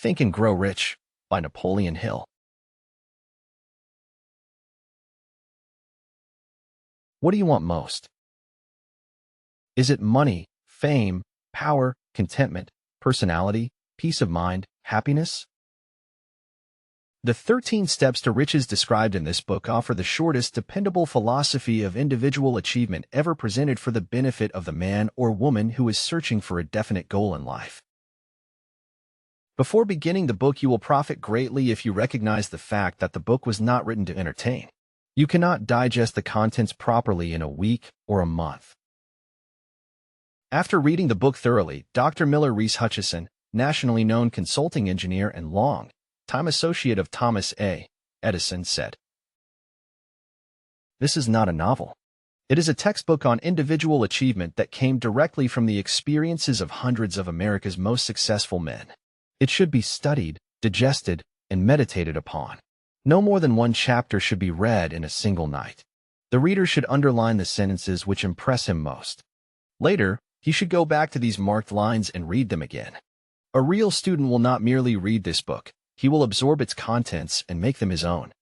Think and Grow Rich by Napoleon Hill. What do you want most? Is it money, fame, power, contentment, personality, peace of mind, happiness? The 13 steps to riches described in this book offer the shortest, dependable philosophy of individual achievement ever presented for the benefit of the man or woman who is searching for a definite goal in life. Before beginning the book, you will profit greatly if you recognize the fact that the book was not written to entertain. You cannot digest the contents properly in a week or a month. After reading the book thoroughly, Dr. Miller Reese Hutchison, nationally known consulting engineer and long-time associate of Thomas A. Edison, said, "This is not a novel. It is a textbook on individual achievement that came directly from the experiences of hundreds of America's most successful men. It should be studied, digested, and meditated upon. No more than one chapter should be read in a single night. The reader should underline the sentences which impress him most. Later, he should go back to these marked lines and read them again. A real student will not merely read this book, he will absorb its contents and make them his own.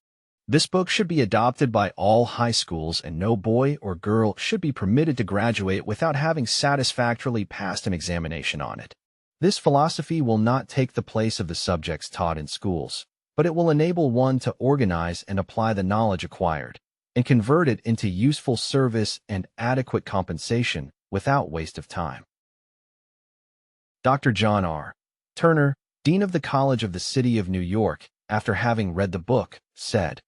This book should be adopted by all high schools, and no boy or girl should be permitted to graduate without having satisfactorily passed an examination on it. This philosophy will not take the place of the subjects taught in schools, but it will enable one to organize and apply the knowledge acquired, and convert it into useful service and adequate compensation without waste of time." Dr. John R. Turner, Dean of the College of the City of New York, after having read the book, said,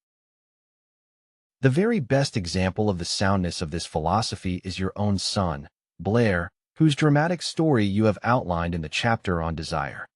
"The very best example of the soundness of this philosophy is your own son, Blair, whose dramatic story you have outlined in the chapter on desire."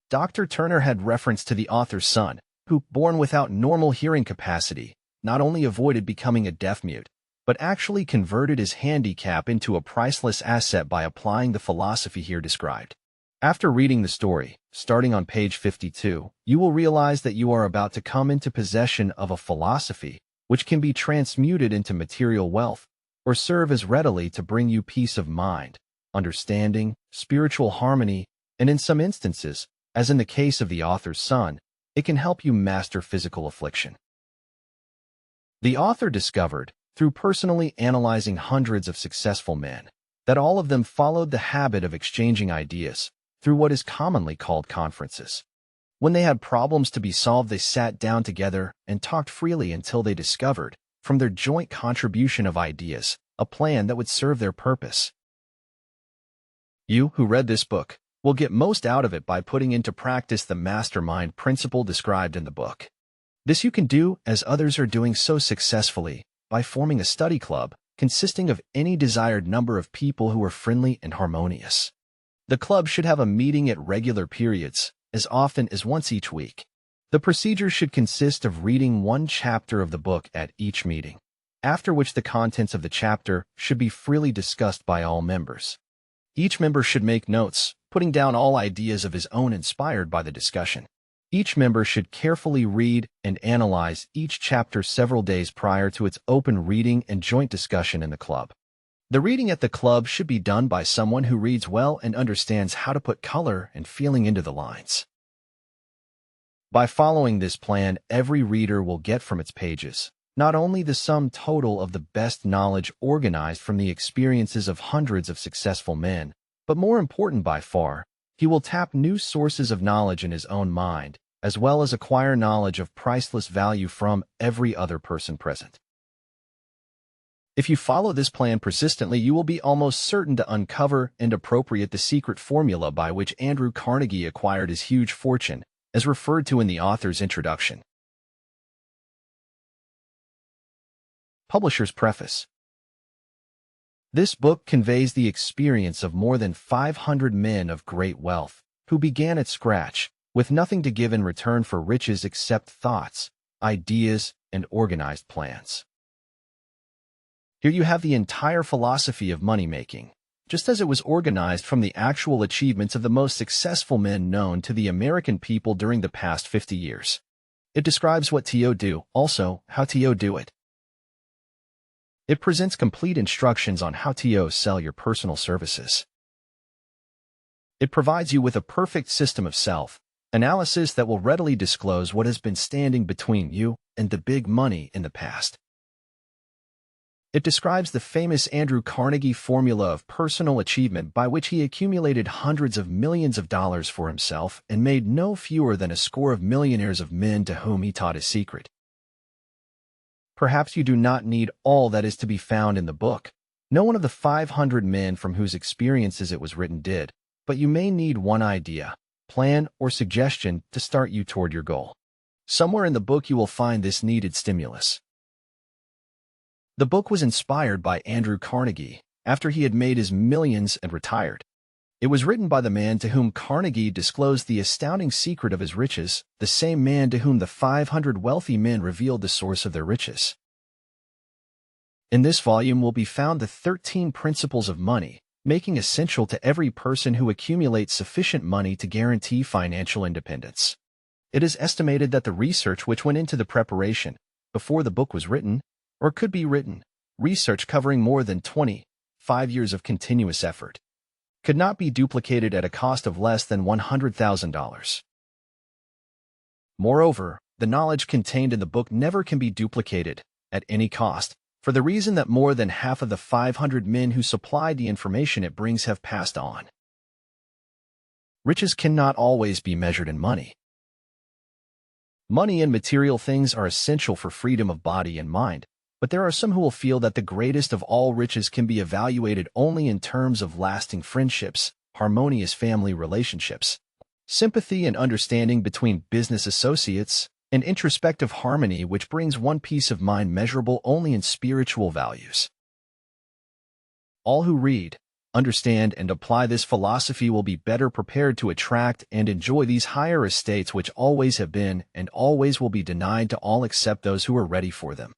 Dr. Turner had reference to the author's son, who, born without normal hearing capacity, not only avoided becoming a deaf-mute, but actually converted his handicap into a priceless asset by applying the philosophy here described. After reading the story, starting on page 52, you will realize that you are about to come into possession of a philosophy which can be transmuted into material wealth, or serve as readily to bring you peace of mind, understanding, spiritual harmony, and in some instances, as in the case of the author's son, it can help you master physical affliction. The author discovered, through personally analyzing hundreds of successful men, that all of them followed the habit of exchanging ideas through what is commonly called conferences. When they had problems to be solved, they sat down together and talked freely until they discovered, from their joint contribution of ideas, a plan that would serve their purpose. You, who read this book, will get most out of it by putting into practice the mastermind principle described in the book. This you can do, as others are doing so successfully, by forming a study club consisting of any desired number of people who are friendly and harmonious. The club should have a meeting at regular periods, as often as once each week. The procedure should consist of reading one chapter of the book at each meeting, after which the contents of the chapter should be freely discussed by all members. Each member should make notes, putting down all ideas of his own inspired by the discussion. Each member should carefully read and analyze each chapter several days prior to its open reading and joint discussion in the club. The reading at the club should be done by someone who reads well and understands how to put color and feeling into the lines. By following this plan, every reader will get from its pages not only the sum total of the best knowledge organized from the experiences of hundreds of successful men, but more important by far, he will tap new sources of knowledge in his own mind, as well as acquire knowledge of priceless value from every other person present. If you follow this plan persistently, you will be almost certain to uncover and appropriate the secret formula by which Andrew Carnegie acquired his huge fortune, as referred to in the author's introduction. Publisher's Preface. This book conveys the experience of more than 500 men of great wealth, who began at scratch, with nothing to give in return for riches except thoughts, ideas, and organized plans. Here you have the entire philosophy of money-making, just as it was organized from the actual achievements of the most successful men known to the American people during the past 50 years. It describes what to do, also how to do it. It presents complete instructions on how to sell your personal services. It provides you with a perfect system of self-analysis that will readily disclose what has been standing between you and the big money in the past. It describes the famous Andrew Carnegie formula of personal achievement by which he accumulated hundreds of millions of dollars for himself and made no fewer than a score of millionaires of men to whom he taught his secret. Perhaps you do not need all that is to be found in the book. No one of the 500 men from whose experiences it was written did, but you may need one idea, plan, or suggestion to start you toward your goal. Somewhere in the book you will find this needed stimulus. The book was inspired by Andrew Carnegie after he had made his millions and retired. It was written by the man to whom Carnegie disclosed the astounding secret of his riches, the same man to whom the 500 wealthy men revealed the source of their riches. In this volume will be found the 13 principles of money, making essential to every person who accumulates sufficient money to guarantee financial independence. It is estimated that the research which went into the preparation, before the book was written, or could be written, research covering more than 25 years of continuous effort, could not be duplicated at a cost of less than $100,000. Moreover, the knowledge contained in the book never can be duplicated at any cost, for the reason that more than half of the 500 men who supplied the information it brings have passed on. Riches cannot always be measured in money. Money and material things are essential for freedom of body and mind, but there are some who will feel that the greatest of all riches can be evaluated only in terms of lasting friendships, harmonious family relationships, sympathy and understanding between business associates, and introspective harmony which brings one peace of mind measurable only in spiritual values. All who read, understand, and apply this philosophy will be better prepared to attract and enjoy these higher estates which always have been and always will be denied to all except those who are ready for them.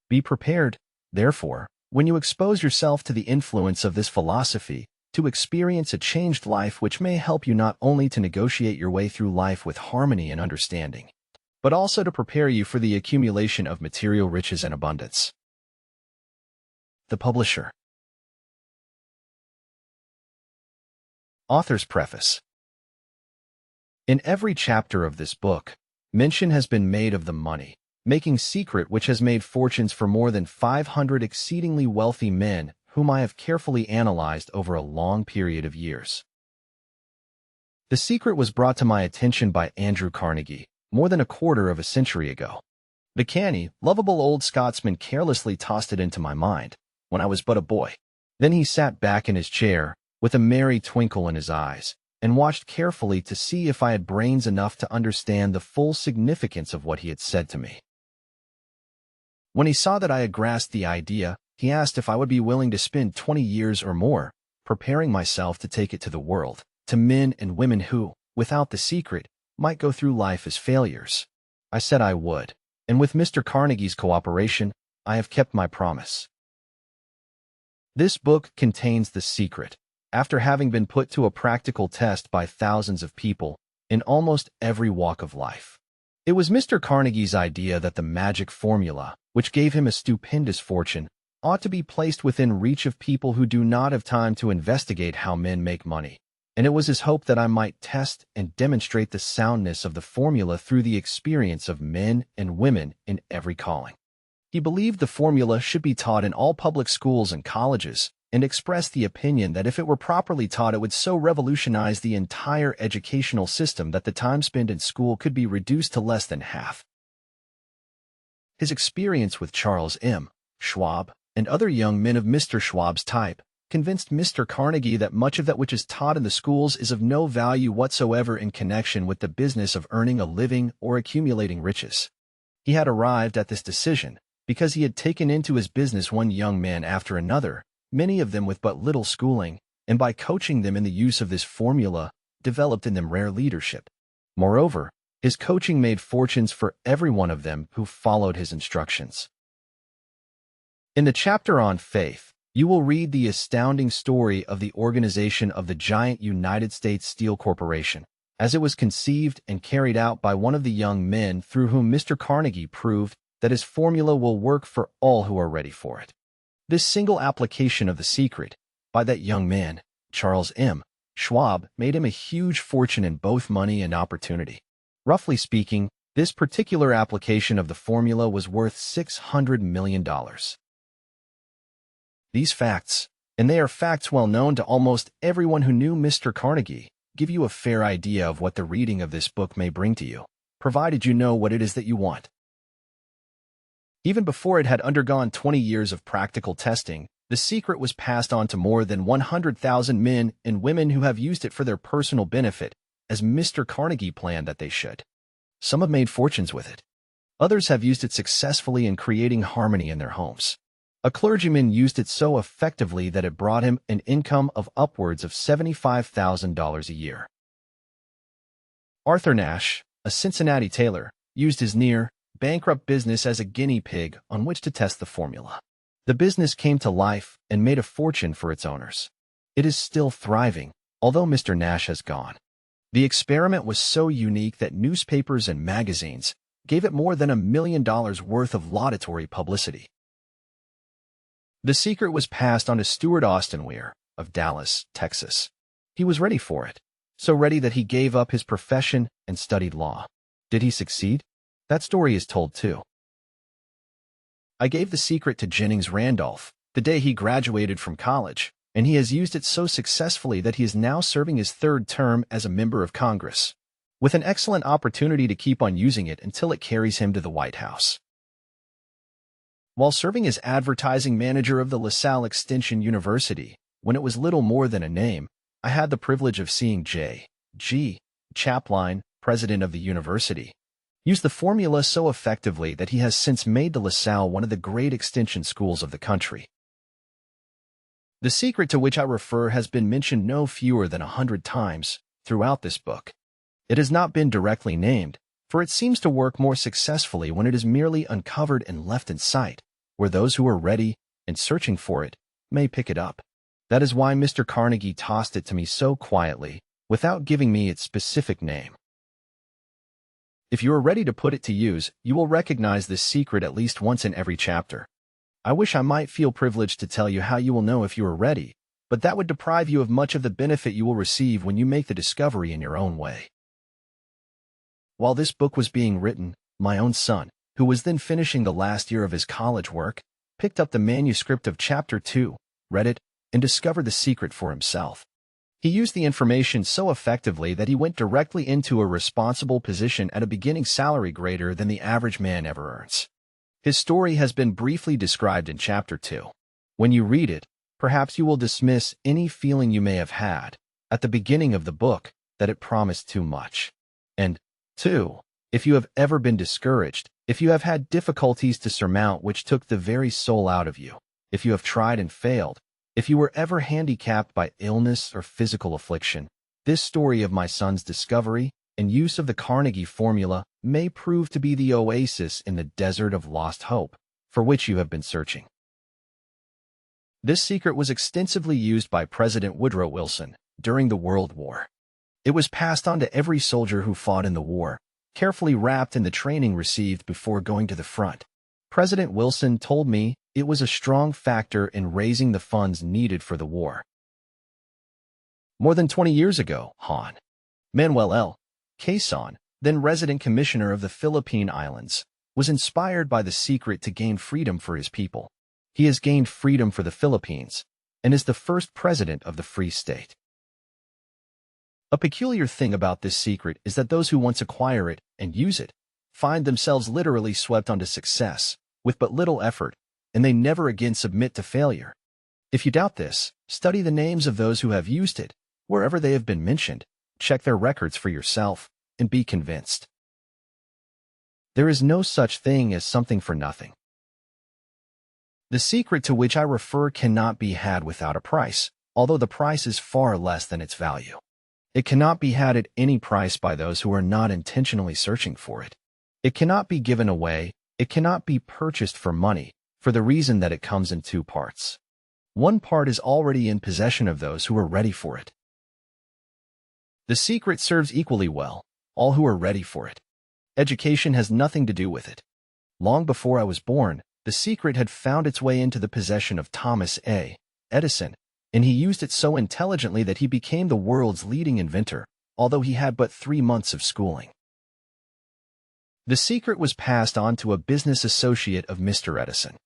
Be prepared, therefore, when you expose yourself to the influence of this philosophy, to experience a changed life which may help you not only to negotiate your way through life with harmony and understanding, but also to prepare you for the accumulation of material riches and abundance. The Publisher. Author's Preface. In every chapter of this book, mention has been made of the money-making secret which has made fortunes for more than 500 exceedingly wealthy men whom I have carefully analyzed over a long period of years. The secret was brought to my attention by Andrew Carnegie more than a quarter of a century ago. The canny, lovable old Scotsman carelessly tossed it into my mind when I was but a boy. Then he sat back in his chair with a merry twinkle in his eyes and watched carefully to see if I had brains enough to understand the full significance of what he had said to me. When he saw that I had grasped the idea, he asked if I would be willing to spend 20 years or more preparing myself to take it to the world, to men and women who, without the secret, might go through life as failures. I said I would, and with Mr. Carnegie's cooperation, I have kept my promise. This book contains the secret, after having been put to a practical test by thousands of people in almost every walk of life. It was Mr. Carnegie's idea that the magic formula, which gave him a stupendous fortune, ought to be placed within reach of people who do not have time to investigate how men make money, and it was his hope that I might test and demonstrate the soundness of the formula through the experience of men and women in every calling. He believed the formula should be taught in all public schools and colleges, and expressed the opinion that if it were properly taught it would so revolutionize the entire educational system that the time spent in school could be reduced to less than half. His experience with Charles M. Schwab and other young men of Mr. Schwab's type convinced Mr. Carnegie that much of that which is taught in the schools is of no value whatsoever in connection with the business of earning a living or accumulating riches. He had arrived at this decision because he had taken into his business one young man after another, many of them with but little schooling, and by coaching them in the use of this formula, developed in them rare leadership. Moreover, his coaching made fortunes for every one of them who followed his instructions. In the chapter on faith, you will read the astounding story of the organization of the giant United States Steel Corporation, as it was conceived and carried out by one of the young men through whom Mr. Carnegie proved that his formula will work for all who are ready for it. This single application of the secret, by that young man, Charles M. Schwab made him a huge fortune in both money and opportunity. Roughly speaking, this particular application of the formula was worth $600 million. These facts, and they are facts well known to almost everyone who knew Mr. Carnegie, give you a fair idea of what the reading of this book may bring to you, provided you know what it is that you want. Even before it had undergone 20 years of practical testing, The Secret was passed on to more than 100,000 men and women who have used it for their personal benefit, as Mr. Carnegie planned that they should. Some have made fortunes with it. Others have used it successfully in creating harmony in their homes. A clergyman used it so effectively that it brought him an income of upwards of $75,000 a year. Arthur Nash, a Cincinnati tailor, used his near-bankrupt business as a guinea pig on which to test the formula. The business came to life and made a fortune for its owners. It is still thriving, although Mr. Nash has gone. The experiment was so unique that newspapers and magazines gave it more than $1 million worth of laudatory publicity. The Secret was passed on to Stuart Austin Weir of Dallas, Texas. He was ready for it, so ready that he gave up his profession and studied law. Did he succeed? That story is told too. I gave The Secret to Jennings Randolph the day he graduated from college, and he has used it so successfully that he is now serving his third term as a member of Congress, with an excellent opportunity to keep on using it until it carries him to the White House. While serving as advertising manager of the LaSalle Extension University, when it was little more than a name, I had the privilege of seeing J.G. Chapline, president of the university, use the formula so effectively that he has since made the LaSalle one of the great extension schools of the country. The Secret to which I refer has been mentioned no fewer than 100 times throughout this book. It has not been directly named, for it seems to work more successfully when it is merely uncovered and left in sight, where those who are ready and searching for it may pick it up. That is why Mr. Carnegie tossed it to me so quietly, without giving me its specific name. If you are ready to put it to use, you will recognize this secret at least once in every chapter. I wish I might feel privileged to tell you how you will know if you are ready, but that would deprive you of much of the benefit you will receive when you make the discovery in your own way. While this book was being written, my own son, who was then finishing the last year of his college work, picked up the manuscript of Chapter 2, read it, and discovered the secret for himself. He used the information so effectively that he went directly into a responsible position at a beginning salary greater than the average man ever earns. His story has been briefly described in Chapter 2. When you read it, perhaps you will dismiss any feeling you may have had at the beginning of the book that it promised too much. And 2. If you have ever been discouraged, if you have had difficulties to surmount which took the very soul out of you, if you have tried and failed, if you were ever handicapped by illness or physical affliction, this story of my son's discovery and use of the Carnegie formula may prove to be the oasis in the desert of lost hope for which you have been searching. This secret was extensively used by President Woodrow Wilson during the World War. It was passed on to every soldier who fought in the war, carefully wrapped in the training received before going to the front. President Wilson told me it was a strong factor in raising the funds needed for the war. More than 20 years ago, Juan Manuel L. Quezon, then resident commissioner of the Philippine Islands, was inspired by the secret to gain freedom for his people. He has gained freedom for the Philippines and is the first president of the Free State. A peculiar thing about this secret is that those who once acquire it and use it find themselves literally swept onto success with but little effort, and they never again submit to failure. If you doubt this, study the names of those who have used it, wherever they have been mentioned, check their records for yourself, and be convinced. There is no such thing as something for nothing. The secret to which I refer cannot be had without a price, although the price is far less than its value. It cannot be had at any price by those who are not intentionally searching for it. It cannot be given away, it cannot be purchased for money, for the reason that it comes in two parts. One part is already in possession of those who are ready for it. The secret serves equally well all who are ready for it. Education has nothing to do with it. Long before I was born, the secret had found its way into the possession of Thomas A. Edison, and he used it so intelligently that he became the world's leading inventor, although he had but 3 months of schooling. The secret was passed on to a business associate of Mr. Edison.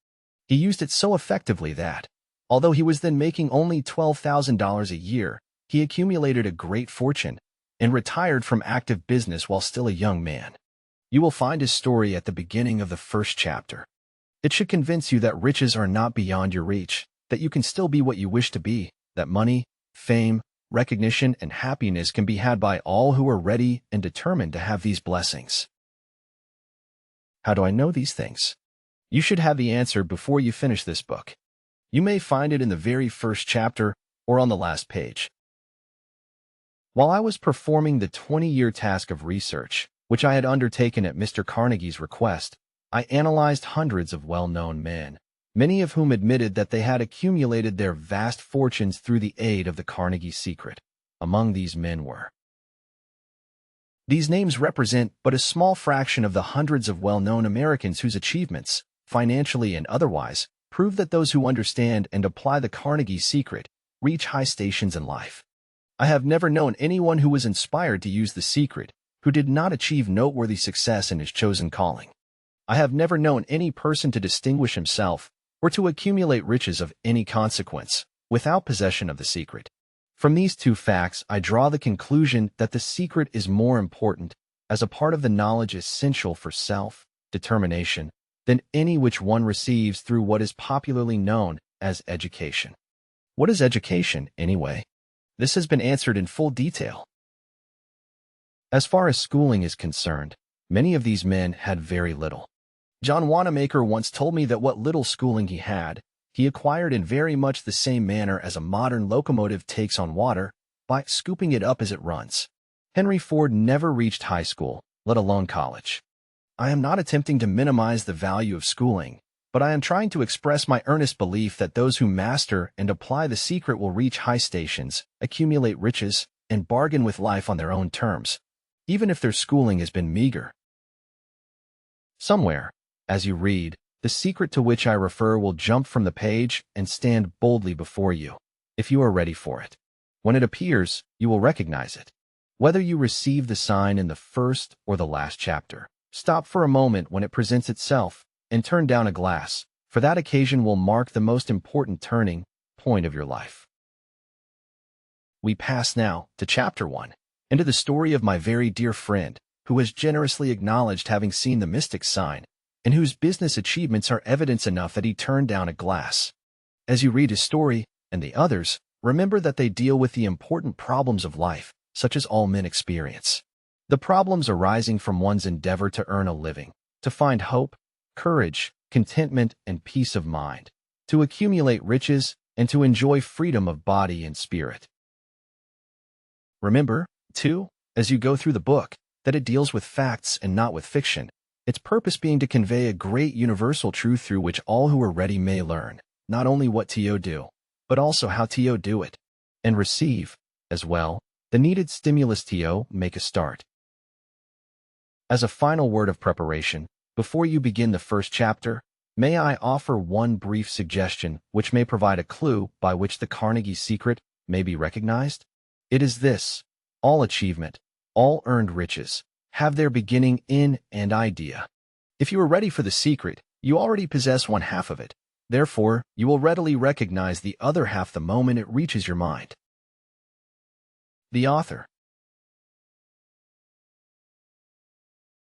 He used it so effectively that, although he was then making only $12,000 a year, he accumulated a great fortune and retired from active business while still a young man. You will find his story at the beginning of the first chapter. It should convince you that riches are not beyond your reach, that you can still be what you wish to be, that money, fame, recognition, and happiness can be had by all who are ready and determined to have these blessings. How do I know these things? You should have the answer before you finish this book. You may find it in the very first chapter or on the last page. While I was performing the 20-year task of research, which I had undertaken at Mr. Carnegie's request, I analyzed hundreds of well-known men, many of whom admitted that they had accumulated their vast fortunes through the aid of the Carnegie secret. Among these men were. These names represent but a small fraction of the hundreds of well-known Americans whose achievements, financially and otherwise, prove that those who understand and apply the Carnegie secret reach high stations in life. I have never known anyone who was inspired to use the secret who did not achieve noteworthy success in his chosen calling. I have never known any person to distinguish himself or to accumulate riches of any consequence without possession of the secret. From these two facts, I draw the conclusion that the secret is more important as a part of the knowledge essential for self-determination than any which one receives through what is popularly known as education. What is education, anyway? This has been answered in full detail. As far as schooling is concerned, many of these men had very little. John Wanamaker once told me that what little schooling he had, he acquired in very much the same manner as a modern locomotive takes on water, by scooping it up as it runs. Henry Ford never reached high school, let alone college. I am not attempting to minimize the value of schooling, but I am trying to express my earnest belief that those who master and apply the secret will reach high stations, accumulate riches, and bargain with life on their own terms, even if their schooling has been meager. Somewhere, as you read, the secret to which I refer will jump from the page and stand boldly before you, if you are ready for it. When it appears, you will recognize it. Whether you receive the sign in the first or the last chapter, stop for a moment when it presents itself and turn down a glass, for that occasion will mark the most important turning point of your life. We pass now to Chapter 1, and to the story of my very dear friend, who has generously acknowledged having seen the mystic sign, and whose business achievements are evidence enough that he turned down a glass. As you read his story, and the others, remember that they deal with the important problems of life, such as all men experience. The problems arising from one's endeavor to earn a living, to find hope, courage, contentment, and peace of mind, to accumulate riches, and to enjoy freedom of body and spirit. Remember, too, as you go through the book, that it deals with facts and not with fiction, its purpose being to convey a great universal truth through which all who are ready may learn, not only what to do, but also how to do it, and receive, as well, the needed stimulus to make a start. As a final word of preparation, before you begin the first chapter, may I offer one brief suggestion which may provide a clue by which the Carnegie secret may be recognized? It is this: all achievement, all earned riches, have their beginning in an idea. If you are ready for the secret, you already possess one half of it. Therefore, you will readily recognize the other half the moment it reaches your mind. The author.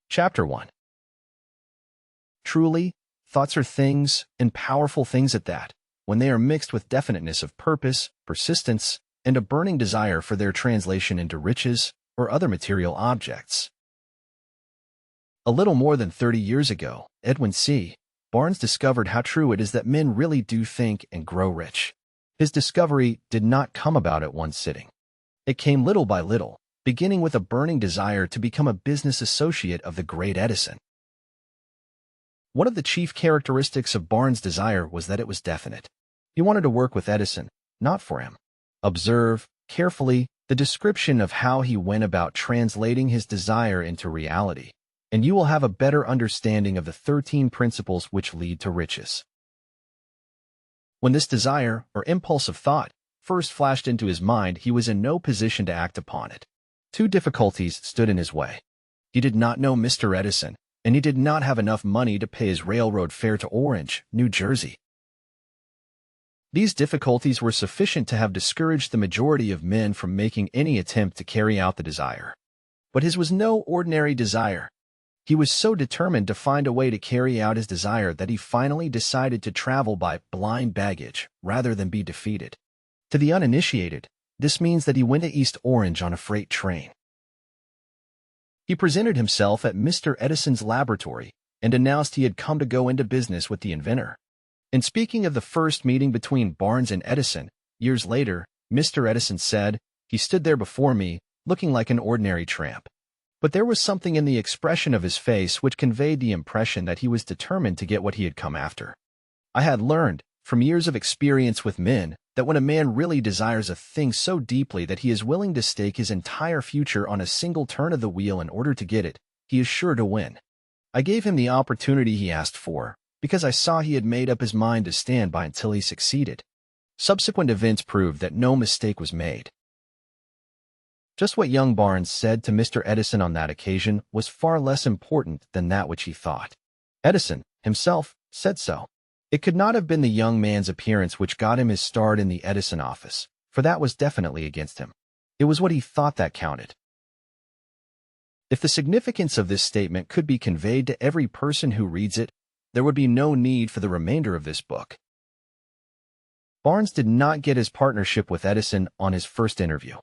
Chapter 1. Truly, thoughts are things, and powerful things at that, when they are mixed with definiteness of purpose, persistence, and a burning desire for their translation into riches or other material objects. A little more than 30 years ago, Edwin C. Barnes discovered how true it is that men really do think and grow rich. His discovery did not come about at one sitting. It came little by little, beginning with a burning desire to become a business associate of the great Edison. One of the chief characteristics of Barnes' desire was that it was definite. He wanted to work with Edison, not for him. Observe, carefully, the description of how he went about translating his desire into reality, and you will have a better understanding of the 13 principles which lead to riches. When this desire, or impulse of thought, first flashed into his mind, he was in no position to act upon it. Two difficulties stood in his way. He did not know Mr. Edison, and he did not have enough money to pay his railroad fare to Orange, New Jersey. These difficulties were sufficient to have discouraged the majority of men from making any attempt to carry out the desire. But his was no ordinary desire. He was so determined to find a way to carry out his desire that he finally decided to travel by blind baggage rather than be defeated. To the uninitiated, this means that he went to East Orange on a freight train. He presented himself at Mr. Edison's laboratory and announced he had come to go into business with the inventor. In speaking of the first meeting between Barnes and Edison, years later, Mr. Edison said, "He stood there before me, looking like an ordinary tramp. But there was something in the expression of his face which conveyed the impression that he was determined to get what he had come after. I had learned, from years of experience with men, that when a man really desires a thing so deeply that he is willing to stake his entire future on a single turn of the wheel in order to get it, he is sure to win. I gave him the opportunity he asked for, because I saw he had made up his mind to stand by until he succeeded." Subsequent events proved that no mistake was made. Just what young Barnes said to Mr. Edison on that occasion was far less important than that which he thought. Edison, himself, said so. It could not have been the young man's appearance which got him his start in the Edison office, for that was definitely against him. It was what he thought that counted. If the significance of this statement could be conveyed to every person who reads it, there would be no need for the remainder of this book. Barnes did not get his partnership with Edison on his first interview.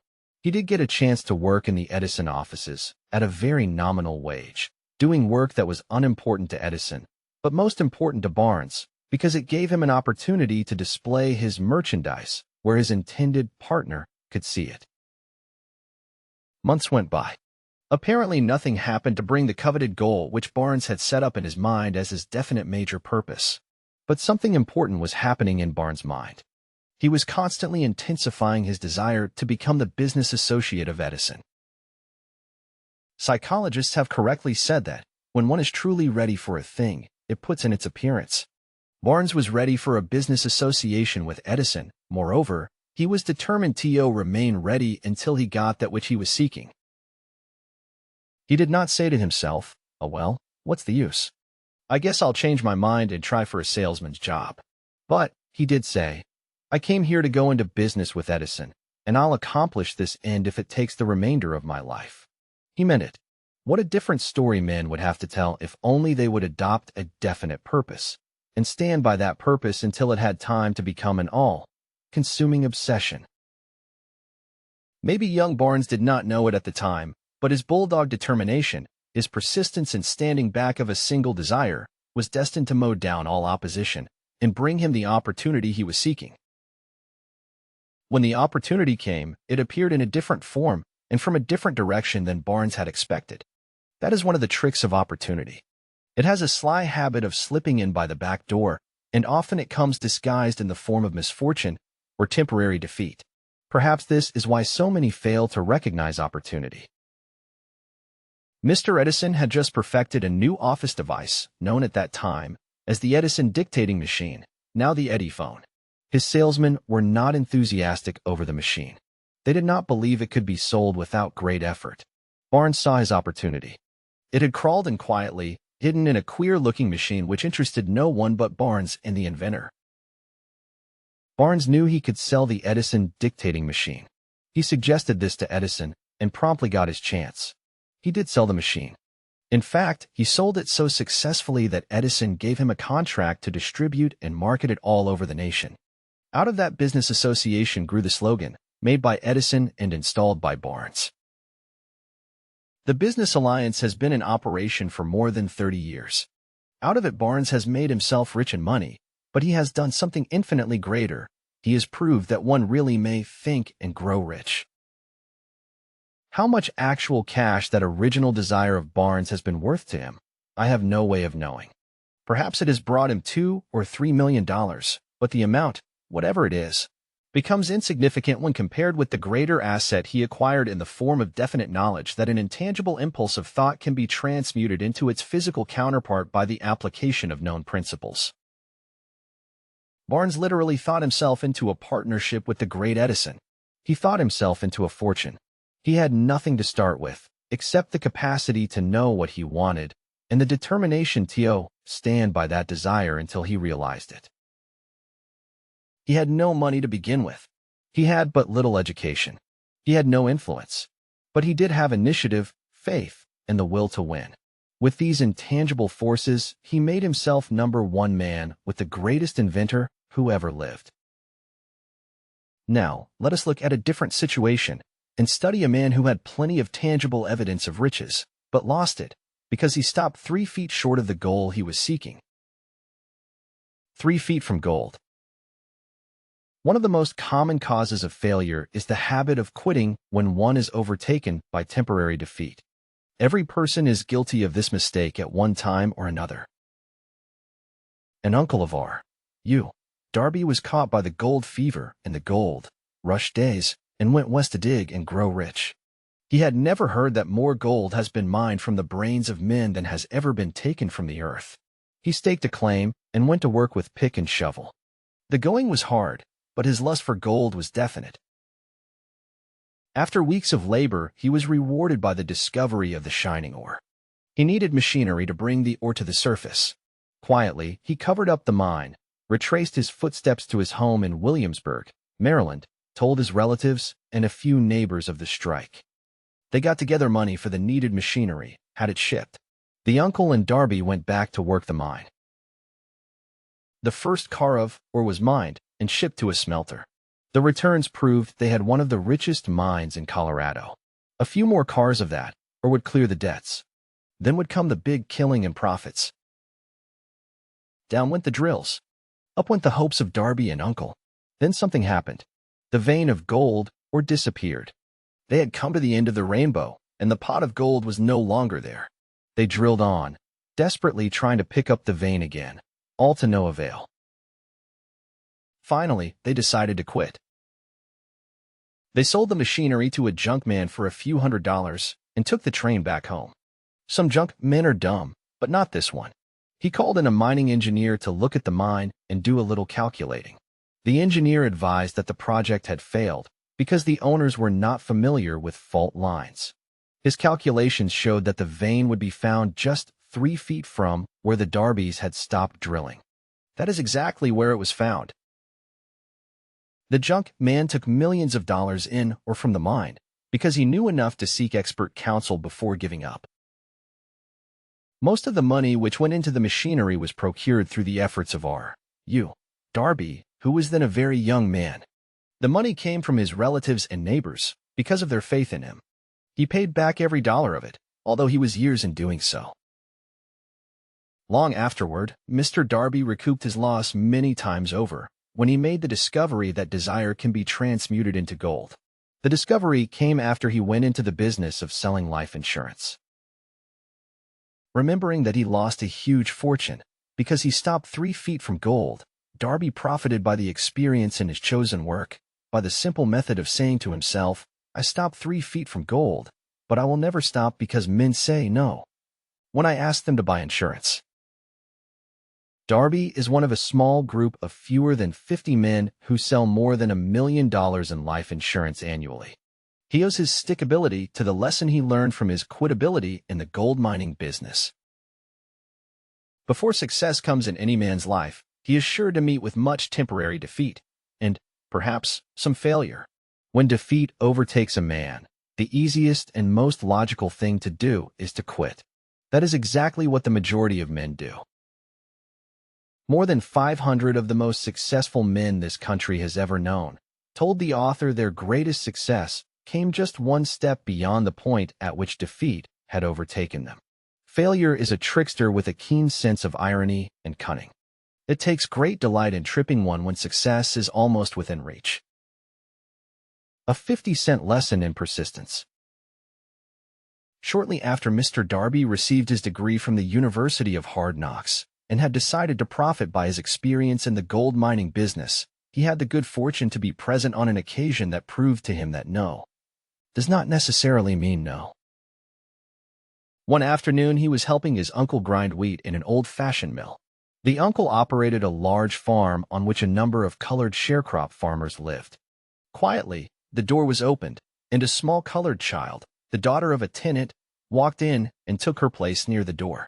He did get a chance to work in the Edison offices at a very nominal wage, doing work that was unimportant to Edison, but most important to Barnes, because it gave him an opportunity to display his merchandise where his intended partner could see it. Months went by. Apparently nothing happened to bring the coveted goal which Barnes had set up in his mind as his definite major purpose. But something important was happening in Barnes' mind. He was constantly intensifying his desire to become the business associate of Edison. Psychologists have correctly said that, when one is truly ready for a thing, it puts in its appearance. Barnes was ready for a business association with Edison. Moreover, he was determined to remain ready until he got that which he was seeking. He did not say to himself, "Oh well, what's the use? I guess I'll change my mind and try for a salesman's job." But he did say, "I came here to go into business with Edison, and I'll accomplish this end if it takes the remainder of my life." He meant it. What a different story men would have to tell if only they would adopt a definite purpose, and stand by that purpose until it had time to become an all-consuming obsession. Maybe young Barnes did not know it at the time, but his bulldog determination, his persistence in standing back of a single desire, was destined to mow down all opposition and bring him the opportunity he was seeking. When the opportunity came, it appeared in a different form and from a different direction than Barnes had expected. That is one of the tricks of opportunity. It has a sly habit of slipping in by the back door, and often it comes disguised in the form of misfortune or temporary defeat. Perhaps this is why so many fail to recognize opportunity. Mr. Edison had just perfected a new office device, known at that time as the Edison dictating machine, now the Ediphone. His salesmen were not enthusiastic over the machine. They did not believe it could be sold without great effort. Barnes saw his opportunity. It had crawled in quietly, hidden in a queer-looking machine which interested no one but Barnes and the inventor. Barnes knew he could sell the Edison dictating machine. He suggested this to Edison and promptly got his chance. He did sell the machine. In fact, he sold it so successfully that Edison gave him a contract to distribute and market it all over the nation. Out of that business association grew the slogan, "Made by Edison and installed by Barnes." The business alliance has been in operation for more than 30 years. Out of it, Barnes has made himself rich in money, but he has done something infinitely greater. He has proved that one really may think and grow rich. How much actual cash that original desire of Barnes has been worth to him, I have no way of knowing. Perhaps it has brought him $2 or $3 million, but the amount, whatever it is, becomes insignificant when compared with the greater asset he acquired in the form of definite knowledge that an intangible impulse of thought can be transmuted into its physical counterpart by the application of known principles. Barnes literally thought himself into a partnership with the great Edison. He thought himself into a fortune. He had nothing to start with, except the capacity to know what he wanted, and the determination to stand by that desire until he realized it. He had no money to begin with. He had but little education. He had no influence. But he did have initiative, faith, and the will to win. With these intangible forces, he made himself #1 man with the greatest inventor who ever lived. Now, let us look at a different situation and study a man who had plenty of tangible evidence of riches, but lost it because he stopped 3 feet short of the goal he was seeking. 3 feet from gold. One of the most common causes of failure is the habit of quitting when one is overtaken by temporary defeat. Every person is guilty of this mistake at one time or another. An uncle of R.U. Darby was caught by the gold fever and the gold rush days and went west to dig and grow rich. He had never heard that more gold has been mined from the brains of men than has ever been taken from the earth. He staked a claim and went to work with pick and shovel. The going was hard, but his lust for gold was definite. After weeks of labor, he was rewarded by the discovery of the shining ore. He needed machinery to bring the ore to the surface. Quietly, he covered up the mine, retraced his footsteps to his home in Williamsburg, Maryland, told his relatives and a few neighbors of the strike. They got together money for the needed machinery, had it shipped. The uncle and Darby went back to work the mine. The first car of ore was mined and shipped to a smelter. The returns proved they had one of the richest mines in Colorado. A few more cars of that, or would clear the debts. Then would come the big killing and profits. Down went the drills. Up went the hopes of Darby and uncle. Then something happened. The vein of gold ore disappeared. They had come to the end of the rainbow, and the pot of gold was no longer there. They drilled on, desperately trying to pick up the vein again, all to no avail. Finally, they decided to quit. They sold the machinery to a junk man for a few $100s and took the train back home. Some junk men are dumb, but not this one. He called in a mining engineer to look at the mine and do a little calculating. The engineer advised that the project had failed because the owners were not familiar with fault lines. His calculations showed that the vein would be found just 3 feet from where the Darbys had stopped drilling. That is exactly where it was found. The junk man took millions of dollars in or from the mine because he knew enough to seek expert counsel before giving up. Most of the money which went into the machinery was procured through the efforts of R.U. Darby, who was then a very young man. The money came from his relatives and neighbors because of their faith in him. He paid back every dollar of it, although he was years in doing so. Long afterward, Mr. Darby recouped his loss many times over when he made the discovery that desire can be transmuted into gold. The discovery came after he went into the business of selling life insurance. Remembering that he lost a huge fortune because he stopped 3 feet from gold, Darby profited by the experience in his chosen work, by the simple method of saying to himself, I stopped 3 feet from gold, but I will never stop because men say no when I ask them to buy insurance. Darby is one of a small group of fewer than 50 men who sell more than $1 million in life insurance annually. He owes his stickability to the lesson he learned from his quitability in the gold mining business. Before success comes in any man's life, he is sure to meet with much temporary defeat, and, perhaps, some failure. When defeat overtakes a man, the easiest and most logical thing to do is to quit. That is exactly what the majority of men do. More than 500 of the most successful men this country has ever known told the author their greatest success came just one step beyond the point at which defeat had overtaken them. Failure is a trickster with a keen sense of irony and cunning. It takes great delight in tripping one when success is almost within reach. A 50-cent lesson in persistence. Shortly after Mr. Darby received his degree from the University of Hard Knocks and had decided to profit by his experience in the gold mining business, he had the good fortune to be present on an occasion that proved to him that no does not necessarily mean no. One afternoon, he was helping his uncle grind wheat in an old-fashioned mill. The uncle operated a large farm on which a number of colored sharecrop farmers lived. Quietly, the door was opened, and a small colored child, the daughter of a tenant, walked in and took her place near the door.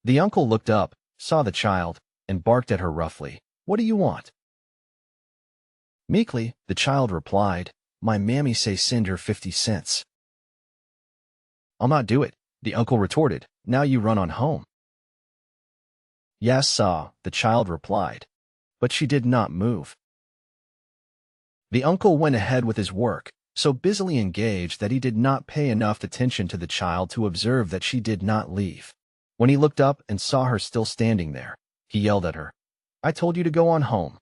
The uncle looked up, saw the child, and barked at her roughly. "What do you want?" Meekly, the child replied, "My mammy say send her 50 cents. "I'll not do it," the uncle retorted. "Now you run on home." "Yes, sah," the child replied, but she did not move. The uncle went ahead with his work, so busily engaged that he did not pay enough attention to the child to observe that she did not leave. When he looked up and saw her still standing there, he yelled at her, "I told you to go on home.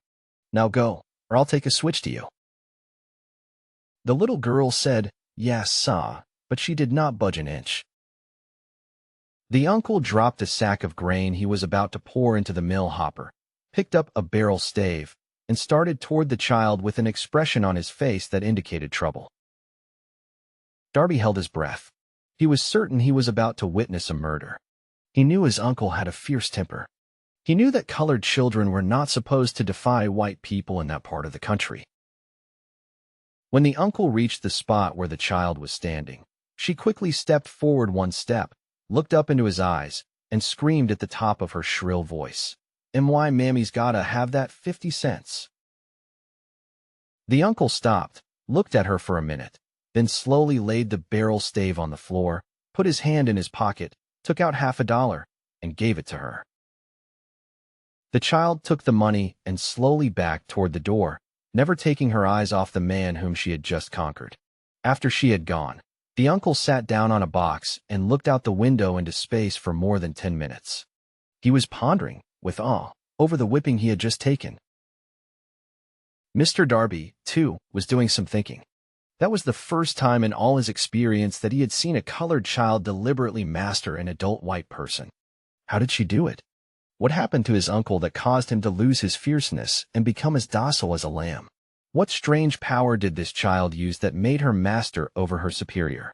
Now go, or I'll take a switch to you." The little girl said, "Yes, sah," but she did not budge an inch. The uncle dropped a sack of grain he was about to pour into the mill hopper, picked up a barrel stave, and started toward the child with an expression on his face that indicated trouble. Darby held his breath. He was certain he was about to witness a murder. He knew his uncle had a fierce temper. He knew that colored children were not supposed to defy white people in that part of the country. When the uncle reached the spot where the child was standing, she quickly stepped forward one step, looked up into his eyes, and screamed at the top of her shrill voice, "And why mammy's gotta have that 50 cents? The uncle stopped, looked at her for a minute, then slowly laid the barrel stave on the floor, put his hand in his pocket, took out $50, and gave it to her. The child took the money and slowly backed toward the door, never taking her eyes off the man whom she had just conquered. After she had gone, the uncle sat down on a box and looked out the window into space for more than 10 minutes. He was pondering, with awe, over the whipping he had just taken. Mr. Darby, too, was doing some thinking. That was the first time in all his experience that he had seen a colored child deliberately master an adult white person. How did she do it? What happened to his uncle that caused him to lose his fierceness and become as docile as a lamb? What strange power did this child use that made her master over her superior?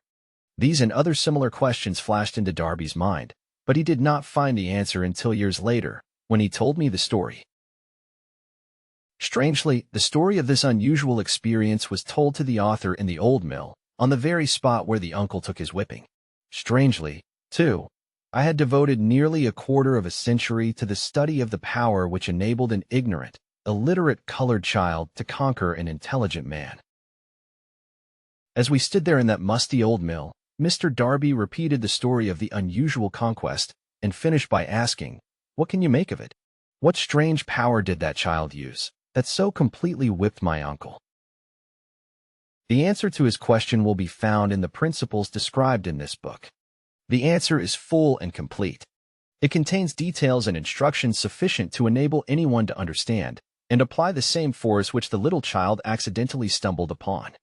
These and other similar questions flashed into Darby's mind, but he did not find the answer until years later, when he told me the story. Strangely, the story of this unusual experience was told to the author in the old mill, on the very spot where the uncle took his whipping. Strangely, too, I had devoted nearly a quarter of a century to the study of the power which enabled an ignorant, illiterate colored child to conquer an intelligent man. As we stood there in that musty old mill, Mr. Darby repeated the story of the unusual conquest and finished by asking, "What can you make of it? What strange power did that child use that so completely whipped my uncle?" The answer to his question will be found in the principles described in this book. The answer is full and complete. It contains details and instructions sufficient to enable anyone to understand and apply the same force which the little child accidentally stumbled upon.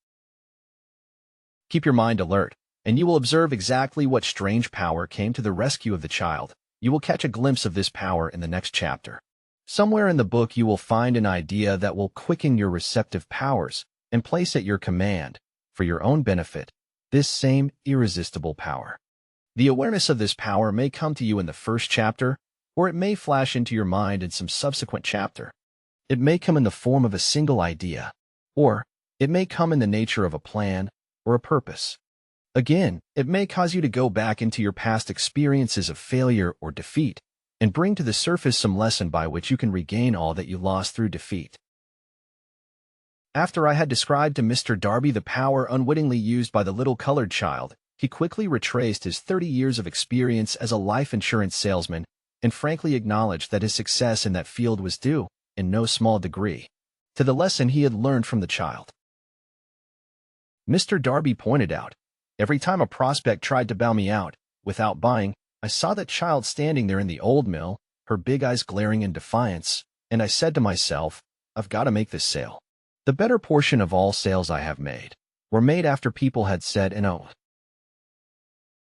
Keep your mind alert, and you will observe exactly what strange power came to the rescue of the child. You will catch a glimpse of this power in the next chapter. Somewhere in the book you will find an idea that will quicken your receptive powers and place at your command, for your own benefit, this same irresistible power. The awareness of this power may come to you in the first chapter, or it may flash into your mind in some subsequent chapter. It may come in the form of a single idea, or it may come in the nature of a plan or a purpose. Again, it may cause you to go back into your past experiences of failure or defeat and bring to the surface some lesson by which you can regain all that you lost through defeat. After I had described to Mr. Darby the power unwittingly used by the little colored child, he quickly retraced his 30 years of experience as a life insurance salesman and frankly acknowledged that his success in that field was due, in no small degree, to the lesson he had learned from the child. Mr. Darby pointed out, every time a prospect tried to bow me out, without buying, I saw that child standing there in the old mill, her big eyes glaring in defiance, and I said to myself, I've got to make this sale. The better portion of all sales I have made were made after people had said an oath.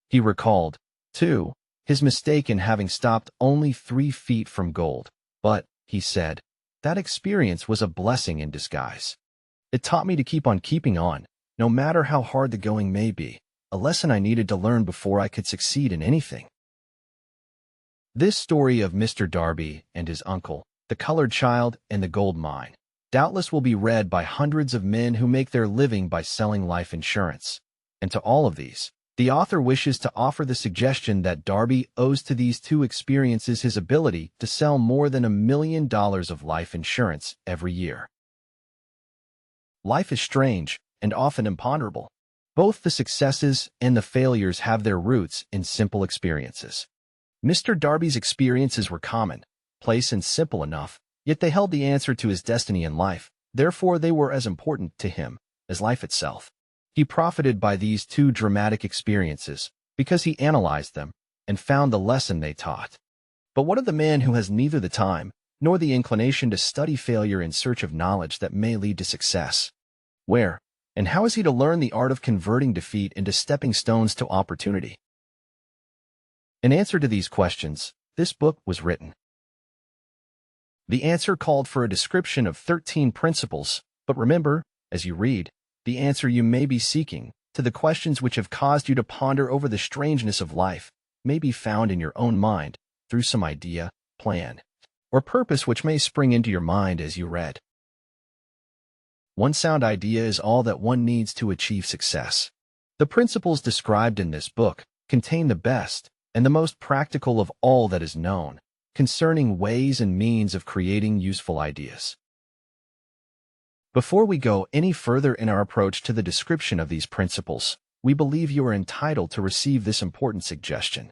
He recalled, too, his mistake in having stopped only 3 feet from gold, but, he said, that experience was a blessing in disguise. It taught me to keep on keeping on, no matter how hard the going may be, a lesson I needed to learn before I could succeed in anything. This story of Mr. Darby and his uncle, the colored child and the gold mine, doubtless will be read by hundreds of men who make their living by selling life insurance. And to all of these, the author wishes to offer the suggestion that Darby owes to these two experiences his ability to sell more than $1 million of life insurance every year. Life is strange and often imponderable. Both the successes and the failures have their roots in simple experiences. Mr. Darby's experiences were commonplace and simple enough, yet they held the answer to his destiny in life. Therefore, they were as important to him as life itself. He profited by these two dramatic experiences because he analyzed them and found the lesson they taught. But what of the man who has neither the time nor the inclination to study failure in search of knowledge that may lead to success? Where and how is he to learn the art of converting defeat into stepping stones to opportunity? In answer to these questions, this book was written. The answer called for a description of 13 principles, but remember, as you read, the answer you may be seeking to the questions which have caused you to ponder over the strangeness of life may be found in your own mind through some idea, plan, or purpose which may spring into your mind as you read. One sound idea is all that one needs to achieve success. The principles described in this book contain the best and the most practical of all that is known concerning ways and means of creating useful ideas. Before we go any further in our approach to the description of these principles, we believe you are entitled to receive this important suggestion.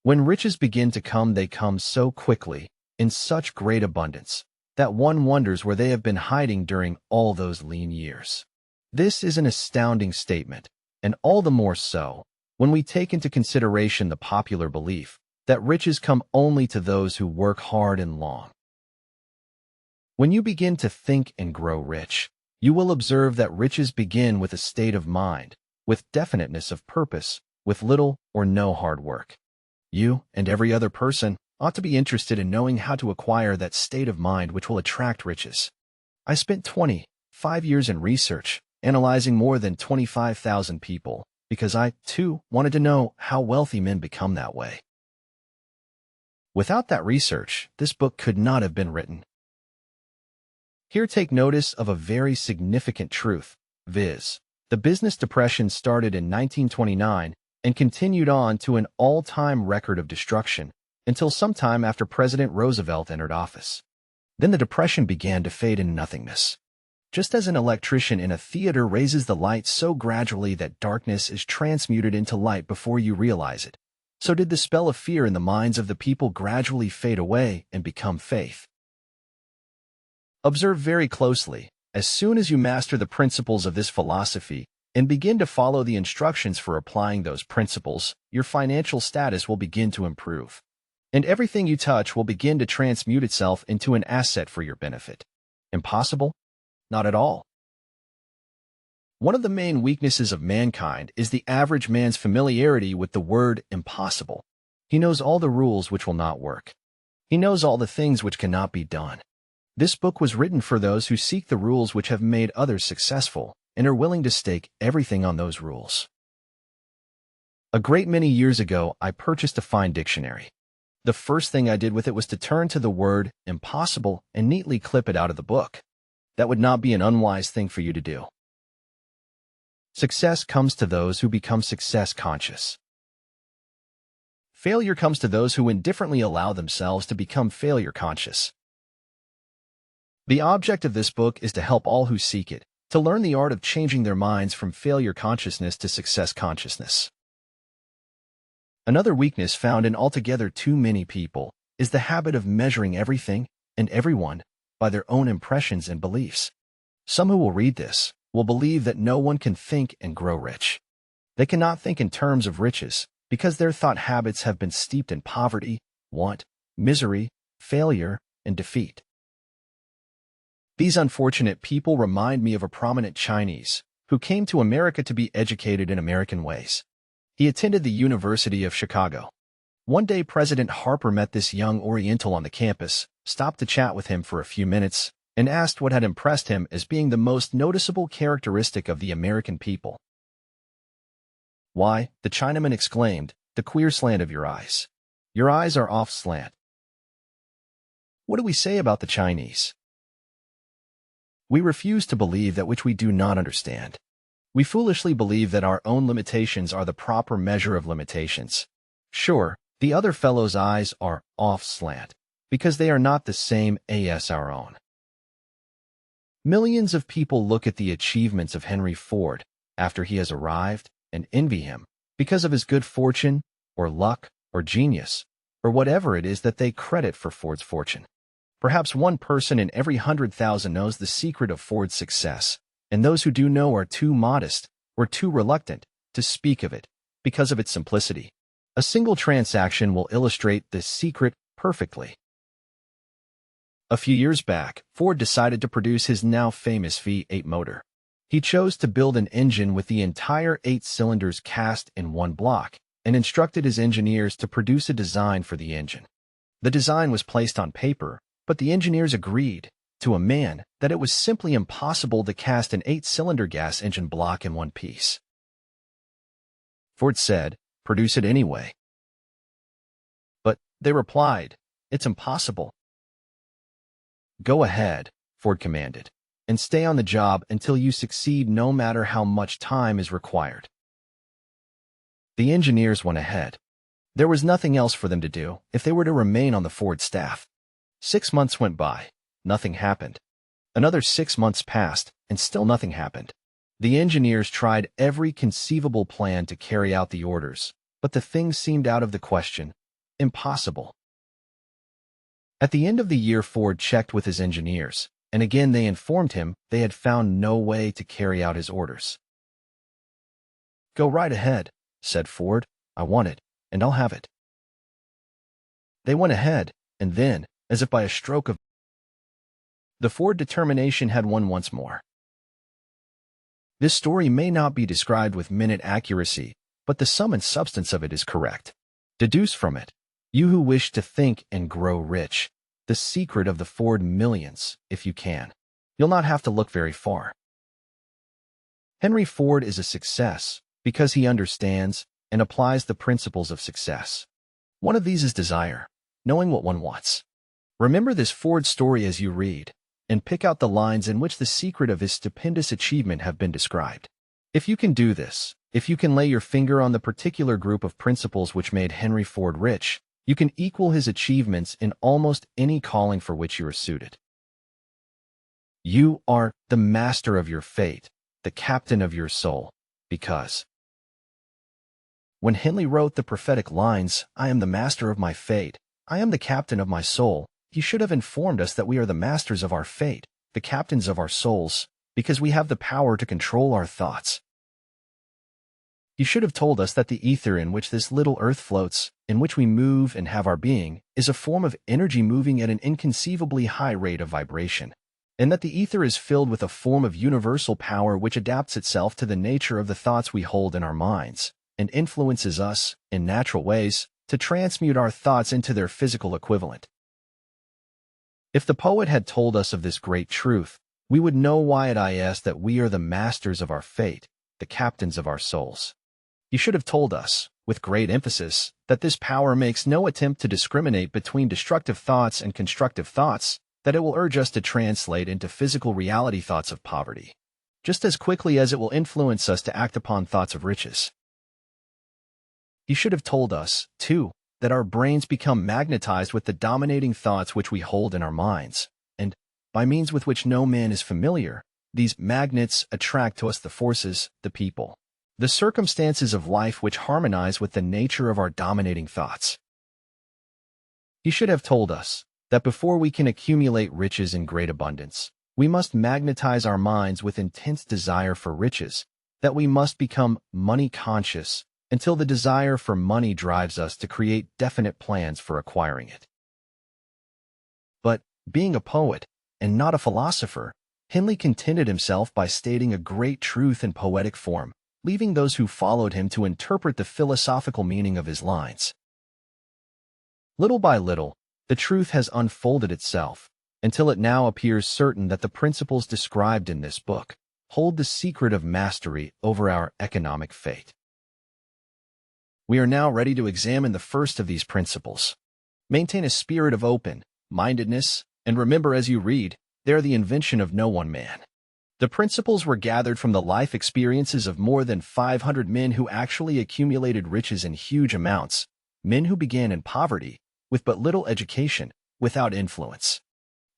When riches begin to come, they come so quickly, in such great abundance, that one wonders where they have been hiding during all those lean years. This is an astounding statement, and all the more so when we take into consideration the popular belief that riches come only to those who work hard and long. When you begin to think and grow rich, you will observe that riches begin with a state of mind, with definiteness of purpose, with little or no hard work. You and every other person ought to be interested in knowing how to acquire that state of mind which will attract riches. I spent 25 years in research, analyzing more than 25,000 people, because I, too, wanted to know how wealthy men become that way. Without that research, this book could not have been written. Here take notice of a very significant truth, viz. The business depression started in 1929 and continued on to an all-time record of destruction until sometime after President Roosevelt entered office. Then the depression began to fade into nothingness. Just as an electrician in a theater raises the light so gradually that darkness is transmuted into light before you realize it, so did the spell of fear in the minds of the people gradually fade away and become faith. Observe very closely. As soon as you master the principles of this philosophy and begin to follow the instructions for applying those principles, your financial status will begin to improve, and everything you touch will begin to transmute itself into an asset for your benefit. Impossible? Not at all. One of the main weaknesses of mankind is the average man's familiarity with the word impossible. He knows all the rules which will not work. He knows all the things which cannot be done. This book was written for those who seek the rules which have made others successful and are willing to stake everything on those rules. A great many years ago, I purchased a fine dictionary. The first thing I did with it was to turn to the word impossible and neatly clip it out of the book. That would not be an unwise thing for you to do. Success comes to those who become success conscious. Failure comes to those who indifferently allow themselves to become failure conscious. The object of this book is to help all who seek it to learn the art of changing their minds from failure consciousness to success consciousness. Another weakness found in altogether too many people is the habit of measuring everything and everyone by their own impressions and beliefs. Some who will read this will believe that no one can think and grow rich. They cannot think in terms of riches because their thought habits have been steeped in poverty, want, misery, failure, and defeat. These unfortunate people remind me of a prominent Chinese who came to America to be educated in American ways. He attended the University of Chicago. One day, President Harper met this young Oriental on the campus, stopped to chat with him for a few minutes, and asked what had impressed him as being the most noticeable characteristic of the American people. "Why," the Chinaman exclaimed, "the queer slant of your eyes. Your eyes are off slant. What do we say about the Chinese? We refuse to believe that which we do not understand. We foolishly believe that our own limitations are the proper measure of limitations. Sure, the other fellow's eyes are off slant, because they are not the same as our own. Millions of people look at the achievements of Henry Ford after he has arrived and envy him because of his good fortune, or luck, or genius, or whatever it is that they credit for Ford's fortune. Perhaps one person in every 100,000 knows the secret of Ford's success, and those who do know are too modest or too reluctant to speak of it because of its simplicity. A single transaction will illustrate this secret perfectly. A few years back, Ford decided to produce his now famous V8 motor. He chose to build an engine with the entire 8 cylinders cast in one block and instructed his engineers to produce a design for the engine. The design was placed on paper, but the engineers agreed, to a man, that it was simply impossible to cast an 8-cylinder gas engine block in one piece. Ford said, "Produce it anyway." But, they replied, "It's impossible." "Go ahead," Ford commanded, "and stay on the job until you succeed no matter how much time is required." The engineers went ahead. There was nothing else for them to do if they were to remain on the Ford staff. 6 months went by. Nothing happened. Another 6 months passed, and still nothing happened. The engineers tried every conceivable plan to carry out the orders, but the thing seemed out of the question. Impossible. At the end of the year, Ford checked with his engineers, and again they informed him they had found no way to carry out his orders. "Go right ahead," said Ford. "I want it, and I'll have it." They went ahead, and then, as if by a stroke of the Ford determination had won once more. This story may not be described with minute accuracy, but the sum and substance of it is correct. Deduce from it, you who wish to think and grow rich, the secret of the Ford millions, if you can. You'll not have to look very far. Henry Ford is a success because he understands and applies the principles of success. One of these is desire, knowing what one wants. Remember this Ford story as you read, and pick out the lines in which the secret of his stupendous achievement have been described. If you can do this, if you can lay your finger on the particular group of principles which made Henry Ford rich, you can equal his achievements in almost any calling for which you are suited. You are the master of your fate, the captain of your soul, because when Henley wrote the prophetic lines, "I am the master of my fate, I am the captain of my soul," he should have informed us that we are the masters of our fate, the captains of our souls, because we have the power to control our thoughts. He should have told us that the ether in which this little earth floats, in which we move and have our being, is a form of energy moving at an inconceivably high rate of vibration, and that the ether is filled with a form of universal power which adapts itself to the nature of the thoughts we hold in our minds, and influences us, in natural ways, to transmute our thoughts into their physical equivalent. If the poet had told us of this great truth, we would know why it is that we are the masters of our fate, the captains of our souls. He should have told us, with great emphasis, that this power makes no attempt to discriminate between destructive thoughts and constructive thoughts, that it will urge us to translate into physical reality thoughts of poverty, just as quickly as it will influence us to act upon thoughts of riches. He should have told us, too, that our brains become magnetized with the dominating thoughts which we hold in our minds, and, by means with which no man is familiar, these magnets attract to us the forces, the people, the circumstances of life which harmonize with the nature of our dominating thoughts. He should have told us that before we can accumulate riches in great abundance, we must magnetize our minds with intense desire for riches, that we must become money-conscious until the desire for money drives us to create definite plans for acquiring it. But, being a poet, and not a philosopher, Henley contented himself by stating a great truth in poetic form, leaving those who followed him to interpret the philosophical meaning of his lines. Little by little, the truth has unfolded itself, until it now appears certain that the principles described in this book hold the secret of mastery over our economic fate. We are now ready to examine the first of these principles. Maintain a spirit of open-mindedness, and remember as you read, they are the invention of no one man. The principles were gathered from the life experiences of more than 500 men who actually accumulated riches in huge amounts, men who began in poverty, with but little education, without influence.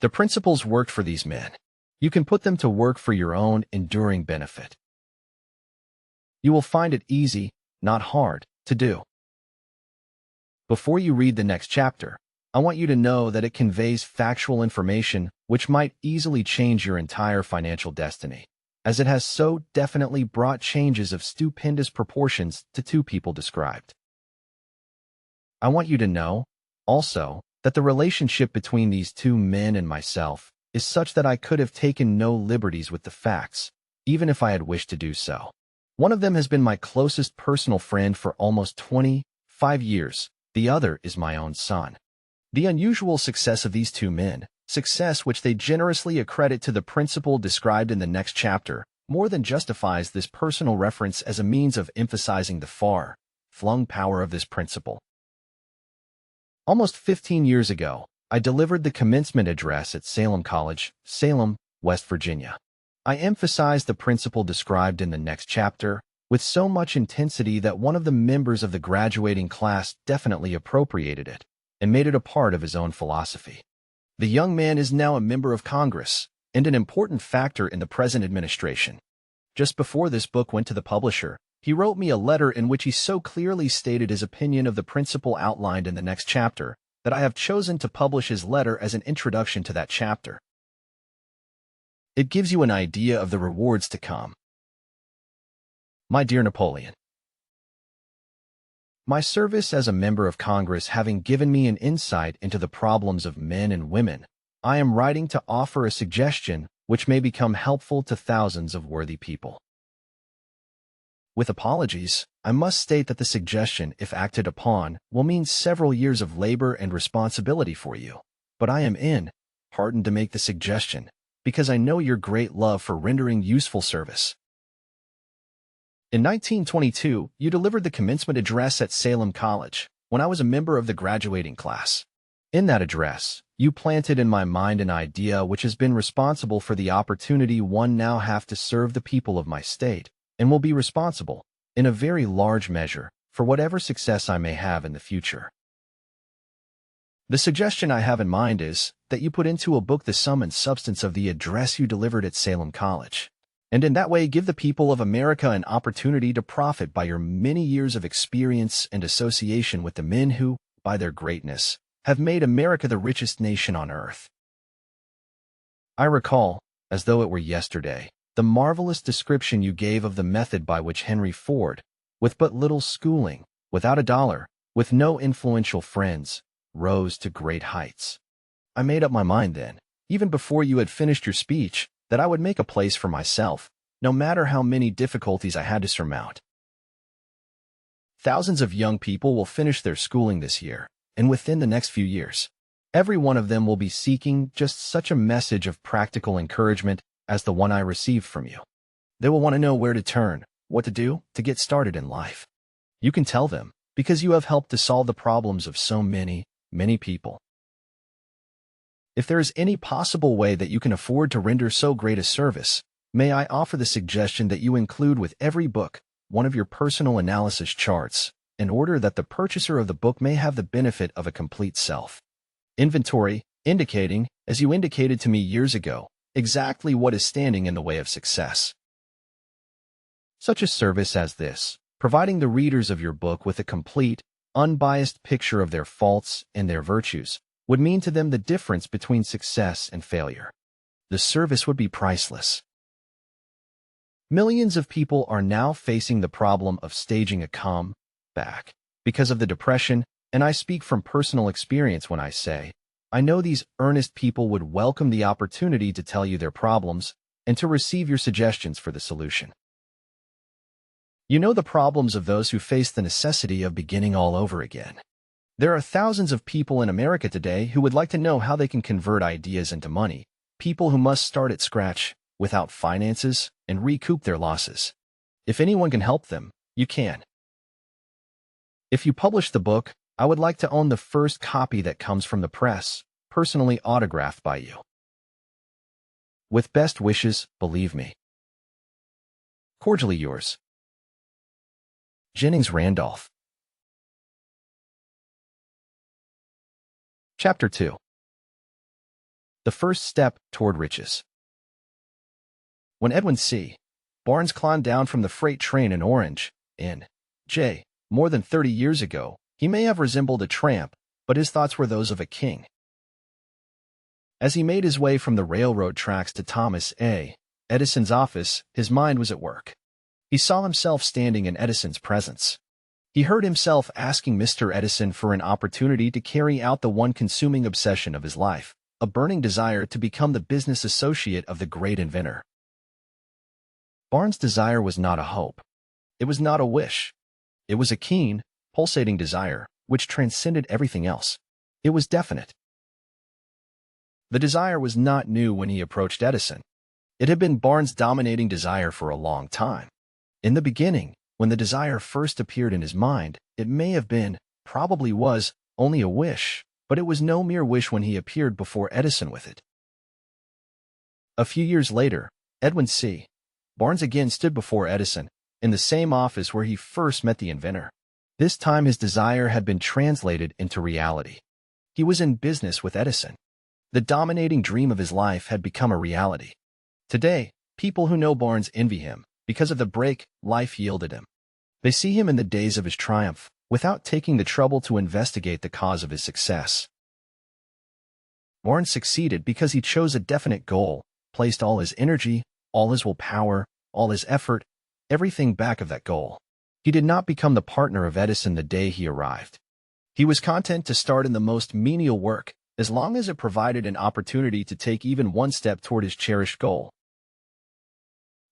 The principles worked for these men. You can put them to work for your own enduring benefit. You will find it easy, not hard, to do. Before you read the next chapter, I want you to know that it conveys factual information which might easily change your entire financial destiny, as it has so definitely brought changes of stupendous proportions to two people described. I want you to know, also, that the relationship between these two men and myself is such that I could have taken no liberties with the facts, even if I had wished to do so. One of them has been my closest personal friend for almost 25 years. The other is my own son. The unusual success of these two men, success which they generously accredit to the principle described in the next chapter, more than justifies this personal reference as a means of emphasizing the far-flung power of this principle. Almost 15 years ago, I delivered the commencement address at Salem College, Salem, West Virginia. I emphasized the principle described in the next chapter with so much intensity that one of the members of the graduating class definitely appropriated it and made it a part of his own philosophy. The young man is now a member of Congress and an important factor in the present administration. Just before this book went to the publisher, he wrote me a letter in which he so clearly stated his opinion of the principle outlined in the next chapter that I have chosen to publish his letter as an introduction to that chapter. It gives you an idea of the rewards to come. My dear Napoleon, my service as a member of Congress having given me an insight into the problems of men and women, I am writing to offer a suggestion which may become helpful to thousands of worthy people. With apologies, I must state that the suggestion, if acted upon, will mean several years of labor and responsibility for you. But I am heartened to make the suggestion, because I know your great love for rendering useful service. In 1922, you delivered the commencement address at Salem College, when I was a member of the graduating class. In that address, you planted in my mind an idea which has been responsible for the opportunity one now have to serve the people of my state, and will be responsible, in a very large measure, for whatever success I may have in the future. The suggestion I have in mind is that you put into a book the sum and substance of the address you delivered at Salem College, and in that way give the people of America an opportunity to profit by your many years of experience and association with the men who, by their greatness, have made America the richest nation on earth. I recall, as though it were yesterday, the marvelous description you gave of the method by which Henry Ford, with but little schooling, without a dollar, with no influential friends, rose to great heights. I made up my mind then, even before you had finished your speech, that I would make a place for myself, no matter how many difficulties I had to surmount. Thousands of young people will finish their schooling this year, and within the next few years. Every one of them will be seeking just such a message of practical encouragement as the one I received from you. They will want to know where to turn, what to do, to get started in life. You can tell them, because you have helped to solve the problems of so many people. If there is any possible way that you can afford to render so great a service, may I offer the suggestion that you include with every book one of your personal analysis charts, in order that the purchaser of the book may have the benefit of a complete self-inventory, indicating, as you indicated to me years ago, exactly what is standing in the way of success. Such a service as this, providing the readers of your book with a complete, unbiased picture of their faults and their virtues, would mean to them the difference between success and failure. The service would be priceless. Millions of people are now facing the problem of staging a comeback because of the depression, and I speak from personal experience when I say, I know these earnest people would welcome the opportunity to tell you their problems and to receive your suggestions for the solution. You know the problems of those who face the necessity of beginning all over again. There are thousands of people in America today who would like to know how they can convert ideas into money, people who must start at scratch, without finances, and recoup their losses. If anyone can help them, you can. If you publish the book, I would like to own the first copy that comes from the press, personally autographed by you. With best wishes, believe me. Cordially yours, Jennings Randolph. Chapter 2. The First Step Toward Riches. When Edwin C. Barnes climbed down from the freight train in Orange, N.J., more than 30 years ago, he may have resembled a tramp, but his thoughts were those of a king. As he made his way from the railroad tracks to Thomas A. Edison's office, his mind was at work. He saw himself standing in Edison's presence. He heard himself asking Mr. Edison for an opportunity to carry out the one consuming obsession of his life, a burning desire to become the business associate of the great inventor. Barnes' desire was not a hope. It was not a wish. It was a keen, pulsating desire, which transcended everything else. It was definite. The desire was not new when he approached Edison. It had been Barnes' dominating desire for a long time. In the beginning, when the desire first appeared in his mind, it may have been, probably was, only a wish, but it was no mere wish when he appeared before Edison with it. A few years later, Edwin C. Barnes again stood before Edison, in the same office where he first met the inventor. This time his desire had been translated into reality. He was in business with Edison. The dominating dream of his life had become a reality. Today, people who know Barnes envy him because of the break life yielded him. They see him in the days of his triumph, without taking the trouble to investigate the cause of his success. Barnes succeeded because he chose a definite goal, placed all his energy, all his willpower, all his effort, everything back of that goal. He did not become the partner of Edison the day he arrived. He was content to start in the most menial work, as long as it provided an opportunity to take even one step toward his cherished goal.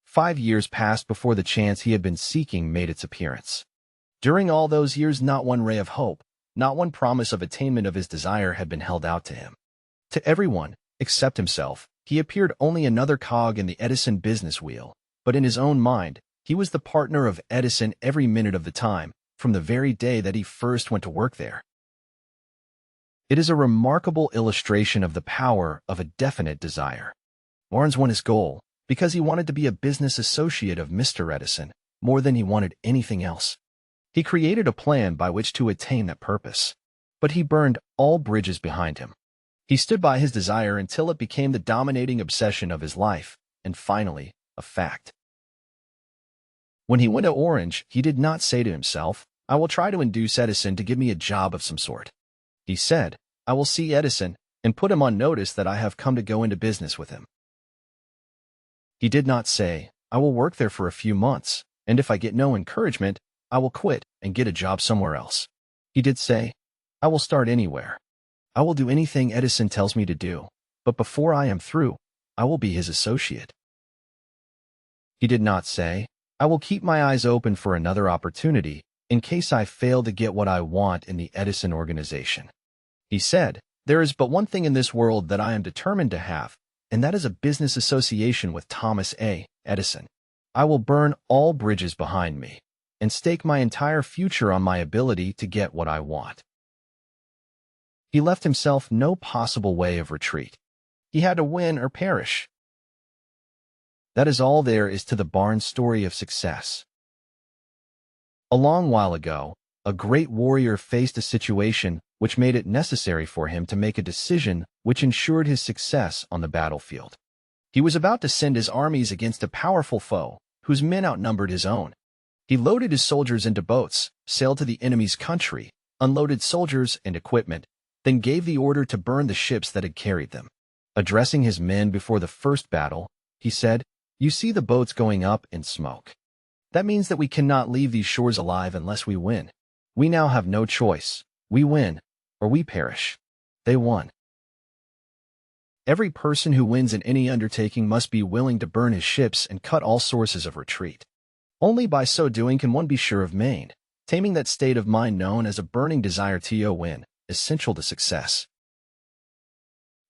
5 years passed before the chance he had been seeking made its appearance. During all those years, not one ray of hope, not one promise of attainment of his desire had been held out to him. To everyone, except himself, he appeared only another cog in the Edison business wheel, but in his own mind, he was the partner of Edison every minute of the time, from the very day that he first went to work there. It is a remarkable illustration of the power of a definite desire. Barnes won his goal because he wanted to be a business associate of Mr. Edison more than he wanted anything else. He created a plan by which to attain that purpose, but he burned all bridges behind him. He stood by his desire until it became the dominating obsession of his life, and finally, a fact. When he went to Orange, he did not say to himself, "I will try to induce Edison to give me a job of some sort." He said, "I will see Edison and put him on notice that I have come to go into business with him." He did not say, "I will work there for a few months, and if I get no encouragement, I will quit and get a job somewhere else." He did say, "I will start anywhere. I will do anything Edison tells me to do, but before I am through, I will be his associate." He did not say, "I will keep my eyes open for another opportunity in case I fail to get what I want in the Edison organization." He said, "There is but one thing in this world that I am determined to have, and that is a business association with Thomas A. Edison. I will burn all bridges behind me and stake my entire future on my ability to get what I want." He left himself no possible way of retreat. He had to win or perish. That is all there is to the Barnes story of success. A long while ago, a great warrior faced a situation which made it necessary for him to make a decision which ensured his success on the battlefield. He was about to send his armies against a powerful foe, whose men outnumbered his own. He loaded his soldiers into boats, sailed to the enemy's country, unloaded soldiers and equipment, then gave the order to burn the ships that had carried them. Addressing his men before the first battle, he said, "You see the boats going up in smoke. That means that we cannot leave these shores alive unless we win. We now have no choice. We win, or we perish." They won. Every person who wins in any undertaking must be willing to burn his ships and cut all sources of retreat. Only by so doing can one be sure of main, taming that state of mind known as a burning desire to win, essential to success.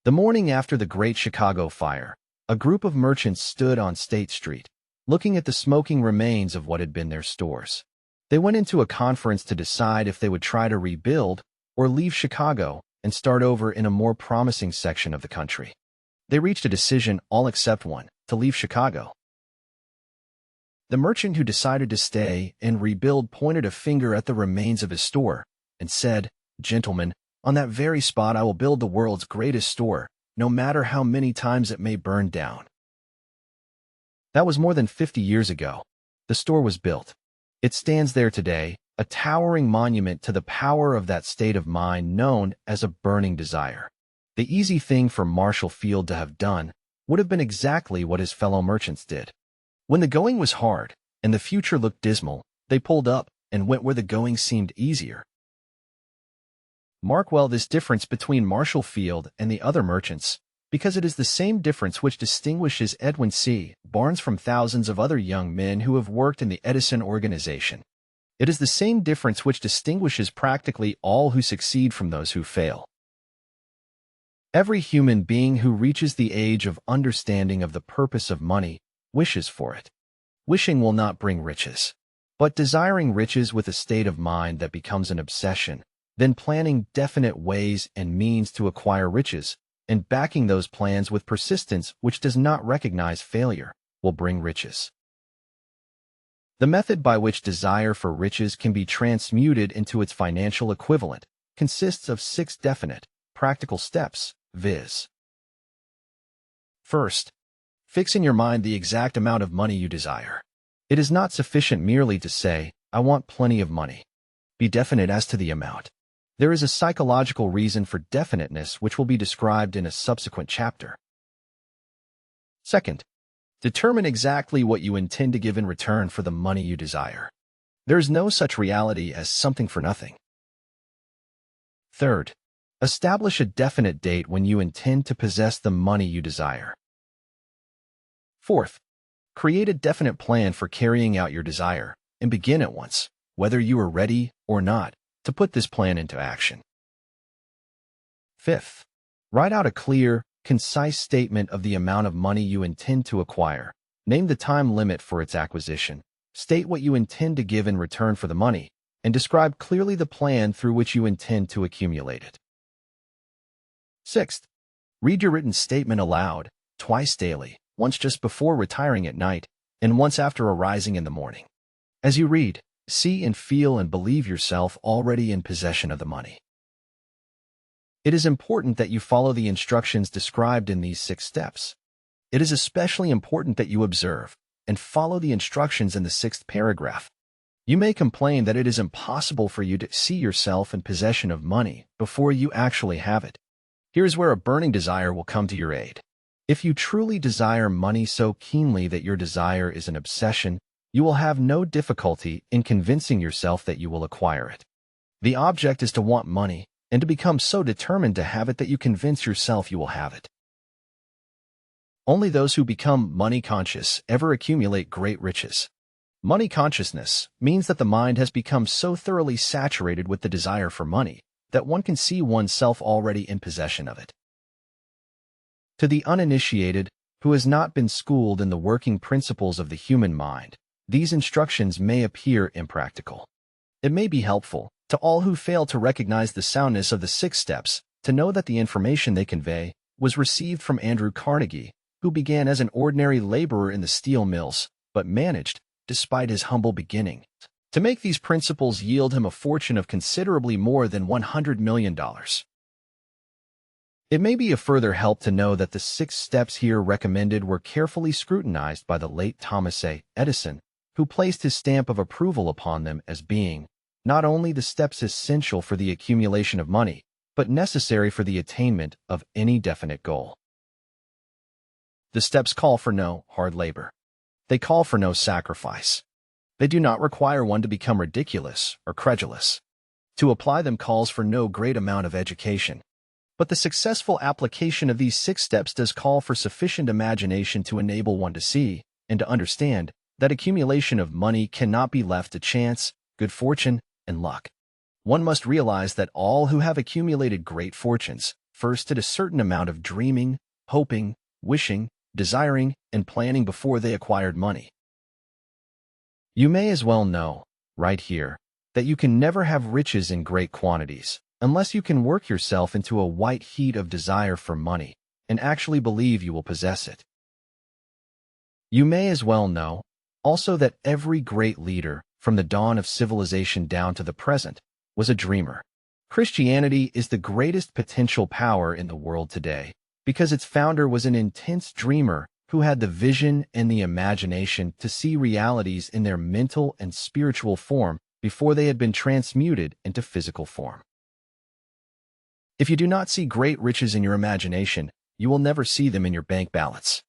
The morning after the Great Chicago Fire, a group of merchants stood on State Street, looking at the smoking remains of what had been their stores. They went into a conference to decide if they would try to rebuild or leave Chicago and start over in a more promising section of the country. They reached a decision, all except one, to leave Chicago. The merchant who decided to stay and rebuild pointed a finger at the remains of his store and said, "Gentlemen, on that very spot I will build the world's greatest store, no matter how many times it may burn down." That was more than 50 years ago. The store was built. It stands there today, a towering monument to the power of that state of mind known as a burning desire. The easy thing for Marshall Field to have done would have been exactly what his fellow merchants did. When the going was hard and the future looked dismal, they pulled up and went where the going seemed easier. Mark well this difference between Marshall Field and the other merchants, because it is the same difference which distinguishes Edwin C. Barnes from thousands of other young men who have worked in the Edison organization. It is the same difference which distinguishes practically all who succeed from those who fail. Every human being who reaches the age of understanding of the purpose of money wishes for it. Wishing will not bring riches, but desiring riches with a state of mind that becomes an obsession, then planning definite ways and means to acquire riches, and backing those plans with persistence which does not recognize failure, will bring riches. The method by which desire for riches can be transmuted into its financial equivalent consists of 6 definite, practical steps, viz. First, fix in your mind the exact amount of money you desire. It is not sufficient merely to say, "I want plenty of money." Be definite as to the amount. There is a psychological reason for definiteness which will be described in a subsequent chapter. Second, determine exactly what you intend to give in return for the money you desire. There is no such reality as something for nothing. Third, establish a definite date when you intend to possess the money you desire. Fourth, create a definite plan for carrying out your desire and begin at once, whether you are ready or not, to put this plan into action. Fifth, write out a clear, concise statement of the amount of money you intend to acquire. Name the time limit for its acquisition. State what you intend to give in return for the money, and describe clearly the plan through which you intend to accumulate it. Sixth, read your written statement aloud, twice daily, once just before retiring at night, and once after arising in the morning. As you read, see and feel and believe yourself already in possession of the money. It is important that you follow the instructions described in these 6 steps. It is especially important that you observe and follow the instructions in the 6th paragraph. You may complain that it is impossible for you to see yourself in possession of money before you actually have it. Here's where a burning desire will come to your aid. If you truly desire money so keenly that your desire is an obsession, you will have no difficulty in convincing yourself that you will acquire it. The object is to want money and to become so determined to have it that you convince yourself you will have it. Only those who become money conscious ever accumulate great riches. Money consciousness means that the mind has become so thoroughly saturated with the desire for money that one can see oneself already in possession of it. To the uninitiated, who has not been schooled in the working principles of the human mind, these instructions may appear impractical. It may be helpful to all who fail to recognize the soundness of the 6 steps to know that the information they convey was received from Andrew Carnegie, who began as an ordinary laborer in the steel mills, but managed, despite his humble beginning, to make these principles yield him a fortune of considerably more than $100 million. It may be a further help to know that the 6 steps here recommended were carefully scrutinized by the late Thomas A. Edison, who placed his stamp of approval upon them as being not only the steps essential for the accumulation of money, but necessary for the attainment of any definite goal. The steps call for no hard labor. They call for no sacrifice. They do not require one to become ridiculous or credulous. To apply them calls for no great amount of education. But the successful application of these 6 steps does call for sufficient imagination to enable one to see and to understand that accumulation of money cannot be left to chance, good fortune, and luck. One must realize that all who have accumulated great fortunes first did a certain amount of dreaming, hoping, wishing, desiring, and planning before they acquired money. You may as well know right here, that you can never have riches in great quantities unless you can work yourself into a white heat of desire for money and actually believe you will possess it. You may as well know also that every great leader, from the dawn of civilization down to the present, was a dreamer. Christianity is the greatest potential power in the world today because its founder was an intense dreamer who had the vision and the imagination to see realities in their mental and spiritual form before they had been transmuted into physical form. If you do not see great riches in your imagination, you will never see them in your bank balance.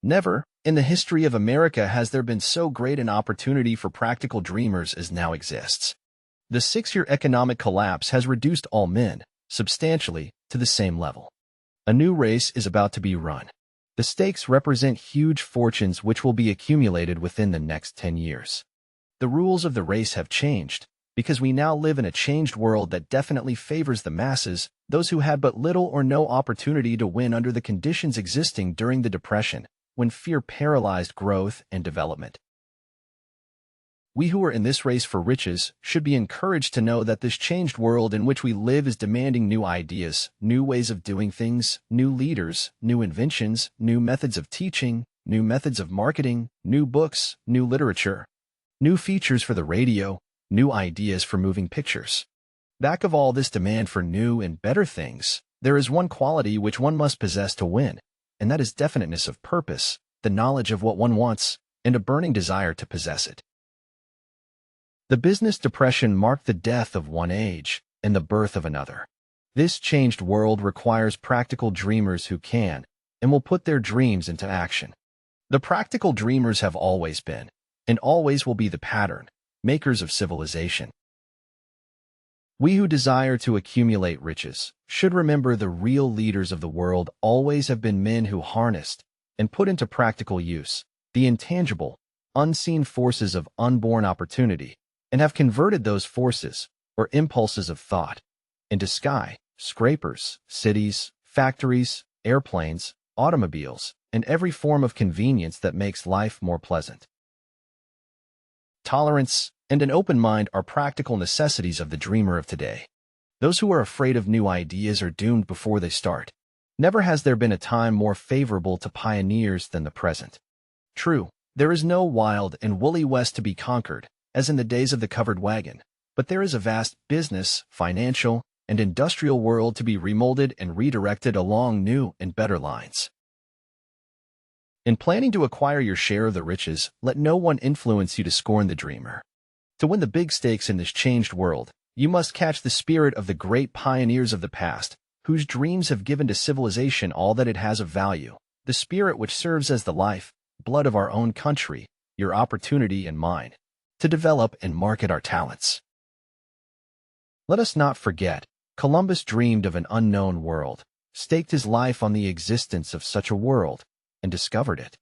Never, in the history of America, has there been so great an opportunity for practical dreamers as now exists. The 6-year economic collapse has reduced all men, substantially, to the same level. A new race is about to be run. The stakes represent huge fortunes which will be accumulated within the next 10 years. The rules of the race have changed, because we now live in a changed world that definitely favors the masses, those who had but little or no opportunity to win under the conditions existing during the Depression, when fear paralyzed growth and development. We who are in this race for riches should be encouraged to know that this changed world in which we live is demanding new ideas, new ways of doing things, new leaders, new inventions, new methods of teaching, new methods of marketing, new books, new literature, new features for the radio, new ideas for moving pictures. Back of all this demand for new and better things, there is one quality which one must possess to win, and that is definiteness of purpose, the knowledge of what one wants, and a burning desire to possess it. The business depression marked the death of one age and the birth of another. This changed world requires practical dreamers who can and will put their dreams into action. The practical dreamers have always been, and always will be the pattern, makers of civilization. We who desire to accumulate riches should remember the real leaders of the world always have been men who harnessed and put into practical use the intangible, unseen forces of unborn opportunity and have converted those forces, or impulses of thought, into skyscrapers, cities, factories, airplanes, automobiles, and every form of convenience that makes life more pleasant. Tolerance and an open mind are practical necessities of the dreamer of today. Those who are afraid of new ideas are doomed before they start. Never has there been a time more favorable to pioneers than the present. True, there is no wild and woolly West to be conquered, as in the days of the covered wagon, but there is a vast business, financial, and industrial world to be remolded and redirected along new and better lines. In planning to acquire your share of the riches, let no one influence you to scorn the dreamer. To win the big stakes in this changed world, you must catch the spirit of the great pioneers of the past, whose dreams have given to civilization all that it has of value, the spirit which serves as the life, blood of our own country, your opportunity and mine, to develop and market our talents. Let us not forget, Columbus dreamed of an unknown world, staked his life on the existence of such a world, and discovered it.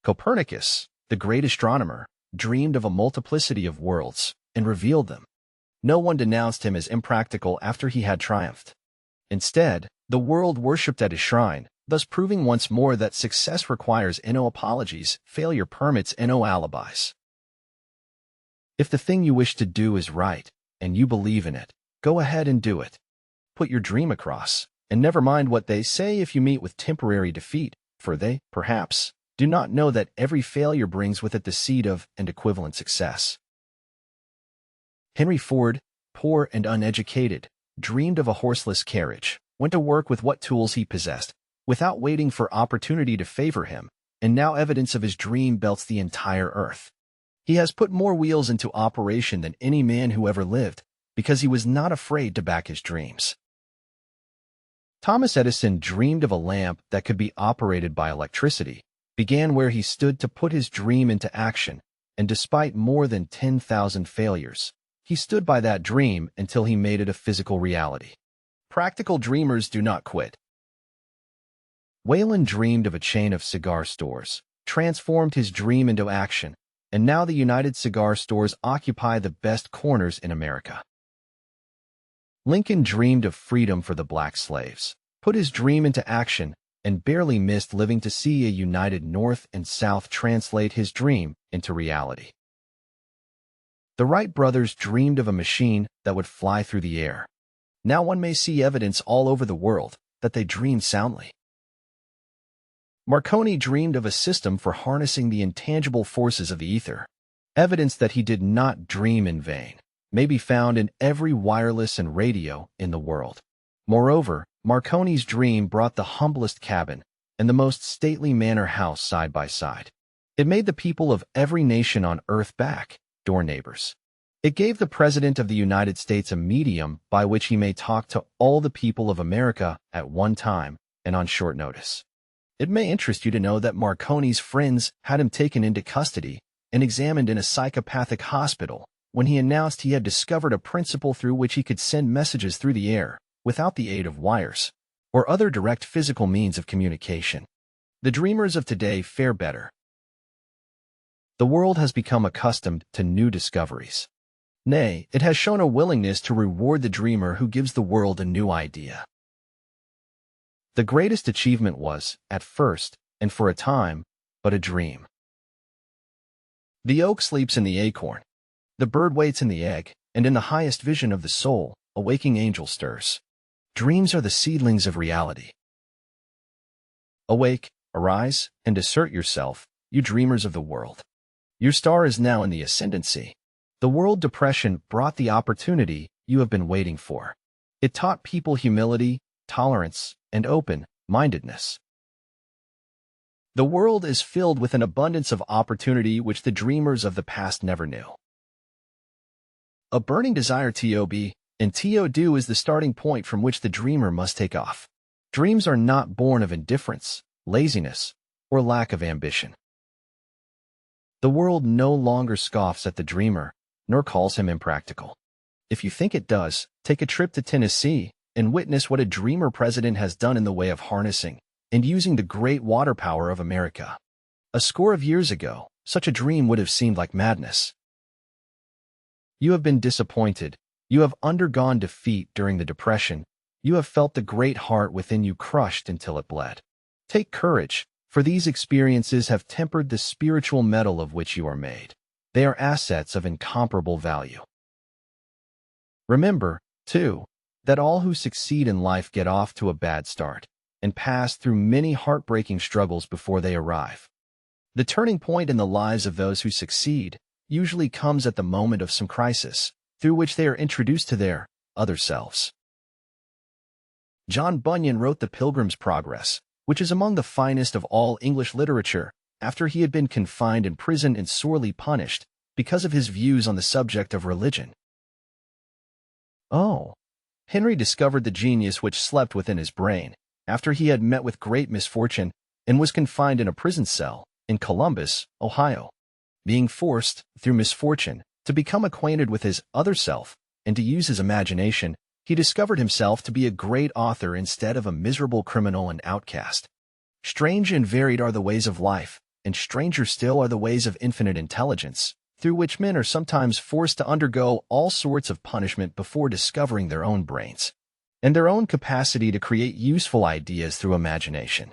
Copernicus, the great astronomer, dreamed of a multiplicity of worlds and revealed them. No one denounced him as impractical after he had triumphed. Instead, the world worshipped at his shrine, thus proving once more that success requires no apologies, failure permits no alibis. If the thing you wish to do is right, and you believe in it, go ahead and do it. Put your dream across, and never mind what they say if you meet with temporary defeat, for they, perhaps, do not know that every failure brings with it the seed of and equivalent success. Henry Ford, poor and uneducated, dreamed of a horseless carriage, went to work with what tools he possessed, without waiting for opportunity to favor him, and now evidence of his dream belts the entire earth. He has put more wheels into operation than any man who ever lived, because he was not afraid to back his dreams. Thomas Edison dreamed of a lamp that could be operated by electricity, began where he stood to put his dream into action, and despite more than 10,000 failures, he stood by that dream until he made it a physical reality. Practical dreamers do not quit. Wayland dreamed of a chain of cigar stores, transformed his dream into action, and now the United Cigar Stores occupy the best corners in America. Lincoln dreamed of freedom for the black slaves, put his dream into action, and barely missed living to see a united North and South translate his dream into reality. The Wright brothers dreamed of a machine that would fly through the air. Now one may see evidence all over the world that they dreamed soundly. Marconi dreamed of a system for harnessing the intangible forces of the ether. Evidence that he did not dream in vain may be found in every wireless and radio in the world. Moreover, Marconi's dream brought the humblest cabin and the most stately manor house side by side. It made the people of every nation on earth back-door neighbors. It gave the President of the United States a medium by which he may talk to all the people of America at one time and on short notice. It may interest you to know that Marconi's friends had him taken into custody and examined in a psychopathic hospital when he announced he had discovered a principle through which he could send messages through the air without the aid of wires or other direct physical means of communication. The dreamers of today fare better. The world has become accustomed to new discoveries. Nay, it has shown a willingness to reward the dreamer who gives the world a new idea. The greatest achievement was, at first, and for a time, but a dream. The oak sleeps in the acorn. The bird waits in the egg, and in the highest vision of the soul, a waking angel stirs. Dreams are the seedlings of reality. Awake, arise, and assert yourself, you dreamers of the world. Your star is now in the ascendancy. The world depression brought the opportunity you have been waiting for. It taught people humility, tolerance, and open-mindedness. The world is filled with an abundance of opportunity which the dreamers of the past never knew. A burning desire and to-do is the starting point from which the dreamer must take off. Dreams are not born of indifference, laziness, or lack of ambition. The world no longer scoffs at the dreamer, nor calls him impractical. If you think it does, take a trip to Tennessee and witness what a dreamer president has done in the way of harnessing and using the great water power of America. A score of years ago, such a dream would have seemed like madness. You have been disappointed. You have undergone defeat during the Depression. You have felt the great heart within you crushed until it bled. Take courage, for these experiences have tempered the spiritual metal of which you are made. They are assets of incomparable value. Remember, too, that all who succeed in life get off to a bad start and pass through many heartbreaking struggles before they arrive. The turning point in the lives of those who succeed usually comes at the moment of some crisis, through which they are introduced to their other selves. John Bunyan wrote The Pilgrim's Progress, which is among the finest of all English literature, after he had been confined in prison and sorely punished because of his views on the subject of religion. Henry discovered the genius which slept within his brain after he had met with great misfortune and was confined in a prison cell in Columbus, Ohio. Being forced, through misfortune, to become acquainted with his other self and to use his imagination, he discovered himself to be a great author instead of a miserable criminal and outcast. Strange and varied are the ways of life, and stranger still are the ways of infinite intelligence, through which men are sometimes forced to undergo all sorts of punishment before discovering their own brains and their own capacity to create useful ideas through imagination.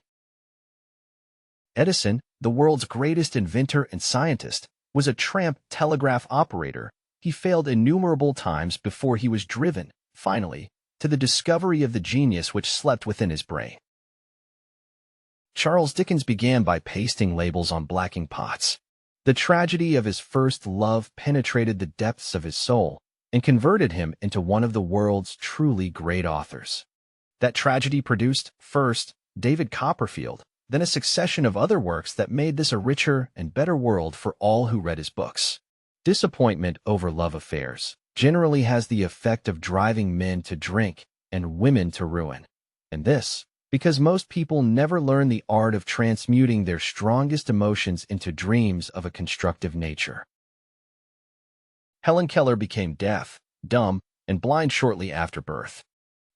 Edison, the world's greatest inventor and scientist, was a tramp telegraph operator. He failed innumerable times before he was driven, finally, to the discovery of the genius which slept within his brain. Charles Dickens began by pasting labels on blacking pots. The tragedy of his first love penetrated the depths of his soul and converted him into one of the world's truly great authors. That tragedy produced, first, David Copperfield, then a succession of other works that made this a richer and better world for all who read his books. Disappointment over love affairs generally has the effect of driving men to drink and women to ruin. And this, because most people never learn the art of transmuting their strongest emotions into dreams of a constructive nature. Helen Keller became deaf, dumb, and blind shortly after birth.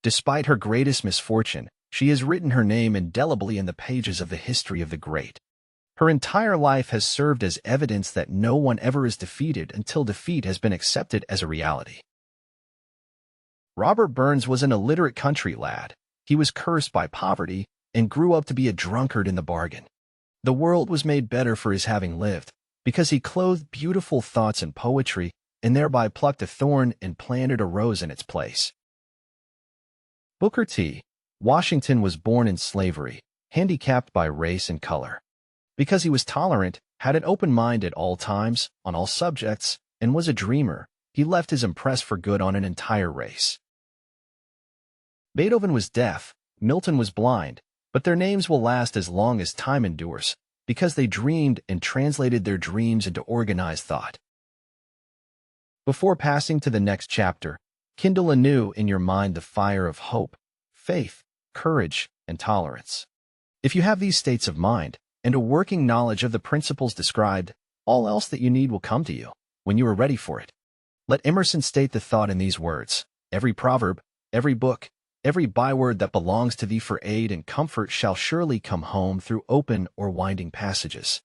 Despite her greatest misfortune, she has written her name indelibly in the pages of the history of the great. Her entire life has served as evidence that no one ever is defeated until defeat has been accepted as a reality. Robert Burns was an illiterate country lad. He was cursed by poverty and grew up to be a drunkard in the bargain. The world was made better for his having lived, because he clothed beautiful thoughts in poetry and thereby plucked a thorn and planted a rose in its place. Booker T. Washington was born in slavery, handicapped by race and color. Because he was tolerant, had an open mind at all times, on all subjects, and was a dreamer, he left his impress for good on an entire race. Beethoven was deaf, Milton was blind, but their names will last as long as time endures, because they dreamed and translated their dreams into organized thought. Before passing to the next chapter, kindle anew in your mind the fire of hope, faith, courage, and tolerance. If you have these states of mind, and a working knowledge of the principles described, all else that you need will come to you, when you are ready for it. Let Emerson state the thought in these words: every proverb, every book, every byword that belongs to thee for aid and comfort shall surely come home through open or winding passages.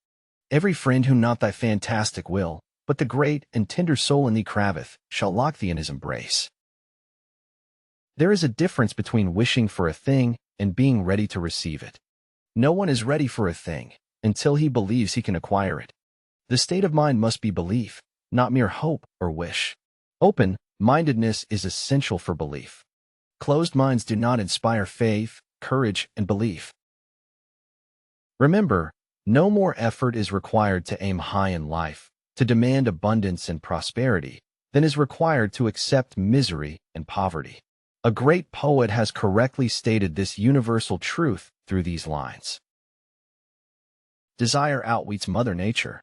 Every friend who not thy fantastic will, but the great and tender soul in thee craveth, shall lock thee in his embrace. There is a difference between wishing for a thing and being ready to receive it. No one is ready for a thing until he believes he can acquire it. The state of mind must be belief, not mere hope or wish. Open-mindedness is essential for belief. Closed minds do not inspire faith, courage, and belief. Remember, no more effort is required to aim high in life, to demand abundance and prosperity, than is required to accept misery and poverty. A great poet has correctly stated this universal truth through these lines. Desire outwits Mother Nature.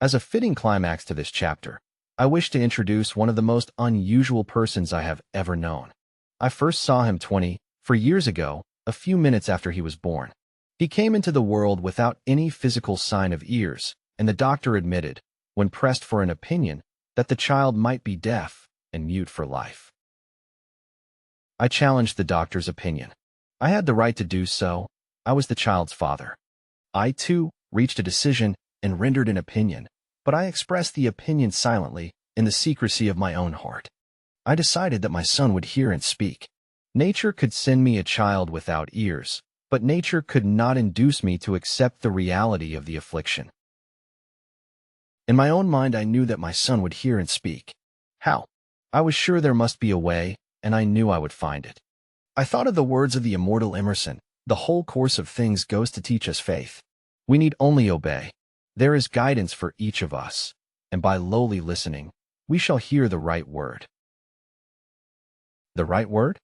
As a fitting climax to this chapter, I wish to introduce one of the most unusual persons I have ever known. I first saw him 24 years ago, a few minutes after he was born. He came into the world without any physical sign of ears, and the doctor admitted, when pressed for an opinion, that the child might be deaf and mute for life. I challenged the doctor's opinion. I had the right to do so. I was the child's father. I, too, reached a decision and rendered an opinion, but I expressed the opinion silently, in the secrecy of my own heart. I decided that my son would hear and speak. Nature could send me a child without ears, but nature could not induce me to accept the reality of the affliction. In my own mind, I knew that my son would hear and speak. How? I was sure there must be a way, and I knew I would find it. I thought of the words of the immortal Emerson: the whole course of things goes to teach us faith. We need only obey. There is guidance for each of us, and by lowly listening, we shall hear the right word. The right word?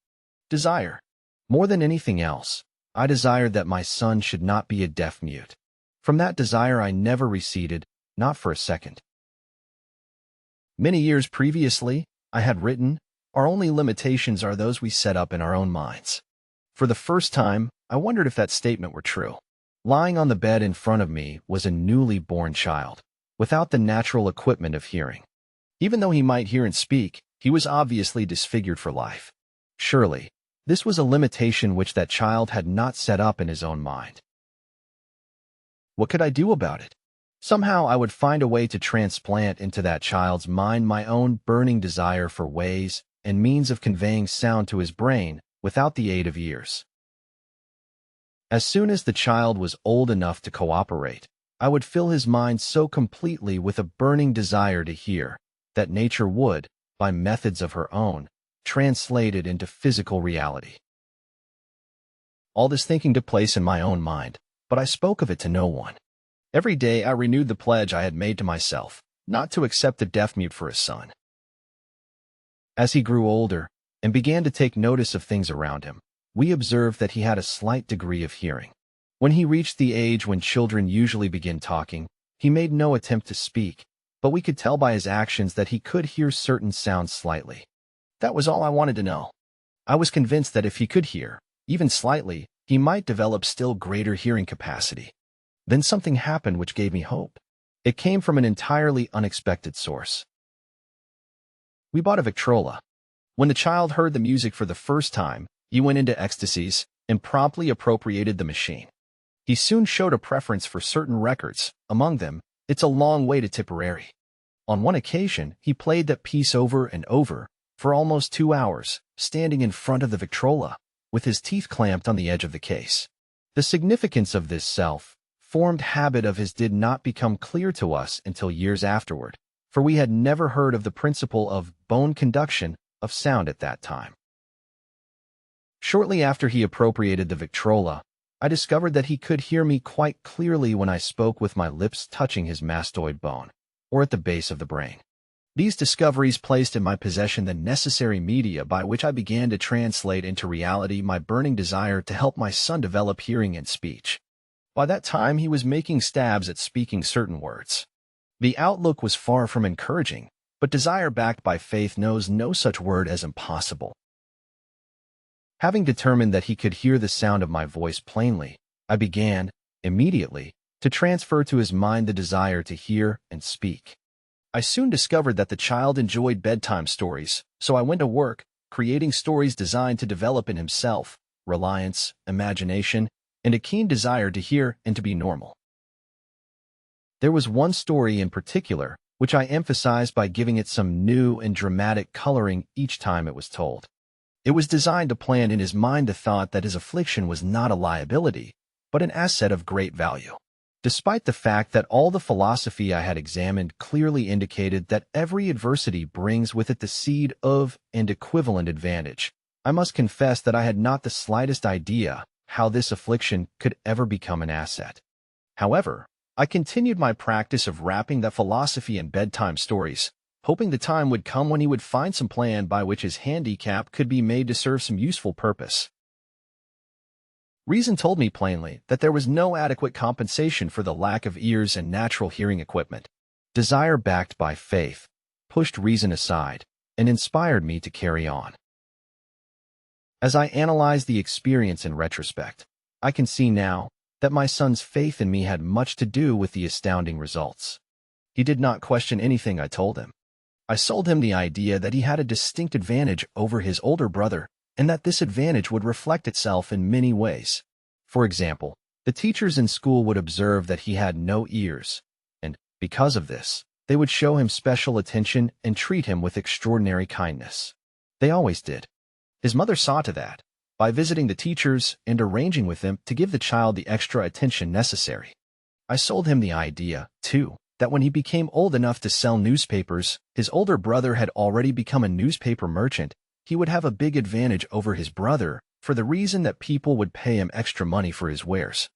Desire. More than anything else, I desired that my son should not be a deaf-mute. From that desire I never receded, not for a second. Many years previously, I had written, "Our only limitations are those we set up in our own minds." For the first time, I wondered if that statement were true. Lying on the bed in front of me was a newly born child, without the natural equipment of hearing. Even though he might hear and speak, he was obviously disfigured for life. Surely, this was a limitation which that child had not set up in his own mind. What could I do about it? Somehow I would find a way to transplant into that child's mind my own burning desire for ways and means of conveying sound to his brain without the aid of ears. As soon as the child was old enough to cooperate, I would fill his mind so completely with a burning desire to hear that nature would, by methods of her own, translate it into physical reality. All this thinking took place in my own mind, but I spoke of it to no one. Every day I renewed the pledge I had made to myself, not to accept a deaf-mute for a son. As he grew older and began to take notice of things around him, we observed that he had a slight degree of hearing. When he reached the age when children usually begin talking, he made no attempt to speak, but we could tell by his actions that he could hear certain sounds slightly. That was all I wanted to know. I was convinced that if he could hear, even slightly, he might develop still greater hearing capacity. Then something happened which gave me hope. It came from an entirely unexpected source. We bought a Victrola. When the child heard the music for the first time, he went into ecstasies and promptly appropriated the machine. He soon showed a preference for certain records, among them, It's a Long Way to Tipperary. On one occasion, he played that piece over and over, for almost 2 hours, standing in front of the Victrola, with his teeth clamped on the edge of the case. The significance of this self-formed habit of his did not become clear to us until years afterward, for we had never heard of the principle of bone conduction of sound at that time. Shortly after he appropriated the Victrola, I discovered that he could hear me quite clearly when I spoke with my lips touching his mastoid bone, or at the base of the brain. These discoveries placed in my possession the necessary media by which I began to translate into reality my burning desire to help my son develop hearing and speech. By that time, he was making stabs at speaking certain words. The outlook was far from encouraging, but desire backed by faith knows no such word as impossible. Having determined that he could hear the sound of my voice plainly, I began, immediately, to transfer to his mind the desire to hear and speak. I soon discovered that the child enjoyed bedtime stories, so I went to work, creating stories designed to develop in himself reliance, imagination, and a keen desire to hear and to be normal. There was one story in particular, which I emphasized by giving it some new and dramatic coloring each time it was told. It was designed to plant in his mind the thought that his affliction was not a liability, but an asset of great value. Despite the fact that all the philosophy I had examined clearly indicated that every adversity brings with it the seed of and equivalent advantage, I must confess that I had not the slightest idea how this affliction could ever become an asset. However, I continued my practice of wrapping that philosophy in bedtime stories, hoping the time would come when he would find some plan by which his handicap could be made to serve some useful purpose. Reason told me plainly that there was no adequate compensation for the lack of ears and natural hearing equipment. Desire backed by faith pushed reason aside and inspired me to carry on. As I analyze the experience in retrospect, I can see now that my son's faith in me had much to do with the astounding results. He did not question anything I told him. I sold him the idea that he had a distinct advantage over his older brother, and that this advantage would reflect itself in many ways. For example, the teachers in school would observe that he had no ears, and, because of this, they would show him special attention and treat him with extraordinary kindness. They always did. His mother saw to that, by visiting the teachers and arranging with them to give the child the extra attention necessary. I sold him the idea, too, that when he became old enough to sell newspapers, his older brother had already become a newspaper merchant. He would have a big advantage over his brother for the reason that people would pay him extra money for his wares,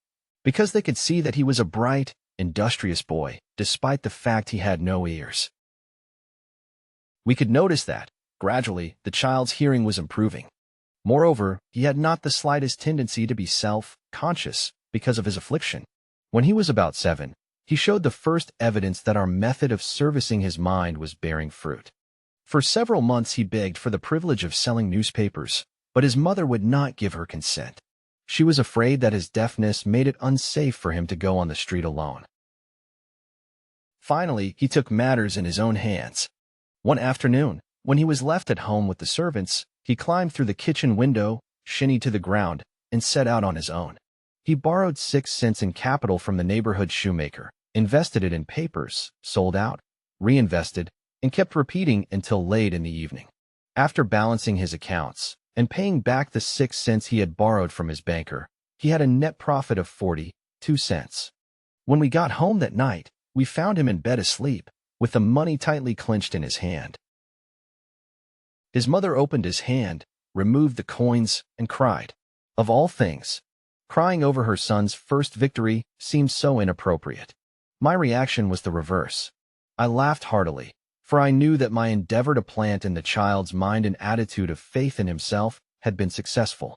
because they could see that he was a bright, industrious boy, despite the fact he had no ears. We could notice that, gradually, the child's hearing was improving. Moreover, he had not the slightest tendency to be self-conscious because of his affliction. When he was about 7, he showed the first evidence that our method of servicing his mind was bearing fruit. For several months he begged for the privilege of selling newspapers, but his mother would not give her consent. She was afraid that his deafness made it unsafe for him to go on the street alone. Finally, he took matters in his own hands. One afternoon, when he was left at home with the servants, he climbed through the kitchen window, shinnied to the ground, and set out on his own. He borrowed 6 cents in capital from the neighborhood shoemaker, invested it in papers, sold out, reinvested, and kept repeating until late in the evening. After balancing his accounts and paying back the 6 cents he had borrowed from his banker, he had a net profit of 42 cents. When we got home that night, we found him in bed asleep, with the money tightly clenched in his hand. His mother opened his hand, removed the coins, and cried. Of all things, crying over her son's first victory seemed so inappropriate. My reaction was the reverse. I laughed heartily, for I knew that my endeavor to plant in the child's mind an attitude of faith in himself had been successful.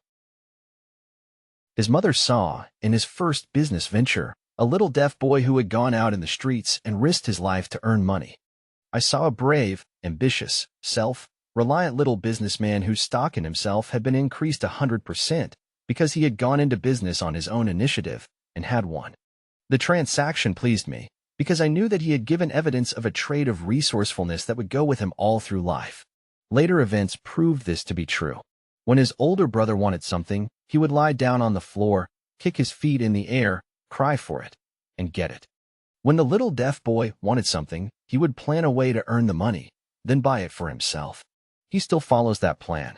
His mother saw, in his first business venture, a little deaf boy who had gone out in the streets and risked his life to earn money. I saw a brave, ambitious, self-reliant little businessman whose stock in himself had been increased 100% because he had gone into business on his own initiative and had won. The transaction pleased me, because I knew that he had given evidence of a trait of resourcefulness that would go with him all through life. Later events proved this to be true. When his older brother wanted something, he would lie down on the floor, kick his feet in the air, cry for it, and get it. When the little deaf boy wanted something, he would plan a way to earn the money, then buy it for himself. He still follows that plan.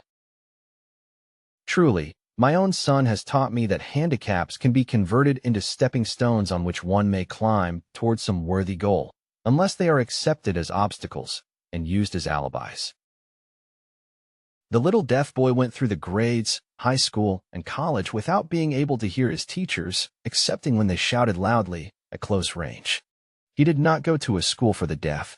Truly, My own son has taught me that handicaps can be converted into stepping stones on which one may climb towards some worthy goal, unless they are accepted as obstacles and used as alibis. The little deaf boy went through the grades, high school, and college without being able to hear his teachers, excepting when they shouted loudly at close range. He did not go to a school for the deaf.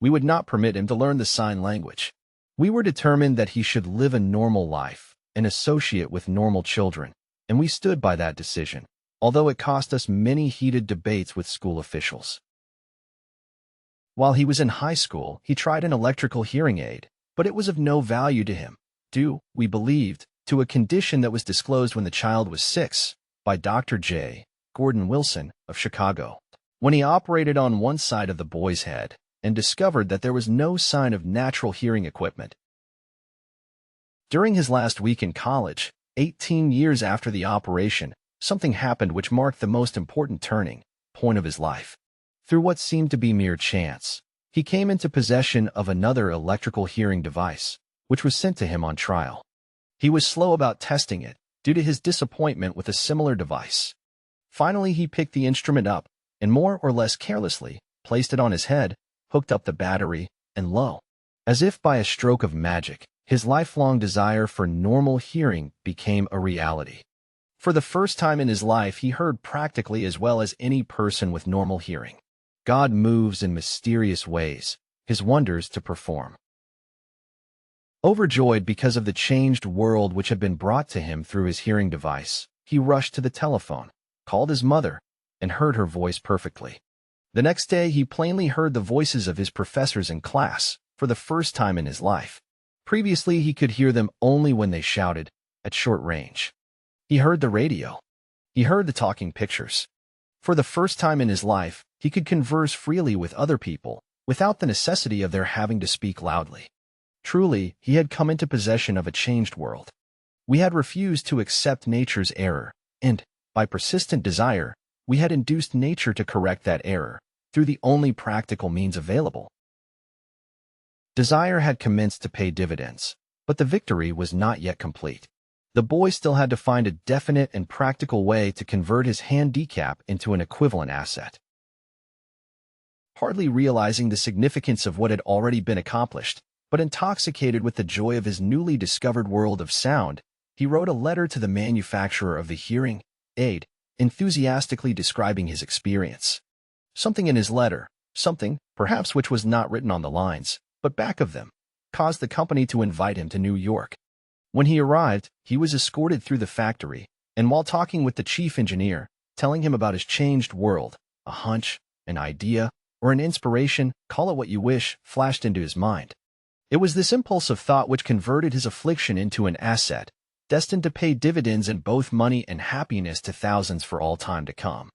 We would not permit him to learn the sign language. We were determined that he should live a normal life and associate with normal children, and we stood by that decision, although it cost us many heated debates with school officials. While he was in high school, he tried an electrical hearing aid, but it was of no value to him, due, we believed, to a condition that was disclosed when the child was 6 by Dr. J. Gordon Wilson of Chicago, when he operated on one side of the boy's head and discovered that there was no sign of natural hearing equipment. During his last week in college, 18 years after the operation, something happened which marked the most important turning point of his life. Through what seemed to be mere chance, he came into possession of another electrical hearing device, which was sent to him on trial. He was slow about testing it, due to his disappointment with a similar device. Finally, he picked the instrument up, and more or less carelessly, placed it on his head, hooked up the battery, and lo, as if by a stroke of magic, his lifelong desire for normal hearing became a reality. For the first time in his life, he heard practically as well as any person with normal hearing. God moves in mysterious ways, his wonders to perform. Overjoyed because of the changed world which had been brought to him through his hearing device, he rushed to the telephone, called his mother, and heard her voice perfectly. The next day, he plainly heard the voices of his professors in class for the first time in his life. Previously, he could hear them only when they shouted at short range. He heard the radio. He heard the talking pictures. For the first time in his life, he could converse freely with other people without the necessity of their having to speak loudly. Truly, he had come into possession of a changed world. We had refused to accept nature's error, and, by persistent desire, we had induced nature to correct that error through the only practical means available. Desire had commenced to pay dividends, but the victory was not yet complete. The boy still had to find a definite and practical way to convert his handicap into an equivalent asset. Hardly realizing the significance of what had already been accomplished, but intoxicated with the joy of his newly discovered world of sound, he wrote a letter to the manufacturer of the hearing aid, enthusiastically describing his experience. Something in his letter, something, perhaps, which was not written on the lines, but back of them, caused the company to invite him to New York. When he arrived, he was escorted through the factory, and while talking with the chief engineer, telling him about his changed world, a hunch, an idea, or an inspiration, call it what you wish, flashed into his mind. It was this impulse of thought which converted his affliction into an asset, destined to pay dividends in both money and happiness to thousands for all time to come.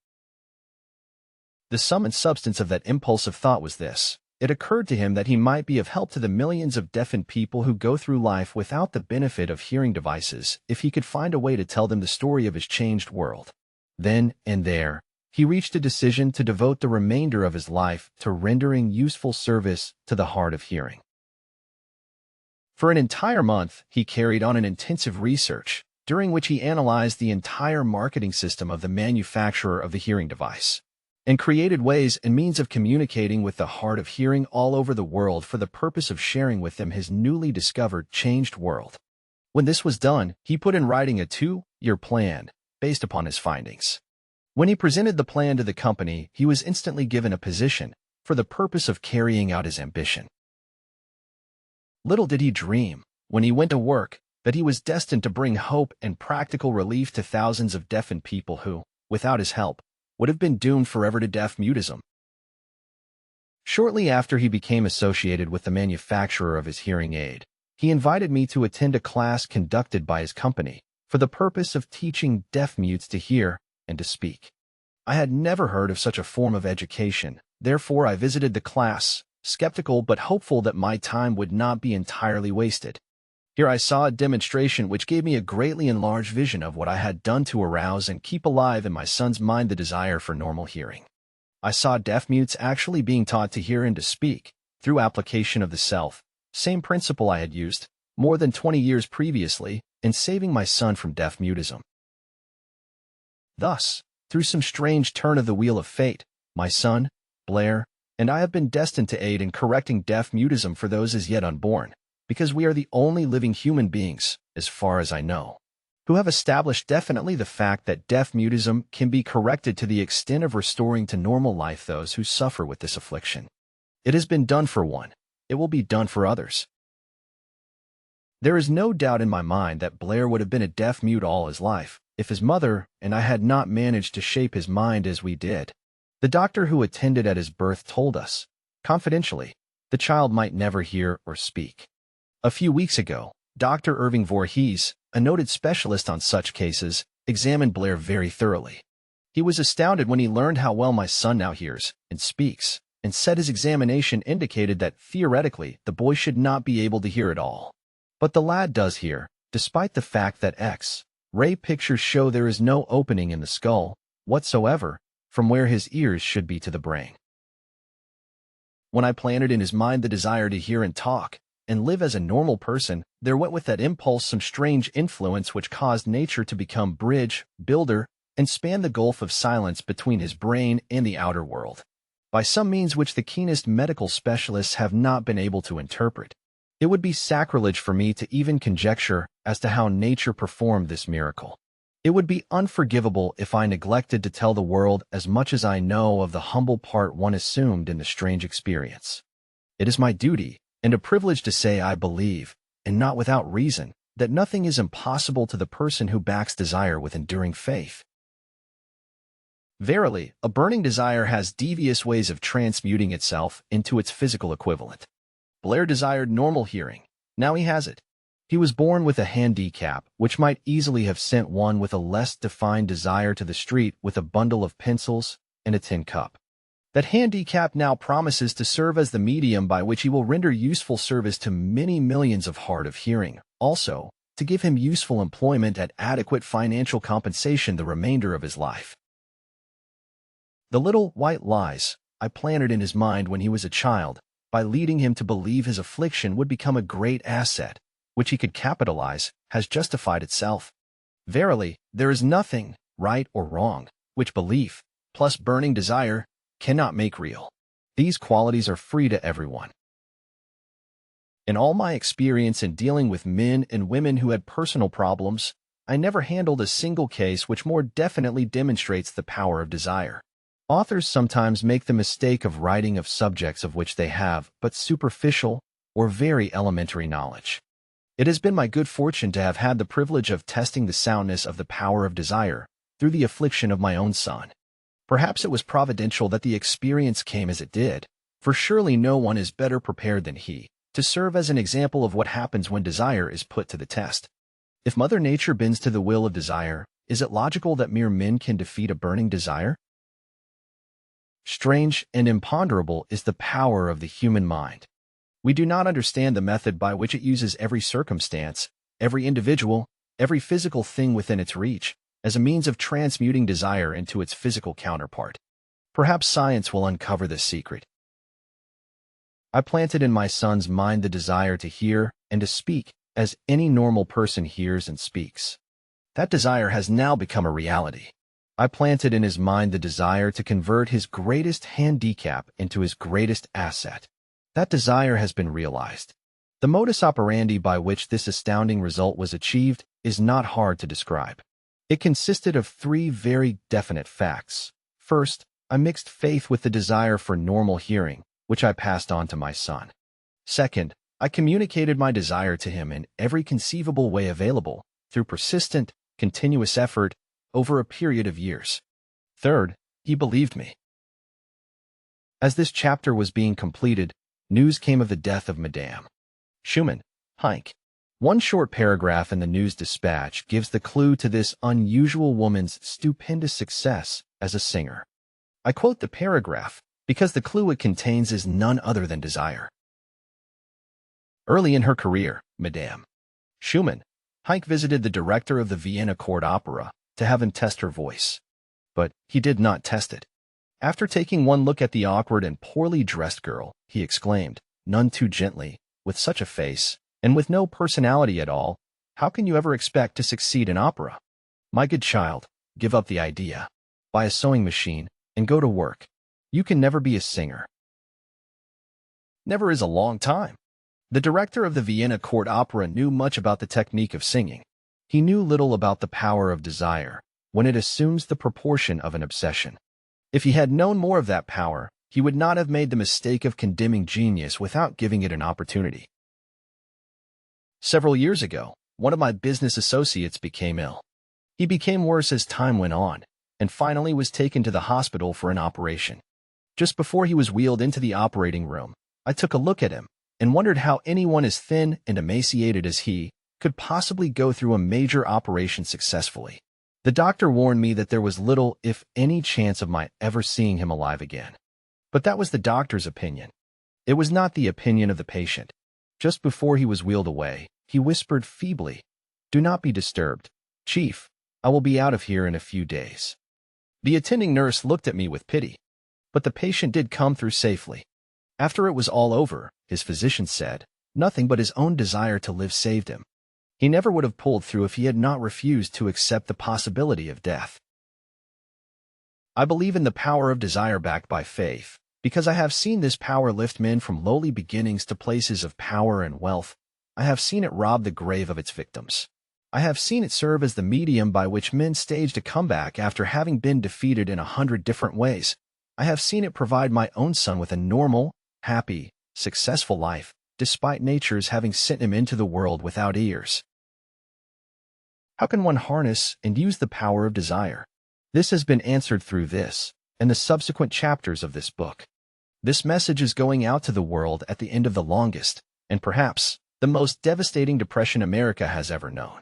The sum and substance of that impulse of thought was this. It occurred to him that he might be of help to the millions of deafened people who go through life without the benefit of hearing devices if he could find a way to tell them the story of his changed world. Then and there, he reached a decision to devote the remainder of his life to rendering useful service to the hard of hearing. For an entire month, he carried on an intensive research, during which he analyzed the entire marketing system of the manufacturer of the hearing device, and created ways and means of communicating with the hard of hearing all over the world for the purpose of sharing with them his newly discovered changed world. When this was done, he put in writing a 2-year plan based upon his findings. When he presented the plan to the company, he was instantly given a position for the purpose of carrying out his ambition. Little did he dream, when he went to work, that he was destined to bring hope and practical relief to thousands of deafened people who, without his help, would have been doomed forever to deaf mutism. Shortly after he became associated with the manufacturer of his hearing aid, he invited me to attend a class conducted by his company for the purpose of teaching deaf mutes to hear and to speak. I had never heard of such a form of education, therefore I visited the class, skeptical but hopeful that my time would not be entirely wasted. Here I saw a demonstration which gave me a greatly enlarged vision of what I had done to arouse and keep alive in my son's mind the desire for normal hearing. I saw deaf mutes actually being taught to hear and to speak, through application of the same principle I had used more than 20 years previously, in saving my son from deaf-mutism. Thus, through some strange turn of the wheel of fate, my son, Blair, and I have been destined to aid in correcting deaf-mutism for those as yet unborn, because we are the only living human beings, as far as I know, who have established definitely the fact that deaf-mutism can be corrected to the extent of restoring to normal life those who suffer with this affliction. It has been done for one. It will be done for others. There is no doubt in my mind that Blair would have been a deaf-mute all his life, if his mother and I had not managed to shape his mind as we did. The doctor who attended at his birth told us, confidentially, the child might never hear or speak. A few weeks ago, Dr. Irving Voorhees, a noted specialist on such cases, examined Blair very thoroughly. He was astounded when he learned how well my son now hears and speaks, and said his examination indicated that, theoretically, the boy should not be able to hear at all. But the lad does hear, despite the fact that X-ray pictures show there is no opening in the skull whatsoever from where his ears should be to the brain. When I planted in his mind the desire to hear and talk, and live as a normal person, there went with that impulse some strange influence which caused nature to become bridge, builder, and span the gulf of silence between his brain and the outer world, by some means which the keenest medical specialists have not been able to interpret. It would be sacrilege for me to even conjecture as to how nature performed this miracle. It would be unforgivable if I neglected to tell the world as much as I know of the humble part one assumed in the strange experience. It is my duty and a privilege to say I believe, and not without reason, that nothing is impossible to the person who backs desire with enduring faith. Verily, a burning desire has devious ways of transmuting itself into its physical equivalent. Blair desired normal hearing. Now he has it. He was born with a handicap, which might easily have sent one with a less defined desire to the street with a bundle of pencils and a tin cup. That handicap now promises to serve as the medium by which he will render useful service to many millions of hard of hearing, also, to give him useful employment at adequate financial compensation the remainder of his life. The little white lies I planted in his mind when he was a child, by leading him to believe his affliction would become a great asset, which he could capitalize, has justified itself. Verily, there is nothing, right or wrong, which belief, plus burning desire, cannot make real. These qualities are free to everyone. In all my experience in dealing with men and women who had personal problems, I never handled a single case which more definitely demonstrates the power of desire. Authors sometimes make the mistake of writing of subjects of which they have but superficial or very elementary knowledge. It has been my good fortune to have had the privilege of testing the soundness of the power of desire through the affliction of my own son. Perhaps it was providential that the experience came as it did, for surely no one is better prepared than he to serve as an example of what happens when desire is put to the test. If Mother Nature bends to the will of desire, is it logical that mere men can defeat a burning desire? Strange and imponderable is the power of the human mind. We do not understand the method by which it uses every circumstance, every individual, every physical thing within its reach, as a means of transmuting desire into its physical counterpart. Perhaps science will uncover this secret. I planted in my son's mind the desire to hear and to speak as any normal person hears and speaks. That desire has now become a reality. I planted in his mind the desire to convert his greatest handicap into his greatest asset. That desire has been realized. The modus operandi by which this astounding result was achieved is not hard to describe. It consisted of three very definite facts. First, I mixed faith with the desire for normal hearing, which I passed on to my son. Second, I communicated my desire to him in every conceivable way available, through persistent, continuous effort, over a period of years. Third, he believed me. As this chapter was being completed, news came of the death of Madame Schumann, Heinck. One short paragraph in the news dispatch gives the clue to this unusual woman's stupendous success as a singer. I quote the paragraph because the clue it contains is none other than desire. Early in her career, Madame Schumann, Heinck visited the director of the Vienna Court Opera to have him test her voice. But he did not test it. After taking one look at the awkward and poorly dressed girl, he exclaimed, none too gently, with such a face, And with no personality at all, how can you ever expect to succeed in opera? My good child, give up the idea. Buy a sewing machine and go to work. You can never be a singer. Never is a long time. The director of the Vienna court opera knew much about the technique of singing. He knew little about the power of desire, when it assumes the proportion of an obsession. If he had known more of that power, he would not have made the mistake of condemning genius without giving it an opportunity. Several years ago, one of my business associates became ill. He became worse as time went on, and finally was taken to the hospital for an operation. Just before he was wheeled into the operating room, I took a look at him and wondered how anyone as thin and emaciated as he could possibly go through a major operation successfully. The doctor warned me that there was little, if any, chance of my ever seeing him alive again. But that was the doctor's opinion. It was not the opinion of the patient. Just before he was wheeled away, he whispered feebly, "Do not be disturbed, Chief. I will be out of here in a few days." The attending nurse looked at me with pity. But the patient did come through safely. After it was all over, his physician said, nothing but his own desire to live saved him. He never would have pulled through if he had not refused to accept the possibility of death. I believe in the power of desire backed by faith, because I have seen this power lift men from lowly beginnings to places of power and wealth. I have seen it rob the grave of its victims. I have seen it serve as the medium by which men staged a comeback after having been defeated in 100 different ways. I have seen it provide my own son with a normal, happy, successful life, despite nature's having sent him into the world without ears. How can one harness and use the power of desire? This has been answered through this and the subsequent chapters of this book. This message is going out to the world at the end of the longest, and perhaps, the most devastating depression America has ever known.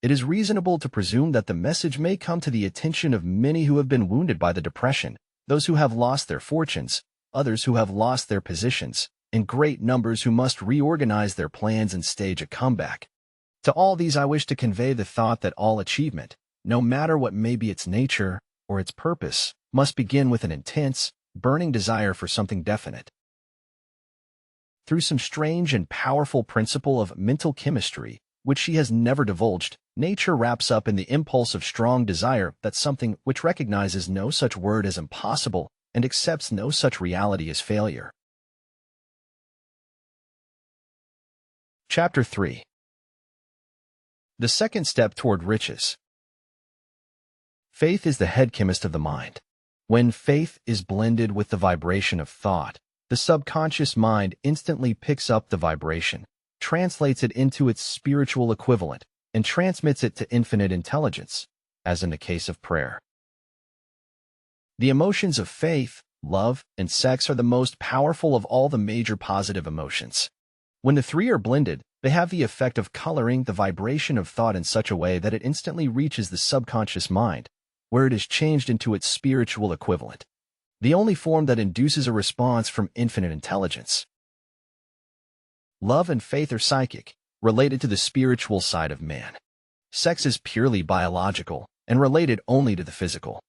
It is reasonable to presume that the message may come to the attention of many who have been wounded by the depression, those who have lost their fortunes, others who have lost their positions, and great numbers who must reorganize their plans and stage a comeback. To all these I wish to convey the thought that all achievement, no matter what may be its nature or its purpose, must begin with an intense, burning desire for something definite. Through some strange and powerful principle of mental chemistry, which she has never divulged, nature wraps up in the impulse of strong desire that something which recognizes no such word as impossible and accepts no such reality as failure. Chapter 3. The second step toward riches. Faith is the head chemist of the mind. When faith is blended with the vibration of thought, the subconscious mind instantly picks up the vibration, translates it into its spiritual equivalent, and transmits it to infinite intelligence, as in the case of prayer. The emotions of faith, love, and sex are the most powerful of all the major positive emotions. When the three are blended, they have the effect of coloring the vibration of thought in such a way that it instantly reaches the subconscious mind, where it is changed into its spiritual equivalent, the only form that induces a response from infinite intelligence. Love and faith are psychic, related to the spiritual side of man. Sex is purely biological and related only to the physical.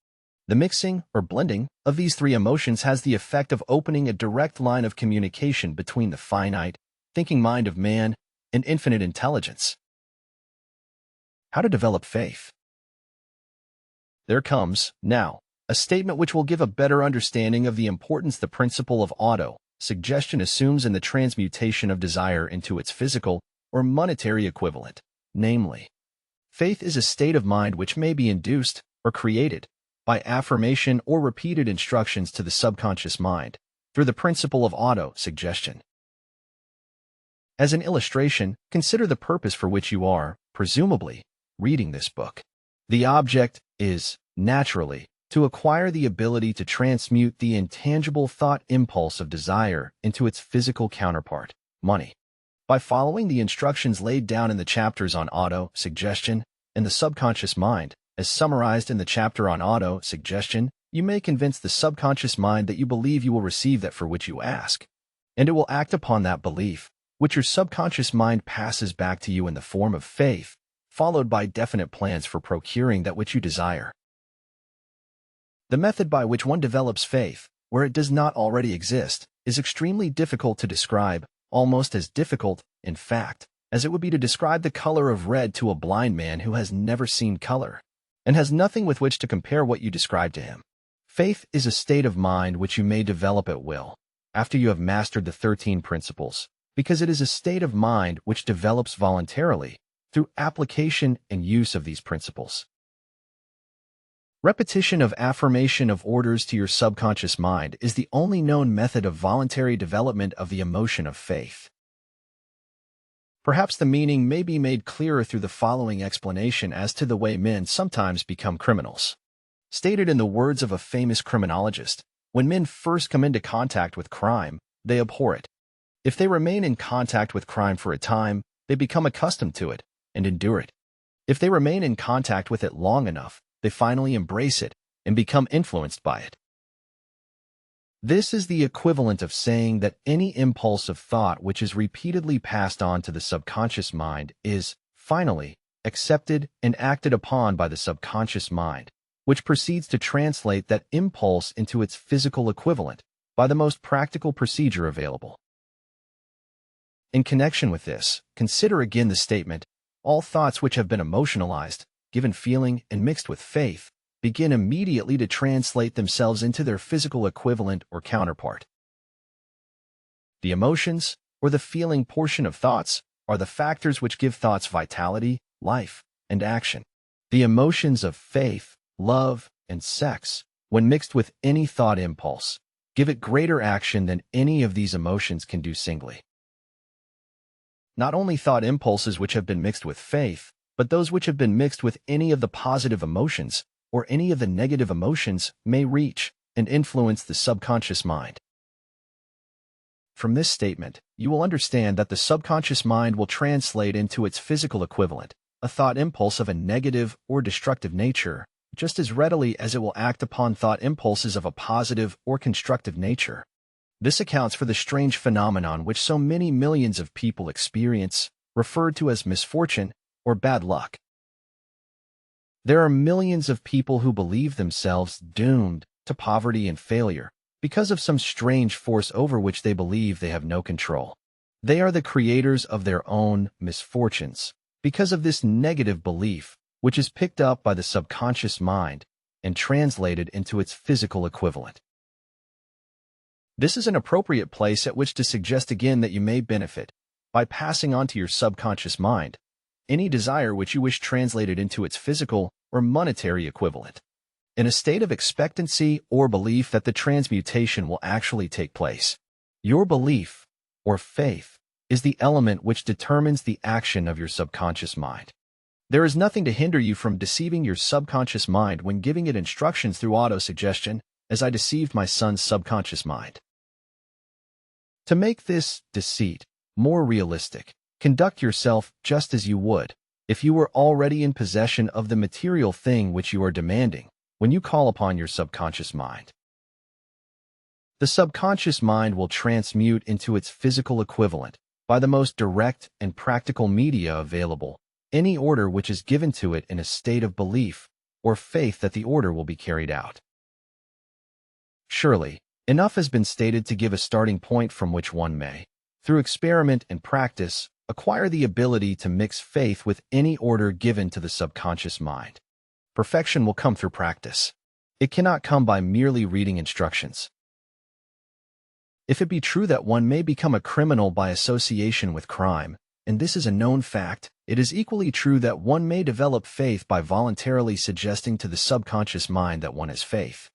The mixing or blending of these three emotions has the effect of opening a direct line of communication between the finite, thinking mind of man and infinite intelligence. How to develop faith? There comes, now, a statement which will give a better understanding of the importance the principle of auto-suggestion assumes in the transmutation of desire into its physical or monetary equivalent, namely, faith is a state of mind which may be induced or created by affirmation or repeated instructions to the subconscious mind through the principle of auto-suggestion. As an illustration, consider the purpose for which you are, presumably, reading this book. The object is, naturally, to acquire the ability to transmute the intangible thought impulse of desire into its physical counterpart, money. By following the instructions laid down in the chapters on auto-suggestion and the subconscious mind, as summarized in the chapter on auto-suggestion, you may convince the subconscious mind that you believe you will receive that for which you ask, and it will act upon that belief, which your subconscious mind passes back to you in the form of faith, followed by definite plans for procuring that which you desire. The method by which one develops faith, where it does not already exist, is extremely difficult to describe, almost as difficult, in fact, as it would be to describe the color of red to a blind man who has never seen color and has nothing with which to compare what you describe to him. Faith is a state of mind which you may develop at will, after you have mastered the 13 principles, because it is a state of mind which develops voluntarily through application and use of these principles. Repetition of affirmation of orders to your subconscious mind is the only known method of voluntary development of the emotion of faith. Perhaps the meaning may be made clearer through the following explanation as to the way men sometimes become criminals. Stated in the words of a famous criminologist, when men first come into contact with crime, they abhor it. If they remain in contact with crime for a time, they become accustomed to it and endure it. If they remain in contact with it long enough, they finally embrace it and become influenced by it. This is the equivalent of saying that any impulse of thought which is repeatedly passed on to the subconscious mind is, finally, accepted and acted upon by the subconscious mind, which proceeds to translate that impulse into its physical equivalent by the most practical procedure available. In connection with this, consider again the statement, all thoughts which have been emotionalized, given feeling, and mixed with faith, begin immediately to translate themselves into their physical equivalent or counterpart. The emotions, or the feeling portion of thoughts, are the factors which give thoughts vitality, life, and action. The emotions of faith, love, and sex, when mixed with any thought impulse, give it greater action than any of these emotions can do singly. Not only thought impulses which have been mixed with faith, but those which have been mixed with any of the positive emotions or any of the negative emotions may reach and influence the subconscious mind. From this statement, you will understand that the subconscious mind will translate into its physical equivalent, a thought impulse of a negative or destructive nature, just as readily as it will act upon thought impulses of a positive or constructive nature. This accounts for the strange phenomenon which so many millions of people experience, referred to as misfortune or bad luck. There are millions of people who believe themselves doomed to poverty and failure because of some strange force over which they believe they have no control. They are the creators of their own misfortunes because of this negative belief, which is picked up by the subconscious mind and translated into its physical equivalent. This is an appropriate place at which to suggest again that you may benefit by passing on to your subconscious mind any desire which you wish translated into its physical or monetary equivalent, in a state of expectancy or belief that the transmutation will actually take place. Your belief, or faith, is the element which determines the action of your subconscious mind. There is nothing to hinder you from deceiving your subconscious mind when giving it instructions through autosuggestion, as I deceived my son's subconscious mind. To make this deceit more realistic, conduct yourself just as you would if you were already in possession of the material thing which you are demanding when you call upon your subconscious mind. The subconscious mind will transmute into its physical equivalent, by the most direct and practical media available, any order which is given to it in a state of belief or faith that the order will be carried out. Surely, enough has been stated to give a starting point from which one may, through experiment and practice, acquire the ability to mix faith with any order given to the subconscious mind. Perfection will come through practice. It cannot come by merely reading instructions. If it be true that one may become a criminal by association with crime, and this is a known fact, it is equally true that one may develop faith by voluntarily suggesting to the subconscious mind that one has faith.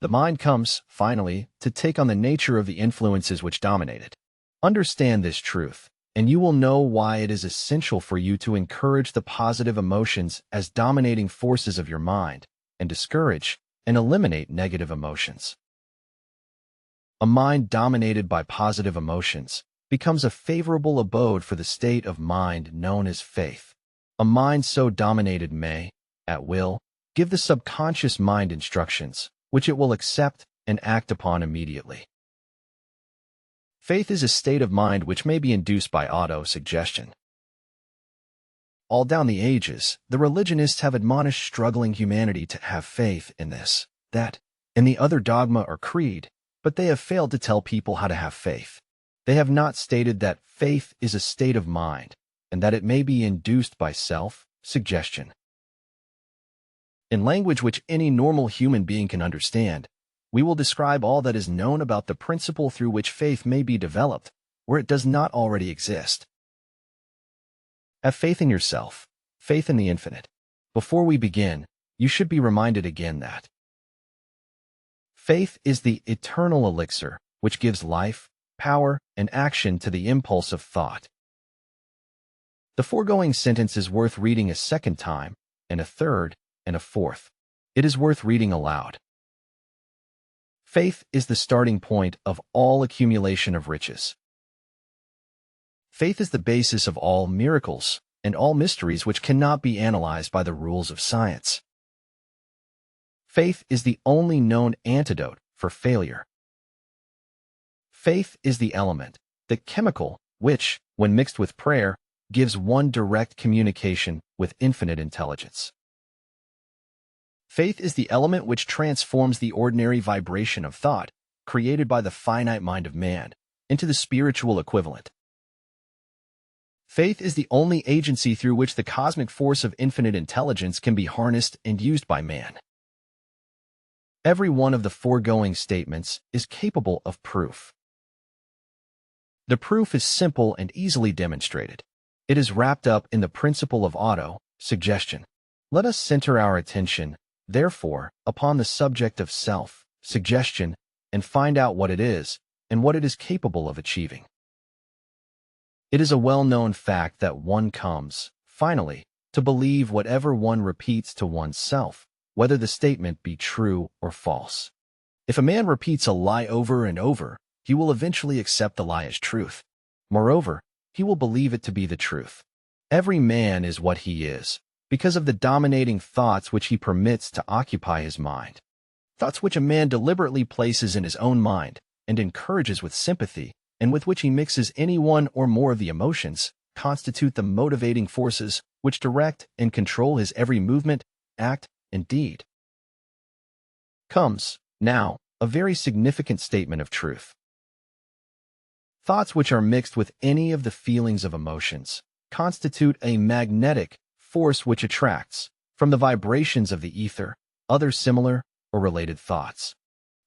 The mind comes, finally, to take on the nature of the influences which dominate it. Understand this truth, and you will know why it is essential for you to encourage the positive emotions as dominating forces of your mind, and discourage and eliminate negative emotions. A mind dominated by positive emotions becomes a favorable abode for the state of mind known as faith. A mind so dominated may, at will, give the subconscious mind instructions, which it will accept and act upon immediately. Faith is a state of mind which may be induced by auto-suggestion. All down the ages, the religionists have admonished struggling humanity to have faith in this, that, and the other dogma or creed, but they have failed to tell people how to have faith. They have not stated that faith is a state of mind, and that it may be induced by self-suggestion. In language which any normal human being can understand, we will describe all that is known about the principle through which faith may be developed, where it does not already exist. Have faith in yourself, faith in the infinite. Before we begin, you should be reminded again that faith is the eternal elixir which gives life, power, and action to the impulse of thought. The foregoing sentence is worth reading a second time, and a third, and a fourth. It is worth reading aloud. Faith is the starting point of all accumulation of riches. Faith is the basis of all miracles and all mysteries which cannot be analyzed by the rules of science. Faith is the only known antidote for failure. Faith is the element, the chemical, which, when mixed with prayer, gives one direct communication with infinite intelligence. Faith is the element which transforms the ordinary vibration of thought, created by the finite mind of man, into the spiritual equivalent. Faith is the only agency through which the cosmic force of infinite intelligence can be harnessed and used by man. Every one of the foregoing statements is capable of proof. The proof is simple and easily demonstrated. It is wrapped up in the principle of auto-suggestion. Let us center our attention, therefore, upon the subject of self-suggestion and find out what it is and what it is capable of achieving. It is a well-known fact that one comes, finally, to believe whatever one repeats to oneself, whether the statement be true or false. If a man repeats a lie over and over, he will eventually accept the lie as truth. Moreover, he will believe it to be the truth. Every man is what he is, because of the dominating thoughts which he permits to occupy his mind. Thoughts which a man deliberately places in his own mind and encourages with sympathy, and with which he mixes any one or more of the emotions, constitute the motivating forces which direct and control his every movement, act, and deed. Comes, now, a very significant statement of truth. Thoughts which are mixed with any of the feelings of emotions constitute a magnetic force which attracts, from the vibrations of the ether, other similar or related thoughts.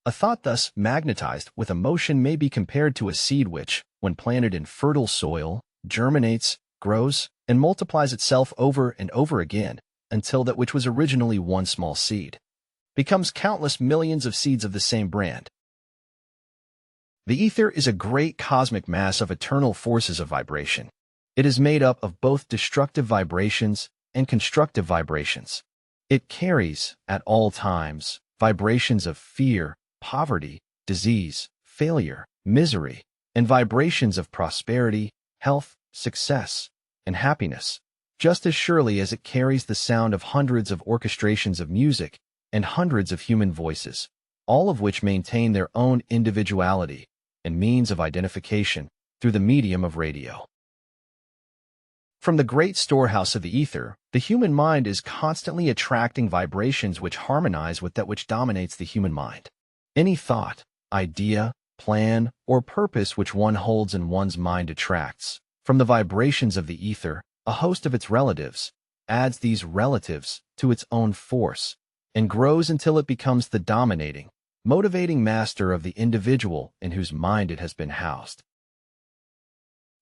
A thought thus magnetized with emotion may be compared to a seed which, when planted in fertile soil, germinates, grows, and multiplies itself over and over again until that which was originally one small seed becomes countless millions of seeds of the same brand. The ether is a great cosmic mass of eternal forces of vibration. It is made up of both destructive vibrations and constructive vibrations. It carries, at all times, vibrations of fear, poverty, disease, failure, misery, and vibrations of prosperity, health, success, and happiness, just as surely as it carries the sound of hundreds of orchestrations of music and hundreds of human voices, all of which maintain their own individuality and means of identification through the medium of radio. From the great storehouse of the ether, the human mind is constantly attracting vibrations which harmonize with that which dominates the human mind. Any thought, idea, plan, or purpose which one holds in one's mind attracts, from the vibrations of the ether, a host of its relatives, adds these relatives to its own force, and grows until it becomes the dominating, motivating master of the individual in whose mind it has been housed.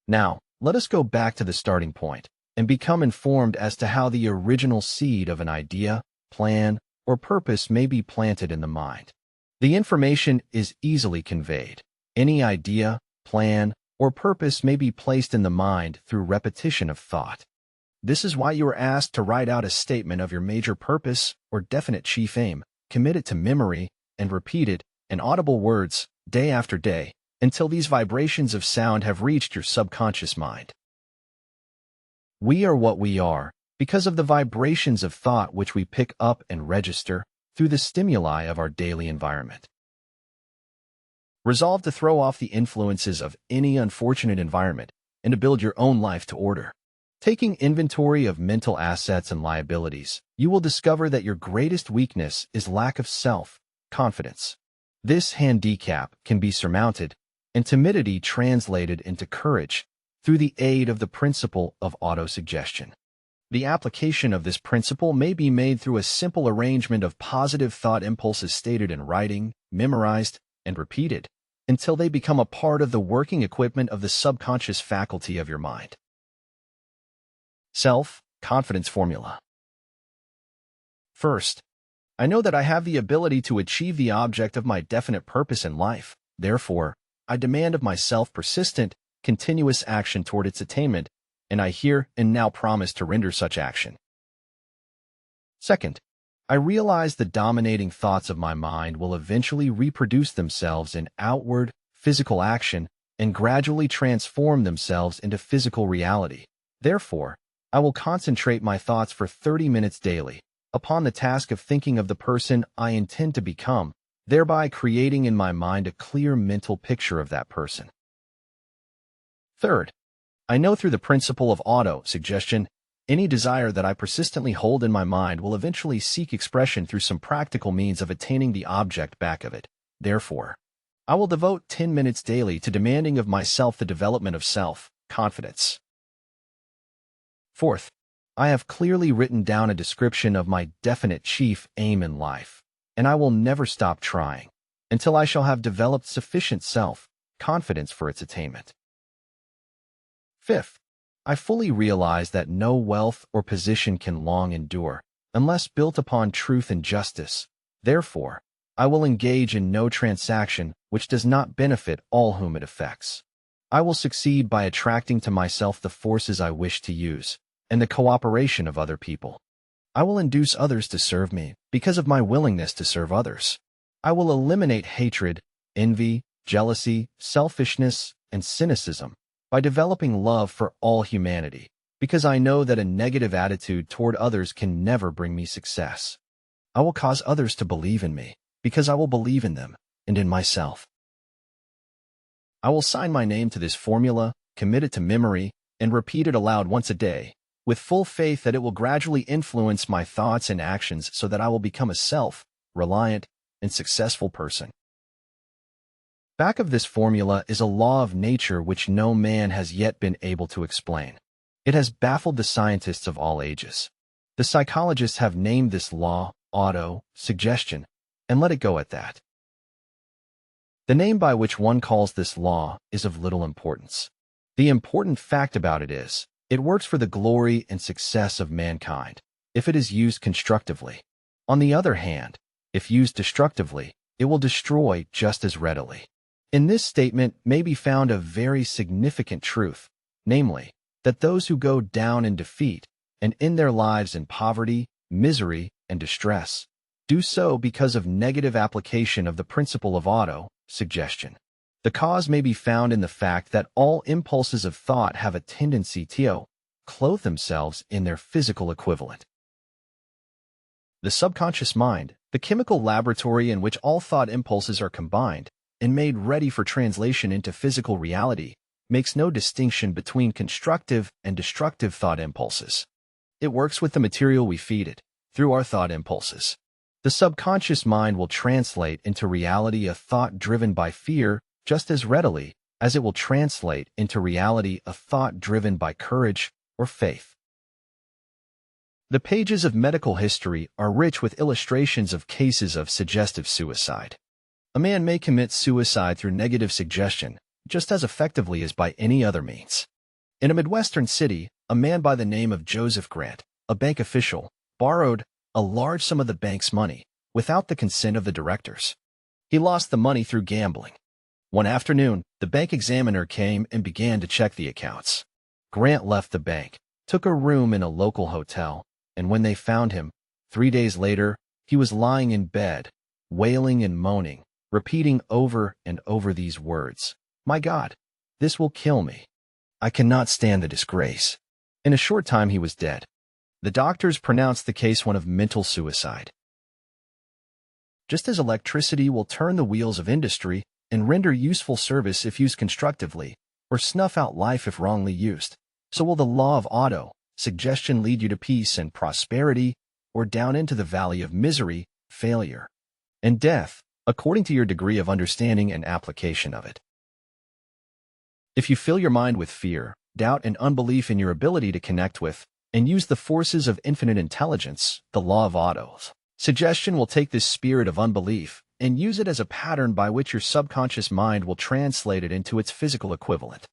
Now, let us go back to the starting point and become informed as to how the original seed of an idea, plan, or purpose may be planted in the mind. The information is easily conveyed. Any idea, plan, or purpose may be placed in the mind through repetition of thought. This is why you are asked to write out a statement of your major purpose or definite chief aim, commit it to memory, and repeat it in audible words day after day until these vibrations of sound have reached your subconscious mind. We are what we are because of the vibrations of thought which we pick up and register through the stimuli of our daily environment. Resolve to throw off the influences of any unfortunate environment and to build your own life to order. Taking inventory of mental assets and liabilities, you will discover that your greatest weakness is lack of self-confidence. This handicap can be surmounted and timidity translated into courage through the aid of the principle of autosuggestion. The application of this principle may be made through a simple arrangement of positive thought impulses stated in writing, memorized, and repeated, until they become a part of the working equipment of the subconscious faculty of your mind. Self-confidence formula. First, I know that I have the ability to achieve the object of my definite purpose in life. Therefore, I demand of myself persistent, continuous action toward its attainment, and I here and now promise to render such action. Second, I realize the dominating thoughts of my mind will eventually reproduce themselves in outward, physical action and gradually transform themselves into physical reality. Therefore, I will concentrate my thoughts for 30 minutes daily upon the task of thinking of the person I intend to become, thereby creating in my mind a clear mental picture of that person. Third, I know through the principle of auto-suggestion, any desire that I persistently hold in my mind will eventually seek expression through some practical means of attaining the object back of it. Therefore, I will devote 10 minutes daily to demanding of myself the development of self-confidence. Fourth, I have clearly written down a description of my definite chief aim in life, and I will never stop trying until I shall have developed sufficient self-confidence for its attainment. Fifth, I fully realize that no wealth or position can long endure unless built upon truth and justice. Therefore, I will engage in no transaction which does not benefit all whom it affects. I will succeed by attracting to myself the forces I wish to use and the cooperation of other people. I will induce others to serve me because of my willingness to serve others. I will eliminate hatred, envy, jealousy, selfishness, and cynicism by developing love for all humanity, because I know that a negative attitude toward others can never bring me success. I will cause others to believe in me, because I will believe in them and in myself. I will sign my name to this formula, commit it to memory, and repeat it aloud once a day, with full faith that it will gradually influence my thoughts and actions so that I will become a self-reliant and successful person. Back of this formula is a law of nature which no man has yet been able to explain. It has baffled the scientists of all ages. The psychologists have named this law auto-suggestion, and let it go at that. The name by which one calls this law is of little importance. The important fact about it is, it works for the glory and success of mankind, if it is used constructively. On the other hand, if used destructively, it will destroy just as readily. In this statement may be found a very significant truth, namely, that those who go down in defeat and end their lives in poverty, misery, and distress do so because of negative application of the principle of auto-suggestion. The cause may be found in the fact that all impulses of thought have a tendency to clothe themselves in their physical equivalent. The subconscious mind, the chemical laboratory in which all thought impulses are combined and made ready for translation into physical reality, makes no distinction between constructive and destructive thought impulses. It works with the material we feed it, through our thought impulses. The subconscious mind will translate into reality a thought driven by fear just as readily as it will translate into reality a thought driven by courage or faith. The pages of medical history are rich with illustrations of cases of suggestive suicide. A man may commit suicide through negative suggestion just as effectively as by any other means. In a Midwestern city, a man by the name of Joseph Grant, a bank official, borrowed a large sum of the bank's money without the consent of the directors. He lost the money through gambling. One afternoon, the bank examiner came and began to check the accounts. Grant left the bank, took a room in a local hotel, and when they found him, 3 days later, he was lying in bed, wailing and moaning, repeating over and over these words, "My God, this will kill me. I cannot stand the disgrace." In a short time he was dead. The doctors pronounced the case one of mental suicide. Just as electricity will turn the wheels of industry and render useful service if used constructively, or snuff out life if wrongly used, so will the law of auto-suggestion lead you to peace and prosperity, or down into the valley of misery, failure, and death, according to your degree of understanding and application of it. If you fill your mind with fear, doubt and unbelief in your ability to connect with and use the forces of infinite intelligence, the law of autos. Suggestion will take this spirit of unbelief and use it as a pattern by which your subconscious mind will translate it into its physical equivalent.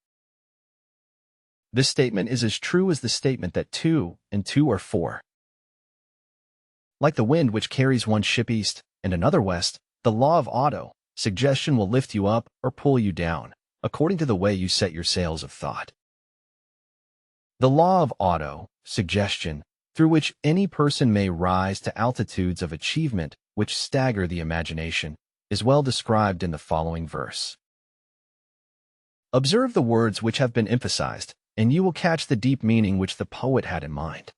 This statement is as true as the statement that 2 and 2 are 4. Like the wind which carries one ship east and another west, the law of auto suggestion will lift you up or pull you down, according to the way you set your sails of thought. The law of auto suggestion, through which any person may rise to altitudes of achievement which stagger the imagination, is well described in the following verse. Observe the words which have been emphasized, and you will catch the deep meaning which the poet had in mind.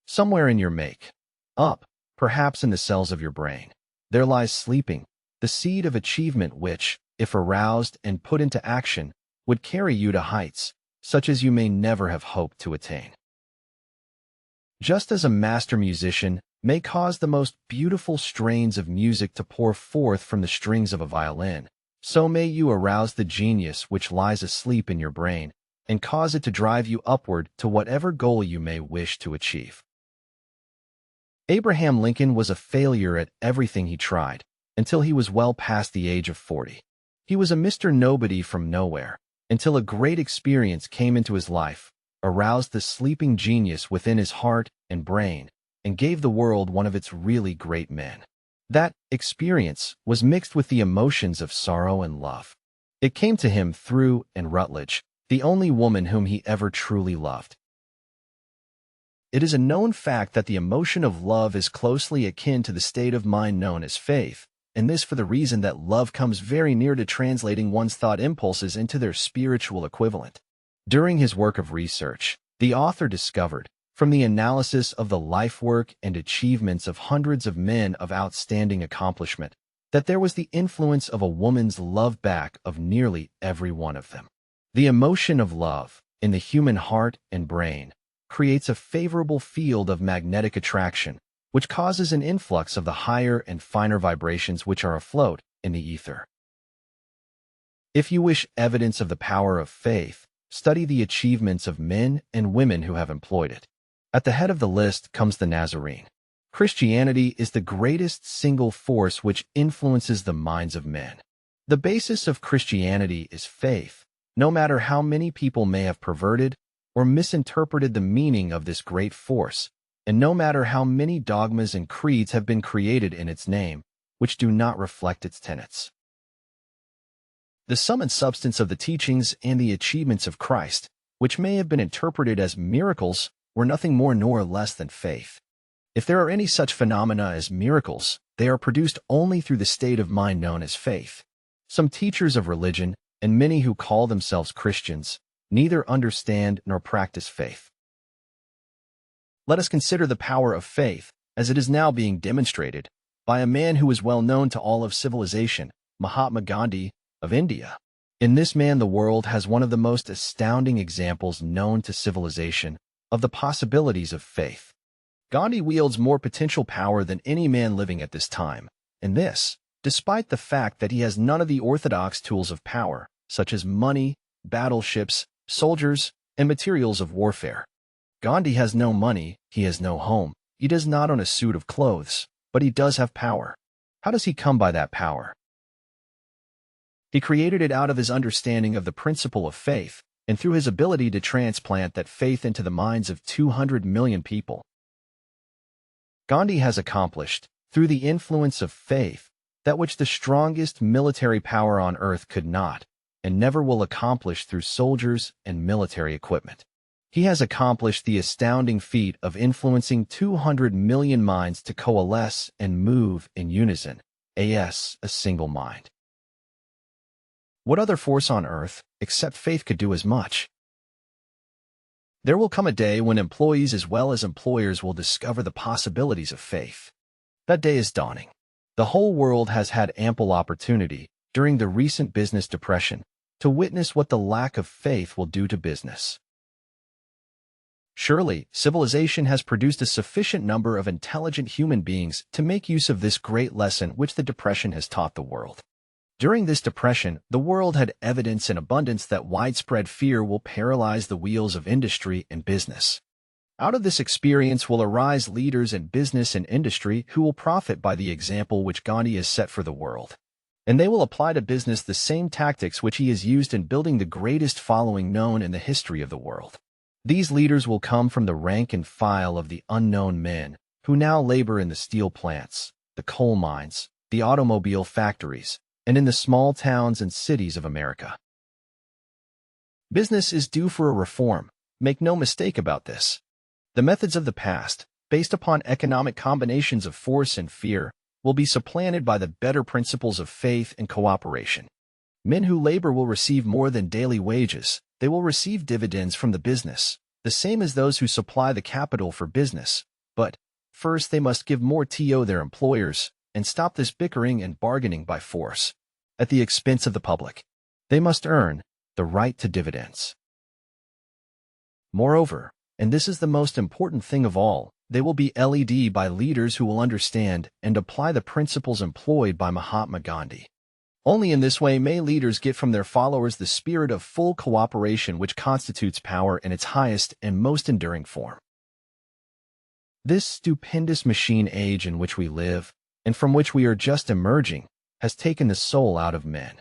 Somewhere in your make-up, perhaps in the cells of your brain, there lies sleeping the seed of achievement which, if aroused and put into action, would carry you to heights such as you may never have hoped to attain. Just as a master musician may cause the most beautiful strains of music to pour forth from the strings of a violin, so may you arouse the genius which lies asleep in your brain and cause it to drive you upward to whatever goal you may wish to achieve. Abraham Lincoln was a failure at everything he tried until he was well past the age of 40. He was a Mr. Nobody from nowhere until a great experience came into his life, aroused the sleeping genius within his heart and brain, and gave the world one of its really great men. That experience was mixed with the emotions of sorrow and love. It came to him through Anne Rutledge, the only woman whom he ever truly loved. It is a known fact that the emotion of love is closely akin to the state of mind known as faith, and this for the reason that love comes very near to translating one's thought impulses into their spiritual equivalent. During his work of research, the author discovered, from the analysis of the life work and achievements of hundreds of men of outstanding accomplishment, that there was the influence of a woman's love back of nearly every one of them. The emotion of love, in the human heart and brain, creates a favorable field of magnetic attraction, which causes an influx of the higher and finer vibrations which are afloat in the ether. If you wish evidence of the power of faith, study the achievements of men and women who have employed it. At the head of the list comes the Nazarene. Christianity is the greatest single force which influences the minds of men. The basis of Christianity is faith, no matter how many people may have perverted or misinterpreted the meaning of this great force, and no matter how many dogmas and creeds have been created in its name, which do not reflect its tenets. The sum and substance of the teachings and the achievements of Christ, which may have been interpreted as miracles, were nothing more nor less than faith. If there are any such phenomena as miracles, they are produced only through the state of mind known as faith. Some teachers of religion, and many who call themselves Christians, neither understand nor practice faith. Let us consider the power of faith, as it is now being demonstrated, by a man who is well known to all of civilization, Mahatma Gandhi of India. In this man the world has one of the most astounding examples known to civilization of the possibilities of faith. Gandhi wields more potential power than any man living at this time, and this, despite the fact that he has none of the orthodox tools of power, such as money, battleships, soldiers, and materials of warfare. Gandhi has no money, he has no home, he does not own a suit of clothes, but he does have power. How does he come by that power? He created it out of his understanding of the principle of faith, and through his ability to transplant that faith into the minds of 200 million people. Gandhi has accomplished, through the influence of faith, that which the strongest military power on earth could not, and never will accomplish through soldiers and military equipment. He has accomplished the astounding feat of influencing 200 million minds to coalesce and move in unison, as a single mind. What other force on earth, except faith, could do as much? There will come a day when employees as well as employers will discover the possibilities of faith. That day is dawning. The whole world has had ample opportunity, during the recent business depression, to witness what the lack of faith will do to business. Surely, civilization has produced a sufficient number of intelligent human beings to make use of this great lesson which the depression has taught the world. During this depression, the world had evidence in abundance that widespread fear will paralyze the wheels of industry and business. Out of this experience will arise leaders in business and industry who will profit by the example which Gandhi has set for the world. And they will apply to business the same tactics which he has used in building the greatest following known in the history of the world. These leaders will come from the rank and file of the unknown men who now labor in the steel plants, the coal mines, the automobile factories, and in the small towns and cities of America. Business is due for a reform. Make no mistake about this. The methods of the past, based upon economic combinations of force and fear, will be supplanted by the better principles of faith and cooperation. Men who labor will receive more than daily wages. They will receive dividends from the business, the same as those who supply the capital for business. But first they must give more to their employers and stop this bickering and bargaining by force at the expense of the public. They must earn the right to dividends. Moreover, and this is the most important thing of all, they will be led by leaders who will understand and apply the principles employed by Mahatma Gandhi. Only in this way may leaders get from their followers the spirit of full cooperation which constitutes power in its highest and most enduring form. This stupendous machine age in which we live, and from which we are just emerging, has taken the soul out of men.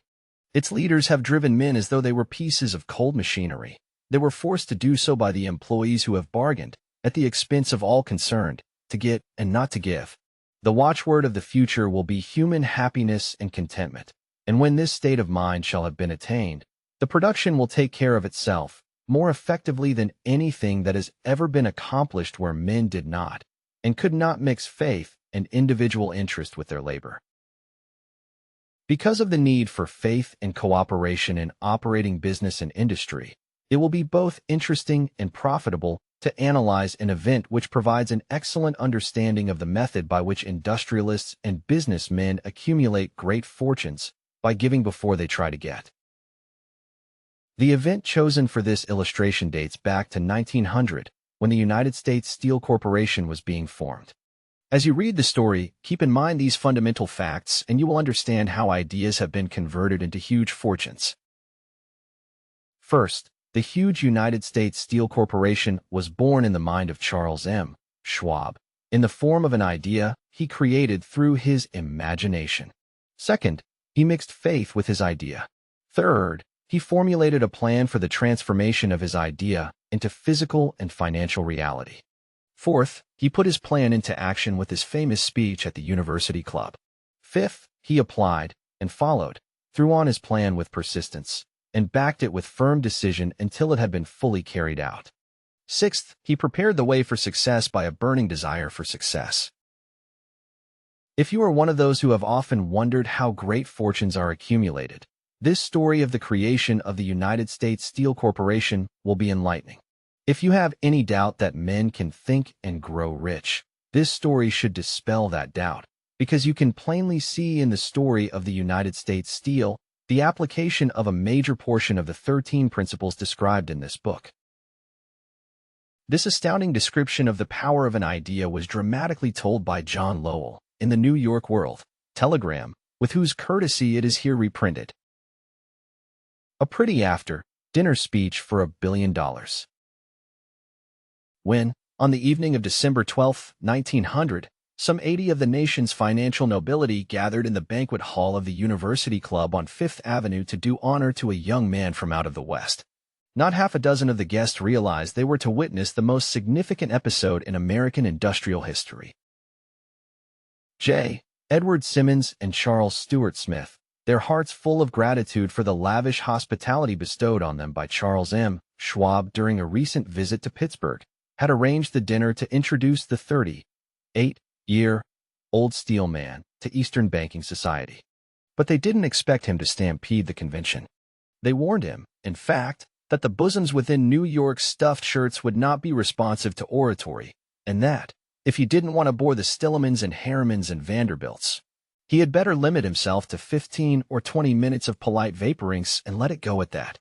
Its leaders have driven men as though they were pieces of cold machinery. They were forced to do so by the employees who have bargained, at the expense of all concerned, to get and not to give. The watchword of the future will be human happiness and contentment. And when this state of mind shall have been attained, the production will take care of itself more effectively than anything that has ever been accomplished where men did not and could not mix faith and individual interest with their labor. Because of the need for faith and cooperation in operating business and industry, it will be both interesting and profitable to analyze an event which provides an excellent understanding of the method by which industrialists and businessmen accumulate great fortunes by giving before they try to get. The event chosen for this illustration dates back to 1900, when the United States Steel Corporation was being formed. As you read the story, keep in mind these fundamental facts and you will understand how ideas have been converted into huge fortunes. First, the huge United States Steel Corporation was born in the mind of Charles M. Schwab, in the form of an idea he created through his imagination. Second, he mixed faith with his idea. Third, he formulated a plan for the transformation of his idea into physical and financial reality. Fourth, he put his plan into action with his famous speech at the University Club. Fifth, he applied and followed through on his plan with persistence and backed it with firm decision until it had been fully carried out. Sixth, he prepared the way for success by a burning desire for success. If you are one of those who have often wondered how great fortunes are accumulated, this story of the creation of the United States Steel Corporation will be enlightening. If you have any doubt that men can think and grow rich, this story should dispel that doubt, because you can plainly see in the story of the United States Steel the application of a major portion of the 13 principles described in this book. This astounding description of the power of an idea was dramatically told by John Lowell in the New York World Telegram, with whose courtesy it is here reprinted. A pretty after-dinner speech for $1 billion. When, on the evening of December 12, 1900, some 80 of the nation's financial nobility gathered in the banquet hall of the University Club on Fifth Avenue to do honor to a young man from out of the West, not half a dozen of the guests realized they were to witness the most significant episode in American industrial history. J. Edward Simmons and Charles Stuart Smith, their hearts full of gratitude for the lavish hospitality bestowed on them by Charles M. Schwab during a recent visit to Pittsburgh, had arranged the dinner to introduce the 38-year-old steel man to Eastern banking society. But they didn't expect him to stampede the convention. They warned him, in fact, that the bosoms within New York's stuffed shirts would not be responsive to oratory, and that, if he didn't want to bore the Stillemans and Harrimans and Vanderbilts, he had better limit himself to 15 or 20 minutes of polite vaporings and let it go at that.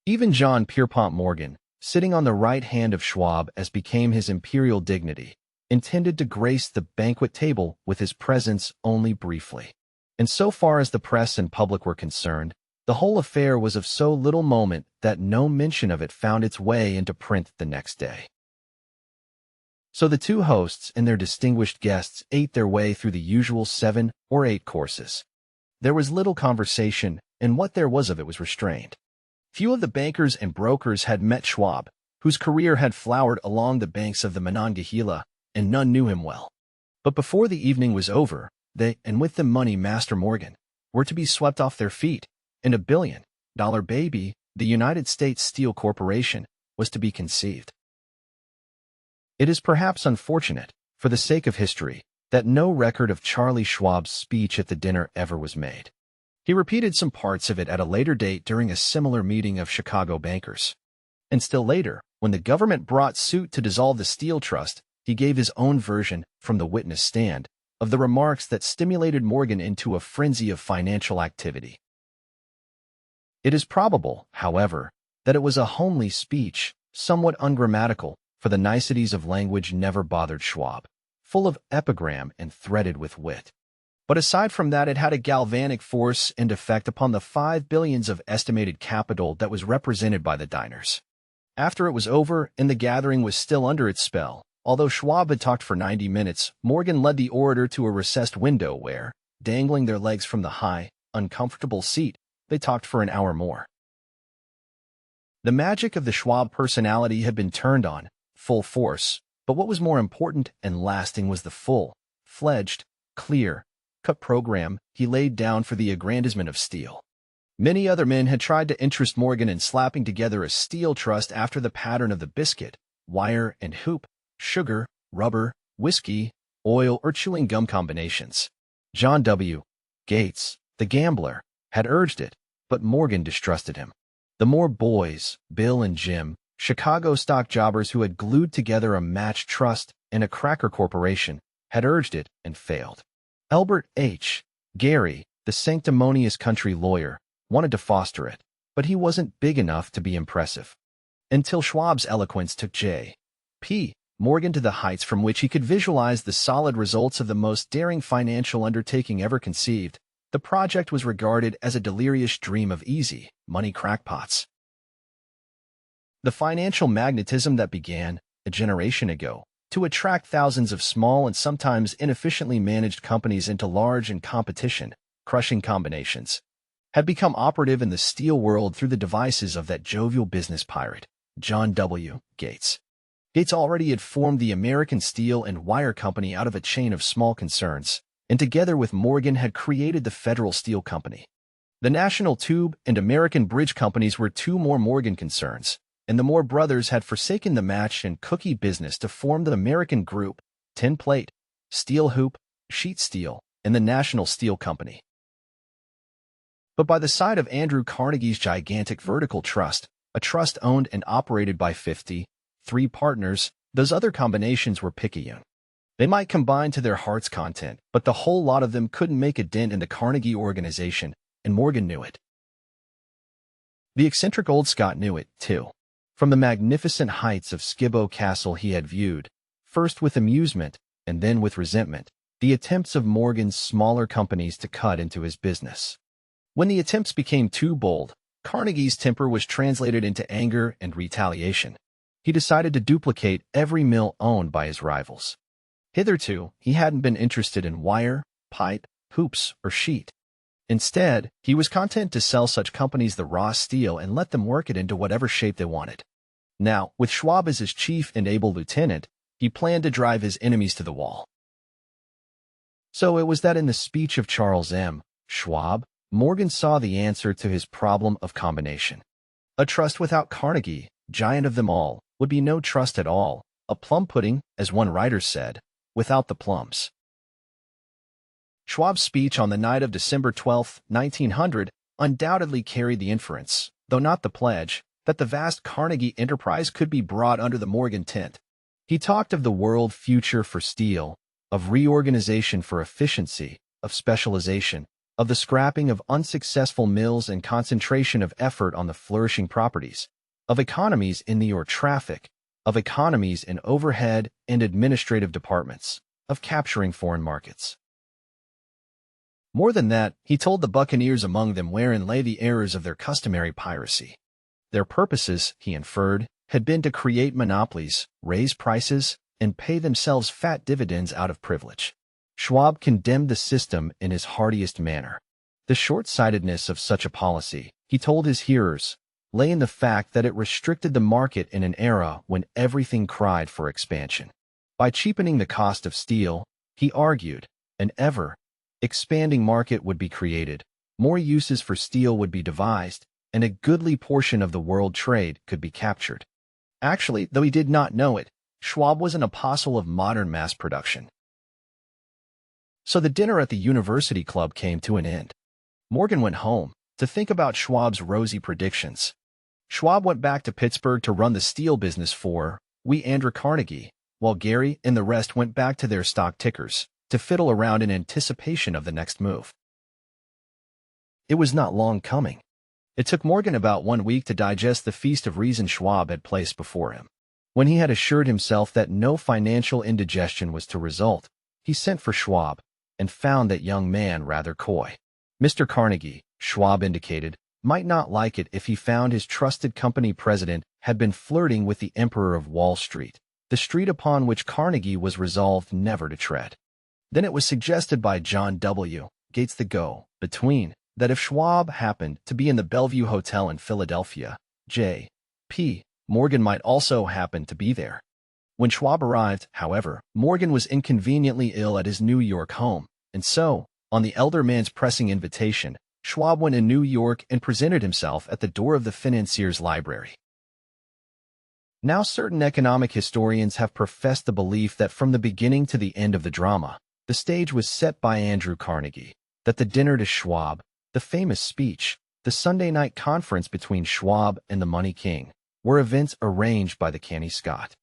Even John Pierpont Morgan, sitting on the right hand of Schwab as became his imperial dignity, intended to grace the banquet table with his presence only briefly. And so far as the press and public were concerned, the whole affair was of so little moment that no mention of it found its way into print the next day. So the two hosts and their distinguished guests ate their way through the usual 7 or 8 courses. There was little conversation, and what there was of it was restrained. Few of the bankers and brokers had met Schwab, whose career had flowered along the banks of the Monongahela, and none knew him well. But before the evening was over, they, and with them money Master Morgan, were to be swept off their feet, and $1 billion baby, the United States Steel Corporation, was to be conceived. It is perhaps unfortunate, for the sake of history, that no record of Charlie Schwab's speech at the dinner ever was made. He repeated some parts of it at a later date during a similar meeting of Chicago bankers. And still later, when the government brought suit to dissolve the Steel Trust, he gave his own version, from the witness stand, of the remarks that stimulated Morgan into a frenzy of financial activity. It is probable, however, that it was a homely speech, somewhat ungrammatical, for the niceties of language never bothered Schwab, full of epigram and threaded with wit. But aside from that, it had a galvanic force and effect upon the $5 billion of estimated capital that was represented by the diners. After it was over and the gathering was still under its spell, although Schwab had talked for 90 minutes, Morgan led the orator to a recessed window where, dangling their legs from the high, uncomfortable seat, they talked for an hour more. The magic of the Schwab personality had been turned on, full force, but what was more important and lasting was the full-fledged, clear-cut program he laid down for the aggrandizement of steel. Many other men had tried to interest Morgan in slapping together a steel trust after the pattern of the biscuit, wire and hoop, sugar, rubber, whiskey, oil, or chewing gum combinations. John W. Gates, the gambler, had urged it, but Morgan distrusted him. The Moore boys, Bill and Jim, Chicago stock jobbers who had glued together a match trust and a cracker corporation, had urged it and failed. Albert H. Gary, the sanctimonious country lawyer, wanted to foster it, but he wasn't big enough to be impressive. Until Schwab's eloquence took J.P. Morgan to the heights from which he could visualize the solid results of the most daring financial undertaking ever conceived, the project was regarded as a delirious dream of easy money crackpots. The financial magnetism that began, a generation ago, to attract thousands of small and sometimes inefficiently managed companies into large and competition-crushing combinations, had become operative in the steel world through the devices of that jovial business pirate, John W. Gates. Gates already had formed the American Steel and Wire Company out of a chain of small concerns, and together with Morgan had created the Federal Steel Company. The National Tube and American Bridge Companies were two more Morgan concerns, and the Moore brothers had forsaken the match and cookie business to form the American Group, Tin Plate, Steel Hoop, Sheet Steel, and the National Steel Company. But by the side of Andrew Carnegie's gigantic vertical trust, a trust owned and operated by 53 partners, those other combinations were picayune. They might combine to their heart's content, but the whole lot of them couldn't make a dent in the Carnegie organization, and Morgan knew it. The eccentric old Scot knew it, too. From the magnificent heights of Skibo Castle he had viewed, first with amusement and then with resentment, the attempts of Morgan's smaller companies to cut into his business. When the attempts became too bold, Carnegie's temper was translated into anger and retaliation. He decided to duplicate every mill owned by his rivals. Hitherto, he hadn't been interested in wire, pipe, hoops, or sheet. Instead, he was content to sell such companies the raw steel and let them work it into whatever shape they wanted. Now, with Schwab as his chief and able lieutenant, he planned to drive his enemies to the wall. So it was that in the speech of Charles M. Schwab, Morgan saw the answer to his problem of combination. A trust without Carnegie, giant of them all, would be no trust at all, a plum pudding, as one writer said, without the plums. Schwab's speech on the night of December 12, 1900, undoubtedly carried the inference, though not the pledge, that the vast Carnegie enterprise could be brought under the Morgan tent. He talked of the world future for steel, of reorganization for efficiency, of specialization, of the scrapping of unsuccessful mills and concentration of effort on the flourishing properties, of economies in the ore traffic, of economies in overhead and administrative departments, of capturing foreign markets. More than that, he told the buccaneers among them wherein lay the errors of their customary piracy. Their purposes, he inferred, had been to create monopolies, raise prices, and pay themselves fat dividends out of privilege. Schwab condemned the system in his heartiest manner. The short-sightedness of such a policy, he told his hearers, lay in the fact that it restricted the market in an era when everything cried for expansion. By cheapening the cost of steel, he argued, an ever-expanding market would be created, more uses for steel would be devised, and a goodly portion of the world trade could be captured. Actually, though he did not know it, Schwab was an apostle of modern mass production. So the dinner at the University Club came to an end. Morgan went home to think about Schwab's rosy predictions. Schwab went back to Pittsburgh to run the steel business for Andrew Carnegie, while Gary and the rest went back to their stock tickers to fiddle around in anticipation of the next move. It was not long coming. It took Morgan about 1 week to digest the feast of reason Schwab had placed before him. When he had assured himself that no financial indigestion was to result, he sent for Schwab and found that young man rather coy. Mr. Carnegie, Schwab indicated, might not like it if he found his trusted company president had been flirting with the Emperor of Wall Street, the street upon which Carnegie was resolved never to tread. Then it was suggested by John W. Gates the go-between that if Schwab happened to be in the Bellevue Hotel in Philadelphia, J.P. Morgan might also happen to be there. When Schwab arrived, however, Morgan was inconveniently ill at his New York home, and so, on the elder man's pressing invitation, Schwab went in New York and presented himself at the door of the financier's library. Now certain economic historians have professed the belief that from the beginning to the end of the drama, the stage was set by Andrew Carnegie, that the dinner to Schwab, the famous speech, the Sunday night conference between Schwab and the Money King, were events arranged by the canny Scot.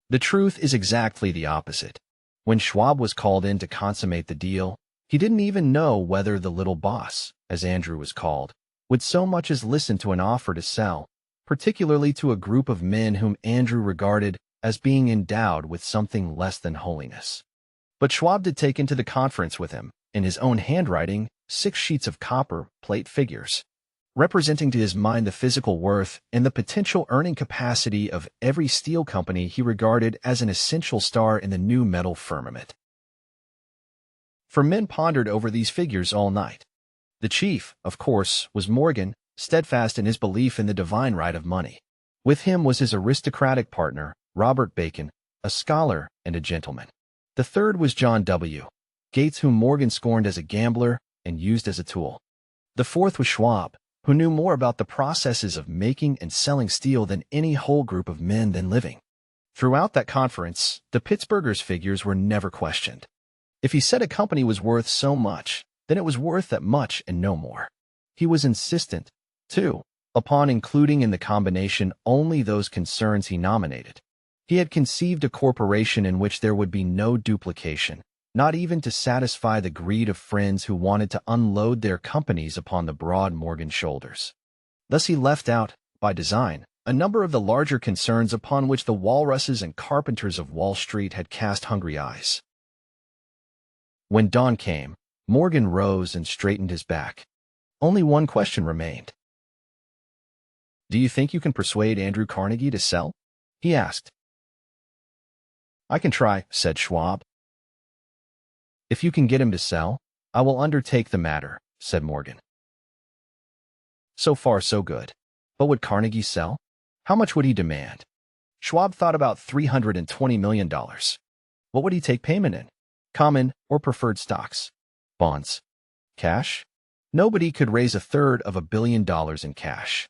The truth is exactly the opposite. When Schwab was called in to consummate the deal, he didn't even know whether the little boss, as Andrew was called, would so much as listen to an offer to sell, particularly to a group of men whom Andrew regarded as being endowed with something less than holiness. But Schwab did take into the conference with him, in his own handwriting, 6 sheets of copper plate figures, representing to his mind the physical worth and the potential earning capacity of every steel company he regarded as an essential star in the new metal firmament. For men pondered over these figures all night. The chief, of course, was Morgan, steadfast in his belief in the divine right of money. With him was his aristocratic partner, Robert Bacon, a scholar and a gentleman. The third was John W. Gates, whom Morgan scorned as a gambler and used as a tool. The fourth was Schwab, who knew more about the processes of making and selling steel than any whole group of men then living. Throughout that conference, the Pittsburghers' figures were never questioned. If he said a company was worth so much, then it was worth that much and no more. He was insistent, too, upon including in the combination only those concerns he nominated. He had conceived a corporation in which there would be no duplication, not even to satisfy the greed of friends who wanted to unload their companies upon the broad Morgan shoulders. Thus he left out, by design, a number of the larger concerns upon which the walruses and carpenters of Wall Street had cast hungry eyes. When dawn came, Morgan rose and straightened his back. Only one question remained. "Do you think you can persuade Andrew Carnegie to sell?" he asked. "I can try," said Schwab. "If you can get him to sell, I will undertake the matter," said Morgan. So far, so good. But would Carnegie sell? How much would he demand? Schwab thought about $320 million. What would he take payment in? Common or preferred stocks? Bonds? Cash? Nobody could raise $1/3 billion in cash.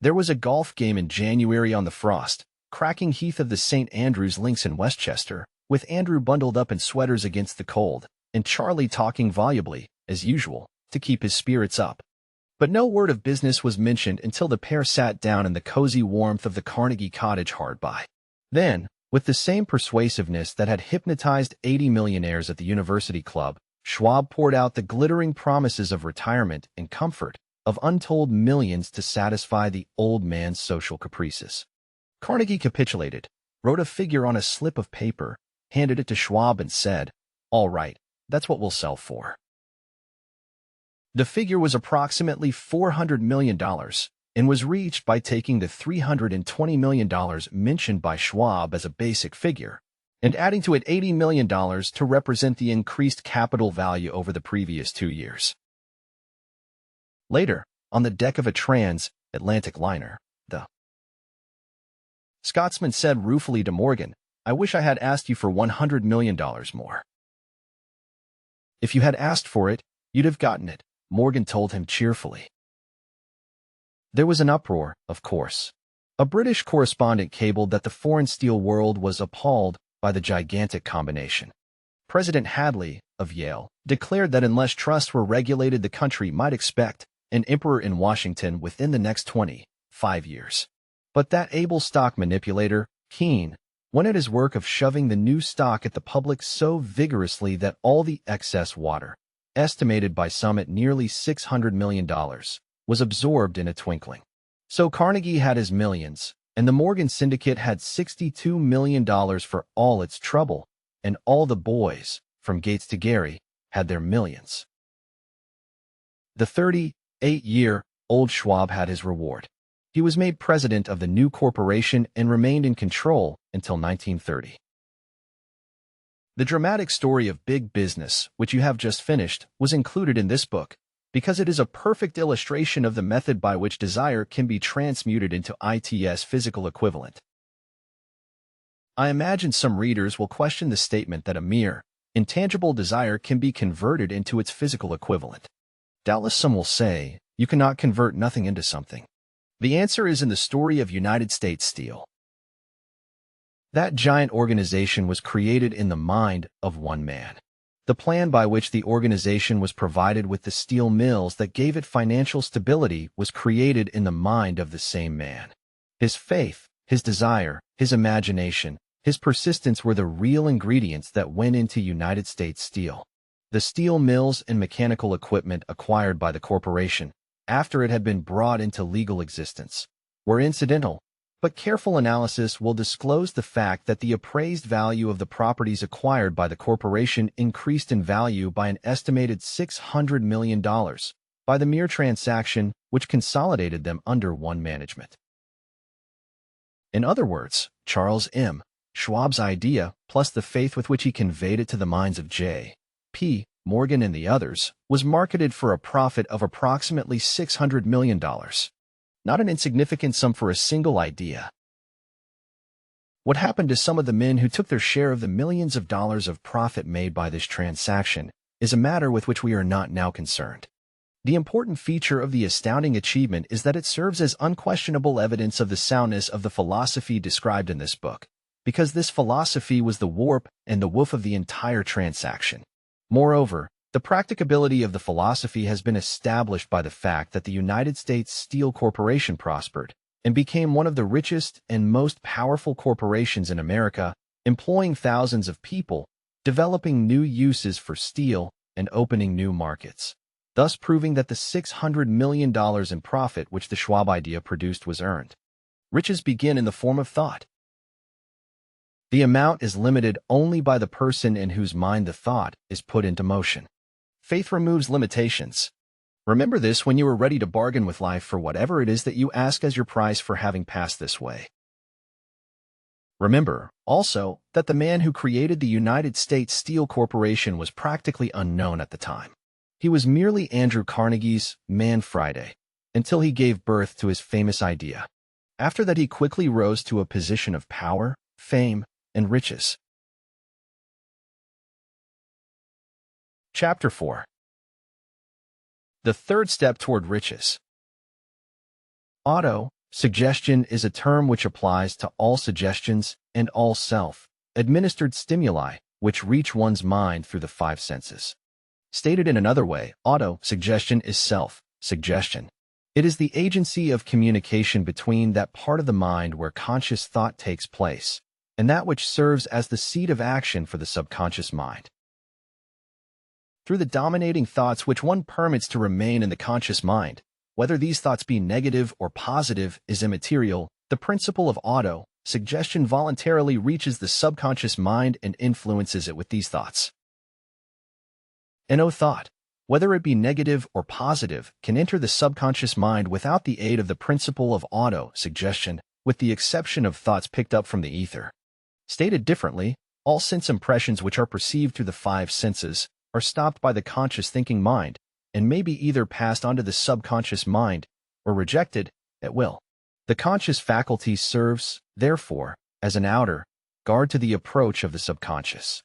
There was a golf game in January on the frost, cracking heath of the St. Andrews Links in Westchester, with Andrew bundled up in sweaters against the cold, and Charlie talking volubly, as usual, to keep his spirits up. But no word of business was mentioned until the pair sat down in the cozy warmth of the Carnegie cottage hard by. Then, with the same persuasiveness that had hypnotized 80 millionaires at the University Club, Schwab poured out the glittering promises of retirement and comfort, of untold millions to satisfy the old man's social caprices. Carnegie capitulated, wrote a figure on a slip of paper, handed it to Schwab and said, "All right, that's what we'll sell for. The figure was approximately $400 million and was reached by taking the $320 million mentioned by Schwab as a basic figure and adding to it $80 million to represent the increased capital value over the previous 2 years. Later, on the deck of a transatlantic liner, the Scotsman said ruefully to Morgan, "I wish I had asked you for $100 million more." "If you had asked for it, you'd have gotten it," Morgan told him cheerfully. There was an uproar, of course. A British correspondent cabled that the foreign steel world was appalled by the gigantic combination. President Hadley, of Yale, declared that unless trusts were regulated, the country might expect an emperor in Washington within the next 25 years. But that able stock manipulator, Keene, went at his work of shoving the new stock at the public so vigorously that all the excess water, estimated by some at nearly $600 million, was absorbed in a twinkling. So Carnegie had his millions, and the Morgan Syndicate had $62 million for all its trouble, and all the boys, from Gates to Gary, had their millions. The 38-year-old Schwab had his reward. He was made president of the new corporation and remained in control until 1930. The dramatic story of big business, which you have just finished, was included in this book because it is a perfect illustration of the method by which desire can be transmuted into its physical equivalent. I imagine some readers will question the statement that a mere, intangible desire can be converted into its physical equivalent. Doubtless some will say, you cannot convert nothing into something. The answer is in the story of United States Steel. That giant organization was created in the mind of one man. The plan by which the organization was provided with the steel mills that gave it financial stability was created in the mind of the same man. His faith, his desire, his imagination, his persistence were the real ingredients that went into United States Steel. The steel mills and mechanical equipment acquired by the corporation, after it had been brought into legal existence, were incidental, but careful analysis will disclose the fact that the appraised value of the properties acquired by the corporation increased in value by an estimated $600 million by the mere transaction which consolidated them under one management. In other words, Charles M. Schwab's idea, plus the faith with which he conveyed it to the minds of J. P. Morgan and the others, was marketed for a profit of approximately $600 million. Not an insignificant sum for a single idea. What happened to some of the men who took their share of the millions of dollars of profit made by this transaction is a matter with which we are not now concerned. The important feature of the astounding achievement is that it serves as unquestionable evidence of the soundness of the philosophy described in this book, because this philosophy was the warp and the woof of the entire transaction. Moreover, the practicability of the philosophy has been established by the fact that the United States Steel Corporation prospered and became one of the richest and most powerful corporations in America, employing thousands of people, developing new uses for steel, and opening new markets, thus proving that the $600 million in profit which the Schwab idea produced was earned. Riches begin in the form of thought. The amount is limited only by the person in whose mind the thought is put into motion. Faith removes limitations. Remember this when you are ready to bargain with life for whatever it is that you ask as your price for having passed this way. Remember, also, that the man who created the United States Steel Corporation was practically unknown at the time. He was merely Andrew Carnegie's Man Friday, until he gave birth to his famous idea. After that, he quickly rose to a position of power, fame, and riches. Chapter 4. The third step toward riches. Auto-suggestion is a term which applies to all suggestions and all self-administered stimuli which reach one's mind through the five senses. Stated in another way, auto-suggestion is self-suggestion. It is the agency of communication between that part of the mind where conscious thought takes place and that which serves as the seat of action for the subconscious mind. Through the dominating thoughts which one permits to remain in the conscious mind, whether these thoughts be negative or positive is immaterial, the principle of auto-suggestion voluntarily reaches the subconscious mind and influences it with these thoughts. No thought, whether it be negative or positive, can enter the subconscious mind without the aid of the principle of auto-suggestion, with the exception of thoughts picked up from the ether. Stated differently, all sense impressions which are perceived through the five senses are stopped by the conscious thinking mind and may be either passed onto the subconscious mind or rejected at will. The conscious faculty serves, therefore, as an outer guard to the approach of the subconscious.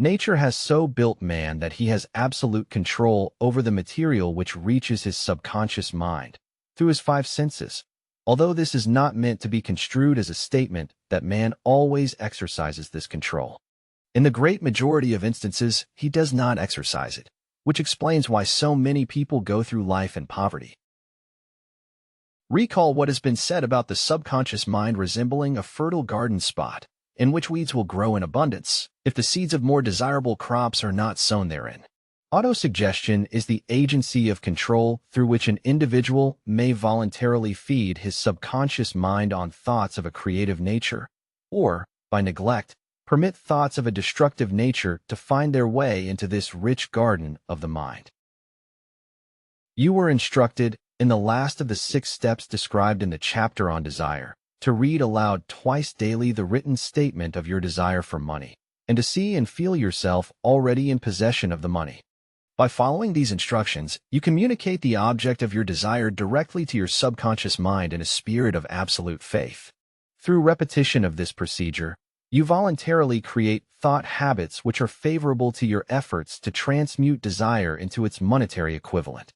Nature has so built man that he has absolute control over the material which reaches his subconscious mind through his five senses, although this is not meant to be construed as a statement that man always exercises this control. In the great majority of instances, he does not exercise it, which explains why so many people go through life in poverty. Recall what has been said about the subconscious mind resembling a fertile garden spot, in which weeds will grow in abundance if the seeds of more desirable crops are not sown therein. Autosuggestion is the agency of control through which an individual may voluntarily feed his subconscious mind on thoughts of a creative nature, or, by neglect, permit thoughts of a destructive nature to find their way into this rich garden of the mind. You were instructed, in the last of the 6 steps described in the chapter on desire, to read aloud twice daily the written statement of your desire for money, and to see and feel yourself already in possession of the money. By following these instructions, you communicate the object of your desire directly to your subconscious mind in a spirit of absolute faith. Through repetition of this procedure, you voluntarily create thought habits which are favorable to your efforts to transmute desire into its monetary equivalent.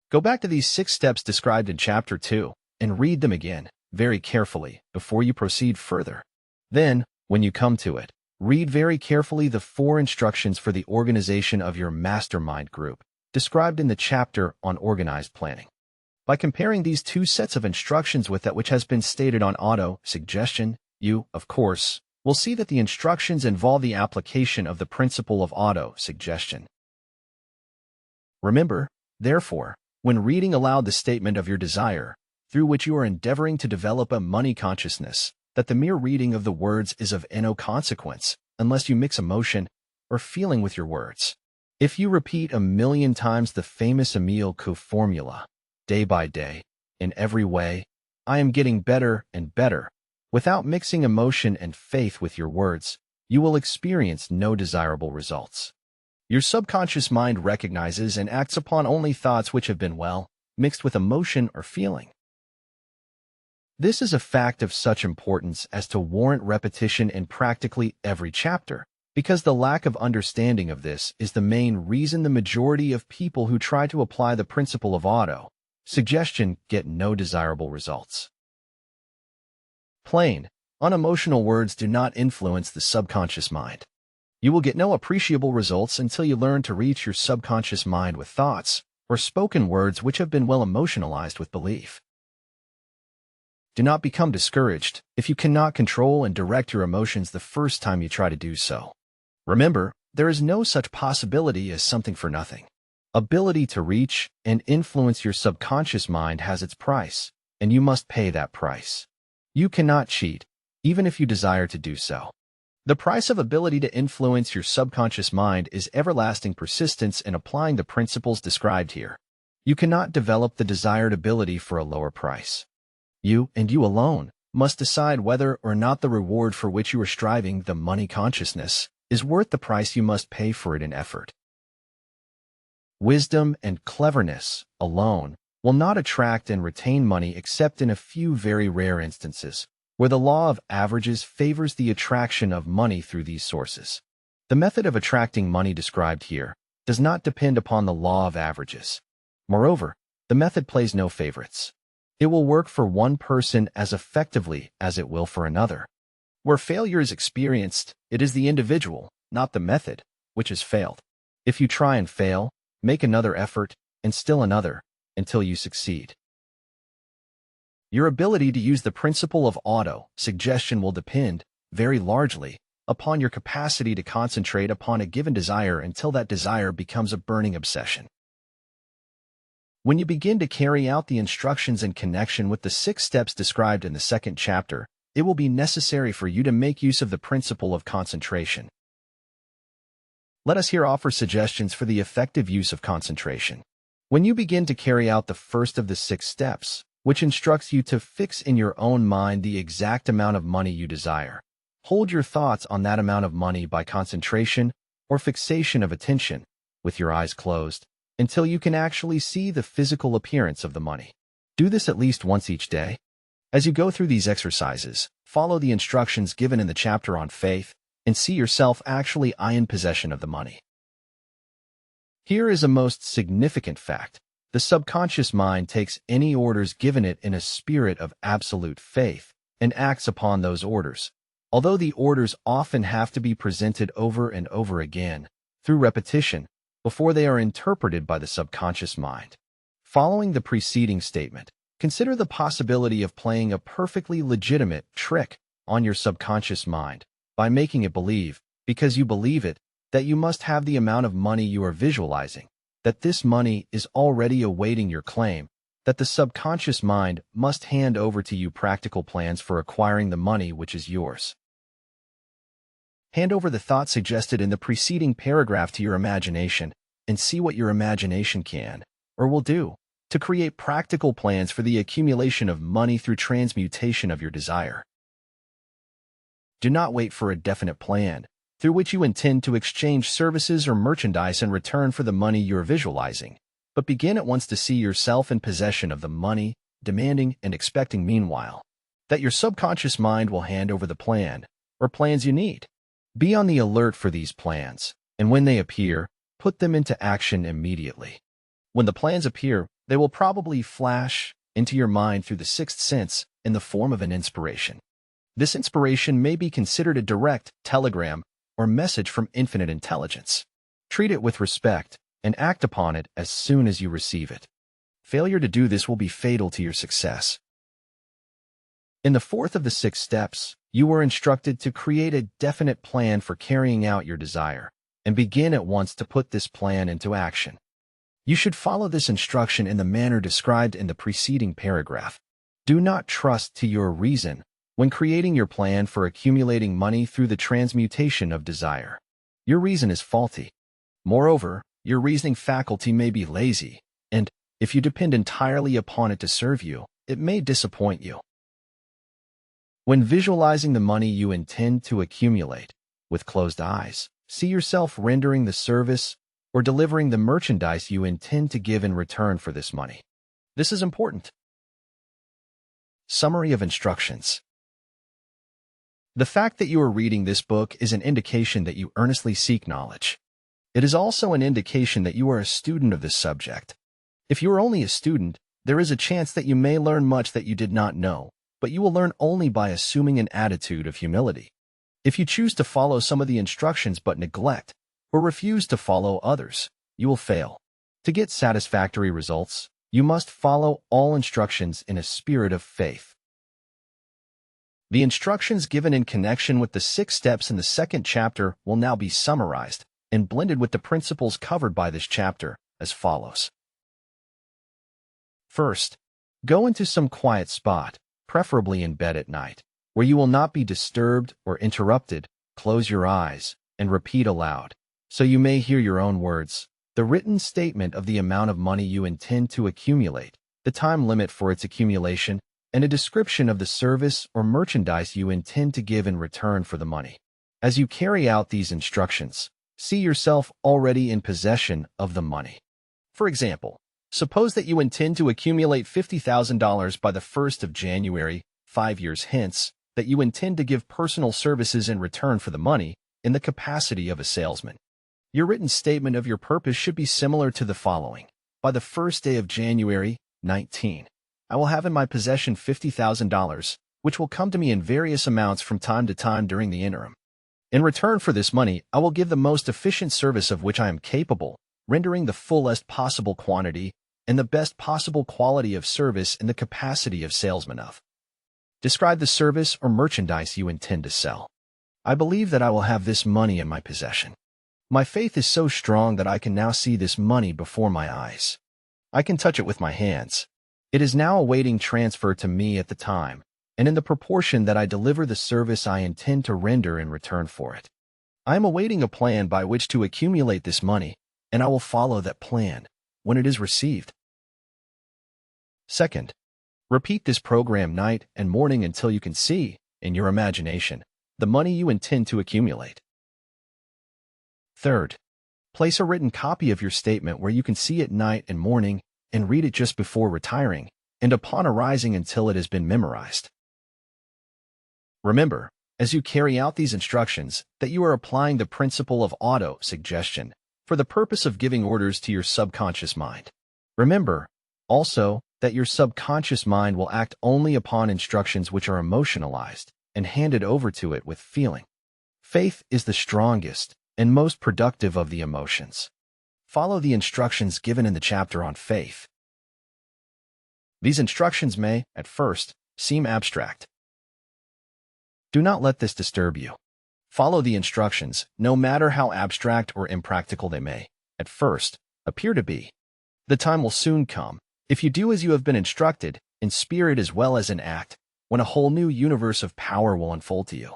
Go back to these 6 steps described in Chapter 2 and read them again, very carefully, before you proceed further. Then, when you come to it, read very carefully the 4 instructions for the organization of your mastermind group, described in the chapter on organized planning. By comparing these 2 sets of instructions with that which has been stated on auto-suggestion, you, of course, will see that the instructions involve the application of the principle of auto-suggestion. Remember, therefore, when reading aloud the statement of your desire, through which you are endeavoring to develop a money consciousness, that the mere reading of the words is of no consequence unless you mix emotion or feeling with your words. If you repeat 1,000,000 times the famous Emile Coué formula, day by day, in every way, I am getting better and better, without mixing emotion and faith with your words, you will experience no desirable results. Your subconscious mind recognizes and acts upon only thoughts which have been mixed with emotion or feeling. This is a fact of such importance as to warrant repetition in practically every chapter, because the lack of understanding of this is the main reason the majority of people who try to apply the principle of auto-suggestion get no desirable results. Plain, unemotional words do not influence the subconscious mind. You will get no appreciable results until you learn to reach your subconscious mind with thoughts or spoken words which have been well emotionalized with belief. Do not become discouraged if you cannot control and direct your emotions the first time you try to do so. Remember, there is no such possibility as something for nothing. Ability to reach and influence your subconscious mind has its price, and you must pay that price. You cannot cheat, even if you desire to do so. The price of ability to influence your subconscious mind is everlasting persistence in applying the principles described here. You cannot develop the desired ability for a lower price. You, and you alone, must decide whether or not the reward for which you are striving, the money consciousness, is worth the price you must pay for it in effort. Wisdom and cleverness alone will not attract and retain money except in a few very rare instances, where the law of averages favors the attraction of money through these sources. The method of attracting money described here does not depend upon the law of averages. Moreover, the method plays no favorites. It will work for one person as effectively as it will for another. Where failure is experienced, it is the individual, not the method, which has failed. If you try and fail, make another effort, and still another, until you succeed. Your ability to use the principle of auto-suggestion will depend, very largely, upon your capacity to concentrate upon a given desire until that desire becomes a burning obsession. When you begin to carry out the instructions in connection with the 6 steps described in the 2nd chapter, it will be necessary for you to make use of the principle of concentration. Let us here offer suggestions for the effective use of concentration. When you begin to carry out the first of the 6 steps, which instructs you to fix in your own mind the exact amount of money you desire, hold your thoughts on that amount of money by concentration or fixation of attention, with your eyes closed, until you can actually see the physical appearance of the money. Do this at least once each day. As you go through these exercises, follow the instructions given in the chapter on faith and see yourself actually in possession of the money. Here is a most significant fact. The subconscious mind takes any orders given it in a spirit of absolute faith and acts upon those orders, although the orders often have to be presented over and over again through repetition before they are interpreted by the subconscious mind. Following the preceding statement, consider the possibility of playing a perfectly legitimate trick on your subconscious mind by making it believe, because you believe it, that you must have the amount of money you are visualizing, that this money is already awaiting your claim, that the subconscious mind must hand over to you practical plans for acquiring the money which is yours. Hand over the thought suggested in the preceding paragraph to your imagination and see what your imagination can, or will do, to create practical plans for the accumulation of money through transmutation of your desire. Do not wait for a definite plan, through which you intend to exchange services or merchandise in return for the money you are visualizing, but begin at once to see yourself in possession of the money, demanding and expecting meanwhile that your subconscious mind will hand over the plan or plans you need. Be on the alert for these plans, and when they appear, put them into action immediately. When the plans appear, they will probably flash into your mind through the 6th sense in the form of an inspiration. This inspiration may be considered a direct telegram or message from infinite intelligence. Treat it with respect and act upon it as soon as you receive it. Failure to do this will be fatal to your success. In the 4th of the 6 steps, you were instructed to create a definite plan for carrying out your desire and begin at once to put this plan into action. You should follow this instruction in the manner described in the preceding paragraph. Do not trust to your reason when creating your plan for accumulating money through the transmutation of desire. Your reason is faulty. Moreover, your reasoning faculty may be lazy, and, if you depend entirely upon it to serve you, it may disappoint you. When visualizing the money you intend to accumulate, with closed eyes, see yourself rendering the service or delivering the merchandise you intend to give in return for this money. This is important. Summary of instructions. The fact that you are reading this book is an indication that you earnestly seek knowledge. It is also an indication that you are a student of this subject. If you are only a student, there is a chance that you may learn much that you did not know, but you will learn only by assuming an attitude of humility. If you choose to follow some of the instructions but neglect or refuse to follow others, you will fail. To get satisfactory results, you must follow all instructions in a spirit of faith. The instructions given in connection with the 6 steps in the 2nd chapter will now be summarized and blended with the principles covered by this chapter as follows. First, go into some quiet spot, preferably in bed at night, where you will not be disturbed or interrupted. Close your eyes and repeat aloud, so you may hear your own words, the written statement of the amount of money you intend to accumulate, the time limit for its accumulation, and a description of the service or merchandise you intend to give in return for the money. As you carry out these instructions, see yourself already in possession of the money. For example, suppose that you intend to accumulate $50,000 by the 1st of January, 5 years hence, that you intend to give personal services in return for the money in the capacity of a salesman. Your written statement of your purpose should be similar to the following. By the 1st day of January, 19, I will have in my possession $50,000, which will come to me in various amounts from time to time during the interim. In return for this money, I will give the most efficient service of which I am capable, rendering the fullest possible quantity and the best possible quality of service in the capacity of salesman of. Describe the service or merchandise you intend to sell. I believe that I will have this money in my possession. My faith is so strong that I can now see this money before my eyes. I can touch it with my hands. It is now awaiting transfer to me at the time, and in the proportion that I deliver the service I intend to render in return for it. I am awaiting a plan by which to accumulate this money, and I will follow that plan when it is received. Second, repeat this program night and morning until you can see, in your imagination, the money you intend to accumulate. Third, place a written copy of your statement where you can see it night and morning and read it just before retiring and upon arising until it has been memorized. Remember, as you carry out these instructions, that you are applying the principle of auto-suggestion for the purpose of giving orders to your subconscious mind. Remember, also, that your subconscious mind will act only upon instructions which are emotionalized and handed over to it with feeling. Faith is the strongest and most productive of the emotions. Follow the instructions given in the chapter on faith. These instructions may, at first, seem abstract. Do not let this disturb you. Follow the instructions, no matter how abstract or impractical they may, at first, appear to be. The time will soon come, if you do as you have been instructed, in spirit as well as in act, when a whole new universe of power will unfold to you.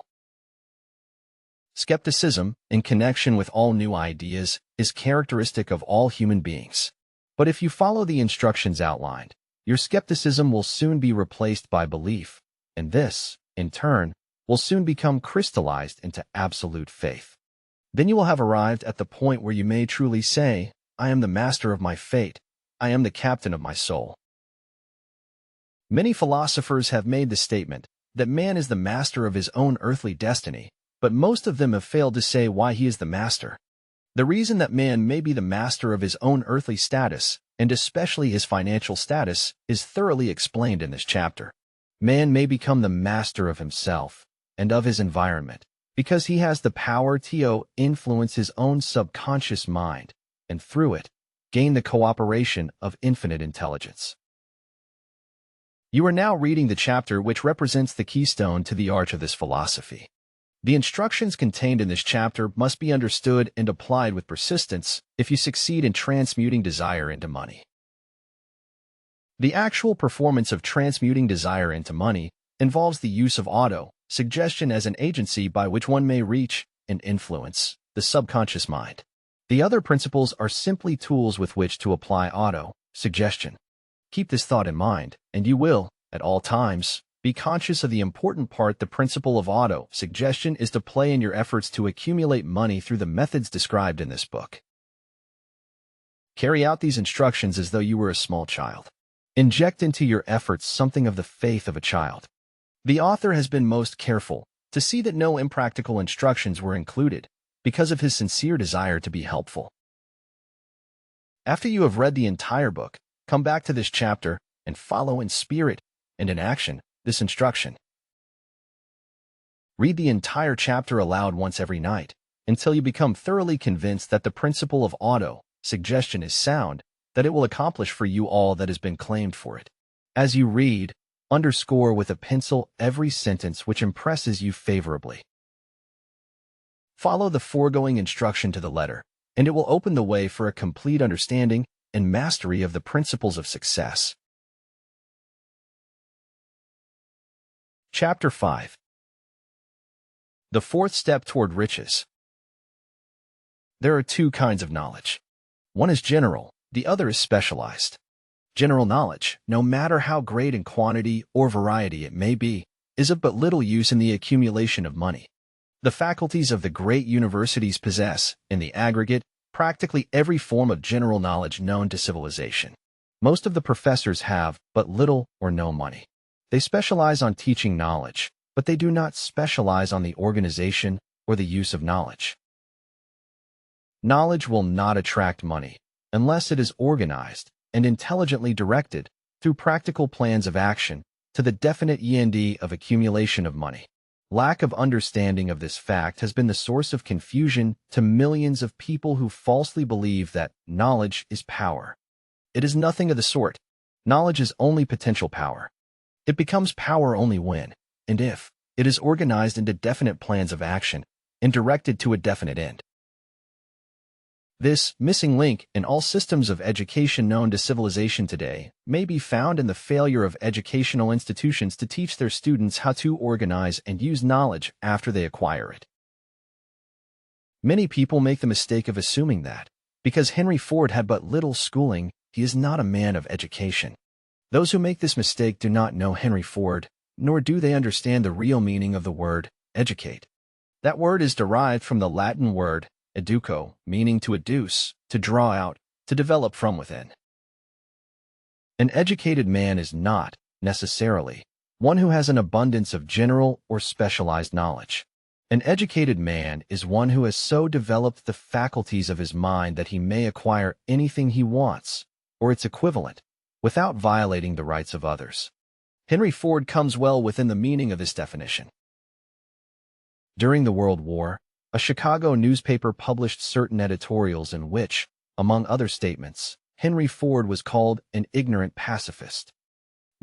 Skepticism, in connection with all new ideas, is characteristic of all human beings. But if you follow the instructions outlined, your skepticism will soon be replaced by belief, and this, in turn, will soon become crystallized into absolute faith. Then you will have arrived at the point where you may truly say, I am the master of my fate. I am the captain of my soul. Many philosophers have made the statement that man is the master of his own earthly destiny, but most of them have failed to say why he is the master. The reason that man may be the master of his own earthly status, and especially his financial status, is thoroughly explained in this chapter. Man may become the master of himself and of his environment because he has the power to influence his own subconscious mind, and through it, gain the cooperation of infinite intelligence. You are now reading the chapter which represents the keystone to the arch of this philosophy. The instructions contained in this chapter must be understood and applied with persistence if you succeed in transmuting desire into money. The actual performance of transmuting desire into money involves the use of auto-suggestion as an agency by which one may reach and influence the subconscious mind. The other principles are simply tools with which to apply auto-suggestion. Keep this thought in mind, and you will, at all times, be conscious of the important part the principle of auto-suggestion is to play in your efforts to accumulate money through the methods described in this book. Carry out these instructions as though you were a small child. Inject into your efforts something of the faith of a child. The author has been most careful to see that no impractical instructions were included because of his sincere desire to be helpful. After you have read the entire book, come back to this chapter and follow in spirit and in action this instruction. Read the entire chapter aloud once every night until you become thoroughly convinced that the principle of auto-suggestion is sound, that it will accomplish for you all that has been claimed for it. As you read, underscore with a pencil every sentence which impresses you favorably. Follow the foregoing instruction to the letter, and it will open the way for a complete understanding and mastery of the principles of success. Chapter 5. The fourth step toward riches. There are two kinds of knowledge. One is general, the other is specialized. General knowledge, no matter how great in quantity or variety it may be, is of but little use in the accumulation of money. The faculties of the great universities possess, in the aggregate, practically every form of general knowledge known to civilization. Most of the professors have but little or no money. They specialize on teaching knowledge, but they do not specialize on the organization or the use of knowledge. Knowledge will not attract money unless it is organized and intelligently directed through practical plans of action to the definite end of accumulation of money. Lack of understanding of this fact has been the source of confusion to millions of people who falsely believe that knowledge is power. It is nothing of the sort. Knowledge is only potential power. It becomes power only when, and if, it is organized into definite plans of action and directed to a definite end. This missing link in all systems of education known to civilization today may be found in the failure of educational institutions to teach their students how to organize and use knowledge after they acquire it. Many people make the mistake of assuming that, because Henry Ford had but little schooling, he is not a man of education. Those who make this mistake do not know Henry Ford, nor do they understand the real meaning of the word educate. That word is derived from the Latin word educo, meaning to educe, to draw out, to develop from within. An educated man is not, necessarily, one who has an abundance of general or specialized knowledge. An educated man is one who has so developed the faculties of his mind that he may acquire anything he wants, or its equivalent, without violating the rights of others. Henry Ford comes well within the meaning of this definition. During the World War, a Chicago newspaper published certain editorials in which, among other statements, Henry Ford was called an ignorant pacifist.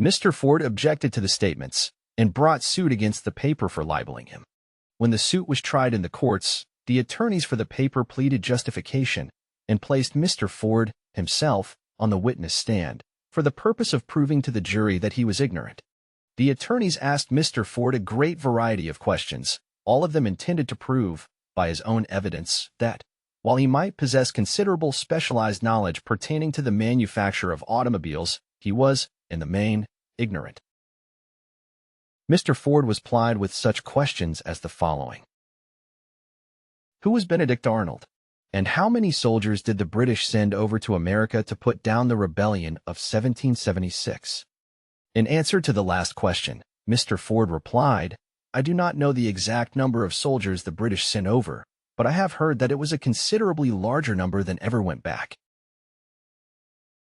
Mr. Ford objected to the statements and brought suit against the paper for libeling him. When the suit was tried in the courts, the attorneys for the paper pleaded justification and placed Mr. Ford himself on the witness stand for the purpose of proving to the jury that he was ignorant. The attorneys asked Mr. Ford a great variety of questions, all of them intended to prove, by his own evidence, that, while he might possess considerable specialized knowledge pertaining to the manufacture of automobiles, he was, in the main, ignorant. Mr. Ford was plied with such questions as the following. Who was Benedict Arnold? And how many soldiers did the British send over to America to put down the rebellion of 1776? In answer to the last question, Mr. Ford replied, I do not know the exact number of soldiers the British sent over, but I have heard that it was a considerably larger number than ever went back.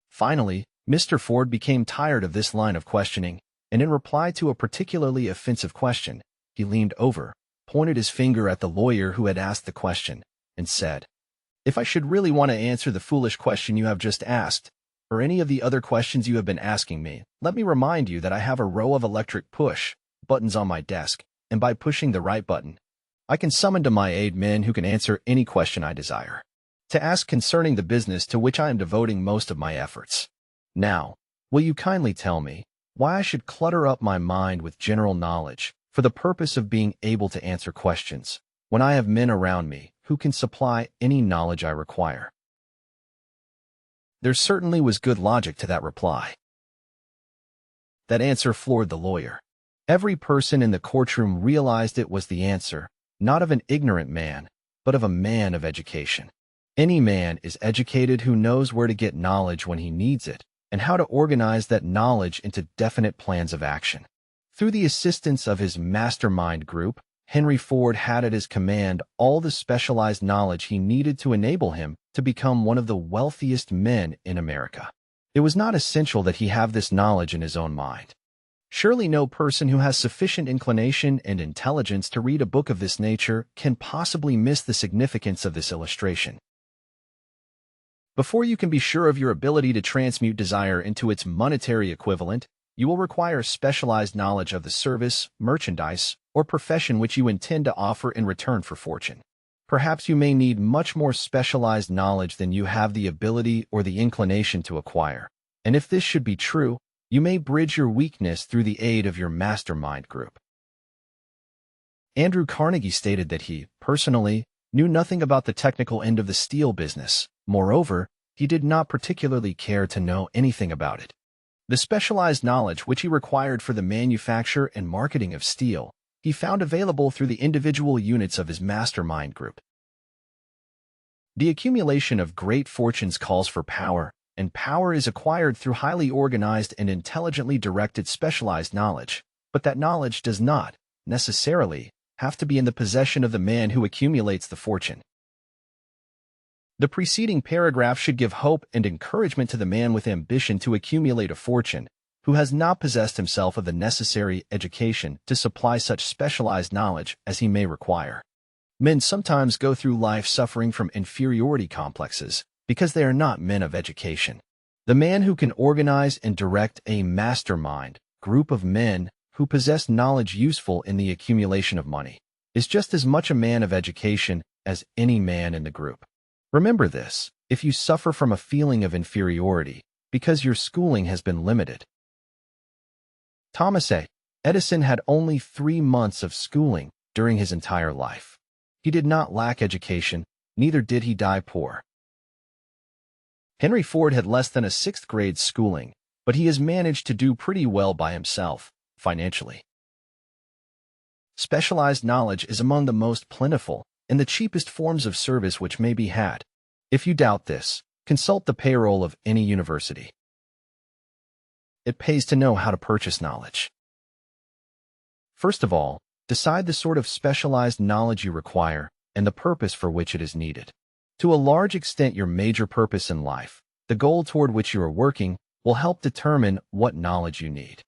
Finally, Mr. Ford became tired of this line of questioning, and in reply to a particularly offensive question, he leaned over, pointed his finger at the lawyer who had asked the question, and said, If I should really want to answer the foolish question you have just asked, or any of the other questions you have been asking me, let me remind you that I have a row of electric push buttons on my desk, and by pushing the right button, I can summon to my aid men who can answer any question I desire, to ask concerning the business to which I am devoting most of my efforts. Now, will you kindly tell me why I should clutter up my mind with general knowledge for the purpose of being able to answer questions, when I have men around me who can supply any knowledge I require? There certainly was good logic to that reply. That answer floored the lawyer. Every person in the courtroom realized it was the answer, not of an ignorant man, but of a man of education. Any man is educated who knows where to get knowledge when he needs it, and how to organize that knowledge into definite plans of action. Through the assistance of his mastermind group, Henry Ford had at his command all the specialized knowledge he needed to enable him to become one of the wealthiest men in America. It was not essential that he have this knowledge in his own mind. Surely no person who has sufficient inclination and intelligence to read a book of this nature can possibly miss the significance of this illustration. Before you can be sure of your ability to transmute desire into its monetary equivalent, you will require specialized knowledge of the service, merchandise, or profession which you intend to offer in return for fortune. Perhaps you may need much more specialized knowledge than you have the ability or the inclination to acquire. And if this should be true, you may bridge your weakness through the aid of your mastermind group. Andrew Carnegie stated that he, personally, knew nothing about the technical end of the steel business. Moreover, he did not particularly care to know anything about it. The specialized knowledge which he required for the manufacture and marketing of steel, he found available through the individual units of his mastermind group. The accumulation of great fortunes calls for power, and power is acquired through highly organized and intelligently directed specialized knowledge, but that knowledge does not, necessarily, have to be in the possession of the man who accumulates the fortune. The preceding paragraph should give hope and encouragement to the man with ambition to accumulate a fortune, who has not possessed himself of the necessary education to supply such specialized knowledge as he may require. Men sometimes go through life suffering from inferiority complexes because they are not men of education. The man who can organize and direct a mastermind group of men who possess knowledge useful in the accumulation of money is just as much a man of education as any man in the group. Remember this, if you suffer from a feeling of inferiority because your schooling has been limited. Thomas A. Edison had only 3 months of schooling during his entire life. He did not lack education, neither did he die poor. Henry Ford had less than a sixth-grade schooling, but he has managed to do pretty well by himself, financially. Specialized knowledge is among the most plentiful and the cheapest forms of service which may be had. If you doubt this, consult the payroll of any university. It pays to know how to purchase knowledge. First of all, decide the sort of specialized knowledge you require and the purpose for which it is needed. To a large extent, your major purpose in life, the goal toward which you are working, will help determine what knowledge you need.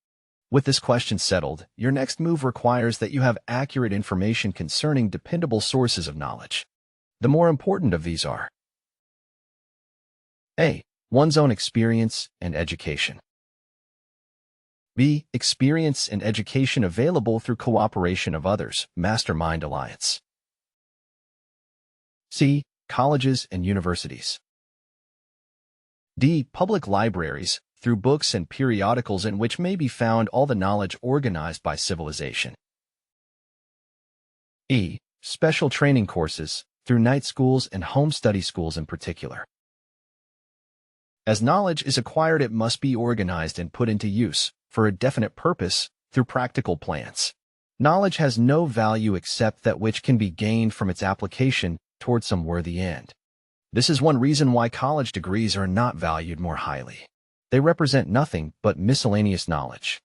With this question settled, your next move requires that you have accurate information concerning dependable sources of knowledge. The more important of these are: A. One's own experience and education. B. Experience and education available through cooperation of others, mastermind alliance. C. Colleges and universities. D. Public libraries, through books and periodicals in which may be found all the knowledge organized by civilization. E. Special training courses, through night schools and home study schools in particular. As knowledge is acquired, it must be organized and put into use, for a definite purpose, through practical plans. Knowledge has no value except that which can be gained from its application toward some worthy end. This is one reason why college degrees are not valued more highly. They represent nothing but miscellaneous knowledge.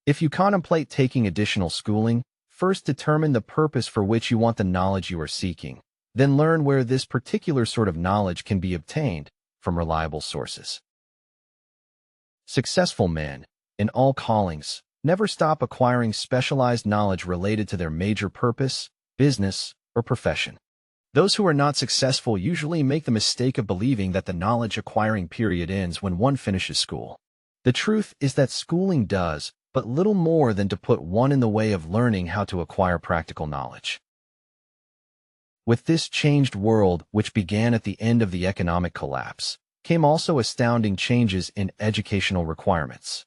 If you contemplate taking additional schooling, first determine the purpose for which you want the knowledge you are seeking, then learn where this particular sort of knowledge can be obtained from reliable sources. Successful men, in all callings, never stop acquiring specialized knowledge related to their major purpose, business, or profession. Those who are not successful usually make the mistake of believing that the knowledge-acquiring period ends when one finishes school. The truth is that schooling does but little more than to put one in the way of learning how to acquire practical knowledge. With this changed world, which began at the end of the economic collapse, came also astounding changes in educational requirements.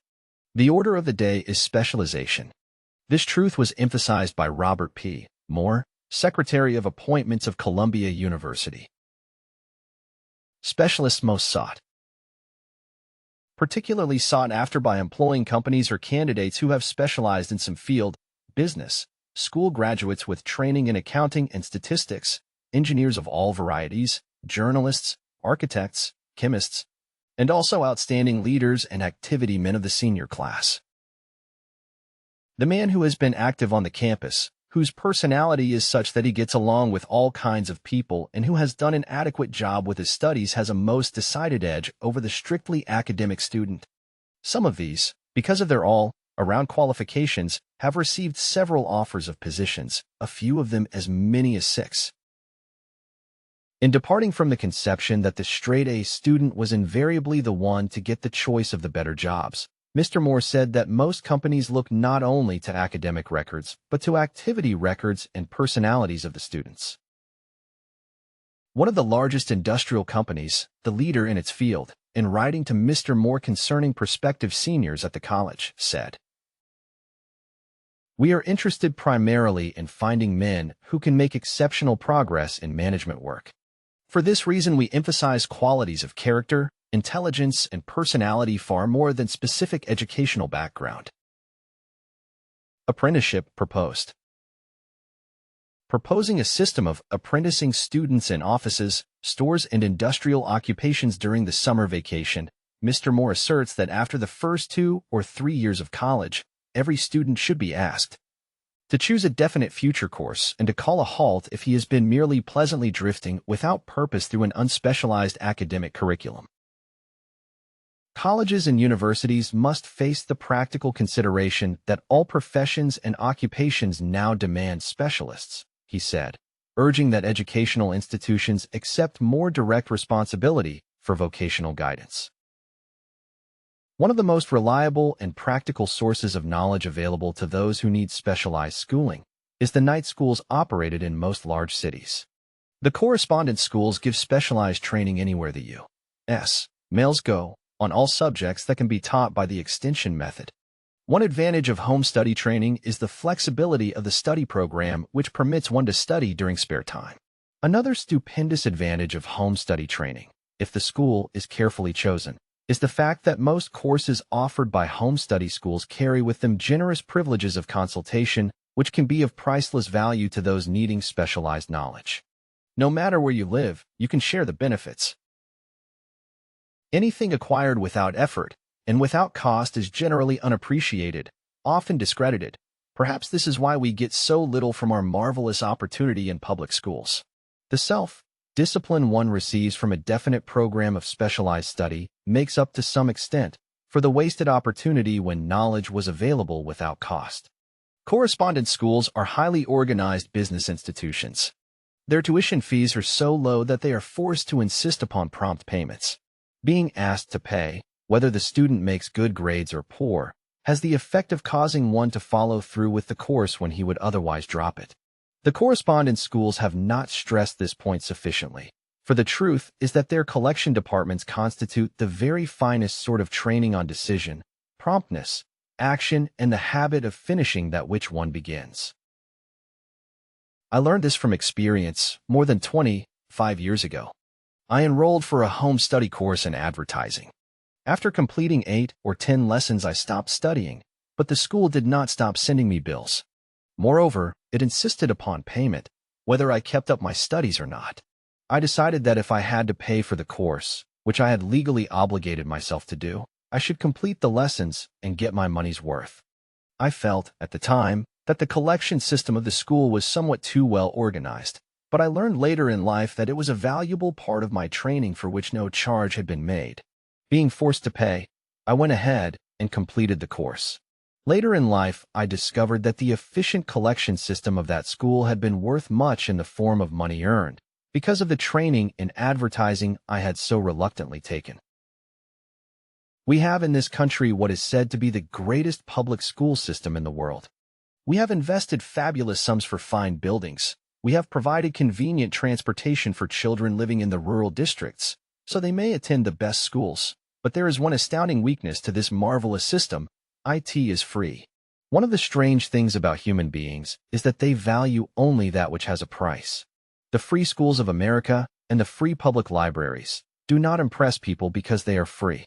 The order of the day is specialization. This truth was emphasized by Robert P. Moore, Secretary of Appointments of Columbia University. Specialists most sought. Particularly sought after by employing companies or candidates who have specialized in some field, business, school graduates with training in accounting and statistics, engineers of all varieties, journalists, architects, chemists, and also outstanding leaders and activity men of the senior class. The man who has been active on the campus, whose personality is such that he gets along with all kinds of people and who has done an adequate job with his studies has a most decided edge over the strictly academic student. Some of these, because of their all-around qualifications, have received several offers of positions, a few of them as many as 6. In departing from the conception that the straight-A student was invariably the one to get the choice of the better jobs, Mr. Moore said that most companies look not only to academic records, but to activity records and personalities of the students. One of the largest industrial companies, the leader in its field, in writing to Mr. Moore concerning prospective seniors at the college, said, "We are interested primarily in finding men who can make exceptional progress in management work. For this reason, we emphasize qualities of character, intelligence, and personality far more than specific educational background." Apprenticeship proposed. Proposing a system of apprenticing students in offices, stores, and industrial occupations during the summer vacation, Mr. Moore asserts that after the first 2 or 3 years of college, every student should be asked to choose a definite future course and to call a halt if he has been merely pleasantly drifting without purpose through an unspecialized academic curriculum. Colleges and universities must face the practical consideration that all professions and occupations now demand specialists, he said, urging that educational institutions accept more direct responsibility for vocational guidance. One of the most reliable and practical sources of knowledge available to those who need specialized schooling is the night schools operated in most large cities. The correspondence schools give specialized training anywhere the U.S. males go, on all subjects that can be taught by the extension method. One advantage of home study training is the flexibility of the study program, which permits one to study during spare time. Another stupendous advantage of home study training, if the school is carefully chosen, is the fact that most courses offered by home study schools carry with them generous privileges of consultation, which can be of priceless value to those needing specialized knowledge. No matter where you live, you can share the benefits. Anything acquired without effort and without cost is generally unappreciated, often discredited. Perhaps this is why we get so little from our marvelous opportunity in public schools. The self-discipline one receives from a definite program of specialized study makes up to some extent for the wasted opportunity when knowledge was available without cost. Correspondence schools are highly organized business institutions. Their tuition fees are so low that they are forced to insist upon prompt payments. Being asked to pay, whether the student makes good grades or poor, has the effect of causing one to follow through with the course when he would otherwise drop it. The correspondence schools have not stressed this point sufficiently, for the truth is that their collection departments constitute the very finest sort of training on decision, promptness, action, and the habit of finishing that which one begins. I learned this from experience more than 25 years ago. I enrolled for a home study course in advertising. After completing 8 or 10 lessons, I stopped studying, but the school did not stop sending me bills. Moreover, it insisted upon payment, whether I kept up my studies or not. I decided that if I had to pay for the course, which I had legally obligated myself to do, I should complete the lessons and get my money's worth. I felt, at the time, that the collection system of the school was somewhat too well organized, but I learned later in life that it was a valuable part of my training for which no charge had been made. Being forced to pay, I went ahead and completed the course. Later in life, I discovered that the efficient collection system of that school had been worth much in the form of money earned, because of the training in advertising I had so reluctantly taken. We have in this country what is said to be the greatest public school system in the world. We have invested fabulous sums for fine buildings. We have provided convenient transportation for children living in the rural districts, so they may attend the best schools. But there is one astounding weakness to this marvelous system. It is free. One of the strange things about human beings is that they value only that which has a price. The free schools of America and the free public libraries do not impress people because they are free.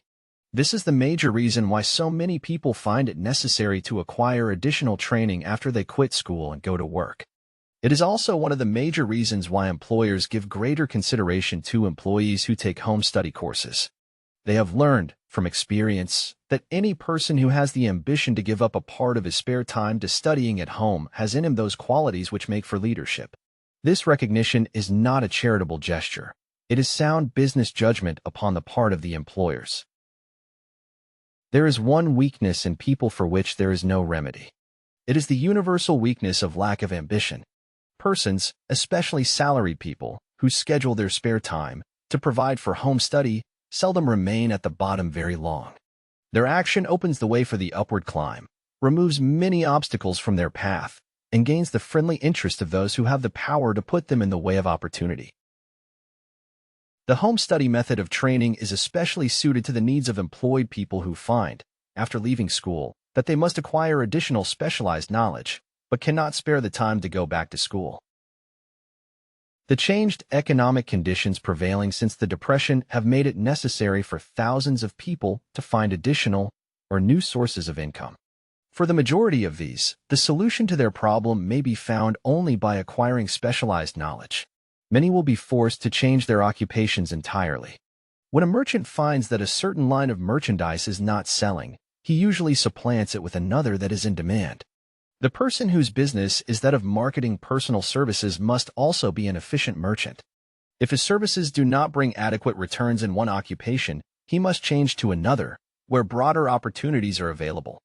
This is the major reason why so many people find it necessary to acquire additional training after they quit school and go to work. It is also one of the major reasons why employers give greater consideration to employees who take home study courses. They have learned, from experience, that any person who has the ambition to give up a part of his spare time to studying at home has in him those qualities which make for leadership. This recognition is not a charitable gesture. It is sound business judgment upon the part of the employers. There is one weakness in people for which there is no remedy. It is the universal weakness of lack of ambition. Persons, especially salaried people, who schedule their spare time to provide for home study, seldom remain at the bottom very long. Their action opens the way for the upward climb, removes many obstacles from their path, and gains the friendly interest of those who have the power to put them in the way of opportunity. The home study method of training is especially suited to the needs of employed people who find, after leaving school, that they must acquire additional specialized knowledge, but cannot spare the time to go back to school. The changed economic conditions prevailing since the Depression have made it necessary for thousands of people to find additional or new sources of income. For the majority of these, the solution to their problem may be found only by acquiring specialized knowledge. Many will be forced to change their occupations entirely. When a merchant finds that a certain line of merchandise is not selling, he usually supplants it with another that is in demand. The person whose business is that of marketing personal services must also be an efficient merchant. If his services do not bring adequate returns in one occupation, he must change to another, where broader opportunities are available.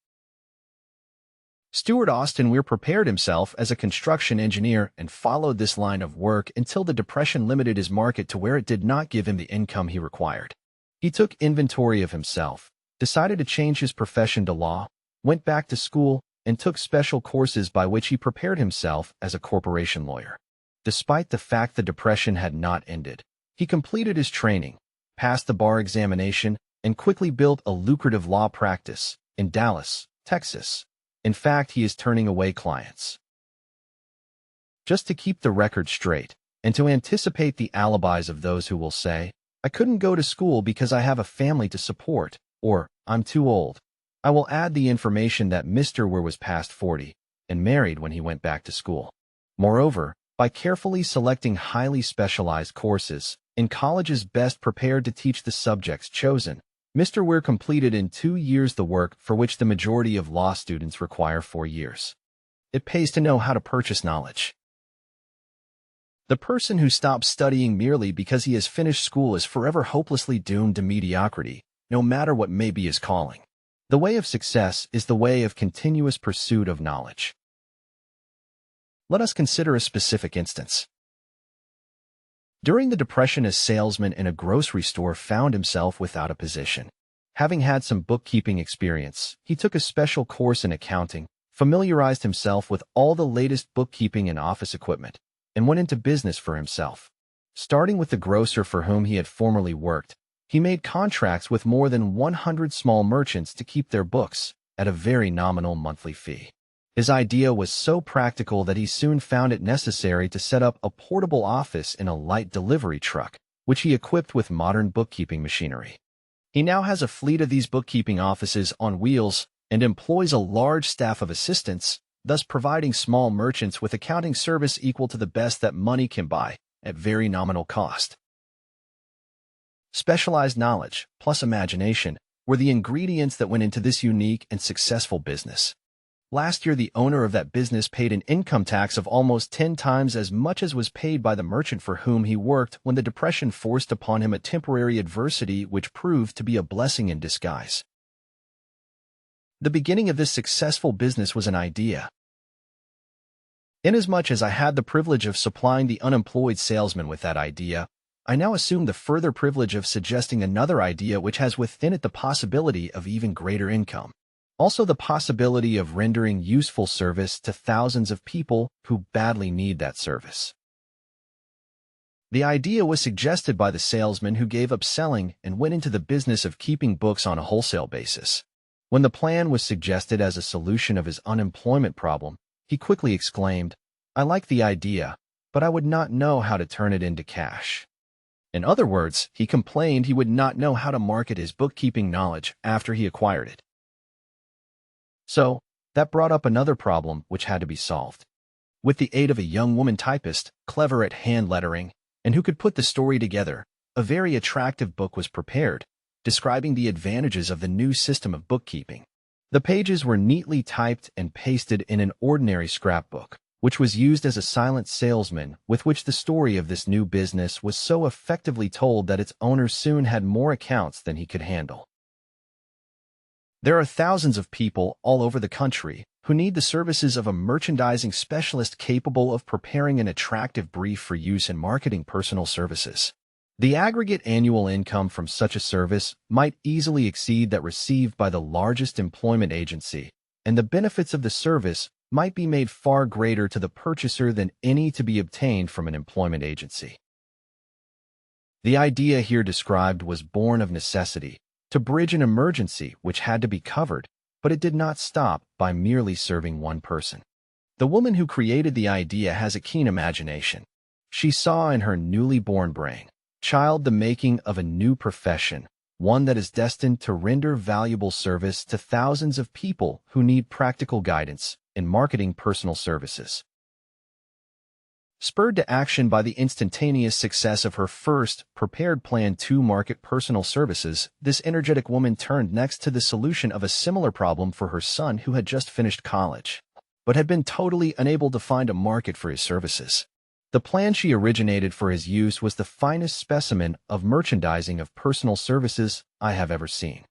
Stuart Austin Weir prepared himself as a construction engineer and followed this line of work until the Depression limited his market to where it did not give him the income he required. He took inventory of himself, decided to change his profession to law, went back to school, and took special courses by which he prepared himself as a corporation lawyer. Despite the fact the Depression had not ended, he completed his training, passed the bar examination, and quickly built a lucrative law practice in Dallas, Texas. In fact, he is turning away clients. Just to keep the record straight, and to anticipate the alibis of those who will say, "I couldn't go to school because I have a family to support," or "I'm too old." I will add the information that Mr. Weir was past 40 and married when he went back to school. Moreover, by carefully selecting highly specialized courses in colleges best prepared to teach the subjects chosen, Mr. Weir completed in 2 years the work for which the majority of law students require 4 years. It pays to know how to purchase knowledge. The person who stops studying merely because he has finished school is forever hopelessly doomed to mediocrity, no matter what may be his calling. The way of success is the way of continuous pursuit of knowledge. Let us consider a specific instance. During the Depression, a salesman in a grocery store found himself without a position. Having had some bookkeeping experience, he took a special course in accounting, familiarized himself with all the latest bookkeeping and office equipment, and went into business for himself. Starting with the grocer for whom he had formerly worked, he made contracts with more than 100 small merchants to keep their books at a very nominal monthly fee. His idea was so practical that he soon found it necessary to set up a portable office in a light delivery truck, which he equipped with modern bookkeeping machinery. He now has a fleet of these bookkeeping offices on wheels and employs a large staff of assistants, thus providing small merchants with accounting service equal to the best that money can buy at very nominal cost. Specialized knowledge plus imagination were the ingredients that went into this unique and successful business. Last year, the owner of that business paid an income tax of almost 10 times as much as was paid by the merchant for whom he worked when the Depression forced upon him a temporary adversity which proved to be a blessing in disguise. The beginning of this successful business was an idea. Inasmuch as I had the privilege of supplying the unemployed salesman with that idea, I now assume the further privilege of suggesting another idea which has within it the possibility of even greater income. Also the possibility of rendering useful service to thousands of people who badly need that service. The idea was suggested by the salesman who gave up selling and went into the business of keeping books on a wholesale basis. When the plan was suggested as a solution of his unemployment problem, he quickly exclaimed, "I like the idea, but I would not know how to turn it into cash." In other words, he complained he would not know how to market his bookkeeping knowledge after he acquired it. So, that brought up another problem which had to be solved. With the aid of a young woman typist, clever at hand lettering, and who could put the story together, a very attractive book was prepared, describing the advantages of the new system of bookkeeping. The pages were neatly typed and pasted in an ordinary scrapbook, which was used as a silent salesman with which the story of this new business was so effectively told that its owner soon had more accounts than he could handle. There are thousands of people all over the country who need the services of a merchandising specialist capable of preparing an attractive brief for use in marketing personal services. The aggregate annual income from such a service might easily exceed that received by the largest employment agency, and the benefits of the service might be made far greater to the purchaser than any to be obtained from an employment agency. The idea here described was born of necessity, to bridge an emergency which had to be covered, but it did not stop by merely serving one person. The woman who created the idea has a keen imagination. She saw in her newly born brain child the making of a new profession, one that is destined to render valuable service to thousands of people who need practical guidance in marketing personal services. Spurred to action by the instantaneous success of her first prepared plan to market personal services, this energetic woman turned next to the solution of a similar problem for her son who had just finished college, but had been totally unable to find a market for his services. The plan she originated for his use was the finest specimen of merchandising of personal services I have ever seen.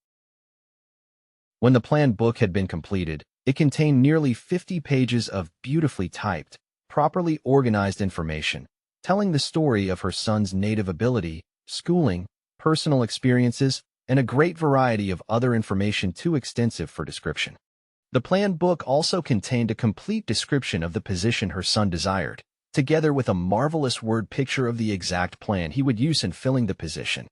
When the planned book had been completed, it contained nearly 50 pages of beautifully typed, properly organized information, telling the story of her son's native ability, schooling, personal experiences, and a great variety of other information too extensive for description. The planned book also contained a complete description of the position her son desired, together with a marvelous word picture of the exact plan he would use in filling the position.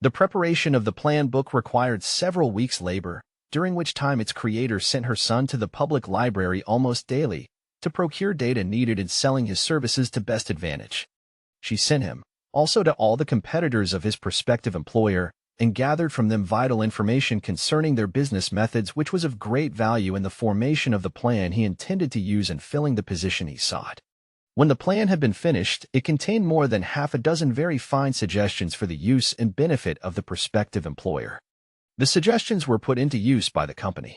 The preparation of the planned book required several weeks' labor, during which time its creator sent her son to the public library almost daily, to procure data needed in selling his services to best advantage. She sent him also to all the competitors of his prospective employer and gathered from them vital information concerning their business methods, which was of great value in the formation of the plan he intended to use in filling the position he sought. When the plan had been finished, it contained more than half a dozen very fine suggestions for the use and benefit of the prospective employer. The suggestions were put into use by the company.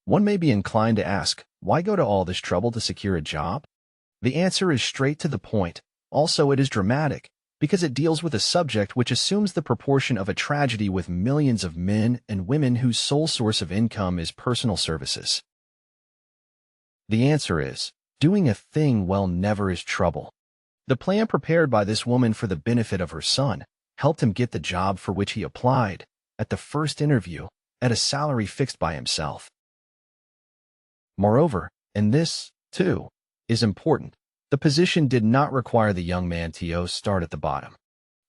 One may be inclined to ask, why go to all this trouble to secure a job? The answer is straight to the point. Also, it is dramatic, because it deals with a subject which assumes the proportion of a tragedy with millions of men and women whose sole source of income is personal services. The answer is, doing a thing well never is trouble. The plan prepared by this woman for the benefit of her son helped him get the job for which he applied, at the first interview, at a salary fixed by himself. Moreover, and this, too, is important, the position did not require the young man to start at the bottom.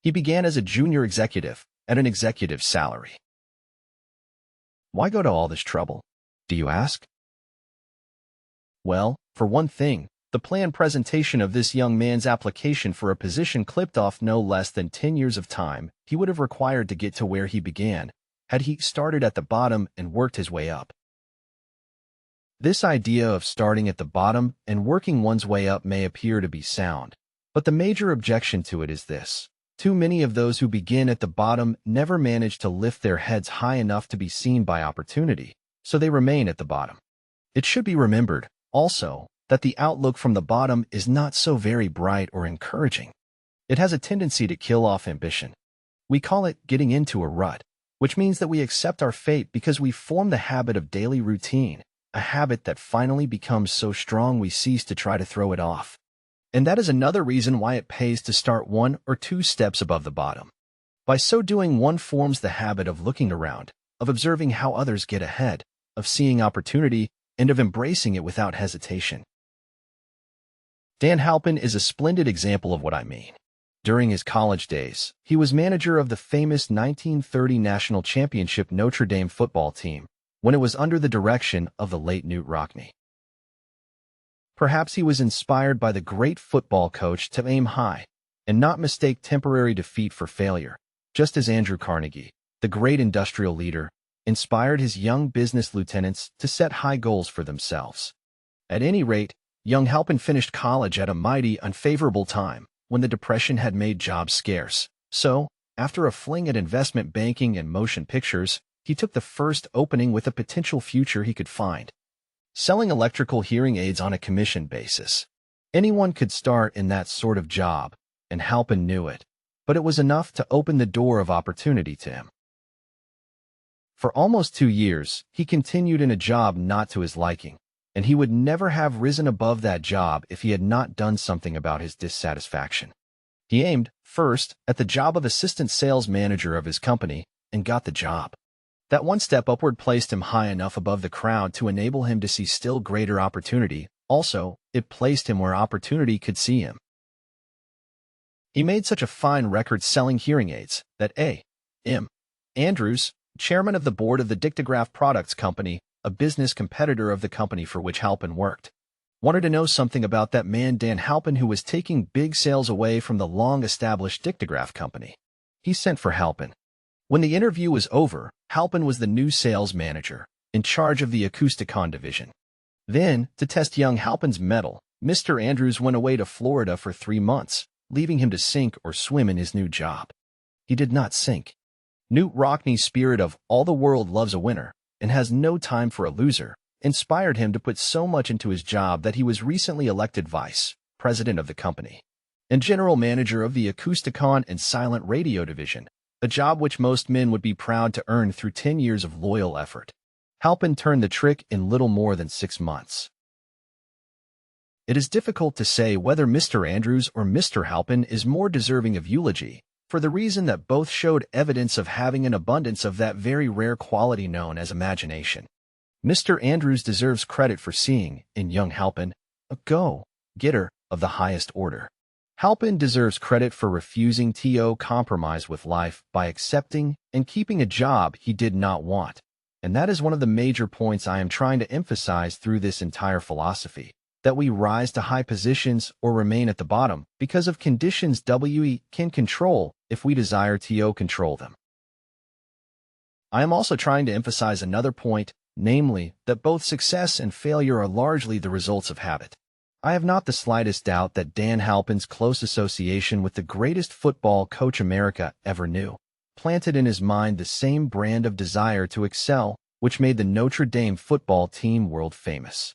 He began as a junior executive, at an executive salary. Why go to all this trouble, do you ask? Well, for one thing, the planned presentation of this young man's application for a position clipped off no less than 10 years of time he would have required to get to where he began, had he started at the bottom and worked his way up. This idea of starting at the bottom and working one's way up may appear to be sound, but the major objection to it is this. Too many of those who begin at the bottom never manage to lift their heads high enough to be seen by opportunity, so they remain at the bottom. It should be remembered, also, that the outlook from the bottom is not so very bright or encouraging. It has a tendency to kill off ambition. We call it getting into a rut, which means that we accept our fate because we form the habit of daily routine, a habit that finally becomes so strong we cease to try to throw it off. And that is another reason why it pays to start 1 or 2 steps above the bottom. By so doing, one forms the habit of looking around, of observing how others get ahead, of seeing opportunity, and of embracing it without hesitation. Dan Halpin is a splendid example of what I mean. During his college days, he was manager of the famous 1930 national championship Notre Dame football team, when it was under the direction of the late Knute Rockne. Perhaps he was inspired by the great football coach to aim high and not mistake temporary defeat for failure, just as Andrew Carnegie, the great industrial leader, inspired his young business lieutenants to set high goals for themselves. At any rate, young Halpin finished college at a mighty unfavorable time, when the Depression had made jobs scarce. So, after a fling at investment banking and motion pictures, he took the first opening with a potential future he could find, selling electrical hearing aids on a commission basis. Anyone could start in that sort of job, and Halpin knew it, but it was enough to open the door of opportunity to him. For almost 2 years, he continued in a job not to his liking, and he would never have risen above that job if he had not done something about his dissatisfaction. He aimed, first, at the job of assistant sales manager of his company, and got the job. That one step upward placed him high enough above the crowd to enable him to see still greater opportunity. Also, it placed him where opportunity could see him. He made such a fine record selling hearing aids that A.M. Andrews, chairman of the board of the Dictograph Products Company, a business competitor of the company for which Halpin worked, wanted to know something about that man Dan Halpin who was taking big sales away from the long-established Dictograph Company. He sent for Halpin. When the interview was over, Halpin was the new sales manager, in charge of the Acousticon division. Then, to test young Halpin's mettle, Mr. Andrews went away to Florida for 3 months, leaving him to sink or swim in his new job. He did not sink. Knute Rockne's spirit of all the world loves a winner and has no time for a loser inspired him to put so much into his job that he was recently elected vice president of the company and general manager of the Acousticon and silent radio division, a job which most men would be proud to earn through 10 years of loyal effort. Halpin turned the trick in little more than 6 months. It is difficult to say whether Mr. Andrews or Mr. Halpin is more deserving of eulogy, for the reason that both showed evidence of having an abundance of that very rare quality known as imagination. Mr. Andrews deserves credit for seeing, in young Halpin, a go-getter of the highest order. Halpin deserves credit for refusing to compromise with life by accepting and keeping a job he did not want, And that is one of the major points I am trying to emphasize through this entire philosophy, that we rise to high positions or remain at the bottom because of conditions we can control if we desire to control them. I am also trying to emphasize another point, namely, that both success and failure are largely the results of habit. I have not the slightest doubt that Dan Halpin's close association with the greatest football coach America ever knew planted in his mind the same brand of desire to excel which made the Notre Dame football team world famous.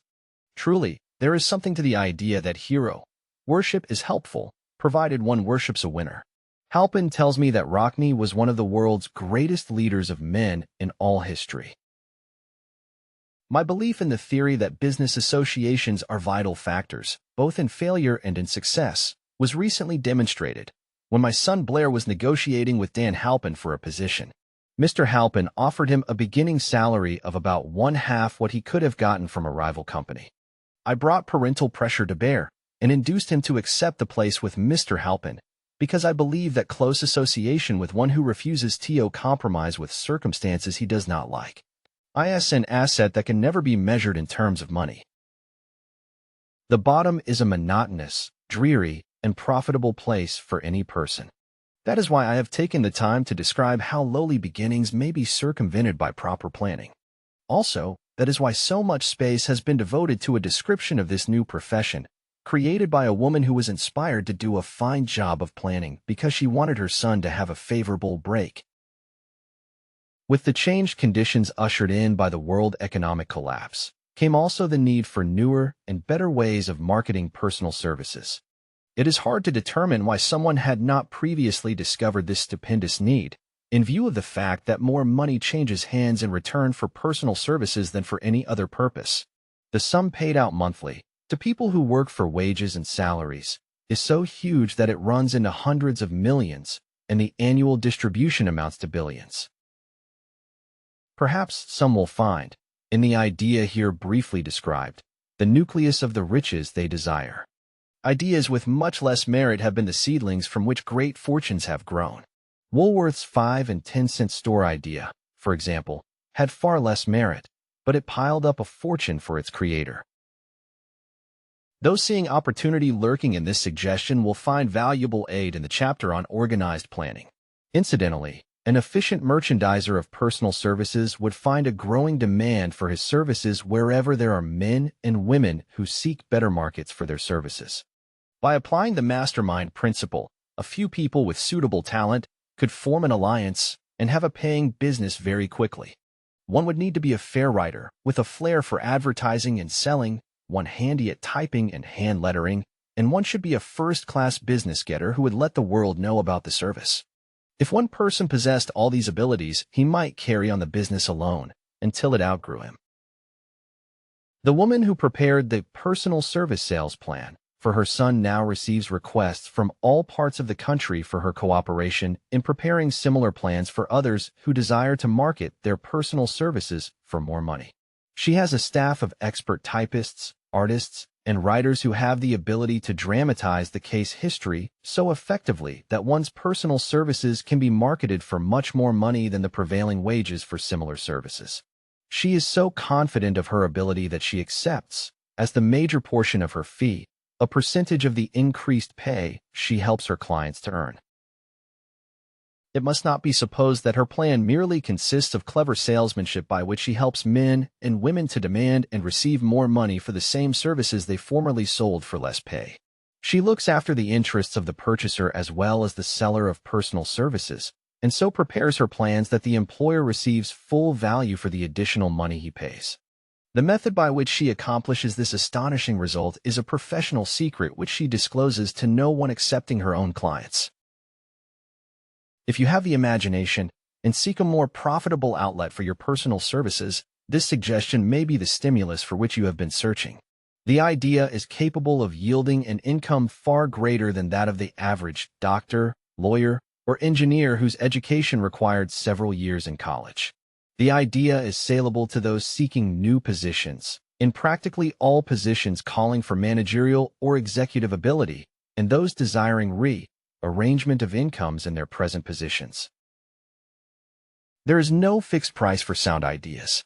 Truly, there is something to the idea that hero worship is helpful, provided one worships a winner. Halpin tells me that Rockne was one of the world's greatest leaders of men in all history. My belief in the theory that business associations are vital factors, both in failure and in success, was recently demonstrated when my son Blair was negotiating with Dan Halpin for a position. Mr. Halpin offered him a beginning salary of about one-half what he could have gotten from a rival company. I brought parental pressure to bear and induced him to accept the place with Mr. Halpin because I believe that close association with one who refuses to compromise with circumstances he does not like is an asset that can never be measured in terms of money. The bottom is a monotonous, dreary, and profitable place for any person. That is why I have taken the time to describe how lowly beginnings may be circumvented by proper planning. Also, that is why so much space has been devoted to a description of this new profession, created by a woman who was inspired to do a fine job of planning because she wanted her son to have a favorable break. With the changed conditions ushered in by the world economic collapse, came also the need for newer and better ways of marketing personal services. It is hard to determine why someone had not previously discovered this stupendous need, in view of the fact that more money changes hands in return for personal services than for any other purpose. The sum paid out monthly, to people who work for wages and salaries, is so huge that it runs into hundreds of millions, and the annual distribution amounts to billions. Perhaps some will find, in the idea here briefly described, the nucleus of the riches they desire. Ideas with much less merit have been the seedlings from which great fortunes have grown. Woolworth's 5 and 10-cent store idea, for example, had far less merit, but it piled up a fortune for its creator. Those seeing opportunity lurking in this suggestion will find valuable aid in the chapter on organized planning. Incidentally, an efficient merchandiser of personal services would find a growing demand for his services wherever there are men and women who seek better markets for their services. By applying the mastermind principle, a few people with suitable talent could form an alliance and have a paying business very quickly. One would need to be a fair writer with a flair for advertising and selling, one handy at typing and hand lettering, and one should be a first-class business getter who would let the world know about the service. If one person possessed all these abilities, he might carry on the business alone until it outgrew him. The woman who prepared the personal service sales plan for her son now receives requests from all parts of the country for her cooperation in preparing similar plans for others who desire to market their personal services for more money. She has a staff of expert typists, artists, and writers who have the ability to dramatize the case history so effectively that one's personal services can be marketed for much more money than the prevailing wages for similar services. She is so confident of her ability that she accepts, as the major portion of her fee, a percentage of the increased pay she helps her clients to earn. It must not be supposed that her plan merely consists of clever salesmanship by which she helps men and women to demand and receive more money for the same services they formerly sold for less pay. She looks after the interests of the purchaser as well as the seller of personal services, and so prepares her plans that the employer receives full value for the additional money he pays. The method by which she accomplishes this astonishing result is a professional secret which she discloses to no one excepting her own clients. If you have the imagination and seek a more profitable outlet for your personal services, this suggestion may be the stimulus for which you have been searching. The idea is capable of yielding an income far greater than that of the average doctor, lawyer, or engineer whose education required several years in college. The idea is saleable to those seeking new positions, in practically all positions calling for managerial or executive ability, and those desiring arrangement of incomes in their present positions. There is no fixed price for sound ideas.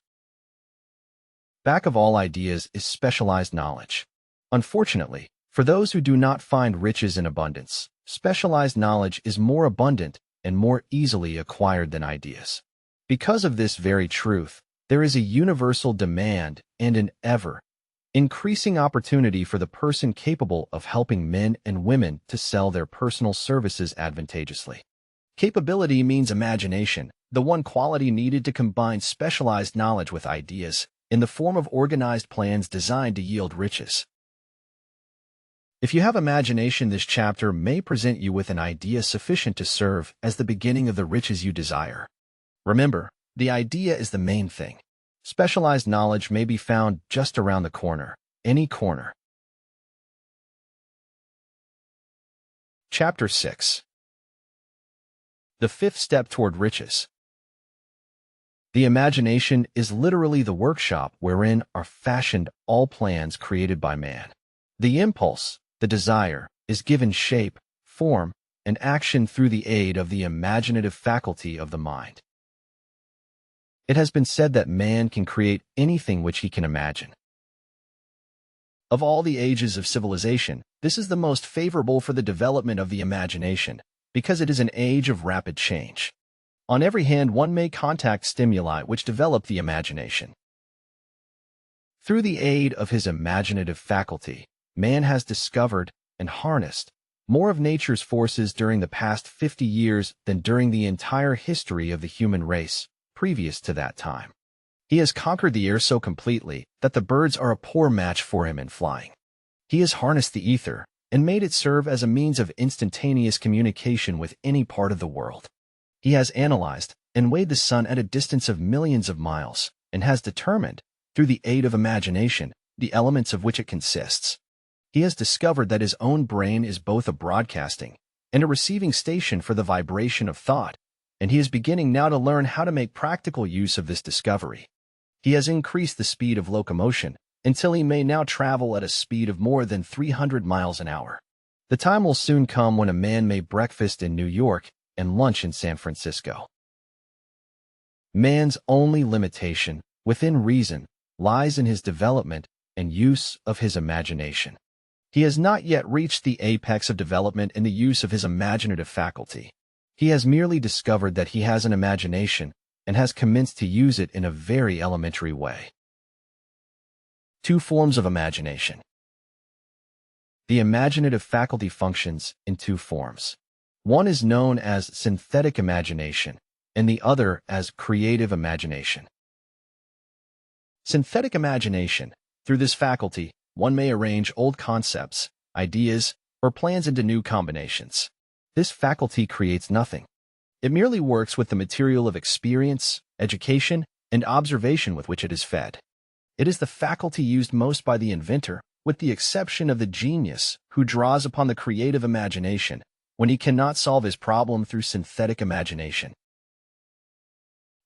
Back of all ideas is specialized knowledge. Unfortunately, for those who do not find riches in abundance, specialized knowledge is more abundant and more easily acquired than ideas. Because of this very truth, there is a universal demand and an ever-increasing opportunity for the person capable of helping men and women to sell their personal services advantageously. Capability means imagination, the one quality needed to combine specialized knowledge with ideas in the form of organized plans designed to yield riches. If you have imagination, this chapter may present you with an idea sufficient to serve as the beginning of the riches you desire. Remember, the idea is the main thing. Specialized knowledge may be found just around the corner, any corner. Chapter 6. The fifth step toward riches. The imagination is literally the workshop wherein are fashioned all plans created by man. The impulse, the desire, is given shape, form, and action through the aid of the imaginative faculty of the mind. It has been said that man can create anything which he can imagine. Of all the ages of civilization, this is the most favorable for the development of the imagination, because it is an age of rapid change. On every hand, one may contact stimuli which develop the imagination. Through the aid of his imaginative faculty, man has discovered and harnessed more of nature's forces during the past 50 years than during the entire history of the human race previous to that time. He has conquered the air so completely that the birds are a poor match for him in flying. He has harnessed the ether and made it serve as a means of instantaneous communication with any part of the world. He has analyzed and weighed the sun at a distance of millions of miles and has determined, through the aid of imagination, the elements of which it consists. He has discovered that his own brain is both a broadcasting and a receiving station for the vibration of thought, and he is beginning now to learn how to make practical use of this discovery. He has increased the speed of locomotion until he may now travel at a speed of more than 300 miles an hour. The time will soon come when a man may breakfast in New York and lunch in San Francisco. Man's only limitation, within reason, lies in his development and use of his imagination. He has not yet reached the apex of development in the use of his imaginative faculty. He has merely discovered that he has an imagination and has commenced to use it in a very elementary way. Two forms of imagination. The imaginative faculty functions in two forms. One is known as synthetic imagination, and the other as creative imagination. Synthetic imagination. Through this faculty, one may arrange old concepts, ideas, or plans into new combinations. This faculty creates nothing. It merely works with the material of experience, education, and observation with which it is fed. It is the faculty used most by the inventor, with the exception of the genius who draws upon the creative imagination when he cannot solve his problem through synthetic imagination.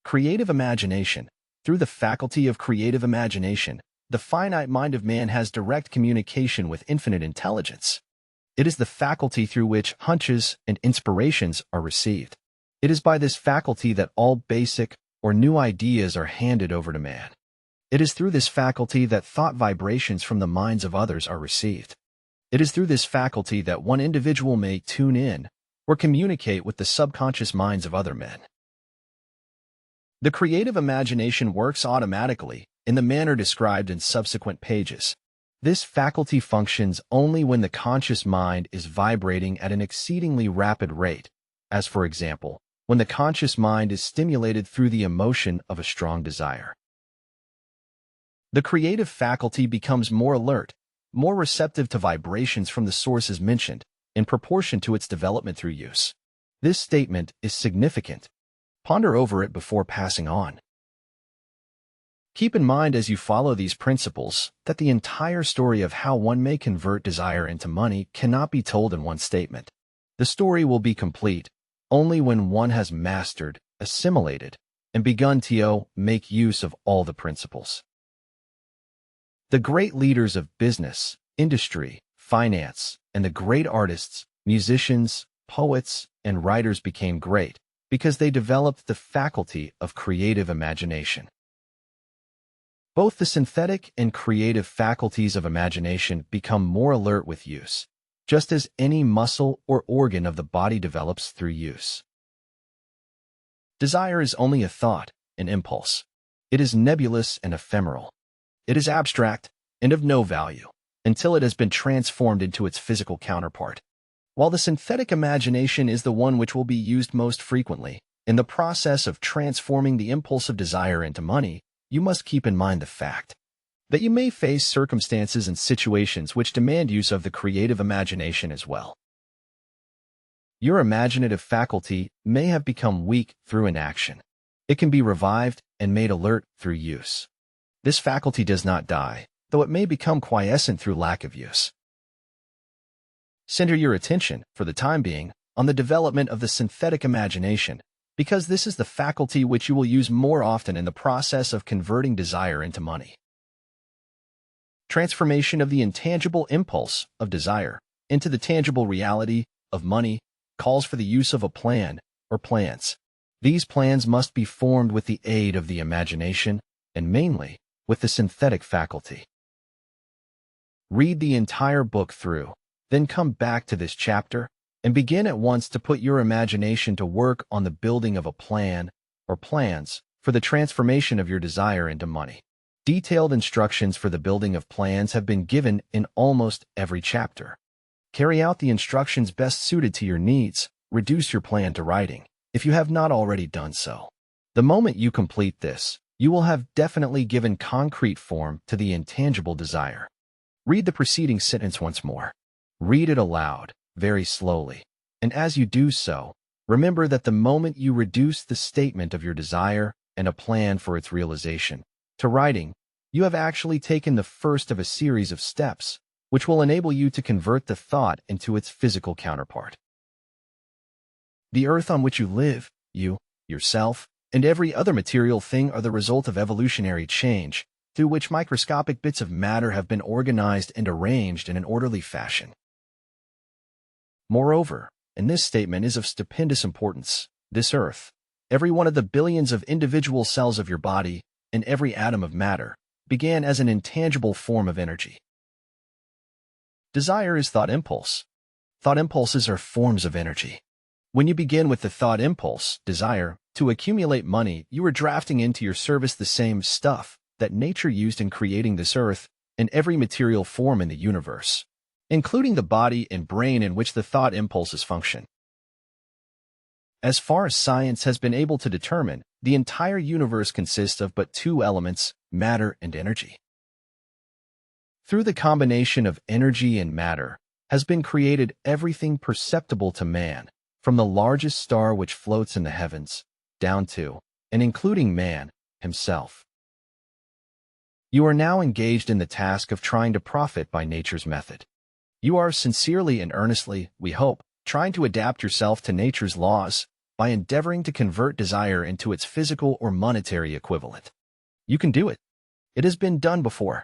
Creative imagination. Through the faculty of creative imagination, the finite mind of man has direct communication with infinite intelligence. It is the faculty through which hunches and inspirations are received. It is by this faculty that all basic or new ideas are handed over to man. It is through this faculty that thought vibrations from the minds of others are received. It is through this faculty that one individual may tune in or communicate with the subconscious minds of other men. The creative imagination works automatically in the manner described in subsequent pages. This faculty functions only when the conscious mind is vibrating at an exceedingly rapid rate, as for example, when the conscious mind is stimulated through the emotion of a strong desire. The creative faculty becomes more alert, more receptive to vibrations from the sources mentioned, in proportion to its development through use. This statement is significant. Ponder over it before passing on. Keep in mind as you follow these principles that the entire story of how one may convert desire into money cannot be told in one statement. The story will be complete only when one has mastered, assimilated, and begun to make use of all the principles. The great leaders of business, industry, finance, and the great artists, musicians, poets, and writers became great because they developed the faculty of creative imagination. Both the synthetic and creative faculties of imagination become more alert with use, just as any muscle or organ of the body develops through use. Desire is only a thought, an impulse. It is nebulous and ephemeral. It is abstract and of no value until it has been transformed into its physical counterpart. While the synthetic imagination is the one which will be used most frequently, in the process of transforming the impulse of desire into money, you must keep in mind the fact that you may face circumstances and situations which demand use of the creative imagination as well. Your imaginative faculty may have become weak through inaction. It can be revived and made alert through use. This faculty does not die, though it may become quiescent through lack of use. Center your attention, for the time being, on the development of the synthetic imagination, because this is the faculty which you will use more often in the process of converting desire into money. Transformation of the intangible impulse of desire into the tangible reality of money calls for the use of a plan or plans. These plans must be formed with the aid of the imagination and mainly with the synthetic faculty. Read the entire book through, then come back to this chapter and begin at once to put your imagination to work on the building of a plan or plans for the transformation of your desire into money. Detailed instructions for the building of plans have been given in almost every chapter. Carry out the instructions best suited to your needs. Reduce your plan to writing, if you have not already done so. The moment you complete this, you will have definitely given concrete form to the intangible desire. Read the preceding sentence once more. Read it aloud, very slowly, and as you do so, remember that the moment you reduce the statement of your desire and a plan for its realization to writing, you have actually taken the first of a series of steps, which will enable you to convert the thought into its physical counterpart. The earth on which you live, you, yourself, and every other material thing are the result of evolutionary change, through which microscopic bits of matter have been organized and arranged in an orderly fashion. Moreover, and this statement is of stupendous importance, this earth, every one of the billions of individual cells of your body, and every atom of matter, began as an intangible form of energy. Desire is thought impulse. Thought impulses are forms of energy. When you begin with the thought impulse, desire, to accumulate money, you are drafting into your service the same stuff that nature used in creating this earth and every material form in the universe, including the body and brain in which the thought impulses function. As far as science has been able to determine, the entire universe consists of but two elements, matter and energy. Through the combination of energy and matter has been created everything perceptible to man, from the largest star which floats in the heavens, down to, and including man himself. You are now engaged in the task of trying to profit by nature's method. You are sincerely and earnestly, we hope, trying to adapt yourself to nature's laws by endeavoring to convert desire into its physical or monetary equivalent. You can do it. It has been done before.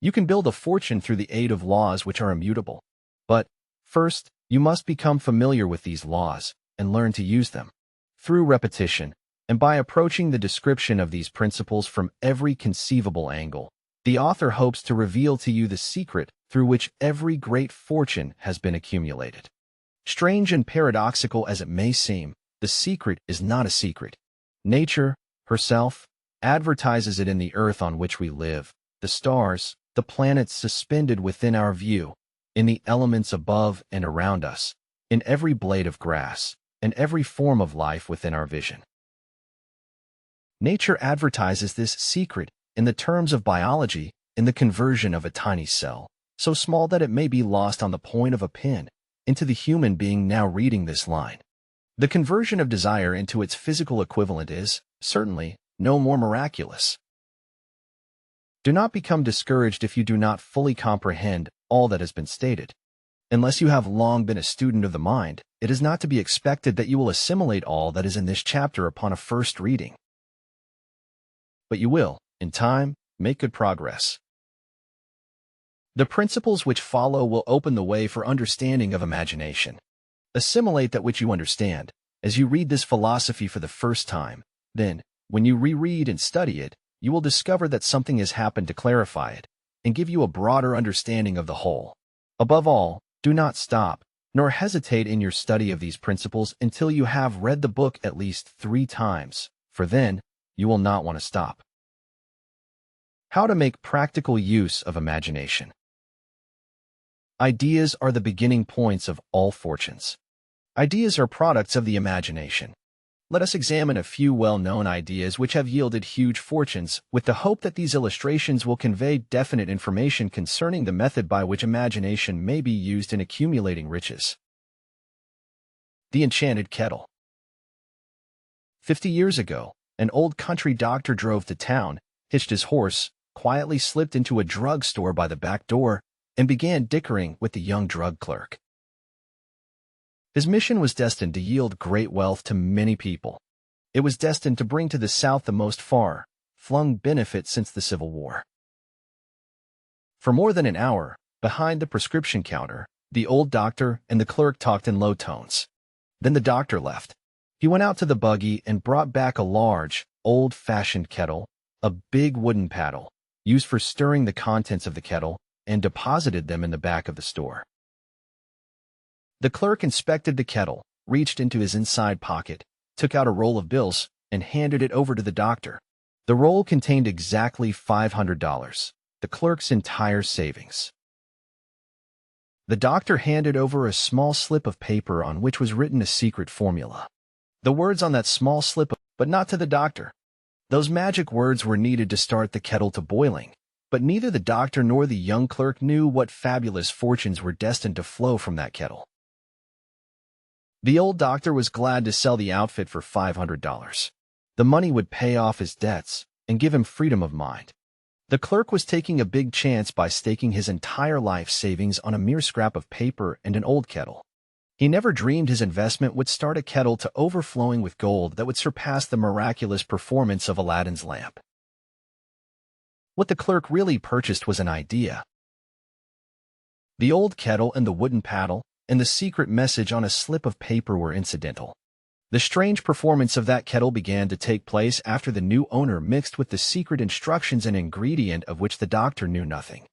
You can build a fortune through the aid of laws which are immutable. But, first, you must become familiar with these laws and learn to use them. Through repetition, and by approaching the description of these principles from every conceivable angle, the author hopes to reveal to you the secret through which every great fortune has been accumulated. Strange and paradoxical as it may seem, the secret is not a secret. Nature, herself, advertises it in the earth on which we live, the stars, the planets suspended within our view, in the elements above and around us, in every blade of grass, and every form of life within our vision. Nature advertises this secret in the terms of biology, in the conversion of a tiny cell, so small that it may be lost on the point of a pin, into the human being now reading this line. The conversion of desire into its physical equivalent is, certainly, no more miraculous. Do not become discouraged if you do not fully comprehend all that has been stated. Unless you have long been a student of the mind, it is not to be expected that you will assimilate all that is in this chapter upon a first reading. But you will, in time, make good progress. The principles which follow will open the way for understanding of imagination. Assimilate that which you understand, As you read this philosophy for the first time, then, when you reread and study it, you will discover that something has happened to clarify it and give you a broader understanding of the whole. Above all, do not stop, nor hesitate in your study of these principles until you have read the book at least 3 times, for then, you will not want to stop. How to make practical use of imagination. Ideas are the beginning points of all fortunes. Ideas are products of the imagination. Let us examine a few well-known ideas which have yielded huge fortunes, with the hope that these illustrations will convey definite information concerning the method by which imagination may be used in accumulating riches. The Enchanted Kettle. 50 years ago, an old country doctor drove to town, hitched his horse, quietly slipped into a drugstore by the back door, and began dickering with the young drug clerk. His mission was destined to yield great wealth to many people. It was destined to bring to the South the most far-flung benefit since the Civil War. For more than an hour, behind the prescription counter, the old doctor and the clerk talked in low tones. Then the doctor left. He went out to the buggy and brought back a large, old-fashioned kettle, a big wooden paddle, used for stirring the contents of the kettle, and deposited them in the back of the store. The clerk inspected the kettle, reached into his inside pocket, took out a roll of bills, and handed it over to the doctor. The roll contained exactly $500, the clerk's entire savings. The doctor handed over a small slip of paper on which was written a secret formula. The words on that small slip, but not to the doctor. Those magic words were needed to start the kettle to boiling, but neither the doctor nor the young clerk knew what fabulous fortunes were destined to flow from that kettle. The old doctor was glad to sell the outfit for $500. The money would pay off his debts and give him freedom of mind. The clerk was taking a big chance by staking his entire life savings on a mere scrap of paper and an old kettle. He never dreamed his investment would start a kettle to overflowing with gold that would surpass the miraculous performance of Aladdin's lamp. What the clerk really purchased was an idea. The old kettle and the wooden paddle and the secret message on a slip of paper were incidental. The strange performance of that kettle began to take place after the new owner mixed with the secret instructions an ingredient of which the doctor knew nothing.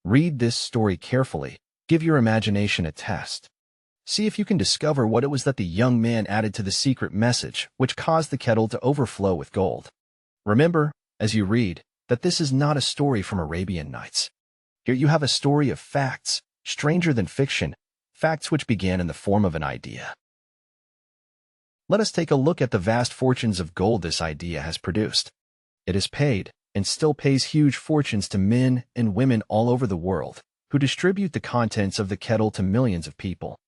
Read this story carefully. Give your imagination a test. See if you can discover what it was that the young man added to the secret message which caused the kettle to overflow with gold. Remember, as you read, that this is not a story from Arabian Nights. Here you have a story of facts, stranger than fiction, facts which began in the form of an idea. Let us take a look at the vast fortunes of gold this idea has produced. It has paid, and still pays huge fortunes to men and women all over the world, who distribute the contents of the kettle to millions of people.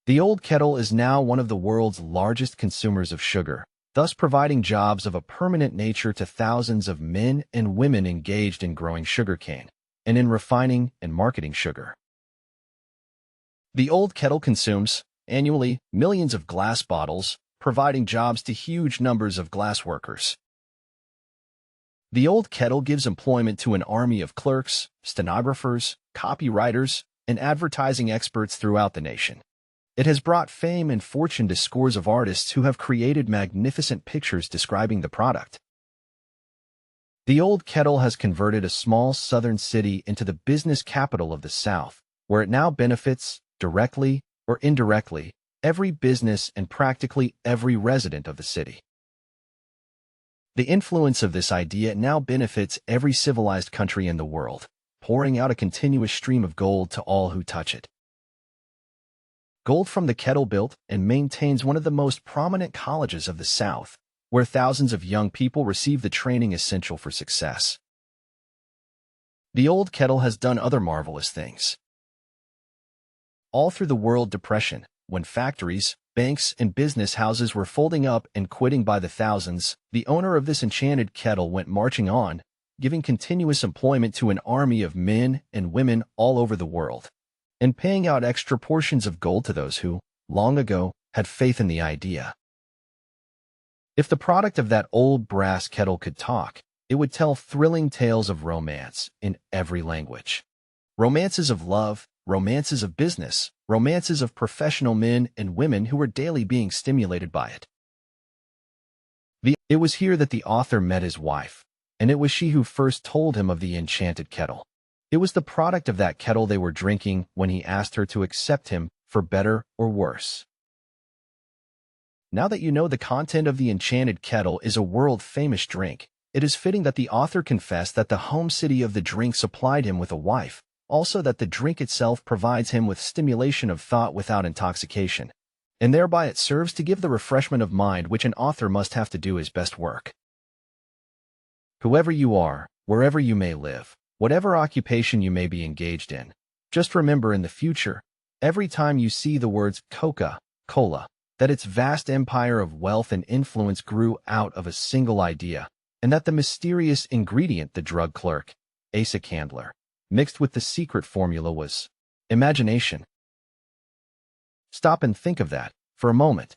The old kettle is now one of the world's largest consumers of sugar, thus providing jobs of a permanent nature to thousands of men and women engaged in growing sugarcane and in refining and marketing sugar. The old kettle consumes, annually, millions of glass bottles, providing jobs to huge numbers of glass workers. The old kettle gives employment to an army of clerks, stenographers, copywriters, and advertising experts throughout the nation. It has brought fame and fortune to scores of artists who have created magnificent pictures describing the product. The old kettle has converted a small southern city into the business capital of the South, where it now benefits, directly or indirectly, every business and practically every resident of the city. The influence of this idea now benefits every civilized country in the world, pouring out a continuous stream of gold to all who touch it. Gold from the kettle built and maintains one of the most prominent colleges of the South, where thousands of young people receive the training essential for success. The old kettle has done other marvelous things. All through the World Depression, when factories, banks, and business houses were folding up and quitting by the thousands, the owner of this enchanted kettle went marching on, giving continuous employment to an army of men and women all over the world, and paying out extra portions of gold to those who, long ago, had faith in the idea. If the product of that old brass kettle could talk, it would tell thrilling tales of romance in every language. Romances of love, romances of business, romances of professional men and women who were daily being stimulated by it. It was here that the author met his wife, and it was she who first told him of the enchanted kettle. It was the product of that kettle they were drinking when he asked her to accept him for better or worse. Now that you know the content of the enchanted kettle is a world-famous drink, it is fitting that the author confess that the home city of the drink supplied him with a wife, also that the drink itself provides him with stimulation of thought without intoxication, and thereby it serves to give the refreshment of mind which an author must have to do his best work. Whoever you are, wherever you may live, whatever occupation you may be engaged in, just remember in the future, every time you see the words Coca-Cola, that its vast empire of wealth and influence grew out of a single idea, and that the mysterious ingredient the drug clerk, Asa Candler, mixed with the secret formula was imagination. Stop and think of that for a moment.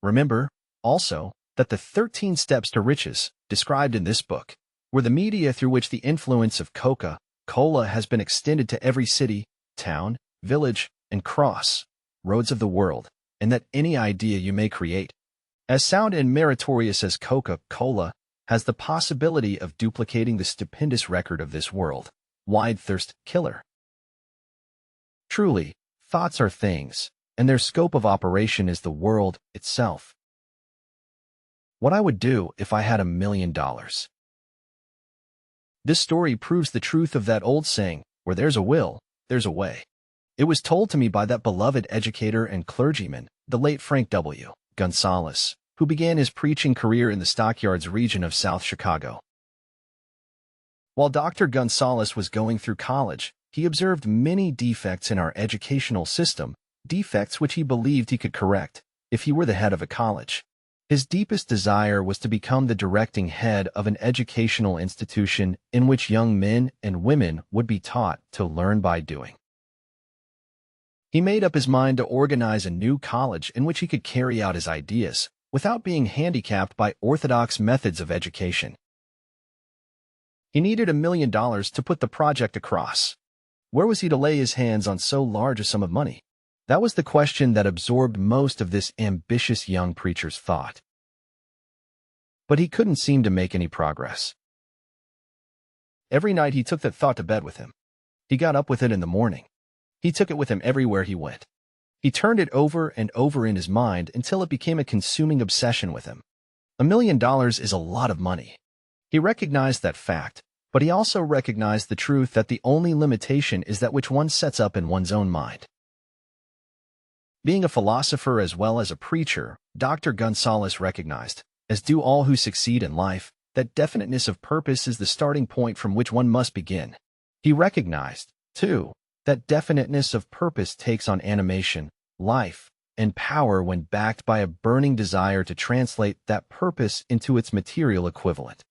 Remember, also, that the 13 steps to riches, described in this book, were the media through which the influence of Coca-Cola has been extended to every city, town, village, and cross-roads of the world, and that any idea you may create, as sound and meritorious as Coca-Cola, has the possibility of duplicating the stupendous record of this world-wide thirst killer. Truly, thoughts are things, and their scope of operation is the world itself. What I would do if I had $1 million. This story proves the truth of that old saying, where there's a will, there's a way. It was told to me by that beloved educator and clergyman, the late Frank W. Gonzalez, who began his preaching career in the Stockyards region of South Chicago. While Dr. Gonzalez was going through college, he observed many defects in our educational system, defects which he believed he could correct if he were the head of a college. His deepest desire was to become the directing head of an educational institution in which young men and women would be taught to learn by doing. He made up his mind to organize a new college in which he could carry out his ideas without being handicapped by orthodox methods of education. He needed $1 million to put the project across. Where was he to lay his hands on so large a sum of money? That was the question that absorbed most of this ambitious young preacher's thought. But he couldn't seem to make any progress. Every night he took that thought to bed with him. He got up with it in the morning. He took it with him everywhere he went. He turned it over and over in his mind until it became a consuming obsession with him. $1 million is a lot of money. He recognized that fact, but he also recognized the truth that the only limitation is that which one sets up in one's own mind. Being a philosopher as well as a preacher, Dr. Gonzalez recognized, as do all who succeed in life, that definiteness of purpose is the starting point from which one must begin. He recognized, too, that definiteness of purpose takes on animation, life, and power when backed by a burning desire to translate that purpose into its material equivalent.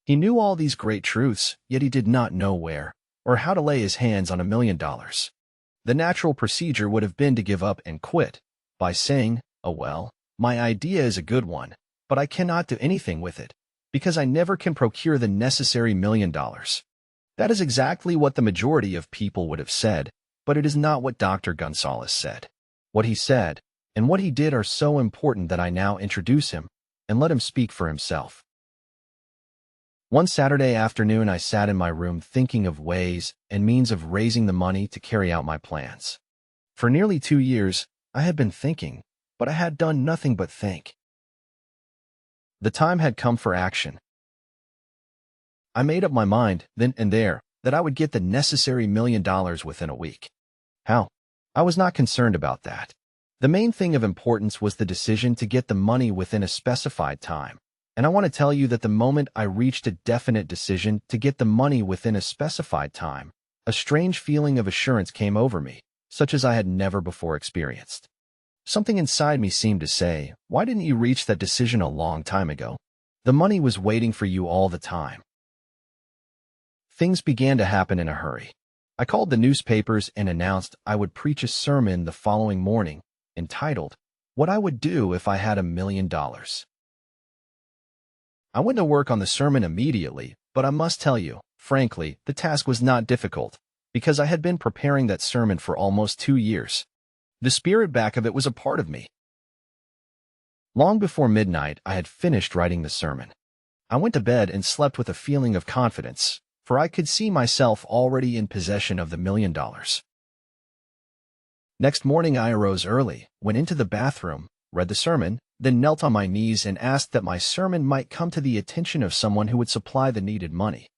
He knew all these great truths, yet he did not know where or how to lay his hands on $1 million. The natural procedure would have been to give up and quit by saying, "Oh well, my idea is a good one, but I cannot do anything with it because I never can procure the necessary $1 million." That is exactly what the majority of people would have said, but it is not what Dr. Gonzalez said. What he said and what he did are so important that I now introduce him and let him speak for himself. One Saturday afternoon, I sat in my room thinking of ways and means of raising the money to carry out my plans. For nearly 2 years, I had been thinking, but I had done nothing but think. The time had come for action. I made up my mind, then and there, that I would get the necessary $1 million within a week. How? I was not concerned about that. The main thing of importance was the decision to get the money within a specified time. And I want to tell you that the moment I reached a definite decision to get the money within a specified time, a strange feeling of assurance came over me, such as I had never before experienced. Something inside me seemed to say, "Why didn't you reach that decision a long time ago? The money was waiting for you all the time." Things began to happen in a hurry. I called the newspapers and announced I would preach a sermon the following morning, entitled, "What I Would Do If I Had $1 Million." I went to work on the sermon immediately, but I must tell you, Frankly, the task was not difficult, because I had been preparing that sermon for almost 2 years. The spirit back of it was a part of me. Long before midnight, I had finished writing the sermon. I went to bed and slept with a feeling of confidence, for I could see myself already in possession of the $1 million. Next morning I arose early, went into the bathroom, read the sermon, then knelt on my knees and asked that my sermon might come to the attention of someone who would supply the needed money.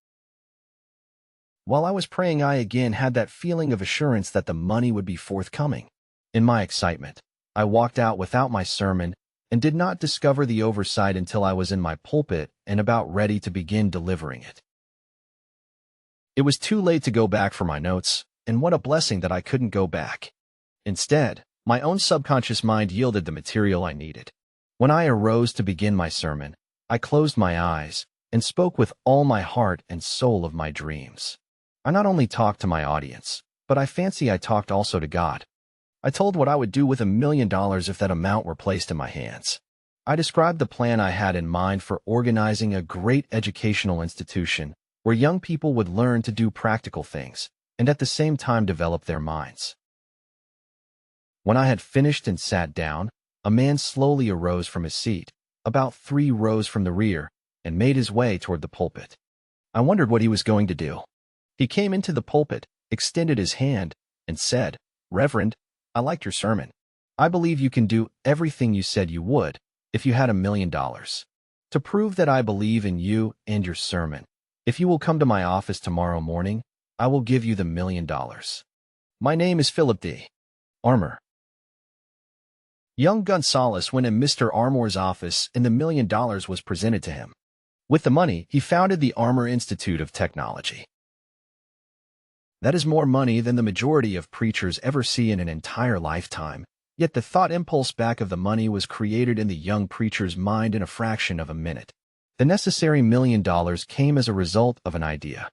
While I was praying, I again had that feeling of assurance that the money would be forthcoming. In my excitement, I walked out without my sermon and did not discover the oversight until I was in my pulpit and about ready to begin delivering it. It was too late to go back for my notes, and what a blessing that I couldn't go back. Instead, my own subconscious mind yielded the material I needed. When I arose to begin my sermon, I closed my eyes and spoke with all my heart and soul of my dreams. I not only talked to my audience, but I fancy I talked also to God. I told what I would do with $1 million if that amount were placed in my hands. I described the plan I had in mind for organizing a great educational institution where young people would learn to do practical things and at the same time develop their minds. When I had finished and sat down, a man slowly arose from his seat, about 3 rows from the rear, and made his way toward the pulpit. I wondered what he was going to do. He came into the pulpit, extended his hand, and said, "Reverend, I liked your sermon. I believe you can do everything you said you would if you had $1 million. To prove that I believe in you and your sermon, if you will come to my office tomorrow morning, I will give you the $1 million. My name is Philip D. Armour." Young Gonzalez went in Mr. Armour's office and the $1 million was presented to him. With the money, he founded the Armour Institute of Technology. That is more money than the majority of preachers ever see in an entire lifetime, yet the thought impulse back of the money was created in the young preacher's mind in a fraction of a minute. The necessary $1 million came as a result of an idea.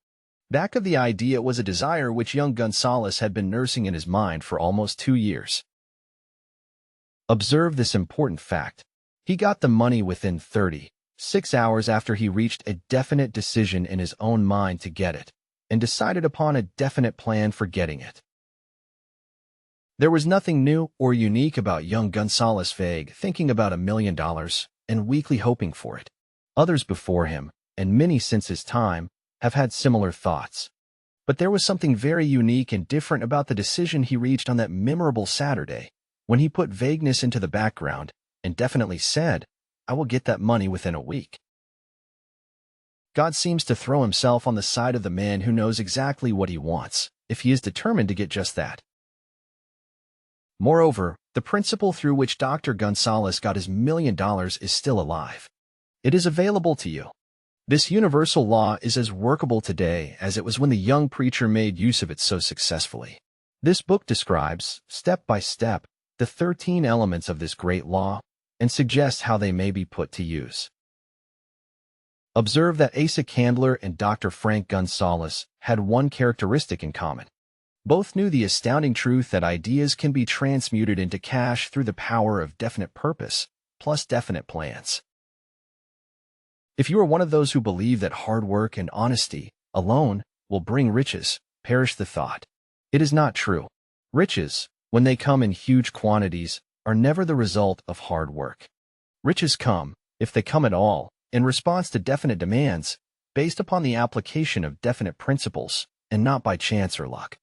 Back of the idea was a desire which young Gonzalez had been nursing in his mind for almost 2 years. Observe this important fact. He got the money within 36 hours after he reached a definite decision in his own mind to get it, and decided upon a definite plan for getting it. There was nothing new or unique about young Gonzalez vague thinking about $1 million and weakly hoping for it. Others before him, and many since his time, have had similar thoughts. But there was something very unique and different about the decision he reached on that memorable Saturday, when he put vagueness into the background and definitely said, "I will get that money within a week." God seems to throw himself on the side of the man who knows exactly what he wants, if he is determined to get just that. Moreover, the principle through which Dr. Gonzalez got his $1 million is still alive. It is available to you. This universal law is as workable today as it was when the young preacher made use of it so successfully. This book describes, step by step, the 13 elements of this great law and suggests how they may be put to use. Observe that Asa Candler and Dr. Frank Gonzalez had one characteristic in common. Both knew the astounding truth that ideas can be transmuted into cash through the power of definite purpose plus definite plans. If you are one of those who believe that hard work and honesty alone will bring riches, perish the thought. It is not true. Riches, when they come in huge quantities, are never the result of hard work. Riches come, if they come at all, in response to definite demands, based upon the application of definite principles, and not by chance or luck.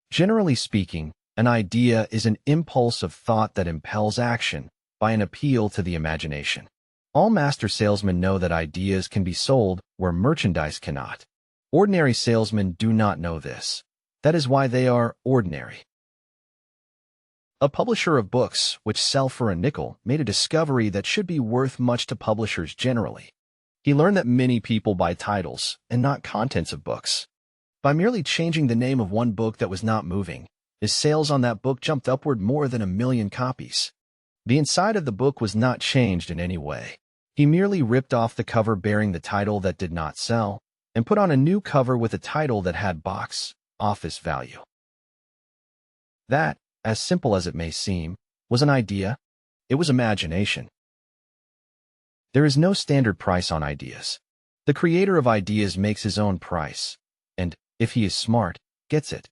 Generally speaking, an idea is an impulse of thought that impels action by an appeal to the imagination. All master salesmen know that ideas can be sold where merchandise cannot. Ordinary salesmen do not know this. That is why they are ordinary. A publisher of books which sell for a nickel made a discovery that should be worth much to publishers generally. He learned that many people buy titles and not contents of books. By merely changing the name of one book that was not moving, his sales on that book jumped upward more than 1 million copies. The inside of the book was not changed in any way. He merely ripped off the cover bearing the title that did not sell and put on a new cover with a title that had box office value. That, as simple as it may seem, was an idea. It was imagination. There is no standard price on ideas. The creator of ideas makes his own price, and, if he is smart, gets it.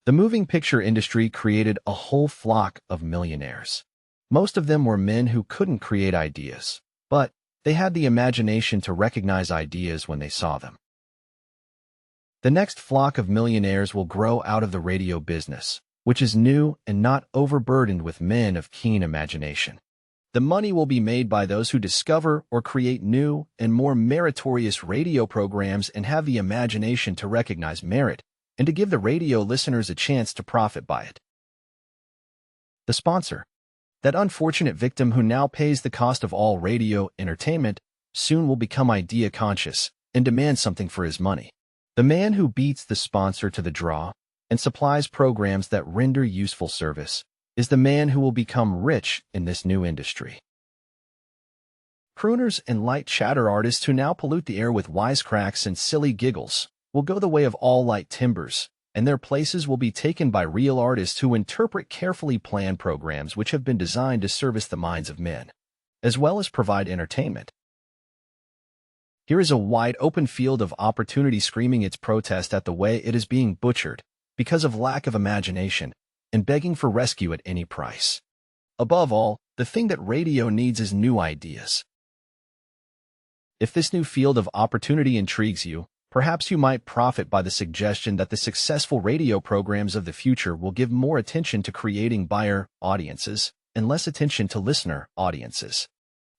The moving picture industry created a whole flock of millionaires. Most of them were men who couldn't create ideas, but they had the imagination to recognize ideas when they saw them. The next flock of millionaires will grow out of the radio business, which is new and not overburdened with men of keen imagination. The money will be made by those who discover or create new and more meritorious radio programs and have the imagination to recognize merit and to give the radio listeners a chance to profit by it. The sponsor, that unfortunate victim who now pays the cost of all radio entertainment, soon will become idea-conscious and demand something for his money. The man who beats the sponsor to the draw and supplies programs that render useful service is the man who will become rich in this new industry. Crooners and light chatter artists who now pollute the air with wisecracks and silly giggles will go the way of all light timbers, and their places will be taken by real artists who interpret carefully planned programs which have been designed to service the minds of men, as well as provide entertainment. Here is a wide-open field of opportunity screaming its protest at the way it is being butchered because of lack of imagination and begging for rescue at any price. Above all, the thing that radio needs is new ideas. If this new field of opportunity intrigues you, perhaps you might profit by the suggestion that the successful radio programs of the future will give more attention to creating buyer audiences and less attention to listener audiences.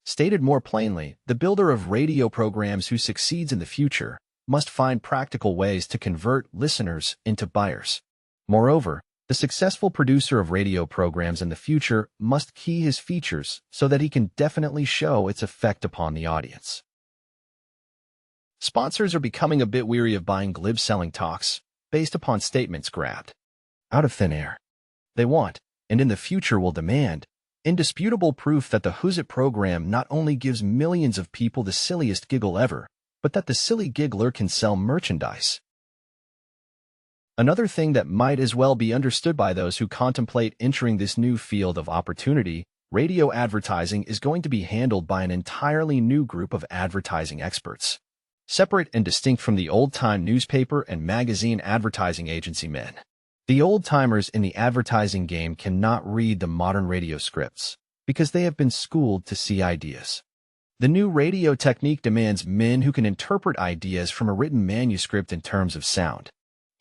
Stated more plainly, the builder of radio programs who succeeds in the future must find practical ways to convert listeners into buyers. Moreover, the successful producer of radio programs in the future must key his features so that he can definitely show its effect upon the audience. Sponsors are becoming a bit weary of buying glib selling talks based upon statements grabbed out of thin air. They want, and in the future will demand, indisputable proof that the Who's It program not only gives millions of people the silliest giggle ever, but that the silly giggler can sell merchandise. Another thing that might as well be understood by those who contemplate entering this new field of opportunity, radio advertising is going to be handled by an entirely new group of advertising experts, separate and distinct from the old-time newspaper and magazine advertising agency men. The old-timers in the advertising game cannot read the modern radio scripts because they have been schooled to see ideas. The new radio technique demands men who can interpret ideas from a written manuscript in terms of sound.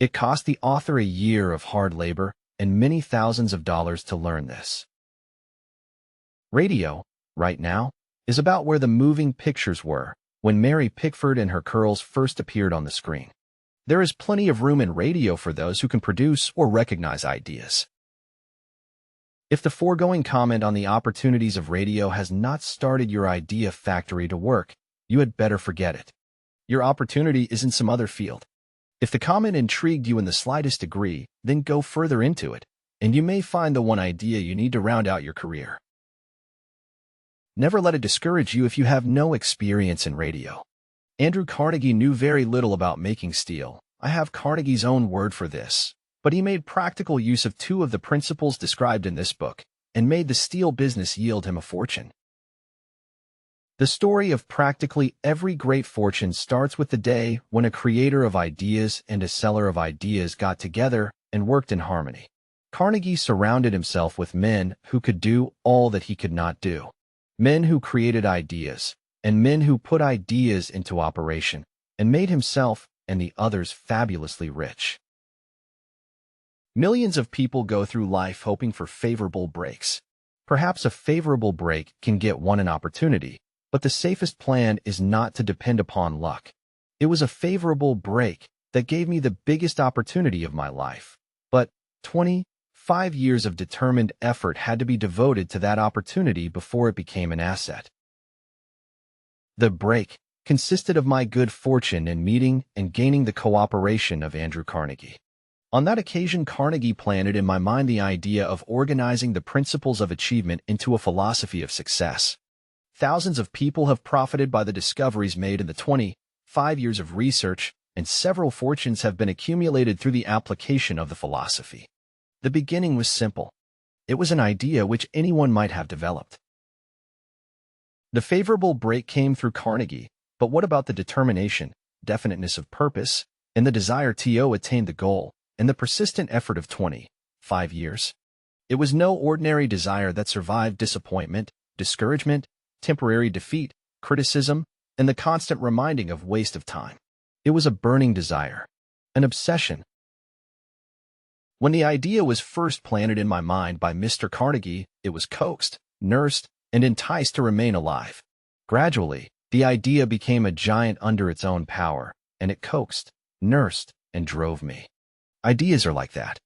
It cost the author a year of hard labor and many thousands of dollars to learn this. Radio, right now, is about where the moving pictures were when Mary Pickford and her curls first appeared on the screen. There is plenty of room in radio for those who can produce or recognize ideas. If the foregoing comment on the opportunities of radio has not started your idea factory to work, you had better forget it. Your opportunity is in some other field. If the comment intrigued you in the slightest degree, then go further into it, and you may find the one idea you need to round out your career. Never let it discourage you if you have no experience in radio. Andrew Carnegie knew very little about making steel. I have Carnegie's own word for this, but he made practical use of two of the principles described in this book and made the steel business yield him a fortune. The story of practically every great fortune starts with the day when a creator of ideas and a seller of ideas got together and worked in harmony. Carnegie surrounded himself with men who could do all that he could not do. Men who created ideas, and men who put ideas into operation, and made himself and the others fabulously rich. Millions of people go through life hoping for favorable breaks. Perhaps a favorable break can get one an opportunity, but the safest plan is not to depend upon luck. It was a favorable break that gave me the biggest opportunity of my life, but 25 years of determined effort had to be devoted to that opportunity before it became an asset. The break consisted of my good fortune in meeting and gaining the cooperation of Andrew Carnegie. On that occasion, Carnegie planted in my mind the idea of organizing the principles of achievement into a philosophy of success. Thousands of people have profited by the discoveries made in the 25 years of research, and several fortunes have been accumulated through the application of the philosophy. The beginning was simple. It was an idea which anyone might have developed. The favorable break came through Carnegie, But what about the determination, definiteness of purpose, and the desire to attain the goal, and the persistent effort of 25 years? It was no ordinary desire that survived disappointment, discouragement, temporary defeat, criticism, and the constant reminding of waste of time. It was a burning desire, an obsession. When the idea was first planted in my mind by Mr. Carnegie, it was coaxed, nursed, and enticed to remain alive. Gradually, the idea became a giant under its own power, and it coaxed, nursed, and drove me. Ideas are like that.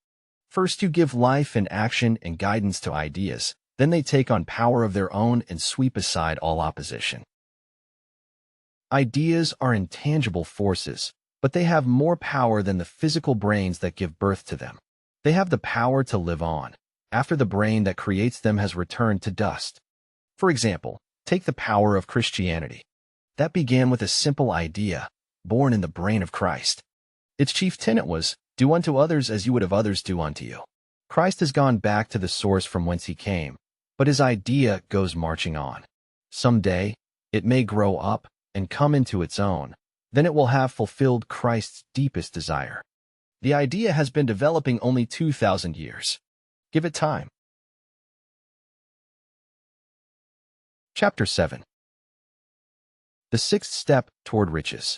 First you give life and action and guidance to ideas, then they take on power of their own and sweep aside all opposition. Ideas are intangible forces, but they have more power than the physical brains that give birth to them. They have the power to live on, after the brain that creates them has returned to dust. For example, take the power of Christianity. That began with a simple idea, born in the brain of Christ. Its chief tenet was, do unto others as you would have others do unto you. Christ has gone back to the source from whence he came, but his idea goes marching on. Someday, it may grow up and come into its own. Then it will have fulfilled Christ's deepest desire. The idea has been developing only 2,000 years. Give it time. Chapter 7. The sixth step toward riches.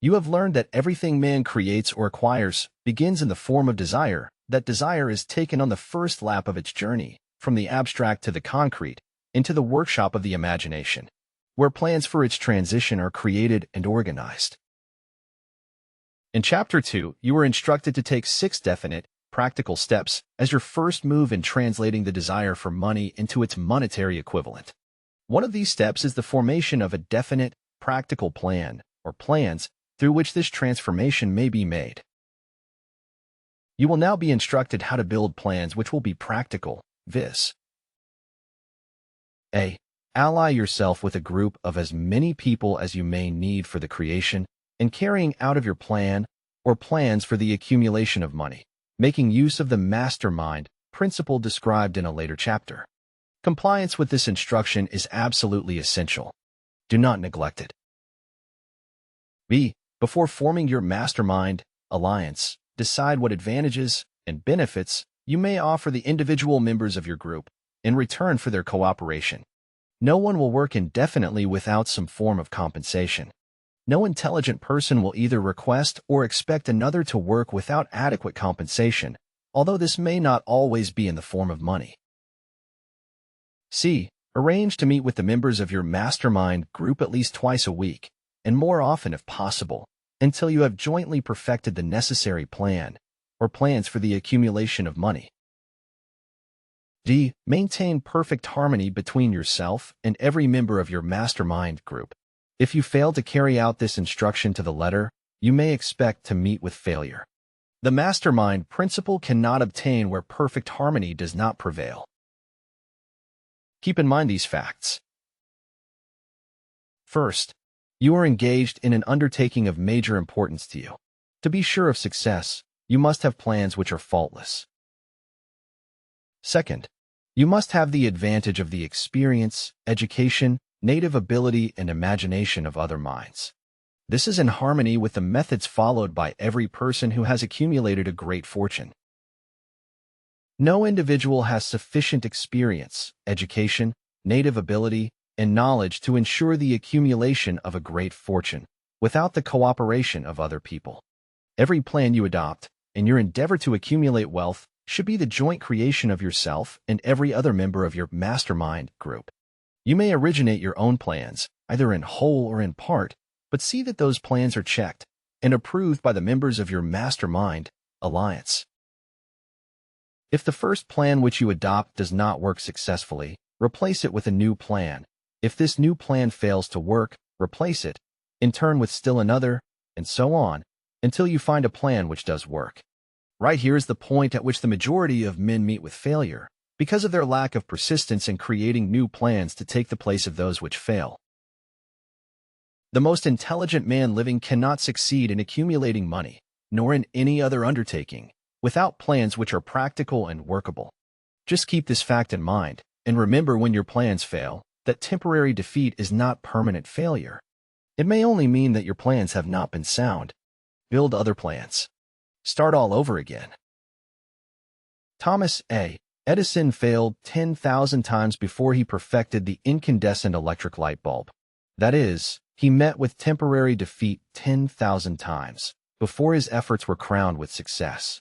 You have learned that everything man creates or acquires begins in the form of desire. That desire is taken on the first lap of its journey, from the abstract to the concrete, into the workshop of the imagination, where plans for its transition are created and organized. In Chapter 2, you were instructed to take 6 definite, practical steps as your first move in translating the desire for money into its monetary equivalent. One of these steps is the formation of a definite, practical plan, or plans, through which this transformation may be made. You will now be instructed how to build plans which will be practical, viz. A. Ally yourself with a group of as many people as you may need for the creation and carrying out of your plan or plans for the accumulation of money, making use of the mastermind principle described in a later chapter. Compliance with this instruction is absolutely essential. Do not neglect it. B. Before forming your mastermind alliance, decide what advantages and benefits you may offer the individual members of your group in return for their cooperation. No one will work indefinitely without some form of compensation. No intelligent person will either request or expect another to work without adequate compensation, although this may not always be in the form of money. C. Arrange to meet with the members of your mastermind group at least twice a week, and more often if possible, until you have jointly perfected the necessary plan or plans for the accumulation of money. D. Maintain perfect harmony between yourself and every member of your mastermind group. If you fail to carry out this instruction to the letter, you may expect to meet with failure. The mastermind principle cannot obtain where perfect harmony does not prevail. Keep in mind these facts. First, you are engaged in an undertaking of major importance to you. To be sure of success, you must have plans which are faultless. Second, you must have the advantage of the experience, education, native ability, and imagination of other minds. This is in harmony with the methods followed by every person who has accumulated a great fortune. No individual has sufficient experience, education, native ability, and knowledge to ensure the accumulation of a great fortune without the cooperation of other people. Every plan you adopt, in your endeavor to accumulate wealth, should be the joint creation of yourself and every other member of your mastermind group. You may originate your own plans, either in whole or in part, but see that those plans are checked and approved by the members of your mastermind alliance. If the first plan which you adopt does not work successfully, replace it with a new plan. If this new plan fails to work, replace it, in turn with still another, and so on, until you find a plan which does work. Right here is the point at which the majority of men meet with failure, because of their lack of persistence in creating new plans to take the place of those which fail. The most intelligent man living cannot succeed in accumulating money, nor in any other undertaking, without plans which are practical and workable. Just keep this fact in mind, and remember when your plans fail, that temporary defeat is not permanent failure. It may only mean that your plans have not been sound. Build other plans. Start all over again. Thomas A. Edison failed 10,000 times before he perfected the incandescent electric light bulb. That is, he met with temporary defeat 10,000 times before his efforts were crowned with success.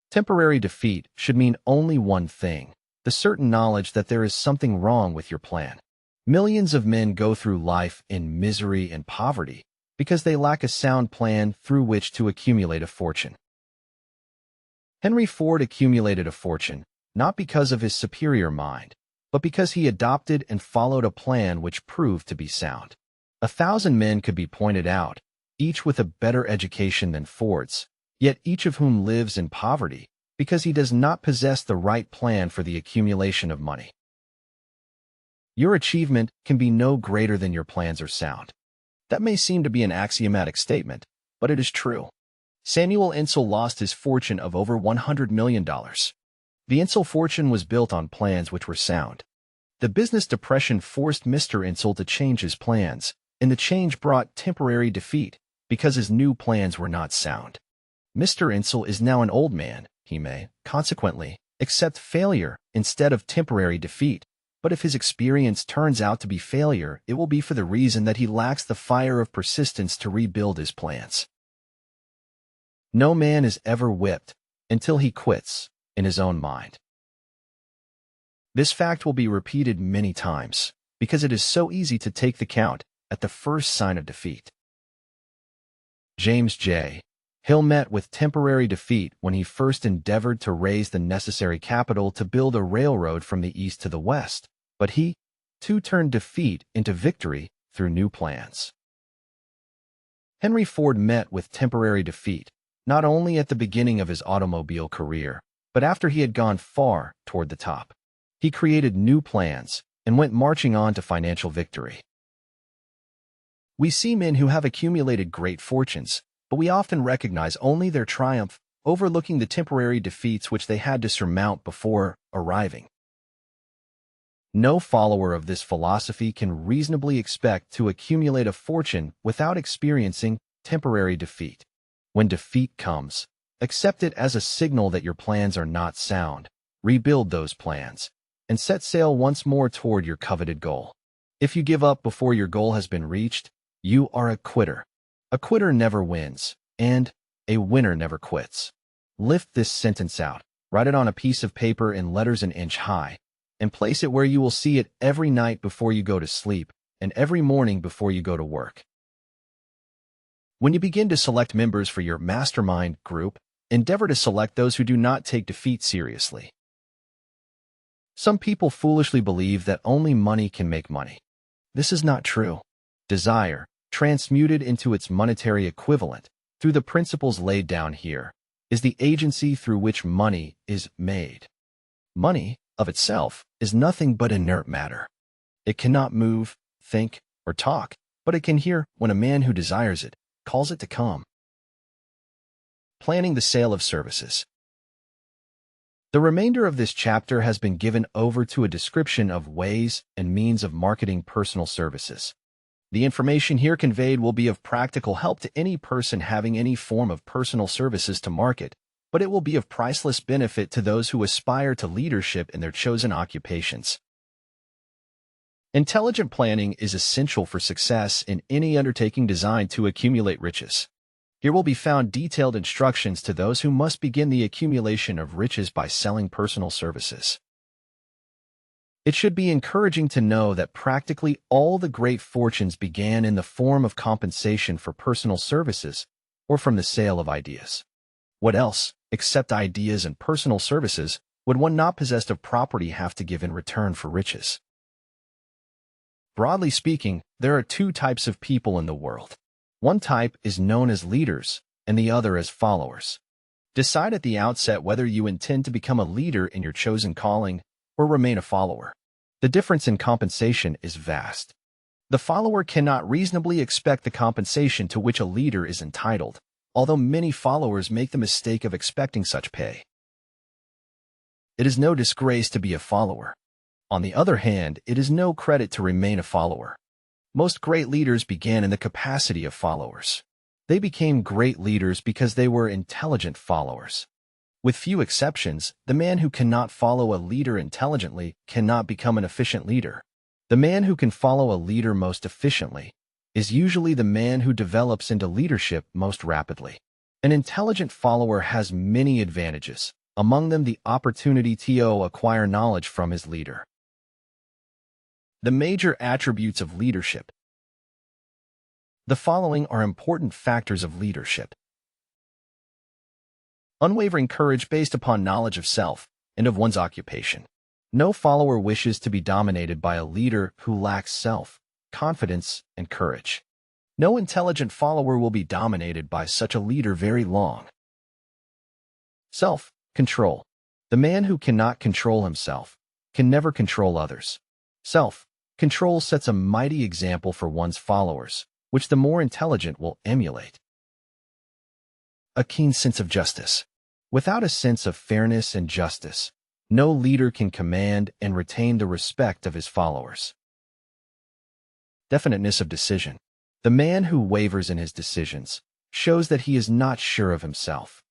Temporary defeat should mean only one thing: the certain knowledge that there is something wrong with your plan. Millions of men go through life in misery and poverty because they lack a sound plan through which to accumulate a fortune. Henry Ford accumulated a fortune, not because of his superior mind, but because he adopted and followed a plan which proved to be sound. 1,000 men could be pointed out, each with a better education than Ford's, yet each of whom lives in poverty because he does not possess the right plan for the accumulation of money. Your achievement can be no greater than your plans are sound. That may seem to be an axiomatic statement, but it is true. Samuel Insull lost his fortune of over $100 million. The Insull fortune was built on plans which were sound. The business depression forced Mr. Insull to change his plans, and the change brought temporary defeat because his new plans were not sound. Mr. Insull is now an old man. He may, consequently, accept failure instead of temporary defeat, but if his experience turns out to be failure, it will be for the reason that he lacks the fire of persistence to rebuild his plans. No man is ever whipped until he quits in his own mind. This fact will be repeated many times because it is so easy to take the count at the first sign of defeat. James J. Hill met with temporary defeat when he first endeavored to raise the necessary capital to build a railroad from the east to the west, but he, too, turned defeat into victory through new plans. Henry Ford met with temporary defeat not only at the beginning of his automobile career, but after he had gone far toward the top. He created new plans and went marching on to financial victory. We see men who have accumulated great fortunes, but we often recognize only their triumph, overlooking the temporary defeats which they had to surmount before arriving. No follower of this philosophy can reasonably expect to accumulate a fortune without experiencing temporary defeat. When defeat comes, accept it as a signal that your plans are not sound. Rebuild those plans and set sail once more toward your coveted goal. If you give up before your goal has been reached, you are a quitter. A quitter never wins, and a winner never quits. Lift this sentence out, write it on a piece of paper in letters an inch high, and place it where you will see it every night before you go to sleep and every morning before you go to work. When you begin to select members for your mastermind group, endeavor to select those who do not take defeat seriously. Some people foolishly believe that only money can make money. This is not true. Desire, transmuted into its monetary equivalent through the principles laid down here, is the agency through which money is made. Money, of itself, is nothing but inert matter. It cannot move, think, or talk, but it can hear when a man who desires it calls it to come. Planning the sale of services. The remainder of this chapter has been given over to a description of ways and means of marketing personal services. The information here conveyed will be of practical help to any person having any form of personal services to market, but it will be of priceless benefit to those who aspire to leadership in their chosen occupations. Intelligent planning is essential for success in any undertaking designed to accumulate riches. Here will be found detailed instructions to those who must begin the accumulation of riches by selling personal services. It should be encouraging to know that practically all the great fortunes began in the form of compensation for personal services or from the sale of ideas. What else, except ideas and personal services, would one not possessed of property have to give in return for riches? Broadly speaking, there are two types of people in the world. One type is known as leaders, and the other as followers. Decide at the outset whether you intend to become a leader in your chosen calling or remain a follower. The difference in compensation is vast. The follower cannot reasonably expect the compensation to which a leader is entitled, although many followers make the mistake of expecting such pay. It is no disgrace to be a follower. On the other hand, it is no credit to remain a follower. Most great leaders began in the capacity of followers. They became great leaders because they were intelligent followers. With few exceptions, the man who cannot follow a leader intelligently cannot become an efficient leader. The man who can follow a leader most efficiently is usually the man who develops into leadership most rapidly. An intelligent follower has many advantages, among them the opportunity to acquire knowledge from his leader. The major attributes of leadership. The following are important factors of leadership. Unwavering courage based upon knowledge of self and of one's occupation. No follower wishes to be dominated by a leader who lacks self-confidence and courage. No intelligent follower will be dominated by such a leader very long. Self-control. The man who cannot control himself can never control others. Self-control sets a mighty example for one's followers, which the more intelligent will emulate. A keen sense of justice. Without a sense of fairness and justice, no leader can command and retain the respect of his followers. Definiteness of decision. The man who wavers in his decisions shows that he is not sure of himself.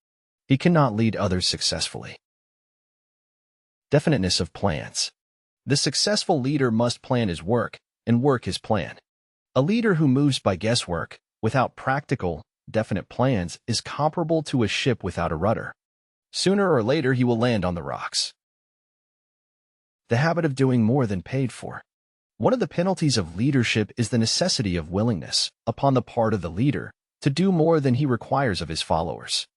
He cannot lead others successfully. Definiteness of plans. The successful leader must plan his work and work his plan. A leader who moves by guesswork, without practical, definite plans, is comparable to a ship without a rudder. Sooner or later he will land on the rocks. The habit of doing more than paid for. One of the penalties of leadership is the necessity of willingness, upon the part of the leader, to do more than he requires of his followers.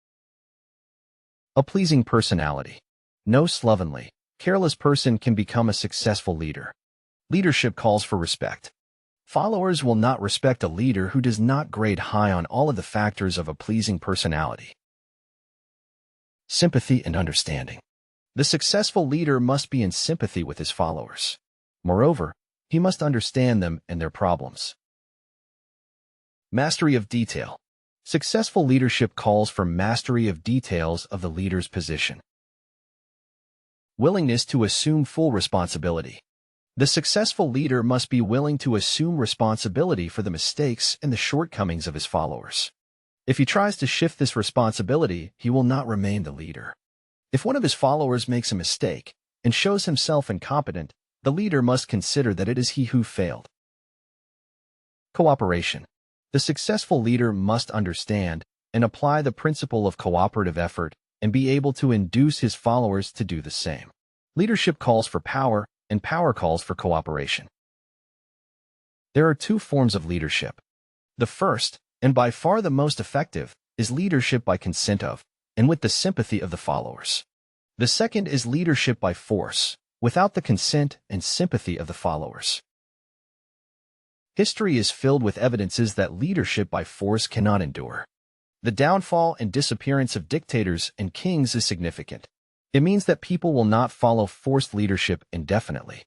A pleasing personality. No slovenly, careless person can become a successful leader. Leadership calls for respect. Followers will not respect a leader who does not grade high on all of the factors of a pleasing personality. Sympathy and understanding. The successful leader must be in sympathy with his followers. Moreover, he must understand them and their problems. Mastery of detail. Successful leadership calls for mastery of details of the leader's position. Willingness to assume full responsibility. The successful leader must be willing to assume responsibility for the mistakes and the shortcomings of his followers. If he tries to shift this responsibility, he will not remain the leader. If one of his followers makes a mistake and shows himself incompetent, the leader must consider that it is he who failed. Cooperation. The successful leader must understand and apply the principle of cooperative effort and be able to induce his followers to do the same. Leadership calls for power, and power calls for cooperation. There are two forms of leadership. The first, and by far the most effective, is leadership by consent of, and with the sympathy of the followers. The second is leadership by force, without the consent and sympathy of the followers. History is filled with evidences that leadership by force cannot endure. The downfall and disappearance of dictators and kings is significant. It means that people will not follow forced leadership indefinitely.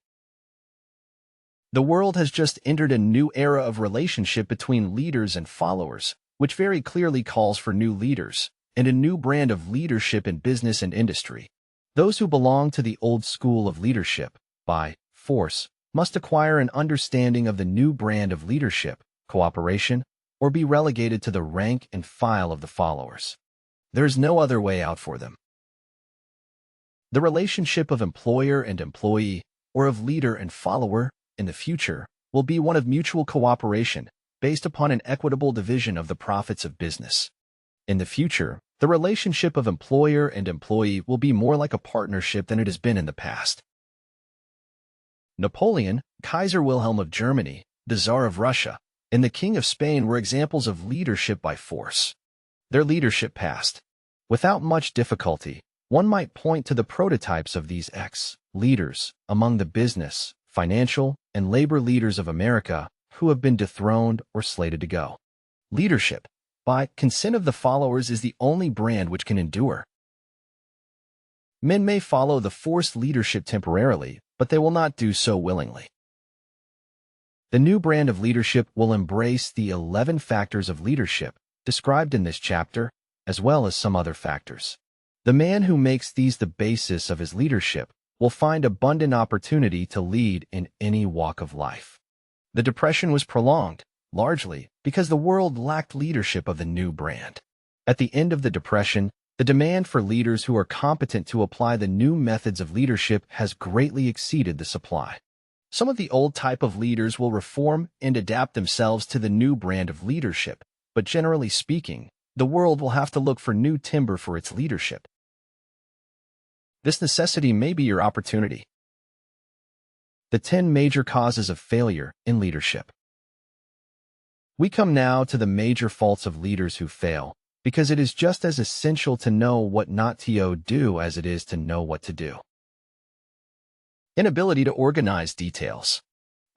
The world has just entered a new era of relationship between leaders and followers, which very clearly calls for new leaders and a new brand of leadership in business and industry. Those who belong to the old school of leadership, by force, must acquire an understanding of the new brand of leadership, cooperation, or be relegated to the rank and file of the followers. There is no other way out for them. The relationship of employer and employee, or of leader and follower, in the future, will be one of mutual cooperation, based upon an equitable division of the profits of business. In the future, the relationship of employer and employee will be more like a partnership than it has been in the past. Napoleon, Kaiser Wilhelm of Germany, the Tsar of Russia, and the King of Spain were examples of leadership by force. Their leadership passed. Without much difficulty, one might point to the prototypes of these ex-leaders among the business, financial, and labor leaders of America who have been dethroned or slated to go. Leadership, by consent of the followers, is the only brand which can endure. Men may follow the forced leadership temporarily, but they will not do so willingly. The new brand of leadership will embrace the 11 factors of leadership described in this chapter, as well as some other factors. The man who makes these the basis of his leadership will find abundant opportunity to lead in any walk of life. The Depression was prolonged, largely because the world lacked leadership of the new brand. At the end of the Depression, the demand for leaders who are competent to apply the new methods of leadership has greatly exceeded the supply. Some of the old type of leaders will reform and adapt themselves to the new brand of leadership, but generally speaking, the world will have to look for new timber for its leadership. This necessity may be your opportunity. The 10 major causes of failure in leadership. We come now to the major faults of leaders who fail, because it is just as essential to know what not to do as it is to know what to do. Inability to organize details.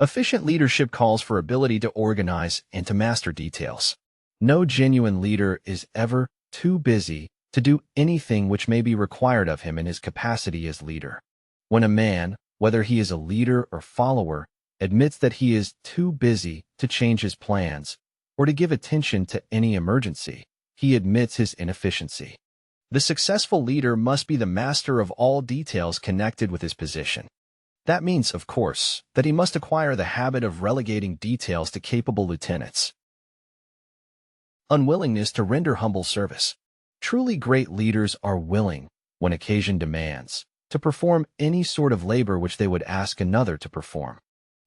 Efficient leadership calls for ability to organize and to master details. No genuine leader is ever too busy to do anything which may be required of him in his capacity as leader. When a man, whether he is a leader or follower, admits that he is too busy to change his plans or to give attention to any emergency, he admits his inefficiency. The successful leader must be the master of all details connected with his position. That means, of course, that he must acquire the habit of relegating details to capable lieutenants. Unwillingness to render humble service. Truly great leaders are willing, when occasion demands, to perform any sort of labor which they would ask another to perform.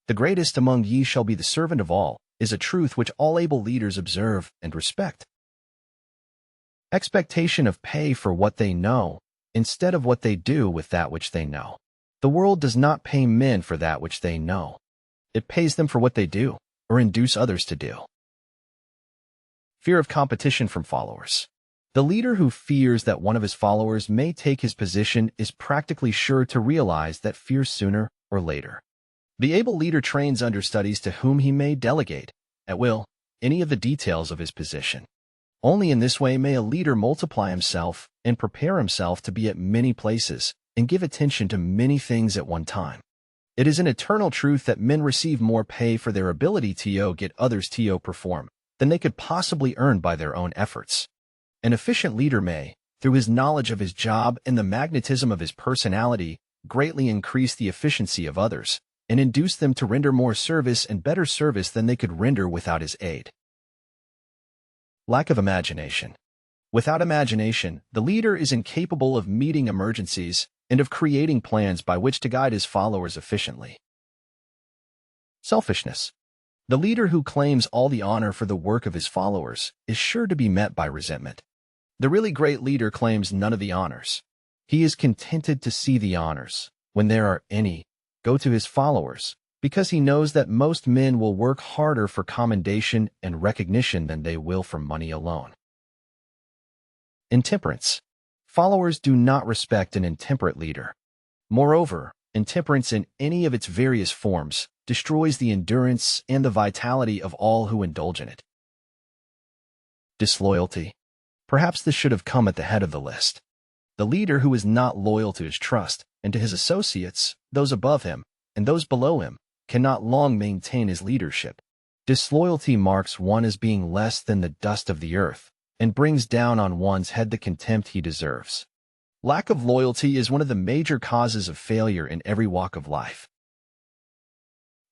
The greatest among ye shall be the servant of all, is a truth which all able leaders observe and respect. Expectation of pay for what they know, instead of what they do with that which they know. The world does not pay men for that which they know. It pays them for what they do, or induce others to do. Fear of competition from followers. The leader who fears that one of his followers may take his position is practically sure to realize that fear sooner or later. The able leader trains understudies to whom he may delegate, at will, any of the details of his position. Only in this way may a leader multiply himself and prepare himself to be at many places and give attention to many things at one time. It is an eternal truth that men receive more pay for their ability to get others to perform than they could possibly earn by their own efforts. An efficient leader may, through his knowledge of his job and the magnetism of his personality, greatly increase the efficiency of others and induce them to render more service and better service than they could render without his aid. Lack of imagination. Without imagination, the leader is incapable of meeting emergencies and of creating plans by which to guide his followers efficiently. Selfishness. The leader who claims all the honor for the work of his followers is sure to be met by resentment. The really great leader claims none of the honors. He is contented to see the honors, when there are any, go to his followers, because he knows that most men will work harder for commendation and recognition than they will for money alone. Intemperance. Followers do not respect an intemperate leader. Moreover, intemperance in any of its various forms destroys the endurance and the vitality of all who indulge in it. Disloyalty. Perhaps this should have come at the head of the list. The leader who is not loyal to his trust and to his associates, those above him, and those below him, cannot long maintain his leadership. Disloyalty marks one as being less than the dust of the earth and brings down on one's head the contempt he deserves. Lack of loyalty is one of the major causes of failure in every walk of life.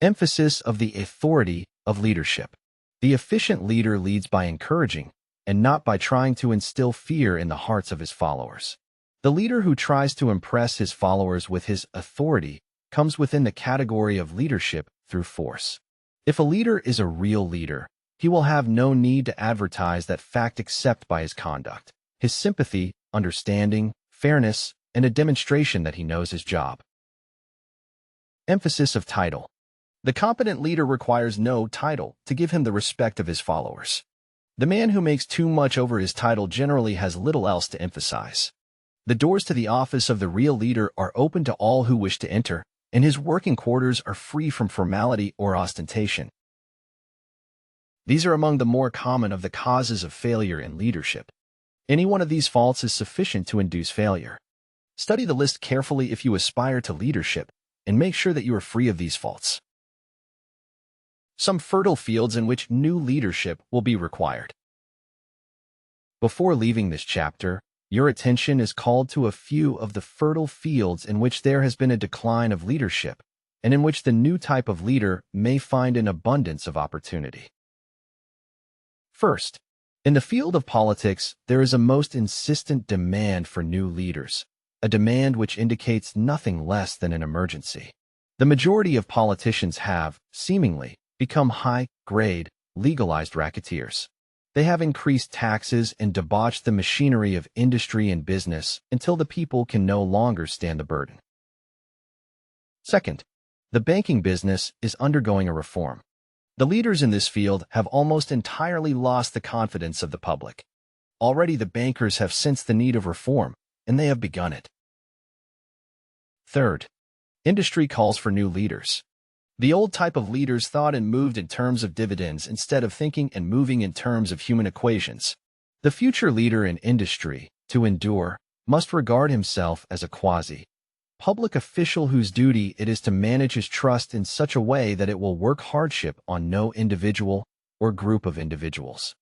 Emphasis of the authority of leadership. The efficient leader leads by encouraging and not by trying to instill fear in the hearts of his followers. The leader who tries to impress his followers with his authority comes within the category of leadership through force. If a leader is a real leader, he will have no need to advertise that fact except by his conduct, his sympathy, understanding, fairness, and a demonstration that he knows his job. Emphasis of title. The competent leader requires no title to give him the respect of his followers. The man who makes too much over his title generally has little else to emphasize. The doors to the office of the real leader are open to all who wish to enter, and his working quarters are free from formality or ostentation. These are among the more common of the causes of failure in leadership. Any one of these faults is sufficient to induce failure. Study the list carefully if you aspire to leadership, and make sure that you are free of these faults. Some fertile fields in which new leadership will be required. Before leaving this chapter, Your attention is called to a few of the fertile fields in which there has been a decline of leadership, and in which the new type of leader may find an abundance of opportunity. First, in the field of politics, there is a most insistent demand for new leaders, a demand which indicates nothing less than an emergency. The majority of politicians have, seemingly, become high-grade, legalized racketeers. They have increased taxes and debauched the machinery of industry and business until the people can no longer stand the burden. Second, the banking business is undergoing a reform. The leaders in this field have almost entirely lost the confidence of the public. Already the bankers have sensed the need of reform, and they have begun it. Third, industry calls for new leaders. The old type of leaders thought and moved in terms of dividends instead of thinking and moving in terms of human equations. The future leader in industry, to endure, must regard himself as a quasi-public official whose duty it is to manage his trust in such a way that it will work hardship on no individual or group of individuals.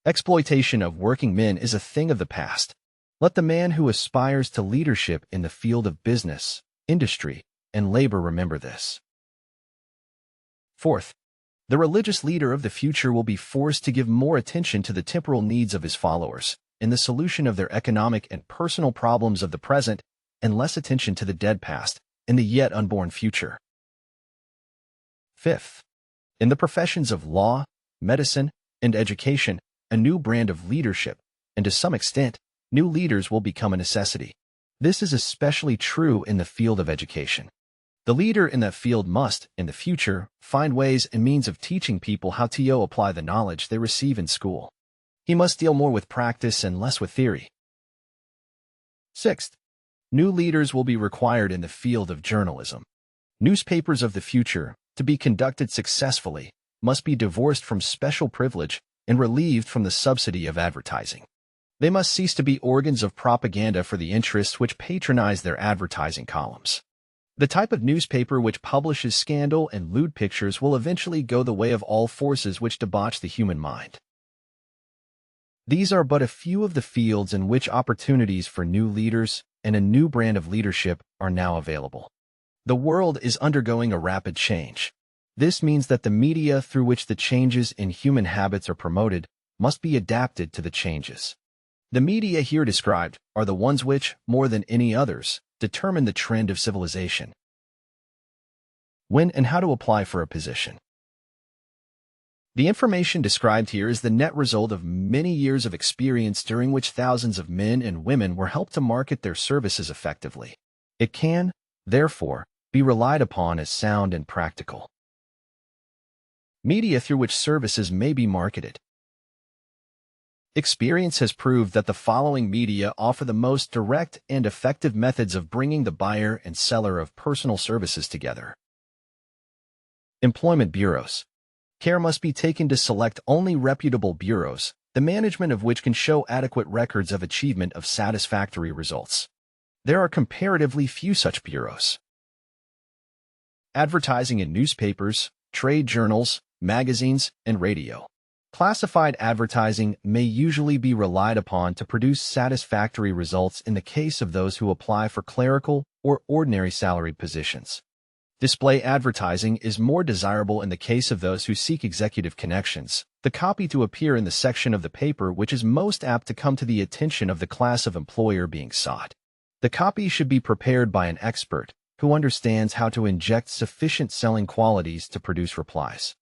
Exploitation of working men is a thing of the past. Let the man who aspires to leadership in the field of business, industry, and labor remember this. Fourth, the religious leader of the future will be forced to give more attention to the temporal needs of his followers in the solution of their economic and personal problems of the present, and less attention to the dead past and the yet unborn future. Fifth, in the professions of law, medicine, and education, a new brand of leadership, and to some extent, new leaders will become a necessity. This is especially true in the field of education. The leader in that field must, in the future, find ways and means of teaching people how to apply the knowledge they receive in school. He must deal more with practice and less with theory. Sixth, new leaders will be required in the field of journalism. Newspapers of the future, to be conducted successfully, must be divorced from special privilege and relieved from the subsidy of advertising. They must cease to be organs of propaganda for the interests which patronize their advertising columns. The type of newspaper which publishes scandal and lewd pictures will eventually go the way of all forces which debauch the human mind. These are but a few of the fields in which opportunities for new leaders and a new brand of leadership are now available. The world is undergoing a rapid change. This means that the media through which the changes in human habits are promoted must be adapted to the changes. The media here described are the ones which, more than any others, determine the trend of civilization. When and how to apply for a position. The information described here is the net result of many years of experience during which thousands of men and women were helped to market their services effectively. It can, therefore, be relied upon as sound and practical. Media through which services may be marketed. Experience has proved that the following media offer the most direct and effective methods of bringing the buyer and seller of personal services together. Employment bureaus. Care must be taken to select only reputable bureaus, the management of which can show adequate records of achievement of satisfactory results. There are comparatively few such bureaus. Advertising in newspapers, trade journals, magazines, and radio. Classified advertising may usually be relied upon to produce satisfactory results in the case of those who apply for clerical or ordinary salaried positions. Display advertising is more desirable in the case of those who seek executive connections, the copy to appear in the section of the paper which is most apt to come to the attention of the class of employer being sought. The copy should be prepared by an expert who understands how to inject sufficient selling qualities to produce replies.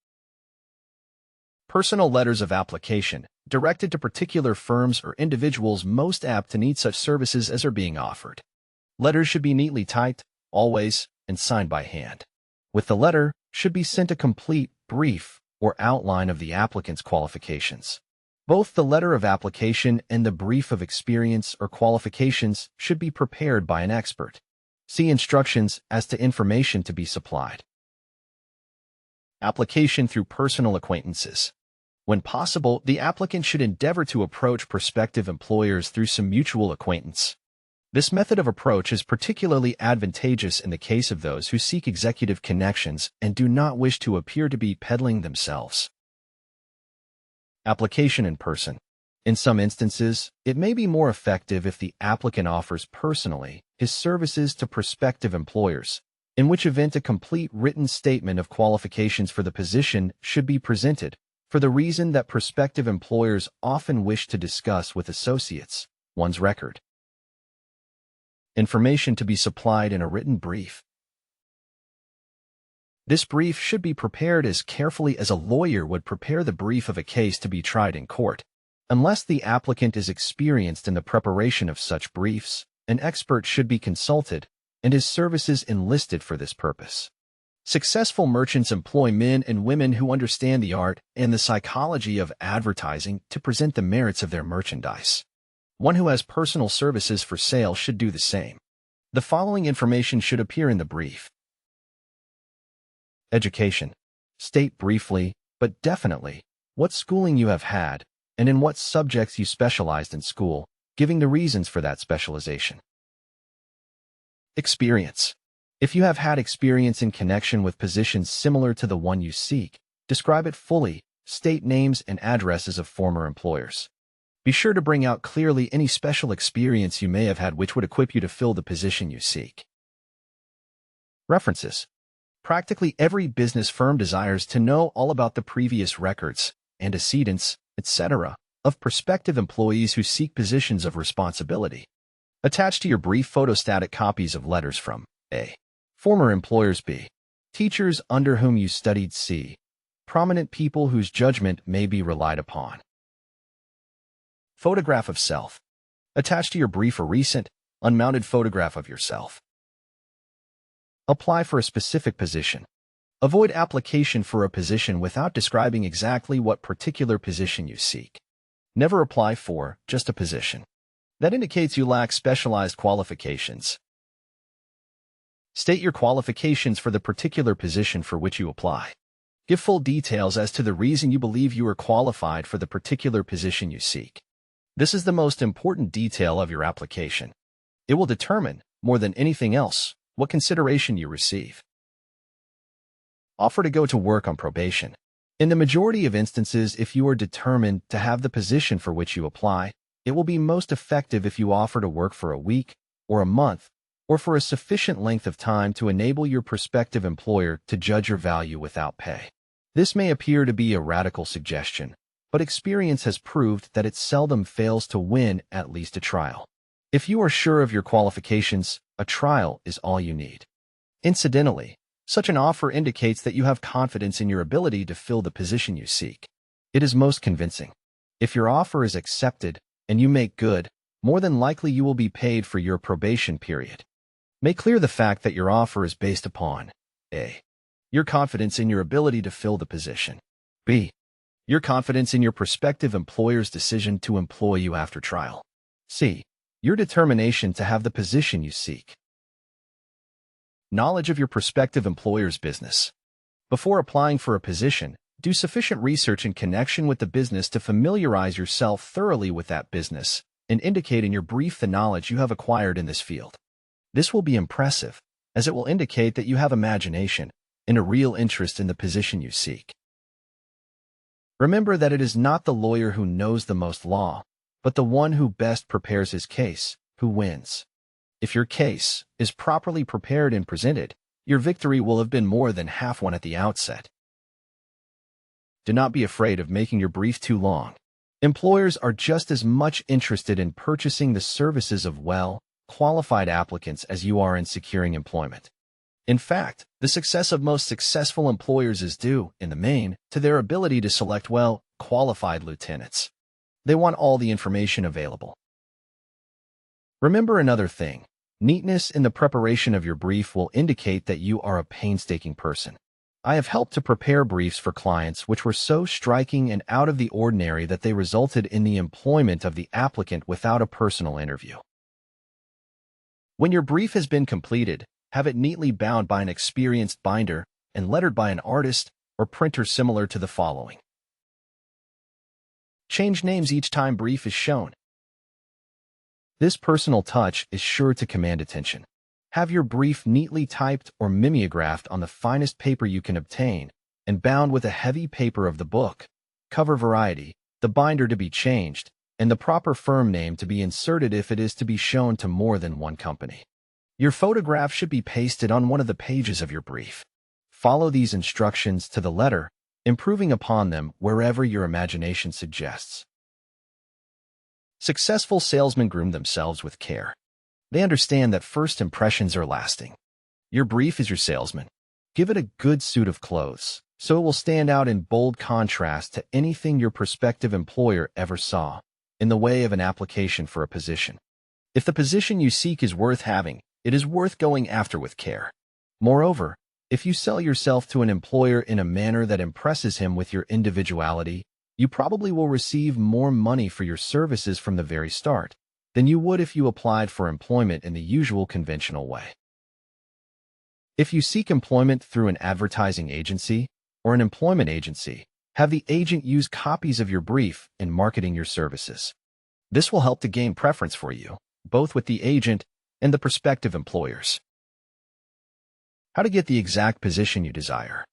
Personal letters of application, directed to particular firms or individuals most apt to need such services as are being offered. Letters should be neatly typed, always, and signed by hand. With the letter, should be sent a complete brief or outline of the applicant's qualifications. Both the letter of application and the brief of experience or qualifications should be prepared by an expert. See instructions as to information to be supplied. Application through personal acquaintances. When possible, the applicant should endeavor to approach prospective employers through some mutual acquaintance. This method of approach is particularly advantageous in the case of those who seek executive connections and do not wish to appear to be peddling themselves. Application in person. In some instances, it may be more effective if the applicant offers personally his services to prospective employers, in which event a complete written statement of qualifications for the position should be presented, for the reason that prospective employers often wish to discuss with associates one's record. Information to be supplied in a written brief. This brief should be prepared as carefully as a lawyer would prepare the brief of a case to be tried in court. Unless the applicant is experienced in the preparation of such briefs, an expert should be consulted and his services enlisted for this purpose. Successful merchants employ men and women who understand the art and the psychology of advertising to present the merits of their merchandise. One who has personal services for sale should do the same. The following information should appear in the brief. Education. State briefly, but definitely, what schooling you have had, and in what subjects you specialized in school, giving the reasons for that specialization. Experience. If you have had experience in connection with positions similar to the one you seek, describe it fully, state names and addresses of former employers. Be sure to bring out clearly any special experience you may have had which would equip you to fill the position you seek. References. Practically every business firm desires to know all about the previous records, antecedents, etc., of prospective employees who seek positions of responsibility. Attach to your brief photostatic copies of letters from A. Former employers. B. Teachers under whom you studied. C. Prominent people whose judgment may be relied upon. Photograph of self. Attach to your brief a recent, unmounted photograph of yourself. Apply for a specific position. Avoid application for a position without describing exactly what particular position you seek. Never apply for just a position. That indicates you lack specialized qualifications. State your qualifications for the particular position for which you apply. Give full details as to the reason you believe you are qualified for the particular position you seek. This is the most important detail of your application. It will determine, more than anything else, what consideration you receive. Offer to go to work on probation. In the majority of instances, if you are determined to have the position for which you apply, it will be most effective if you offer to work for a week, or a month, or for a sufficient length of time to enable your prospective employer to judge your value without pay. This may appear to be a radical suggestion, but experience has proved that it seldom fails to win at least a trial. If you are sure of your qualifications, a trial is all you need. Incidentally, such an offer indicates that you have confidence in your ability to fill the position you seek. It is most convincing. If your offer is accepted and you make good, more than likely you will be paid for your probation period. Make clear the fact that your offer is based upon A. Your confidence in your ability to fill the position. B. Your confidence in your prospective employer's decision to employ you after trial. C. Your determination to have the position you seek. Knowledge of your prospective employer's business. Before applying for a position, do sufficient research in connection with the business to familiarize yourself thoroughly with that business and indicate in your brief the knowledge you have acquired in this field. This will be impressive, as it will indicate that you have imagination and a real interest in the position you seek. Remember that it is not the lawyer who knows the most law, but the one who best prepares his case, who wins. If your case is properly prepared and presented, your victory will have been more than half won at the outset. Do not be afraid of making your brief too long. Employers are just as much interested in purchasing the services of well-qualified applicants as you are in securing employment. In fact, the success of most successful employers is due, in the main, to their ability to select well-qualified lieutenants. They want all the information available. Remember another thing. Neatness in the preparation of your brief will indicate that you are a painstaking person. I have helped to prepare briefs for clients which were so striking and out of the ordinary that they resulted in the employment of the applicant without a personal interview. When your brief has been completed, have it neatly bound by an experienced binder and lettered by an artist or printer similar to the following. Change names each time brief is shown. This personal touch is sure to command attention. Have your brief neatly typed or mimeographed on the finest paper you can obtain and bound with a heavy paper of the book, cover variety, the binder to be changed, and the proper firm name to be inserted if it is to be shown to more than one company. Your photograph should be pasted on one of the pages of your brief. Follow these instructions to the letter, improving upon them wherever your imagination suggests. Successful salesmen groom themselves with care. They understand that first impressions are lasting. Your brief is your salesman. Give it a good suit of clothes, so it will stand out in bold contrast to anything your prospective employer ever saw in the way of an application for a position. If the position you seek is worth having, it is worth going after with care. Moreover, if you sell yourself to an employer in a manner that impresses him with your individuality, you probably will receive more money for your services from the very start than you would if you applied for employment in the usual conventional way. If you seek employment through an advertising agency or an employment agency, have the agent use copies of your brief in marketing your services. This will help to gain preference for you, both with the agent and the prospective employers. How to get the exact position you desire.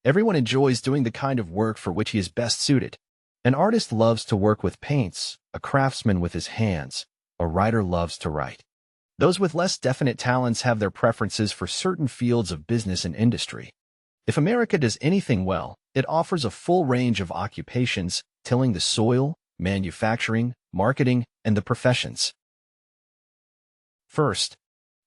Everyone enjoys doing the kind of work for which he is best suited. An artist loves to work with paints, a craftsman with his hands, a writer loves to write. Those with less definite talents have their preferences for certain fields of business and industry. If America does anything well, it offers a full range of occupations, tilling the soil, manufacturing, marketing, and the professions. First,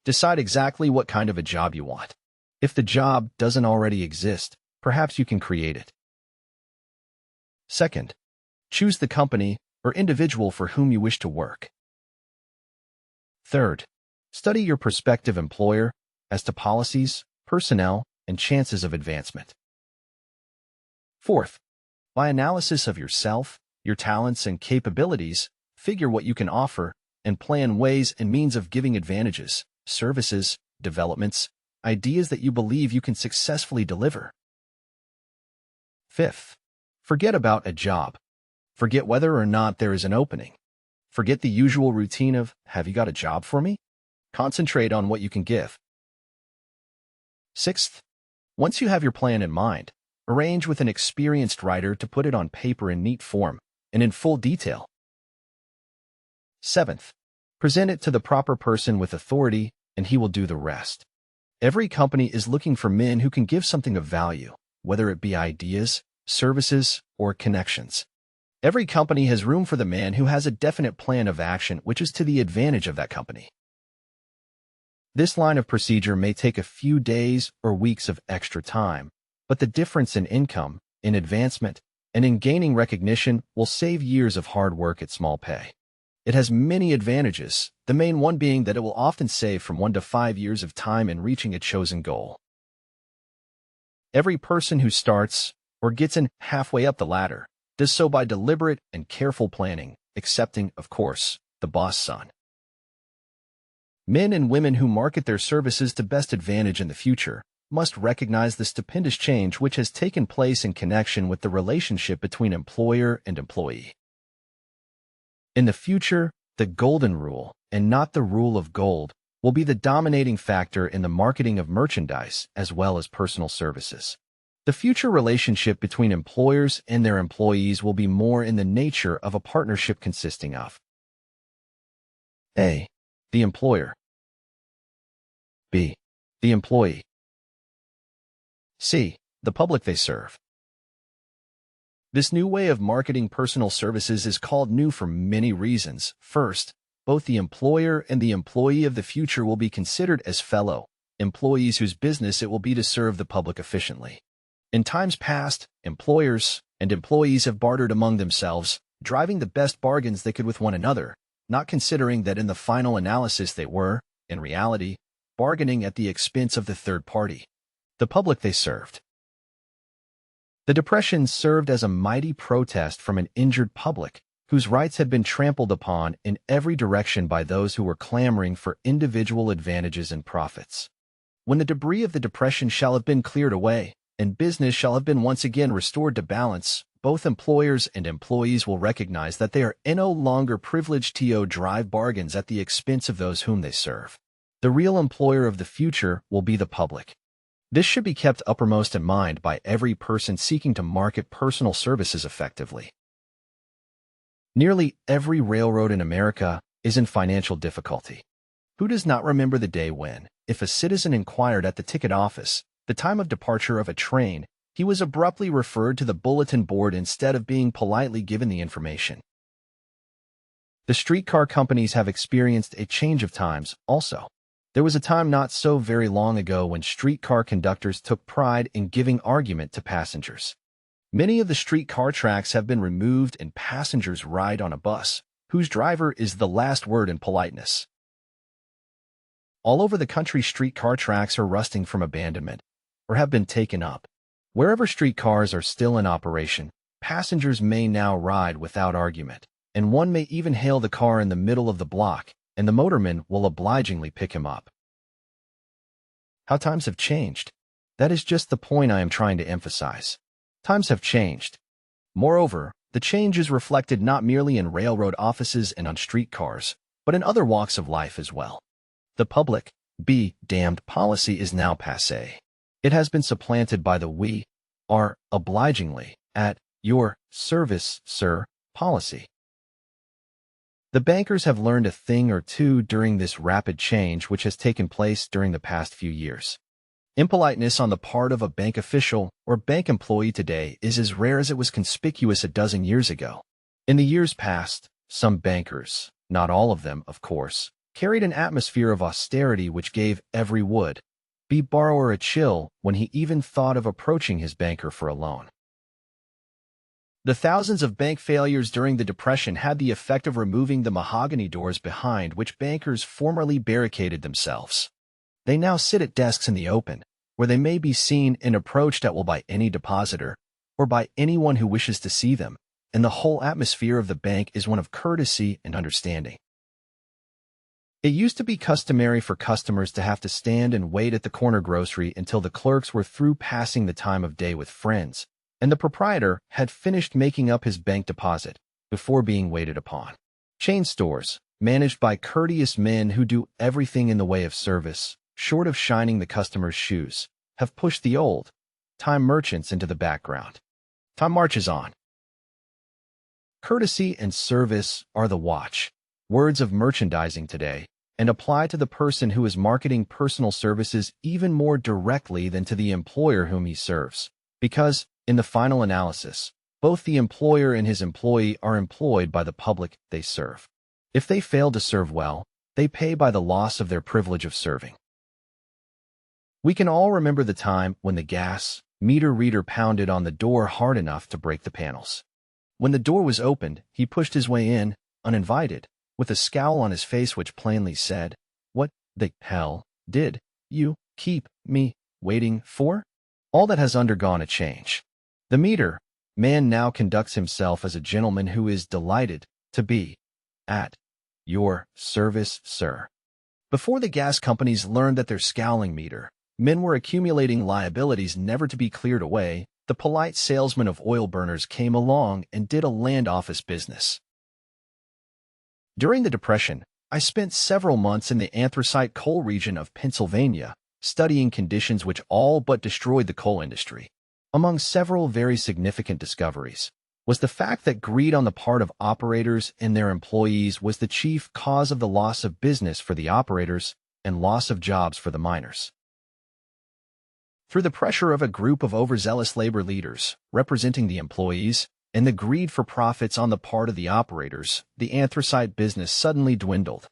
decide exactly what kind of a job you want. If the job doesn't already exist, perhaps you can create it. Second, choose the company or individual for whom you wish to work. Third, study your prospective employer as to policies, personnel, and chances of advancement. Fourth, by analysis of yourself, your talents and capabilities, figure what you can offer and plan ways and means of giving advantages, services, developments, ideas that you believe you can successfully deliver. Fifth, forget about a job. Forget whether or not there is an opening. Forget the usual routine of, have you got a job for me? Concentrate on what you can give. Sixth, once you have your plan in mind, arrange with an experienced writer to put it on paper in neat form and in full detail. Seventh, present it to the proper person with authority, and he will do the rest. Every company is looking for men who can give something of value, whether it be ideas, services, or connections. Every company has room for the man who has a definite plan of action which is to the advantage of that company. This line of procedure may take a few days or weeks of extra time, but the difference in income, in advancement, and in gaining recognition will save years of hard work at small pay. It has many advantages, the main one being that it will often save from 1 to 5 years of time in reaching a chosen goal. Every person who starts or gets in halfway up the ladder does so by deliberate and careful planning, excepting, of course, the boss son. Men and women who market their services to best advantage in the future must recognize the stupendous change which has taken place in connection with the relationship between employer and employee. In the future, the golden rule, and not the rule of gold, will be the dominating factor in the marketing of merchandise as well as personal services. The future relationship between employers and their employees will be more in the nature of a partnership consisting of A. The employer. B. The employee. C. The public they serve. This new way of marketing personal services is called new for many reasons. First, both the employer and the employee of the future will be considered as fellow employees whose business it will be to serve the public efficiently. In times past, employers and employees have bartered among themselves, driving the best bargains they could with one another, not considering that in the final analysis they were, in reality, bargaining at the expense of the third party, the public they served. The Depression served as a mighty protest from an injured public whose rights had been trampled upon in every direction by those who were clamoring for individual advantages and profits. When the debris of the Depression shall have been cleared away, and business shall have been once again restored to balance, both employers and employees will recognize that they are no longer privileged to drive bargains at the expense of those whom they serve. The real employer of the future will be the public. This should be kept uppermost in mind by every person seeking to market personal services effectively. Nearly every railroad in America is in financial difficulty. Who does not remember the day when, if a citizen inquired at the ticket office the time of departure of a train, he was abruptly referred to the bulletin board instead of being politely given the information? The streetcar companies have experienced a change of times also. There was a time not so very long ago when streetcar conductors took pride in giving argument to passengers. Many of the streetcar tracks have been removed and passengers ride on a bus, whose driver is the last word in politeness. All over the country, streetcar tracks are rusting from abandonment or have been taken up. Wherever streetcars are still in operation, passengers may now ride without argument, and one may even hail the car in the middle of the block, and the motorman will obligingly pick him up. How times have changed. That is just the point I am trying to emphasize. Times have changed. Moreover, the change is reflected not merely in railroad offices and on streetcars, but in other walks of life as well. The public, be damned policy is now passé. It has been supplanted by the we are obligingly at your service, sir, policy. The bankers have learned a thing or two during this rapid change which has taken place during the past few years. Impoliteness on the part of a bank official or bank employee today is as rare as it was conspicuous a dozen years ago. In the years past, some bankers, not all of them, of course, carried an atmosphere of austerity which gave every would-be borrower a chill when he even thought of approaching his banker for a loan. The thousands of bank failures during the Depression had the effect of removing the mahogany doors behind which bankers formerly barricaded themselves. They now sit at desks in the open, where they may be seen and approached at will by any depositor, or by anyone who wishes to see them, and the whole atmosphere of the bank is one of courtesy and understanding. It used to be customary for customers to have to stand and wait at the corner grocery until the clerks were through passing the time of day with friends, and the proprietor had finished making up his bank deposit before being waited upon. Chain stores, managed by courteous men who do everything in the way of service, short of shining the customer's shoes, have pushed the old-time merchants into the background. Time marches on. Courtesy and service are the watch-words of merchandising today, and apply to the person who is marketing personal services even more directly than to the employer whom he serves, because, in the final analysis, both the employer and his employee are employed by the public they serve. If they fail to serve well, they pay by the loss of their privilege of serving. We can all remember the time when the gas meter reader pounded on the door hard enough to break the panels. When the door was opened, he pushed his way in, uninvited, with a scowl on his face which plainly said, "What the hell did you keep me waiting for?" All that has undergone a change. The meter man now conducts himself as a gentleman who is delighted to be at your service, sir. Before the gas companies learned that their scowling meter men were accumulating liabilities never to be cleared away, the polite salesman of oil burners came along and did a land office business. During the Depression, I spent several months in the anthracite coal region of Pennsylvania, studying conditions which all but destroyed the coal industry. Among several very significant discoveries was the fact that greed on the part of operators and their employees was the chief cause of the loss of business for the operators and loss of jobs for the miners. Through the pressure of a group of overzealous labor leaders representing the employees and the greed for profits on the part of the operators, the anthracite business suddenly dwindled.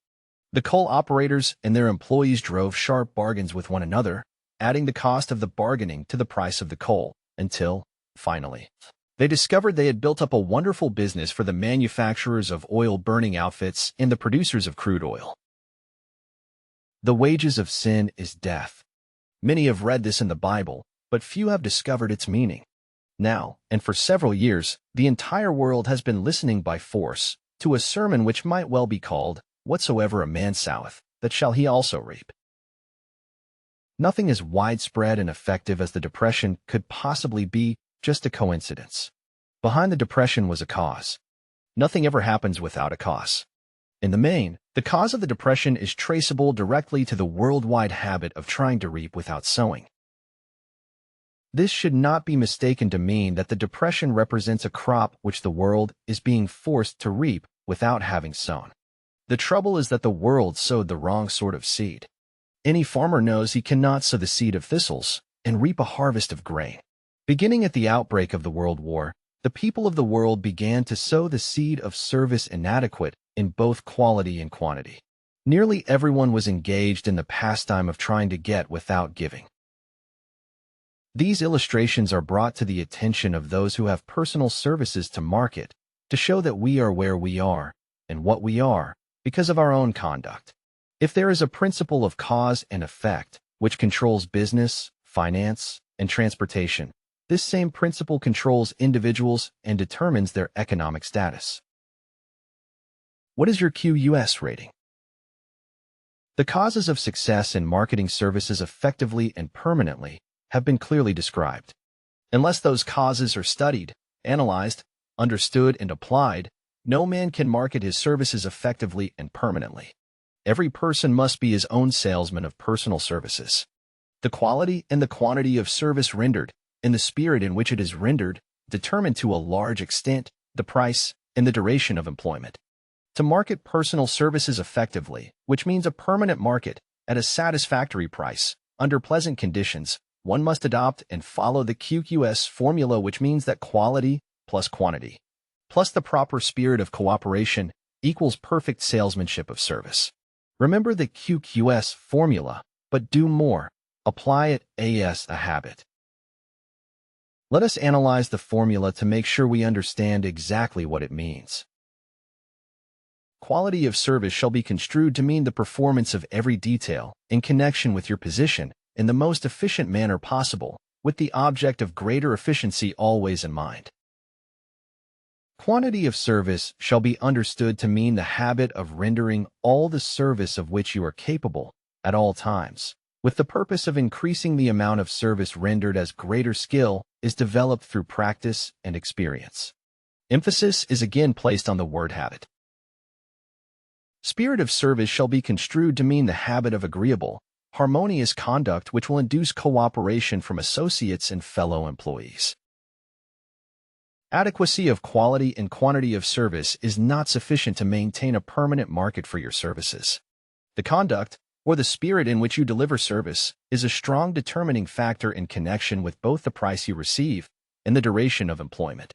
The coal operators and their employees drove sharp bargains with one another, adding the cost of the bargaining to the price of the coal, until, finally, they discovered they had built up a wonderful business for the manufacturers of oil-burning outfits and the producers of crude oil. The wages of sin is death. Many have read this in the Bible, but few have discovered its meaning. Now, and for several years, the entire world has been listening by force to a sermon which might well be called, "Whatsoever a man soweth, that shall he also reap." Nothing as widespread and effective as the Depression could possibly be just a coincidence. Behind the Depression was a cause. Nothing ever happens without a cause. In the main, the cause of the Depression is traceable directly to the worldwide habit of trying to reap without sowing. This should not be mistaken to mean that the depression represents a crop which the world is being forced to reap without having sown. The trouble is that the world sowed the wrong sort of seed. Any farmer knows he cannot sow the seed of thistles and reap a harvest of grain. Beginning at the outbreak of the World War, the people of the world began to sow the seed of service inadequate in both quality and quantity. Nearly everyone was engaged in the pastime of trying to get without giving. These illustrations are brought to the attention of those who have personal services to market to show that we are where we are and what we are because of our own conduct. If there is a principle of cause and effect which controls business, finance, and transportation, this same principle controls individuals and determines their economic status. What is your QUS rating? The causes of success in marketing services effectively and permanently have been clearly described. Unless those causes are studied, analyzed, understood, and applied, no man can market his services effectively and permanently. Every person must be his own salesman of personal services. The quality and the quantity of service rendered, and the spirit in which it is rendered, determine to a large extent the price and the duration of employment. To market personal services effectively, which means a permanent market at a satisfactory price, under pleasant conditions, one must adopt and follow the QQS formula, which means that quality plus quantity, plus the proper spirit of cooperation equals perfect salesmanship of service. Remember the QQS formula, but do more. Apply it as a habit. Let us analyze the formula to make sure we understand exactly what it means. Quality of service shall be construed to mean the performance of every detail in connection with your position in the most efficient manner possible, with the object of greater efficiency always in mind. Quantity of service shall be understood to mean the habit of rendering all the service of which you are capable at all times, with the purpose of increasing the amount of service rendered as greater skill is developed through practice and experience. Emphasis is again placed on the word habit. Spirit of service shall be construed to mean the habit of agreeable, harmonious conduct which will induce cooperation from associates and fellow employees. Adequacy of quality and quantity of service is not sufficient to maintain a permanent market for your services. The conduct, or the spirit in which you deliver service, is a strong determining factor in connection with both the price you receive and the duration of employment.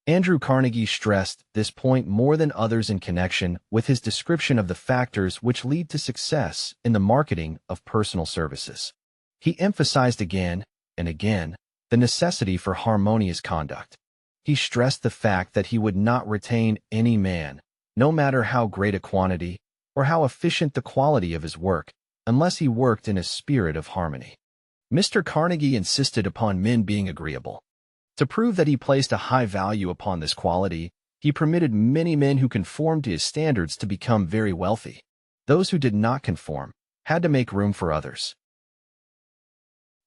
Andrew Carnegie stressed this point more than others in connection with his description of the factors which lead to success in the marketing of personal services. He emphasized again and again the necessity for harmonious conduct. He stressed the fact that he would not retain any man, no matter how great a quantity or how efficient the quality of his work, unless he worked in a spirit of harmony. Mr. Carnegie insisted upon men being agreeable. To prove that he placed a high value upon this quality, he permitted many men who conformed to his standards to become very wealthy. Those who did not conform had to make room for others.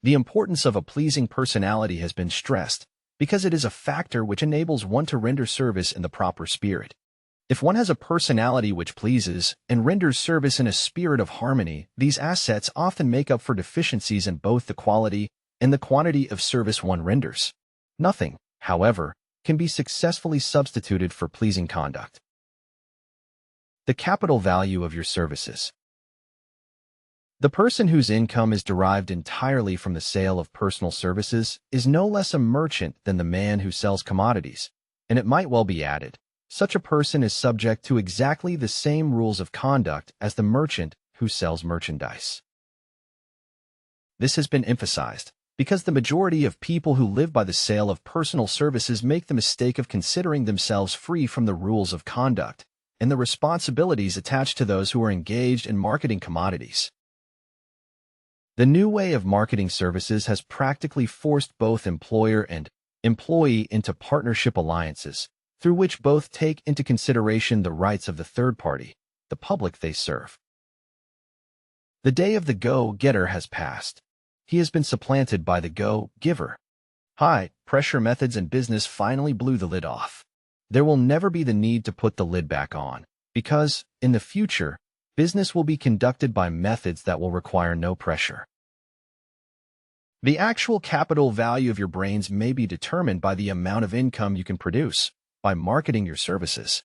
The importance of a pleasing personality has been stressed because it is a factor which enables one to render service in the proper spirit. If one has a personality which pleases and renders service in a spirit of harmony, these assets often make up for deficiencies in both the quality and the quantity of service one renders. Nothing, however, can be successfully substituted for pleasing conduct. The capital value of your services. The person whose income is derived entirely from the sale of personal services is no less a merchant than the man who sells commodities, and it might well be added, such a person is subject to exactly the same rules of conduct as the merchant who sells merchandise. This has been emphasized because the majority of people who live by the sale of personal services make the mistake of considering themselves free from the rules of conduct and the responsibilities attached to those who are engaged in marketing commodities. The new way of marketing services has practically forced both employer and employee into partnership alliances, through which both take into consideration the rights of the third party, the public they serve. The day of the go-getter has passed. He has been supplanted by the go-giver. High-pressure methods in business finally blew the lid off. There will never be the need to put the lid back on, because, in the future, business will be conducted by methods that will require no pressure. The actual capital value of your brains may be determined by the amount of income you can produce by marketing your services.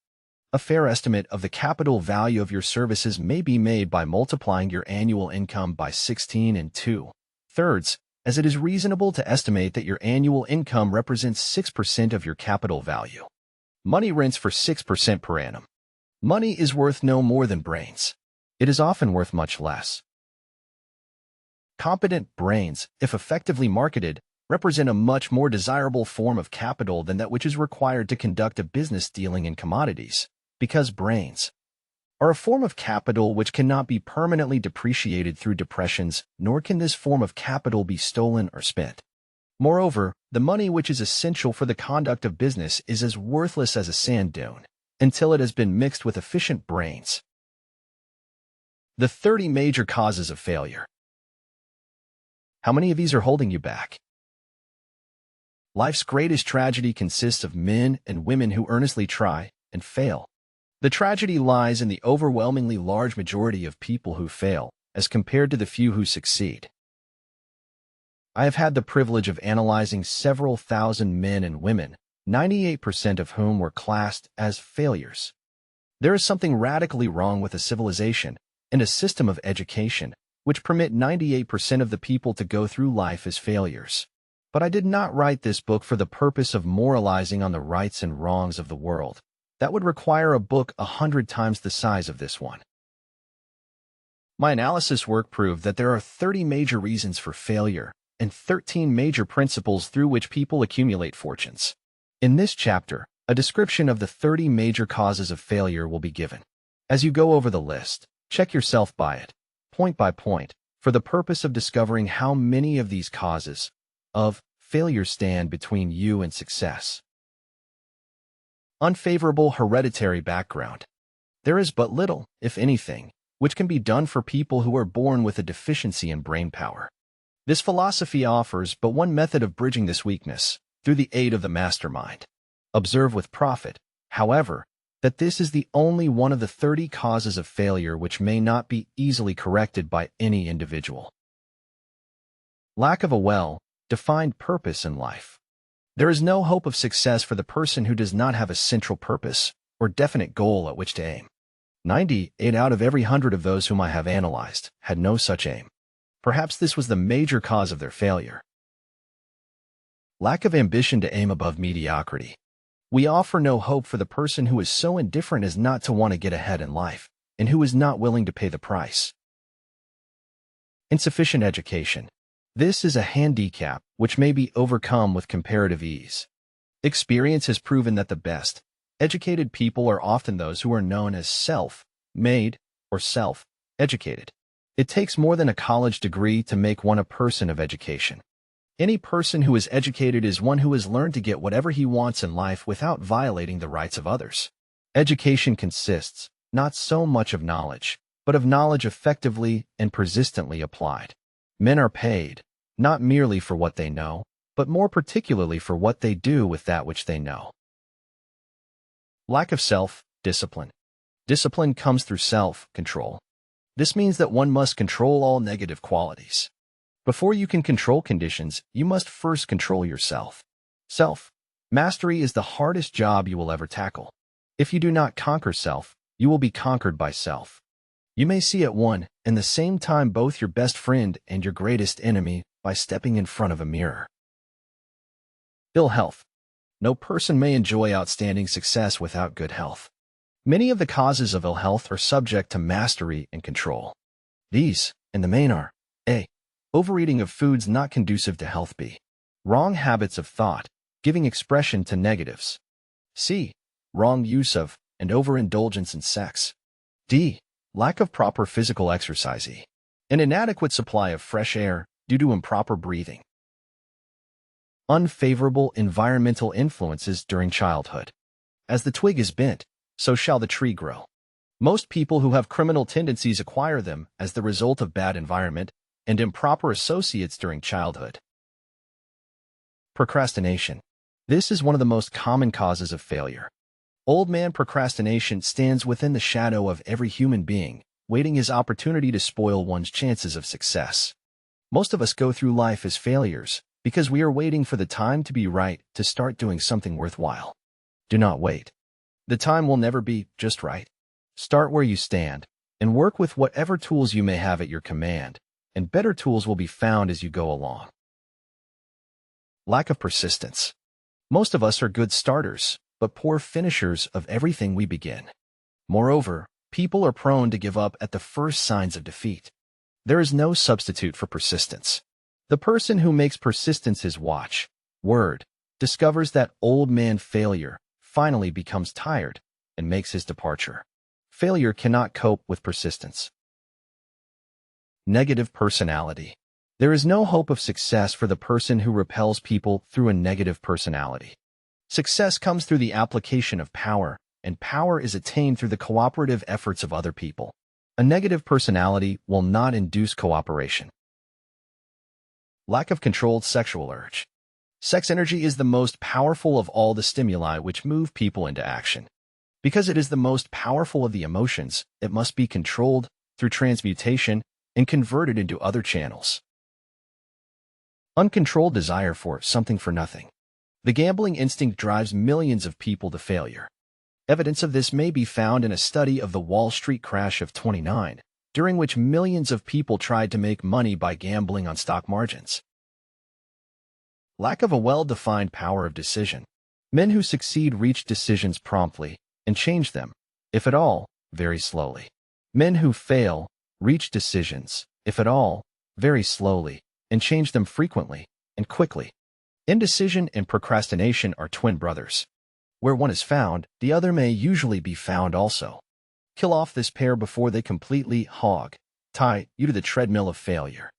A fair estimate of the capital value of your services may be made by multiplying your annual income by 16 and 2/3, as it is reasonable to estimate that your annual income represents 6% of your capital value. Money rents for 6% per annum. Money is worth no more than brains. It is often worth much less. Competent brains, if effectively marketed, represent a much more desirable form of capital than that which is required to conduct a business dealing in commodities, because brains are a form of capital which cannot be permanently depreciated through depressions, nor can this form of capital be stolen or spent. Moreover, the money which is essential for the conduct of business is as worthless as a sand dune, until it has been mixed with efficient brains. The 30 major causes of failure. How many of these are holding you back? Life's greatest tragedy consists of men and women who earnestly try and fail. The tragedy lies in the overwhelmingly large majority of people who fail, as compared to the few who succeed. I have had the privilege of analyzing several thousand men and women, 98% of whom were classed as failures. There is something radically wrong with a civilization and a system of education which permit 98% of the people to go through life as failures. But I did not write this book for the purpose of moralizing on the rights and wrongs of the world. That would require a book 100 times the size of this one. My analysis work proved that there are 30 major reasons for failure and 13 major principles through which people accumulate fortunes. In this chapter, a description of the 30 major causes of failure will be given. As you go over the list, check yourself by it, point by point, for the purpose of discovering how many of these causes of failure stand between you and success. Unfavorable hereditary background. There is but little, if anything, which can be done for people who are born with a deficiency in brain power. This philosophy offers but one method of bridging this weakness, through the aid of the mastermind. Observe with profit, however, that this is the only one of the 30 causes of failure which may not be easily corrected by any individual. Lack of a well-defined purpose in life. There is no hope of success for the person who does not have a central purpose or definite goal at which to aim. 98 out of every 100 of those whom I have analyzed had no such aim. Perhaps this was the major cause of their failure. Lack of ambition to aim above mediocrity. We offer no hope for the person who is so indifferent as not to want to get ahead in life, and who is not willing to pay the price. Insufficient education. This is a handicap which may be overcome with comparative ease. Experience has proven that the best educated people are often those who are known as self-made or self-educated. It takes more than a college degree to make one a person of education. Any person who is educated is one who has learned to get whatever he wants in life without violating the rights of others. Education consists not so much of knowledge, but of knowledge effectively and persistently applied. Men are paid, not merely for what they know, but more particularly for what they do with that which they know. Lack of self-discipline. Discipline comes through self-control. This means that one must control all negative qualities. Before you can control conditions, you must first control yourself. Self-mastery is the hardest job you will ever tackle. If you do not conquer self, you will be conquered by self. You may see at one and the same time both your best friend and your greatest enemy by stepping in front of a mirror. Ill health. No person may enjoy outstanding success without good health. Many of the causes of ill health are subject to mastery and control. These, in the main, are a. Overeating of foods not conducive to health. B. Wrong habits of thought, giving expression to negatives. C. Wrong use of and overindulgence in sex. D. Lack of proper physical exercise. E. An inadequate supply of fresh air due to improper breathing. Unfavorable environmental influences during childhood. As the twig is bent, so shall the tree grow. Most people who have criminal tendencies acquire them as the result of bad environment and improper associates during childhood. Procrastination. This is one of the most common causes of failure. Old man procrastination stands within the shadow of every human being, waiting his opportunity to spoil one's chances of success. Most of us go through life as failures because we are waiting for the time to be right to start doing something worthwhile. Do not wait. The time will never be just right. Start where you stand and work with whatever tools you may have at your command, and better tools will be found as you go along. Lack of persistence. Most of us are good starters, but poor finishers of everything we begin. Moreover, people are prone to give up at the first signs of defeat. There is no substitute for persistence. The person who makes persistence his watchword discovers that old man failure finally becomes tired and makes his departure. Failure cannot cope with persistence. Negative personality. There is no hope of success for the person who repels people through a negative personality. Success comes through the application of power, and power is attained through the cooperative efforts of other people. A negative personality will not induce cooperation. Lack of controlled sexual urge. Sex energy is the most powerful of all the stimuli which move people into action. Because it is the most powerful of the emotions, it must be controlled through transmutation and converted into other channels. Uncontrolled desire for something for nothing. The gambling instinct drives millions of people to failure. Evidence of this may be found in a study of the Wall Street crash of '29, during which millions of people tried to make money by gambling on stock margins. Lack of a well-defined power of decision. Men who succeed reach decisions promptly and change them, if at all, very slowly. Men who fail reach decisions, if at all, very slowly, and change them frequently and quickly. Indecision and procrastination are twin brothers. Where one is found, the other may usually be found also. Kill off this pair before they completely tie you to the treadmill of failure.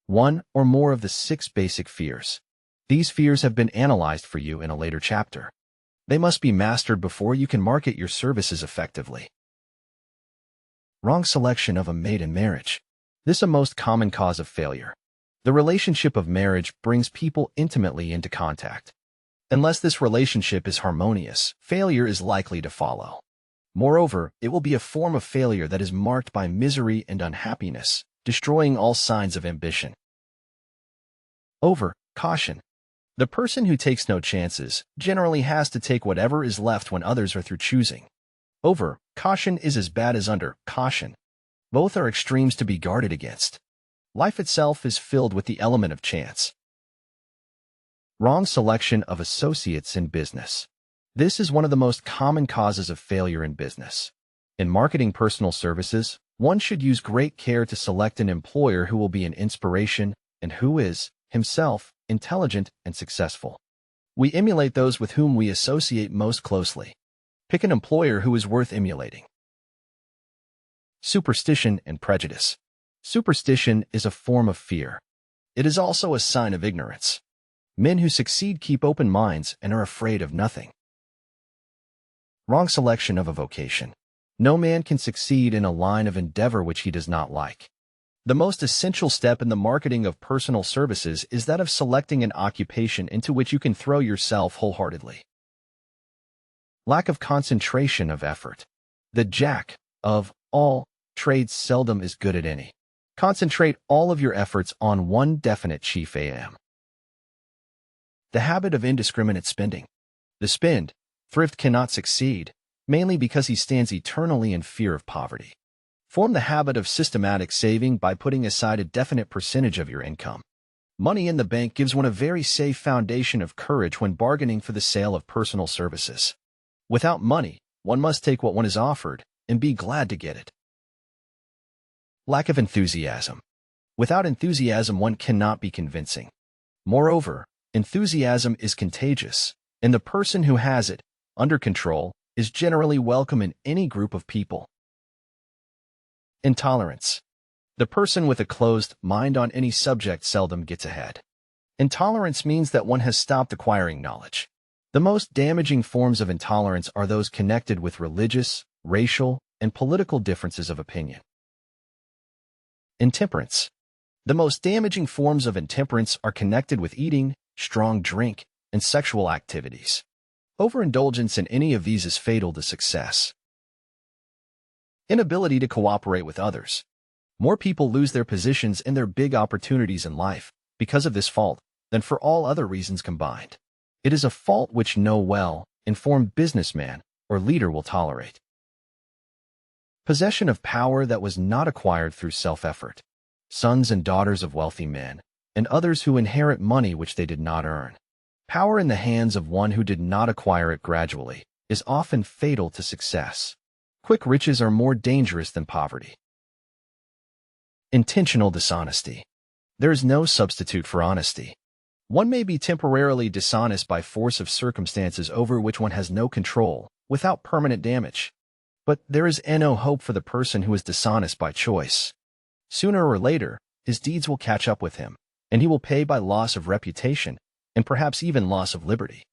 One or more of the 6 basic fears. These fears have been analyzed for you in a later chapter. They must be mastered before you can market your services effectively. Wrong selection of a mate in marriage. This is a most common cause of failure. The relationship of marriage brings people intimately into contact. Unless this relationship is harmonious, failure is likely to follow. Moreover, it will be a form of failure that is marked by misery and unhappiness, destroying all signs of ambition. Caution. The person who takes no chances generally has to take whatever is left when others are through choosing. Caution is as bad as caution. Both are extremes to be guarded against. Life itself is filled with the element of chance. Wrong selection of associates in business. This is one of the most common causes of failure in business. In marketing personal services, one should use great care to select an employer who will be an inspiration and who is, himself, intelligent and successful. We emulate those with whom we associate most closely. Pick an employer who is worth emulating. Superstition and prejudice. Superstition is a form of fear. It is also a sign of ignorance. Men who succeed keep open minds and are afraid of nothing. Wrong selection of a vocation. No man can succeed in a line of endeavor which he does not like. The most essential step in the marketing of personal services is that of selecting an occupation into which you can throw yourself wholeheartedly. Lack of concentration of effort. The jack of all trades seldom is good at any. Concentrate all of your efforts on one definite chief aim. The habit of indiscriminate spending. The spendthrift cannot succeed, mainly because he stands eternally in fear of poverty. Form the habit of systematic saving by putting aside a definite percentage of your income. Money in the bank gives one a very safe foundation of courage when bargaining for the sale of personal services. Without money, one must take what one is offered and be glad to get it. Lack of enthusiasm. Without enthusiasm, one cannot be convincing. Moreover, enthusiasm is contagious, and the person who has it under control is generally welcome in any group of people. Intolerance. The person with a closed mind on any subject seldom gets ahead. Intolerance means that one has stopped acquiring knowledge. The most damaging forms of intolerance are those connected with religious, racial, and political differences of opinion. Intemperance. The most damaging forms of intemperance are connected with eating, strong drink, and sexual activities. Overindulgence in any of these is fatal to success. Inability to cooperate with others. More people lose their positions and their big opportunities in life because of this fault than for all other reasons combined. It is a fault which no well-informed businessman or leader will tolerate. Possession of power that was not acquired through self-effort. Sons and daughters of wealthy men, and others who inherit money which they did not earn. Power in the hands of one who did not acquire it gradually is often fatal to success. Quick riches are more dangerous than poverty. Intentional dishonesty. There is no substitute for honesty. One may be temporarily dishonest by force of circumstances over which one has no control, without permanent damage. But there is no hope for the person who is dishonest by choice. Sooner or later, his deeds will catch up with him, and he will pay by loss of reputation, and perhaps even loss of liberty.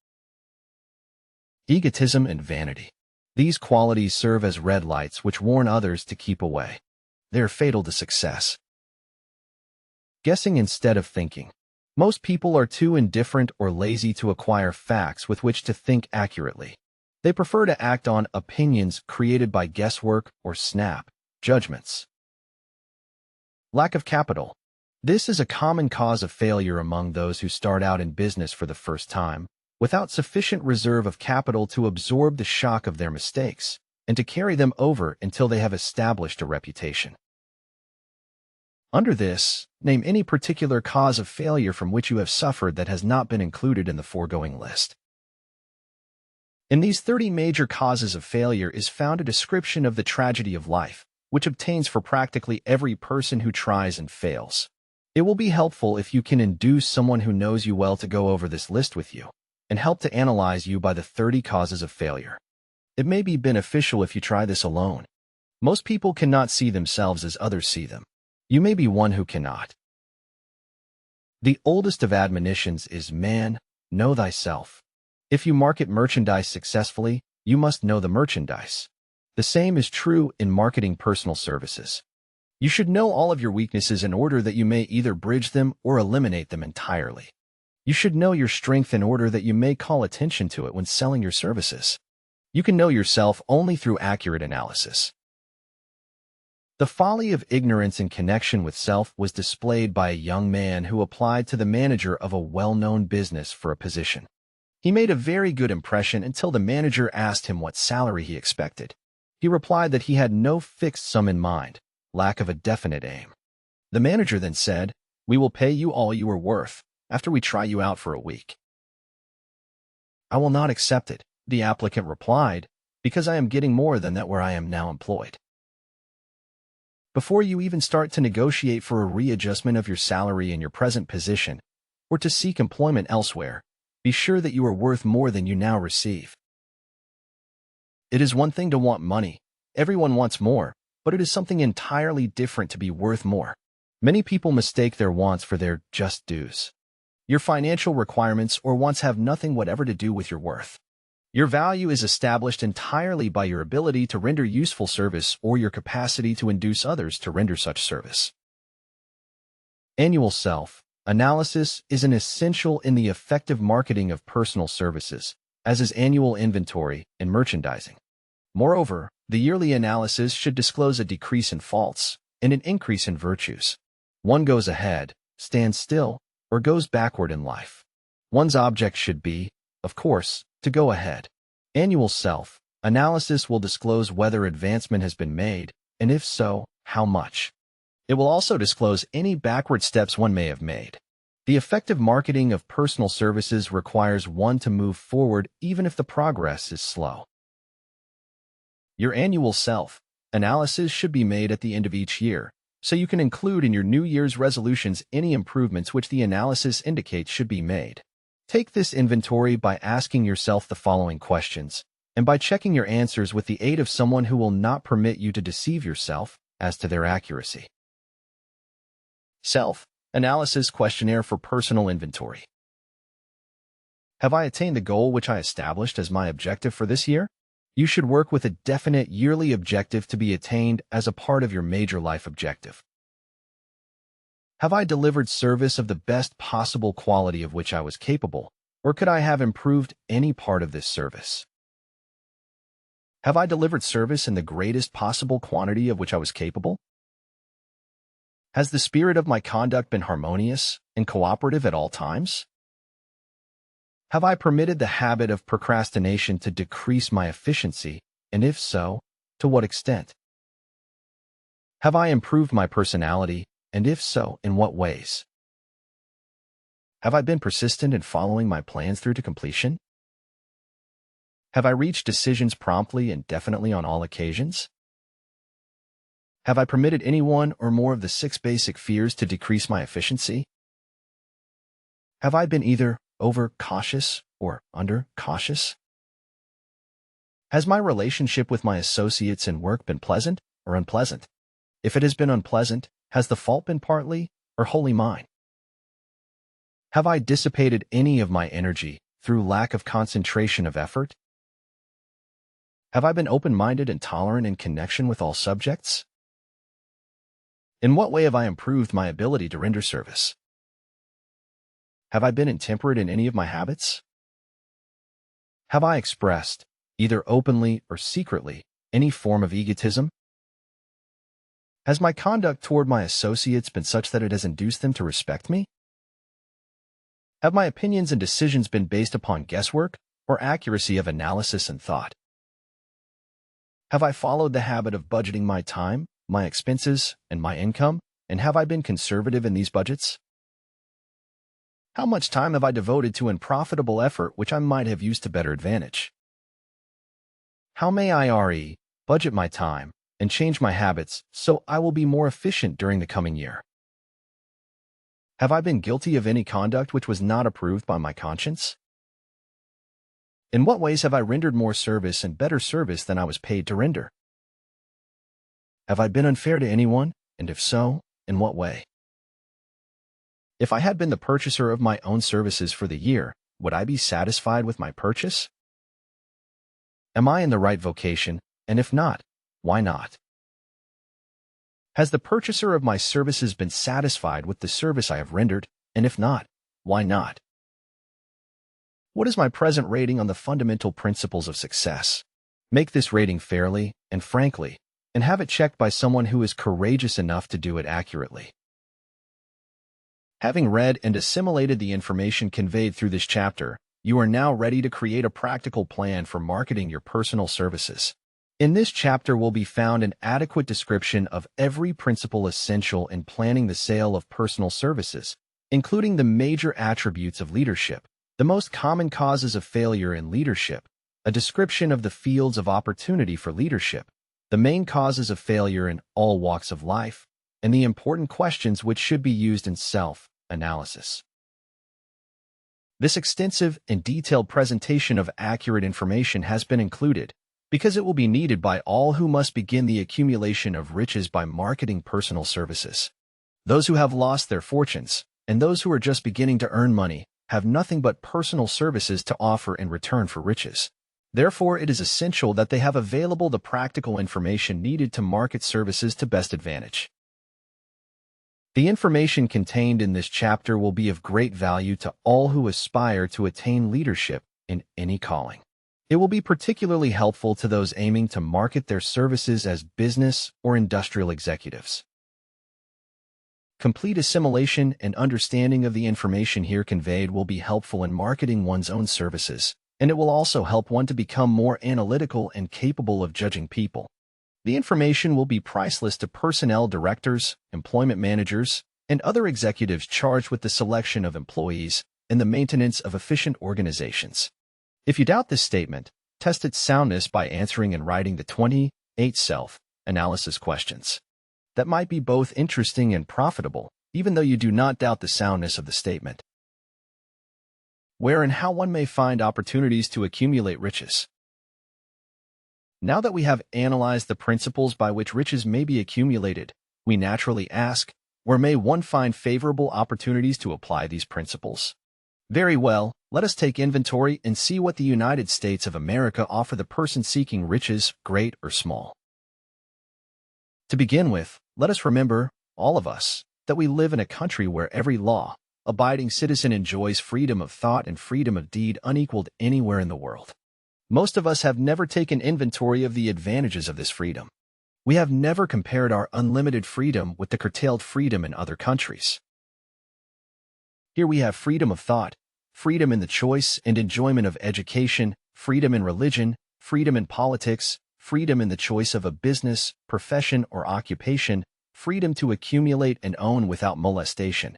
Egotism and vanity. These qualities serve as red lights which warn others to keep away. They are fatal to success. Guessing instead of thinking. Most people are too indifferent or lazy to acquire facts with which to think accurately. They prefer to act on opinions created by guesswork or snap judgments. Lack of capital. This is a common cause of failure among those who start out in business for the first time, without sufficient reserve of capital to absorb the shock of their mistakes and to carry them over until they have established a reputation. Under this, name any particular cause of failure from which you have suffered that has not been included in the foregoing list. In these 30 major causes of failure is found a description of the tragedy of life, which obtains for practically every person who tries and fails. It will be helpful if you can induce someone who knows you well to go over this list with you and help to analyze you by the 30 causes of failure. It may be beneficial if you try this alone. Most people cannot see themselves as others see them. You may be one who cannot. The oldest of admonitions is, man, know thyself. If you market merchandise successfully, you must know the merchandise. The same is true in marketing personal services. You should know all of your weaknesses in order that you may either bridge them or eliminate them entirely. You should know your strength in order that you may call attention to it when selling your services. You can know yourself only through accurate analysis. The folly of ignorance in connection with self was displayed by a young man who applied to the manager of a well-known business for a position. He made a very good impression until the manager asked him what salary he expected. He replied that he had no fixed sum in mind, lack of a definite aim. The manager then said, "We will pay you all you are worth after we try you out for a week." "I will not accept it," the applicant replied, "because I am getting more than that where I am now employed." Before you even start to negotiate for a readjustment of your salary in your present position, or to seek employment elsewhere, be sure that you are worth more than you now receive. It is one thing to want money. Everyone wants more, but it is something entirely different to be worth more. Many people mistake their wants for their just dues. Your financial requirements or wants have nothing whatever to do with your worth. Your value is established entirely by your ability to render useful service or your capacity to induce others to render such service. Annual self-analysis is an essential in the effective marketing of personal services, as is annual inventory and merchandising. Moreover, the yearly analysis should disclose a decrease in faults and an increase in virtues. One goes ahead, stands still, or goes backward in life. One's object should be, of course, to go ahead. Annual self-analysis will disclose whether advancement has been made, and if so, how much. It will also disclose any backward steps one may have made. The effective marketing of personal services requires one to move forward even if the progress is slow. Your annual self-analysis should be made at the end of each year, so you can include in your New Year's resolutions any improvements which the analysis indicates should be made. Take this inventory by asking yourself the following questions, and by checking your answers with the aid of someone who will not permit you to deceive yourself as to their accuracy. Self-analysis questionnaire for personal inventory. Have I attained the goal which I established as my objective for this year? You should work with a definite yearly objective to be attained as a part of your major life objective. Have I delivered service of the best possible quality of which I was capable, or could I have improved any part of this service? Have I delivered service in the greatest possible quantity of which I was capable? Has the spirit of my conduct been harmonious and cooperative at all times? Have I permitted the habit of procrastination to decrease my efficiency, and if so, to what extent? Have I improved my personality, and if so, in what ways? Have I been persistent in following my plans through to completion? Have I reached decisions promptly and definitely on all occasions? Have I permitted any one or more of the 6 basic fears to decrease my efficiency? Have I been either over-cautious or under-cautious? Has my relationship with my associates in work been pleasant or unpleasant? If it has been unpleasant, has the fault been partly or wholly mine? Have I dissipated any of my energy through lack of concentration of effort? Have I been open-minded and tolerant in connection with all subjects? In what way have I improved my ability to render service? Have I been intemperate in any of my habits? Have I expressed, either openly or secretly, any form of egotism? Has my conduct toward my associates been such that it has induced them to respect me? Have my opinions and decisions been based upon guesswork or accuracy of analysis and thought? Have I followed the habit of budgeting my time, my expenses, and my income, and have I been conservative in these budgets? How much time have I devoted to unprofitable effort which I might have used to better advantage? How may I budget my time and change my habits so I will be more efficient during the coming year? Have I been guilty of any conduct which was not approved by my conscience? In what ways have I rendered more service and better service than I was paid to render? Have I been unfair to anyone, and if so, in what way? If I had been the purchaser of my own services for the year, would I be satisfied with my purchase? Am I in the right vocation, and if not, why not? Has the purchaser of my services been satisfied with the service I have rendered, and if not, why not? What is my present rating on the fundamental principles of success? Make this rating fairly and frankly, and have it checked by someone who is courageous enough to do it accurately. Having read and assimilated the information conveyed through this chapter, you are now ready to create a practical plan for marketing your personal services. In this chapter will be found an adequate description of every principle essential in planning the sale of personal services, including the major attributes of leadership, the most common causes of failure in leadership, a description of the fields of opportunity for leadership, the main causes of failure in all walks of life, and the important questions which should be used in self-analysis. This extensive and detailed presentation of accurate information has been included because it will be needed by all who must begin the accumulation of riches by marketing personal services. Those who have lost their fortunes and those who are just beginning to earn money have nothing but personal services to offer in return for riches. Therefore, it is essential that they have available the practical information needed to market services to best advantage. The information contained in this chapter will be of great value to all who aspire to attain leadership in any calling. It will be particularly helpful to those aiming to market their services as business or industrial executives. Complete assimilation and understanding of the information here conveyed will be helpful in marketing one's own services, and it will also help one to become more analytical and capable of judging people. The information will be priceless to personnel directors, employment managers, and other executives charged with the selection of employees and the maintenance of efficient organizations. If you doubt this statement, test its soundness by answering and writing the 28 self-analysis questions. That might be both interesting and profitable, even though you do not doubt the soundness of the statement. Where and how one may find opportunities to accumulate riches. Now that we have analyzed the principles by which riches may be accumulated, we naturally ask, where may one find favorable opportunities to apply these principles? Very well, let us take inventory and see what the United States of America offer the person seeking riches, great or small. To begin with, let us remember, all of us, that we live in a country where every law-abiding citizen enjoys freedom of thought and freedom of deed unequaled anywhere in the world. Most of us have never taken inventory of the advantages of this freedom. We have never compared our unlimited freedom with the curtailed freedom in other countries. Here we have freedom of thought, freedom in the choice and enjoyment of education, freedom in religion, freedom in politics, freedom in the choice of a business, profession, or occupation, freedom to accumulate and own without molestation,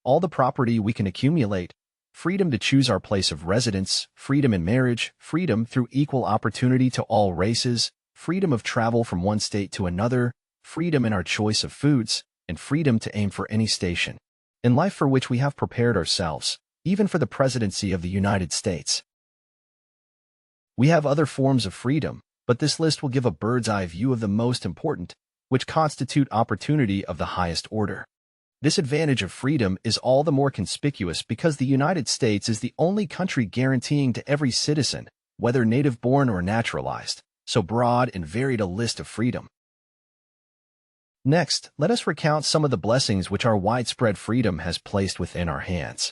all the property we can accumulate, freedom to choose our place of residence, freedom in marriage, freedom through equal opportunity to all races, freedom of travel from one state to another, freedom in our choice of foods, and freedom to aim for any station in life for which we have prepared ourselves, even for the presidency of the United States. We have other forms of freedom, but this list will give a bird's-eye view of the most important, which constitute opportunity of the highest order. This advantage of freedom is all the more conspicuous because the United States is the only country guaranteeing to every citizen, whether native-born or naturalized, so broad and varied a list of freedom. Next, let us recount some of the blessings which our widespread freedom has placed within our hands.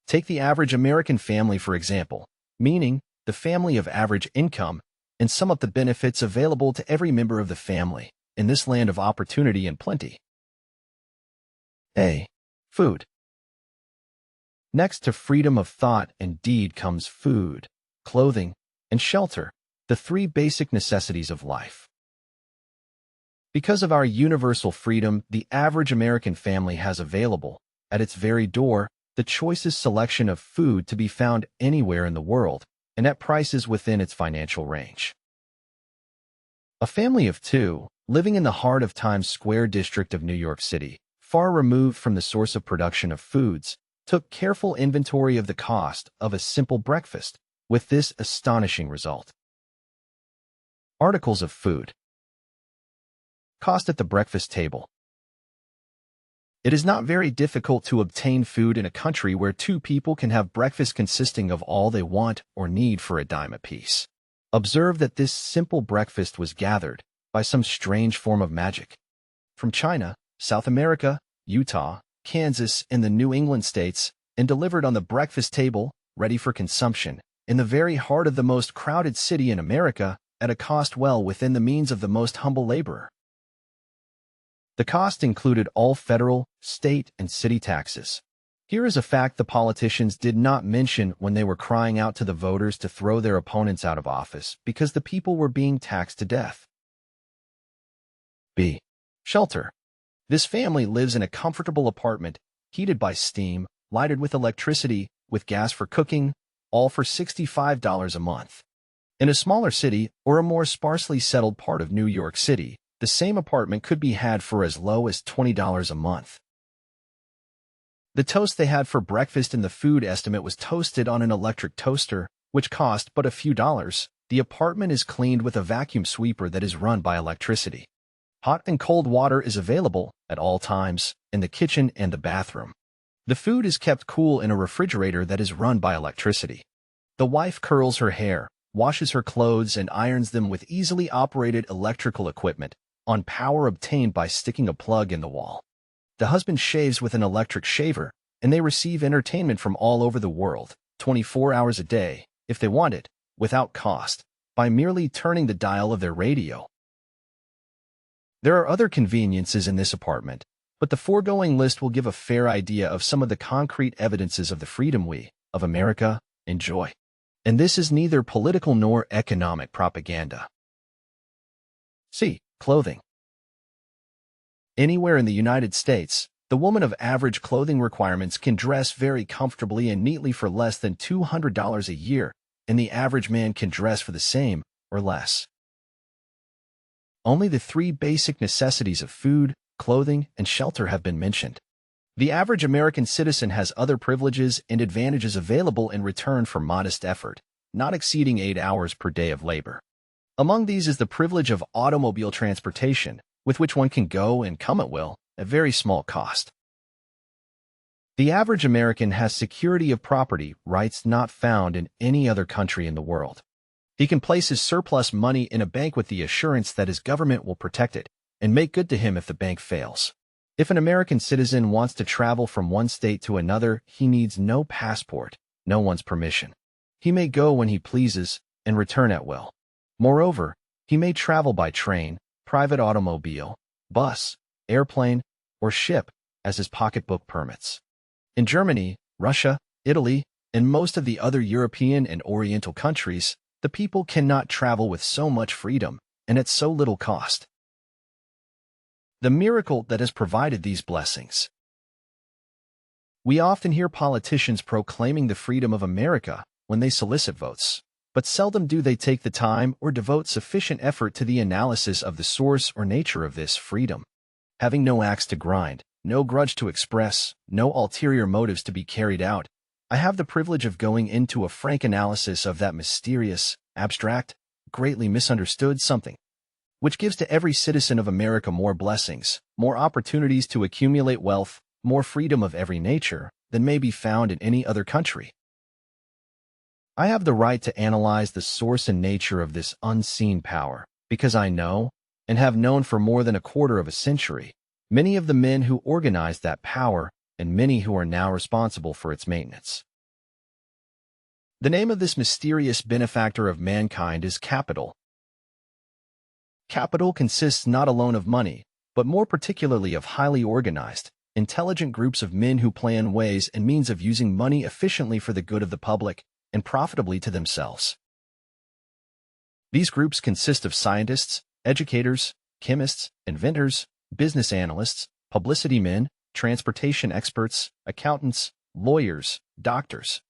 Take the average American family, for example, meaning the family of average income, and sum up the benefits available to every member of the family in this land of opportunity and plenty. A. Food. Next to freedom of thought and deed comes food, clothing, and shelter, the three basic necessities of life. Because of our universal freedom, the average American family has available, at its very door, the choicest selection of food to be found anywhere in the world, and at prices within its financial range. A family of two, living in the heart of Times Square district of New York City, far removed from the source of production of foods, took careful inventory of the cost of a simple breakfast, with this astonishing result. Articles of food. Cost at the breakfast table. It is not very difficult to obtain food in a country where two people can have breakfast consisting of all they want or need for a dime apiece. Observe that this simple breakfast was gathered by some strange form of magic from China, South America, Utah, Kansas, and the New England states, and delivered on the breakfast table, ready for consumption, in the very heart of the most crowded city in America, at a cost well within the means of the most humble laborer. The cost included all federal, state, and city taxes. Here is a fact the politicians did not mention when they were crying out to the voters to throw their opponents out of office because the people were being taxed to death. B. Shelter. This family lives in a comfortable apartment, heated by steam, lighted with electricity, with gas for cooking, all for $65 a month. In a smaller city or a more sparsely settled part of New York City, the same apartment could be had for as low as $20 a month. The toast they had for breakfast in the food estimate was toasted on an electric toaster, which cost but a few dollars. The apartment is cleaned with a vacuum sweeper that is run by electricity. Hot and cold water is available, at all times, in the kitchen and the bathroom. The food is kept cool in a refrigerator that is run by electricity. The wife curls her hair, washes her clothes, and irons them with easily operated electrical equipment, on power obtained by sticking a plug in the wall. The husband shaves with an electric shaver, and they receive entertainment from all over the world, 24 hours a day, if they want it, without cost, by merely turning the dial of their radio. There are other conveniences in this apartment, but the foregoing list will give a fair idea of some of the concrete evidences of the freedom we, of America, enjoy. And this is neither political nor economic propaganda. C. Clothing. Anywhere in the United States, the woman of average clothing requirements can dress very comfortably and neatly for less than $200 a year, and the average man can dress for the same or less. Only the three basic necessities of food, clothing, and shelter have been mentioned. The average American citizen has other privileges and advantages available in return for modest effort, not exceeding 8 hours per day of labor. Among these is the privilege of automobile transportation, with which one can go and come at will, at very small cost. The average American has security of property rights not found in any other country in the world. He can place his surplus money in a bank with the assurance that his government will protect it and make good to him if the bank fails. If an American citizen wants to travel from one state to another, he needs no passport, no one's permission. He may go when he pleases and return at will. Moreover, he may travel by train, private automobile, bus, airplane, or ship as his pocketbook permits. In Germany, Russia, Italy, and most of the other European and Oriental countries, the people cannot travel with so much freedom and at so little cost. The miracle that has provided these blessings. We often hear politicians proclaiming the freedom of America when they solicit votes, but seldom do they take the time or devote sufficient effort to the analysis of the source or nature of this freedom. Having no axe to grind, no grudge to express, no ulterior motives to be carried out, I have the privilege of going into a frank analysis of that mysterious, abstract, greatly misunderstood something, which gives to every citizen of America more blessings, more opportunities to accumulate wealth, more freedom of every nature than may be found in any other country. I have the right to analyze the source and nature of this unseen power because I know, and have known for more than a quarter of a century, many of the men who organized that power and many who are now responsible for its maintenance. The name of this mysterious benefactor of mankind is capital. Capital consists not alone of money, but more particularly of highly organized, intelligent groups of men who plan ways and means of using money efficiently for the good of the public and profitably to themselves. These groups consist of scientists, educators, chemists, inventors, business analysts, publicity men, transportation experts, accountants, lawyers, doctors,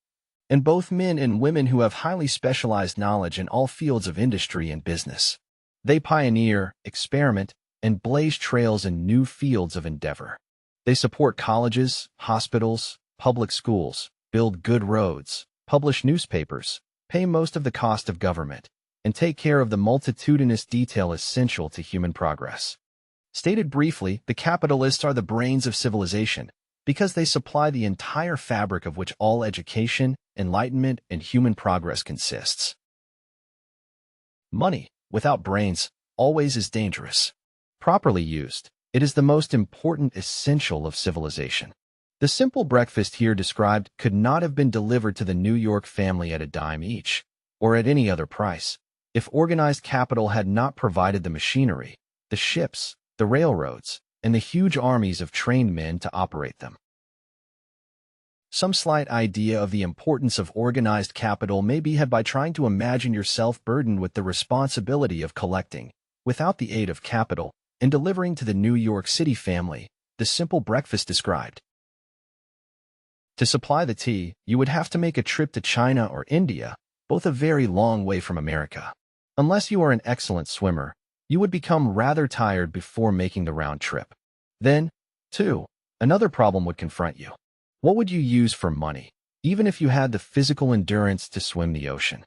and both men and women who have highly specialized knowledge in all fields of industry and business. They pioneer, experiment, and blaze trails in new fields of endeavor. They support colleges, hospitals, public schools, build good roads, publish newspapers, pay most of the cost of government, and take care of the multitudinous detail essential to human progress. Stated briefly, the capitalists are the brains of civilization because they supply the entire fabric of which all education, enlightenment, and human progress consists. Money, without brains, always is dangerous. Properly used, it is the most important essential of civilization. The simple breakfast here described could not have been delivered to the New York family at a dime each, or at any other price, if organized capital had not provided the machinery, the ships, the railroads, and the huge armies of trained men to operate them. Some slight idea of the importance of organized capital may be had by trying to imagine yourself burdened with the responsibility of collecting, without the aid of capital, and delivering to the New York City family the simple breakfast described. To supply the tea, you would have to make a trip to China or India, both a very long way from America. Unless you are an excellent swimmer, you would become rather tired before making the round trip. Then, too, another problem would confront you. What would you use for money, even if you had the physical endurance to swim the ocean?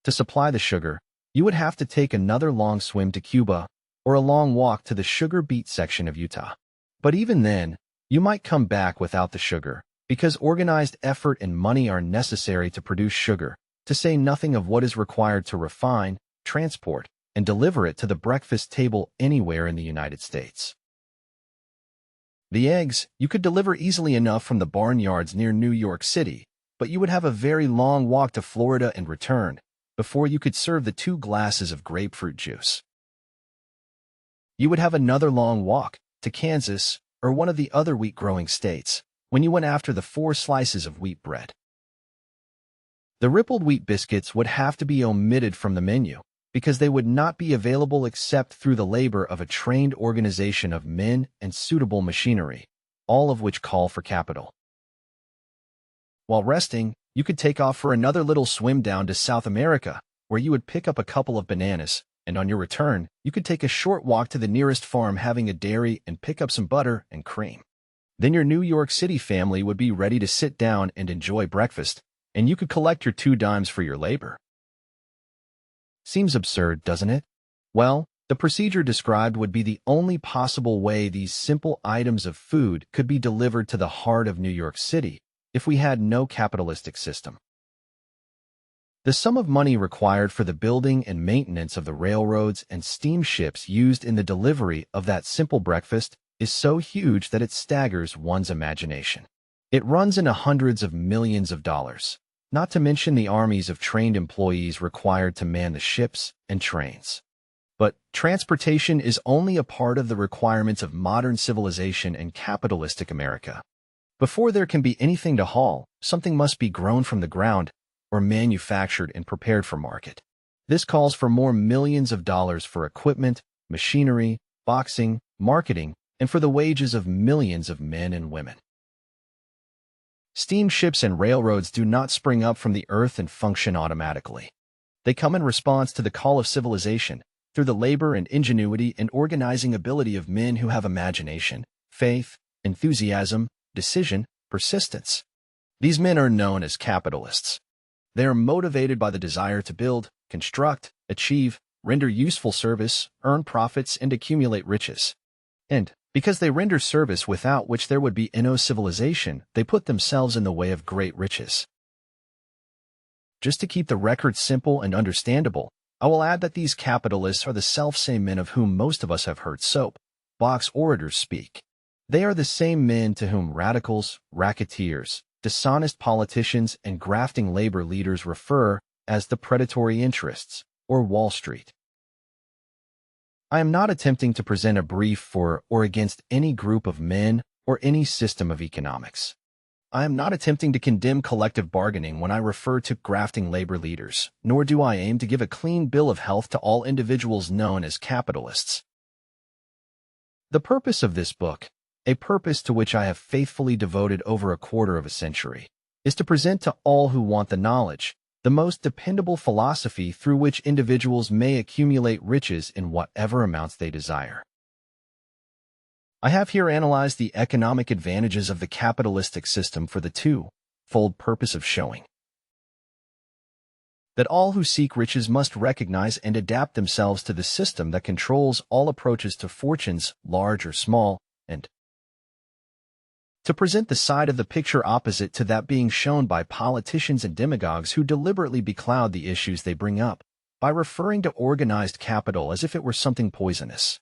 To supply the sugar, you would have to take another long swim to Cuba or a long walk to the sugar beet section of Utah. But even then, you might come back without the sugar, because organized effort and money are necessary to produce sugar, to say nothing of what is required to refine, transport, and deliver it to the breakfast table anywhere in the United States. The eggs you could deliver easily enough from the barnyards near New York City, but you would have a very long walk to Florida and return before you could serve the 2 glasses of grapefruit juice. You would have another long walk to Kansas or one of the other wheat-growing states when you went after the 4 slices of wheat bread. The rippled wheat biscuits would have to be omitted from the menu because they would not be available except through the labor of a trained organization of men and suitable machinery, all of which call for capital. While resting, you could take off for another little swim down to South America, where you would pick up a couple of bananas, and on your return, you could take a short walk to the nearest farm having a dairy and pick up some butter and cream. Then your New York City family would be ready to sit down and enjoy breakfast, and you could collect your 2 dimes for your labor. Seems absurd, doesn't it? Well, the procedure described would be the only possible way these simple items of food could be delivered to the heart of New York City if we had no capitalistic system. The sum of money required for the building and maintenance of the railroads and steamships used in the delivery of that simple breakfast is so huge that it staggers one's imagination. It runs into hundreds of millions of dollars, not to mention the armies of trained employees required to man the ships and trains. But transportation is only a part of the requirements of modern civilization and capitalistic America. Before there can be anything to haul, something must be grown from the ground or manufactured and prepared for market. This calls for more millions of dollars for equipment, machinery, boxing, marketing, and for the wages of millions of men and women. Steamships and railroads do not spring up from the earth and function automatically. They come in response to the call of civilization, through the labor and ingenuity and organizing ability of men who have imagination, faith, enthusiasm, decision, persistence. These men are known as capitalists. They are motivated by the desire to build, construct, achieve, render useful service, earn profits, and accumulate riches. And, because they render service without which there would be no civilization, they put themselves in the way of great riches. Just to keep the record simple and understandable, I will add that these capitalists are the self-same men of whom most of us have heard soap-box orators speak. They are the same men to whom radicals, racketeers, dishonest politicians, and grafting labor leaders refer as the predatory interests, or Wall Street. I am not attempting to present a brief for or against any group of men or any system of economics. I am not attempting to condemn collective bargaining when I refer to grafting labor leaders, nor do I aim to give a clean bill of health to all individuals known as capitalists. The purpose of this book, a purpose to which I have faithfully devoted over a quarter of a century, is to present to all who want the knowledge, the most dependable philosophy through which individuals may accumulate riches in whatever amounts they desire. I have here analyzed the economic advantages of the capitalistic system for the two-fold purpose of showing that all who seek riches must recognize and adapt themselves to the system that controls all approaches to fortunes, large or small, and to present the side of the picture opposite to that being shown by politicians and demagogues who deliberately becloud the issues they bring up by referring to organized capital as if it were something poisonous.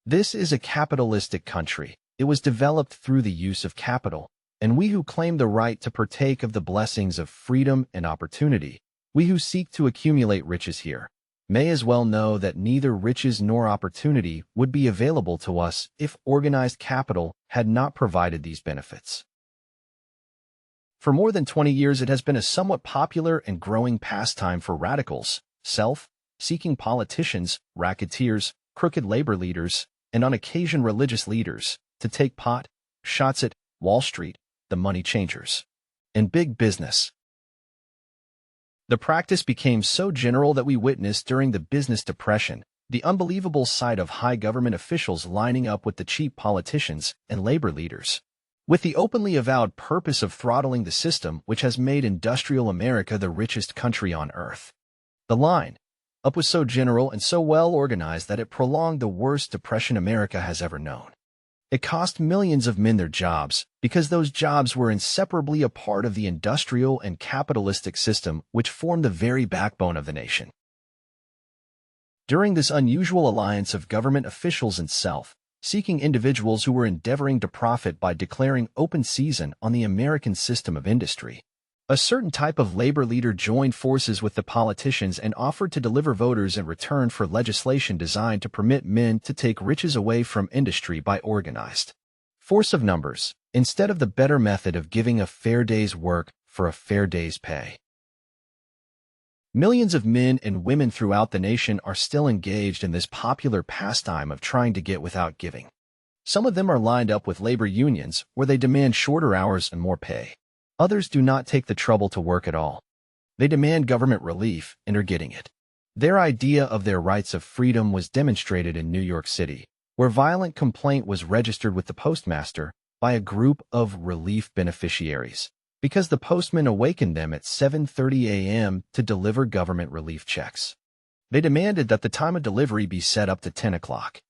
This is a capitalistic country. It was developed through the use of capital, and we who claim the right to partake of the blessings of freedom and opportunity, we who seek to accumulate riches here, may as well know that neither riches nor opportunity would be available to us if organized capital had not provided these benefits. For more than 20 years, it has been a somewhat popular and growing pastime for radicals, self-seeking politicians, racketeers, crooked labor leaders, and on occasion religious leaders, to take pot shots at Wall Street, the money changers, and big business. The practice became so general that we witnessed during the business depression the unbelievable sight of high government officials lining up with the cheap politicians and labor leaders, with the openly avowed purpose of throttling the system which has made industrial America the richest country on earth. The line up was so general and so well organized that it prolonged the worst depression America has ever known. It cost millions of men their jobs because those jobs were inseparably a part of the industrial and capitalistic system which formed the very backbone of the nation. During this unusual alliance of government officials and self-seeking individuals who were endeavoring to profit by declaring open season on the American system of industry, a certain type of labor leader joined forces with the politicians and offered to deliver voters in return for legislation designed to permit men to take riches away from industry by organized force of numbers, instead of the better method of giving a fair day's work for a fair day's pay. Millions of men and women throughout the nation are still engaged in this popular pastime of trying to get without giving. Some of them are lined up with labor unions where they demand shorter hours and more pay. Others do not take the trouble to work at all. They demand government relief and are getting it. Their idea of their rights of freedom was demonstrated in New York City, where violent complaint was registered with the postmaster by a group of relief beneficiaries, because the postman awakened them at 7:30 a.m. to deliver government relief checks. They demanded that the time of delivery be set up to 10 o'clock.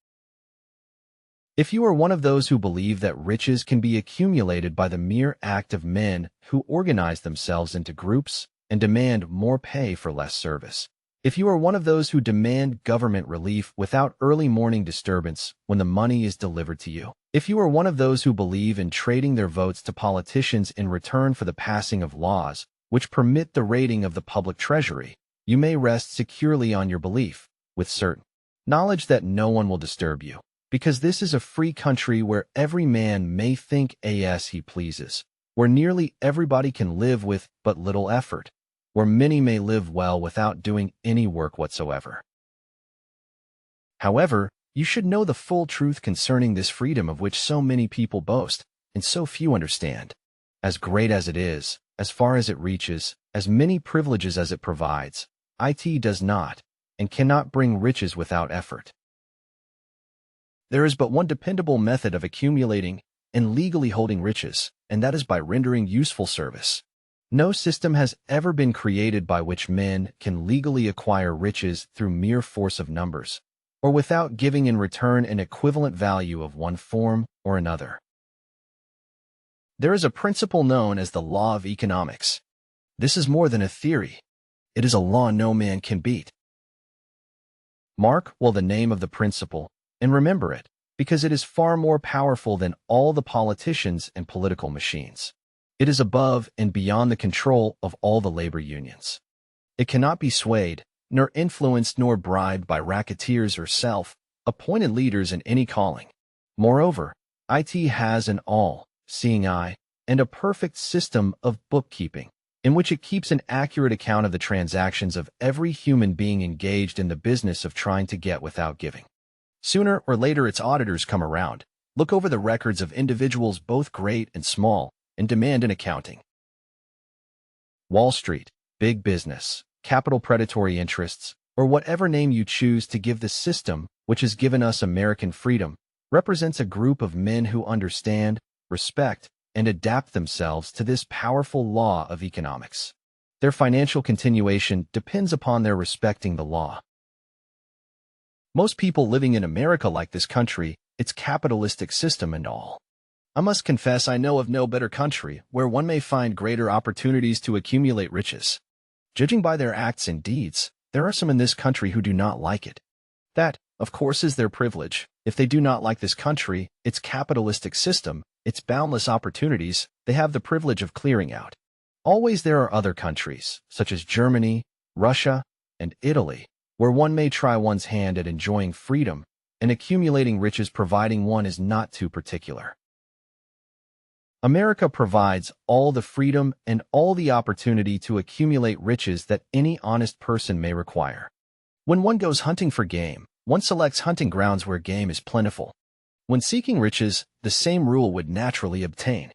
If you are one of those who believe that riches can be accumulated by the mere act of men who organize themselves into groups and demand more pay for less service, if you are one of those who demand government relief without early morning disturbance when the money is delivered to you, if you are one of those who believe in trading their votes to politicians in return for the passing of laws which permit the raiding of the public treasury, you may rest securely on your belief, with certain knowledge that no one will disturb you, because this is a free country where every man may think as he pleases, where nearly everybody can live with but little effort, where many may live well without doing any work whatsoever. However, you should know the full truth concerning this freedom of which so many people boast, and so few understand. As great as it is, as far as it reaches, as many privileges as it provides, it does not, and cannot bring riches without effort. There is but one dependable method of accumulating and legally holding riches, and that is by rendering useful service. No system has ever been created by which men can legally acquire riches through mere force of numbers, or without giving in return an equivalent value of one form or another. There is a principle known as the law of economics. This is more than a theory. It is a law no man can beat. Mark well the name of the principle, and remember it, because it is far more powerful than all the politicians and political machines. It is above and beyond the control of all the labor unions. It cannot be swayed, nor influenced nor bribed by racketeers or self-appointed leaders in any calling. Moreover, it has an all-seeing eye and a perfect system of bookkeeping, in which it keeps an accurate account of the transactions of every human being engaged in the business of trying to get without giving. Sooner or later its auditors come around, look over the records of individuals both great and small, and demand an accounting. Wall Street, big business, capital predatory interests, or whatever name you choose to give the system which has given us American freedom, represents a group of men who understand, respect, and adapt themselves to this powerful law of economics. Their financial continuation depends upon their respecting the law. Most people living in America like this country, its capitalistic system and all. I must confess I know of no better country where one may find greater opportunities to accumulate riches. Judging by their acts and deeds, there are some in this country who do not like it. That, of course, is their privilege. If they do not like this country, its capitalistic system, its boundless opportunities, they have the privilege of clearing out. Always there are other countries, such as Germany, Russia, and Italy, where one may try one's hand at enjoying freedom and accumulating riches providing one is not too particular. America provides all the freedom and all the opportunity to accumulate riches that any honest person may require. When one goes hunting for game, one selects hunting grounds where game is plentiful. When seeking riches, the same rule would naturally obtain.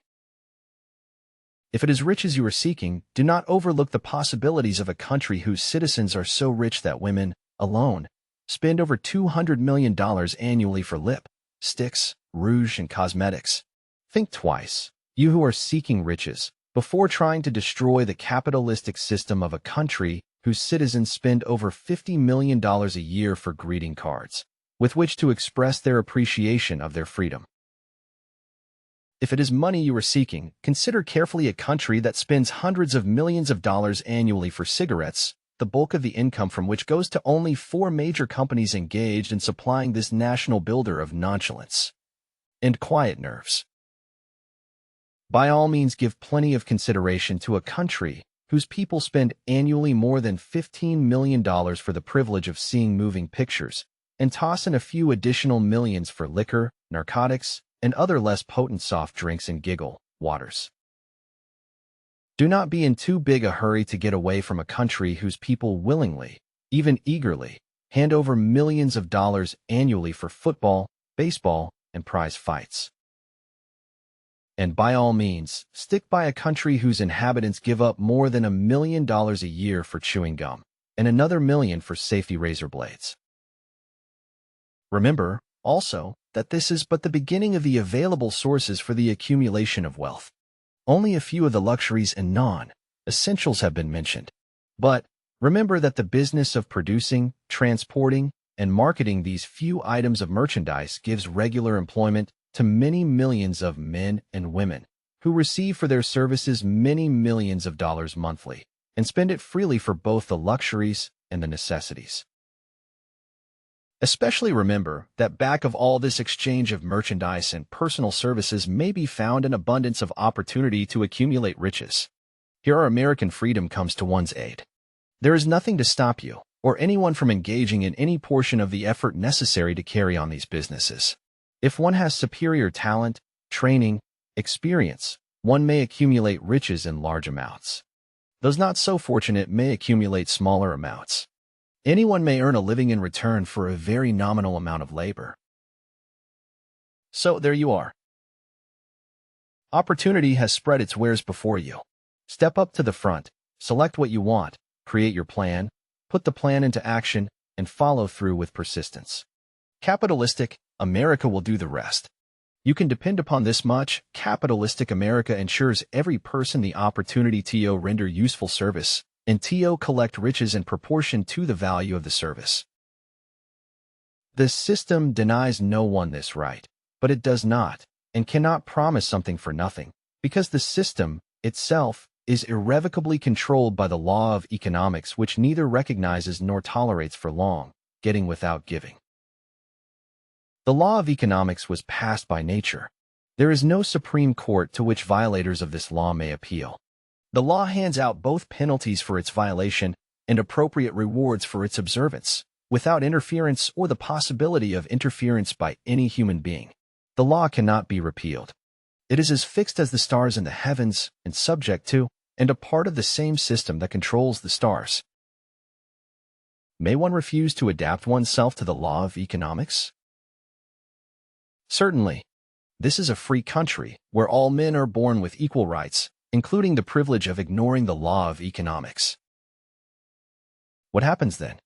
If it is riches you are seeking, do not overlook the possibilities of a country whose citizens are so rich that women, alone, spend over $200 million annually for lipsticks, rouge, and cosmetics. Think twice, you who are seeking riches, before trying to destroy the capitalistic system of a country whose citizens spend over $50 million a year for greeting cards, with which to express their appreciation of their freedom. If it is money you are seeking, consider carefully a country that spends hundreds of millions of dollars annually for cigarettes, the bulk of the income from which goes to only 4 major companies engaged in supplying this national builder of nonchalance and quiet nerves. By all means, give plenty of consideration to a country whose people spend annually more than $15 million for the privilege of seeing moving pictures, and toss in a few additional millions for liquor, narcotics, and other less potent soft drinks and giggle waters. Do not be in too big a hurry to get away from a country whose people willingly, even eagerly, hand over millions of dollars annually for football, baseball, and prize fights. And by all means, stick by a country whose inhabitants give up more than $1 million a year for chewing gum, and another $1 million for safety razor blades. Remember, also, that this is but the beginning of the available sources for the accumulation of wealth. Only a few of the luxuries and non-essentials have been mentioned. But remember that the business of producing, transporting, and marketing these few items of merchandise gives regular employment to many millions of men and women who receive for their services many millions of dollars monthly and spend it freely for both the luxuries and the necessities. Especially remember that back of all this exchange of merchandise and personal services may be found an abundance of opportunity to accumulate riches. Here our American freedom comes to one's aid. There is nothing to stop you, or anyone from engaging in any portion of the effort necessary to carry on these businesses. If one has superior talent, training, experience, one may accumulate riches in large amounts. Those not so fortunate may accumulate smaller amounts. Anyone may earn a living in return for a very nominal amount of labor. So there you are. Opportunity has spread its wares before you. Step up to the front, select what you want, create your plan, put the plan into action, and follow through with persistence. Capitalistic America will do the rest. You can depend upon this much. Capitalistic America ensures every person the opportunity to render useful service and to collect riches in proportion to the value of the service. The system denies no one this right, but it does not and cannot promise something for nothing, because the system itself is irrevocably controlled by the law of economics, which neither recognizes nor tolerates for long getting without giving. The law of economics was passed by nature. There is no Supreme Court to which violators of this law may appeal. The law hands out both penalties for its violation and appropriate rewards for its observance, without interference or the possibility of interference by any human being. The law cannot be repealed. It is as fixed as the stars in the heavens and subject to, and a part of the same system that controls the stars. May one refuse to adapt oneself to the law of economics? Certainly. This is a free country where all men are born with equal rights, including the privilege of ignoring the law of economics. What happens then?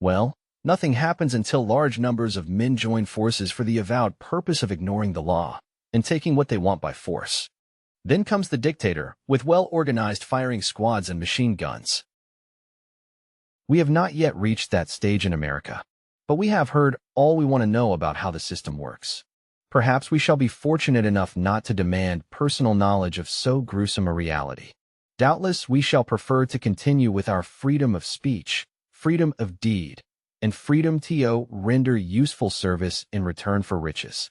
Well, nothing happens until large numbers of men join forces for the avowed purpose of ignoring the law and taking what they want by force. Then comes the dictator, with well-organized firing squads and machine guns. We have not yet reached that stage in America, but we have heard all we want to know about how the system works. Perhaps we shall be fortunate enough not to demand personal knowledge of so gruesome a reality. Doubtless we shall prefer to continue with our freedom of speech, freedom of deed, and freedom to render useful service in return for riches.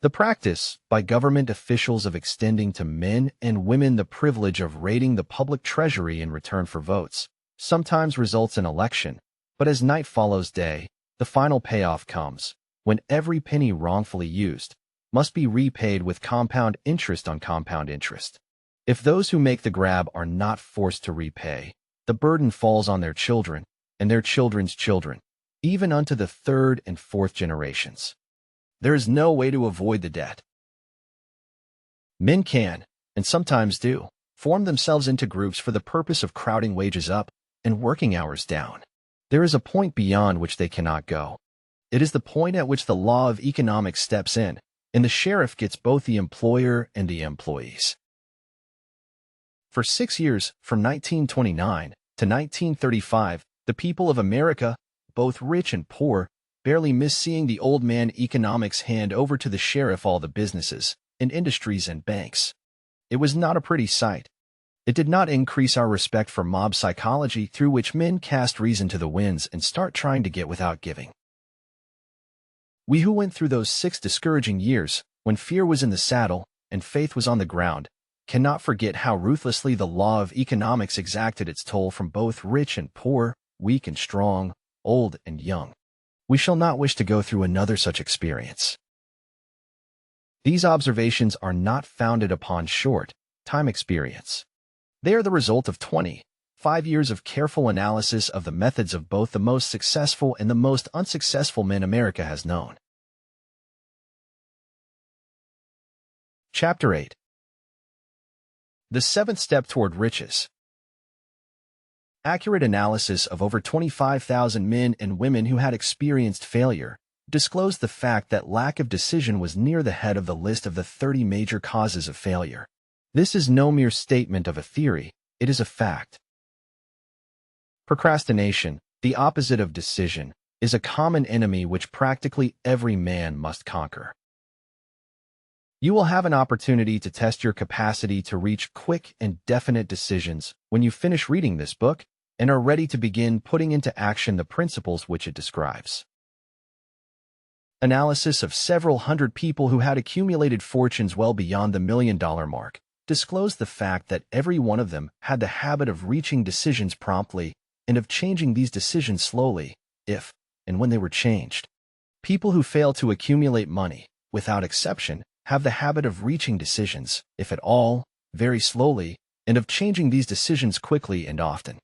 The practice by government officials of extending to men and women the privilege of raiding the public treasury in return for votes sometimes results in election, but as night follows day, the final payoff comes, when every penny wrongfully used must be repaid with compound interest on compound interest. If those who make the grab are not forced to repay, the burden falls on their children and their children's children, even unto the third and fourth generations. There is no way to avoid the debt. Men can, and sometimes do, form themselves into groups for the purpose of crowding wages up and working hours down. There is a point beyond which they cannot go. It is the point at which the law of economics steps in, and the sheriff gets both the employer and the employees. For 6 years, from 1929 to 1935, the people of America, both rich and poor, barely missed seeing the old man economics hand over to the sheriff all the businesses and industries and banks. It was not a pretty sight. It did not increase our respect for mob psychology, through which men cast reason to the winds and start trying to get without giving. We who went through those 6 discouraging years, when fear was in the saddle and faith was on the ground, cannot forget how ruthlessly the law of economics exacted its toll from both rich and poor, weak and strong, old and young. We shall not wish to go through another such experience. These observations are not founded upon short-time experience. They are the result of 25 years of careful analysis of the methods of both the most successful and the most unsuccessful men America has known. Chapter 8. The 7th Step Toward Riches. Accurate analysis of over 25,000 men and women who had experienced failure disclosed the fact that lack of decision was near the head of the list of the 30 major causes of failure. This is no mere statement of a theory, it is a fact. Procrastination, the opposite of decision, is a common enemy which practically every man must conquer. You will have an opportunity to test your capacity to reach quick and definite decisions when you finish reading this book and are ready to begin putting into action the principles which it describes. Analysis of several hundred people who had accumulated fortunes well beyond the $1 million mark disclosed the fact that every one of them had the habit of reaching decisions promptly and of changing these decisions slowly, if and when they were changed. People who fail to accumulate money, without exception, have the habit of reaching decisions, if at all, very slowly, and of changing these decisions quickly and often.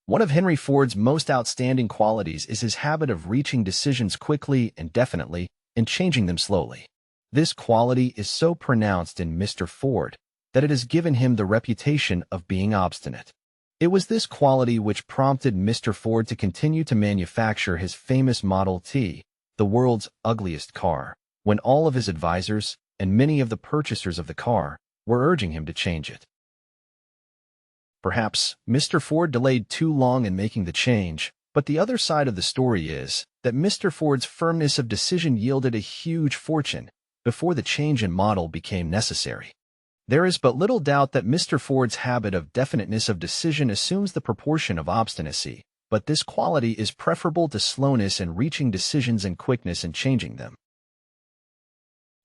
One of Henry Ford's most outstanding qualities is his habit of reaching decisions quickly and definitely, and changing them slowly. This quality is so pronounced in Mr. Ford that it has given him the reputation of being obstinate. It was this quality which prompted Mr. Ford to continue to manufacture his famous Model T, the world's ugliest car, when all of his advisors and many of the purchasers of the car were urging him to change it. Perhaps Mr. Ford delayed too long in making the change, but the other side of the story is that Mr. Ford's firmness of decision yielded a huge fortune before the change in model became necessary. There is but little doubt that Mr. Ford's habit of definiteness of decision assumes the proportion of obstinacy, but this quality is preferable to slowness in reaching decisions and quickness in changing them.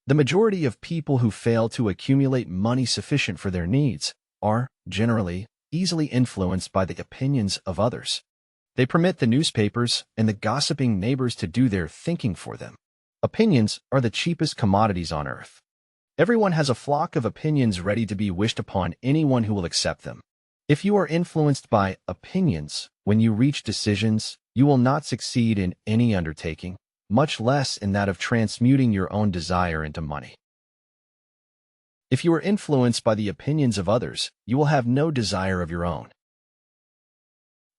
The majority of people who fail to accumulate money sufficient for their needs are, generally, easily influenced by the opinions of others. They permit the newspapers and the gossiping neighbors to do their thinking for them. Opinions are the cheapest commodities on earth. Everyone has a flock of opinions ready to be wished upon anyone who will accept them. If you are influenced by opinions when you reach decisions, you will not succeed in any undertaking, much less in that of transmuting your own desire into money. If you are influenced by the opinions of others, you will have no desire of your own.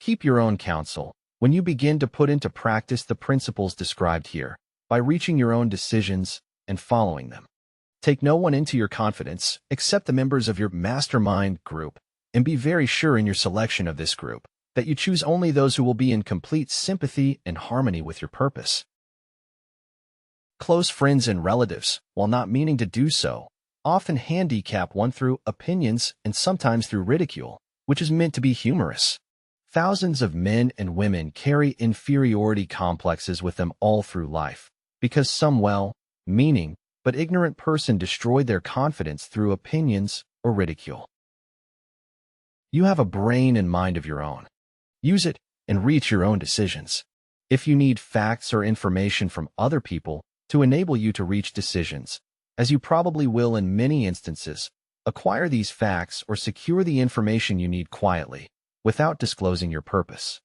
Keep your own counsel when you begin to put into practice the principles described here, by reaching your own decisions and following them. Take no one into your confidence except the members of your mastermind group, and be very sure in your selection of this group that you choose only those who will be in complete sympathy and harmony with your purpose. Close friends and relatives, while not meaning to do so, often handicap one through opinions and sometimes through ridicule, which is meant to be humorous. Thousands of men and women carry inferiority complexes with them all through life, because some well-meaning but ignorant person destroyed their confidence through opinions or ridicule. You have a brain and mind of your own. Use it and reach your own decisions. If you need facts or information from other people to enable you to reach decisions, as you probably will in many instances, acquire these facts or secure the information you need quietly, without disclosing your purpose.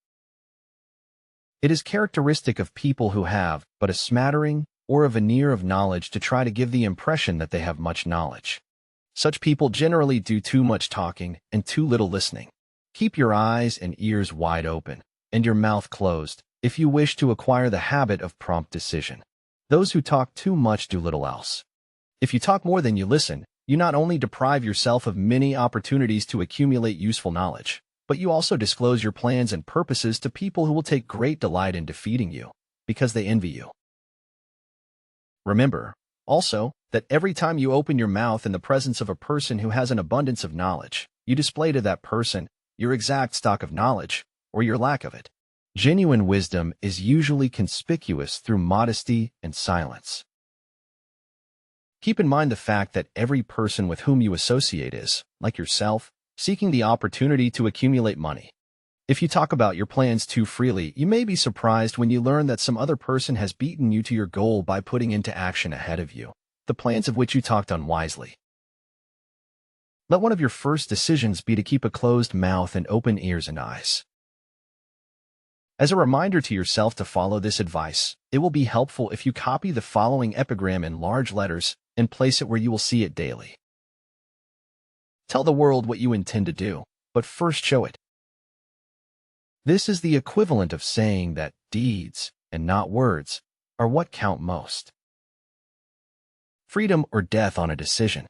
It is characteristic of people who have but a smattering or a veneer of knowledge to try to give the impression that they have much knowledge. Such people generally do too much talking and too little listening. Keep your eyes and ears wide open and your mouth closed if you wish to acquire the habit of prompt decision. Those who talk too much do little else. If you talk more than you listen, you not only deprive yourself of many opportunities to accumulate useful knowledge, but you also disclose your plans and purposes to people who will take great delight in defeating you, because they envy you. Remember, also, that every time you open your mouth in the presence of a person who has an abundance of knowledge, you display to that person your exact stock of knowledge, or your lack of it. Genuine wisdom is usually conspicuous through modesty and silence. Keep in mind the fact that every person with whom you associate is, like yourself, seeking the opportunity to accumulate money. If you talk about your plans too freely, you may be surprised when you learn that some other person has beaten you to your goal by putting into action ahead of you the plans of which you talked unwisely. Let one of your first decisions be to keep a closed mouth and open ears and eyes. As a reminder to yourself to follow this advice, it will be helpful if you copy the following epigram in large letters and place it where you will see it daily. Tell the world what you intend to do, but first show it. This is the equivalent of saying that deeds, and not words, are what count most. Freedom or death on a decision.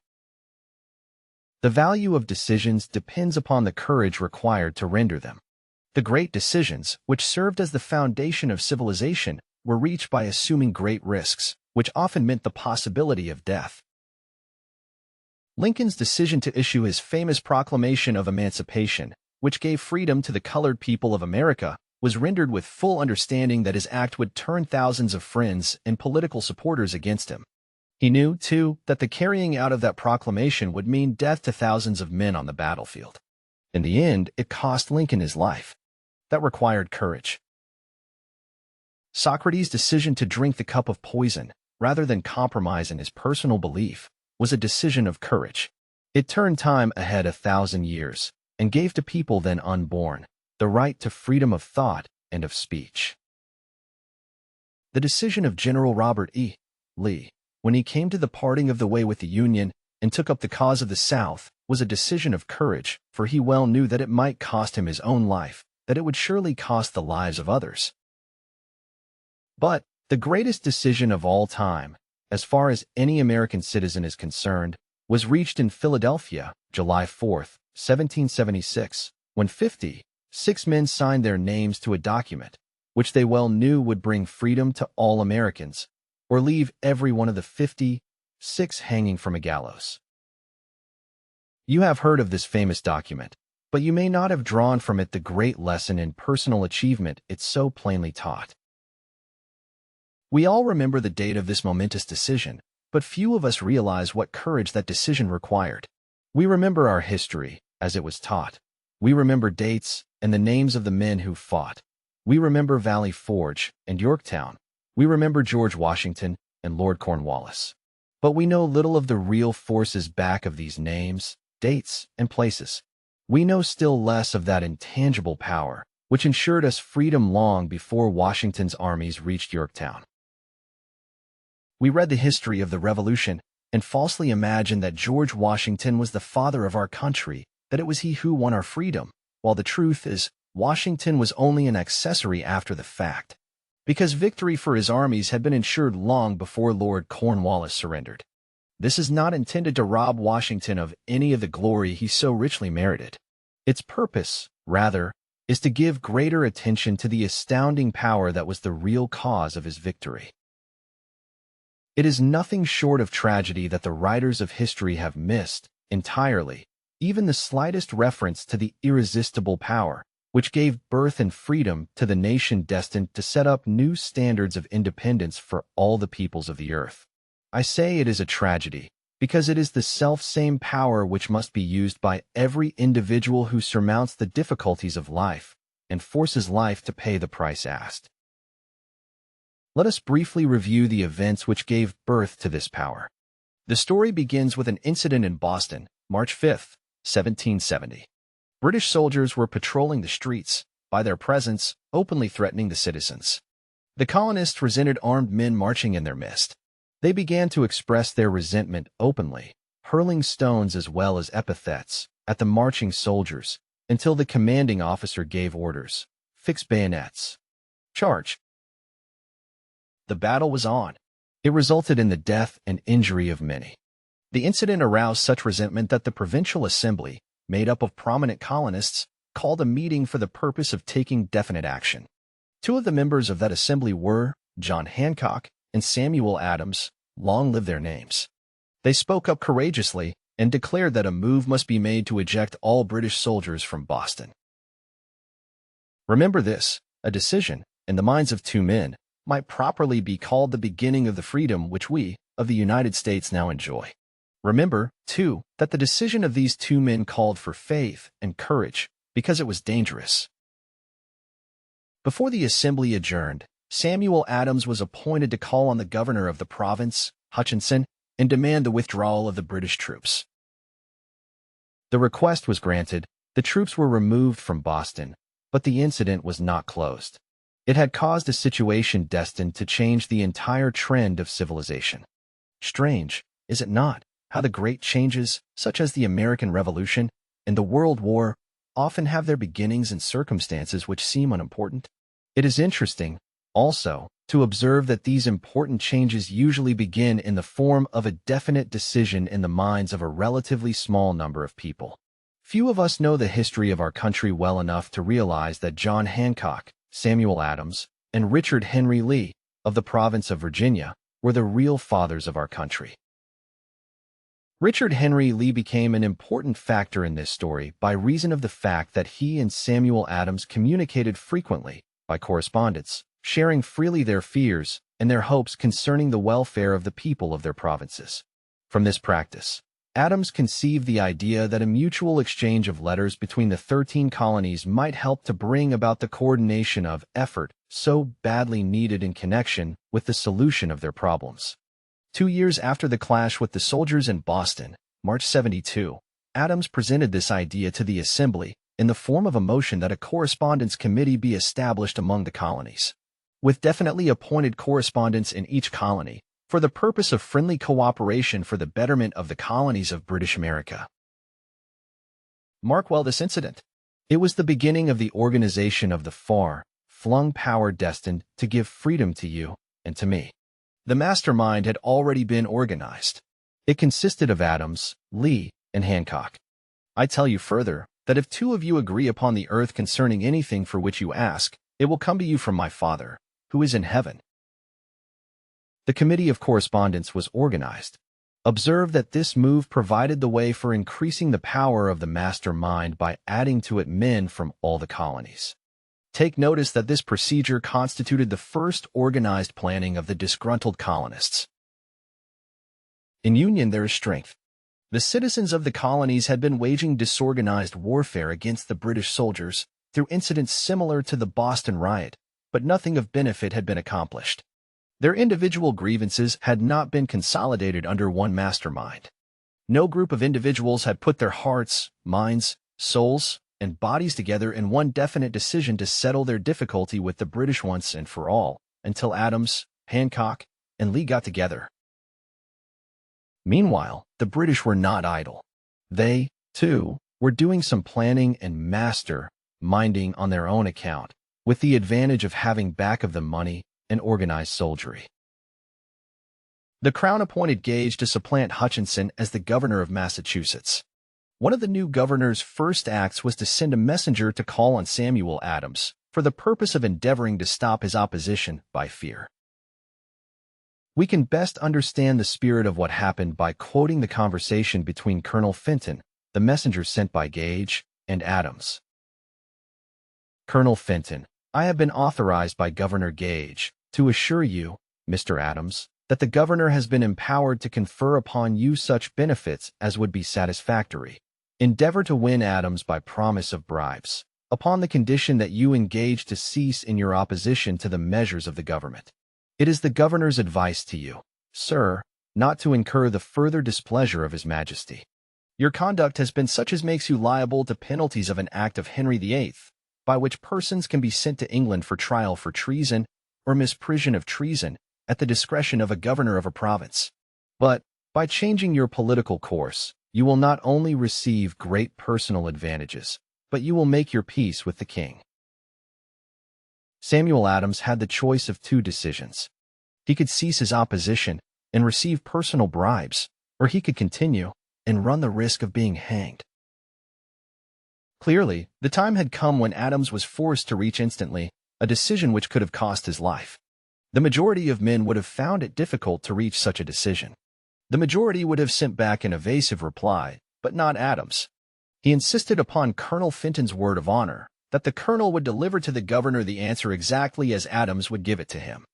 The value of decisions depends upon the courage required to render them. The great decisions, which served as the foundation of civilization, were reached by assuming great risks, which often meant the possibility of death. Lincoln's decision to issue his famous Proclamation of Emancipation, which gave freedom to the colored people of America, was rendered with full understanding that his act would turn thousands of friends and political supporters against him. He knew, too, that the carrying out of that proclamation would mean death to thousands of men on the battlefield. In the end, it cost Lincoln his life. That required courage. Socrates' decision to drink the cup of poison, rather than compromise in his personal belief, was a decision of courage. It turned time ahead 1,000 years and gave to people then unborn the right to freedom of thought and of speech. The decision of General Robert E. Lee, when he came to the parting of the way with the Union and took up the cause of the South, was a decision of courage, for he well knew that it might cost him his own life, that it would surely cost the lives of others. But the greatest decision of all time, as far as any American citizen is concerned, was reached in Philadelphia, July 4, 1776, when 56 men signed their names to a document, which they well knew would bring freedom to all Americans, or leave every one of the 56 hanging from a gallows. You have heard of this famous document, but you may not have drawn from it the great lesson in personal achievement it so plainly taught. We all remember the date of this momentous decision, but few of us realize what courage that decision required. We remember our history, as it was taught. We remember dates and the names of the men who fought. We remember Valley Forge and Yorktown. We remember George Washington and Lord Cornwallis. But we know little of the real forces back of these names, dates, and places. We know still less of that intangible power, which ensured us freedom long before Washington's armies reached Yorktown. We read the history of the Revolution and falsely imagined that George Washington was the father of our country, that it was he who won our freedom, while the truth is, Washington was only an accessory after the fact, because victory for his armies had been ensured long before Lord Cornwallis surrendered. This is not intended to rob Washington of any of the glory he so richly merited. Its purpose, rather, is to give greater attention to the astounding power that was the real cause of his victory. It is nothing short of tragedy that the writers of history have missed, entirely, even the slightest reference to the irresistible power which gave birth and freedom to the nation destined to set up new standards of independence for all the peoples of the earth. I say it is a tragedy, because it is the self-same power which must be used by every individual who surmounts the difficulties of life and forces life to pay the price asked. Let us briefly review the events which gave birth to this power. The story begins with an incident in Boston, March 5, 1770. British soldiers were patrolling the streets, by their presence, openly threatening the citizens. The colonists resented armed men marching in their midst. They began to express their resentment openly, hurling stones as well as epithets at the marching soldiers, until the commanding officer gave orders. Fix bayonets. Charge. The battle was on. It resulted in the death and injury of many. The incident aroused such resentment that the Provincial Assembly, made up of prominent colonists, called a meeting for the purpose of taking definite action. Two of the members of that assembly were John Hancock and Samuel Adams. Long live their names. They spoke up courageously and declared that a move must be made to eject all British soldiers from Boston. Remember this, a decision, in the minds of two men, might properly be called the beginning of the freedom which we, of the United States, now enjoy. Remember, too, that the decision of these two men called for faith and courage, because it was dangerous. Before the assembly adjourned, Samuel Adams was appointed to call on the governor of the province, Hutchinson, and demand the withdrawal of the British troops. The request was granted, the troops were removed from Boston, but the incident was not closed. It had caused a situation destined to change the entire trend of civilization. Strange, is it not, how the great changes, such as the American Revolution and the World War, often have their beginnings in circumstances which seem unimportant? It is interesting, also, to observe that these important changes usually begin in the form of a definite decision in the minds of a relatively small number of people. Few of us know the history of our country well enough to realize that John Hancock, Samuel Adams, and Richard Henry Lee, of the province of Virginia, were the real fathers of our country. Richard Henry Lee became an important factor in this story by reason of the fact that he and Samuel Adams communicated frequently, by correspondence, sharing freely their fears, and their hopes concerning the welfare of the people of their provinces. From this practice, Adams conceived the idea that a mutual exchange of letters between the 13 colonies might help to bring about the coordination of effort so badly needed in connection with the solution of their problems. 2 years after the clash with the soldiers in Boston, March 72, Adams presented this idea to the Assembly in the form of a motion that a correspondence committee be established among the colonies, with definitely appointed correspondents in each colony, for the purpose of friendly cooperation for the betterment of the colonies of British America. Mark well this incident. It was the beginning of the organization of the far-flung power destined to give freedom to you and to me. The mastermind had already been organized. It consisted of Adams, Lee, and Hancock. I tell you further that if 2 of you agree upon the earth concerning anything for which you ask, it will come to you from my Father, who is in heaven. The Committee of Correspondence was organized. Observe that this move provided the way for increasing the power of the mastermind by adding to it men from all the colonies. Take notice that this procedure constituted the first organized planning of the disgruntled colonists. In union there is strength. The citizens of the colonies had been waging disorganized warfare against the British soldiers through incidents similar to the Boston riot, but nothing of benefit had been accomplished. Their individual grievances had not been consolidated under one mastermind. No group of individuals had put their hearts, minds, souls, and bodies together in one definite decision to settle their difficulty with the British once and for all, until Adams, Hancock, and Lee got together. Meanwhile, the British were not idle. They, too, were doing some planning and master-minding on their own account, with the advantage of having back of them money and organized soldiery. The Crown appointed Gage to supplant Hutchinson as the governor of Massachusetts. One of the new governor's first acts was to send a messenger to call on Samuel Adams, for the purpose of endeavoring to stop his opposition by fear. We can best understand the spirit of what happened by quoting the conversation between Colonel Fenton, the messenger sent by Gage, and Adams. Colonel Fenton, I have been authorized by Governor Gage to assure you, Mr. Adams, that the governor has been empowered to confer upon you such benefits as would be satisfactory. Endeavor to win Adams by promise of bribes, upon the condition that you engage to cease in your opposition to the measures of the government. It is the governor's advice to you, sir, not to incur the further displeasure of His Majesty. Your conduct has been such as makes you liable to penalties of an act of Henry VIII, by which persons can be sent to England for trial for treason or misprision of treason at the discretion of a governor of a province. But, by changing your political course, you will not only receive great personal advantages, but you will make your peace with the king. Samuel Adams had the choice of 2 decisions. He could cease his opposition and receive personal bribes, or he could continue and run the risk of being hanged. Clearly, the time had come when Adams was forced to reach instantly a decision which could have cost his life. The majority of men would have found it difficult to reach such a decision. The majority would have sent back an evasive reply, but not Adams. He insisted upon Colonel Fenton's word of honor that the colonel would deliver to the governor the answer exactly as Adams would give it to him.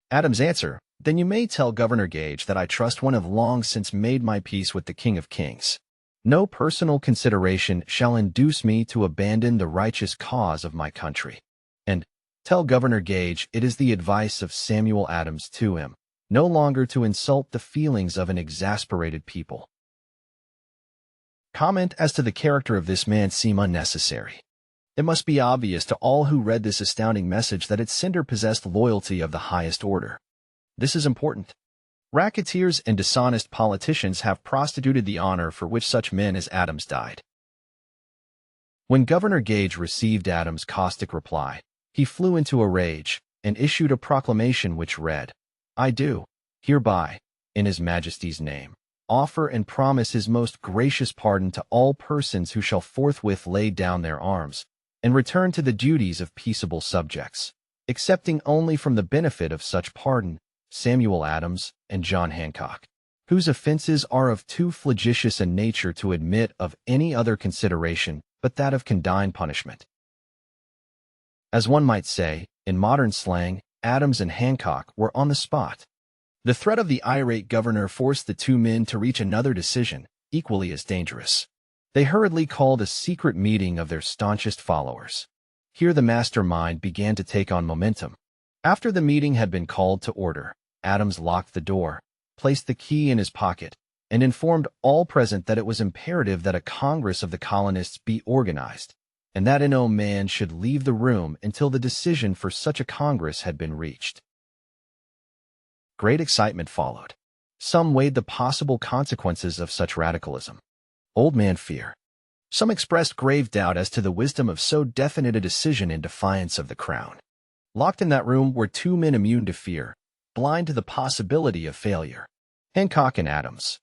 Adams' answer, then you may tell Governor Gage that I trust one have long since made my peace with the King of Kings. No personal consideration shall induce me to abandon the righteous cause of my country. And tell Governor Gage it is the advice of Samuel Adams to him, no longer to insult the feelings of an exasperated people. Comment as to the character of this man seem unnecessary. It must be obvious to all who read this astounding message that its sender possessed loyalty of the highest order. This is important. Racketeers and dishonest politicians have prostituted the honor for which such men as Adams died. When Governor Gage received Adams' caustic reply, he flew into a rage and issued a proclamation which read, I do, hereby, in His Majesty's name, offer and promise His most gracious pardon to all persons who shall forthwith lay down their arms and return to the duties of peaceable subjects, excepting only from the benefit of such pardon Samuel Adams and John Hancock, whose offenses are of too flagitious a nature to admit of any other consideration but that of condign punishment. As one might say, in modern slang, Adams and Hancock were on the spot. The threat of the irate governor forced the two men to reach another decision, equally as dangerous. They hurriedly called a secret meeting of their staunchest followers. Here the mastermind began to take on momentum. After the meeting had been called to order, Adams locked the door, placed the key in his pocket, and informed all present that it was imperative that a Congress of the colonists be organized, and that no man should leave the room until the decision for such a Congress had been reached. Great excitement followed. Some weighed the possible consequences of such radicalism. Old man fear. Some expressed grave doubt as to the wisdom of so definite a decision in defiance of the crown. Locked in that room were two men immune to fear, blind to the possibility of failure. Hancock and Adams.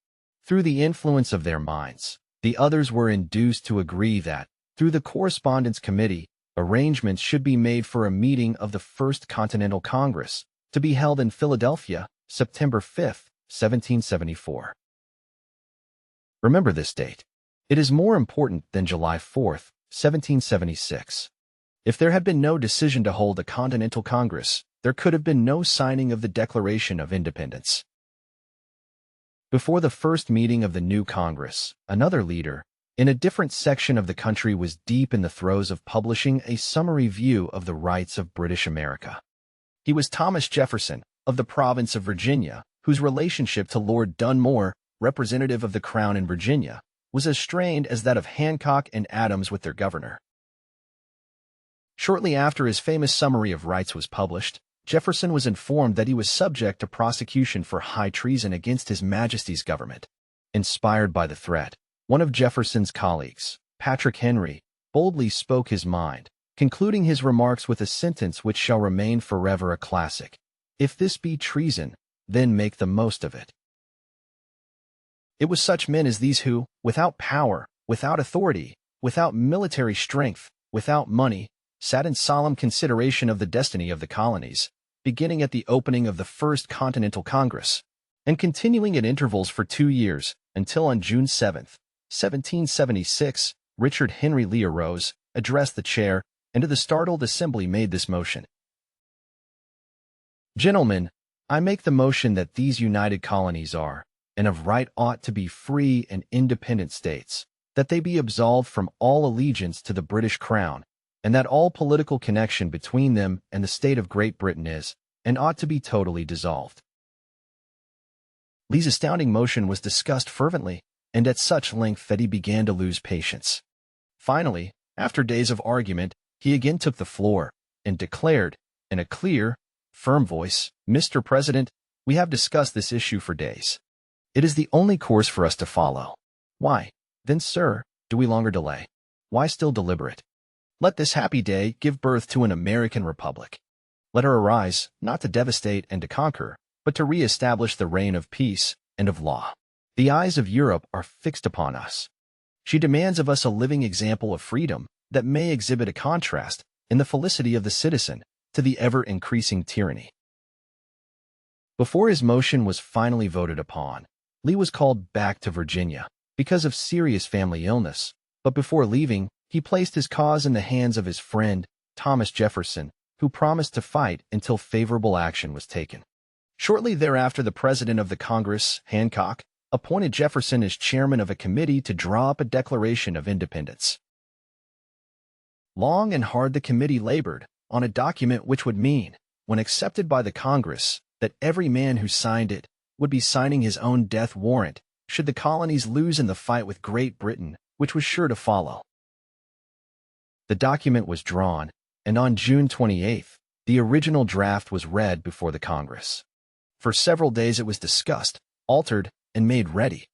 Through the influence of their minds, the others were induced to agree that, through the Correspondence Committee, arrangements should be made for a meeting of the First Continental Congress, to be held in Philadelphia, September 5, 1774. Remember this date. It is more important than July 4, 1776. If there had been no decision to hold a Continental Congress, there could have been no signing of the Declaration of Independence. Before the first meeting of the new Congress, another leader, in a different section of the country, was deep in the throes of publishing a summary view of the rights of British America. He was Thomas Jefferson, of the province of Virginia, whose relationship to Lord Dunmore, representative of the Crown in Virginia, was as strained as that of Hancock and Adams with their governor. Shortly after his famous Summary of Rights was published, Jefferson was informed that he was subject to prosecution for high treason against His Majesty's government. Inspired by the threat, one of Jefferson's colleagues, Patrick Henry, boldly spoke his mind, concluding his remarks with a sentence which shall remain forever a classic: "If this be treason, then make the most of it." It was such men as these who, without power, without authority, without military strength, without money, sat in solemn consideration of the destiny of the colonies, beginning at the opening of the First Continental Congress, and continuing at intervals for 2 years, until on June 7, 1776, Richard Henry Lee arose, addressed the chair, and to the startled assembly made this motion: "Gentlemen, I make the motion that these united colonies are, and of right ought to be free and independent states, that they be absolved from all allegiance to the British Crown, and that all political connection between them and the state of Great Britain is, and ought to be totally dissolved." Lee's astounding motion was discussed fervently, and at such length that he began to lose patience. Finally, after days of argument, he again took the floor, and declared, in a clear, firm voice, "Mr. President, we have discussed this issue for days. It is the only course for us to follow. Why, then, sir, do we longer delay? Why still deliberate? Let this happy day give birth to an American Republic. Let her arise, not to devastate and to conquer, but to re-establish the reign of peace and of law. The eyes of Europe are fixed upon us. She demands of us a living example of freedom that may exhibit a contrast, in the felicity of the citizen, to the ever-increasing tyranny." Before his motion was finally voted upon, Lee was called back to Virginia because of serious family illness, but before leaving, he placed his cause in the hands of his friend, Thomas Jefferson, who promised to fight until favorable action was taken. Shortly thereafter, the president of the Congress, Hancock, appointed Jefferson as chairman of a committee to draw up a Declaration of Independence. Long and hard the committee labored on a document which would mean, when accepted by the Congress, that every man who signed it would be signing his own death warrant should the colonies lose in the fight with Great Britain, which was sure to follow. The document was drawn, and on June 28, the original draft was read before the Congress. For several days it was discussed, altered, and made ready.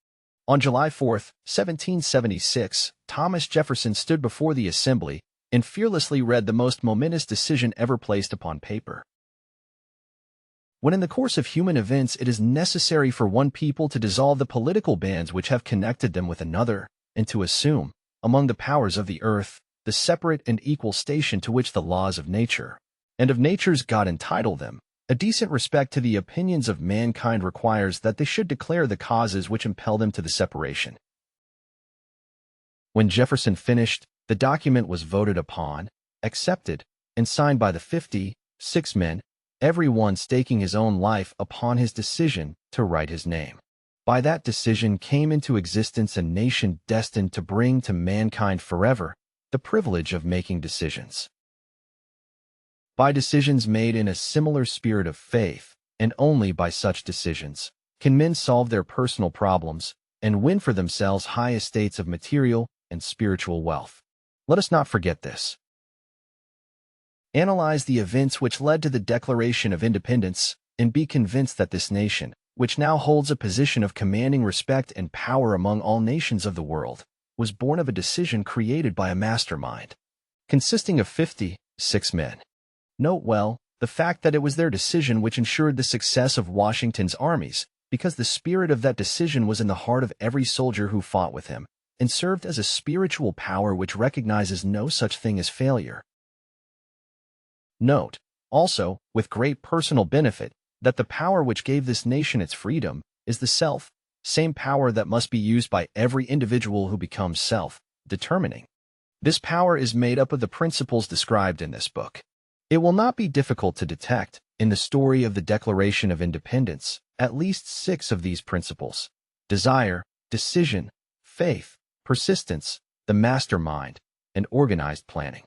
On July 4, 1776, Thomas Jefferson stood before the assembly and fearlessly read the most momentous decision ever placed upon paper. When in the course of human events it is necessary for one people to dissolve the political bands which have connected them with another, and to assume, among the powers of the earth, the separate and equal station to which the laws of nature, and of nature's God entitle them, a decent respect to the opinions of mankind requires that they should declare the causes which impel them to the separation. When Jefferson finished, the document was voted upon, accepted, and signed by the 56 men, everyone staking his own life upon his decision to write his name. By that decision came into existence a nation destined to bring to mankind forever the privilege of making decisions. By decisions made in a similar spirit of faith, and only by such decisions, can men solve their personal problems and win for themselves high estates of material and spiritual wealth. Let us not forget this. Analyze the events which led to the Declaration of Independence and be convinced that this nation, which now holds a position of commanding respect and power among all nations of the world, was born of a decision created by a mastermind, consisting of 56 men. Note well the fact that it was their decision which ensured the success of Washington's armies, because the spirit of that decision was in the heart of every soldier who fought with him, and served as a spiritual power which recognizes no such thing as failure. Note, also, with great personal benefit, that the power which gave this nation its freedom is the same power that must be used by every individual who becomes self-determining. This power is made up of the principles described in this book. It will not be difficult to detect, in the story of the Declaration of Independence, at least 6 of these principles: desire, decision, faith, persistence, the mastermind, and organized planning.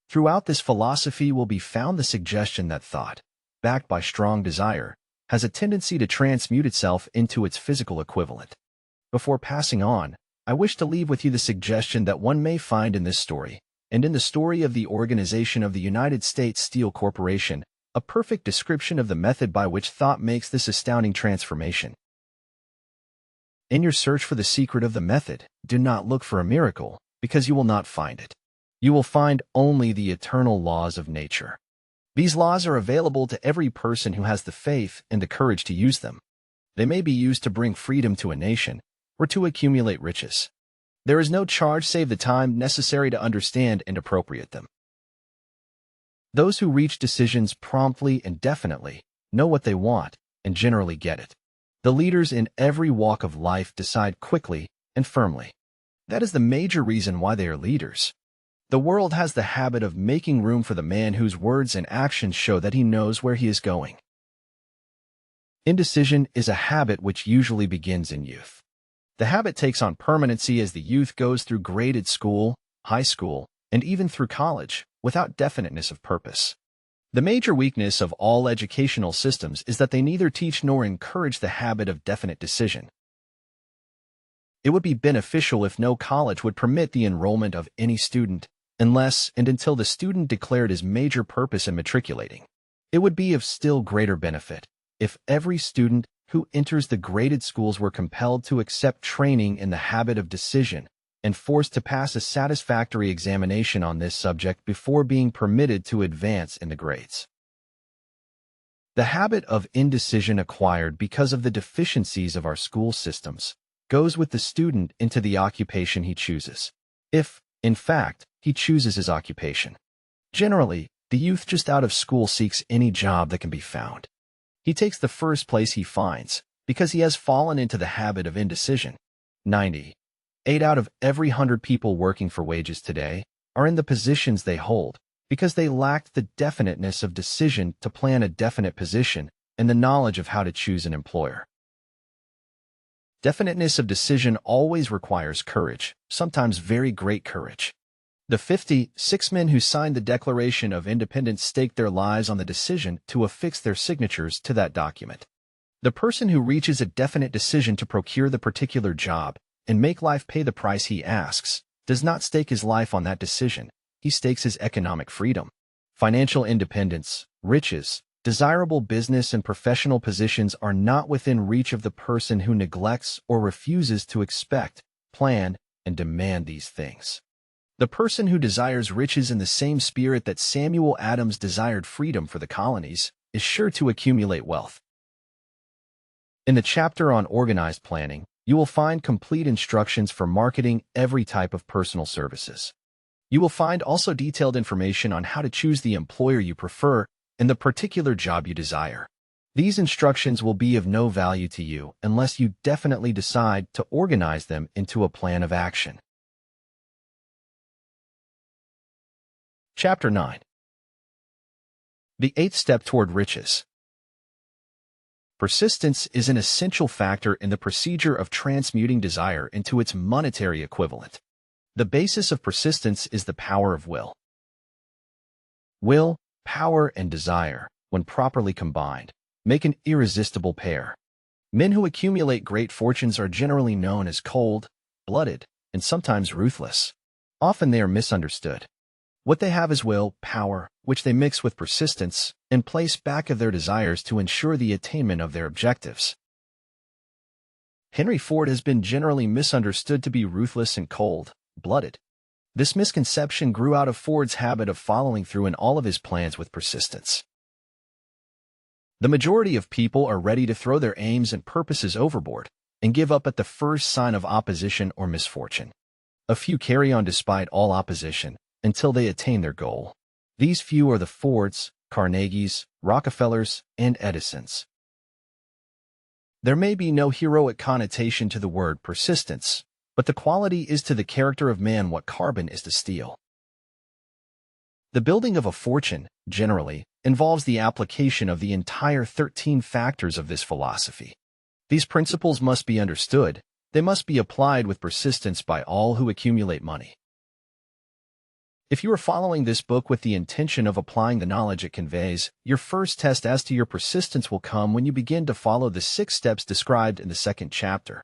Throughout this philosophy will be found the suggestion that thought, backed by strong desire, has a tendency to transmute itself into its physical equivalent. Before passing on, I wish to leave with you the suggestion that one may find in this story, and in the story of the organization of the United States Steel Corporation, a perfect description of the method by which thought makes this astounding transformation. In your search for the secret of the method, do not look for a miracle, because you will not find it. You will find only the eternal laws of nature. These laws are available to every person who has the faith and the courage to use them. They may be used to bring freedom to a nation, or to accumulate riches. There is no charge save the time necessary to understand and appropriate them. Those who reach decisions promptly and definitely know what they want and generally get it. The leaders in every walk of life decide quickly and firmly. That is the major reason why they are leaders. The world has the habit of making room for the man whose words and actions show that he knows where he is going. Indecision is a habit which usually begins in youth. The habit takes on permanency as the youth goes through graded school, high school, and even through college, without definiteness of purpose. The major weakness of all educational systems is that they neither teach nor encourage the habit of definite decision. It would be beneficial if no college would permit the enrollment of any student, unless and until the student declared his major purpose in matriculating. It would be of still greater benefit if every student who enters the graded schools were compelled to accept training in the habit of decision and forced to pass a satisfactory examination on this subject before being permitted to advance in the grades. The habit of indecision acquired because of the deficiencies of our school systems goes with the student into the occupation he chooses, if, in fact, he chooses his occupation. Generally, the youth just out of school seeks any job that can be found. He takes the first place he finds because he has fallen into the habit of indecision. 98 out of every 100 people working for wages today are in the positions they hold because they lacked the definiteness of decision to plan a definite position and the knowledge of how to choose an employer. Definiteness of decision always requires courage, sometimes very great courage. The 56 men who signed the Declaration of Independence staked their lives on the decision to affix their signatures to that document. The person who reaches a definite decision to procure the particular job and make life pay the price he asks does not stake his life on that decision. He stakes his economic freedom. Financial independence, riches, desirable business and professional positions are not within reach of the person who neglects or refuses to expect, plan, and demand these things. The person who desires riches in the same spirit that Samuel Adams desired freedom for the colonies is sure to accumulate wealth. In the chapter on organized planning, you will find complete instructions for marketing every type of personal services. You will find also detailed information on how to choose the employer you prefer and the particular job you desire. These instructions will be of no value to you unless you definitely decide to organize them into a plan of action. Chapter 9. The eighth step toward riches. Persistence is an essential factor in the procedure of transmuting desire into its monetary equivalent. The basis of persistence is the power of will. Will, power, and desire, when properly combined, make an irresistible pair. Men who accumulate great fortunes are generally known as cold-blooded and sometimes ruthless. Often they are misunderstood. What they have is will, power, which they mix with persistence and place back of their desires to ensure the attainment of their objectives. Henry Ford has been generally misunderstood to be ruthless and cold-blooded. This misconception grew out of Ford's habit of following through in all of his plans with persistence. The majority of people are ready to throw their aims and purposes overboard and give up at the first sign of opposition or misfortune. A few carry on despite all opposition until they attain their goal. These few are the Fords, Carnegies, Rockefellers, and Edisons. There may be no heroic connotation to the word persistence, but the quality is to the character of man what carbon is to steel. The building of a fortune, generally, involves the application of the entire 13 factors of this philosophy. These principles must be understood. They must be applied with persistence by all who accumulate money. If you are following this book with the intention of applying the knowledge it conveys, your first test as to your persistence will come when you begin to follow the 6 steps described in the second chapter.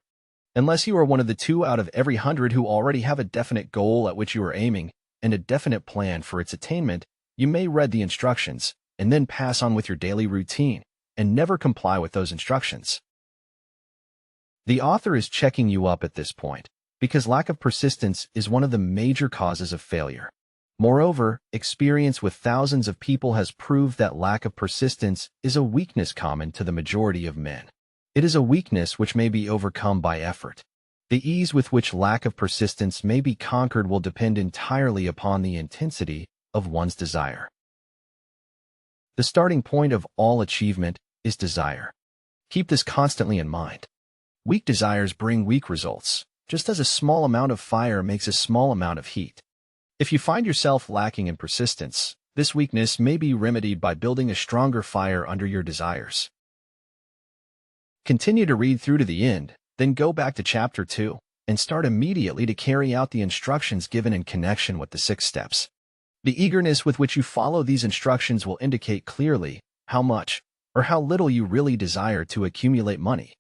Unless you are one of the 2 out of every 100 who already have a definite goal at which you are aiming and a definite plan for its attainment, you may read the instructions and then pass on with your daily routine and never comply with those instructions. The author is checking you up at this point because lack of persistence is one of the major causes of failure. Moreover, experience with thousands of people has proved that lack of persistence is a weakness common to the majority of men. It is a weakness which may be overcome by effort. The ease with which lack of persistence may be conquered will depend entirely upon the intensity of one's desire. The starting point of all achievement is desire. Keep this constantly in mind. Weak desires bring weak results, just as a small amount of fire makes a small amount of heat. If you find yourself lacking in persistence, this weakness may be remedied by building a stronger fire under your desires. Continue to read through to the end, then go back to Chapter 2 and start immediately to carry out the instructions given in connection with the 6 steps. The eagerness with which you follow these instructions will indicate clearly how much or how little you really desire to accumulate money.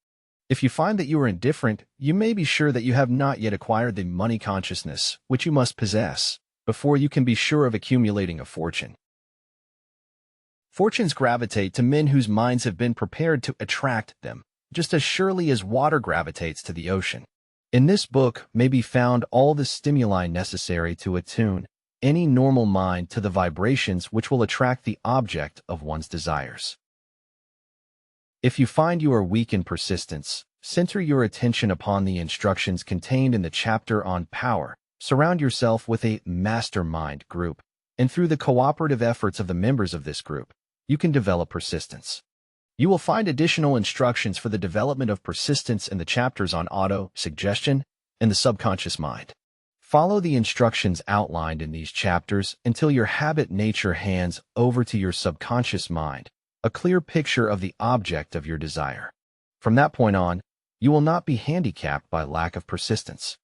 If you find that you are indifferent, you may be sure that you have not yet acquired the money consciousness which you must possess before you can be sure of accumulating a fortune. Fortunes gravitate to men whose minds have been prepared to attract them, just as surely as water gravitates to the ocean. In this book may be found all the stimuli necessary to attune any normal mind to the vibrations which will attract the object of one's desires. If you find you are weak in persistence, center your attention upon the instructions contained in the chapter on power. Surround yourself with a mastermind group, and through the cooperative efforts of the members of this group, you can develop persistence. You will find additional instructions for the development of persistence in the chapters on auto-suggestion and the subconscious mind. Follow the instructions outlined in these chapters until your habit nature hands over to your subconscious mind a clear picture of the object of your desire. From that point on, you will not be handicapped by lack of persistence.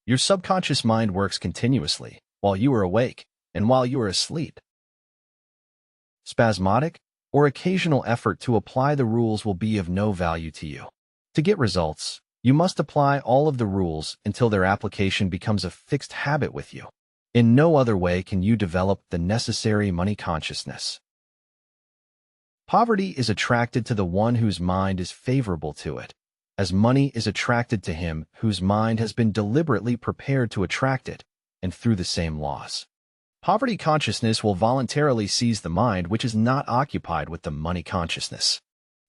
Your subconscious mind works continuously while you are awake and while you are asleep. Spasmodic or occasional effort to apply the rules will be of no value to you. To get results, you must apply all of the rules until their application becomes a fixed habit with you. In no other way can you develop the necessary money consciousness. Poverty is attracted to the one whose mind is favorable to it, as money is attracted to him whose mind has been deliberately prepared to attract it, and through the same laws. Poverty consciousness will voluntarily seize the mind which is not occupied with the money consciousness.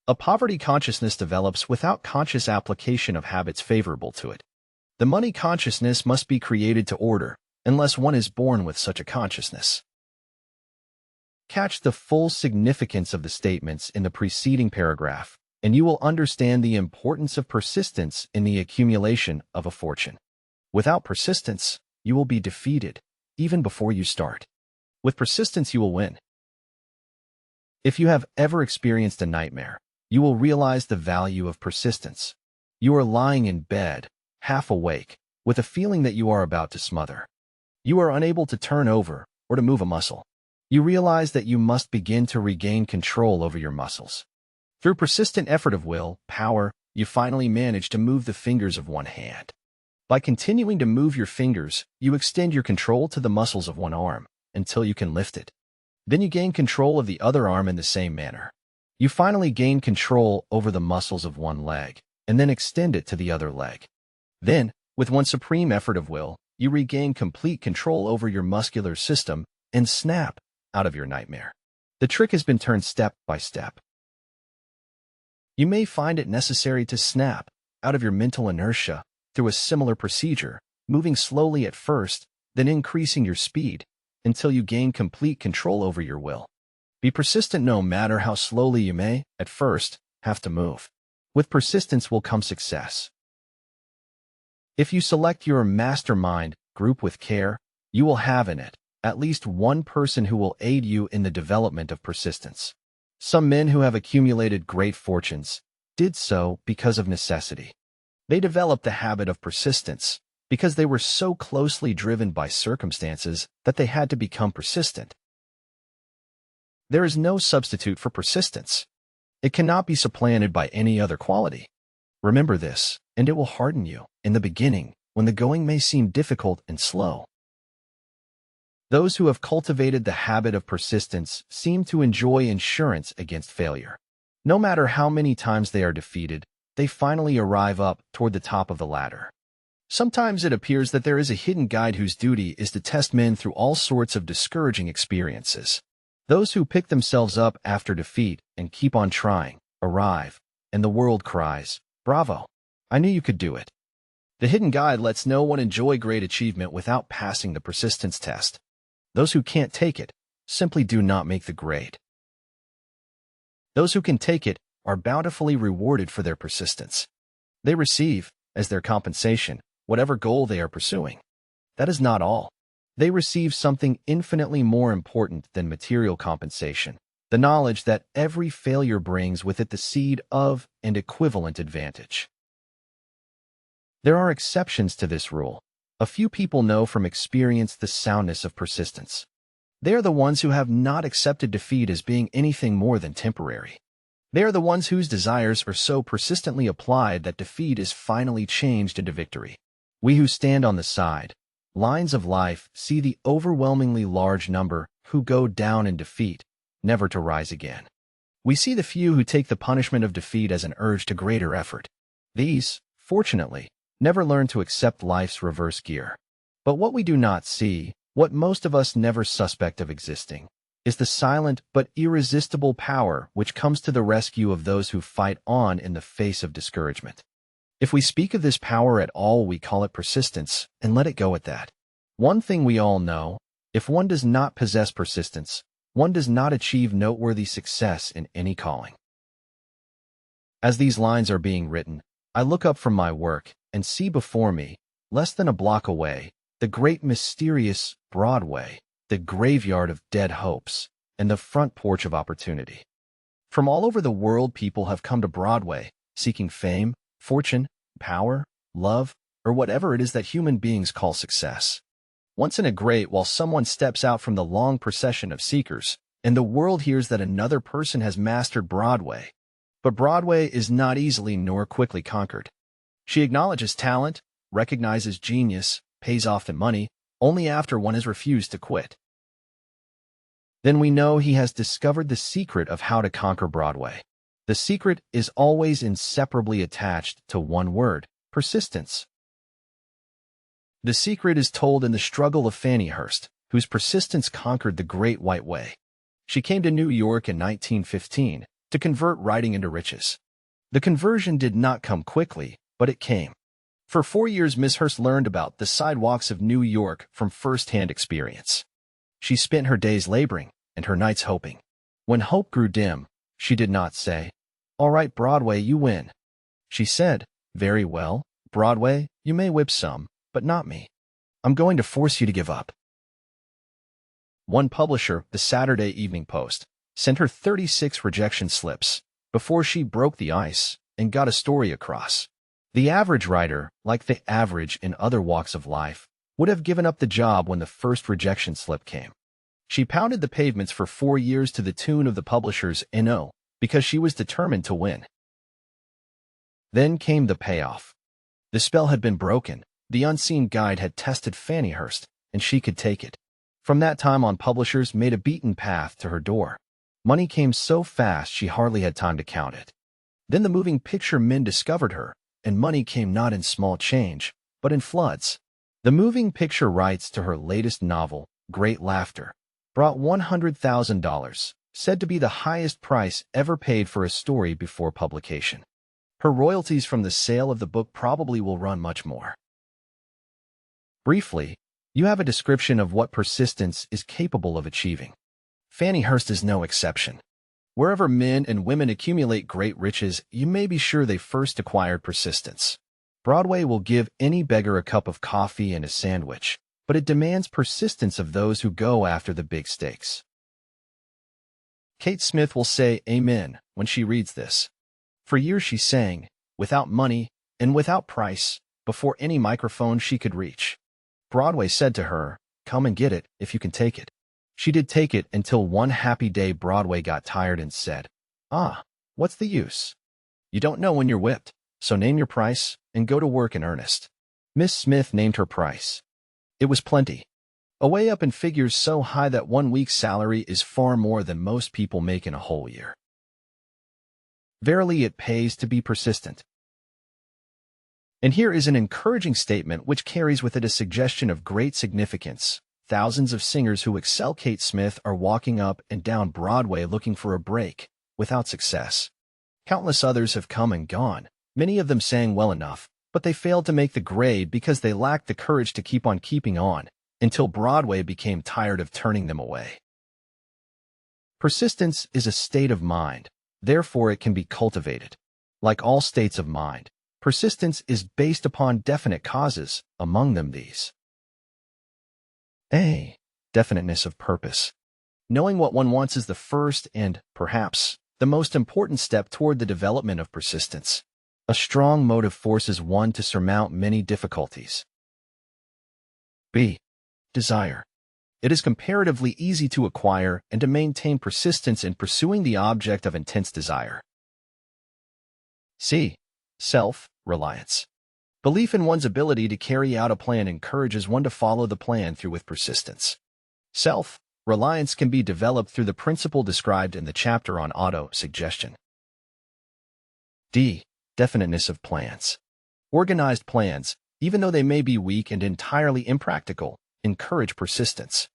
A poverty consciousness develops without conscious application of habits favorable to it. The money consciousness must be created to order, unless one is born with such a consciousness. Catch the full significance of the statements in the preceding paragraph, and you will understand the importance of persistence in the accumulation of a fortune. Without persistence, you will be defeated, even before you start. With persistence, you will win. If you have ever experienced a nightmare, you will realize the value of persistence. You are lying in bed, half awake, with a feeling that you are about to smother. You are unable to turn over or to move a muscle. You realize that you must begin to regain control over your muscles. Through persistent effort of will, power, you finally manage to move the fingers of one hand. By continuing to move your fingers, you extend your control to the muscles of one arm until you can lift it. Then you gain control of the other arm in the same manner. You finally gain control over the muscles of one leg and then extend it to the other leg. Then, with one supreme effort of will, you regain complete control over your muscular system and snap out of your nightmare. The trick has been turned step by step. You may find it necessary to snap out of your mental inertia through a similar procedure, moving slowly at first, then increasing your speed until you gain complete control over your will. Be persistent no matter how slowly you may, at first, have to move. With persistence will come success. If you select your mastermind group with care, you will have in it at least one person who will aid you in the development of persistence. Some men who have accumulated great fortunes did so because of necessity. They developed the habit of persistence because they were so closely driven by circumstances that they had to become persistent. There is no substitute for persistence. It cannot be supplanted by any other quality. Remember this, and it will harden you in the beginning when the going may seem difficult and slow. Those who have cultivated the habit of persistence seem to enjoy insurance against failure. No matter how many times they are defeated, they finally arrive up toward the top of the ladder. Sometimes it appears that there is a hidden guide whose duty is to test men through all sorts of discouraging experiences. Those who pick themselves up after defeat and keep on trying arrive, and the world cries, "Bravo! I knew you could do it." The hidden guide lets no one enjoy great achievement without passing the persistence test. Those who can't take it simply do not make the grade. Those who can take it are bountifully rewarded for their persistence. They receive, as their compensation, whatever goal they are pursuing. That is not all. They receive something infinitely more important than material compensation, the knowledge that every failure brings with it the seed of an equivalent advantage. There are exceptions to this rule. A few people know from experience the soundness of persistence. They are the ones who have not accepted defeat as being anything more than temporary. They are the ones whose desires are so persistently applied that defeat is finally changed into victory. We who stand on the side lines of life see the overwhelmingly large number who go down in defeat, never to rise again. We see the few who take the punishment of defeat as an urge to greater effort. These, fortunately, never learn to accept life's reverse gear. But what we do not see, what most of us never suspect of existing, is the silent but irresistible power which comes to the rescue of those who fight on in the face of discouragement. If we speak of this power at all, we call it persistence, and let it go at that. One thing we all know, if one does not possess persistence, one does not achieve noteworthy success in any calling. As these lines are being written, I look up from my work and see before me, less than a block away, the great mysterious Broadway, the graveyard of dead hopes, and the front porch of opportunity. From all over the world, people have come to Broadway, seeking fame, fortune, power, love, or whatever it is that human beings call success. Once in a great while someone steps out from the long procession of seekers, and the world hears that another person has mastered Broadway. But Broadway is not easily nor quickly conquered. She acknowledges talent, recognizes genius, pays off the money, only after one has refused to quit. Then we know he has discovered the secret of how to conquer Broadway. The secret is always inseparably attached to one word: persistence. The secret is told in the struggle of Fannie Hurst, whose persistence conquered the Great White Way. She came to New York in 1915 to convert writing into riches. The conversion did not come quickly, but it came. For 4 years, Miss Hurst learned about the sidewalks of New York from first-hand experience. She spent her days laboring and her nights hoping. When hope grew dim, she did not say, "All right, Broadway, you win." She said, "Very well, Broadway, you may whip some, but not me. I'm going to force you to give up." One publisher, the Saturday Evening Post, sent her 36 rejection slips before she broke the ice and got a story across. The average writer, like the average in other walks of life, would have given up the job when the first rejection slip came. She pounded the pavements for 4 years to the tune of the publisher's NO because she was determined to win. Then came the payoff. The spell had been broken. The unseen guide had tested Fanny Hurst, and she could take it. From that time on, publishers made a beaten path to her door. Money came so fast she hardly had time to count it. Then the moving picture men discovered her, and money came not in small change, but in floods. The moving picture rights to her latest novel, Great Laughter, brought $100,000, said to be the highest price ever paid for a story before publication. Her royalties from the sale of the book probably will run much more. Briefly, you have a description of what persistence is capable of achieving. Fanny Hurst is no exception. Wherever men and women accumulate great riches, you may be sure they first acquired persistence. Broadway will give any beggar a cup of coffee and a sandwich, but it demands persistence of those who go after the big stakes. Kate Smith will say amen when she reads this. For years she sang, without money and without price, before any microphone she could reach. Broadway said to her, "Come and get it if you can take it." She did take it until one happy day Broadway got tired and said, "What's the use? You don't know when you're whipped, so name your price and go to work in earnest." Miss Smith named her price. It was plenty. Away up in figures so high that 1 week's salary is far more than most people make in a whole year. Verily, it pays to be persistent. And here is an encouraging statement which carries with it a suggestion of great significance. Thousands of singers who excel Kate Smith are walking up and down Broadway looking for a break, without success. Countless others have come and gone. Many of them sang well enough, but they failed to make the grade because they lacked the courage to keep on keeping on, until Broadway became tired of turning them away. Persistence is a state of mind, therefore it can be cultivated. Like all states of mind, persistence is based upon definite causes, among them these. A. Definiteness of purpose. Knowing what one wants is the first and, perhaps, the most important step toward the development of persistence. A strong motive forces one to surmount many difficulties. B. Desire. It is comparatively easy to acquire and to maintain persistence in pursuing the object of intense desire. C. Self-reliance. Belief in one's ability to carry out a plan encourages one to follow the plan through with persistence. Self-reliance can be developed through the principle described in the chapter on auto-suggestion. D. Definiteness of plans. Organized plans, even though they may be weak and entirely impractical, encourage persistence.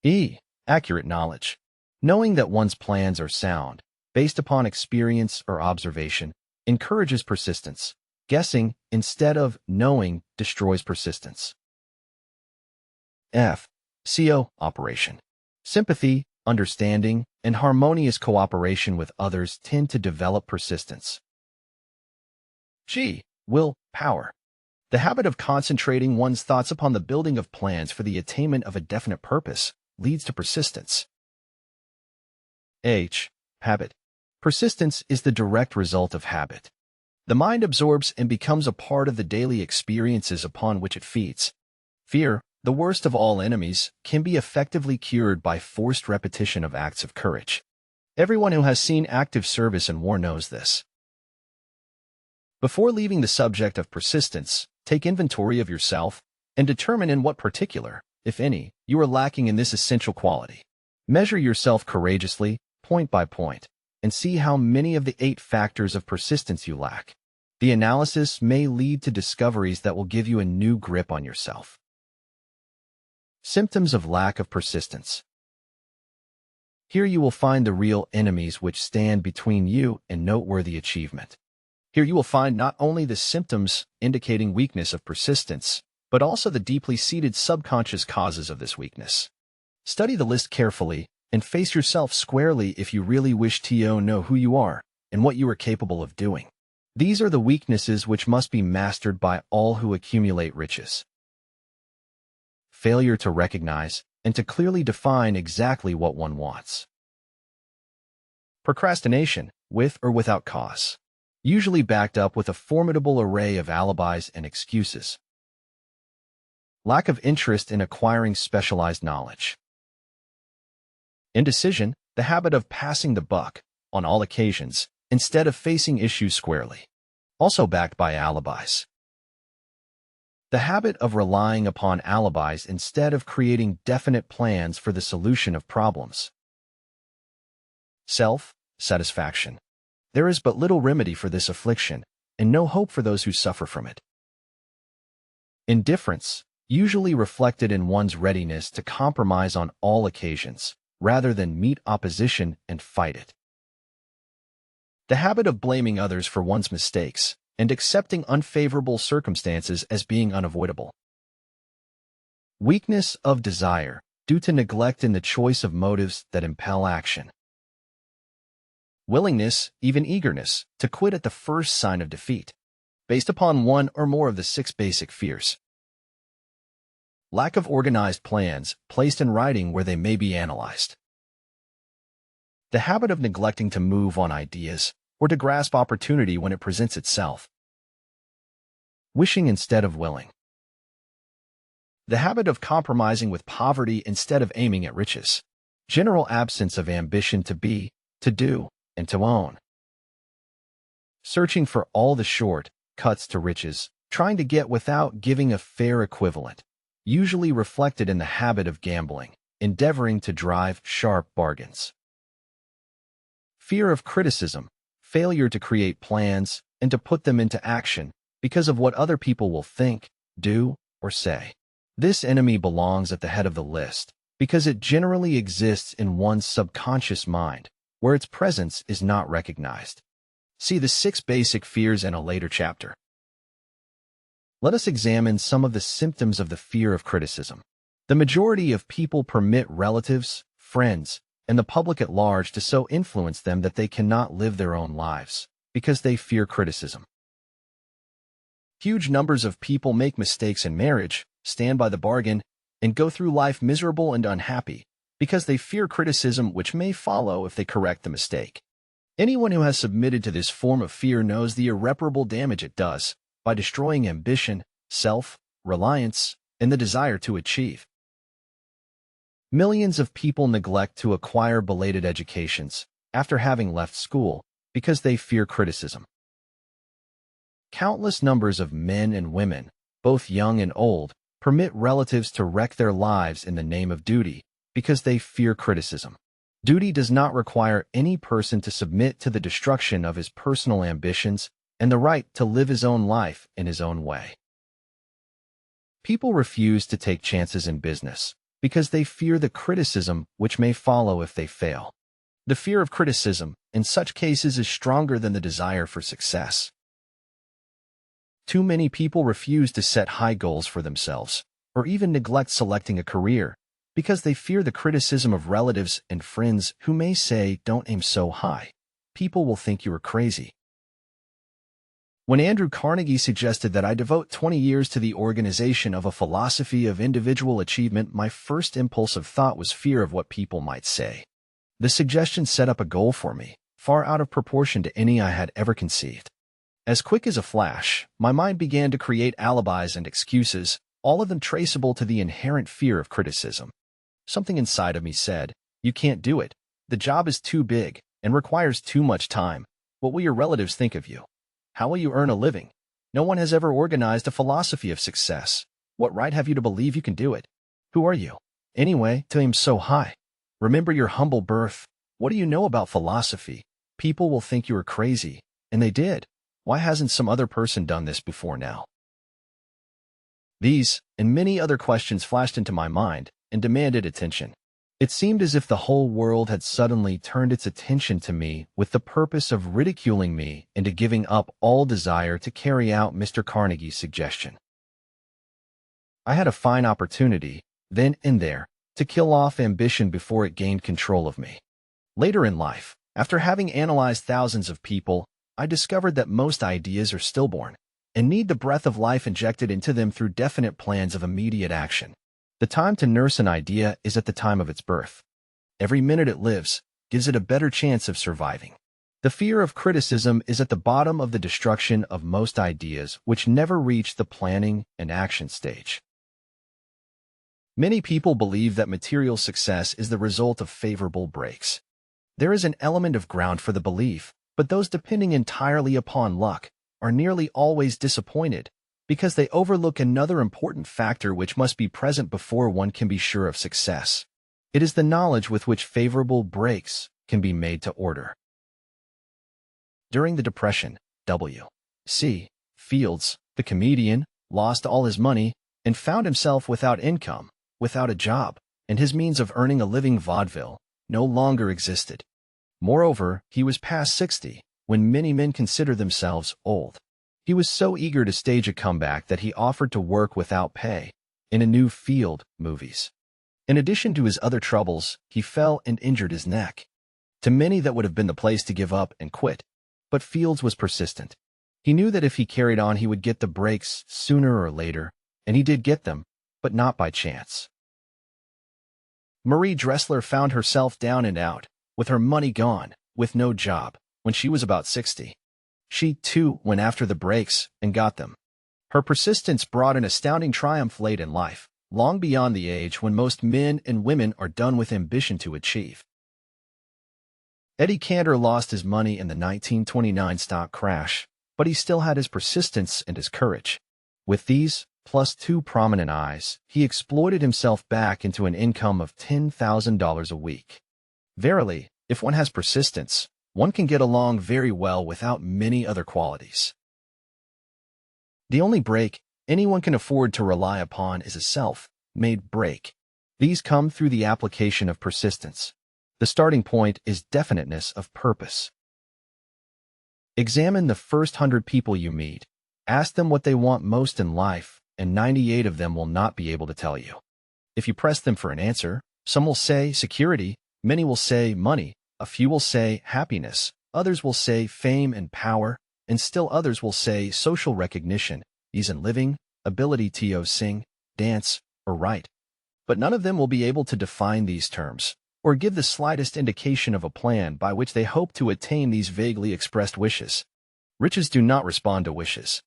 E. Accurate knowledge. Knowing that one's plans are sound, based upon experience or observation, encourages persistence. Guessing instead of knowing destroys persistence. F. Cooperation. Sympathy, understanding, and harmonious cooperation with others tend to develop persistence. G. Willpower. The habit of concentrating one's thoughts upon the building of plans for the attainment of a definite purpose leads to persistence. H. Habit. Persistence is the direct result of habit. The mind absorbs and becomes a part of the daily experiences upon which it feeds. Fear, the worst of all enemies, can be effectively cured by forced repetition of acts of courage. Everyone who has seen active service in war knows this. Before leaving the subject of persistence, take inventory of yourself and determine in what particular, if any, you are lacking in this essential quality. Measure yourself courageously, point by point, and see how many of the 8 factors of persistence you lack. The analysis may lead to discoveries that will give you a new grip on yourself. Symptoms of lack of persistence. Here you will find the real enemies which stand between you and noteworthy achievement. Here you will find not only the symptoms indicating weakness of persistence, but also the deeply seated subconscious causes of this weakness. Study the list carefully and face yourself squarely if you really wish to know who you are and what you are capable of doing. These are the weaknesses which must be mastered by all who accumulate riches. Failure to recognize and to clearly define exactly what one wants. Procrastination, with or without cause, usually backed up with a formidable array of alibis and excuses. Lack of interest in acquiring specialized knowledge. Indecision, the habit of passing the buck on all occasions instead of facing issues squarely, also backed by alibis. The habit of relying upon alibis instead of creating definite plans for the solution of problems. Self-satisfaction. There is but little remedy for this affliction, and no hope for those who suffer from it. Indifference, usually reflected in one's readiness to compromise on all occasions, rather than meet opposition and fight it. The habit of blaming others for one's mistakes and accepting unfavorable circumstances as being unavoidable. Weakness of desire, due to neglect in the choice of motives that impel action. Willingness, even eagerness, to quit at the first sign of defeat, based upon one or more of the 6 basic fears. Lack of organized plans, placed in writing where they may be analyzed. The habit of neglecting to move on ideas or to grasp opportunity when it presents itself. Wishing instead of willing. The habit of compromising with poverty instead of aiming at riches. General absence of ambition to be, to do, and to own. Searching for all the short cuts to riches, trying to get without giving a fair equivalent, usually reflected in the habit of gambling, endeavoring to drive sharp bargains. Fear of criticism, failure to create plans and to put them into action because of what other people will think, do, or say. This enemy belongs at the head of the list because it generally exists in one's subconscious mind, where its presence is not recognized. See the 6 basic fears in a later chapter. Let us examine some of the symptoms of the fear of criticism. The majority of people permit relatives, friends, and the public at large to so influence them that they cannot live their own lives, because they fear criticism. Huge numbers of people make mistakes in marriage, stand by the bargain, and go through life miserable and unhappy, because they fear criticism which may follow if they correct the mistake. Anyone who has submitted to this form of fear knows the irreparable damage it does by destroying ambition, self-reliance, and the desire to achieve. Millions of people neglect to acquire belated educations after having left school because they fear criticism. Countless numbers of men and women, both young and old, permit relatives to wreck their lives in the name of duty because they fear criticism. Duty does not require any person to submit to the destruction of his personal ambitions and the right to live his own life in his own way. People refuse to take chances in business because they fear the criticism which may follow if they fail. The fear of criticism, in such cases, is stronger than the desire for success. Too many people refuse to set high goals for themselves, or even neglect selecting a career, because they fear the criticism of relatives and friends who may say, "Don't aim so high. People will think you are crazy." When Andrew Carnegie suggested that I devote 20 years to the organization of a philosophy of individual achievement, my first impulsive thought was fear of what people might say. The suggestion set up a goal for me, far out of proportion to any I had ever conceived. As quick as a flash, my mind began to create alibis and excuses, all of them traceable to the inherent fear of criticism. Something inside of me said, "You can't do it. The job is too big and requires too much time. What will your relatives think of you? How will you earn a living? No one has ever organized a philosophy of success. What right have you to believe you can do it? Who are you, anyway, to aim so high? Remember your humble birth. What do you know about philosophy? People will think you are crazy." And they did. Why hasn't some other person done this before now? These and many other questions flashed into my mind and demanded attention. It seemed as if the whole world had suddenly turned its attention to me with the purpose of ridiculing me into giving up all desire to carry out Mr. Carnegie's suggestion. I had a fine opportunity, then and there, to kill off ambition before it gained control of me. Later in life, after having analyzed thousands of people, I discovered that most ideas are stillborn and need the breath of life injected into them through definite plans of immediate action. The time to nurse an idea is at the time of its birth. Every minute it lives gives it a better chance of surviving. The fear of criticism is at the bottom of the destruction of most ideas which never reach the planning and action stage. Many people believe that material success is the result of favorable breaks. There is an element of ground for the belief, but those depending entirely upon luck are nearly always disappointed because they overlook another important factor which must be present before one can be sure of success. It is the knowledge with which favorable breaks can be made to order. During the Depression, W.C. Fields, the comedian, lost all his money and found himself without income, without a job, and his means of earning a living vaudeville no longer existed. Moreover, he was past 60, when many men consider themselves old. He was so eager to stage a comeback that he offered to work without pay in a new field, movies. In addition to his other troubles, he fell and injured his neck. To many that would have been the place to give up and quit, but Fields was persistent. He knew that if he carried on he would get the breaks sooner or later, and he did get them, but not by chance. Marie Dressler found herself down and out, with her money gone, with no job, when she was about 60. She, too, went after the breaks and got them. Her persistence brought an astounding triumph late in life, long beyond the age when most men and women are done with ambition to achieve. Eddie Cantor lost his money in the 1929 stock crash, but he still had his persistence and his courage. With these, plus 2 prominent eyes, he exploited himself back into an income of $10,000 a week. Verily, if one has persistence, one can get along very well without many other qualities. The only break anyone can afford to rely upon is a self-made break. These come through the application of persistence. The starting point is definiteness of purpose. Examine the first 100 people you meet. Ask them what they want most in life, and 98 of them will not be able to tell you. If you press them for an answer, some will say security, many will say money, a few will say happiness, others will say fame and power, and still others will say social recognition, ease in living, ability to sing, dance, or write. But none of them will be able to define these terms, or give the slightest indication of a plan by which they hope to attain these vaguely expressed wishes. Riches do not respond to wishes.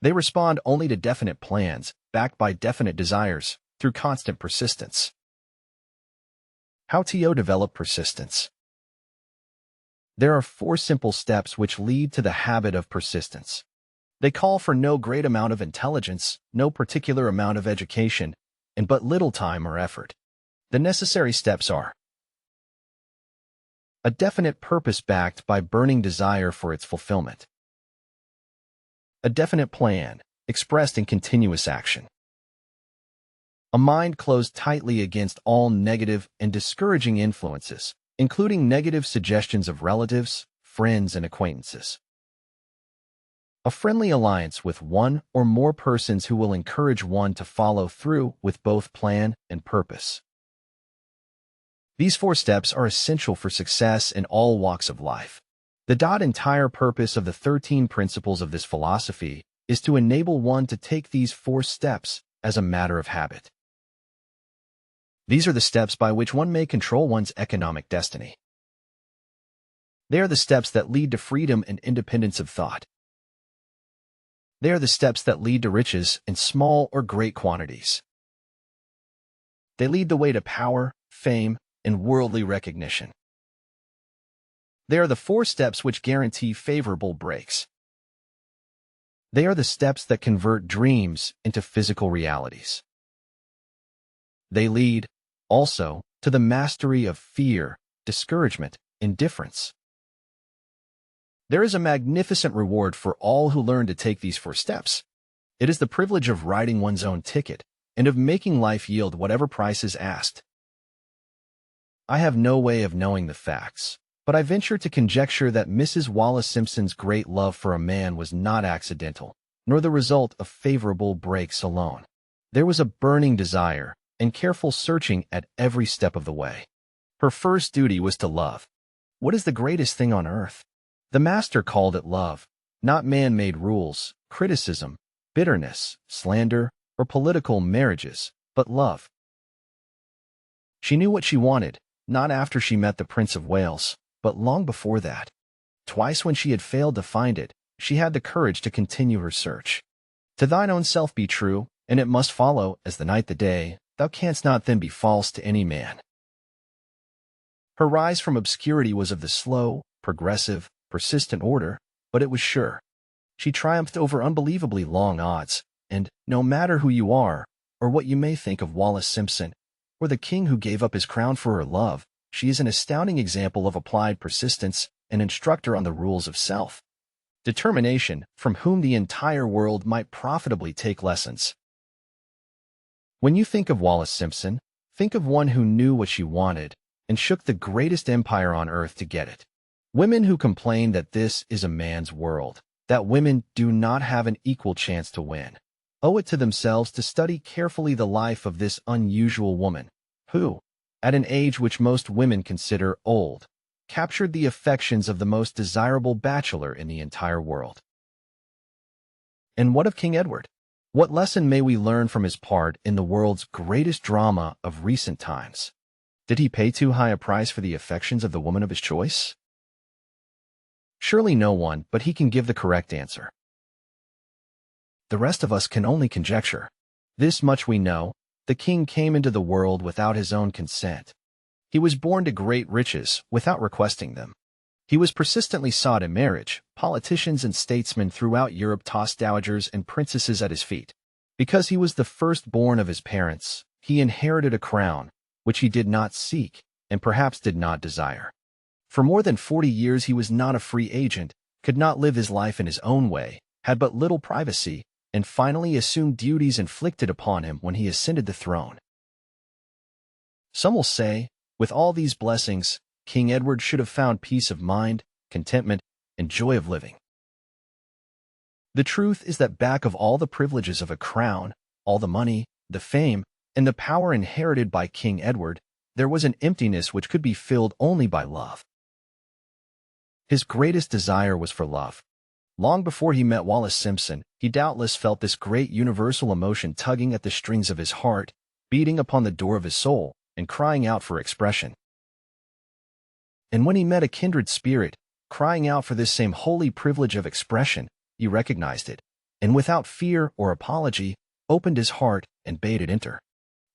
They respond only to definite plans, backed by definite desires, through constant persistence. How to develop persistence? There are 4 simple steps which lead to the habit of persistence. They call for no great amount of intelligence, no particular amount of education, and but little time or effort. The necessary steps are: a definite purpose backed by burning desire for its fulfillment. A definite plan, expressed in continuous action. A mind closed tightly against all negative and discouraging influences, including negative suggestions of relatives, friends, and acquaintances. A friendly alliance with one or more persons who will encourage one to follow through with both plan and purpose. These 4 steps are essential for success in all walks of life. The entire purpose of the 13 principles of this philosophy is to enable one to take these 4 steps as a matter of habit. These are the steps by which one may control one's economic destiny. They are the steps that lead to freedom and independence of thought. They are the steps that lead to riches in small or great quantities. They lead the way to power, fame, and worldly recognition. They are the 4 steps which guarantee favorable breaks. They are the steps that convert dreams into physical realities. They lead, also, to the mastery of fear, discouragement, indifference. There is a magnificent reward for all who learn to take these 4 steps. It is the privilege of writing one's own ticket and of making life yield whatever price is asked. I have no way of knowing the facts, but I venture to conjecture that Mrs. Wallace Simpson's great love for a man was not accidental, nor the result of favorable breaks alone. There was a burning desire and careful searching at every step of the way. Her first duty was to love. What is the greatest thing on earth? The Master called it love, not man-made rules, criticism, bitterness, slander, or political marriages, but love. She knew what she wanted, not after she met the Prince of Wales, but long before that. Twice when she had failed to find it, she had the courage to continue her search. To thine own self be true, and it must follow, as the night the day, thou canst not then be false to any man. Her rise from obscurity was of the slow, progressive, persistent order, but it was sure. She triumphed over unbelievably long odds, and no matter who you are, or what you may think of Wallis Simpson, or the king who gave up his crown for her love, she is an astounding example of applied persistence, an instructor on the rules of self-determination, from whom the entire world might profitably take lessons. When you think of Wallis Simpson, think of one who knew what she wanted and shook the greatest empire on earth to get it. Women who complain that this is a man's world, that women do not have an equal chance to win, owe it to themselves to study carefully the life of this unusual woman, who, at an age which most women consider old, captured the affections of the most desirable bachelor in the entire world. And what of King Edward? What lesson may we learn from his part in the world's greatest drama of recent times? Did he pay too high a price for the affections of the woman of his choice? Surely no one, but he can give the correct answer. The rest of us can only conjecture. This much we know: the king came into the world without his own consent. He was born to great riches without requesting them. He was persistently sought in marriage. Politicians and statesmen throughout Europe tossed dowagers and princesses at his feet. Because he was the firstborn of his parents, he inherited a crown, which he did not seek and perhaps did not desire. For more than 40 years he was not a free agent, could not live his life in his own way, had but little privacy, and finally assumed duties inflicted upon him when he ascended the throne. Some will say, with all these blessings, King Edward should have found peace of mind, contentment, and joy of living. The truth is that back of all the privileges of a crown, all the money, the fame, and the power inherited by King Edward, there was an emptiness which could be filled only by love. His greatest desire was for love. Long before he met Wallis Simpson, he doubtless felt this great universal emotion tugging at the strings of his heart, beating upon the door of his soul, and crying out for expression. And when he met a kindred spirit, crying out for this same holy privilege of expression, he recognized it, and without fear or apology, opened his heart and bade it enter.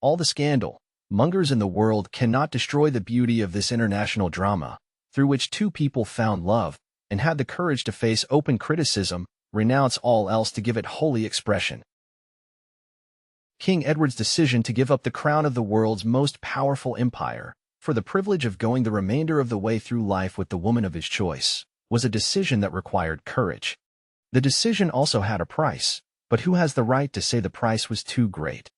All the scandal mongers in the world cannot destroy the beauty of this international drama, through which two people found love, and had the courage to face open criticism, renounce all else to give it holy expression. King Edward's decision to give up the crown of the world's most powerful empire, for the privilege of going the remainder of the way through life with the woman of his choice, was a decision that required courage. The decision also had a price, but who has the right to say the price was too great?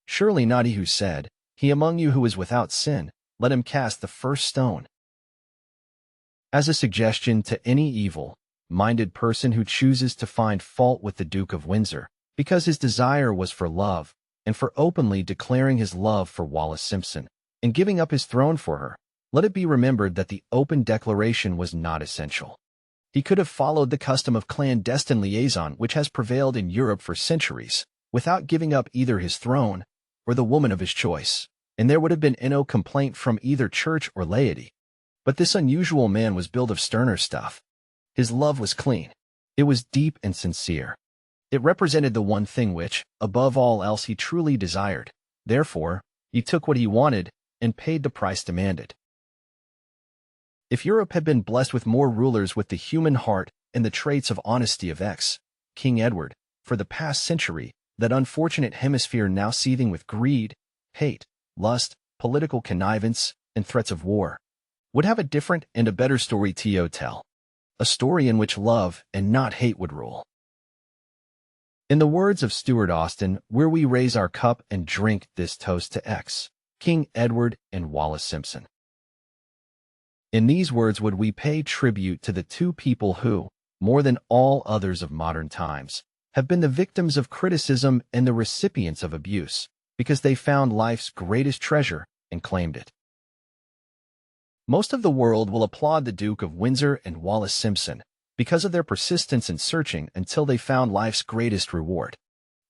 Surely not he who said, "He among you who is without sin, let him cast the first stone." As a suggestion to any evil-minded person who chooses to find fault with the Duke of Windsor, because his desire was for love, and for openly declaring his love for Wallis Simpson, and giving up his throne for her, let it be remembered that the open declaration was not essential. He could have followed the custom of clandestine liaison which has prevailed in Europe for centuries, without giving up either his throne or the woman of his choice, and there would have been no complaint from either church or laity. But this unusual man was built of sterner stuff. His love was clean. It was deep and sincere. It represented the one thing which, above all else, he truly desired. Therefore, he took what he wanted and paid the price demanded. If Europe had been blessed with more rulers with the human heart and the traits of honesty of King Edward, for the past century, that unfortunate hemisphere now seething with greed, hate, lust, political connivance, and threats of war, would have a different and a better story to tell. A story in which love and not hate would rule. In the words of Stuart Austin, where we raise our cup and drink this toast to King Edward and Wallis Simpson. In these words would we pay tribute to the two people who, more than all others of modern times, have been the victims of criticism and the recipients of abuse, because they found life's greatest treasure and claimed it. Most of the world will applaud the Duke of Windsor and Wallis Simpson because of their persistence in searching until they found life's greatest reward.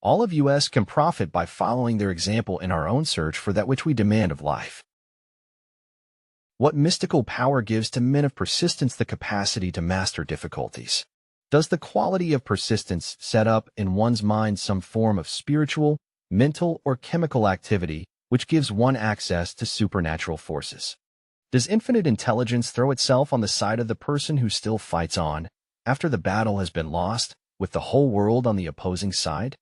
All of us can profit by following their example in our own search for that which we demand of life. What mystical power gives to men of persistence the capacity to master difficulties? Does the quality of persistence set up in one's mind some form of spiritual, mental, or chemical activity which gives one access to supernatural forces? Does infinite intelligence throw itself on the side of the person who still fights on after the battle has been lost, with the whole world on the opposing side?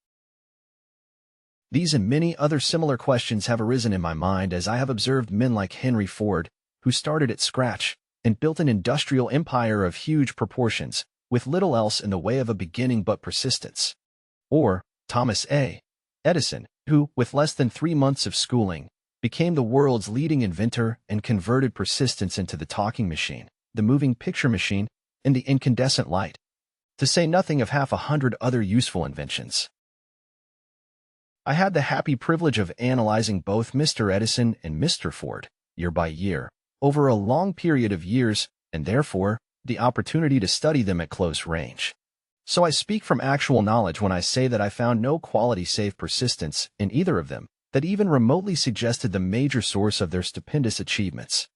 These and many other similar questions have arisen in my mind as I have observed men like Henry Ford, who started at scratch and built an industrial empire of huge proportions, with little else in the way of a beginning but persistence. Or Thomas A. Edison, who, with less than 3 months of schooling, became the world's leading inventor and converted persistence into the talking machine, the moving picture machine, and the incandescent light, to say nothing of 100 other useful inventions. I had the happy privilege of analyzing both Mr. Edison and Mr. Ford, year by year, over a long period of years, and therefore, the opportunity to study them at close range. So I speak from actual knowledge when I say that I found no quality save persistence in either of them that even remotely suggested the major source of their stupendous achievements.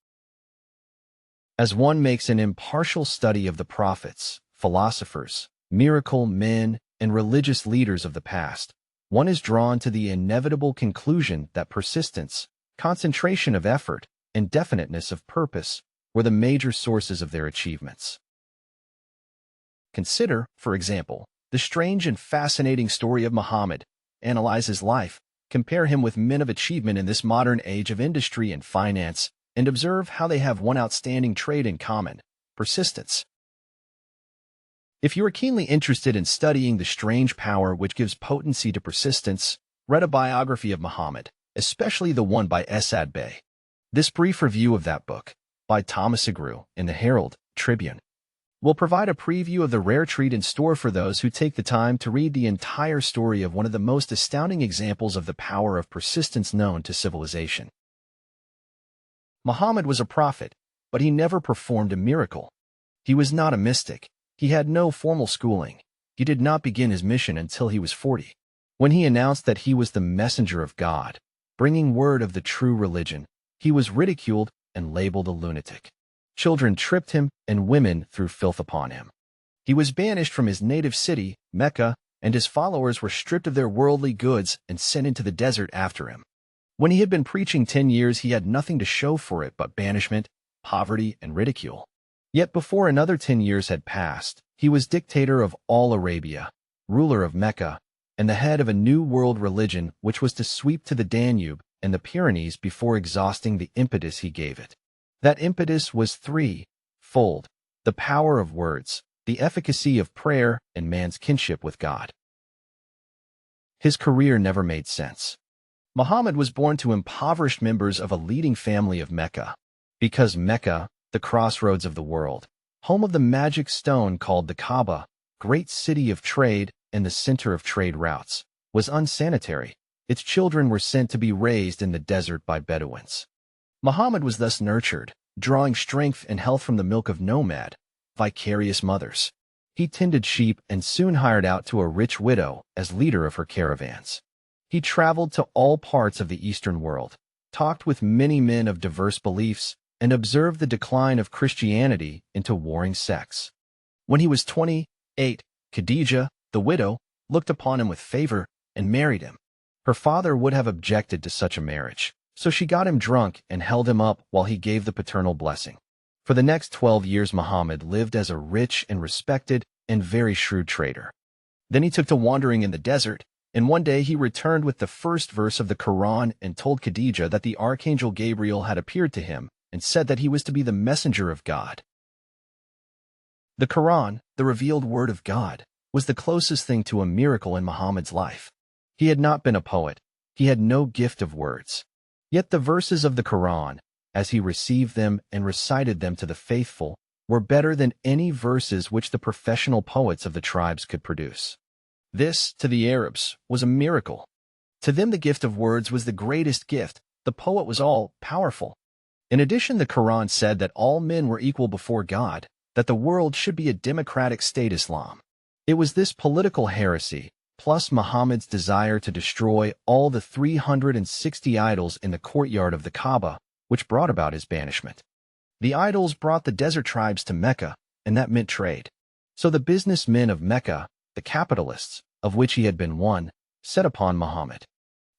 As one makes an impartial study of the prophets, philosophers, miracle men, and religious leaders of the past, one is drawn to the inevitable conclusion that persistence, concentration of effort, and definiteness of purpose were the major sources of their achievements. Consider, for example, the strange and fascinating story of Muhammad. Analyze his life, compare him with men of achievement in this modern age of industry and finance, and observe how they have one outstanding trait in common: persistence. If you are keenly interested in studying the strange power which gives potency to persistence, read a biography of Muhammad, especially the one by Asad Bey. This brief review of that book, by Thomas Agrew in the Herald Tribune, will provide a preview of the rare treat in store for those who take the time to read the entire story of one of the most astounding examples of the power of persistence known to civilization. Muhammad was a prophet, but he never performed a miracle. He was not a mystic. He had no formal schooling. He did not begin his mission until he was 40, when he announced that he was the messenger of God, bringing word of the true religion. He was ridiculed and labeled a lunatic. Children tripped him, and women threw filth upon him. He was banished from his native city, Mecca, and his followers were stripped of their worldly goods and sent into the desert after him. When he had been preaching 10 years, he had nothing to show for it but banishment, poverty, and ridicule. Yet before another 10 years had passed, he was dictator of all Arabia, ruler of Mecca, and the head of a new world religion which was to sweep to the Danube and the Pyrenees before exhausting the impetus he gave it. That impetus was threefold: the power of words, the efficacy of prayer, and man's kinship with God. His career never made sense. Muhammad was born to impoverished members of a leading family of Mecca. Because Mecca, the crossroads of the world, home of the magic stone called the Kaaba, great city of trade and the center of trade routes, was unsanitary, its children were sent to be raised in the desert by Bedouins. Muhammad was thus nurtured, drawing strength and health from the milk of nomad, vicarious mothers. He tended sheep and soon hired out to a rich widow as leader of her caravans. He traveled to all parts of the Eastern world, talked with many men of diverse beliefs, and observed the decline of Christianity into warring sects. When he was 28, Khadijah, the widow, looked upon him with favor and married him. Her father would have objected to such a marriage, so she got him drunk and held him up while he gave the paternal blessing. For the next 12 years, Muhammad lived as a rich and respected and very shrewd trader. Then he took to wandering in the desert, and one day he returned with the first verse of the Quran and told Khadijah that the archangel Gabriel had appeared to him and said that he was to be the messenger of God. The Quran, the revealed word of God, was the closest thing to a miracle in Muhammad's life. He had not been a poet. He had no gift of words. Yet the verses of the Quran, as he received them and recited them to the faithful, were better than any verses which the professional poets of the tribes could produce. This, to the Arabs, was a miracle. To them the gift of words was the greatest gift. The poet was all-powerful. In addition, the Quran said that all men were equal before God, that the world should be a democratic state Islam. It was this political heresy, plus Muhammad's desire to destroy all the 360 idols in the courtyard of the Kaaba, which brought about his banishment. The idols brought the desert tribes to Mecca, and that meant trade. So the businessmen of Mecca, the capitalists, of which he had been one, set upon Muhammad.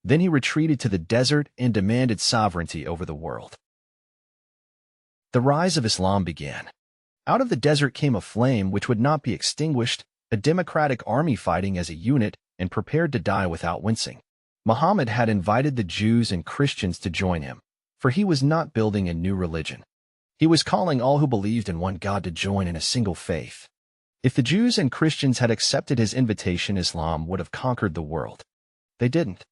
Then he retreated to the desert and demanded sovereignty over the world. The rise of Islam began. Out of the desert came a flame which would not be extinguished, a democratic army fighting as a unit and prepared to die without wincing. Muhammad had invited the Jews and Christians to join him, for he was not building a new religion. He was calling all who believed in one God to join in a single faith. If the Jews and Christians had accepted his invitation, Islam would have conquered the world. They didn't.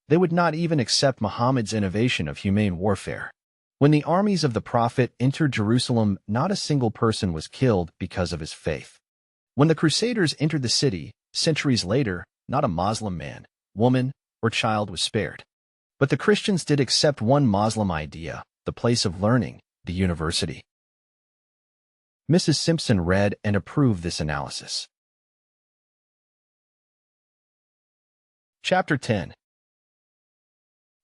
They would not even accept Muhammad's innovation of humane warfare. When the armies of the Prophet entered Jerusalem, not a single person was killed because of his faith. When the Crusaders entered the city, centuries later, not a Muslim man, woman, or child was spared. But the Christians did accept one Muslim idea, the place of learning, the university. Mrs. Simpson read and approved this analysis. Chapter 10.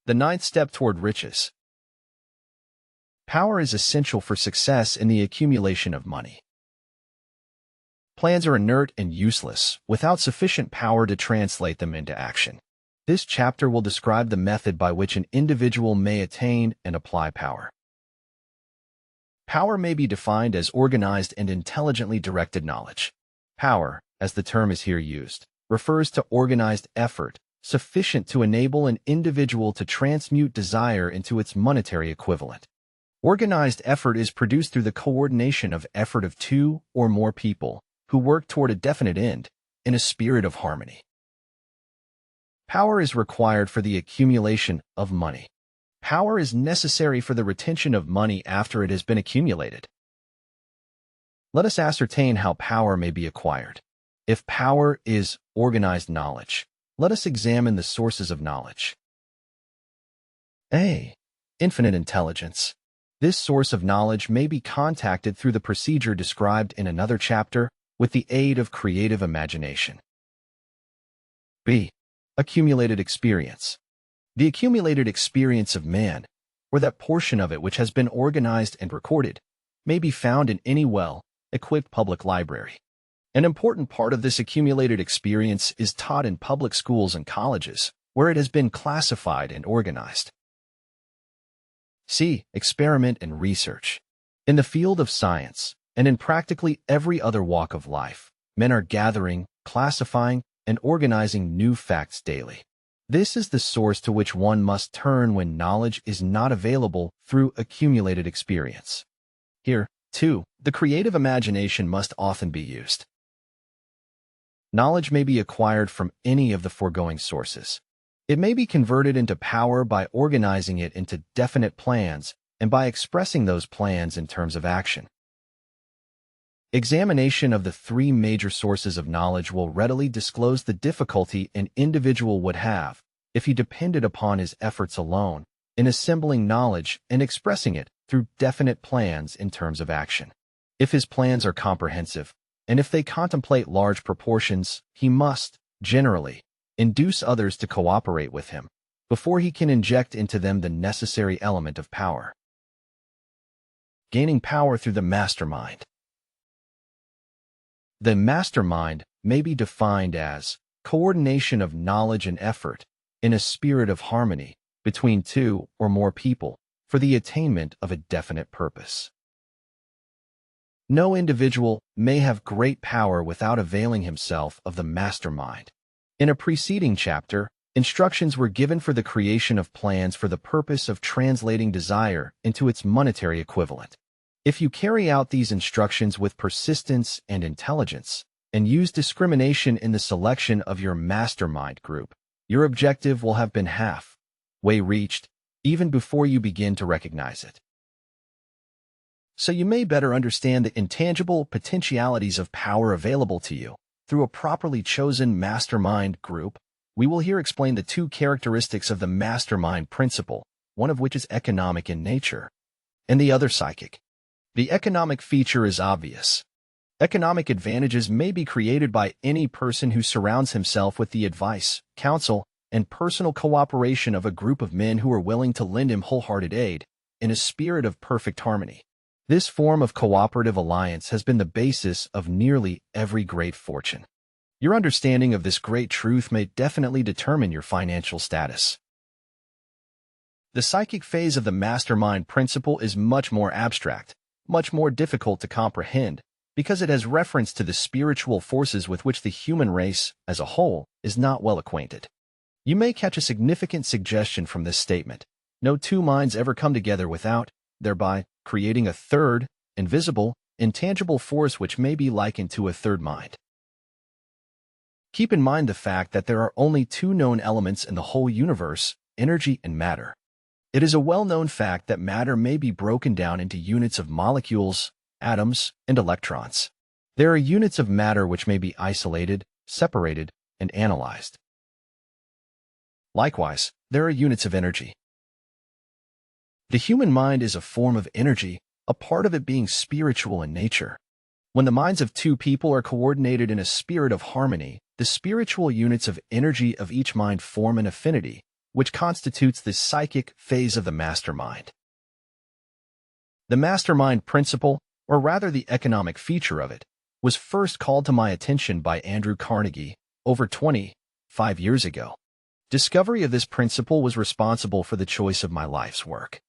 The ninth step toward riches. Power is essential for success in the accumulation of money. Plans are inert and useless without sufficient power to translate them into action. This chapter will describe the method by which an individual may attain and apply power. Power may be defined as organized and intelligently directed knowledge. Power, as the term is here used, refers to organized effort, sufficient to enable an individual to transmute desire into its monetary equivalent. Organized effort is produced through the coordination of effort of two or more people who work toward a definite end in a spirit of harmony. Power is required for the accumulation of money. Power is necessary for the retention of money after it has been accumulated. Let us ascertain how power may be acquired. If power is organized knowledge, let us examine the sources of knowledge. A. Infinite intelligence. This source of knowledge may be contacted through the procedure described in another chapter with the aid of creative imagination. B. Accumulated experience. The accumulated experience of man, or that portion of it which has been organized and recorded, may be found in any well-equipped public library. An important part of this accumulated experience is taught in public schools and colleges, where it has been classified and organized. C. Experiment and research. In the field of science, and in practically every other walk of life, men are gathering, classifying, and organizing new facts daily. This is the source to which one must turn when knowledge is not available through accumulated experience. Here, too, the creative imagination must often be used. Knowledge may be acquired from any of the foregoing sources. It may be converted into power by organizing it into definite plans and by expressing those plans in terms of action. Examination of the three major sources of knowledge will readily disclose the difficulty an individual would have if he depended upon his efforts alone in assembling knowledge and expressing it through definite plans in terms of action. If his plans are comprehensive, and if they contemplate large proportions, he must, generally, induce others to cooperate with him before he can inject into them the necessary element of power. Gaining power through the mastermind. The mastermind may be defined as coordination of knowledge and effort in a spirit of harmony between two or more people for the attainment of a definite purpose. No individual may have great power without availing himself of the mastermind. In a preceding chapter, instructions were given for the creation of plans for the purpose of translating desire into its monetary equivalent. If you carry out these instructions with persistence and intelligence, and use discrimination in the selection of your mastermind group, your objective will have been halfway reached, even before you begin to recognize it. So you may better understand the intangible potentialities of power available to you through a properly chosen mastermind group. We will here explain the two characteristics of the mastermind principle, one of which is economic in nature, and the other psychic. The economic feature is obvious. Economic advantages may be created by any person who surrounds himself with the advice, counsel, and personal cooperation of a group of men who are willing to lend him wholehearted aid in a spirit of perfect harmony. This form of cooperative alliance has been the basis of nearly every great fortune. Your understanding of this great truth may definitely determine your financial status. The psychic phase of the mastermind principle is much more abstract, much more difficult to comprehend, because it has reference to the spiritual forces with which the human race, as a whole, is not well acquainted. You may catch a significant suggestion from this statement. No two minds ever come together without, thereby, creating a third, invisible, intangible force which may be likened to a third mind. Keep in mind the fact that there are only two known elements in the whole universe, energy and matter. It is a well-known fact that matter may be broken down into units of molecules, atoms, and electrons. There are units of matter which may be isolated, separated, and analyzed. Likewise, there are units of energy. The human mind is a form of energy, a part of it being spiritual in nature. When the minds of two people are coordinated in a spirit of harmony, the spiritual units of energy of each mind form an affinity, which constitutes the psychic phase of the mastermind. The mastermind principle, or rather the economic feature of it, was first called to my attention by Andrew Carnegie over 25 years ago. Discovery of this principle was responsible for the choice of my life's work.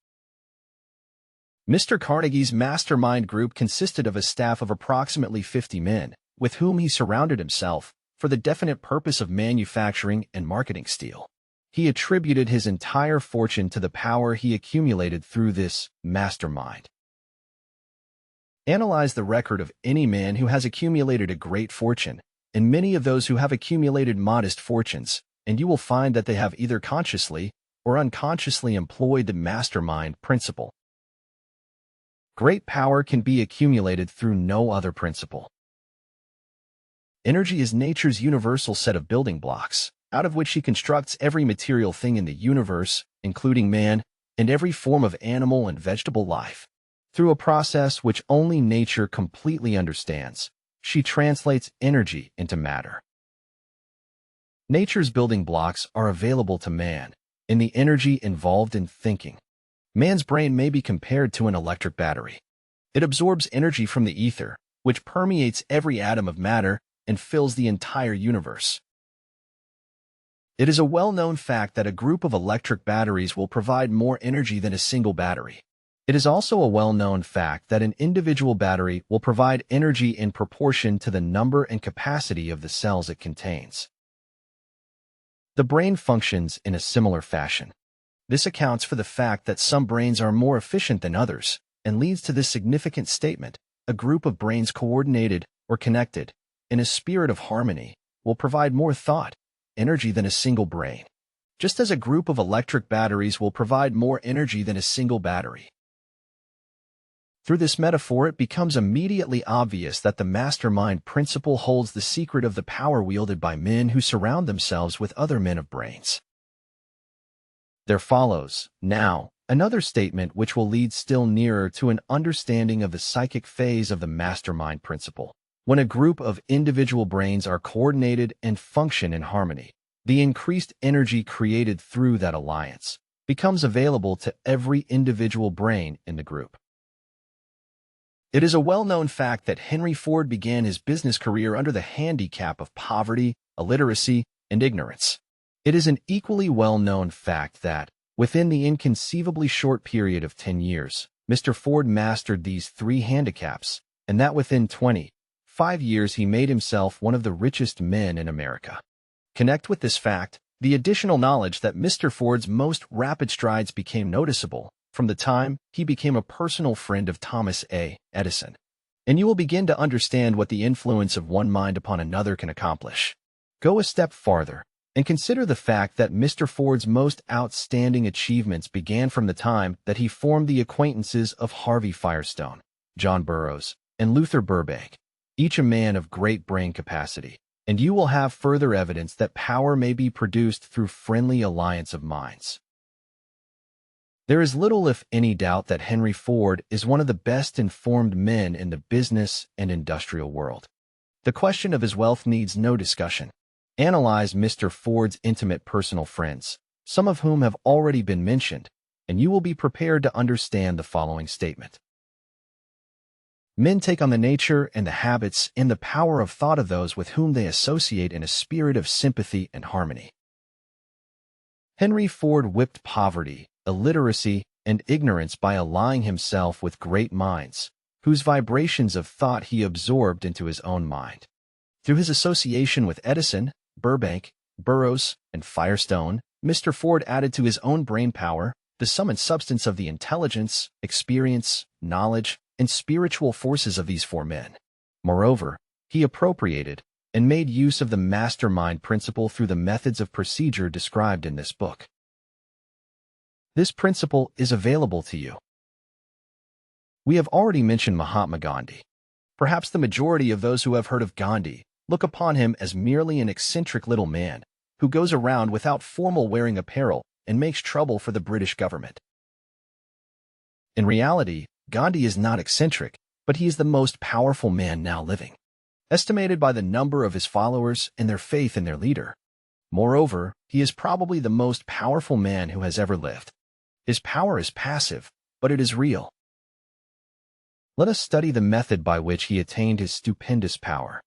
Mr. Carnegie's mastermind group consisted of a staff of approximately 50 men, with whom he surrounded himself for the definite purpose of manufacturing and marketing steel. He attributed his entire fortune to the power he accumulated through this mastermind. Analyze the record of any man who has accumulated a great fortune, and many of those who have accumulated modest fortunes, and you will find that they have either consciously or unconsciously employed the mastermind principle. Great power can be accumulated through no other principle. Energy is nature's universal set of building blocks, out of which she constructs every material thing in the universe, including man, and every form of animal and vegetable life. Through a process which only nature completely understands, she translates energy into matter. Nature's building blocks are available to man, in the energy involved in thinking. Man's brain may be compared to an electric battery. It absorbs energy from the ether, which permeates every atom of matter and fills the entire universe. It is a well-known fact that a group of electric batteries will provide more energy than a single battery. It is also a well-known fact that an individual battery will provide energy in proportion to the number and capacity of the cells it contains. The brain functions in a similar fashion. This accounts for the fact that some brains are more efficient than others, and leads to this significant statement: a group of brains coordinated or connected in a spirit of harmony will provide more thought, energy than a single brain, just as a group of electric batteries will provide more energy than a single battery. Through this metaphor, it becomes immediately obvious that the mastermind principle holds the secret of the power wielded by men who surround themselves with other men of brains. There follows, now, another statement which will lead still nearer to an understanding of the psychic phase of the mastermind principle. When a group of individual brains are coordinated and function in harmony, the increased energy created through that alliance becomes available to every individual brain in the group. It is a well-known fact that Henry Ford began his business career under the handicap of poverty, illiteracy, and ignorance. It is an equally well-known fact that, within the inconceivably short period of 10 years, Mr. Ford mastered these three handicaps, and that within 25 years he made himself one of the richest men in America. Connect with this fact the additional knowledge that Mr. Ford's most rapid strides became noticeable from the time he became a personal friend of Thomas A. Edison, and you will begin to understand what the influence of one mind upon another can accomplish. Go a step farther and consider the fact that Mr. Ford's most outstanding achievements began from the time that he formed the acquaintances of Harvey Firestone, John Burroughs, and Luther Burbank, each a man of great brain capacity, and you will have further evidence that power may be produced through friendly alliance of minds. There is little if any doubt that Henry Ford is one of the best informed men in the business and industrial world. The question of his wealth needs no discussion. Analyze Mr. Ford's intimate personal friends, some of whom have already been mentioned, and you will be prepared to understand the following statement. Men take on the nature and the habits and the power of thought of those with whom they associate in a spirit of sympathy and harmony. Henry Ford whipped poverty, illiteracy, and ignorance by allying himself with great minds, whose vibrations of thought he absorbed into his own mind. Through his association with Edison, Burbank, Burroughs, and Firestone, Mr. Ford added to his own brain power the sum and substance of the intelligence, experience, knowledge, and spiritual forces of these four men. Moreover, he appropriated and made use of the mastermind principle through the methods of procedure described in this book. This principle is available to you. We have already mentioned Mahatma Gandhi. Perhaps the majority of those who have heard of Gandhi look upon him as merely an eccentric little man who goes around without formal wearing apparel and makes trouble for the British government. In reality, Gandhi is not eccentric, but he is the most powerful man now living, estimated by the number of his followers and their faith in their leader. Moreover, he is probably the most powerful man who has ever lived. His power is passive, but it is real. Let us study the method by which he attained his stupendous power.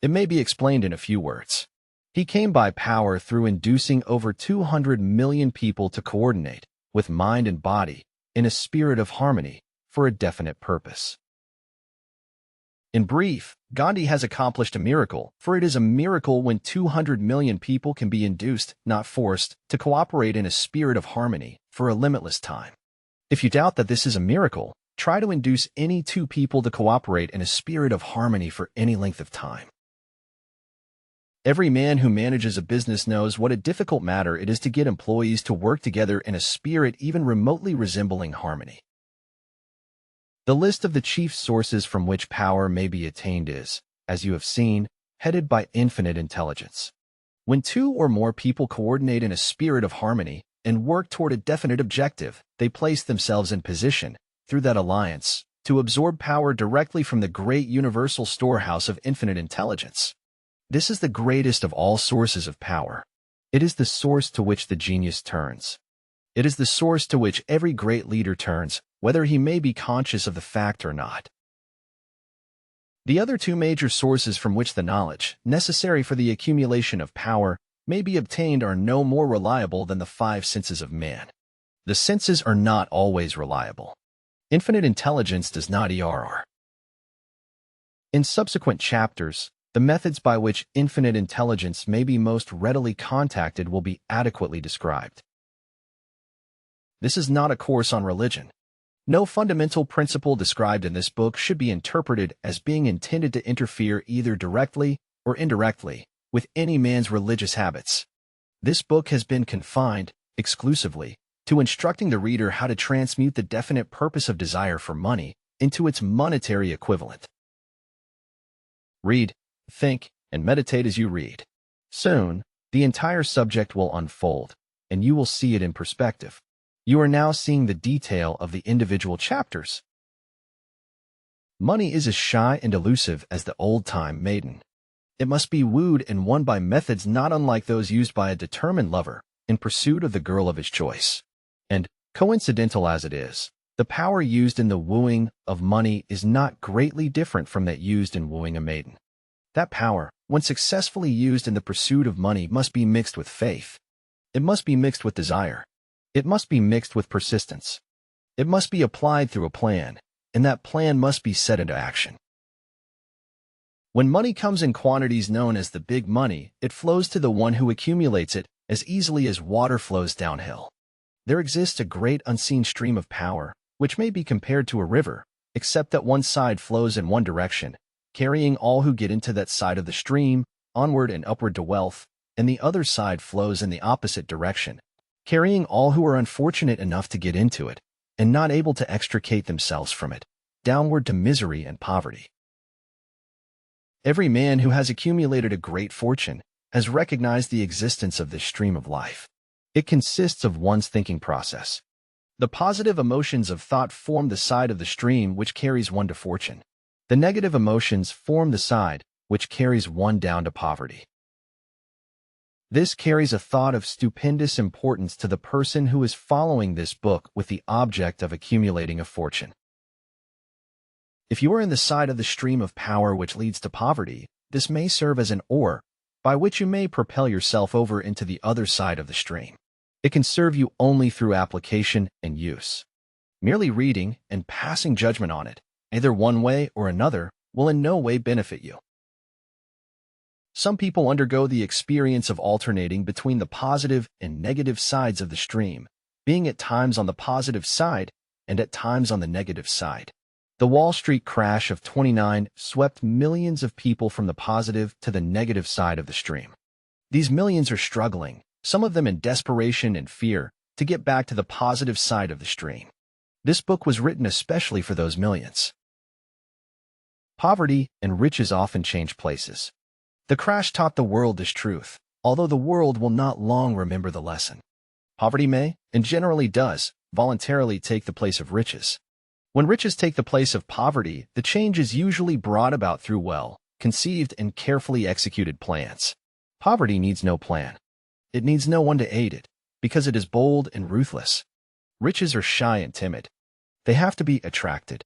It may be explained in a few words. He came by power through inducing over 200 million people to coordinate, with mind and body, in a spirit of harmony, for a definite purpose. In brief, Gandhi has accomplished a miracle, for it is a miracle when 200 million people can be induced, not forced, to cooperate in a spirit of harmony for a limitless time. If you doubt that this is a miracle, try to induce any two people to cooperate in a spirit of harmony for any length of time. Every man who manages a business knows what a difficult matter it is to get employees to work together in a spirit even remotely resembling harmony. The list of the chief sources from which power may be attained is, as you have seen, headed by infinite intelligence. When two or more people coordinate in a spirit of harmony and work toward a definite objective, they place themselves in position, through that alliance, to absorb power directly from the great universal storehouse of infinite intelligence. This is the greatest of all sources of power. It is the source to which the genius turns. It is the source to which every great leader turns, whether he may be conscious of the fact or not. The other two major sources from which the knowledge, necessary for the accumulation of power, may be obtained are no more reliable than the five senses of man. The senses are not always reliable. Infinite intelligence does not ERR. In subsequent chapters, the methods by which infinite intelligence may be most readily contacted will be adequately described. This is not a course on religion. No fundamental principle described in this book should be interpreted as being intended to interfere either directly or indirectly with any man's religious habits. This book has been confined, exclusively, to instructing the reader how to transmute the definite purpose of desire for money into its monetary equivalent. Read, think, and meditate as you read. Soon, the entire subject will unfold, and you will see it in perspective. You are now seeing the detail of the individual chapters. Money is as shy and elusive as the old-time maiden. It must be wooed and won by methods not unlike those used by a determined lover in pursuit of the girl of his choice. And, coincidental as it is, the power used in the wooing of money is not greatly different from that used in wooing a maiden. That power, when successfully used in the pursuit of money, must be mixed with faith. It must be mixed with desire. It must be mixed with persistence. It must be applied through a plan, and that plan must be set into action. When money comes in quantities known as the big money, it flows to the one who accumulates it as easily as water flows downhill. There exists a great unseen stream of power, which may be compared to a river, except that one side flows in one direction, carrying all who get into that side of the stream, onward and upward to wealth, and the other side flows in the opposite direction, carrying all who are unfortunate enough to get into it, and not able to extricate themselves from it, downward to misery and poverty. Every man who has accumulated a great fortune has recognized the existence of this stream of life. It consists of one's thinking process. The positive emotions of thought form the side of the stream which carries one to fortune. The negative emotions form the side which carries one down to poverty. This carries a thought of stupendous importance to the person who is following this book with the object of accumulating a fortune. If you are in the side of the stream of power which leads to poverty, this may serve as an oar, by which you may propel yourself over into the other side of the stream. It can serve you only through application and use. Merely reading and passing judgment on it, either one way or another, will in no way benefit you. Some people undergo the experience of alternating between the positive and negative sides of the stream, being at times on the positive side and at times on the negative side. The Wall Street crash of '29 swept millions of people from the positive to the negative side of the stream. These millions are struggling, some of them in desperation and fear, to get back to the positive side of the stream. This book was written especially for those millions. Poverty and riches often change places. The crash taught the world this truth, although the world will not long remember the lesson. Poverty may, and generally does, voluntarily take the place of riches. When riches take the place of poverty, the change is usually brought about through well-conceived and carefully executed plans. Poverty needs no plan. It needs no one to aid it, because it is bold and ruthless. Riches are shy and timid. They have to be attracted.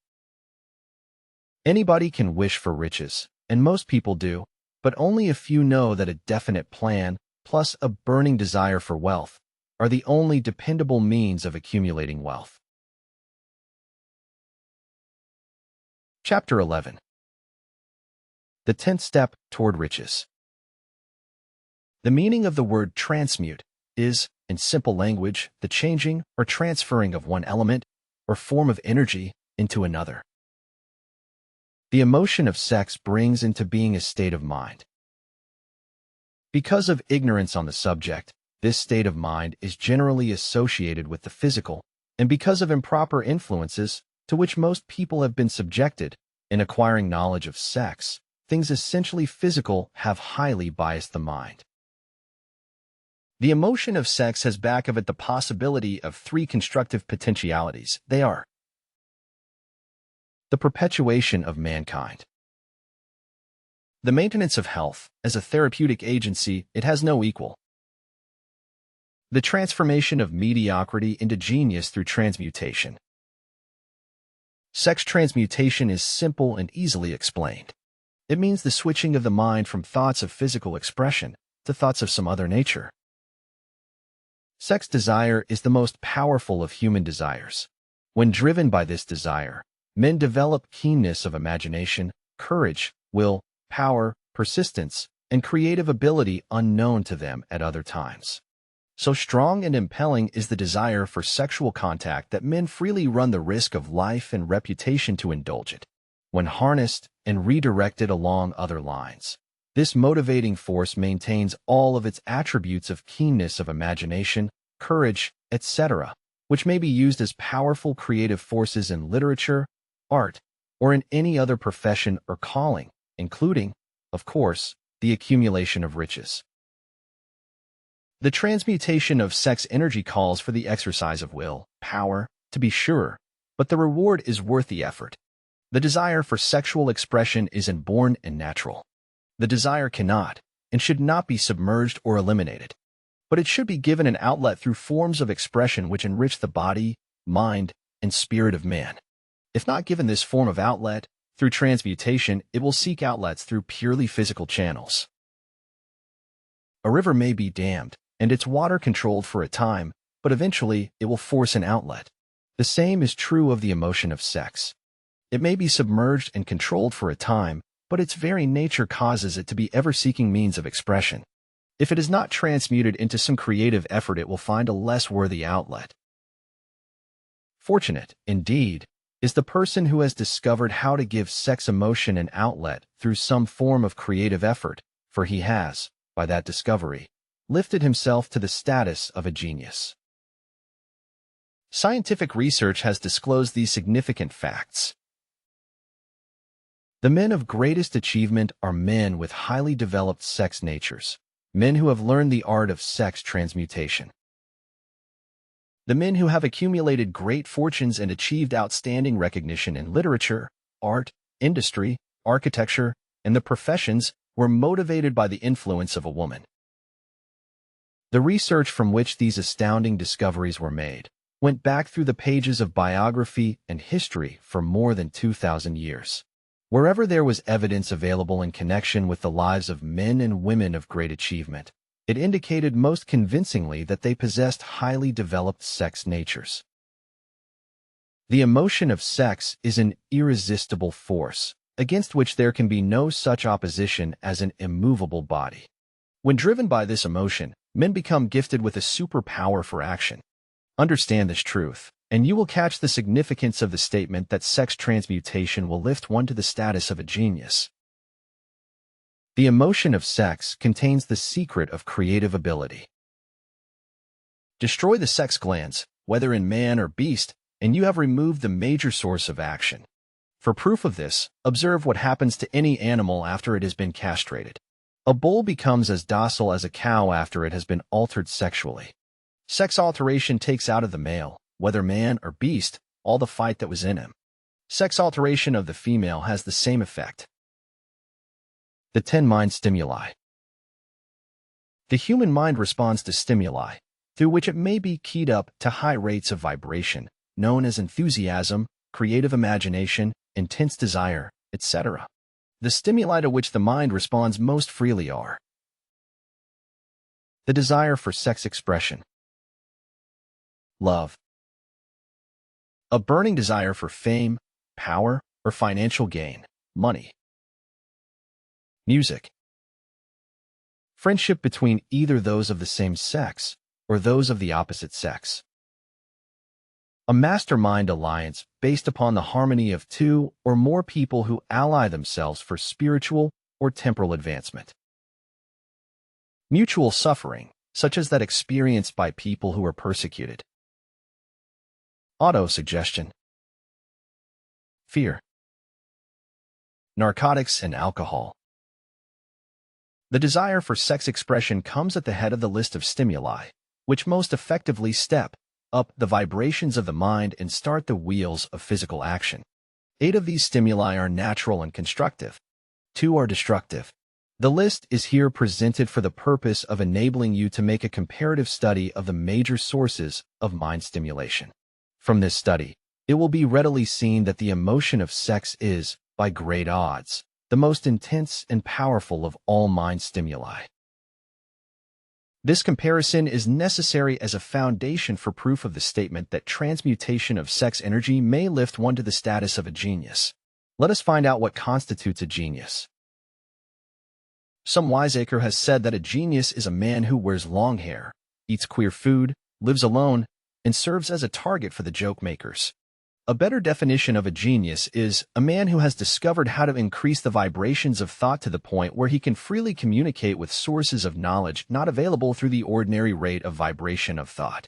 Anybody can wish for riches, and most people do, but only a few know that a definite plan, plus a burning desire for wealth, are the only dependable means of accumulating wealth. Chapter 11. The 10th Step Toward Riches. The meaning of the word transmute is, in simple language, the changing or transferring of one element or form of energy into another. The emotion of sex brings into being a state of mind. Because of ignorance on the subject, this state of mind is generally associated with the physical, and because of improper influences to which most people have been subjected in acquiring knowledge of sex, things essentially physical have highly biased the mind. The emotion of sex has back of it the possibility of three constructive potentialities. They are: the perpetuation of mankind, the maintenance of health. As a therapeutic agency, it has no equal. The transformation of mediocrity into genius through transmutation. Sex transmutation is simple and easily explained. It means the switching of the mind from thoughts of physical expression to thoughts of some other nature. Sex desire is the most powerful of human desires. When driven by this desire, men develop keenness of imagination, courage, will, power, persistence, and creative ability unknown to them at other times. So strong and impelling is the desire for sexual contact that men freely run the risk of life and reputation to indulge it, when harnessed and redirected along other lines. This motivating force maintains all of its attributes of keenness of imagination, courage, etc., which may be used as powerful creative forces in literature, art, or in any other profession or calling, including, of course, the accumulation of riches. The transmutation of sex energy calls for the exercise of will, power, to be sure, but the reward is worth the effort. The desire for sexual expression is inborn and natural. The desire cannot and should not be submerged or eliminated, but it should be given an outlet through forms of expression which enrich the body, mind, and spirit of man. If not given this form of outlet, through transmutation, it will seek outlets through purely physical channels. A river may be dammed, and its water controlled for a time, but eventually it will force an outlet. The same is true of the emotion of sex. It may be submerged and controlled for a time, but its very nature causes it to be ever-seeking means of expression. If it is not transmuted into some creative effort, it will find a less worthy outlet. Fortunate, indeed, is the person who has discovered how to give sex emotion an outlet through some form of creative effort, for he has, by that discovery, lifted himself to the status of a genius. Scientific research has disclosed these significant facts. The men of greatest achievement are men with highly developed sex natures, men who have learned the art of sex transmutation. The men who have accumulated great fortunes and achieved outstanding recognition in literature, art, industry, architecture, and the professions were motivated by the influence of a woman. The research from which these astounding discoveries were made went back through the pages of biography and history for more than 2,000 years. Wherever there was evidence available in connection with the lives of men and women of great achievement, it indicated most convincingly that they possessed highly developed sex natures. The emotion of sex is an irresistible force, against which there can be no such opposition as an immovable body. When driven by this emotion, men become gifted with a superpower for action. Understand this truth, and you will catch the significance of the statement that sex transmutation will lift one to the status of a genius. The emotion of sex contains the secret of creative ability. Destroy the sex glands, whether in man or beast, and you have removed the major source of action. For proof of this, observe what happens to any animal after it has been castrated. A bull becomes as docile as a cow after it has been altered sexually. Sex alteration takes out of the male, whether man or beast, all the fight that was in him. Sex alteration of the female has the same effect. The 10 mind stimuli. The human mind responds to stimuli, through which it may be keyed up to high rates of vibration, known as enthusiasm, creative imagination, intense desire, etc. The stimuli to which the mind responds most freely are the desire for sex expression, love, a burning desire for fame, power, or financial gain, money, music, friendship between either those of the same sex or those of the opposite sex, a mastermind alliance based upon the harmony of two or more people who ally themselves for spiritual or temporal advancement, mutual suffering, such as that experienced by people who are persecuted, autosuggestion, fear, narcotics and alcohol. The desire for sex expression comes at the head of the list of stimuli, which most effectively step up the vibrations of the mind and start the wheels of physical action. 8 of these stimuli are natural and constructive. 2 are destructive. The list is here presented for the purpose of enabling you to make a comparative study of the major sources of mind stimulation. From this study, it will be readily seen that the emotion of sex is, by great odds, the most intense and powerful of all mind stimuli. This comparison is necessary as a foundation for proof of the statement that transmutation of sex energy may lift one to the status of a genius. Let us find out what constitutes a genius. Some wiseacre has said that a genius is a man who wears long hair, eats queer food, lives alone, and serves as a target for the joke makers. A better definition of a genius is a man who has discovered how to increase the vibrations of thought to the point where he can freely communicate with sources of knowledge not available through the ordinary rate of vibration of thought.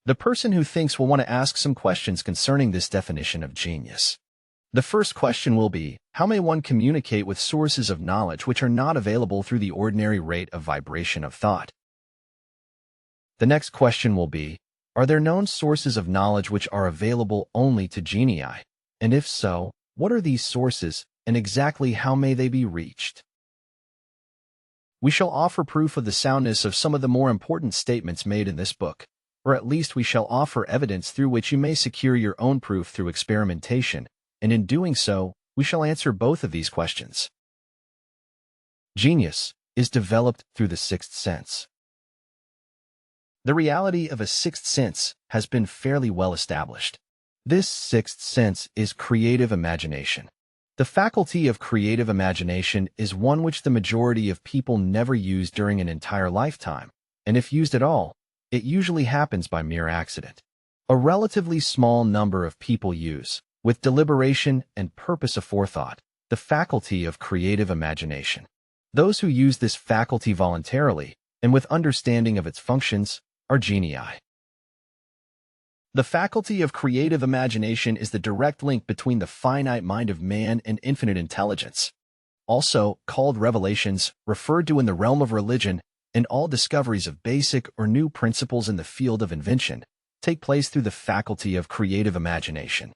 The person who thinks will want to ask some questions concerning this definition of genius. The first question will be, how may one communicate with sources of knowledge which are not available through the ordinary rate of vibration of thought? The next question will be, are there known sources of knowledge which are available only to genii? And if so, what are these sources, and exactly how may they be reached? We shall offer proof of the soundness of some of the more important statements made in this book, or at least we shall offer evidence through which you may secure your own proof through experimentation, and in doing so, we shall answer both of these questions. Genius is developed through the sixth sense. The reality of a sixth sense has been fairly well established. This sixth sense is creative imagination. The faculty of creative imagination is one which the majority of people never use during an entire lifetime, and if used at all, it usually happens by mere accident. A relatively small number of people use, with deliberation and purpose aforethought, the faculty of creative imagination. Those who use this faculty voluntarily, and with understanding of its functions, are genii. The faculty of creative imagination is the direct link between the finite mind of man and infinite intelligence. Also called revelations, referred to in the realm of religion, and all discoveries of basic or new principles in the field of invention, take place through the faculty of creative imagination.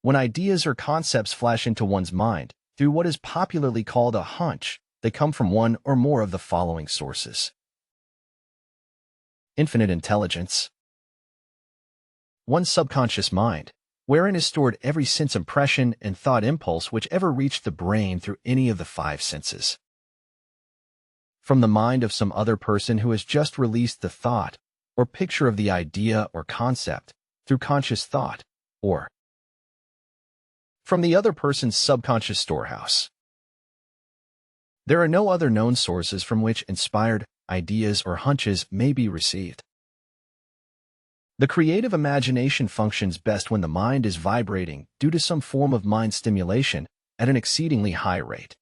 When ideas or concepts flash into one's mind, through what is popularly called a hunch, they come from one or more of the following sources. infinite intelligence. One's subconscious mind, wherein is stored every sense impression and thought impulse which ever reached the brain through any of the five senses. From the mind of some other person who has just released the thought or picture of the idea or concept through conscious thought, or from the other person's subconscious storehouse. There are no other known sources from which inspired ideas or hunches may be received. The creative imagination functions best when the mind is vibrating due to some form of mind stimulation at an exceedingly high rate.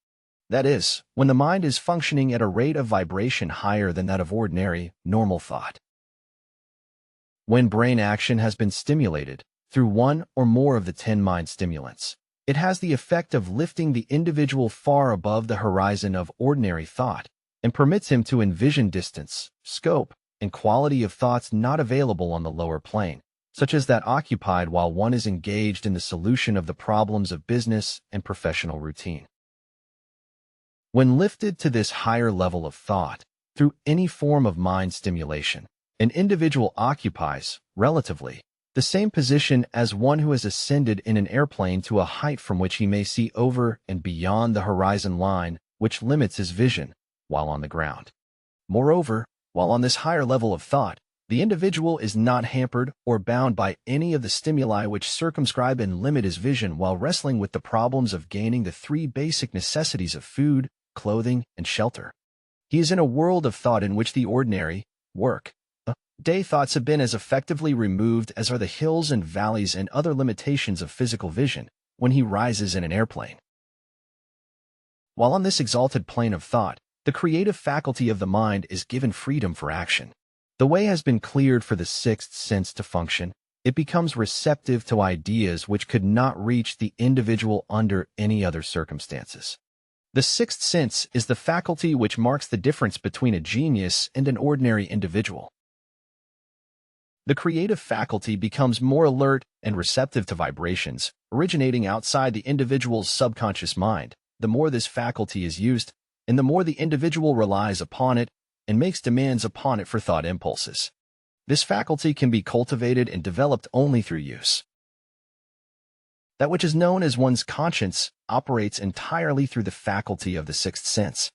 That is, when the mind is functioning at a rate of vibration higher than that of ordinary, normal thought. When brain action has been stimulated through one or more of the 10 mind stimulants, it has the effect of lifting the individual far above the horizon of ordinary thought and permits him to envision distance, scope, and quality of thoughts not available on the lower plane, such as that occupied while one is engaged in the solution of the problems of business and professional routine. When lifted to this higher level of thought, through any form of mind stimulation, an individual occupies, relatively, the same position as one who has ascended in an airplane to a height from which he may see over and beyond the horizon line which limits his vision while on the ground. Moreover, while on this higher level of thought, the individual is not hampered or bound by any of the stimuli which circumscribe and limit his vision while wrestling with the problems of gaining the 3 basic necessities of food, clothing, and shelter. He is in a world of thought in which the ordinary, day thoughts have been as effectively removed as are the hills and valleys and other limitations of physical vision when he rises in an airplane. While on this exalted plane of thought, the creative faculty of the mind is given freedom for action. The way has been cleared for the sixth sense to function. It becomes receptive to ideas which could not reach the individual under any other circumstances. The sixth sense is the faculty which marks the difference between a genius and an ordinary individual. The creative faculty becomes more alert and receptive to vibrations originating outside the individual's subconscious mind. The more this faculty is used, and the more the individual relies upon it and makes demands upon it for thought impulses. This faculty can be cultivated and developed only through use. That which is known as one's conscience operates entirely through the faculty of the sixth sense.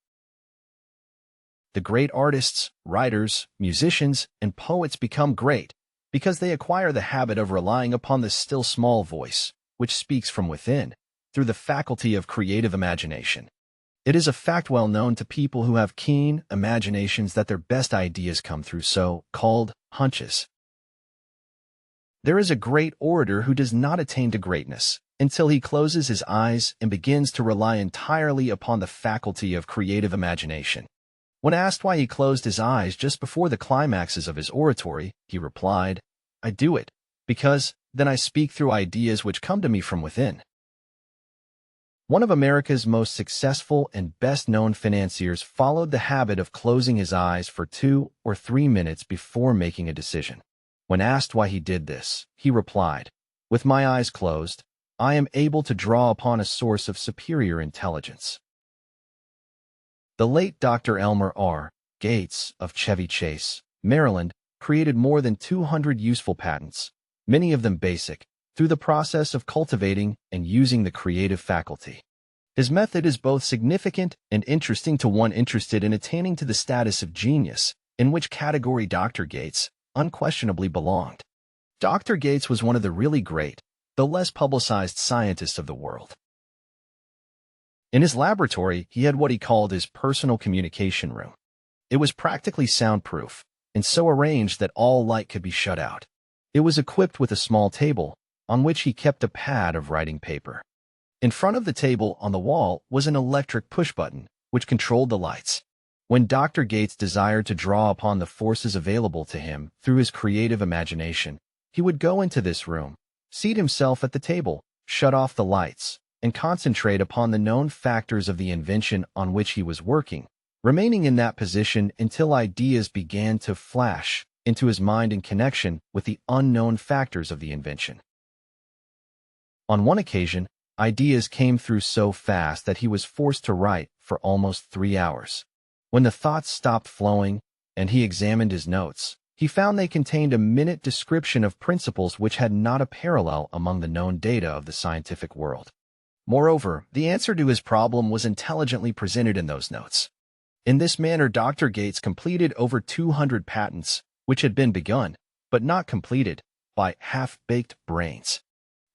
The great artists, writers, musicians, and poets become great because they acquire the habit of relying upon the still small voice, which speaks from within, through the faculty of creative imagination. It is a fact well known to people who have keen imaginations that their best ideas come through so-called hunches. There is a great orator who does not attain to greatness until he closes his eyes and begins to rely entirely upon the faculty of creative imagination. When asked why he closed his eyes just before the climaxes of his oratory, he replied, "I do it because then I speak through ideas which come to me from within." One of America's most successful and best-known financiers followed the habit of closing his eyes for 2 or 3 minutes before making a decision. When asked why he did this, he replied, "With my eyes closed, I am able to draw upon a source of superior intelligence." The late Dr. Elmer R. Gates of Chevy Chase, Maryland, created more than 200 useful patents, many of them basic, through the process of cultivating and using the creative faculty. His method is both significant and interesting to one interested in attaining to the status of genius, in which category Dr. Gates unquestionably belonged. Dr. Gates was one of the really great, though less publicized scientists of the world. In his laboratory, he had what he called his personal communication room. It was practically soundproof, and so arranged that all light could be shut out. It was equipped with a small table, on which he kept a pad of writing paper. In front of the table on the wall was an electric push button, which controlled the lights. When Dr. Gates desired to draw upon the forces available to him through his creative imagination, he would go into this room, seat himself at the table, shut off the lights, and concentrate upon the known factors of the invention on which he was working, remaining in that position until ideas began to flash into his mind in connection with the unknown factors of the invention. On one occasion, ideas came through so fast that he was forced to write for almost 3 hours. When the thoughts stopped flowing and he examined his notes, He found they contained a minute description of principles which had not a parallel among the known data of the scientific world. Moreover, the answer to his problem was intelligently presented in those notes. In this manner, Dr. Gates completed over 200 patents, which had been begun, but not completed, by half-baked brains.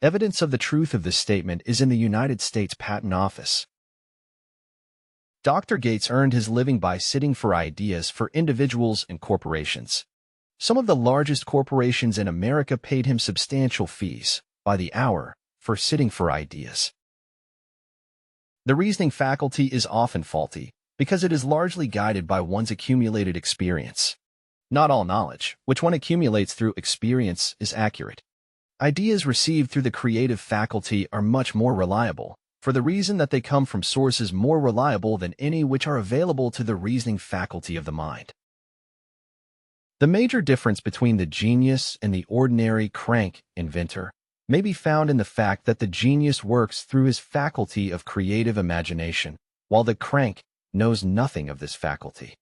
Evidence of the truth of this statement is in the United States Patent Office. Dr. Gates earned his living by sitting for ideas for individuals and corporations. Some of the largest corporations in America paid him substantial fees, by the hour, for sitting for ideas. The reasoning faculty is often faulty, because it is largely guided by one's accumulated experience. Not all knowledge, which one accumulates through experience, is accurate. Ideas received through the creative faculty are much more reliable, for the reason that they come from sources more reliable than any which are available to the reasoning faculty of the mind. The major difference between the genius and the ordinary crank inventor may be found in the fact that the genius works through his faculty of creative imagination, while the crank knows nothing of this faculty.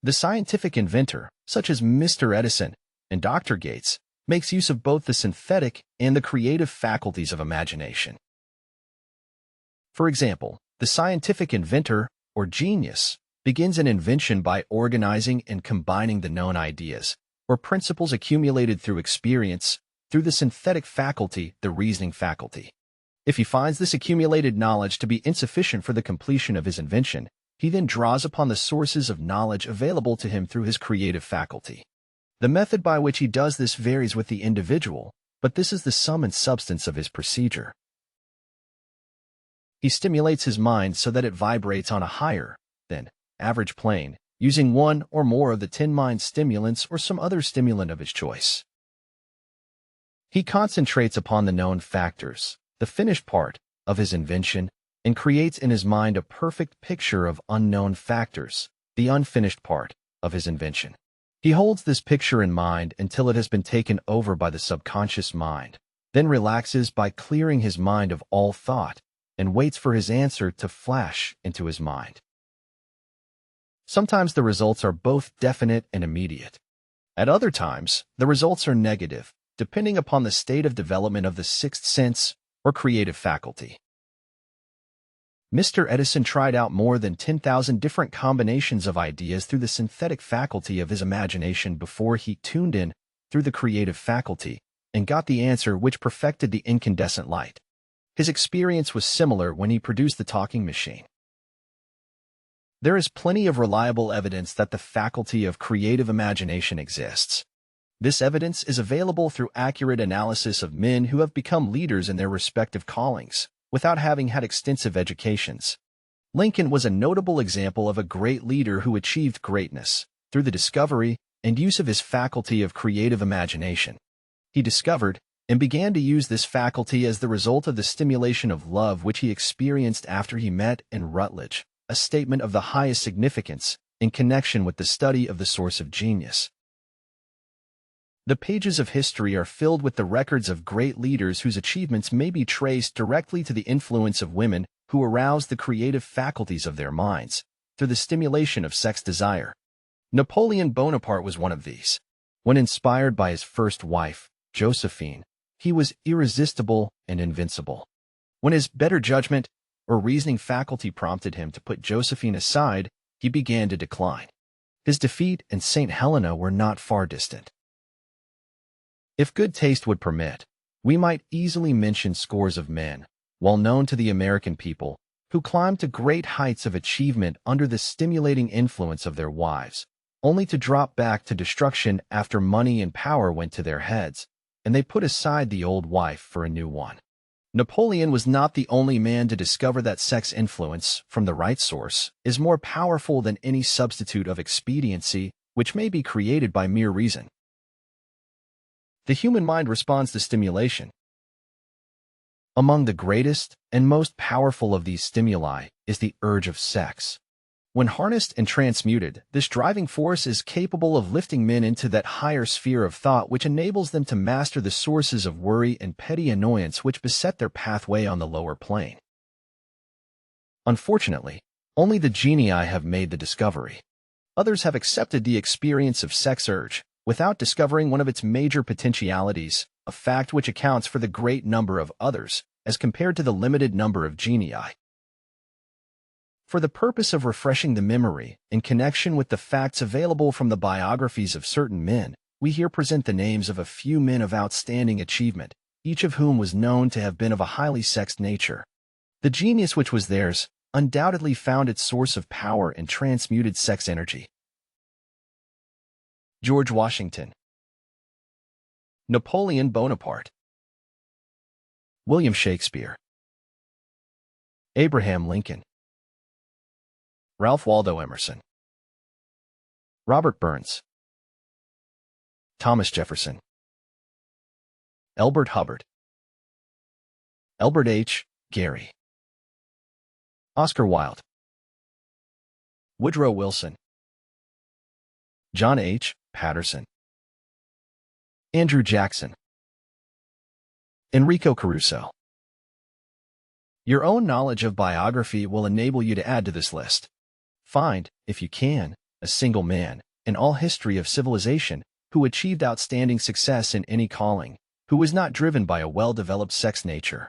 The scientific inventor, such as Mr. Edison and Dr. Gates, makes use of both the synthetic and the creative faculties of imagination. For example, the scientific inventor, or genius, begins an invention by organizing and combining the known ideas, or principles accumulated through experience, through the synthetic faculty, the reasoning faculty. If he finds this accumulated knowledge to be insufficient for the completion of his invention, he then draws upon the sources of knowledge available to him through his creative faculty. The method by which he does this varies with the individual, but this is the sum and substance of his procedure. He stimulates his mind so that it vibrates on a higher, than average plane, using one or more of the 10 mind stimulants or some other stimulant of his choice. He concentrates upon the known factors, the finished part, of his invention, and creates in his mind a perfect picture of unknown factors, the unfinished part, of his invention. He holds this picture in mind until it has been taken over by the subconscious mind, then relaxes by clearing his mind of all thought, and waits for his answer to flash into his mind. Sometimes the results are both definite and immediate. At other times, the results are negative, depending upon the state of development of the sixth sense or creative faculty. Mr. Edison tried out more than 10,000 different combinations of ideas through the synthetic faculty of his imagination before he tuned in through the creative faculty and got the answer which perfected the incandescent light. His experience was similar when he produced the talking machine. There is plenty of reliable evidence that the faculty of creative imagination exists. This evidence is available through accurate analysis of men who have become leaders in their respective callings, without having had extensive educations. Lincoln was a notable example of a great leader who achieved greatness through the discovery and use of his faculty of creative imagination. He discovered and began to use this faculty as the result of the stimulation of love which he experienced after he met in Rutledge, a statement of the highest significance in connection with the study of the source of genius. The pages of history are filled with the records of great leaders whose achievements may be traced directly to the influence of women who aroused the creative faculties of their minds through the stimulation of sex desire. Napoleon Bonaparte was one of these. When inspired by his first wife, Josephine, he was irresistible and invincible. When his better judgment or reasoning faculty prompted him to put Josephine aside, he began to decline. His defeat and St. Helena were not far distant. If good taste would permit, we might easily mention scores of men, well known to the American people, who climbed to great heights of achievement under the stimulating influence of their wives, only to drop back to destruction after money and power went to their heads, and they put aside the old wife for a new one. Napoleon was not the only man to discover that sex influence, from the right source, is more powerful than any substitute of expediency which may be created by mere reason. The human mind responds to stimulation. Among the greatest and most powerful of these stimuli is the urge of sex. When harnessed and transmuted, this driving force is capable of lifting men into that higher sphere of thought which enables them to master the sources of worry and petty annoyance which beset their pathway on the lower plane. Unfortunately, only the genii have made the discovery. Others have accepted the experience of sex urge, without discovering one of its major potentialities, a fact which accounts for the great number of others as compared to the limited number of genii. For the purpose of refreshing the memory in connection with the facts available from the biographies of certain men, we here present the names of a few men of outstanding achievement, each of whom was known to have been of a highly sexed nature. The genius which was theirs undoubtedly found its source of power in transmuted sex energy. George Washington, Napoleon Bonaparte, William Shakespeare, Abraham Lincoln, Ralph Waldo Emerson, Robert Burns, Thomas Jefferson, Elbert Hubbard, Elbert H. Gary, Oscar Wilde, Woodrow Wilson, John H. Patterson, Andrew Jackson, Enrico Caruso. Your own knowledge of biography will enable you to add to this list. Find, if you can, a single man in all history of civilization who achieved outstanding success in any calling, who was not driven by a well-developed sex nature.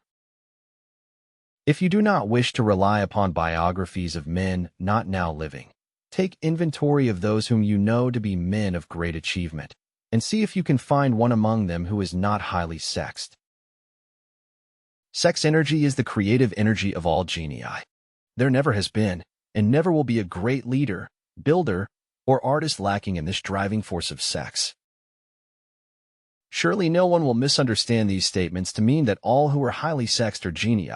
If you do not wish to rely upon biographies of men not now living, take inventory of those whom you know to be men of great achievement, and see if you can find one among them who is not highly sexed. Sex energy is the creative energy of all genii. There never has been, and never will be a great leader, builder, or artist lacking in this driving force of sex. Surely no one will misunderstand these statements to mean that all who are highly sexed are genii.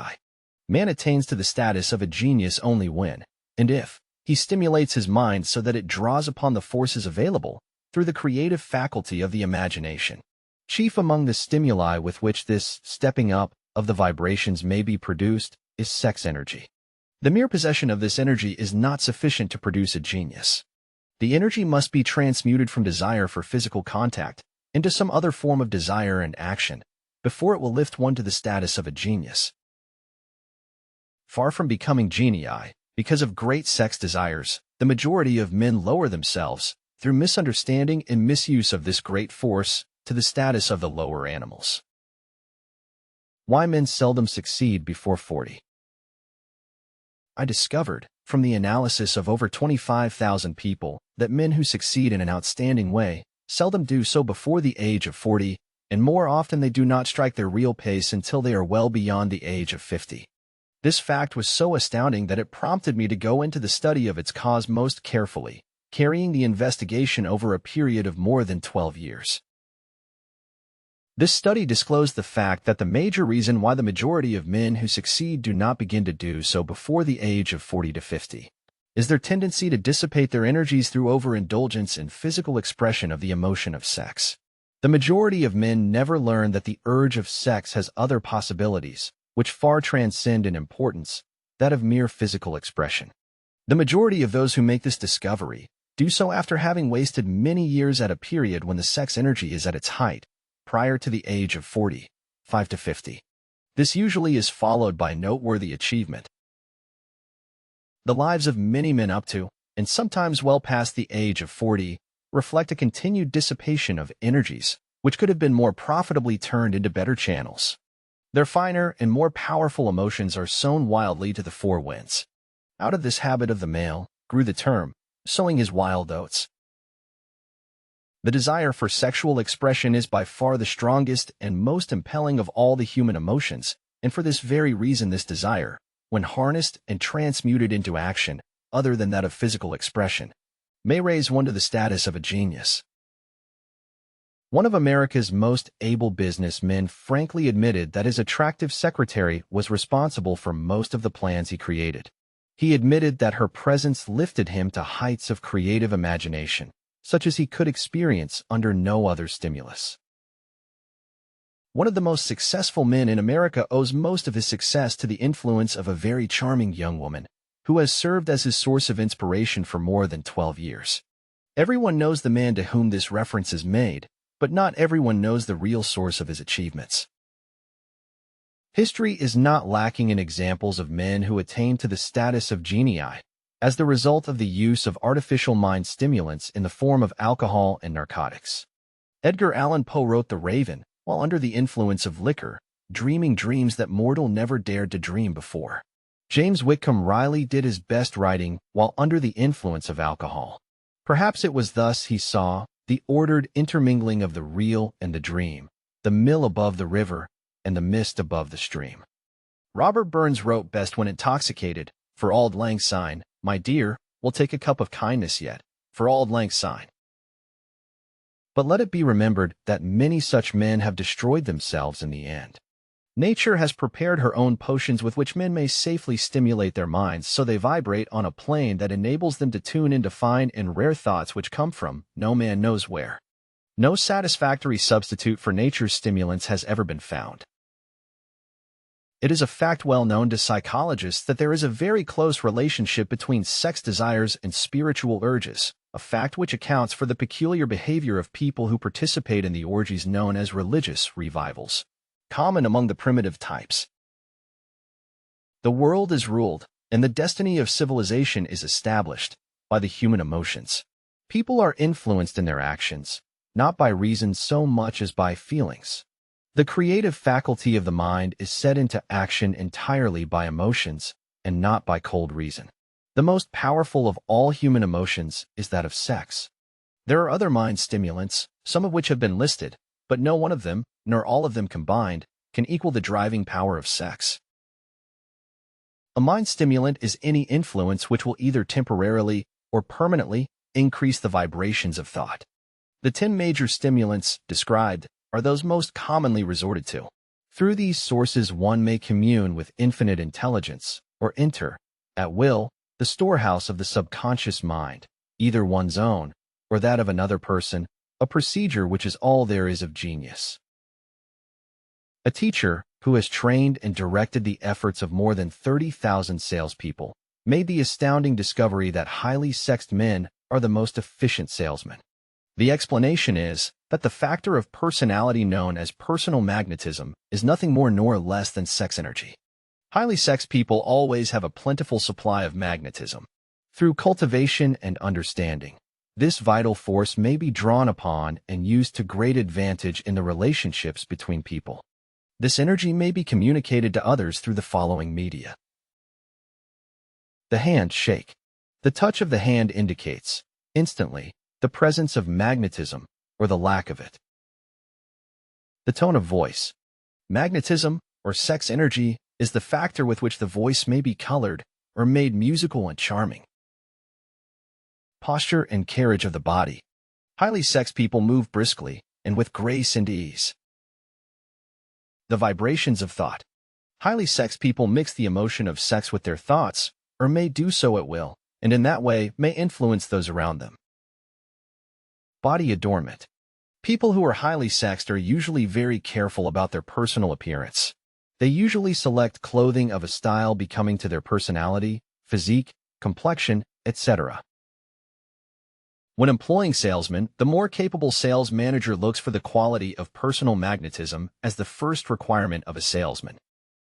Man attains to the status of a genius only when, and if, he stimulates his mind so that it draws upon the forces available through the creative faculty of the imagination. Chief among the stimuli with which this stepping up of the vibrations may be produced is sex energy. The mere possession of this energy is not sufficient to produce a genius. The energy must be transmuted from desire for physical contact into some other form of desire and action before it will lift one to the status of a genius. Far from becoming genii, because of great sex desires, the majority of men lower themselves, through misunderstanding and misuse of this great force, to the status of the lower animals. Why men seldom succeed before 40. I discovered, from the analysis of over 25,000 people, that men who succeed in an outstanding way seldom do so before the age of 40, and more often they do not strike their real pace until they are well beyond the age of 50. This fact was so astounding that it prompted me to go into the study of its cause most carefully, carrying the investigation over a period of more than 12 years. This study disclosed the fact that the major reason why the majority of men who succeed do not begin to do so before the age of 40 to 50 is their tendency to dissipate their energies through overindulgence in physical expression of the emotion of sex. The majority of men never learn that the urge of sex has other possibilities, which far transcend in importance that of mere physical expression. The majority of those who make this discovery do so after having wasted many years at a period when the sex energy is at its height, prior to the age of 45 to 50. This usually is followed by noteworthy achievement. The lives of many men up to, and sometimes well past the age of 40, reflect a continued dissipation of energies, which could have been more profitably turned into better channels. Their finer and more powerful emotions are sown wildly to the four winds. Out of this habit of the male grew the term, sowing his wild oats. The desire for sexual expression is by far the strongest and most impelling of all the human emotions, and for this very reason this desire, when harnessed and transmuted into action, other than that of physical expression, may raise one to the status of a genius. One of America's most able businessmen frankly admitted that his attractive secretary was responsible for most of the plans he created. He admitted that her presence lifted him to heights of creative imagination, such as he could experience under no other stimulus. One of the most successful men in America owes most of his success to the influence of a very charming young woman, who has served as his source of inspiration for more than 12 years. Everyone knows the man to whom this reference is made, but not everyone knows the real source of his achievements. History is not lacking in examples of men who attained to the status of genii as the result of the use of artificial mind stimulants in the form of alcohol and narcotics. Edgar Allan Poe wrote The Raven while under the influence of liquor, dreaming dreams that mortal never dared to dream before. James Whitcomb Riley did his best writing while under the influence of alcohol. Perhaps it was thus he saw the ordered intermingling of the real and the dream, the mill above the river and the mist above the stream. Robert Burns wrote best when intoxicated, "For auld lang syne, my dear, we'll take a cup of kindness yet, for auld lang syne." But let it be remembered that many such men have destroyed themselves in the end. Nature has prepared her own potions with which men may safely stimulate their minds so they vibrate on a plane that enables them to tune into fine and rare thoughts which come from no man knows where. No satisfactory substitute for nature's stimulants has ever been found. It is a fact well known to psychologists that there is a very close relationship between sex desires and spiritual urges, a fact which accounts for the peculiar behavior of people who participate in the orgies known as religious revivals, common among the primitive types. The world is ruled, and the destiny of civilization is established, by the human emotions. People are influenced in their actions, not by reason so much as by feelings. The creative faculty of the mind is set into action entirely by emotions and not by cold reason. The most powerful of all human emotions is that of sex. There are other mind stimulants, some of which have been listed, but no one of them, nor all of them combined, can equal the driving power of sex. A mind stimulant is any influence which will either temporarily or permanently increase the vibrations of thought. The 10 major stimulants described are those most commonly resorted to. Through these sources one may commune with infinite intelligence, or enter, at will, the storehouse of the subconscious mind, either one's own or that of another person, a procedure which is all there is of genius. A teacher, who has trained and directed the efforts of more than 30,000 salespeople, made the astounding discovery that highly sexed men are the most efficient salesmen. The explanation is that the factor of personality known as personal magnetism is nothing more nor less than sex energy. Highly sexed people always have a plentiful supply of magnetism. Through cultivation and understanding, this vital force may be drawn upon and used to great advantage in the relationships between people. This energy may be communicated to others through the following media. The hand shake. The touch of the hand indicates, instantly, the presence of magnetism or the lack of it. The tone of voice. Magnetism, or sex energy, is the factor with which the voice may be colored or made musical and charming. Posture and carriage of the body. Highly sexed people move briskly and with grace and ease. The vibrations of thought. Highly sexed people mix the emotion of sex with their thoughts, or may do so at will, and in that way may influence those around them. Body adornment. People who are highly sexed are usually very careful about their personal appearance. They usually select clothing of a style becoming to their personality, physique, complexion, etc. When employing salesmen, the more capable sales manager looks for the quality of personal magnetism as the first requirement of a salesman.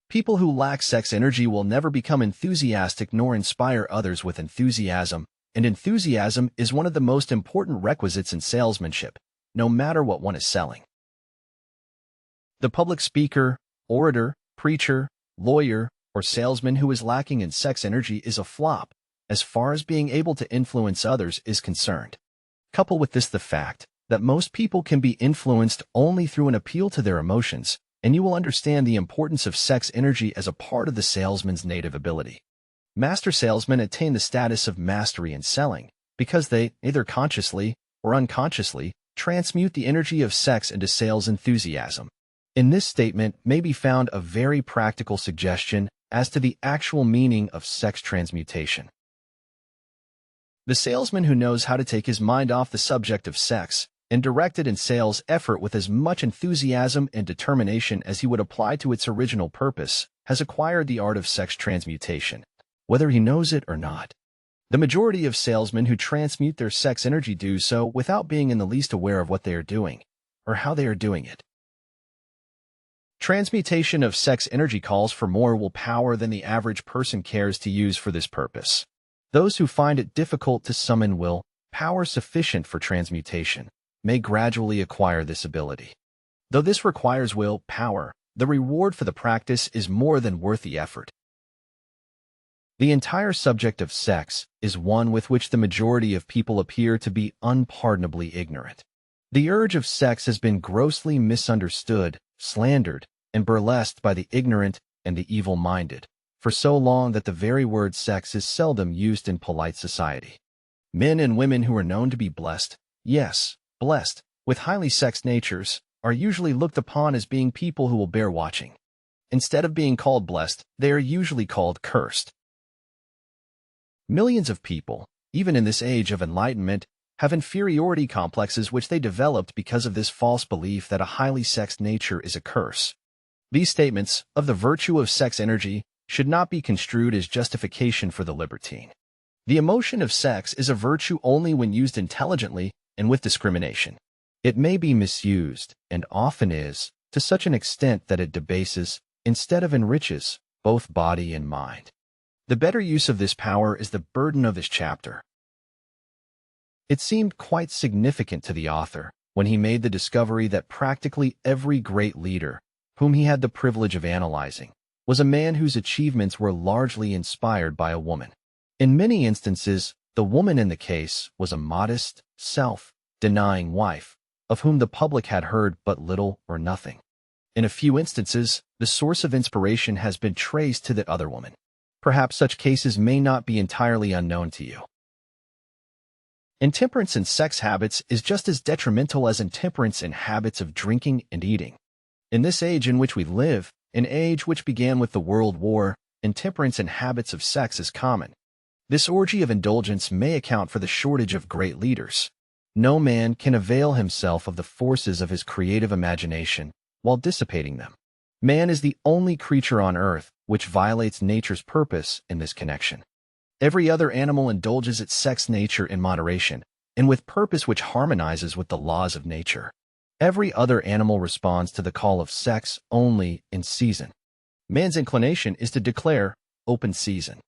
People who lack sex energy will never become enthusiastic nor inspire others with enthusiasm, and enthusiasm is one of the most important requisites in salesmanship, no matter what one is selling. The public speaker, orator, preacher, lawyer, or salesman who is lacking in sex energy is a flop, as far as being able to influence others is concerned. Couple with this the fact that most people can be influenced only through an appeal to their emotions, and you will understand the importance of sex energy as a part of the salesman's native ability. Master salesmen attain the status of mastery in selling because they, either consciously or unconsciously, transmute the energy of sex into sales enthusiasm. In this statement may be found a very practical suggestion as to the actual meaning of sex transmutation. The salesman who knows how to take his mind off the subject of sex and direct it in sales effort with as much enthusiasm and determination as he would apply to its original purpose has acquired the art of sex transmutation, whether he knows it or not. The majority of salesmen who transmute their sex energy do so without being in the least aware of what they are doing or how they are doing it. Transmutation of sex energy calls for more willpower than the average person cares to use for this purpose. Those who find it difficult to summon will power sufficient for transmutation may gradually acquire this ability. Though this requires will power, the reward for the practice is more than worth the effort. The entire subject of sex is one with which the majority of people appear to be unpardonably ignorant. The urge of sex has been grossly misunderstood, slandered, and burlesqued by the ignorant and the evil-minded for so long that the very word sex is seldom used in polite society. Men and women who are known to be blessed, yes, blessed, with highly sexed natures, are usually looked upon as being people who will bear watching. Instead of being called blessed, they are usually called cursed. Millions of people, even in this age of enlightenment, have inferiority complexes which they developed because of this false belief that a highly sexed nature is a curse. These statements of the virtue of sex energy should not be construed as justification for the libertine. The emotion of sex is a virtue only when used intelligently and with discrimination. It may be misused, and often is, to such an extent that it debases, instead of enriches, both body and mind. The better use of this power is the burden of this chapter. It seemed quite significant to the author when he made the discovery that practically every great leader, whom he had the privilege of analyzing, was a man whose achievements were largely inspired by a woman. In many instances, the woman in the case was a modest, self-denying wife, of whom the public had heard but little or nothing. In a few instances, the source of inspiration has been traced to the other woman. Perhaps such cases may not be entirely unknown to you. Intemperance in sex habits is just as detrimental as intemperance in habits of drinking and eating. In this age in which we live, an age which began with the World War, intemperance in habits of sex is common. This orgy of indulgence may account for the shortage of great leaders. No man can avail himself of the forces of his creative imagination while dissipating them. Man is the only creature on earth which violates nature's purpose in this connection. Every other animal indulges its sex nature in moderation, and with purpose which harmonizes with the laws of nature. Every other animal responds to the call of sex only in season. Man's inclination is to declare open season.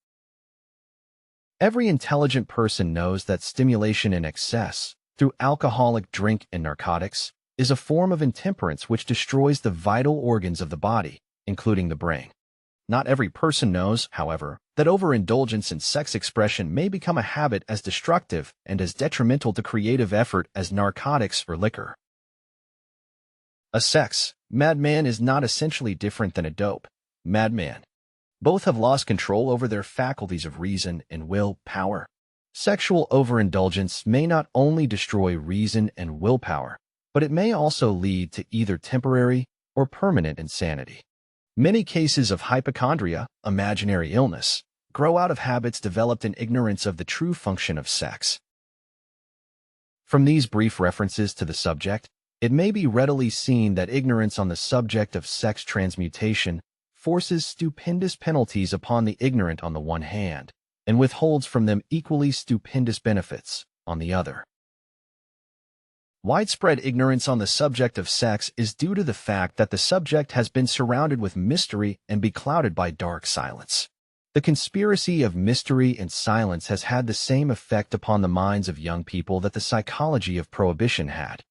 Every intelligent person knows that stimulation in excess, through alcoholic drink and narcotics, is a form of intemperance which destroys the vital organs of the body, including the brain. Not every person knows, however, that overindulgence in sex expression may become a habit as destructive and as detrimental to creative effort as narcotics or liquor. A sex madman is not essentially different than a dope madman. Both have lost control over their faculties of reason and will power. Sexual overindulgence may not only destroy reason and willpower, but it may also lead to either temporary or permanent insanity. Many cases of hypochondria, imaginary illness, grow out of habits developed in ignorance of the true function of sex. From these brief references to the subject, it may be readily seen that ignorance on the subject of sex transmutation forces stupendous penalties upon the ignorant on the one hand, and withholds from them equally stupendous benefits on the other. Widespread ignorance on the subject of sex is due to the fact that the subject has been surrounded with mystery and beclouded by dark silence. The conspiracy of mystery and silence has had the same effect upon the minds of young people that the psychology of prohibition had.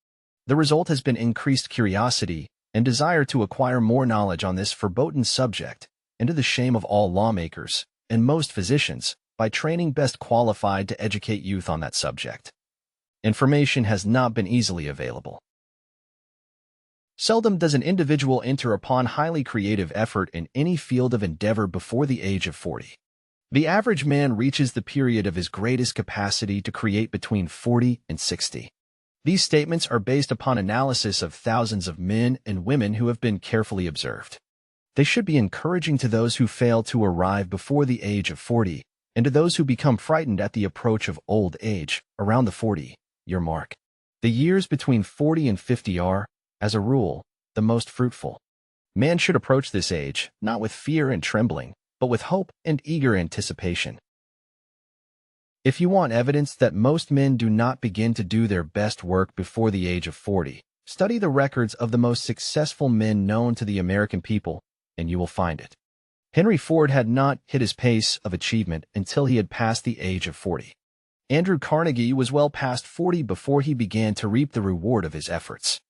The result has been increased curiosity and desire to acquire more knowledge on this forbidden subject, and to the shame of all lawmakers and most physicians, by training best qualified to educate youth on that subject. Information has not been easily available. Seldom does an individual enter upon highly creative effort in any field of endeavor before the age of 40. The average man reaches the period of his greatest capacity to create between 40 and 60. These statements are based upon analysis of thousands of men and women who have been carefully observed. They should be encouraging to those who fail to arrive before the age of 40, and to those who become frightened at the approach of old age, around the 40-year mark. The years between 40 and 50 are, as a rule, the most fruitful. Man should approach this age, not with fear and trembling, but with hope and eager anticipation. If you want evidence that most men do not begin to do their best work before the age of 40, study the records of the most successful men known to the American people, and you will find it. Henry Ford had not hit his pace of achievement until he had passed the age of 40. Andrew Carnegie was well past 40 before he began to reap the reward of his efforts.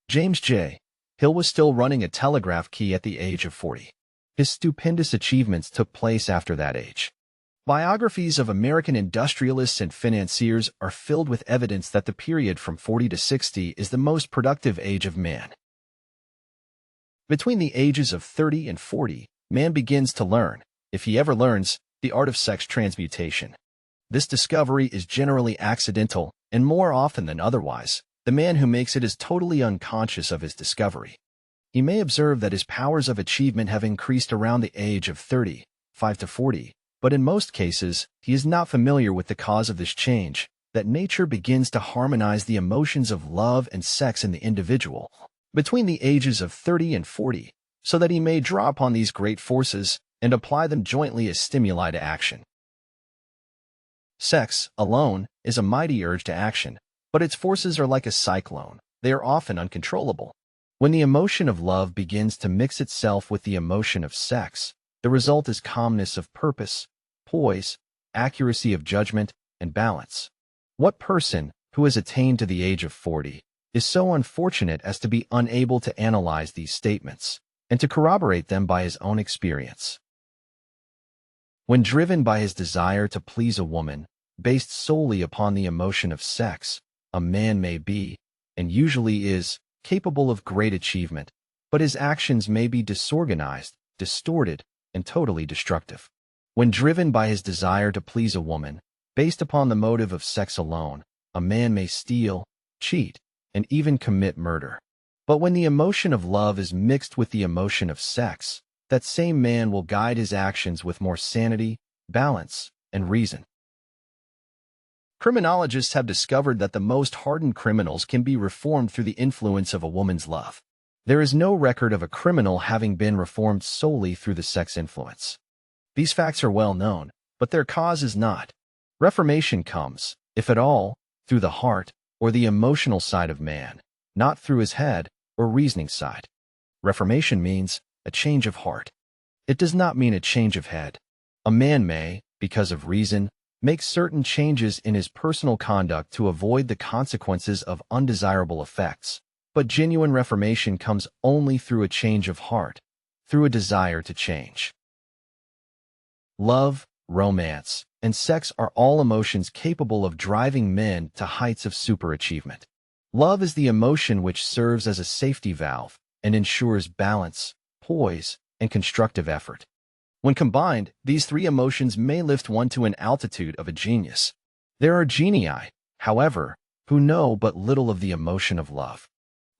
James J. Hill was still running a telegraph key at the age of 40. His stupendous achievements took place after that age. Biographies of American industrialists and financiers are filled with evidence that the period from 40 to 60 is the most productive age of man. Between the ages of 30 and 40, man begins to learn, if he ever learns, the art of sex transmutation. This discovery is generally accidental, and more often than otherwise, the man who makes it is totally unconscious of his discovery. He may observe that his powers of achievement have increased around the age of 35 to 40, but in most cases, he is not familiar with the cause of this change, that nature begins to harmonize the emotions of love and sex in the individual between the ages of 30 and 40, so that he may draw upon these great forces and apply them jointly as stimuli to action. Sex, alone, is a mighty urge to action, but its forces are like a cyclone. They are often uncontrollable. When the emotion of love begins to mix itself with the emotion of sex, the result is calmness of purpose, poise, accuracy of judgment, and balance. What person, who has attained to the age of 40, is so unfortunate as to be unable to analyze these statements and to corroborate them by his own experience? When driven by his desire to please a woman, based solely upon the emotion of sex, a man may be, and usually is, capable of great achievement, but his actions may be disorganized, distorted, and totally destructive. When driven by his desire to please a woman, based upon the motive of sex alone, a man may steal, cheat, and even commit murder. But when the emotion of love is mixed with the emotion of sex, that same man will guide his actions with more sanity, balance, and reason. Criminologists have discovered that the most hardened criminals can be reformed through the influence of a woman's love. There is no record of a criminal having been reformed solely through the sex influence. These facts are well known, but their cause is not. Reformation comes, if at all, through the heart or the emotional side of man, not through his head or reasoning side. Reformation means a change of heart. It does not mean a change of head. A man may, because of reason, make certain changes in his personal conduct to avoid the consequences of undesirable effects, but genuine reformation comes only through a change of heart, through a desire to change. Love, romance, and sex are all emotions capable of driving men to heights of superachievement. Love is the emotion which serves as a safety valve and ensures balance, poise, and constructive effort. When combined, these three emotions may lift one to an altitude of a genius. There are genii, however, who know but little of the emotion of love.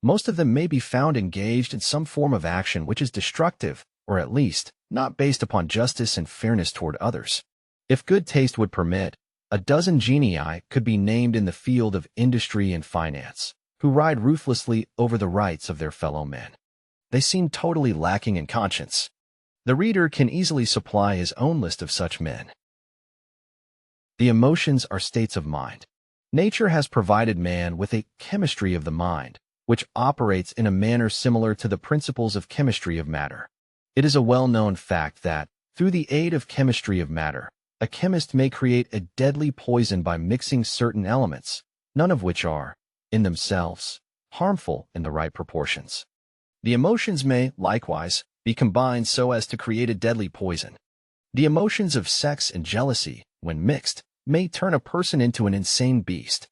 Most of them may be found engaged in some form of action which is destructive, or at least, not based upon justice and fairness toward others. If good taste would permit, a dozen genii could be named in the field of industry and finance, who ride ruthlessly over the rights of their fellow men. They seem totally lacking in conscience. The reader can easily supply his own list of such men. The emotions are states of mind. Nature has provided man with a chemistry of the mind, which operates in a manner similar to the principles of chemistry of matter. It is a well-known fact that, through the aid of chemistry of matter, a chemist may create a deadly poison by mixing certain elements, none of which are, in themselves, harmful in the right proportions. The emotions may, likewise, be combined so as to create a deadly poison. The emotions of sex and jealousy, when mixed, may turn a person into an insane beast.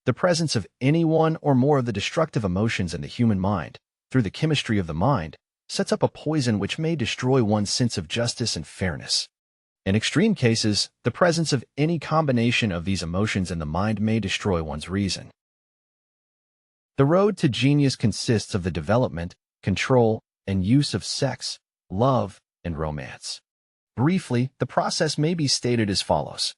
The presence of any one or more of the destructive emotions in the human mind, through the chemistry of the mind, sets up a poison which may destroy one's sense of justice and fairness. In extreme cases, the presence of any combination of these emotions in the mind may destroy one's reason. The road to genius consists of the development, control, and use of sex, love, and romance. Briefly, the process may be stated as follows.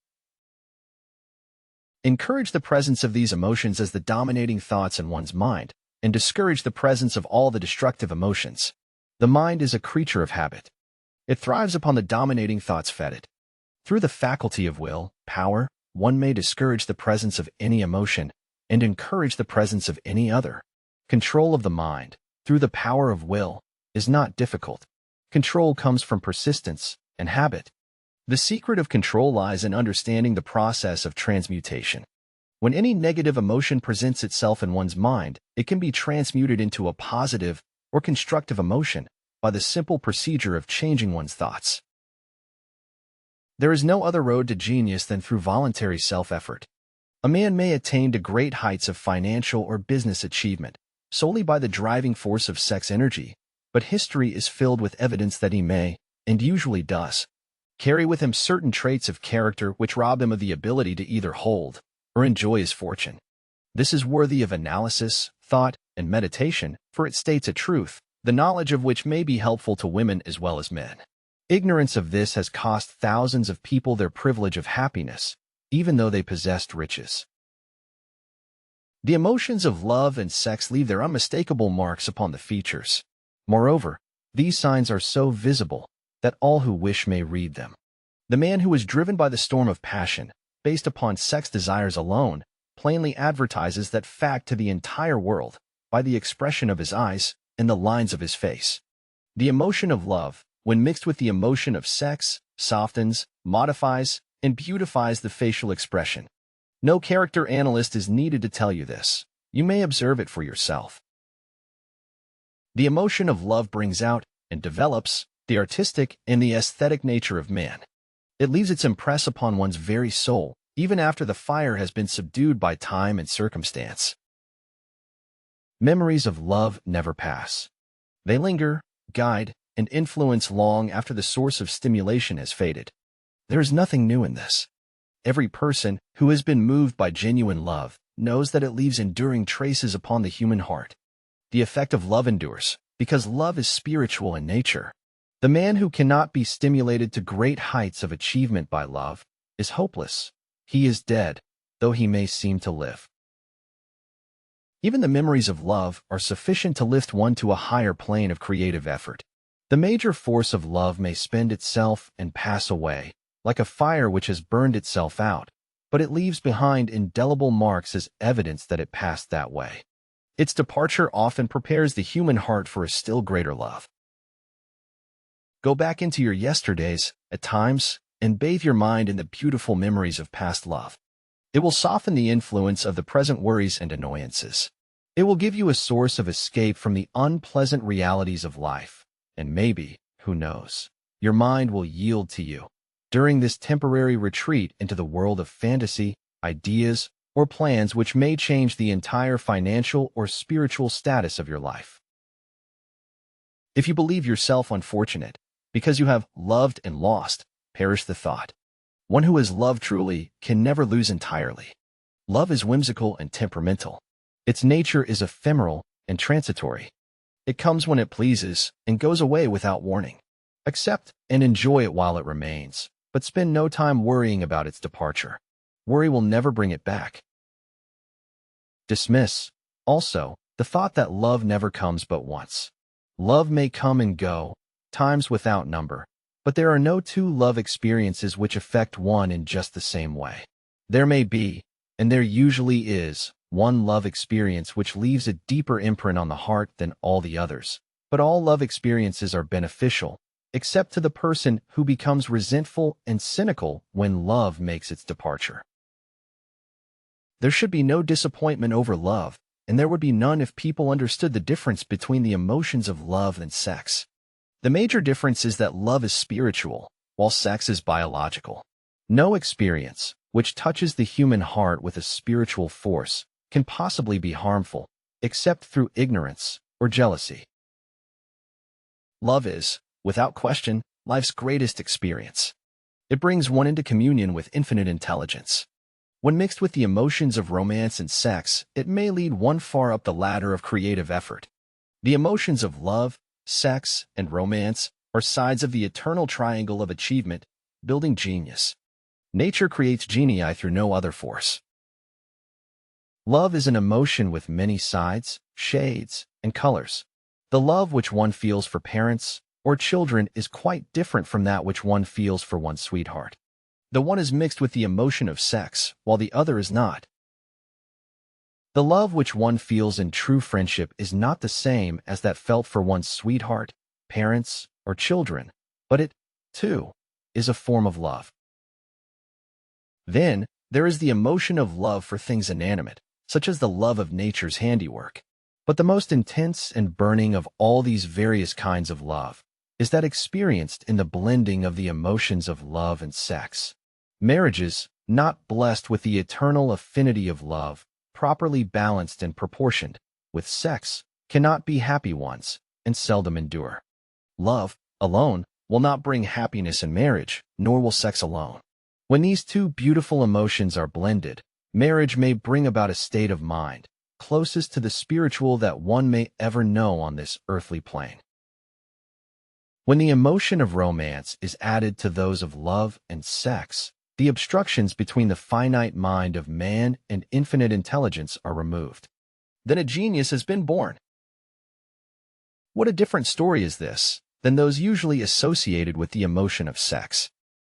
Encourage the presence of these emotions as the dominating thoughts in one's mind, and discourage the presence of all the destructive emotions. The mind is a creature of habit. It thrives upon the dominating thoughts fed it. Through the faculty of will, power, one may discourage the presence of any emotion and encourage the presence of any other. Control of the mind, through the power of will, is not difficult. Control comes from persistence and habit. The secret of control lies in understanding the process of transmutation. When any negative emotion presents itself in one's mind, it can be transmuted into a positive or constructive emotion by the simple procedure of changing one's thoughts. There is no other road to genius than through voluntary self-effort. A man may attain to great heights of financial or business achievement solely by the driving force of sex energy, but history is filled with evidence that he may, and usually does, carry with him certain traits of character which rob him of the ability to either hold or enjoy his fortune. This is worthy of analysis, thought, and meditation, for it states a truth, the knowledge of which may be helpful to women as well as men. Ignorance of this has cost thousands of people their privilege of happiness, even though they possessed riches. The emotions of love and sex leave their unmistakable marks upon the features. Moreover, these signs are so visible that all who wish may read them. The man who is driven by the storm of passion, based upon sex desires alone, plainly advertises that fact to the entire world by the expression of his eyes and the lines of his face. The emotion of love, when mixed with the emotion of sex, softens, modifies, and beautifies the facial expression. No character analyst is needed to tell you this. You may observe it for yourself. The emotion of love brings out and develops the artistic and the aesthetic nature of man. It leaves its impress upon one's very soul, even after the fire has been subdued by time and circumstance. Memories of love never pass. They linger, guide, and influence long after the source of stimulation has faded. There is nothing new in this. Every person who has been moved by genuine love knows that it leaves enduring traces upon the human heart. The effect of love endures, because love is spiritual in nature. The man who cannot be stimulated to great heights of achievement by love is hopeless. He is dead, though he may seem to live. Even the memories of love are sufficient to lift one to a higher plane of creative effort. The major force of love may spend itself and pass away, like a fire which has burned itself out, but it leaves behind indelible marks as evidence that it passed that way. Its departure often prepares the human heart for a still greater love. Go back into your yesterdays, at times, and bathe your mind in the beautiful memories of past love. It will soften the influence of the present worries and annoyances. It will give you a source of escape from the unpleasant realities of life, and maybe, who knows, your mind will yield to you during this temporary retreat into the world of fantasy, ideas, or plans which may change the entire financial or spiritual status of your life. If you believe yourself unfortunate, because you have loved and lost, perish the thought. One who has loved truly can never lose entirely. Love is whimsical and temperamental. Its nature is ephemeral and transitory. It comes when it pleases and goes away without warning. Accept and enjoy it while it remains, but spend no time worrying about its departure. Worry will never bring it back. Dismiss, also, the thought that love never comes but once. Love may come and go, times without number, but there are no two love experiences which affect one in just the same way. There may be, and there usually is, one love experience which leaves a deeper imprint on the heart than all the others, but all love experiences are beneficial, except to the person who becomes resentful and cynical when love makes its departure. There should be no disappointment over love, and there would be none if people understood the difference between the emotions of love and sex. The major difference is that love is spiritual, while sex is biological. No experience, which touches the human heart with a spiritual force, can possibly be harmful, except through ignorance or jealousy. Love is, without question, life's greatest experience. It brings one into communion with infinite intelligence. When mixed with the emotions of romance and sex, it may lead one far up the ladder of creative effort. The emotions of love, sex, and romance are sides of the eternal triangle of achievement, building genius. Nature creates genii through no other force. Love is an emotion with many sides, shades, and colors. The love which one feels for parents or children is quite different from that which one feels for one's sweetheart. The one is mixed with the emotion of sex, while the other is not. The love which one feels in true friendship is not the same as that felt for one's sweetheart, parents, or children, but it, too, is a form of love. Then, there is the emotion of love for things inanimate, such as the love of nature's handiwork. But the most intense and burning of all these various kinds of love is that experienced in the blending of the emotions of love and sex. Marriages, not blessed with the eternal affinity of love, properly balanced and proportioned with sex, cannot be happy ones and seldom endure. Love alone will not bring happiness in marriage, nor will sex alone. When these two beautiful emotions are blended, marriage may bring about a state of mind closest to the spiritual that one may ever know on this earthly plane. When the emotion of romance is added to those of love and sex, the obstructions between the finite mind of man and infinite intelligence are removed. Then a genius has been born. What a different story is this than those usually associated with the emotion of sex.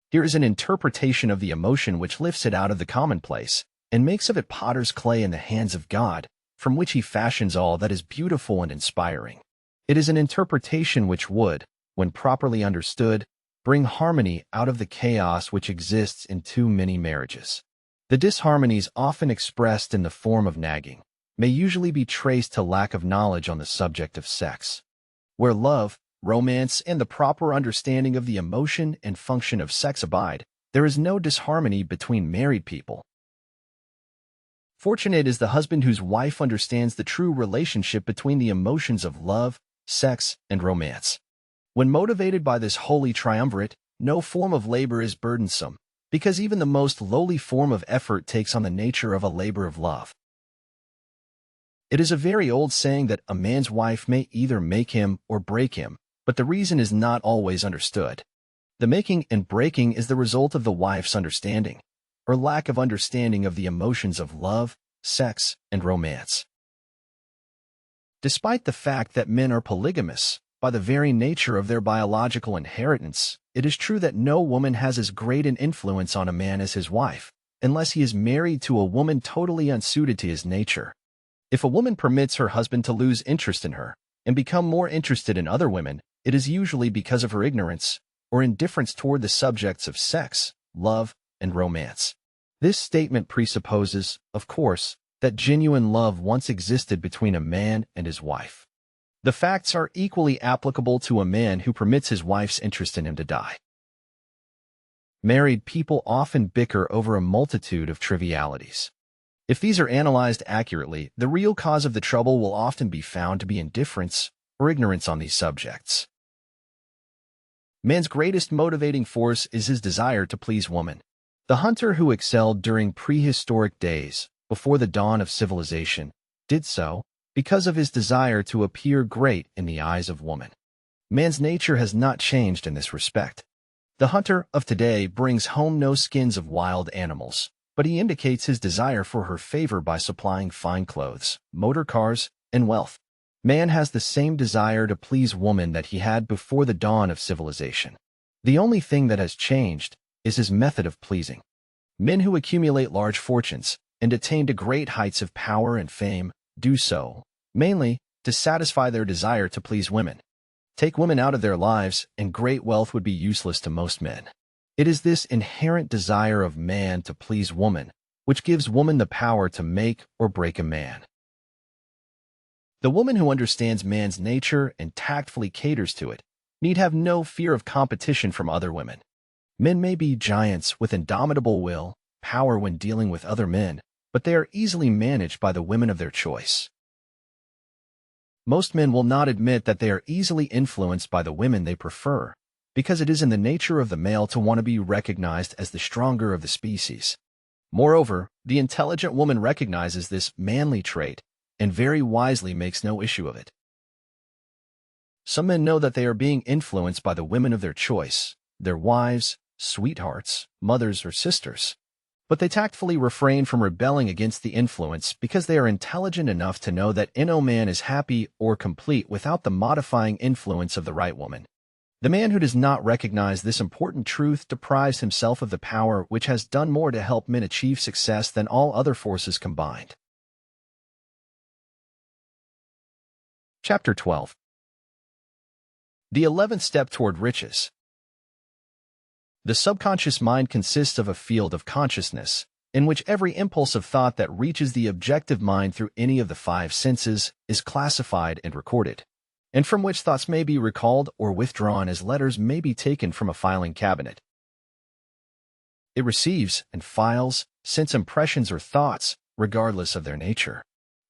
Here is an interpretation of the emotion which lifts it out of the commonplace and makes of it potter's clay in the hands of God, from which he fashions all that is beautiful and inspiring. It is an interpretation which would, when properly understood, bring harmony out of the chaos which exists in too many marriages. The disharmonies often expressed in the form of nagging may usually be traced to lack of knowledge on the subject of sex. Where love, romance, and the proper understanding of the emotion and function of sex abide, there is no disharmony between married people. Fortunate is the husband whose wife understands the true relationship between the emotions of love, sex, and romance. When motivated by this holy triumvirate, no form of labor is burdensome, because even the most lowly form of effort takes on the nature of a labor of love. It is a very old saying that a man's wife may either make him or break him, but the reason is not always understood. The making and breaking is the result of the wife's understanding, or lack of understanding of the emotions of love, sex, and romance. Despite the fact that men are polygamous, by the very nature of their biological inheritance, it is true that no woman has as great an influence on a man as his wife, unless he is married to a woman totally unsuited to his nature. If a woman permits her husband to lose interest in her and become more interested in other women, it is usually because of her ignorance or indifference toward the subjects of sex, love, and romance. This statement presupposes, of course, that genuine love once existed between a man and his wife. The facts are equally applicable to a man who permits his wife's interest in him to die. Married people often bicker over a multitude of trivialities. If these are analyzed accurately, the real cause of the trouble will often be found to be indifference or ignorance on these subjects. Man's greatest motivating force is his desire to please woman. The hunter who excelled during prehistoric days, before the dawn of civilization, did so because of his desire to appear great in the eyes of woman. Man's nature has not changed in this respect. The hunter of today brings home no skins of wild animals, but he indicates his desire for her favor by supplying fine clothes, motor cars, and wealth. Man has the same desire to please woman that he had before the dawn of civilization. The only thing that has changed is his method of pleasing. Men who accumulate large fortunes and attain to great heights of power and fame do so, mainly, to satisfy their desire to please women. Take women out of their lives, and great wealth would be useless to most men. It is this inherent desire of man to please woman which gives woman the power to make or break a man. The woman who understands man's nature and tactfully caters to it need have no fear of competition from other women. Men may be giants with indomitable will, power when dealing with other men, but they are easily managed by the women of their choice. Most men will not admit that they are easily influenced by the women they prefer, because it is in the nature of the male to want to be recognized as the stronger of the species. Moreover, the intelligent woman recognizes this manly trait and very wisely makes no issue of it. Some men know that they are being influenced by the women of their choice, their wives, sweethearts, mothers, or sisters, but they tactfully refrain from rebelling against the influence because they are intelligent enough to know that no man is happy or complete without the modifying influence of the right woman. The man who does not recognize this important truth deprives himself of the power which has done more to help men achieve success than all other forces combined. Chapter 12. The 11th Step Toward Riches. The subconscious mind consists of a field of consciousness, in which every impulse of thought that reaches the objective mind through any of the five senses is classified and recorded, and from which thoughts may be recalled or withdrawn as letters may be taken from a filing cabinet. It receives and files sense impressions or thoughts, regardless of their nature.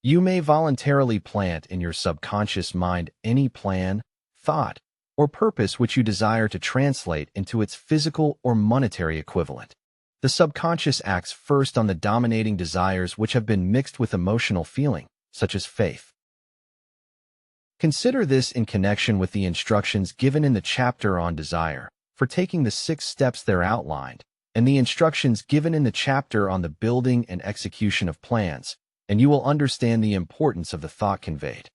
You may voluntarily plant in your subconscious mind any plan, thought, or purpose which you desire to translate into its physical or monetary equivalent. The subconscious acts first on the dominating desires which have been mixed with emotional feeling, such as faith. Consider this in connection with the instructions given in the chapter on desire, for taking the 6 steps there outlined, and the instructions given in the chapter on the building and execution of plans, and you will understand the importance of the thought conveyed.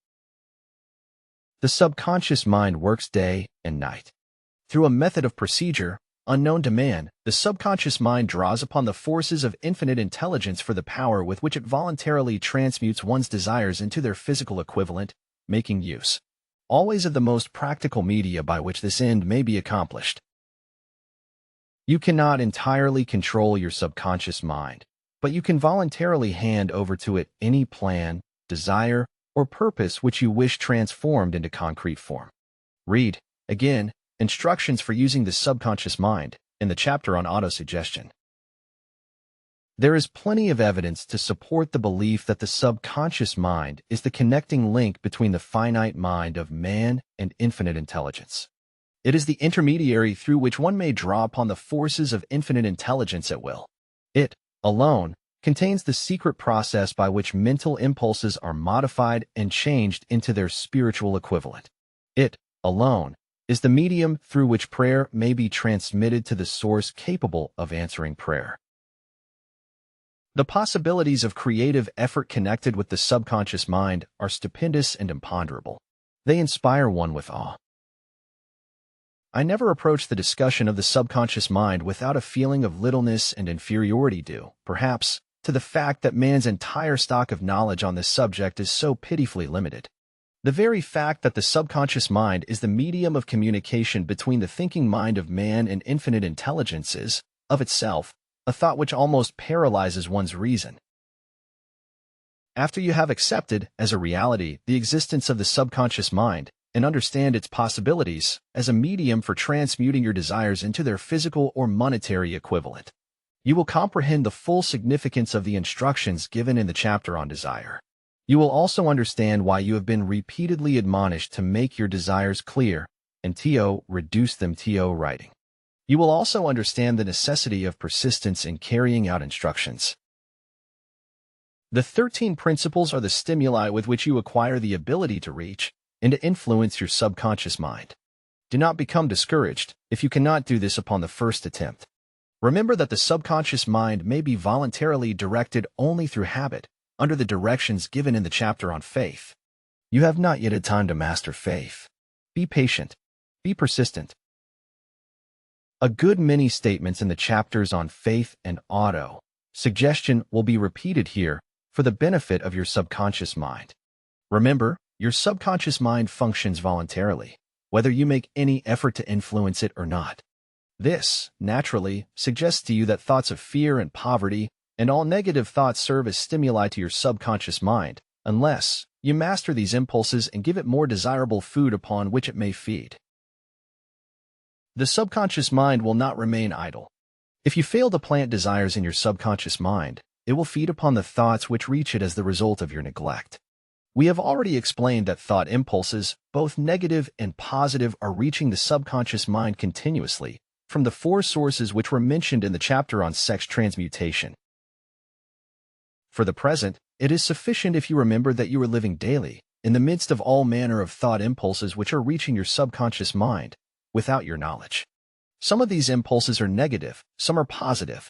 The subconscious mind works day and night. Through a method of procedure, unknown to man, the subconscious mind draws upon the forces of infinite intelligence for the power with which it voluntarily transmutes one's desires into their physical equivalent, making use, always of the most practical media by which this end may be accomplished. You cannot entirely control your subconscious mind, but you can voluntarily hand over to it any plan, desire, or purpose which you wish transformed into concrete form. Read, again, instructions for using the subconscious mind in the chapter on autosuggestion. There is plenty of evidence to support the belief that the subconscious mind is the connecting link between the finite mind of man and infinite intelligence. It is the intermediary through which one may draw upon the forces of infinite intelligence at will. It, alone, contains the secret process by which mental impulses are modified and changed into their spiritual equivalent. It, alone, is the medium through which prayer may be transmitted to the source capable of answering prayer. The possibilities of creative effort connected with the subconscious mind are stupendous and imponderable. They inspire one with awe. I never approach the discussion of the subconscious mind without a feeling of littleness and inferiority due, perhaps, to the fact that man's entire stock of knowledge on this subject is so pitifully limited. The very fact that the subconscious mind is the medium of communication between the thinking mind of man and infinite intelligence is, of itself, a thought which almost paralyzes one's reason. After you have accepted, as a reality, the existence of the subconscious mind, and understand its possibilities as a medium for transmuting your desires into their physical or monetary equivalent, you will comprehend the full significance of the instructions given in the chapter on desire. You will also understand why you have been repeatedly admonished to make your desires clear and reduce them writing. You will also understand the necessity of persistence in carrying out instructions. The 13 principles are the stimuli with which you acquire the ability to reach and to influence your subconscious mind. Do not become discouraged if you cannot do this upon the first attempt. Remember that the subconscious mind may be voluntarily directed only through habit, under the directions given in the chapter on faith. You have not yet had time to master faith. Be patient. Be persistent. A good many statements in the chapters on faith and auto-suggestion will be repeated here for the benefit of your subconscious mind. Remember, your subconscious mind functions voluntarily, whether you make any effort to influence it or not. This, naturally, suggests to you that thoughts of fear and poverty and all negative thoughts serve as stimuli to your subconscious mind, unless you master these impulses and give it more desirable food upon which it may feed. The subconscious mind will not remain idle. If you fail to plant desires in your subconscious mind, it will feed upon the thoughts which reach it as the result of your neglect. We have already explained that thought impulses, both negative and positive, are reaching the subconscious mind continuously from the 4 sources which were mentioned in the chapter on sex transmutation. For the present, it is sufficient if you remember that you are living daily in the midst of all manner of thought impulses which are reaching your subconscious mind without your knowledge. Some of these impulses are negative, some are positive.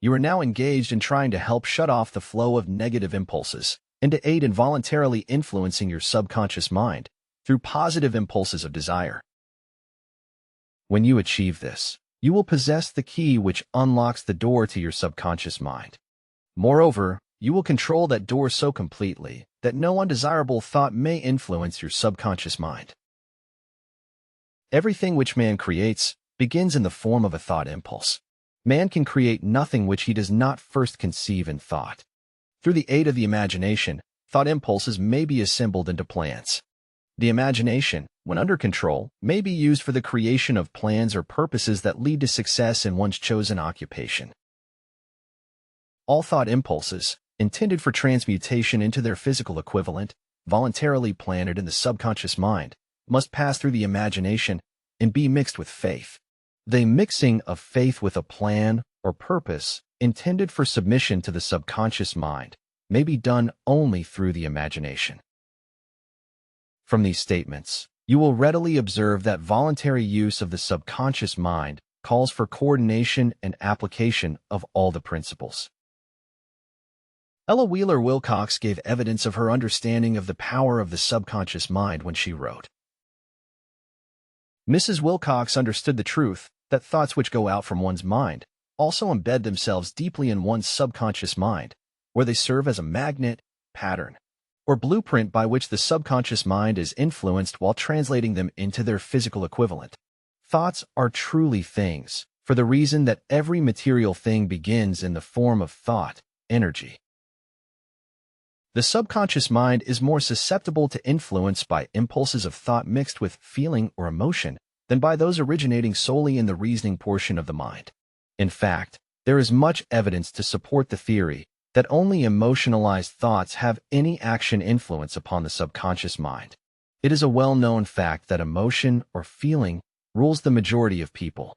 You are now engaged in trying to help shut off the flow of negative impulses and to aid in voluntarily influencing your subconscious mind through positive impulses of desire. When you achieve this, you will possess the key which unlocks the door to your subconscious mind. Moreover, you will control that door so completely that no undesirable thought may influence your subconscious mind. Everything which man creates, begins in the form of a thought impulse. Man can create nothing which he does not first conceive in thought. Through the aid of the imagination, thought impulses may be assembled into plans. The imagination, when under control, may be used for the creation of plans or purposes that lead to success in one's chosen occupation. All thought impulses, intended for transmutation into their physical equivalent, voluntarily planted in the subconscious mind, must pass through the imagination and be mixed with faith. The mixing of faith with a plan or purpose intended for submission to the subconscious mind may be done only through the imagination. From these statements, you will readily observe that voluntary use of the subconscious mind calls for coordination and application of all the principles. Ella Wheeler Wilcox gave evidence of her understanding of the power of the subconscious mind when she wrote, Mrs. Wilcox understood the truth that thoughts which go out from one's mind also embed themselves deeply in one's subconscious mind, where they serve as a magnet, pattern, or blueprint by which the subconscious mind is influenced while translating them into their physical equivalent. Thoughts are truly things, for the reason that every material thing begins in the form of thought, energy. The subconscious mind is more susceptible to influence by impulses of thought mixed with feeling or emotion than by those originating solely in the reasoning portion of the mind. In fact, there is much evidence to support the theory that only emotionalized thoughts have any action influence upon the subconscious mind. It is a well-known fact that emotion or feeling rules the majority of people.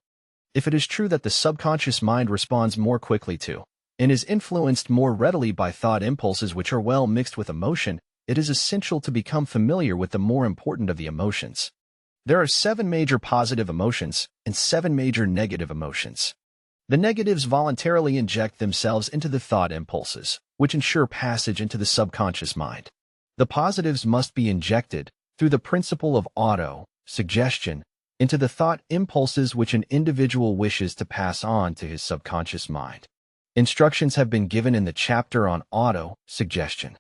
If it is true that the subconscious mind responds more quickly to and is influenced more readily by thought impulses which are well mixed with emotion, it is essential to become familiar with the more important of the emotions. There are 7 major positive emotions and 7 major negative emotions. The negatives voluntarily inject themselves into the thought impulses, which ensure passage into the subconscious mind. The positives must be injected, through the principle of auto-suggestion, into the thought impulses which an individual wishes to pass on to his subconscious mind. Instructions have been given in the chapter on auto-suggestion.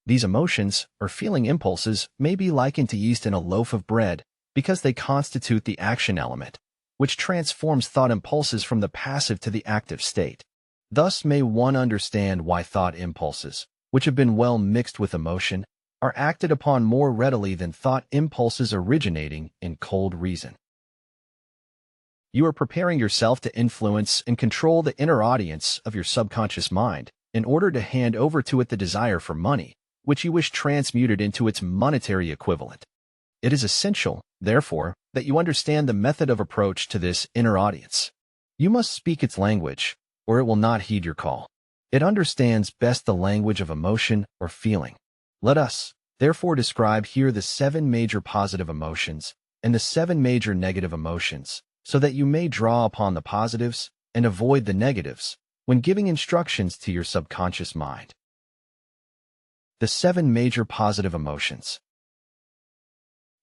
These emotions, or feeling impulses, may be likened to yeast in a loaf of bread because they constitute the action element, which transforms thought impulses from the passive to the active state. Thus may one understand why thought impulses, which have been well mixed with emotion, are acted upon more readily than thought impulses originating in cold reason. You are preparing yourself to influence and control the inner audience of your subconscious mind in order to hand over to it the desire for money, which you wish transmuted into its monetary equivalent. It is essential, therefore, that you understand the method of approach to this inner audience. You must speak its language, or it will not heed your call. It understands best the language of emotion or feeling. Let us, therefore, describe here the 7 major positive emotions and the 7 major negative emotions, so that you may draw upon the positives and avoid the negatives when giving instructions to your subconscious mind. The 7 major positive emotions.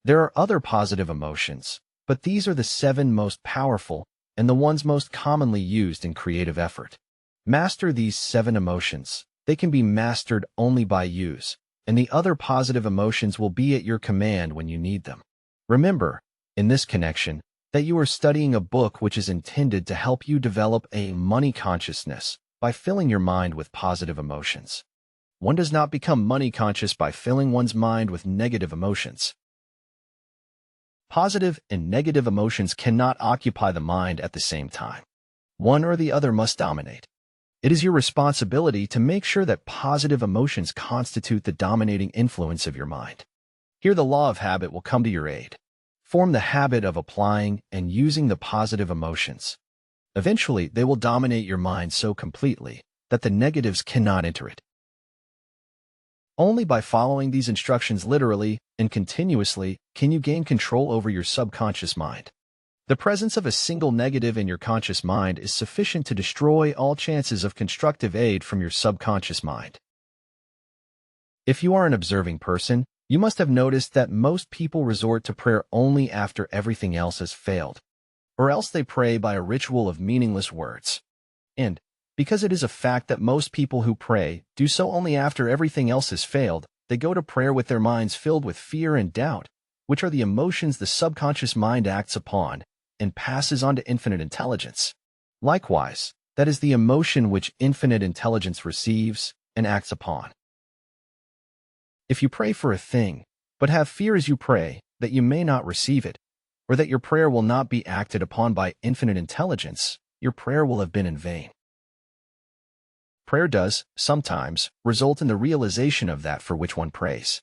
There are other positive emotions, but these are the 7 most powerful and the ones most commonly used in creative effort. Master these 7 emotions. They can be mastered only by use, and the other positive emotions will be at your command when you need them. Remember, in this connection, that you are studying a book which is intended to help you develop a money consciousness by filling your mind with positive emotions. One does not become money conscious by filling one's mind with negative emotions. Positive and negative emotions cannot occupy the mind at the same time. One or the other must dominate. It is your responsibility to make sure that positive emotions constitute the dominating influence of your mind. Here the law of habit will come to your aid. Form the habit of applying and using the positive emotions. Eventually, they will dominate your mind so completely that the negatives cannot enter it. Only by following these instructions literally and continuously can you gain control over your subconscious mind. The presence of a single negative in your conscious mind is sufficient to destroy all chances of constructive aid from your subconscious mind. If you are an observing person, you must have noticed that most people resort to prayer only after everything else has failed, or else they pray by a ritual of meaningless words. And, because it is a fact that most people who pray do so only after everything else has failed, they go to prayer with their minds filled with fear and doubt, which are the emotions the subconscious mind acts upon and passes on to infinite intelligence. Likewise, that is the emotion which infinite intelligence receives and acts upon. If you pray for a thing, but have fear as you pray that you may not receive it, or that your prayer will not be acted upon by infinite intelligence, your prayer will have been in vain. Prayer does, sometimes, result in the realization of that for which one prays.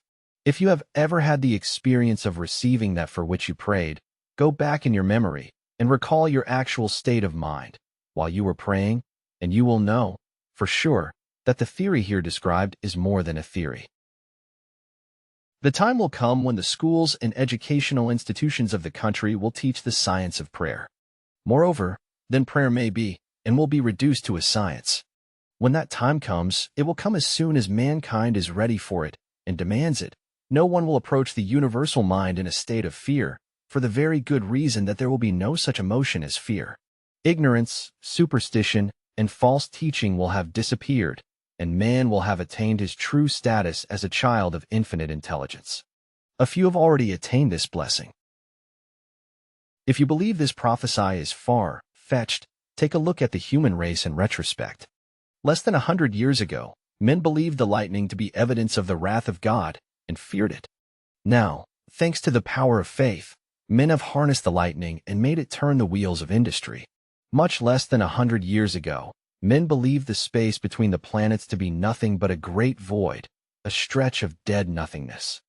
If you have ever had the experience of receiving that for which you prayed, go back in your memory and recall your actual state of mind while you were praying, and you will know, for sure, that the theory here described is more than a theory. The time will come when the schools and educational institutions of the country will teach the science of prayer. Moreover, then prayer may be, and will be reduced to a science. When that time comes, it will come as soon as mankind is ready for it and demands it. No one will approach the universal mind in a state of fear, for the very good reason that there will be no such emotion as fear. Ignorance, superstition, and false teaching will have disappeared, and man will have attained his true status as a child of infinite intelligence. A few have already attained this blessing. If you believe this prophecy is far-fetched, take a look at the human race in retrospect. Less than 100 years ago, men believed the lightning to be evidence of the wrath of God and feared it. Now, thanks to the power of faith, men have harnessed the lightning and made it turn the wheels of industry. Much less than 100 years ago, men believed the space between the planets to be nothing but a great void, a stretch of dead nothingness.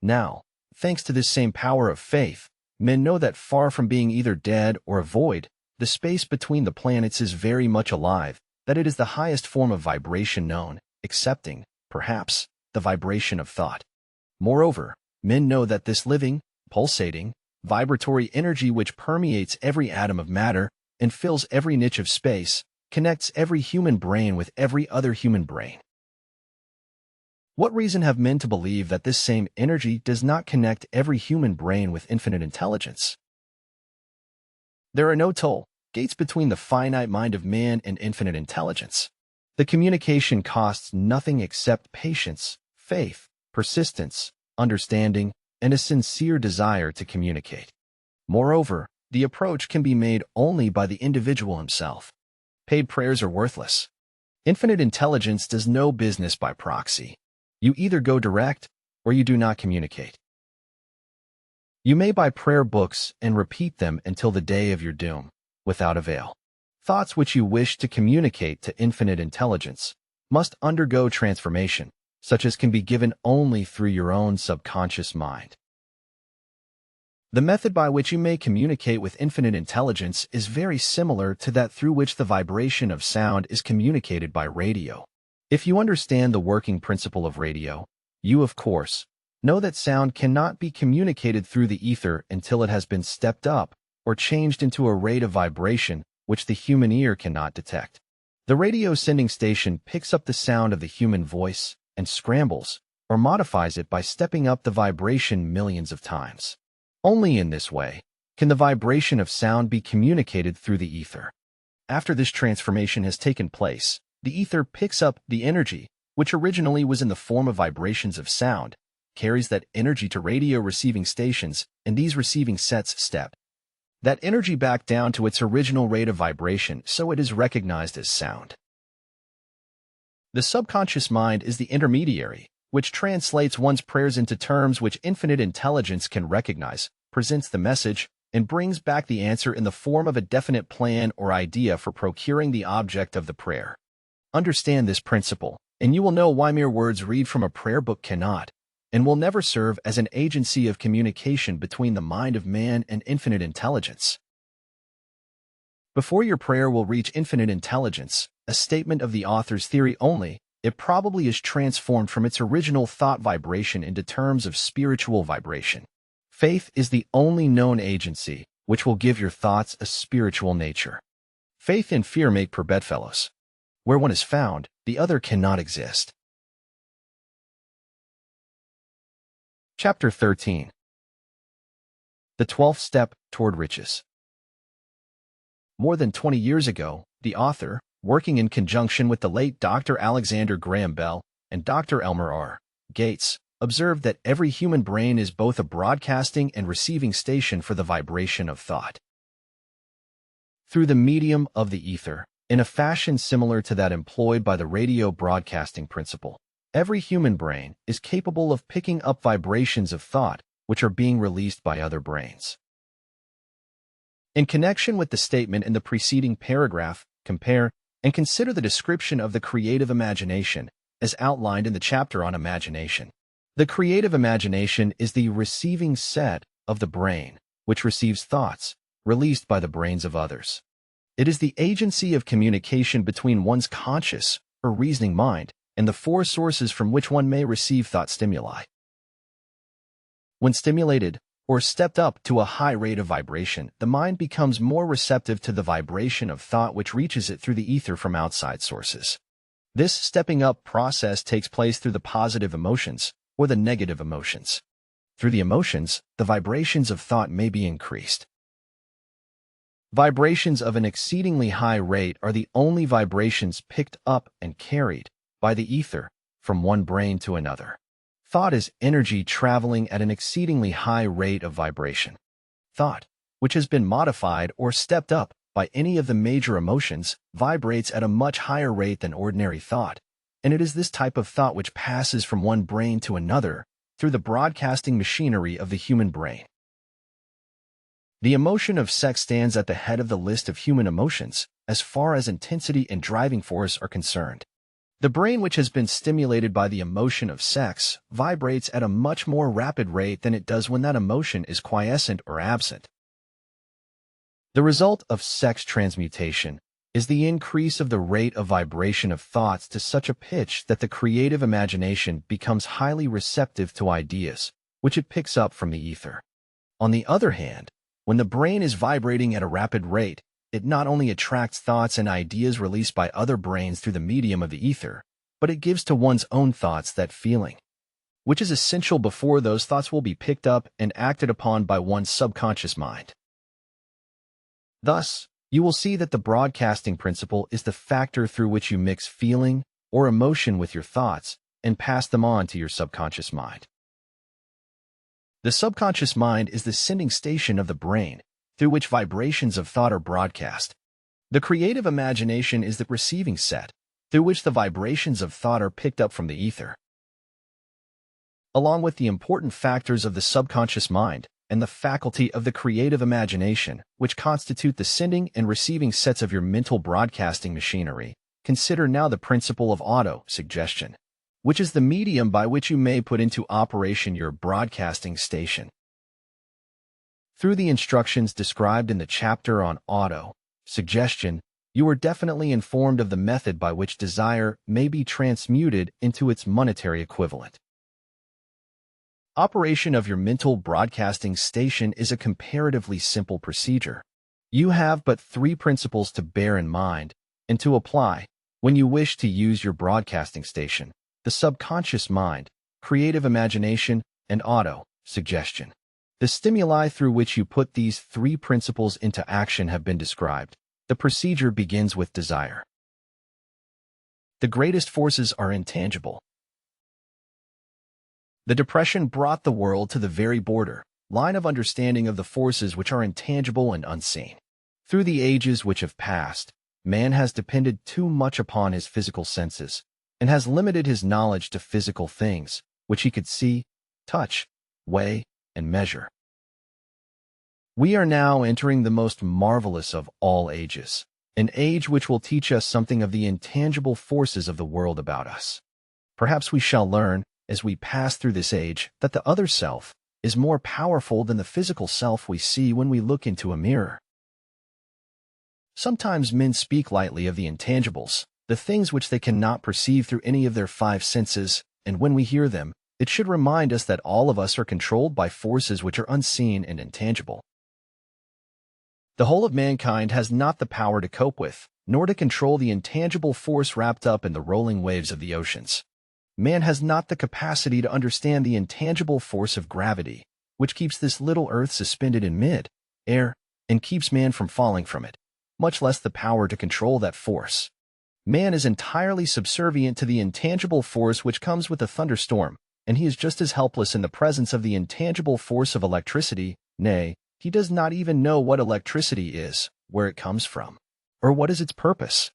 Now, thanks to this same power of faith, men know that far from being either dead or a void, the space between the planets is very much alive, that it is the highest form of vibration known, excepting, perhaps, the vibration of thought. Moreover, men know that this living, pulsating, vibratory energy which permeates every atom of matter and fills every niche of space, connects every human brain with every other human brain. What reason have men to believe that this same energy does not connect every human brain with infinite intelligence? There are no toll gates between the finite mind of man and infinite intelligence. The communication costs nothing except patience, faith, persistence, understanding, and a sincere desire to communicate. Moreover, the approach can be made only by the individual himself. Paid prayers are worthless. Infinite intelligence does no business by proxy. You either go direct, or you do not communicate. You may buy prayer books and repeat them until the day of your doom, without avail. Thoughts which you wish to communicate to infinite intelligence must undergo transformation, such as can be given only through your own subconscious mind. The method by which you may communicate with infinite intelligence is very similar to that through which the vibration of sound is communicated by radio. If you understand the working principle of radio, you, of course, know that sound cannot be communicated through the ether until it has been stepped up or changed into a rate of vibration which the human ear cannot detect. The radio sending station picks up the sound of the human voice and scrambles or modifies it by stepping up the vibration millions of times. Only in this way can the vibration of sound be communicated through the ether. After this transformation has taken place, the ether picks up the energy, which originally was in the form of vibrations of sound, carries that energy to radio receiving stations, and these receiving sets step that energy back down to its original rate of vibration so it is recognized as sound. The subconscious mind is the intermediary, which translates one's prayers into terms which infinite intelligence can recognize, presents the message, and brings back the answer in the form of a definite plan or idea for procuring the object of the prayer. Understand this principle, and you will know why mere words read from a prayer book cannot, and will never serve as an agency of communication between the mind of man and infinite intelligence. Before your prayer will reach infinite intelligence, a statement of the author's theory only, it probably is transformed from its original thought vibration into terms of spiritual vibration. Faith is the only known agency which will give your thoughts a spiritual nature. Faith and fear make for bedfellows. Where one is found, the other cannot exist. Chapter 13. The 12th Step Toward Riches. More than 20 years ago, the author, working in conjunction with the late Dr. Alexander Graham Bell and Dr. Elmer R. Gates, observed that every human brain is both a broadcasting and receiving station for the vibration of thought. Through the medium of the ether, in a fashion similar to that employed by the radio broadcasting principle, every human brain is capable of picking up vibrations of thought which are being released by other brains. In connection with the statement in the preceding paragraph, compare and consider the description of the creative imagination as outlined in the chapter on imagination. The creative imagination is the receiving set of the brain, which receives thoughts released by the brains of others. It is the agency of communication between one's conscious or reasoning mind and the four sources from which one may receive thought stimuli. When stimulated or stepped up to a high rate of vibration, the mind becomes more receptive to the vibration of thought which reaches it through the ether from outside sources. This stepping up process takes place through the positive emotions or the negative emotions. Through the emotions, the vibrations of thought may be increased. Vibrations of an exceedingly high rate are the only vibrations picked up and carried by the ether from one brain to another. Thought is energy traveling at an exceedingly high rate of vibration. Thought, which has been modified or stepped up by any of the major emotions, vibrates at a much higher rate than ordinary thought, and it is this type of thought which passes from one brain to another through the broadcasting machinery of the human brain. The emotion of sex stands at the head of the list of human emotions as far as intensity and driving force are concerned. The brain which has been stimulated by the emotion of sex vibrates at a much more rapid rate than it does when that emotion is quiescent or absent. The result of sex transmutation is the increase of the rate of vibration of thoughts to such a pitch that the creative imagination becomes highly receptive to ideas, which it picks up from the ether. On the other hand, when the brain is vibrating at a rapid rate, it not only attracts thoughts and ideas released by other brains through the medium of the ether, but it gives to one's own thoughts that feeling, which is essential before those thoughts will be picked up and acted upon by one's subconscious mind. Thus, you will see that the broadcasting principle is the factor through which you mix feeling or emotion with your thoughts and pass them on to your subconscious mind. The subconscious mind is the sending station of the brain through which vibrations of thought are broadcast. The creative imagination is the receiving set through which the vibrations of thought are picked up from the ether. Along with the important factors of the subconscious mind and the faculty of the creative imagination, which constitute the sending and receiving sets of your mental broadcasting machinery, consider now the principle of auto-suggestion, which is the medium by which you may put into operation your broadcasting station. Through the instructions described in the chapter on auto-suggestion, you are definitely informed of the method by which desire may be transmuted into its monetary equivalent. Operation of your mental broadcasting station is a comparatively simple procedure. You have but three principles to bear in mind and to apply when you wish to use your broadcasting station: the subconscious mind, creative imagination, and auto-suggestion. The stimuli through which you put these three principles into action have been described. The procedure begins with desire. The greatest forces are intangible. The Depression brought the world to the very border line of understanding of the forces which are intangible and unseen. Through the ages which have passed, man has depended too much upon his physical senses and has limited his knowledge to physical things, which he could see, touch, weigh, and measure. We are now entering the most marvelous of all ages, an age which will teach us something of the intangible forces of the world about us. Perhaps we shall learn, as we pass through this age, that the other self is more powerful than the physical self we see when we look into a mirror. Sometimes men speak lightly of the intangibles, the things which they cannot perceive through any of their five senses, and when we hear them, it should remind us that all of us are controlled by forces which are unseen and intangible. The whole of mankind has not the power to cope with, nor to control the intangible force wrapped up in the rolling waves of the oceans. Man has not the capacity to understand the intangible force of gravity, which keeps this little earth suspended in mid-air and keeps man from falling from it, much less the power to control that force. Man is entirely subservient to the intangible force which comes with a thunderstorm, and he is just as helpless in the presence of the intangible force of electricity. Nay, he does not even know what electricity is, where it comes from, or what is its purpose.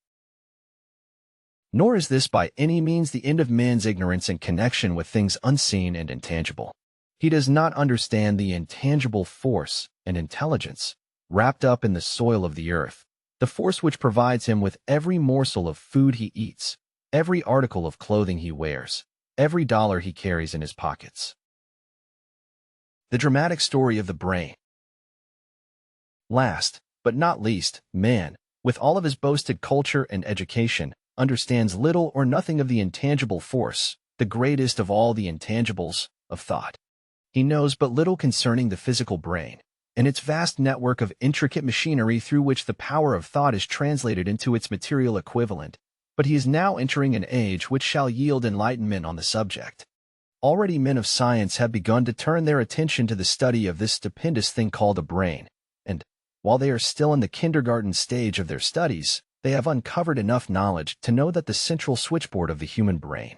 Nor is this by any means the end of man's ignorance in connection with things unseen and intangible. He does not understand the intangible force and intelligence wrapped up in the soil of the earth, the force which provides him with every morsel of food he eats, every article of clothing he wears, every dollar he carries in his pockets. The dramatic story of the brain. Last, but not least, man, with all of his boasted culture and education, understands little or nothing of the intangible force, the greatest of all the intangibles, of thought. He knows but little concerning the physical brain and its vast network of intricate machinery through which the power of thought is translated into its material equivalent, but he is now entering an age which shall yield enlightenment on the subject. Already men of science have begun to turn their attention to the study of this stupendous thing called a brain, and, while they are still in the kindergarten stage of their studies, they have uncovered enough knowledge to know that the central switchboard of the human brain,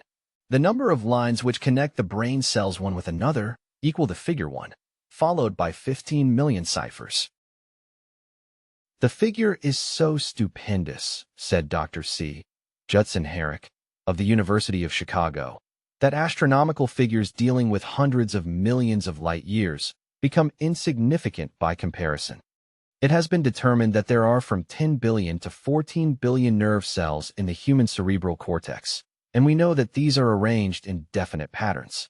the number of lines which connect the brain cells one with another, equal the figure 1, followed by 15 million ciphers. The figure is so stupendous, said Dr. C. Judson Herrick, of the University of Chicago, that astronomical figures dealing with hundreds of millions of light years become insignificant by comparison. It has been determined that there are from 10 billion to 14 billion nerve cells in the human cerebral cortex, and we know that these are arranged in definite patterns.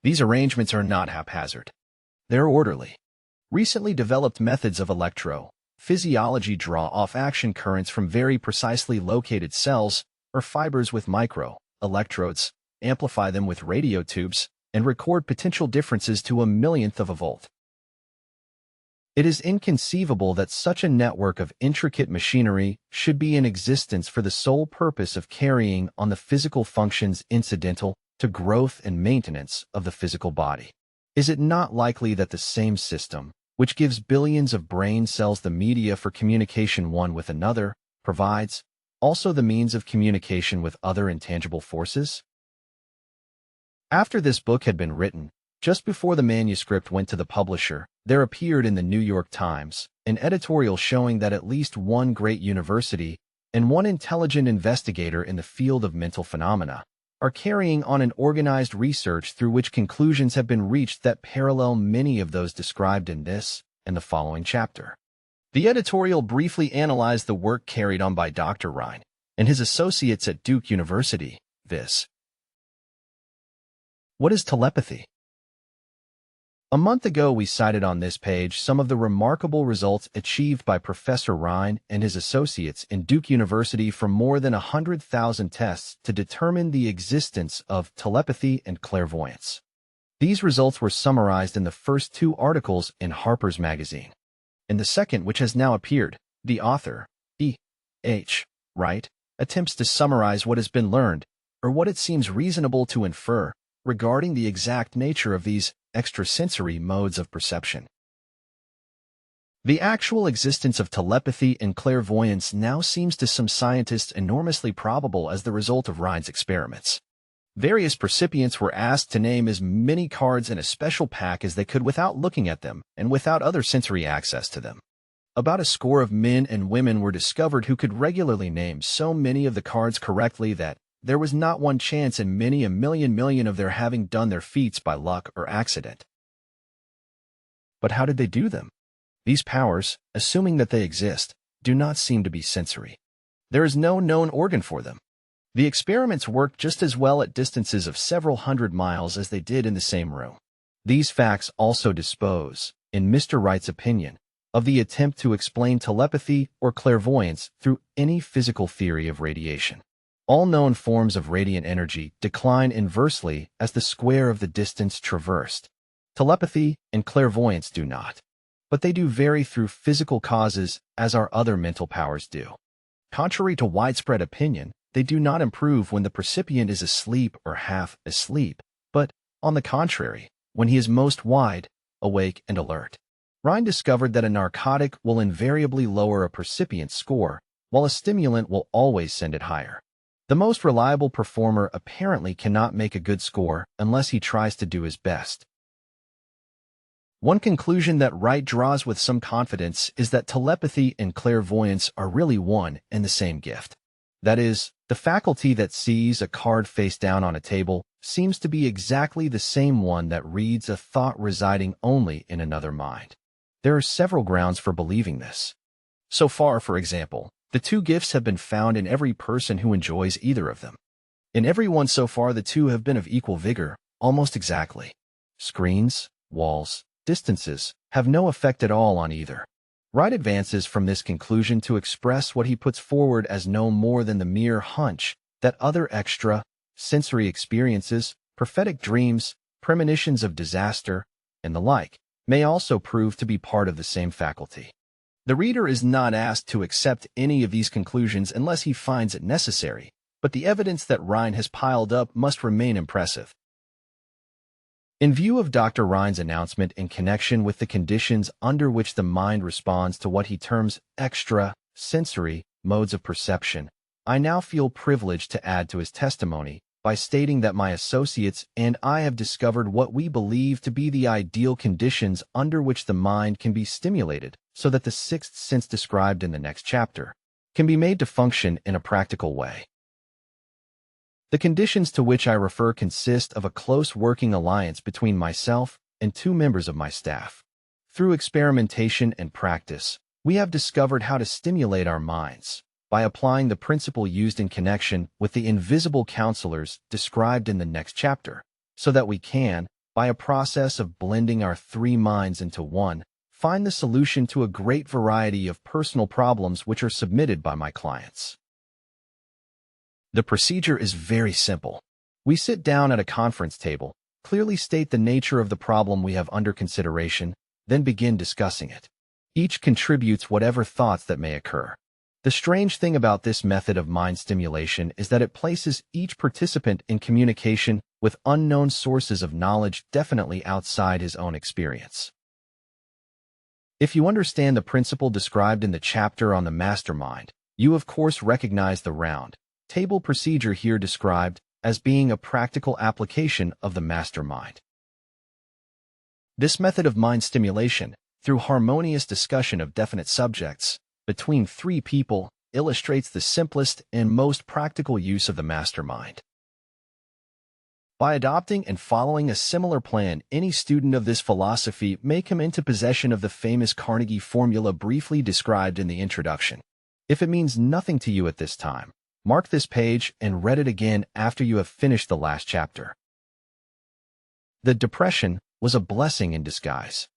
These arrangements are not haphazard. They're orderly. Recently developed methods of electrophysiology draw off action currents from very precisely located cells or fibers with micro-electrodes, amplify them with radio tubes, and record potential differences to a millionth of a volt. It is inconceivable that such a network of intricate machinery should be in existence for the sole purpose of carrying on the physical functions incidental to growth and maintenance of the physical body. Is it not likely that the same system, which gives billions of brain cells the media for communication one with another, provides also the means of communication with other intangible forces? After this book had been written, just before the manuscript went to the publisher, there appeared in the New York Times an editorial showing that at least one great university and one intelligent investigator in the field of mental phenomena are carrying on an organized research through which conclusions have been reached that parallel many of those described in this and the following chapter. The editorial briefly analyzed the work carried on by Dr. Rhine and his associates at Duke University, viz. What is telepathy? A month ago, we cited on this page some of the remarkable results achieved by Professor Rhine and his associates in Duke University from more than 100,000 tests to determine the existence of telepathy and clairvoyance. These results were summarized in the first 2 articles in Harper's Magazine. In the second, which has now appeared, the author, E.H. Wright, attempts to summarize what has been learned, or what it seems reasonable to infer, regarding the exact nature of these extrasensory modes of perception. The actual existence of telepathy and clairvoyance now seems to some scientists enormously probable as the result of Rhine's experiments. Various recipients were asked to name as many cards in a special pack as they could without looking at them and without other sensory access to them. About a score of men and women were discovered who could regularly name so many of the cards correctly that there was not one chance in many a million of their having done their feats by luck or accident. But how did they do them? These powers, assuming that they exist, do not seem to be sensory. There is no known organ for them. The experiments worked just as well at distances of several hundred miles as they did in the same room. These facts also dispose, in Mr. Wright's opinion, of the attempt to explain telepathy or clairvoyance through any physical theory of radiation. All known forms of radiant energy decline inversely as the square of the distance traversed. Telepathy and clairvoyance do not, but they do vary through physical causes as our other mental powers do. Contrary to widespread opinion, they do not improve when the percipient is asleep or half asleep, but, on the contrary, when he is most wide, awake, and alert. Rhine discovered that a narcotic will invariably lower a percipient's score, while a stimulant will always send it higher. The most reliable performer apparently cannot make a good score unless he tries to do his best. One conclusion that Wright draws with some confidence is that telepathy and clairvoyance are really one and the same gift. That is, the faculty that sees a card face down on a table seems to be exactly the same one that reads a thought residing only in another mind. There are several grounds for believing this. So far, for example, the two gifts have been found in every person who enjoys either of them. In everyone so far, the two have been of equal vigor, almost exactly. Screens, walls, distances have no effect at all on either. Wright advances from this conclusion to express what he puts forward as no more than the mere hunch that other extra sensory experiences, prophetic dreams, premonitions of disaster, and the like, may also prove to be part of the same faculty. The reader is not asked to accept any of these conclusions unless he finds it necessary, but the evidence that Rhine has piled up must remain impressive. In view of Dr. Rhine's announcement in connection with the conditions under which the mind responds to what he terms extra-sensory modes of perception, I now feel privileged to add to his testimony by stating that my associates and I have discovered what we believe to be the ideal conditions under which the mind can be stimulated so that the sixth sense described in the next chapter can be made to function in a practical way. The conditions to which I refer consist of a close working alliance between myself and two members of my staff. Through experimentation and practice, we have discovered how to stimulate our minds by applying the principle used in connection with the invisible counselors described in the next chapter, so that we can, by a process of blending our three minds into one, find the solution to a great variety of personal problems which are submitted by my clients. The procedure is very simple. We sit down at a conference table, clearly state the nature of the problem we have under consideration, then begin discussing it. Each contributes whatever thoughts that may occur. The strange thing about this method of mind stimulation is that it places each participant in communication with unknown sources of knowledge definitely outside his own experience. If you understand the principle described in the chapter on the mastermind, you of course recognize the round table procedure here described as being a practical application of the mastermind. This method of mind stimulation, through harmonious discussion of definite subjects between three people, illustrates the simplest and most practical use of the mastermind. By adopting and following a similar plan, any student of this philosophy may come into possession of the famous Carnegie formula briefly described in the introduction. If it means nothing to you at this time, mark this page and read it again after you have finished the last chapter. The depression was a blessing in disguise.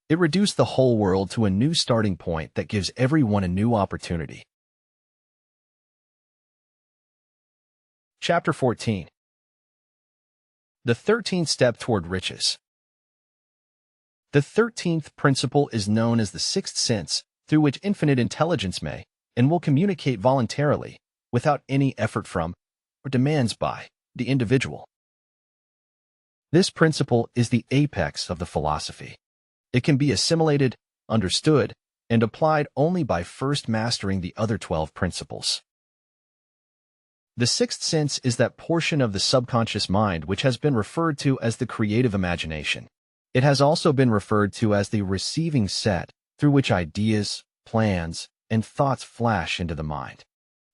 It reduced the whole world to a new starting point that gives everyone a new opportunity. Chapter 14. The 13th Step Toward Riches. The 13th principle is known as the sixth sense, through which infinite intelligence may and will communicate voluntarily, without any effort from, or demands by, the individual. This principle is the apex of the philosophy. It can be assimilated, understood, and applied only by first mastering the other 12 principles. The sixth sense is that portion of the subconscious mind which has been referred to as the creative imagination. It has also been referred to as the receiving set, through which ideas, plans, and thoughts flash into the mind.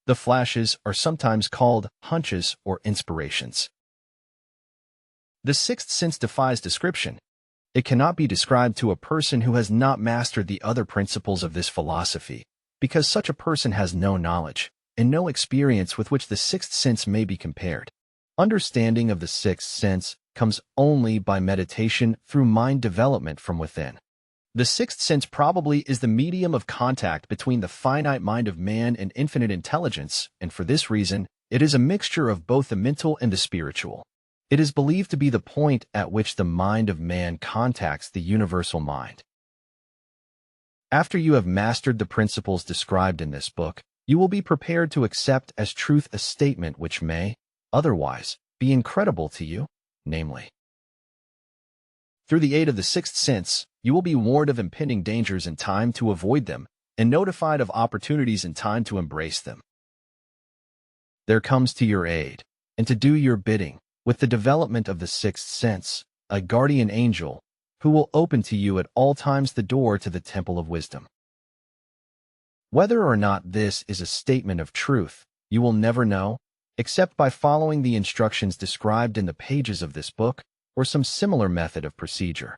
The flashes are sometimes called hunches or inspirations. The sixth sense defies description. It cannot be described to a person who has not mastered the other principles of this philosophy, because such a person has no knowledge and no experience with which the sixth sense may be compared. Understanding of the sixth sense comes only by meditation through mind development from within. The sixth sense probably is the medium of contact between the finite mind of man and infinite intelligence, and for this reason, it is a mixture of both the mental and the spiritual. It is believed to be the point at which the mind of man contacts the universal mind. After you have mastered the principles described in this book, you will be prepared to accept as truth a statement which may, otherwise, be incredible to you, namely, through the aid of the sixth sense, you will be warned of impending dangers in time to avoid them, and notified of opportunities in time to embrace them. there comes to your aid, and to do your bidding, with the development of the sixth sense, a guardian angel, who will open to you at all times the door to the temple of wisdom. Whether or not this is a statement of truth, you will never know, except by following the instructions described in the pages of this book or some similar method of procedure.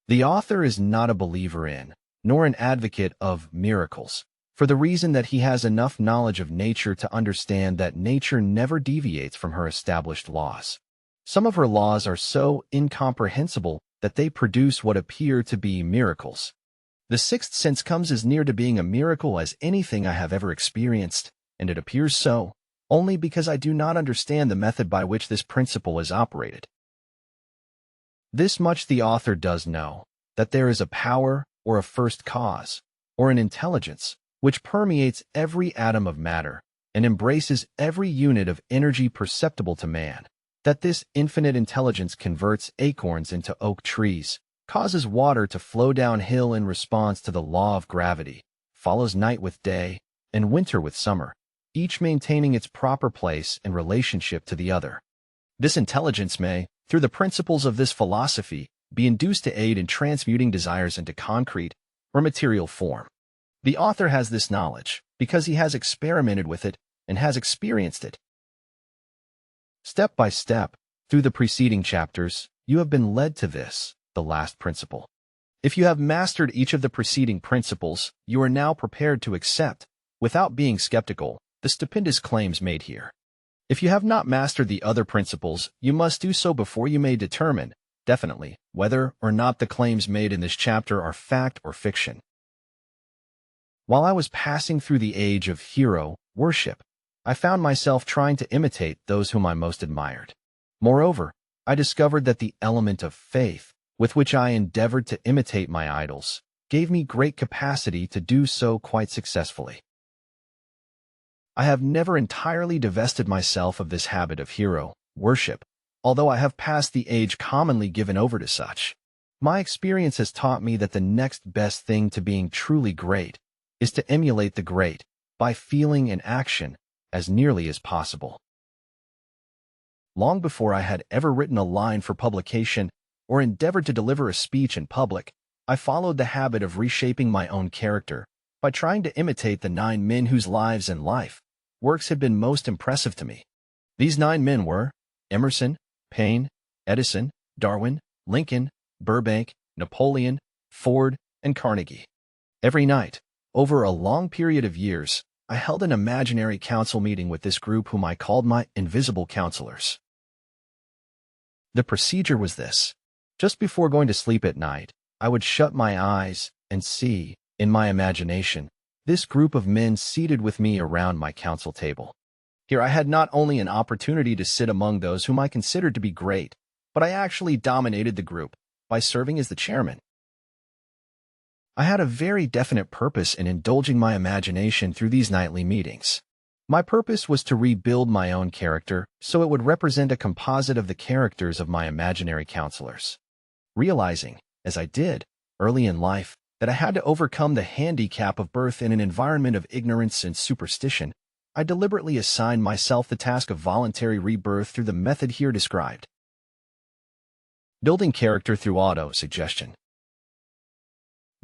The author is not a believer in, nor an advocate of, miracles, for the reason that he has enough knowledge of nature to understand that nature never deviates from her established laws. Some of her laws are so incomprehensible that they produce what appear to be miracles. The sixth sense comes as near to being a miracle as anything I have ever experienced, and it appears so only because I do not understand the method by which this principle is operated. This much the author does know, that there is a power or a first cause, or an intelligence, which permeates every atom of matter and embraces every unit of energy perceptible to man, that this infinite intelligence converts acorns into oak trees, causes water to flow downhill in response to the law of gravity, follows night with day, and winter with summer, each maintaining its proper place in relationship to the other. This intelligence may, through the principles of this philosophy, be induced to aid in transmuting desires into concrete or material form. The author has this knowledge because he has experimented with it and has experienced it. Step by step, through the preceding chapters, you have been led to this, the last principle. If you have mastered each of the preceding principles, you are now prepared to accept, without being skeptical, the stupendous claims made here. If you have not mastered the other principles, you must do so before you may determine, definitely, whether or not the claims made in this chapter are fact or fiction. While I was passing through the age of hero worship, I found myself trying to imitate those whom I most admired. Moreover, I discovered that the element of faith, with which I endeavored to imitate my idols, gave me great capacity to do so quite successfully. I have never entirely divested myself of this habit of hero worship, although I have passed the age commonly given over to such. My experience has taught me that the next best thing to being truly great is to emulate the great by feeling and action as nearly as possible. Long before I had ever written a line for publication or endeavored to deliver a speech in public, I followed the habit of reshaping my own character by trying to imitate the 9 men whose lives and life works had been most impressive to me. These 9 men were Emerson, Paine, Edison, Darwin, Lincoln, Burbank, Napoleon, Ford, and Carnegie. Every night, over a long period of years, I held an imaginary council meeting with this group whom I called my invisible counselors. The procedure was this. Just before going to sleep at night, I would shut my eyes and see, in my imagination, this group of men seated with me around my council table. Here I had not only an opportunity to sit among those whom I considered to be great, but I actually dominated the group by serving as the chairman. I had a very definite purpose in indulging my imagination through these nightly meetings. My purpose was to rebuild my own character so it would represent a composite of the characters of my imaginary counselors. Realizing, as I did, early in life, that I had to overcome the handicap of birth in an environment of ignorance and superstition, I deliberately assigned myself the task of voluntary rebirth through the method here described. Building character through auto-suggestion.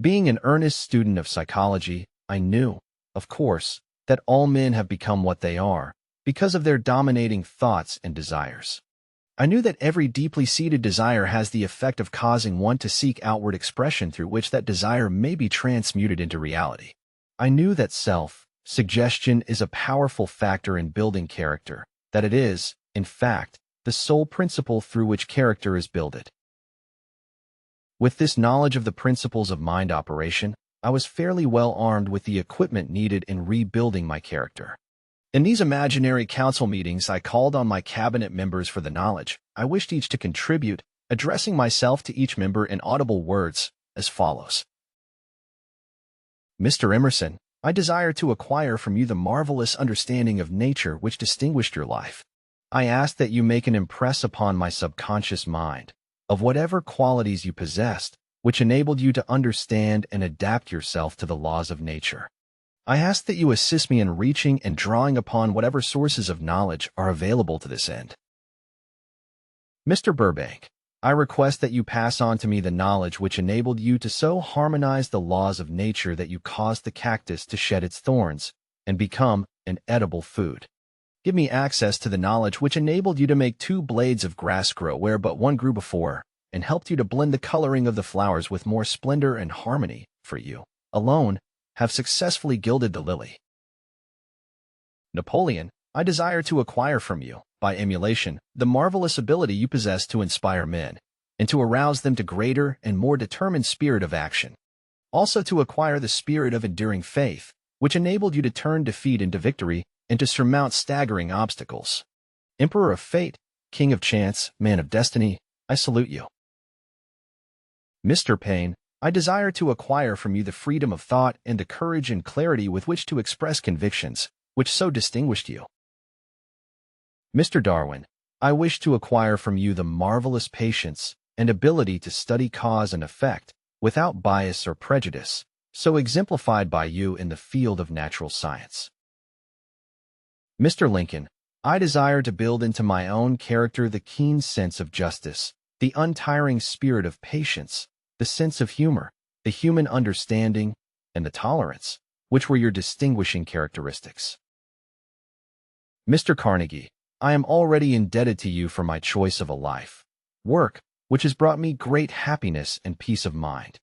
Being an earnest student of psychology, I knew, of course, that all men have become what they are because of their dominating thoughts and desires. I knew that every deeply seated desire has the effect of causing one to seek outward expression through which that desire may be transmuted into reality. I knew that self-suggestion is a powerful factor in building character, that it is, in fact, the sole principle through which character is built. With this knowledge of the principles of mind operation, I was fairly well armed with the equipment needed in rebuilding my character. In these imaginary council meetings, I called on my cabinet members for the knowledge I wished each to contribute, addressing myself to each member in audible words, as follows. Mr. Emerson, I desire to acquire from you the marvelous understanding of nature which distinguished your life. I ask that you make an impress upon my subconscious mind of whatever qualities you possessed, which enabled you to understand and adapt yourself to the laws of nature. I ask that you assist me in reaching and drawing upon whatever sources of knowledge are available to this end. Mr. Burbank, I request that you pass on to me the knowledge which enabled you to so harmonize the laws of nature that you caused the cactus to shed its thorns and become an edible food. Give me access to the knowledge which enabled you to make 2 blades of grass grow where but one grew before, and helped you to blend the coloring of the flowers with more splendor and harmony, for you, alone, have successfully gilded the lily. Napoleon, I desire to acquire from you, by emulation, the marvelous ability you possess to inspire men, and to arouse them to greater and more determined spirit of action. Also to acquire the spirit of enduring faith, which enabled you to turn defeat into victory and to surmount staggering obstacles. Emperor of fate, king of chance, man of destiny, I salute you. Mr. Payne, I desire to acquire from you the freedom of thought and the courage and clarity with which to express convictions, which so distinguished you. Mr. Darwin, I wish to acquire from you the marvelous patience and ability to study cause and effect without bias or prejudice, so exemplified by you in the field of natural science. Mr. Lincoln, I desire to build into my own character the keen sense of justice, the untiring spirit of patience, the sense of humor, the human understanding, and the tolerance, which were your distinguishing characteristics. Mr. Carnegie, I am already indebted to you for my choice of a life, work, which has brought me great happiness and peace of mind.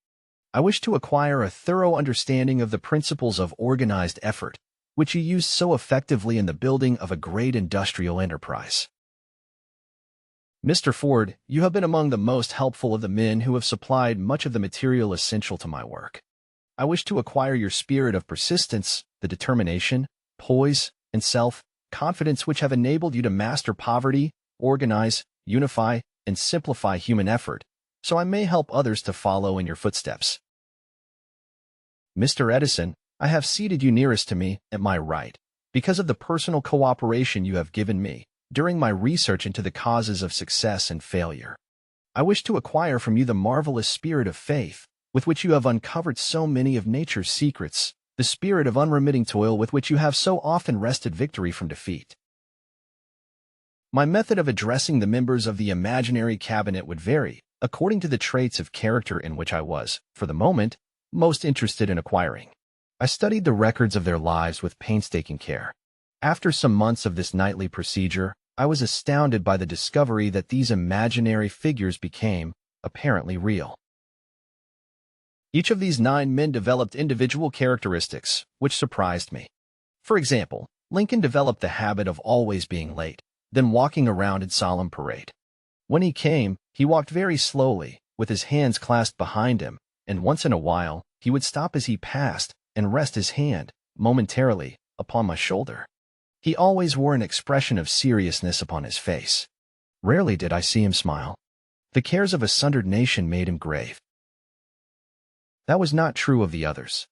I wish to acquire a thorough understanding of the principles of organized effort, which you use so effectively in the building of a great industrial enterprise. Mr. Ford, you have been among the most helpful of the men who have supplied much of the material essential to my work. I wish to acquire your spirit of persistence, the determination, poise, and self-confidence which have enabled you to master poverty, organize, unify, and simplify human effort, so I may help others to follow in your footsteps. Mr. Edison, I have seated you nearest to me, at my right, because of the personal cooperation you have given me during my research into the causes of success and failure. I wish to acquire from you the marvelous spirit of faith with which you have uncovered so many of nature's secrets, the spirit of unremitting toil with which you have so often wrested victory from defeat. My method of addressing the members of the imaginary cabinet would vary, according to the traits of character in which I was, for the moment, most interested in acquiring. I studied the records of their lives with painstaking care. After some months of this nightly procedure, I was astounded by the discovery that these imaginary figures became, apparently, real. Each of these 9 men developed individual characteristics, which surprised me. For example, Lincoln developed the habit of always being late, then walking around in solemn parade. When he came, he walked very slowly, with his hands clasped behind him, and once in a while, he would stop as he passed and rest his hand, momentarily, upon my shoulder. He always wore an expression of seriousness upon his face. Rarely did I see him smile. The cares of a sundered nation made him grave. That was not true of the others.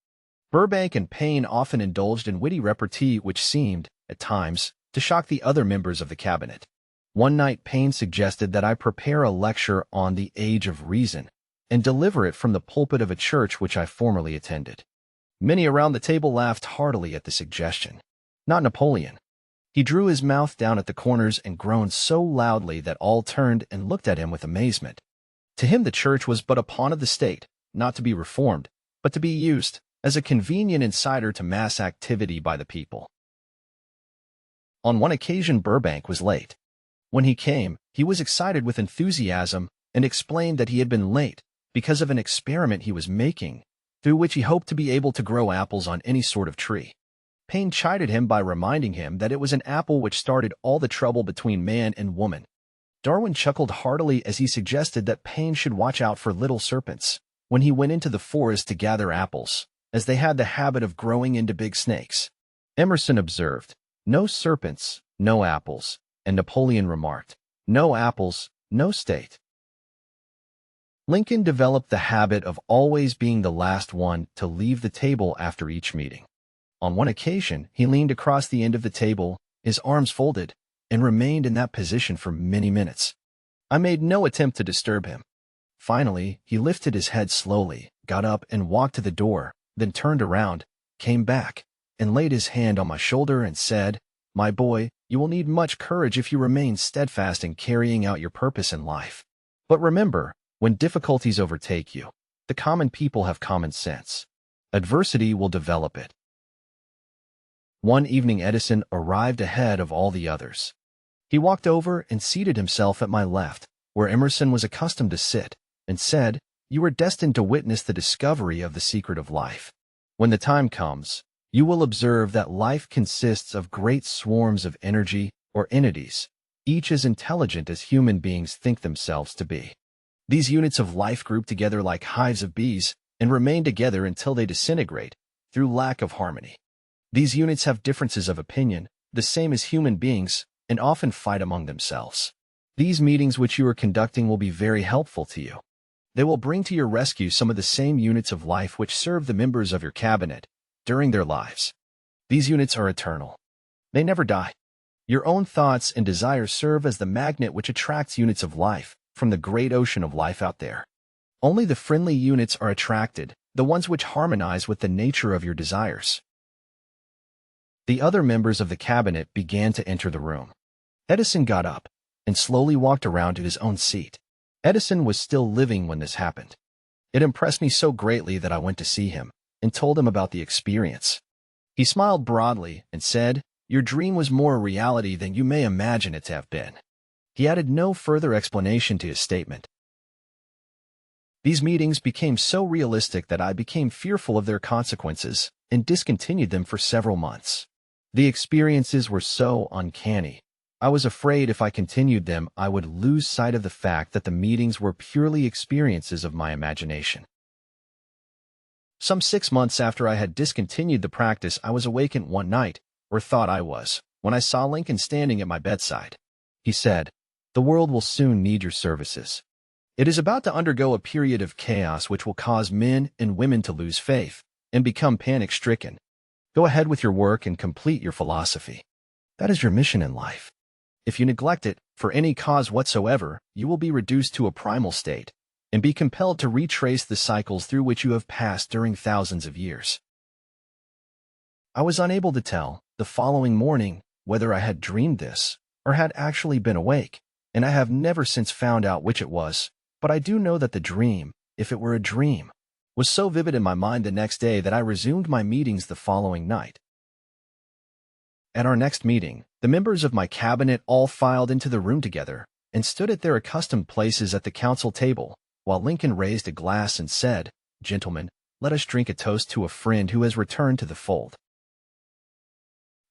Burbank and Payne often indulged in witty repartee which seemed, at times, to shock the other members of the cabinet. One night Payne suggested that I prepare a lecture on the Age of Reason and deliver it from the pulpit of a church which I formerly attended. Many around the table laughed heartily at the suggestion. Not Napoleon. He drew his mouth down at the corners and groaned so loudly that all turned and looked at him with amazement. To him the church was but a pawn of the state, not to be reformed, but to be used as a convenient insider to mass activity by the people. On one occasion Burbank was late. When he came, he was excited with enthusiasm and explained that he had been late because of an experiment he was making, through which he hoped to be able to grow apples on any sort of tree. Payne chided him by reminding him that it was an apple which started all the trouble between man and woman. Darwin chuckled heartily as he suggested that Payne should watch out for little serpents when he went into the forest to gather apples, as they had the habit of growing into big snakes. Emerson observed, "No serpents, no apples," and Napoleon remarked, "No apples, no state." Lincoln developed the habit of always being the last one to leave the table after each meeting. On one occasion, he leaned across the end of the table, his arms folded, and remained in that position for many minutes. I made no attempt to disturb him. Finally, he lifted his head slowly, got up and walked to the door, then turned around, came back, and laid his hand on my shoulder and said, "My boy, you will need much courage if you remain steadfast in carrying out your purpose in life. But remember, when difficulties overtake you, the common people have common sense. Adversity will develop it." One evening Edison arrived ahead of all the others. He walked over and seated himself at my left, where Emerson was accustomed to sit, and said, "You are destined to witness the discovery of the secret of life. When the time comes, you will observe that life consists of great swarms of energy or entities, each as intelligent as human beings think themselves to be. These units of life group together like hives of bees and remain together until they disintegrate through lack of harmony. These units have differences of opinion, the same as human beings, and often fight among themselves. These meetings which you are conducting will be very helpful to you. They will bring to your rescue some of the same units of life which serve the members of your cabinet during their lives. These units are eternal. They never die. Your own thoughts and desires serve as the magnet which attracts units of life from the great ocean of life out there. Only the friendly units are attracted, the ones which harmonize with the nature of your desires." The other members of the cabinet began to enter the room. Edison got up and slowly walked around to his own seat. Edison was still living when this happened. It impressed me so greatly that I went to see him and told him about the experience. He smiled broadly and said, "Your dream was more a reality than you may imagine it to have been." He added no further explanation to his statement. These meetings became so realistic that I became fearful of their consequences and discontinued them for several months. The experiences were so uncanny. I was afraid if I continued them, I would lose sight of the fact that the meetings were purely experiences of my imagination. Some 6 months after I had discontinued the practice, I was awakened one night, or thought I was, when I saw Lincoln standing at my bedside. He said, "The world will soon need your services. It is about to undergo a period of chaos which will cause men and women to lose faith and become panic-stricken. Go ahead with your work and complete your philosophy. That is your mission in life. If you neglect it, for any cause whatsoever, you will be reduced to a primal state and be compelled to retrace the cycles through which you have passed during thousands of years." I was unable to tell, the following morning, whether I had dreamed this or had actually been awake, and I have never since found out which it was, but I do know that the dream, if it were a dream, was so vivid in my mind the next day that I resumed my meetings the following night. At our next meeting, the members of my cabinet all filed into the room together and stood at their accustomed places at the council table, while Lincoln raised a glass and said, "Gentlemen, let us drink a toast to a friend who has returned to the fold."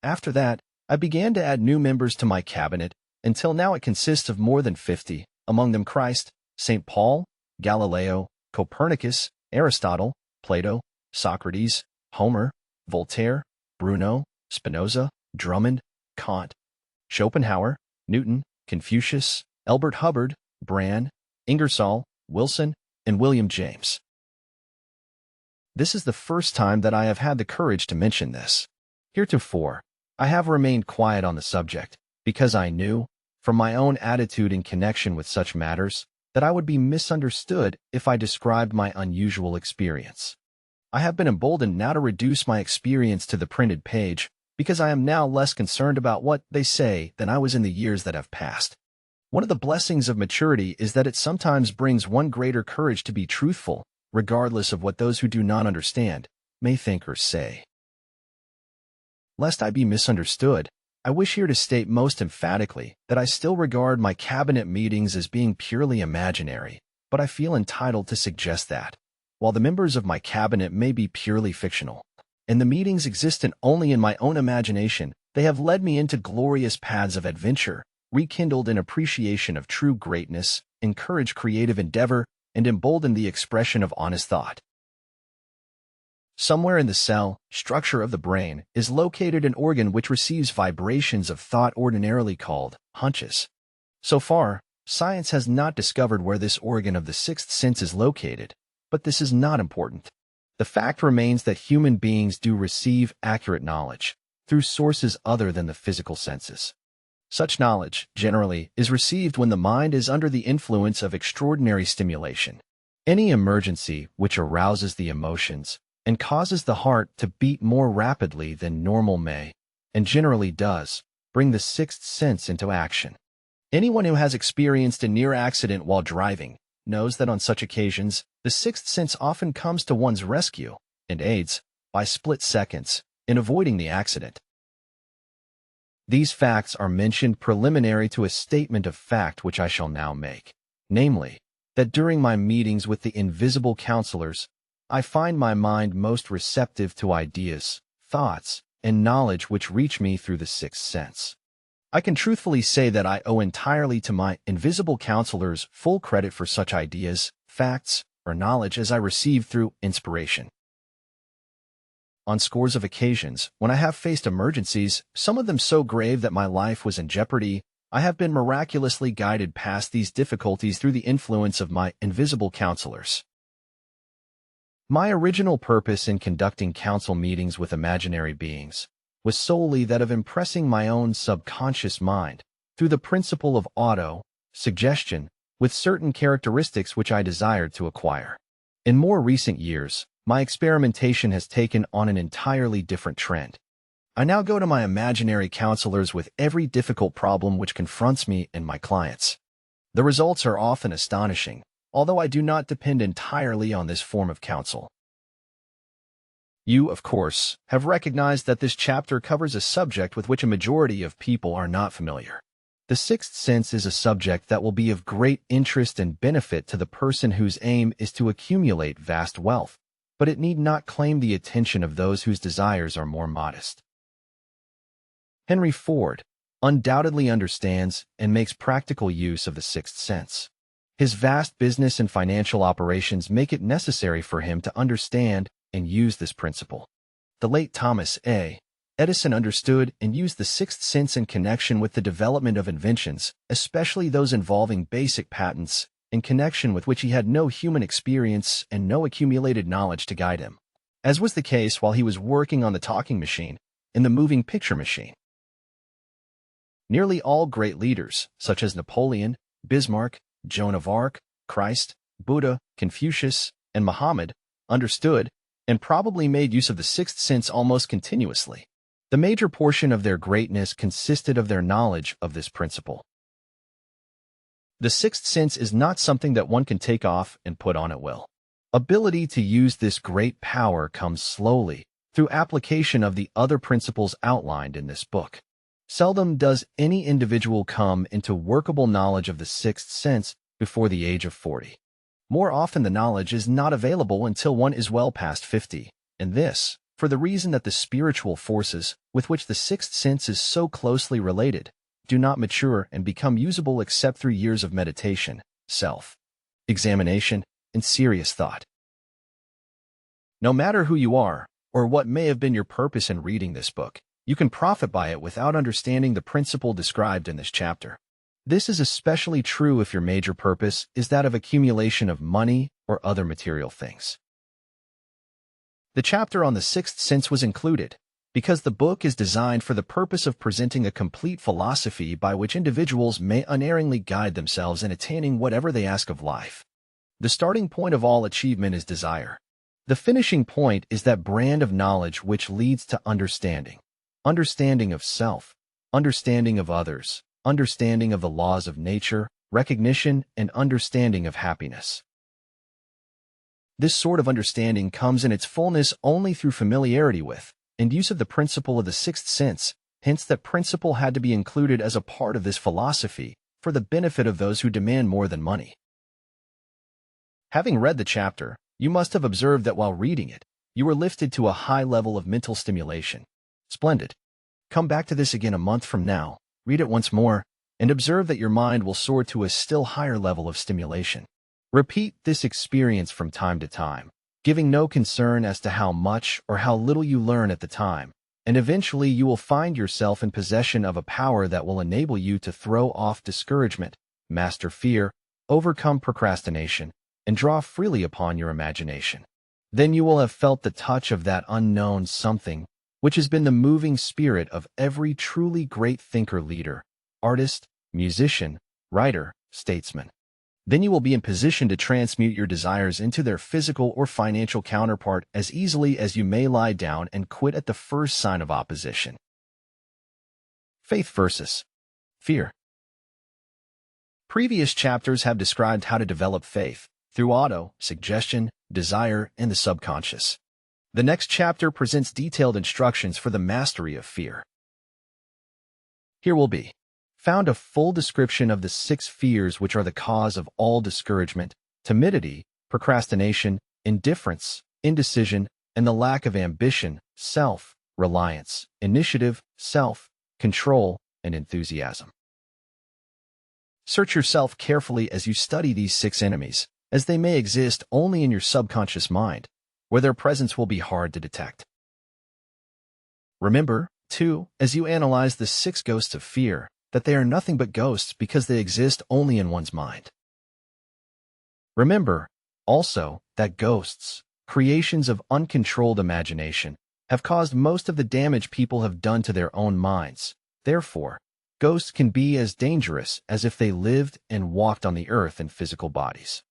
After that, I began to add new members to my cabinet, until now it consists of more than 50, among them Christ, St. Paul, Galileo, Copernicus, Aristotle, Plato, Socrates, Homer, Voltaire, Bruno, Spinoza, Drummond, Kant, Schopenhauer, Newton, Confucius, Elbert Hubbard, Brand, Ingersoll, Wilson, and William James. This is the first time that I have had the courage to mention this. Heretofore, I have remained quiet on the subject, because I knew, from my own attitude in connection with such matters, that I would be misunderstood if I described my unusual experience. I have been emboldened now to reduce my experience to the printed page, because I am now less concerned about what they say than I was in the years that have passed. One of the blessings of maturity is that it sometimes brings one greater courage to be truthful, regardless of what those who do not understand may think or say. Lest I be misunderstood, I wish here to state most emphatically that I still regard my cabinet meetings as being purely imaginary, but I feel entitled to suggest that, while the members of my cabinet may be purely fictional, and the meetings existent only in my own imagination, they have led me into glorious paths of adventure, rekindled an appreciation of true greatness, encouraged creative endeavor, and emboldened the expression of honest thought. Somewhere in the cell structure of the brain is located an organ which receives vibrations of thought ordinarily called hunches. So far, science has not discovered where this organ of the sixth sense is located, but this is not important. The fact remains that human beings do receive accurate knowledge through sources other than the physical senses. Such knowledge, generally, is received when the mind is under the influence of extraordinary stimulation. Any emergency which arouses the emotions and causes the heart to beat more rapidly than normal may, and generally does, bring the sixth sense into action. Anyone who has experienced a near accident while driving knows that on such occasions, the sixth sense often comes to one's rescue and aids, by split seconds, in avoiding the accident. These facts are mentioned preliminary to a statement of fact which I shall now make, namely, that during my meetings with the invisible counselors, I find my mind most receptive to ideas, thoughts, and knowledge which reach me through the sixth sense. I can truthfully say that I owe entirely to my invisible counselors full credit for such ideas, facts, or knowledge as I receive through inspiration. On scores of occasions, when I have faced emergencies, some of them so grave that my life was in jeopardy, I have been miraculously guided past these difficulties through the influence of my invisible counselors. My original purpose in conducting council meetings with imaginary beings was solely that of impressing my own subconscious mind through the principle of auto-suggestion with certain characteristics which I desired to acquire. In more recent years, my experimentation has taken on an entirely different trend. I now go to my imaginary counselors with every difficult problem which confronts me and my clients. The results are often astonishing, although I do not depend entirely on this form of counsel. You, of course, have recognized that this chapter covers a subject with which a majority of people are not familiar. The sixth sense is a subject that will be of great interest and benefit to the person whose aim is to accumulate vast wealth, but it need not claim the attention of those whose desires are more modest. Henry Ford undoubtedly understands and makes practical use of the sixth sense. His vast business and financial operations make it necessary for him to understand and use this principle. The late Thomas A. Edison understood and used the sixth sense in connection with the development of inventions, especially those involving basic patents, in connection with which he had no human experience and no accumulated knowledge to guide him, as was the case while he was working on the talking machine and the moving picture machine. Nearly all great leaders, such as Napoleon, Bismarck, Joan of Arc, Christ, Buddha, Confucius, and Muhammad, understood and probably made use of the sixth sense almost continuously. The major portion of their greatness consisted of their knowledge of this principle. The sixth sense is not something that one can take off and put on at will. Ability to use this great power comes slowly through application of the other principles outlined in this book. Seldom does any individual come into workable knowledge of the sixth sense before the age of 40. More often the knowledge is not available until one is well past 50, and this, for the reason that the spiritual forces with which the sixth sense is so closely related do not mature and become usable except through years of meditation, self-examination, and serious thought. No matter who you are, or what may have been your purpose in reading this book, you can profit by it without understanding the principle described in this chapter. This is especially true if your major purpose is that of accumulation of money or other material things. The chapter on the sixth sense was included because the book is designed for the purpose of presenting a complete philosophy by which individuals may unerringly guide themselves in attaining whatever they ask of life. The starting point of all achievement is desire. The finishing point is that brand of knowledge which leads to understanding. Understanding of self, understanding of others, understanding of the laws of nature, recognition, and understanding of happiness. This sort of understanding comes in its fullness only through familiarity with and use of the principle of the sixth sense, hence that principle had to be included as a part of this philosophy for the benefit of those who demand more than money. Having read the chapter, you must have observed that while reading it, you were lifted to a high level of mental stimulation. Splendid. Come back to this again a month from now, read it once more, and observe that your mind will soar to a still higher level of stimulation. Repeat this experience from time to time, giving no concern as to how much or how little you learn at the time, and eventually you will find yourself in possession of a power that will enable you to throw off discouragement, master fear, overcome procrastination, and draw freely upon your imagination. Then you will have felt the touch of that unknown something, which has been the moving spirit of every truly great thinker, leader, artist, musician, writer, statesman. Then you will be in position to transmute your desires into their physical or financial counterpart as easily as you may lie down and quit at the first sign of opposition. Faith versus fear. Previous chapters have described how to develop faith through auto-suggestion, desire, and the subconscious. The next chapter presents detailed instructions for the mastery of fear. Here will be found a full description of the 6 fears which are the cause of all discouragement, timidity, procrastination, indifference, indecision, and the lack of ambition, self-reliance, initiative, self-control, and enthusiasm. Search yourself carefully as you study these 6 enemies, as they may exist only in your subconscious mind, where their presence will be hard to detect. Remember, too, as you analyze the 6 ghosts of fear, that they are nothing but ghosts because they exist only in one's mind. Remember, also, that ghosts, creations of uncontrolled imagination, have caused most of the damage people have done to their own minds. Therefore, ghosts can be as dangerous as if they lived and walked on the earth in physical bodies.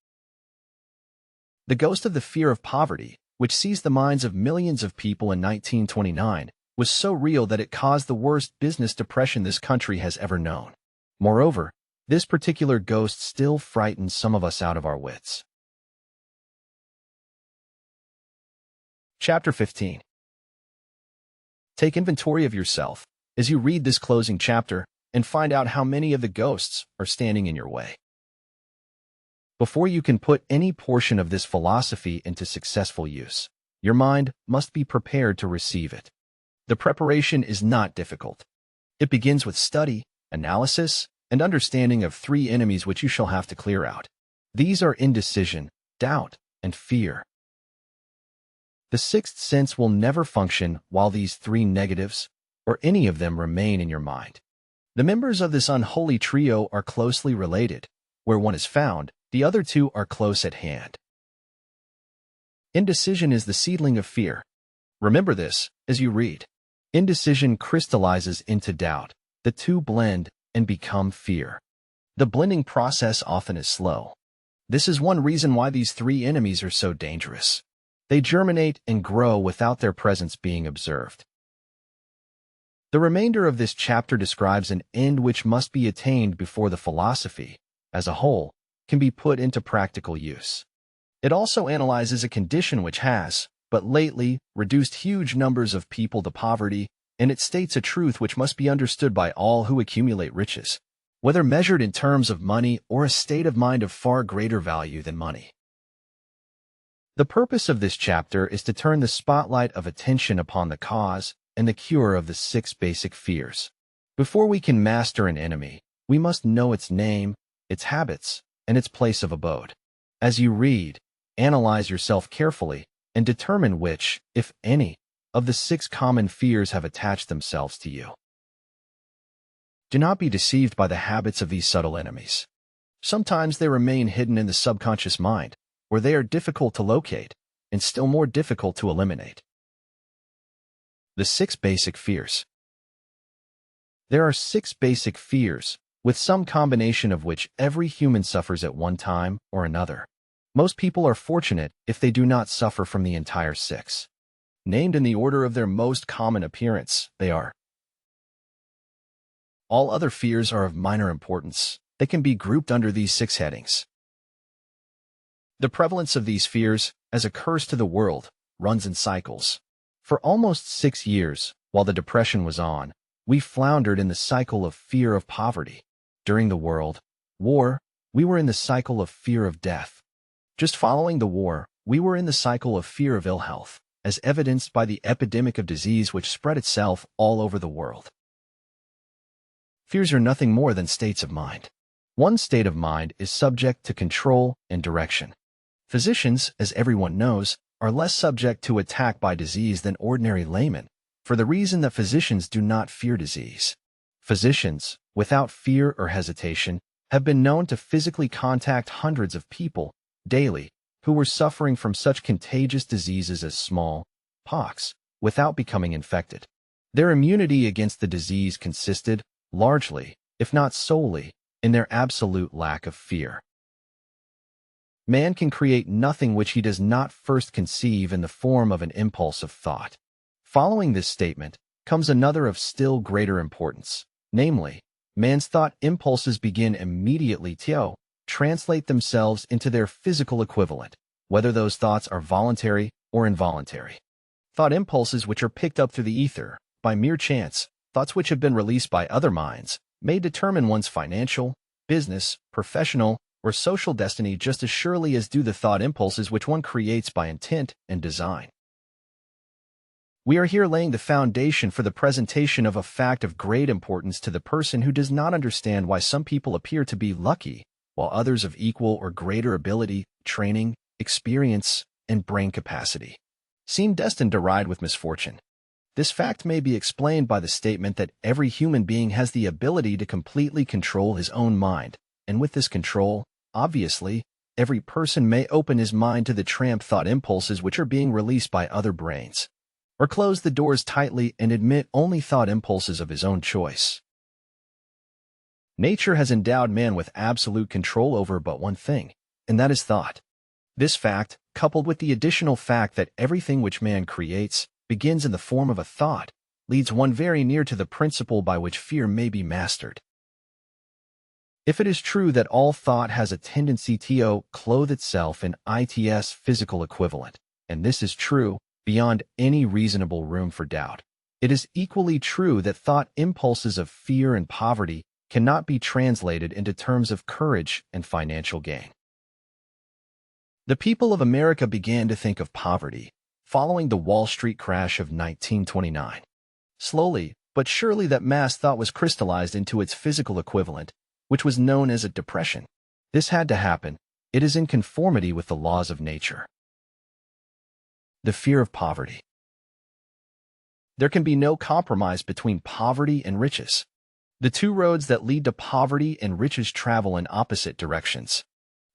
The ghost of the fear of poverty, which seized the minds of millions of people in 1929, was so real that it caused the worst business depression this country has ever known. Moreover, this particular ghost still frightens some of us out of our wits. Chapter 15. Take inventory of yourself as you read this closing chapter and find out how many of the ghosts are standing in your way. Before you can put any portion of this philosophy into successful use, your mind must be prepared to receive it. The preparation is not difficult. It begins with study, analysis, and understanding of 3 enemies which you shall have to clear out. These are indecision, doubt, and fear. The 6th sense will never function while these 3 negatives, or any of them, remain in your mind. The members of this unholy trio are closely related. Where one is found, the other 2 are close at hand. Indecision is the seedling of fear. Remember this as you read. Indecision crystallizes into doubt. The 2 blend and become fear. The blending process often is slow. This is one reason why these 3 enemies are so dangerous. They germinate and grow without their presence being observed. The remainder of this chapter describes an end which must be attained before the philosophy, as a whole, can be put into practical use. It also analyzes a condition which has, but lately, reduced huge numbers of people to poverty, and it states a truth which must be understood by all who accumulate riches, whether measured in terms of money or a state of mind of far greater value than money. The purpose of this chapter is to turn the spotlight of attention upon the cause and the cure of the 6 basic fears. Before we can master an enemy, we must know its name, its habits, and its place of abode. As you read, analyze yourself carefully and determine which, if any, of the 6 common fears have attached themselves to you. Do not be deceived by the habits of these subtle enemies. Sometimes they remain hidden in the subconscious mind, where they are difficult to locate and still more difficult to eliminate. The 6 basic fears. There are 6 basic fears, with some combination of which every human suffers at one time or another. Most people are fortunate if they do not suffer from the entire 6. Named in the order of their most common appearance, they are. All other fears are of minor importance. They can be grouped under these 6 headings. The prevalence of these fears, as a curse to the world, runs in cycles. For almost 6 years, while the Depression was on, we floundered in the cycle of fear of poverty. During the World War, we were in the cycle of fear of death. Just following the war, we were in the cycle of fear of ill health, as evidenced by the epidemic of disease which spread itself all over the world. Fears are nothing more than states of mind. One state of mind is subject to control and direction. Physicians, as everyone knows, are less subject to attack by disease than ordinary laymen, for the reason that physicians do not fear disease. Physicians, without fear or hesitation, have been known to physically contact hundreds of people daily who were suffering from such contagious diseases as smallpox without becoming infected. Their immunity against the disease consisted, largely, if not solely, in their absolute lack of fear. Man can create nothing which he does not first conceive in the form of an impulse of thought. Following this statement comes another of still greater importance, namely, man's thought impulses begin immediately to translate themselves into their physical equivalent, whether those thoughts are voluntary or involuntary. Thought impulses which are picked up through the ether, by mere chance, thoughts which have been released by other minds, may determine one's financial, business, professional, or social destiny just as surely as do the thought impulses which one creates by intent and design. We are here laying the foundation for the presentation of a fact of great importance to the person who does not understand why some people appear to be lucky, while others of equal or greater ability, training, experience, and brain capacity seem destined to ride with misfortune. This fact may be explained by the statement that every human being has the ability to completely control his own mind, and with this control, obviously, every person may open his mind to the tramp thought impulses which are being released by other brains, or close the doors tightly and admit only thought impulses of his own choice. Nature has endowed man with absolute control over but one thing, and that is thought. This fact, coupled with the additional fact that everything which man creates begins in the form of a thought, leads one very near to the principle by which fear may be mastered. If it is true that all thought has a tendency to clothe itself in its physical equivalent, and this is true beyond any reasonable room for doubt, it is equally true that thought impulses of fear and poverty cannot be translated into terms of courage and financial gain. The people of America began to think of poverty following the Wall Street crash of 1929. Slowly, but surely that mass thought was crystallized into its physical equivalent, which was known as a depression. This had to happen. It is in conformity with the laws of nature. The fear of poverty. There can be no compromise between poverty and riches. The two roads that lead to poverty and riches travel in opposite directions.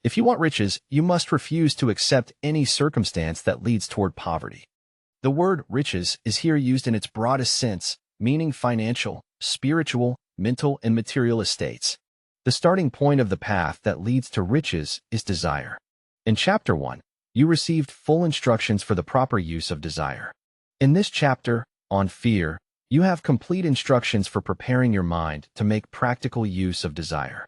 If you want riches, you must refuse to accept any circumstance that leads toward poverty. The word riches is here used in its broadest sense, meaning financial, spiritual, mental, and material estates. The starting point of the path that leads to riches is desire. In Chapter 1, you received full instructions for the proper use of desire. In this chapter, on fear, you have complete instructions for preparing your mind to make practical use of desire.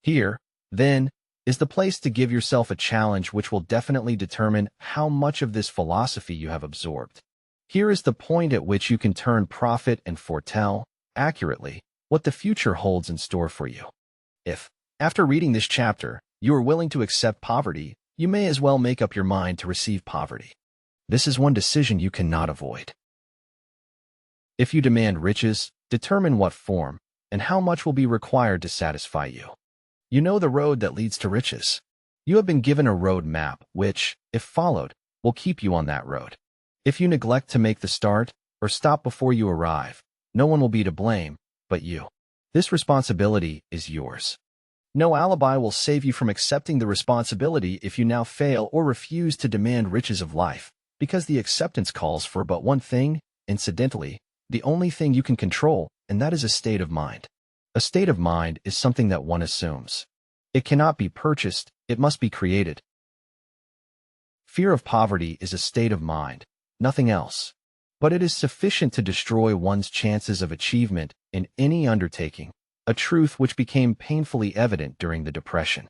Here, then, is the place to give yourself a challenge which will definitely determine how much of this philosophy you have absorbed. Here is the point at which you can turn profit and foretell, accurately, what the future holds in store for you. If, after reading this chapter, you are willing to accept poverty, you may as well make up your mind to receive poverty. This is one decision you cannot avoid. If you demand riches, determine what form and how much will be required to satisfy you. You know the road that leads to riches. You have been given a road map which, if followed, will keep you on that road. If you neglect to make the start or stop before you arrive, no one will be to blame but you. This responsibility is yours. No alibi will save you from accepting the responsibility if you now fail or refuse to demand riches of life, because the acceptance calls for but one thing, incidentally, the only thing you can control, and that is a state of mind. A state of mind is something that one assumes. It cannot be purchased, it must be created. Fear of poverty is a state of mind, nothing else. But it is sufficient to destroy one's chances of achievement in any undertaking, a truth which became painfully evident during the Depression.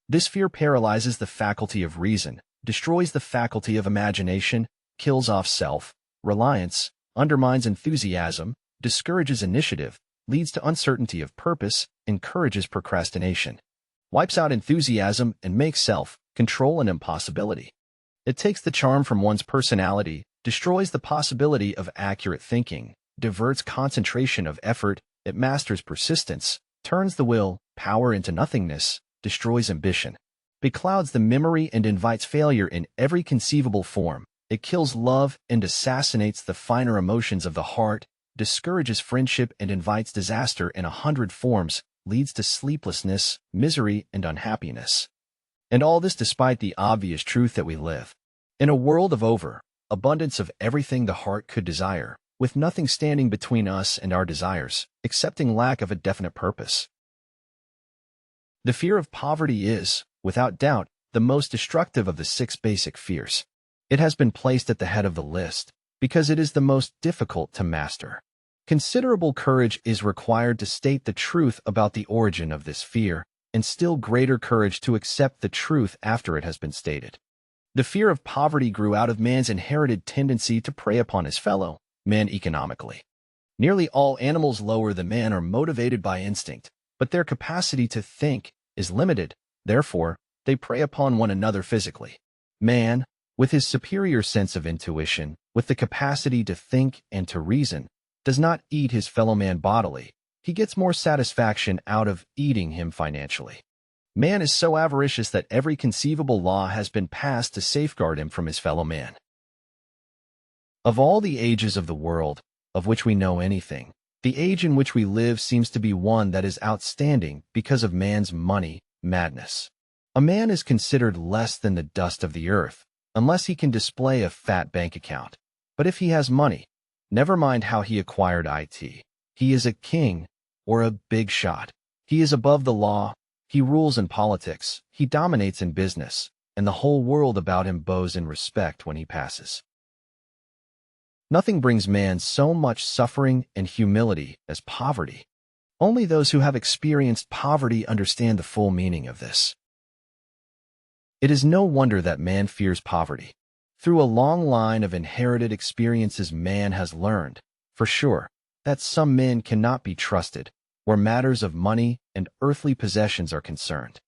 This fear paralyzes the faculty of reason, destroys the faculty of imagination, kills off self-reliance, undermines enthusiasm, discourages initiative, leads to uncertainty of purpose, encourages procrastination, wipes out enthusiasm, and makes self-control an impossibility. It takes the charm from one's personality, destroys the possibility of accurate thinking, diverts concentration of effort, it masters persistence, turns the will, power into nothingness, destroys ambition, beclouds the memory and invites failure in every conceivable form. It kills love and assassinates the finer emotions of the heart, discourages friendship and invites disaster in 100 forms, leads to sleeplessness, misery, and unhappiness. And all this despite the obvious truth that we live in a world of abundance of everything the heart could desire, with nothing standing between us and our desires, excepting lack of a definite purpose. The fear of poverty is, without doubt, the most destructive of the 6 basic fears. It has been placed at the head of the list because it is the most difficult to master. Considerable courage is required to state the truth about the origin of this fear, and still greater courage to accept the truth after it has been stated. The fear of poverty grew out of man's inherited tendency to prey upon his fellow man economically. Nearly all animals lower than man are motivated by instinct, but their capacity to think is limited. Therefore, they prey upon one another physically. Man, with his superior sense of intuition, with the capacity to think and to reason, does not eat his fellow man bodily. He gets more satisfaction out of eating him financially. Man is so avaricious that every conceivable law has been passed to safeguard him from his fellow man. Of all the ages of the world, of which we know anything, the age in which we live seems to be one that is outstanding because of man's money madness. A man is considered less than the dust of the earth, unless he can display a fat bank account. But if he has money, never mind how he acquired it, he is a king or a big shot. He is above the law, he rules in politics, he dominates in business, and the whole world about him bows in respect when he passes. Nothing brings man so much suffering and humility as poverty. Only those who have experienced poverty understand the full meaning of this. It is no wonder that man fears poverty. Through a long line of inherited experiences, man has learned, for sure, that some men cannot be trusted where matters of money and earthly possessions are concerned.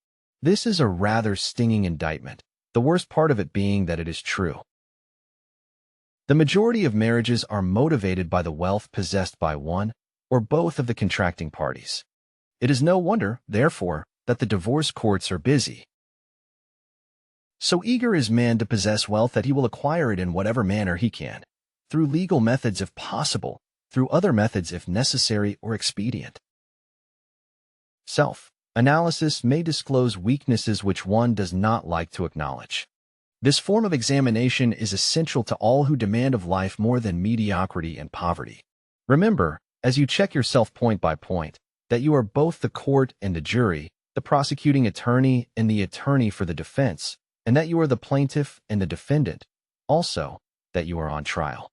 This is a rather stinging indictment, the worst part of it being that it is true. The majority of marriages are motivated by the wealth possessed by one or both of the contracting parties. It is no wonder, therefore, that the divorce courts are busy. So eager is man to possess wealth that he will acquire it in whatever manner he can, through legal methods if possible, through other methods if necessary or expedient. Self-analysis may disclose weaknesses which one does not like to acknowledge. This form of examination is essential to all who demand of life more than mediocrity and poverty. Remember, as you check yourself point by point, that you are both the court and the jury, the prosecuting attorney and the attorney for the defense, and that you are the plaintiff and the defendant, also, that you are on trial.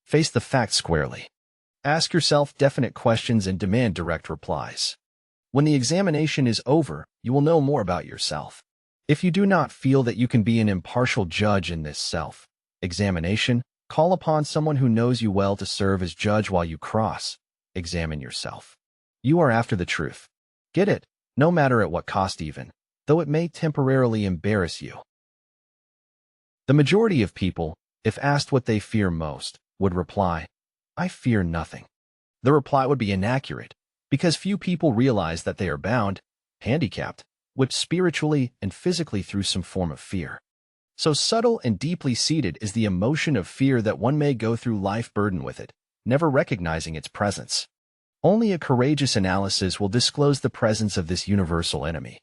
Face the facts squarely. Ask yourself definite questions and demand direct replies. When the examination is over, you will know more about yourself. If you do not feel that you can be an impartial judge in this self-examination, call upon someone who knows you well to serve as judge while you cross-examine yourself. You are after the truth. Get it, no matter at what cost even, though it may temporarily embarrass you. The majority of people, if asked what they fear most, would reply, "I fear nothing." The reply would be inaccurate, because few people realize that they are bound, handicapped, whipped spiritually and physically through some form of fear. So subtle and deeply seated is the emotion of fear that one may go through life burdened with it, never recognizing its presence. Only a courageous analysis will disclose the presence of this universal enemy.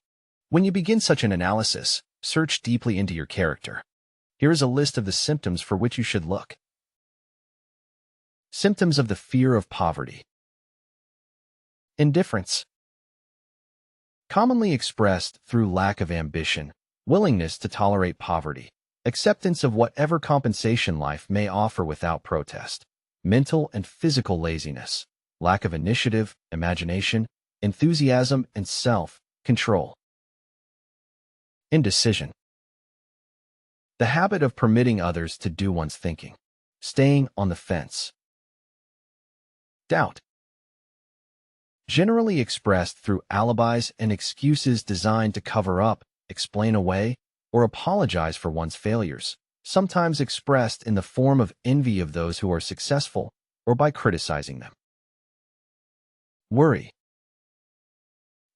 When you begin such an analysis, search deeply into your character. Here is a list of the symptoms for which you should look. Symptoms of the fear of poverty. Indifference. Commonly expressed through lack of ambition, willingness to tolerate poverty, acceptance of whatever compensation life may offer without protest, mental and physical laziness, lack of initiative, imagination, enthusiasm, and self-control. Indecision. The habit of permitting others to do one's thinking, staying on the fence. Doubt. Generally expressed through alibis and excuses designed to cover up, explain away, or apologize for one's failures, sometimes expressed in the form of envy of those who are successful or by criticizing them. Worry.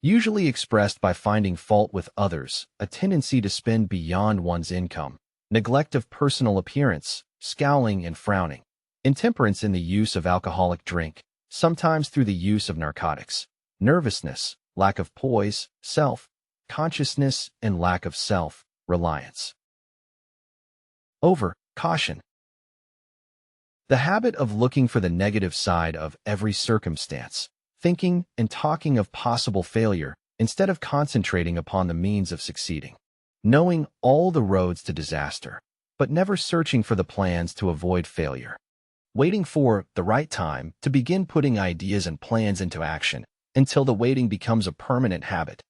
Usually expressed by finding fault with others, a tendency to spend beyond one's income, neglect of personal appearance, scowling and frowning, intemperance in the use of alcoholic drink, sometimes through the use of narcotics, nervousness, lack of poise, self-consciousness, and lack of self-reliance. Over-caution. The habit of looking for the negative side of every circumstance, thinking and talking of possible failure, instead of concentrating upon the means of succeeding. Knowing all the roads to disaster, but never searching for the plans to avoid failure. Waiting for the right time to begin putting ideas and plans into action until the waiting becomes a permanent habit.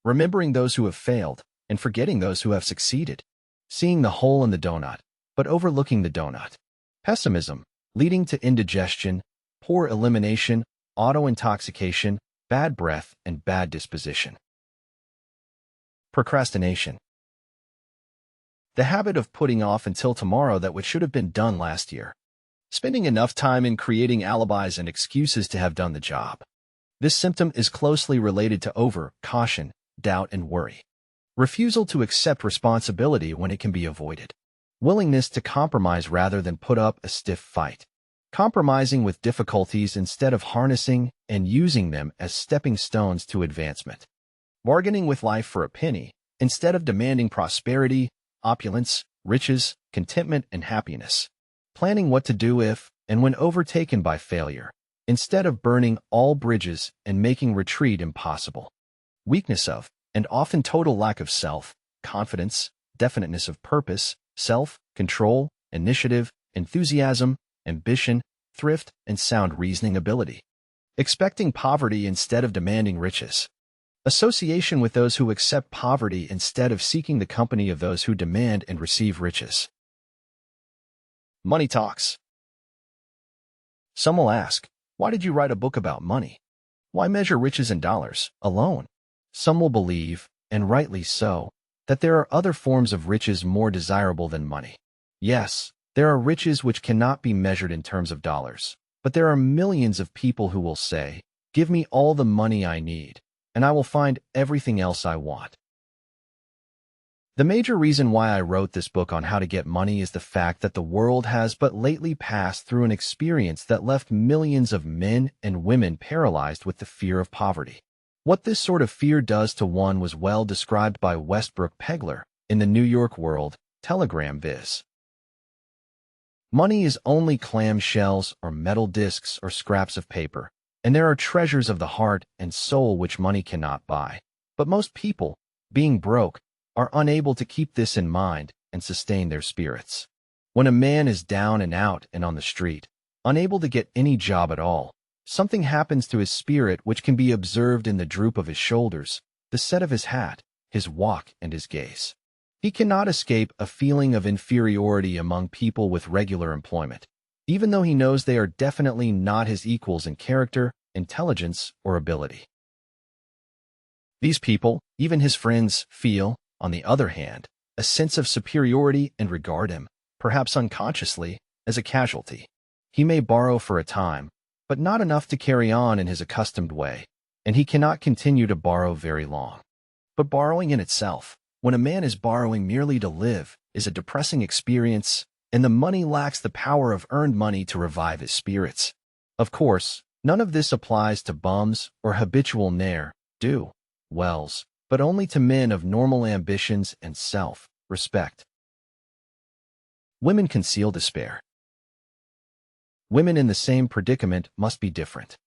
Remembering those who have failed and forgetting those who have succeeded. Seeing the hole in the donut, but overlooking the donut. Pessimism, leading to indigestion, poor elimination, auto-intoxication, bad breath, and bad disposition. Procrastination. The habit of putting off until tomorrow that which should have been done last year. Spending enough time in creating alibis and excuses to have done the job. This symptom is closely related to over-caution, doubt, and worry. Refusal to accept responsibility when it can be avoided. Willingness to compromise rather than put up a stiff fight. Compromising with difficulties instead of harnessing and using them as stepping stones to advancement. Bargaining with life for a penny instead of demanding prosperity, opulence, riches, contentment, and happiness. Planning what to do if and when overtaken by failure, instead of burning all bridges and making retreat impossible. Weakness of, and often total lack of self-confidence, definiteness of purpose, self-control, initiative, enthusiasm, ambition, thrift, and sound reasoning ability. Expecting poverty instead of demanding riches. Association with those who accept poverty instead of seeking the company of those who demand and receive riches. Money talks. Some will ask, why did you write a book about money? Why measure riches in dollars alone? Some will believe, and rightly so, that there are other forms of riches more desirable than money. Yes, there are riches which cannot be measured in terms of dollars, but there are millions of people who will say, give me all the money I need, and I will find everything else I want. The major reason why I wrote this book on how to get money is the fact that the world has but lately passed through an experience that left millions of men and women paralyzed with the fear of poverty. What this sort of fear does to one was well described by Westbrook Pegler in the New York World Telegram Viz. Money is only clam shells or metal discs or scraps of paper, and there are treasures of the heart and soul which money cannot buy. But most people, being broke, are unable to keep this in mind and sustain their spirits. When a man is down and out and on the street, unable to get any job at all, something happens to his spirit which can be observed in the droop of his shoulders, the set of his hat, his walk, and his gaze. He cannot escape a feeling of inferiority among people with regular employment, even though he knows they are definitely not his equals in character, intelligence, or ability. These people, even his friends, feel, on the other hand, a sense of superiority and regard him, perhaps unconsciously, as a casualty. He may borrow for a time, but not enough to carry on in his accustomed way, and he cannot continue to borrow very long. But borrowing in itself, when a man is borrowing merely to live, is a depressing experience, and the money lacks the power of earned money to revive his spirits. Of course, none of this applies to bums or habitual ne'er-do-wells, but only to men of normal ambitions and self-respect. Women conceal despair. Women in the same predicament must be different.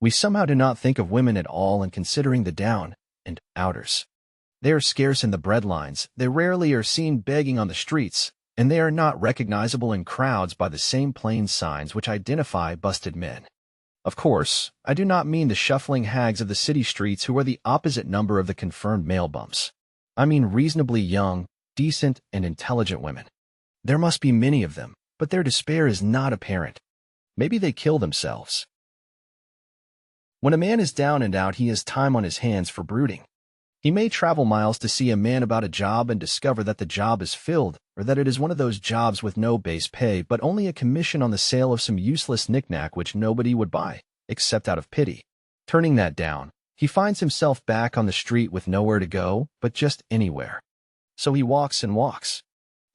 We somehow do not think of women at all in considering the down and outers. They are scarce in the breadlines, they rarely are seen begging on the streets, and they are not recognizable in crowds by the same plain signs which identify busted men. Of course, I do not mean the shuffling hags of the city streets who are the opposite number of the confirmed male bumps. I mean reasonably young, decent, and intelligent women. There must be many of them, but their despair is not apparent. Maybe they kill themselves. When a man is down and out, he has time on his hands for brooding. He may travel miles to see a man about a job and discover that the job is filled, or that it is one of those jobs with no base pay but only a commission on the sale of some useless knickknack which nobody would buy, except out of pity. Turning that down, he finds himself back on the street with nowhere to go, but just anywhere. So he walks and walks.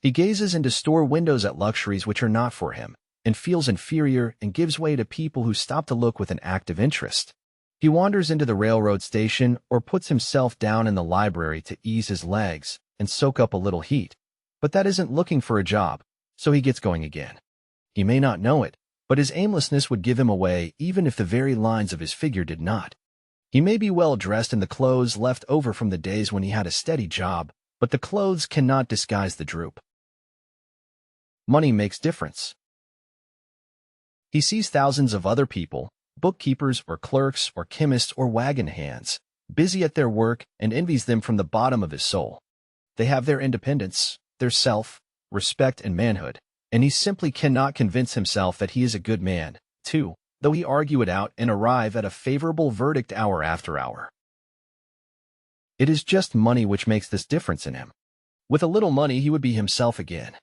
He gazes into store windows at luxuries which are not for him, and feels inferior and gives way to people who stop to look with an active interest. He wanders into the railroad station or puts himself down in the library to ease his legs and soak up a little heat. But that isn't looking for a job, so he gets going again. He may not know it, but his aimlessness would give him away even if the very lines of his figure did not. He may be well dressed in the clothes left over from the days when he had a steady job, but the clothes cannot disguise the droop. Money makes difference. He sees thousands of other people, bookkeepers or clerks or chemists or wagon hands, busy at their work and envies them from the bottom of his soul. They have their independence, their self, respect and manhood, and he simply cannot convince himself that he is a good man, too, though he argue it out and arrive at a favorable verdict hour after hour. It is just money which makes this difference in him. With a little money, he would be himself again.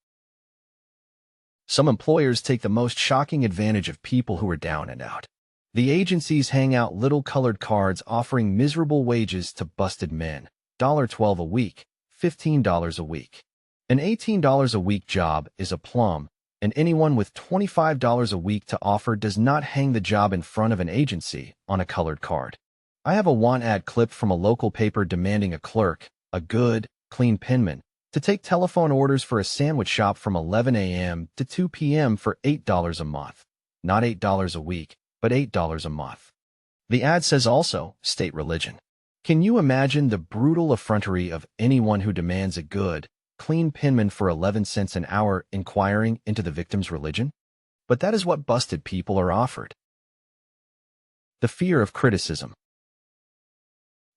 Some employers take the most shocking advantage of people who are down and out. The agencies hang out little colored cards offering miserable wages to busted men, $12 a week, $15 a week. An $18 a week job is a plum, and anyone with $25 a week to offer does not hang the job in front of an agency on a colored card. I have a want ad clip from a local paper demanding a clerk, a good, clean penman, to take telephone orders for a sandwich shop from 11 a.m. to 2 p.m. for $8 a month. Not $8 a week, but $8 a month. The ad says also, state religion. Can you imagine the brutal effrontery of anyone who demands a good, clean penman for 11 cents an hour inquiring into the victim's religion? But that is what busted people are offered. The fear of criticism.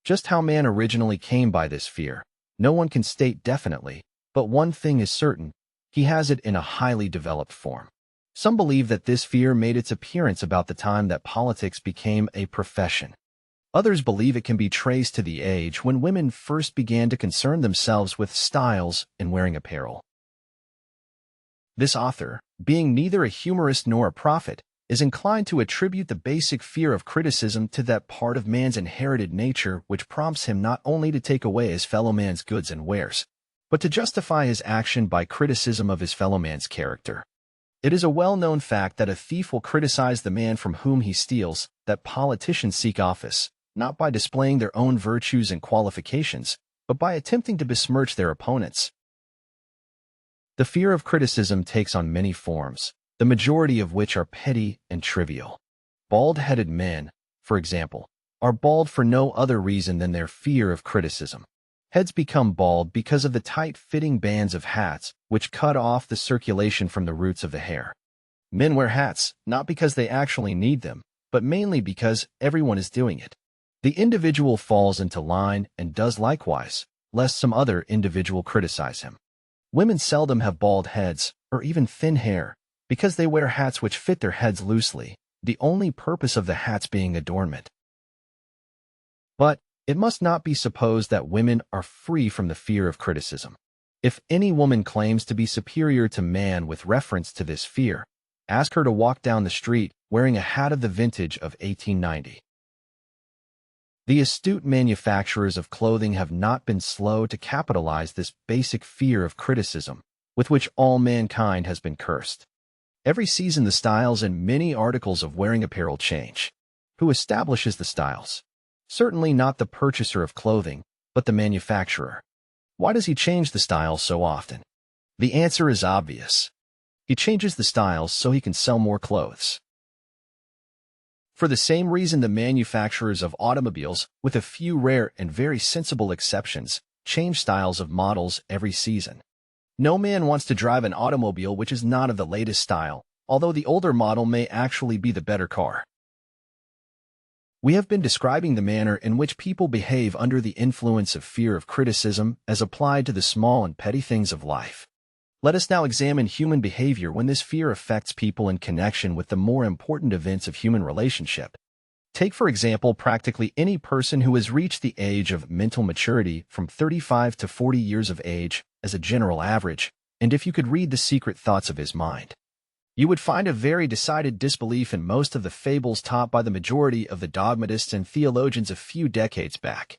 Just how man originally came by this fear, no one can state definitely, but one thing is certain, he has it in a highly developed form. Some believe that this fear made its appearance about the time that politics became a profession. Others believe it can be traced to the age when women first began to concern themselves with styles and wearing apparel. This author, being neither a humorist nor a prophet, is inclined to attribute the basic fear of criticism to that part of man's inherited nature which prompts him not only to take away his fellow man's goods and wares, but to justify his action by criticism of his fellow man's character. It is a well-known fact that a thief will criticize the man from whom he steals, that politicians seek office, not by displaying their own virtues and qualifications, but by attempting to besmirch their opponents. The fear of criticism takes on many forms, the majority of which are petty and trivial. Bald-headed men, for example, are bald for no other reason than their fear of criticism. Heads become bald because of the tight-fitting bands of hats, which cut off the circulation from the roots of the hair. Men wear hats, not because they actually need them, but mainly because everyone is doing it. The individual falls into line and does likewise, lest some other individual criticize him. Women seldom have bald heads, or even thin hair, because they wear hats which fit their heads loosely, the only purpose of the hats being adornment. But it must not be supposed that women are free from the fear of criticism. If any woman claims to be superior to man with reference to this fear, ask her to walk down the street wearing a hat of the vintage of 1890. The astute manufacturers of clothing have not been slow to capitalize this basic fear of criticism, with which all mankind has been cursed. Every season the styles and many articles of wearing apparel change. Who establishes the styles? Certainly not the purchaser of clothing, but the manufacturer. Why does he change the styles so often? The answer is obvious. He changes the styles so he can sell more clothes. For the same reason the manufacturers of automobiles, with a few rare and very sensible exceptions, change styles of models every season. No man wants to drive an automobile which is not of the latest style, although the older model may actually be the better car. We have been describing the manner in which people behave under the influence of fear of criticism as applied to the small and petty things of life. Let us now examine human behavior when this fear affects people in connection with the more important events of human relationship. Take, for example, practically any person who has reached the age of mental maturity from 35 to 40 years of age as a general average, and if you could read the secret thoughts of his mind, you would find a very decided disbelief in most of the fables taught by the majority of the dogmatists and theologians a few decades back.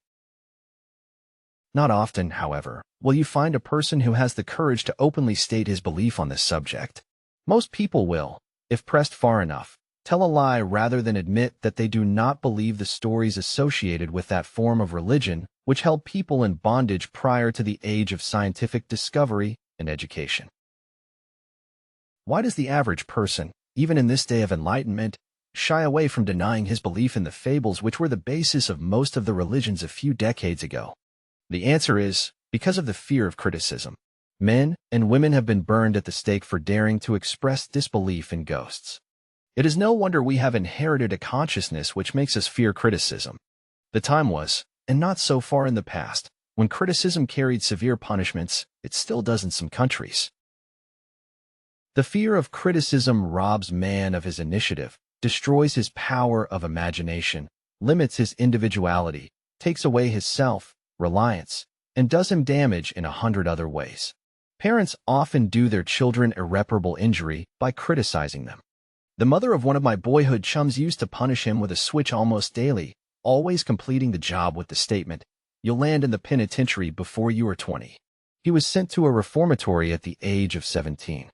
Not often, however, will you find a person who has the courage to openly state his belief on this subject. Most people will, if pressed far enough, tell a lie rather than admit that they do not believe the stories associated with that form of religion which held people in bondage prior to the age of scientific discovery and education. Why does the average person, even in this day of enlightenment, shy away from denying his belief in the fables which were the basis of most of the religions a few decades ago? The answer is, because of the fear of criticism. Men and women have been burned at the stake for daring to express disbelief in ghosts. It is no wonder we have inherited a consciousness which makes us fear criticism. The time was, and not so far in the past, when criticism carried severe punishments. It still does in some countries. The fear of criticism robs man of his initiative, destroys his power of imagination, limits his individuality, takes away his self-reliance, and does him damage in 100 other ways. Parents often do their children irreparable injury by criticizing them. The mother of one of my boyhood chums used to punish him with a switch almost daily, always completing the job with the statement, "You'll land in the penitentiary before you are 20. He was sent to a reformatory at the age of 17.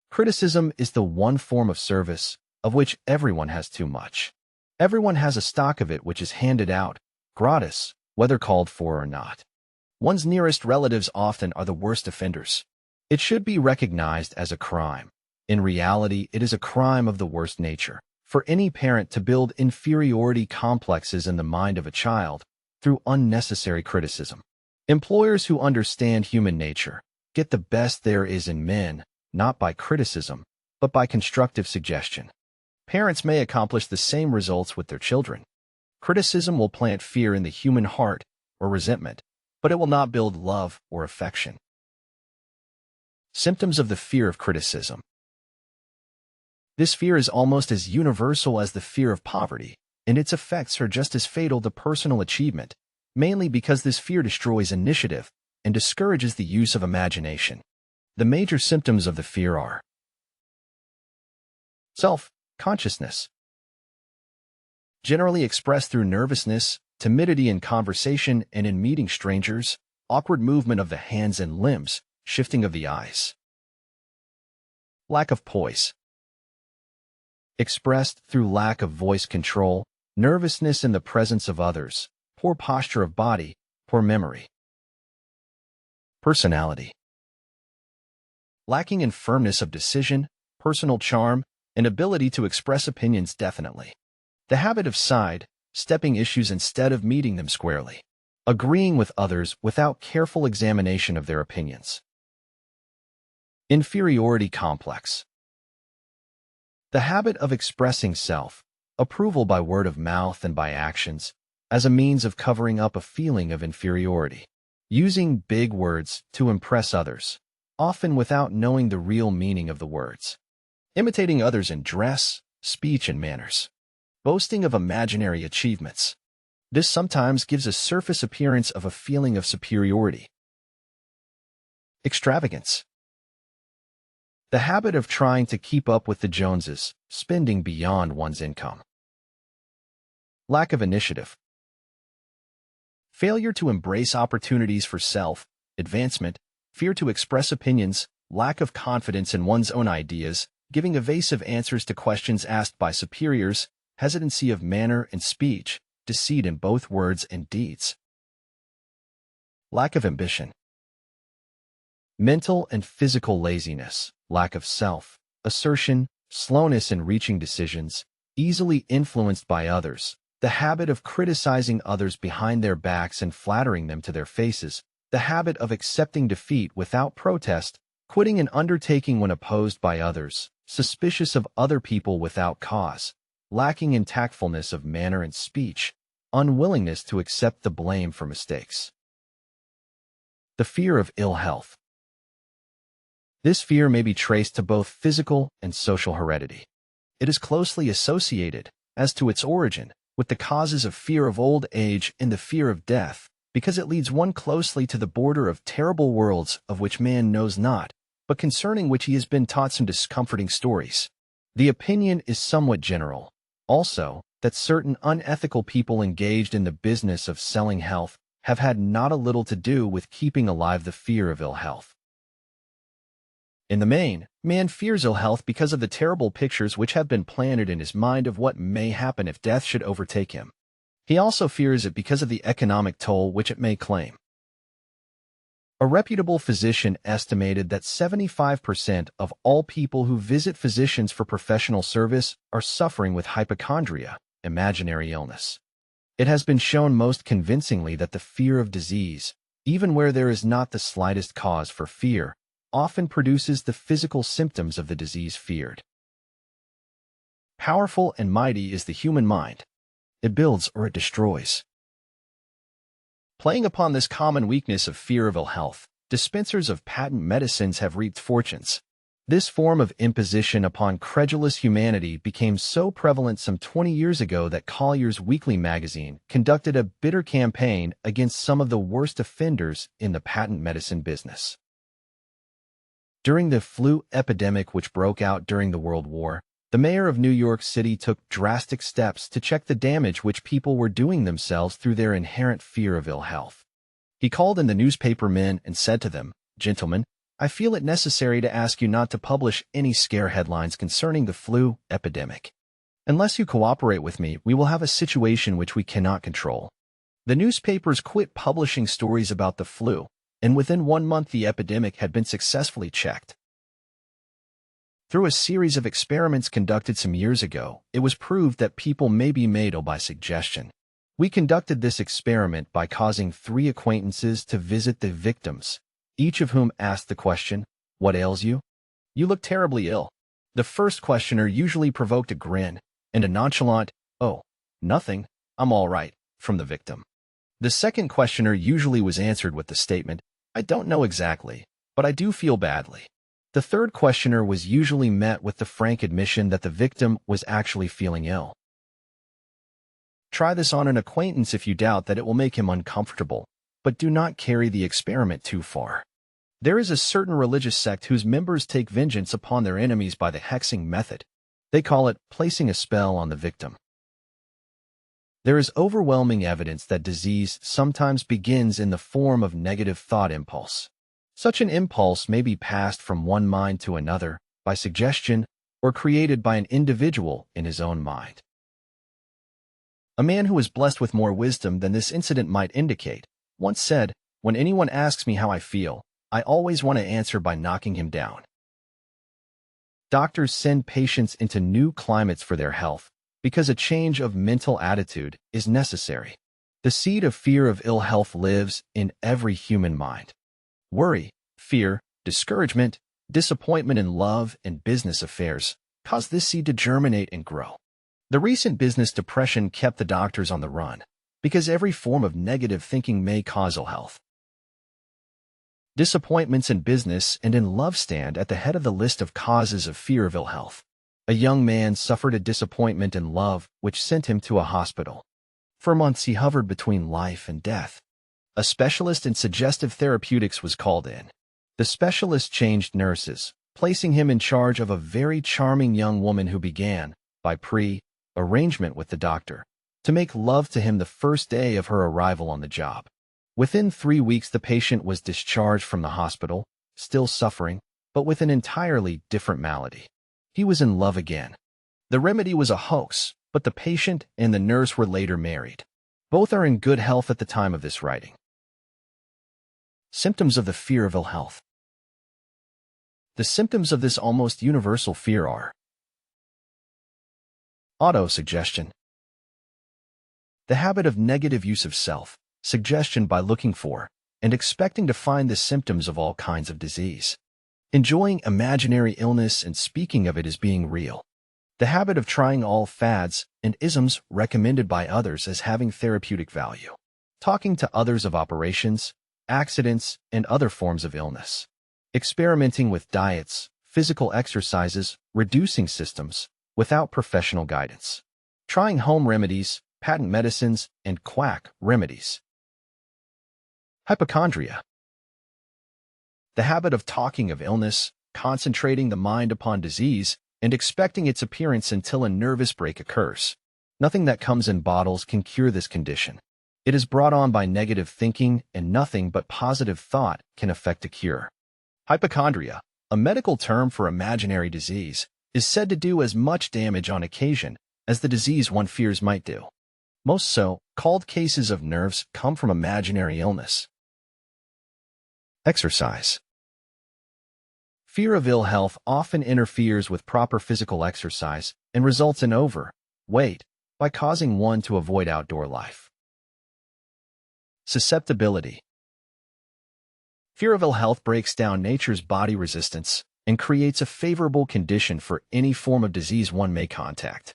Criticism is the one form of service of which everyone has too much. Everyone has a stock of it which is handed out, gratis, whether called for or not. One's nearest relatives often are the worst offenders. It should be recognized as a crime. In reality, it is a crime of the worst nature for any parent to build inferiority complexes in the mind of a child through unnecessary criticism. Employers who understand human nature get the best there is in men, not by criticism, but by constructive suggestion. Parents may accomplish the same results with their children. Criticism will plant fear in the human heart or resentment, but it will not build love or affection. Symptoms of the fear of criticism. This fear is almost as universal as the fear of poverty, and its effects are just as fatal to personal achievement, mainly because this fear destroys initiative and discourages the use of imagination. The major symptoms of the fear are self-consciousness, generally expressed through nervousness, timidity in conversation and in meeting strangers, awkward movement of the hands and limbs, shifting of the eyes. Lack of poise, expressed through lack of voice control, nervousness in the presence of others, poor posture of body, poor memory. Personality, lacking in firmness of decision, personal charm, and ability to express opinions definitely. The habit of side-stepping issues instead of meeting them squarely. Agreeing with others without careful examination of their opinions. Inferiority complex, the habit of expressing self-approval by word of mouth and by actions as a means of covering up a feeling of inferiority. Using big words to impress others, often without knowing the real meaning of the words. Imitating others in dress, speech, and manners. Boasting of imaginary achievements. This sometimes gives a surface appearance of a feeling of superiority. Extravagance, the habit of trying to keep up with the Joneses, spending beyond one's income. Lack of initiative, failure to embrace opportunities for self-advancement, fear to express opinions, lack of confidence in one's own ideas, giving evasive answers to questions asked by superiors, hesitancy of manner and speech, deceit in both words and deeds. Lack of ambition, mental and physical laziness, lack of self-assertion, slowness in reaching decisions, easily influenced by others, the habit of criticizing others behind their backs and flattering them to their faces, the habit of accepting defeat without protest, quitting an undertaking when opposed by others, suspicious of other people without cause, lacking in tactfulness of manner and speech, unwillingness to accept the blame for mistakes. The fear of ill health. This fear may be traced to both physical and social heredity. It is closely associated, as to its origin, with the causes of fear of old age and the fear of death, because it leads one closely to the border of terrible worlds of which man knows not, but concerning which he has been taught some discomforting stories. The opinion is somewhat general, also, that certain unethical people engaged in the business of selling health have had not a little to do with keeping alive the fear of ill health. In the main, man fears ill health because of the terrible pictures which have been planted in his mind of what may happen if death should overtake him. He also fears it because of the economic toll which it may claim. A reputable physician estimated that 75% of all people who visit physicians for professional service are suffering with hypochondria, imaginary illness. It has been shown most convincingly that the fear of disease, even where there is not the slightest cause for fear, often produces the physical symptoms of the disease feared. Powerful and mighty is the human mind. It builds or it destroys. Playing upon this common weakness of fear of ill health, dispensers of patent medicines have reaped fortunes. This form of imposition upon credulous humanity became so prevalent some 20 years ago that Collier's Weekly magazine conducted a bitter campaign against some of the worst offenders in the patent medicine business. During the flu epidemic which broke out during the World War, the mayor of New York City took drastic steps to check the damage which people were doing themselves through their inherent fear of ill health. He called in the newspaper men and said to them, "Gentlemen, I feel it necessary to ask you not to publish any scare headlines concerning the flu epidemic. Unless you cooperate with me, we will have a situation which we cannot control." The newspapers quit publishing stories about the flu, and within 1 month the epidemic had been successfully checked. Through a series of experiments conducted some years ago, it was proved that people may be made ill by suggestion. We conducted this experiment by causing 3 acquaintances to visit the victims, each of whom asked the question, "What ails you?" "You look terribly ill." The first questioner usually provoked a grin and a nonchalant, "Oh, nothing, I'm all right," from the victim. The second questioner usually was answered with the statement, "I don't know exactly, but I do feel badly." The third questioner was usually met with the frank admission that the victim was actually feeling ill. Try this on an acquaintance if you doubt that it will make him uncomfortable, but do not carry the experiment too far. There is a certain religious sect whose members take vengeance upon their enemies by the hexing method. They call it placing a spell on the victim. There is overwhelming evidence that disease sometimes begins in the form of negative thought impulse. Such an impulse may be passed from one mind to another by suggestion or created by an individual in his own mind. A man who is blessed with more wisdom than this incident might indicate once said, "When anyone asks me how I feel, I always want to answer by knocking him down." Doctors send patients into new climates for their health because a change of mental attitude is necessary. The seed of fear of ill health lives in every human mind. Worry, fear, discouragement, disappointment in love and business affairs cause this seed to germinate and grow. The recent business depression kept the doctors on the run because every form of negative thinking may cause ill health. Disappointments in business and in love stand at the head of the list of causes of fear of ill health. A young man suffered a disappointment in love which sent him to a hospital. For months he hovered between life and death. A specialist in suggestive therapeutics was called in. The specialist changed nurses, placing him in charge of a very charming young woman who began, by pre-arrangement with the doctor, to make love to him the first day of her arrival on the job. Within 3 weeks the patient was discharged from the hospital, still suffering, but with an entirely different malady. He was in love again. The remedy was a hoax, but the patient and the nurse were later married. Both are in good health at the time of this writing. Symptoms of the fear of ill health. The symptoms of this almost universal fear are autosuggestion, the habit of negative use of self-suggestion by looking for and expecting to find the symptoms of all kinds of disease, enjoying imaginary illness and speaking of it as being real, the habit of trying all fads and isms recommended by others as having therapeutic value, talking to others of operations, accidents, and other forms of illness, experimenting with diets, physical exercises, reducing systems, without professional guidance, trying home remedies, patent medicines, and quack remedies. Hypochondria. The habit of talking of illness, concentrating the mind upon disease, and expecting its appearance until a nervous break occurs. Nothing that comes in bottles can cure this condition. It is brought on by negative thinking, and nothing but positive thought can effect a cure. Hypochondria, a medical term for imaginary disease, is said to do as much damage on occasion as the disease one fears might do. Most so-called cases of nerves come from imaginary illness. Exercise. Fear of ill health often interferes with proper physical exercise and results in overweight by causing one to avoid outdoor life. Susceptibility. Fear of ill health breaks down nature's body resistance and creates a favorable condition for any form of disease one may contact.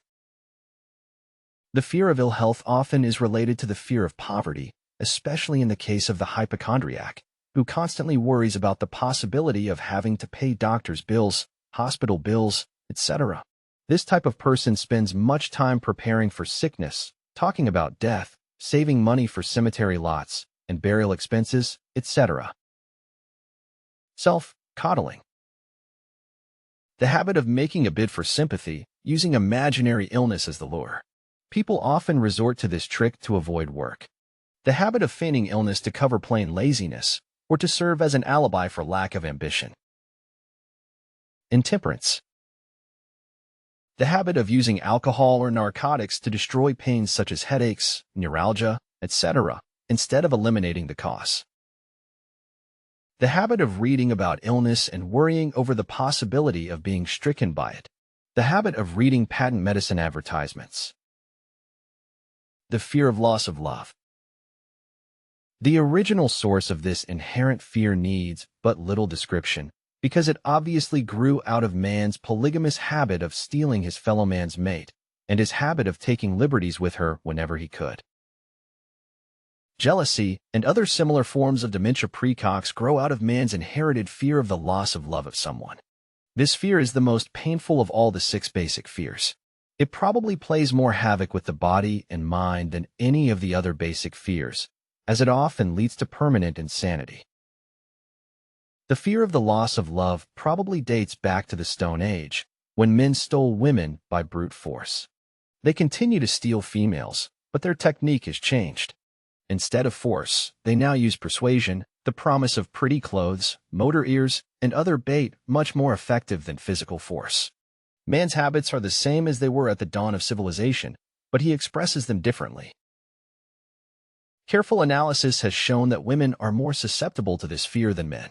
The fear of ill health often is related to the fear of poverty, especially in the case of the hypochondriac, who constantly worries about the possibility of having to pay doctor's bills, hospital bills, etc. This type of person spends much time preparing for sickness, talking about death, saving money for cemetery lots and burial expenses, etc. Self-coddling. The habit of making a bid for sympathy, using imaginary illness as the lure. People often resort to this trick to avoid work. The habit of feigning illness to cover plain laziness, or to serve as an alibi for lack of ambition. Intemperance. The habit of using alcohol or narcotics to destroy pains such as headaches, neuralgia, etc., instead of eliminating the cause. The habit of reading about illness and worrying over the possibility of being stricken by it. The habit of reading patent medicine advertisements. The fear of loss of love. The original source of this inherent fear needs but little description, because it obviously grew out of man's polygamous habit of stealing his fellow man's mate, and his habit of taking liberties with her whenever he could. Jealousy and other similar forms of dementia precox grow out of man's inherited fear of the loss of love of someone. This fear is the most painful of all the 6 basic fears. It probably plays more havoc with the body and mind than any of the other basic fears, as it often leads to permanent insanity. The fear of the loss of love probably dates back to the Stone Age, when men stole women by brute force. They continue to steal females, but their technique has changed. Instead of force, they now use persuasion, the promise of pretty clothes, motor ears, and other bait much more effective than physical force. Man's habits are the same as they were at the dawn of civilization, but he expresses them differently. Careful analysis has shown that women are more susceptible to this fear than men.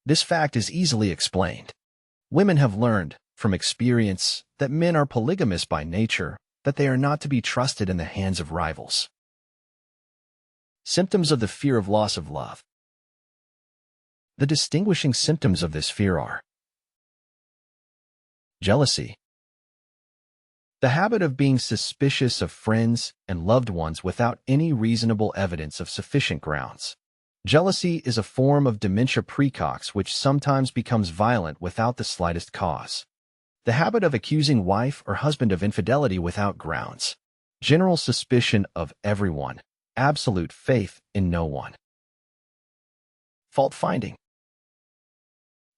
This fact is easily explained. Women have learned, from experience, that men are polygamous by nature, that they are not to be trusted in the hands of rivals. Symptoms of the fear of loss of love. The distinguishing symptoms of this fear are jealousy. The habit of being suspicious of friends and loved ones without any reasonable evidence of sufficient grounds. Jealousy is a form of dementia precox which sometimes becomes violent without the slightest cause. The habit of accusing wife or husband of infidelity without grounds. General suspicion of everyone. Absolute faith in no one. Fault-finding.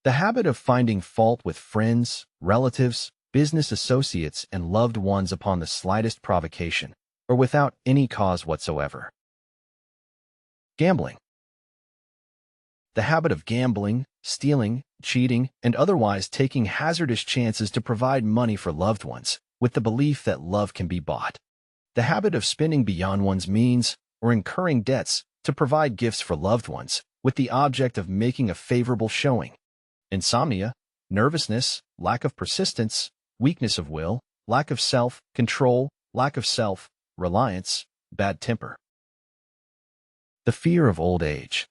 The habit of finding fault with friends, relatives, business associates, and loved ones upon the slightest provocation, or without any cause whatsoever. Gambling. The habit of gambling, stealing, cheating, and otherwise taking hazardous chances to provide money for loved ones, with the belief that love can be bought. The habit of spending beyond one's means, or incurring debts to provide gifts for loved ones, with the object of making a favorable showing. Insomnia, nervousness, lack of persistence, weakness of will, lack of self-control, lack of self-reliance, bad temper. The fear of old age.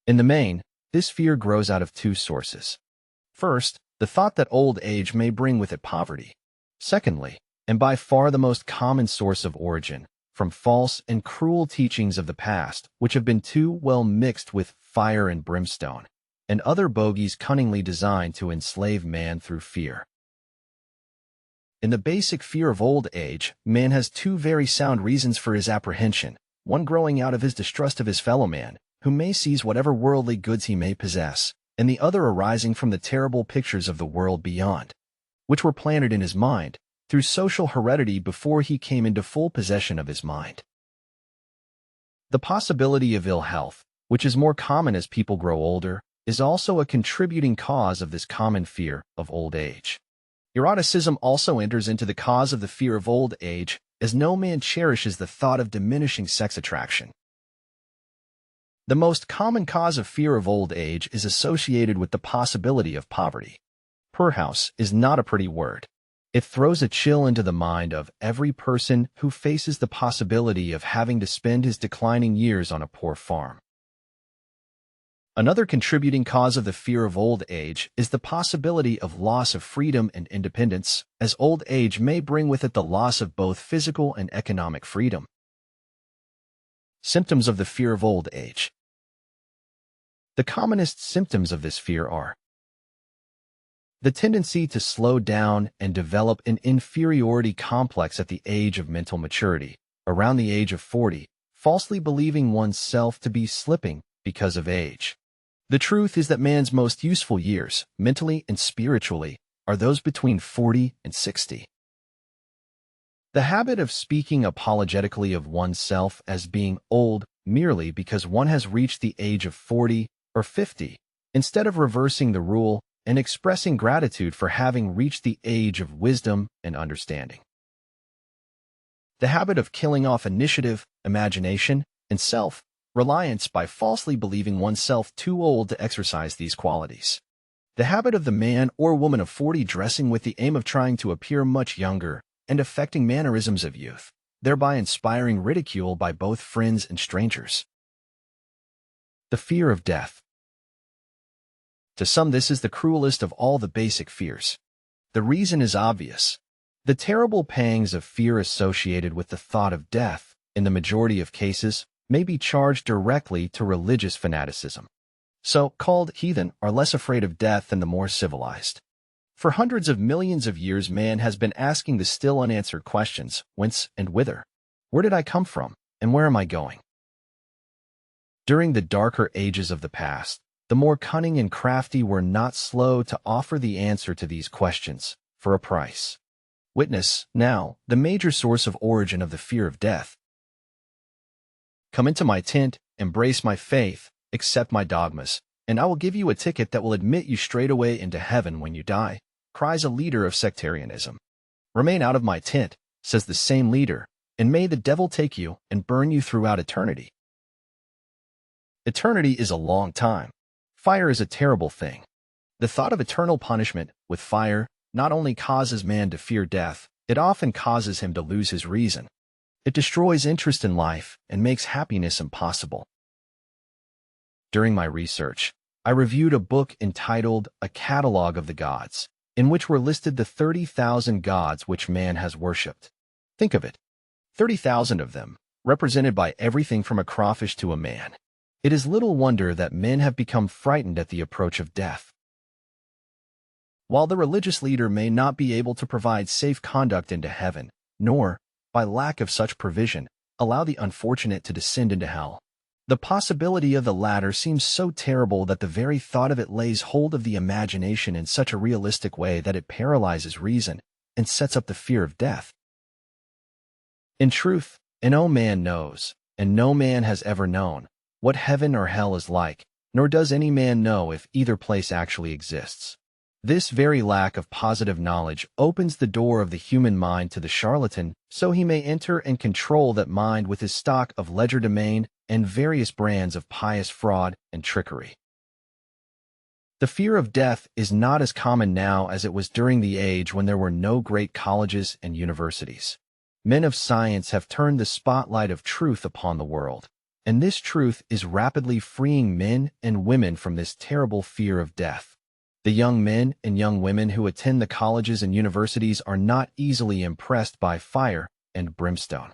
In the main, this fear grows out of 2 sources. First, the thought that old age may bring with it poverty. Secondly, and by far the most common source of origin, from false and cruel teachings of the past, which have been too well mixed with fire and brimstone, and other bogies cunningly designed to enslave man through fear. In the basic fear of old age, man has 2 very sound reasons for his apprehension, one growing out of his distrust of his fellow man, who may seize whatever worldly goods he may possess, and the other arising from the terrible pictures of the world beyond, which were planted in his mind, through social heredity before he came into full possession of his mind. The possibility of ill health, which is more common as people grow older, is also a contributing cause of this common fear of old age. Eroticism also enters into the cause of the fear of old age, as no man cherishes the thought of diminishing sex attraction. The most common cause of fear of old age is associated with the possibility of poverty. Poorhouse is not a pretty word. It throws a chill into the mind of every person who faces the possibility of having to spend his declining years on a poor farm. Another contributing cause of the fear of old age is the possibility of loss of freedom and independence, as old age may bring with it the loss of both physical and economic freedom. Symptoms of the fear of old age. The commonest symptoms of this fear are the tendency to slow down and develop an inferiority complex at the age of mental maturity, around the age of 40, falsely believing oneself to be slipping because of age. The truth is that man's most useful years, mentally and spiritually, are those between 40 and 60. The habit of speaking apologetically of oneself as being old merely because one has reached the age of 40 or 50, instead of reversing the rule and expressing gratitude for having reached the age of wisdom and understanding. The habit of killing off initiative, imagination, and self-reliance by falsely believing oneself too old to exercise these qualities. The habit of the man or woman of 40 dressing with the aim of trying to appear much younger and affecting mannerisms of youth, thereby inspiring ridicule by both friends and strangers. The fear of death. To some, this is the cruelest of all the basic fears. The reason is obvious. The terrible pangs of fear associated with the thought of death, in the majority of cases, may be charged directly to religious fanaticism. So-called heathen are less afraid of death than the more civilized. For hundreds of millions of years, man has been asking the still unanswered questions, whence and whither? Where did I come from, and where am I going? During the darker ages of the past, the more cunning and crafty were not slow to offer the answer to these questions, for a price. Witness, now, the major source of origin of the fear of death. Come into my tent, embrace my faith, accept my dogmas, and I will give you a ticket that will admit you straightaway into heaven when you die, cries a leader of sectarianism. Remain out of my tent, says the same leader, and may the devil take you and burn you throughout eternity. Eternity is a long time. Fire is a terrible thing. The thought of eternal punishment with fire not only causes man to fear death, it often causes him to lose his reason. It destroys interest in life and makes happiness impossible. During my research, I reviewed a book entitled A Catalogue of the Gods, in which were listed the 30,000 gods which man has worshipped. Think of it, 30,000 of them, represented by everything from a crawfish to a man. It is little wonder that men have become frightened at the approach of death. While the religious leader may not be able to provide safe conduct into heaven, nor, by lack of such provision, allow the unfortunate to descend into hell, the possibility of the latter seems so terrible that the very thought of it lays hold of the imagination in such a realistic way that it paralyzes reason and sets up the fear of death. In truth, no man knows, and no man has ever known, what heaven or hell is like, nor does any man know if either place actually exists. This very lack of positive knowledge opens the door of the human mind to the charlatan, so he may enter and control that mind with his stock of legerdemain and various brands of pious fraud and trickery. The fear of death is not as common now as it was during the age when there were no great colleges and universities. Men of science have turned the spotlight of truth upon the world, and this truth is rapidly freeing men and women from this terrible fear of death. The young men and young women who attend the colleges and universities are not easily impressed by fire and brimstone.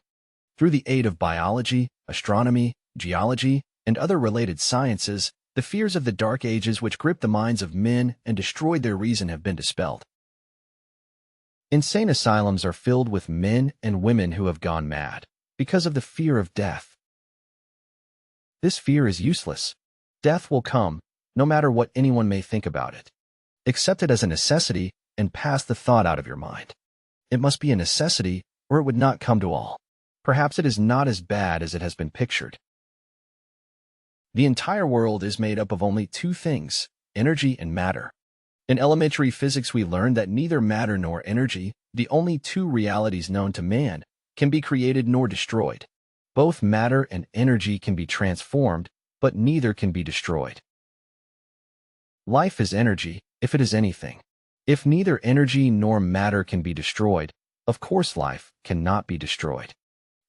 Through the aid of biology, astronomy, geology, and other related sciences, the fears of the dark ages which gripped the minds of men and destroyed their reason have been dispelled. Insane asylums are filled with men and women who have gone mad because of the fear of death. This fear is useless. Death will come, no matter what anyone may think about it. Accept it as a necessity and pass the thought out of your mind. It must be a necessity, or it would not come to all. Perhaps it is not as bad as it has been pictured. The entire world is made up of only two things, energy and matter. In elementary physics, we learned that neither matter nor energy, the only two realities known to man, can be created nor destroyed. Both matter and energy can be transformed, but neither can be destroyed. Life is energy, if it is anything. If neither energy nor matter can be destroyed, of course life cannot be destroyed.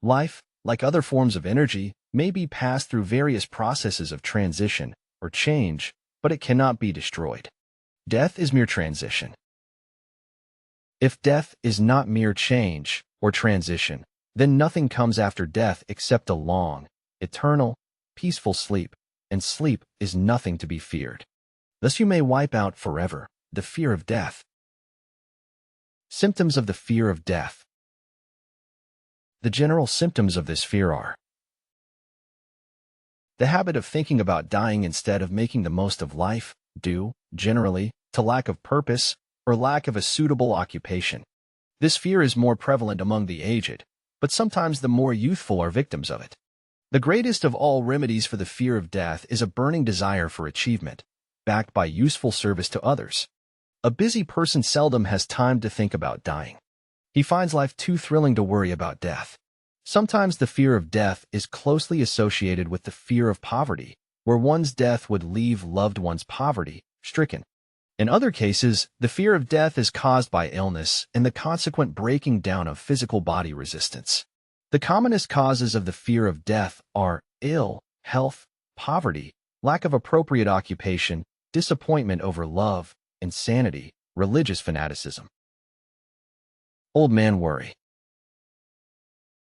Life, like other forms of energy, may be passed through various processes of transition or change, but it cannot be destroyed. Death is mere transition. If death is not mere change or transition, then nothing comes after death except a long, eternal, peaceful sleep, and sleep is nothing to be feared. Thus you may wipe out forever the fear of death. Symptoms of the fear of death. The general symptoms of this fear are the habit of thinking about dying instead of making the most of life, due, generally, to lack of purpose or lack of a suitable occupation. This fear is more prevalent among the aged, but sometimes the more youthful are victims of it. The greatest of all remedies for the fear of death is a burning desire for achievement, backed by useful service to others. A busy person seldom has time to think about dying. He finds life too thrilling to worry about death. Sometimes the fear of death is closely associated with the fear of poverty, where one's death would leave loved ones poverty-stricken. In other cases, the fear of death is caused by illness and the consequent breaking down of physical body resistance. The commonest causes of the fear of death are ill health, poverty, lack of appropriate occupation, disappointment over love, insanity, religious fanaticism. Old man worry.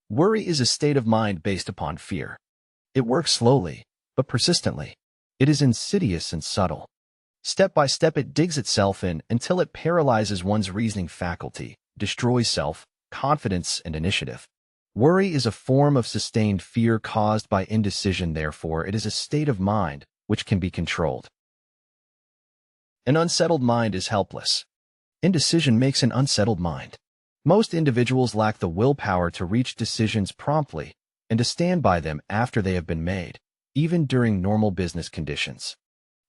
Worry is a state of mind based upon fear. It works slowly, but persistently. It is insidious and subtle. Step by step it digs itself in until it paralyzes one's reasoning faculty, destroys self-confidence and initiative. Worry is a form of sustained fear caused by indecision, therefore it is a state of mind which can be controlled. An unsettled mind is helpless. Indecision makes an unsettled mind. Most individuals lack the willpower to reach decisions promptly and to stand by them after they have been made, even during normal business conditions.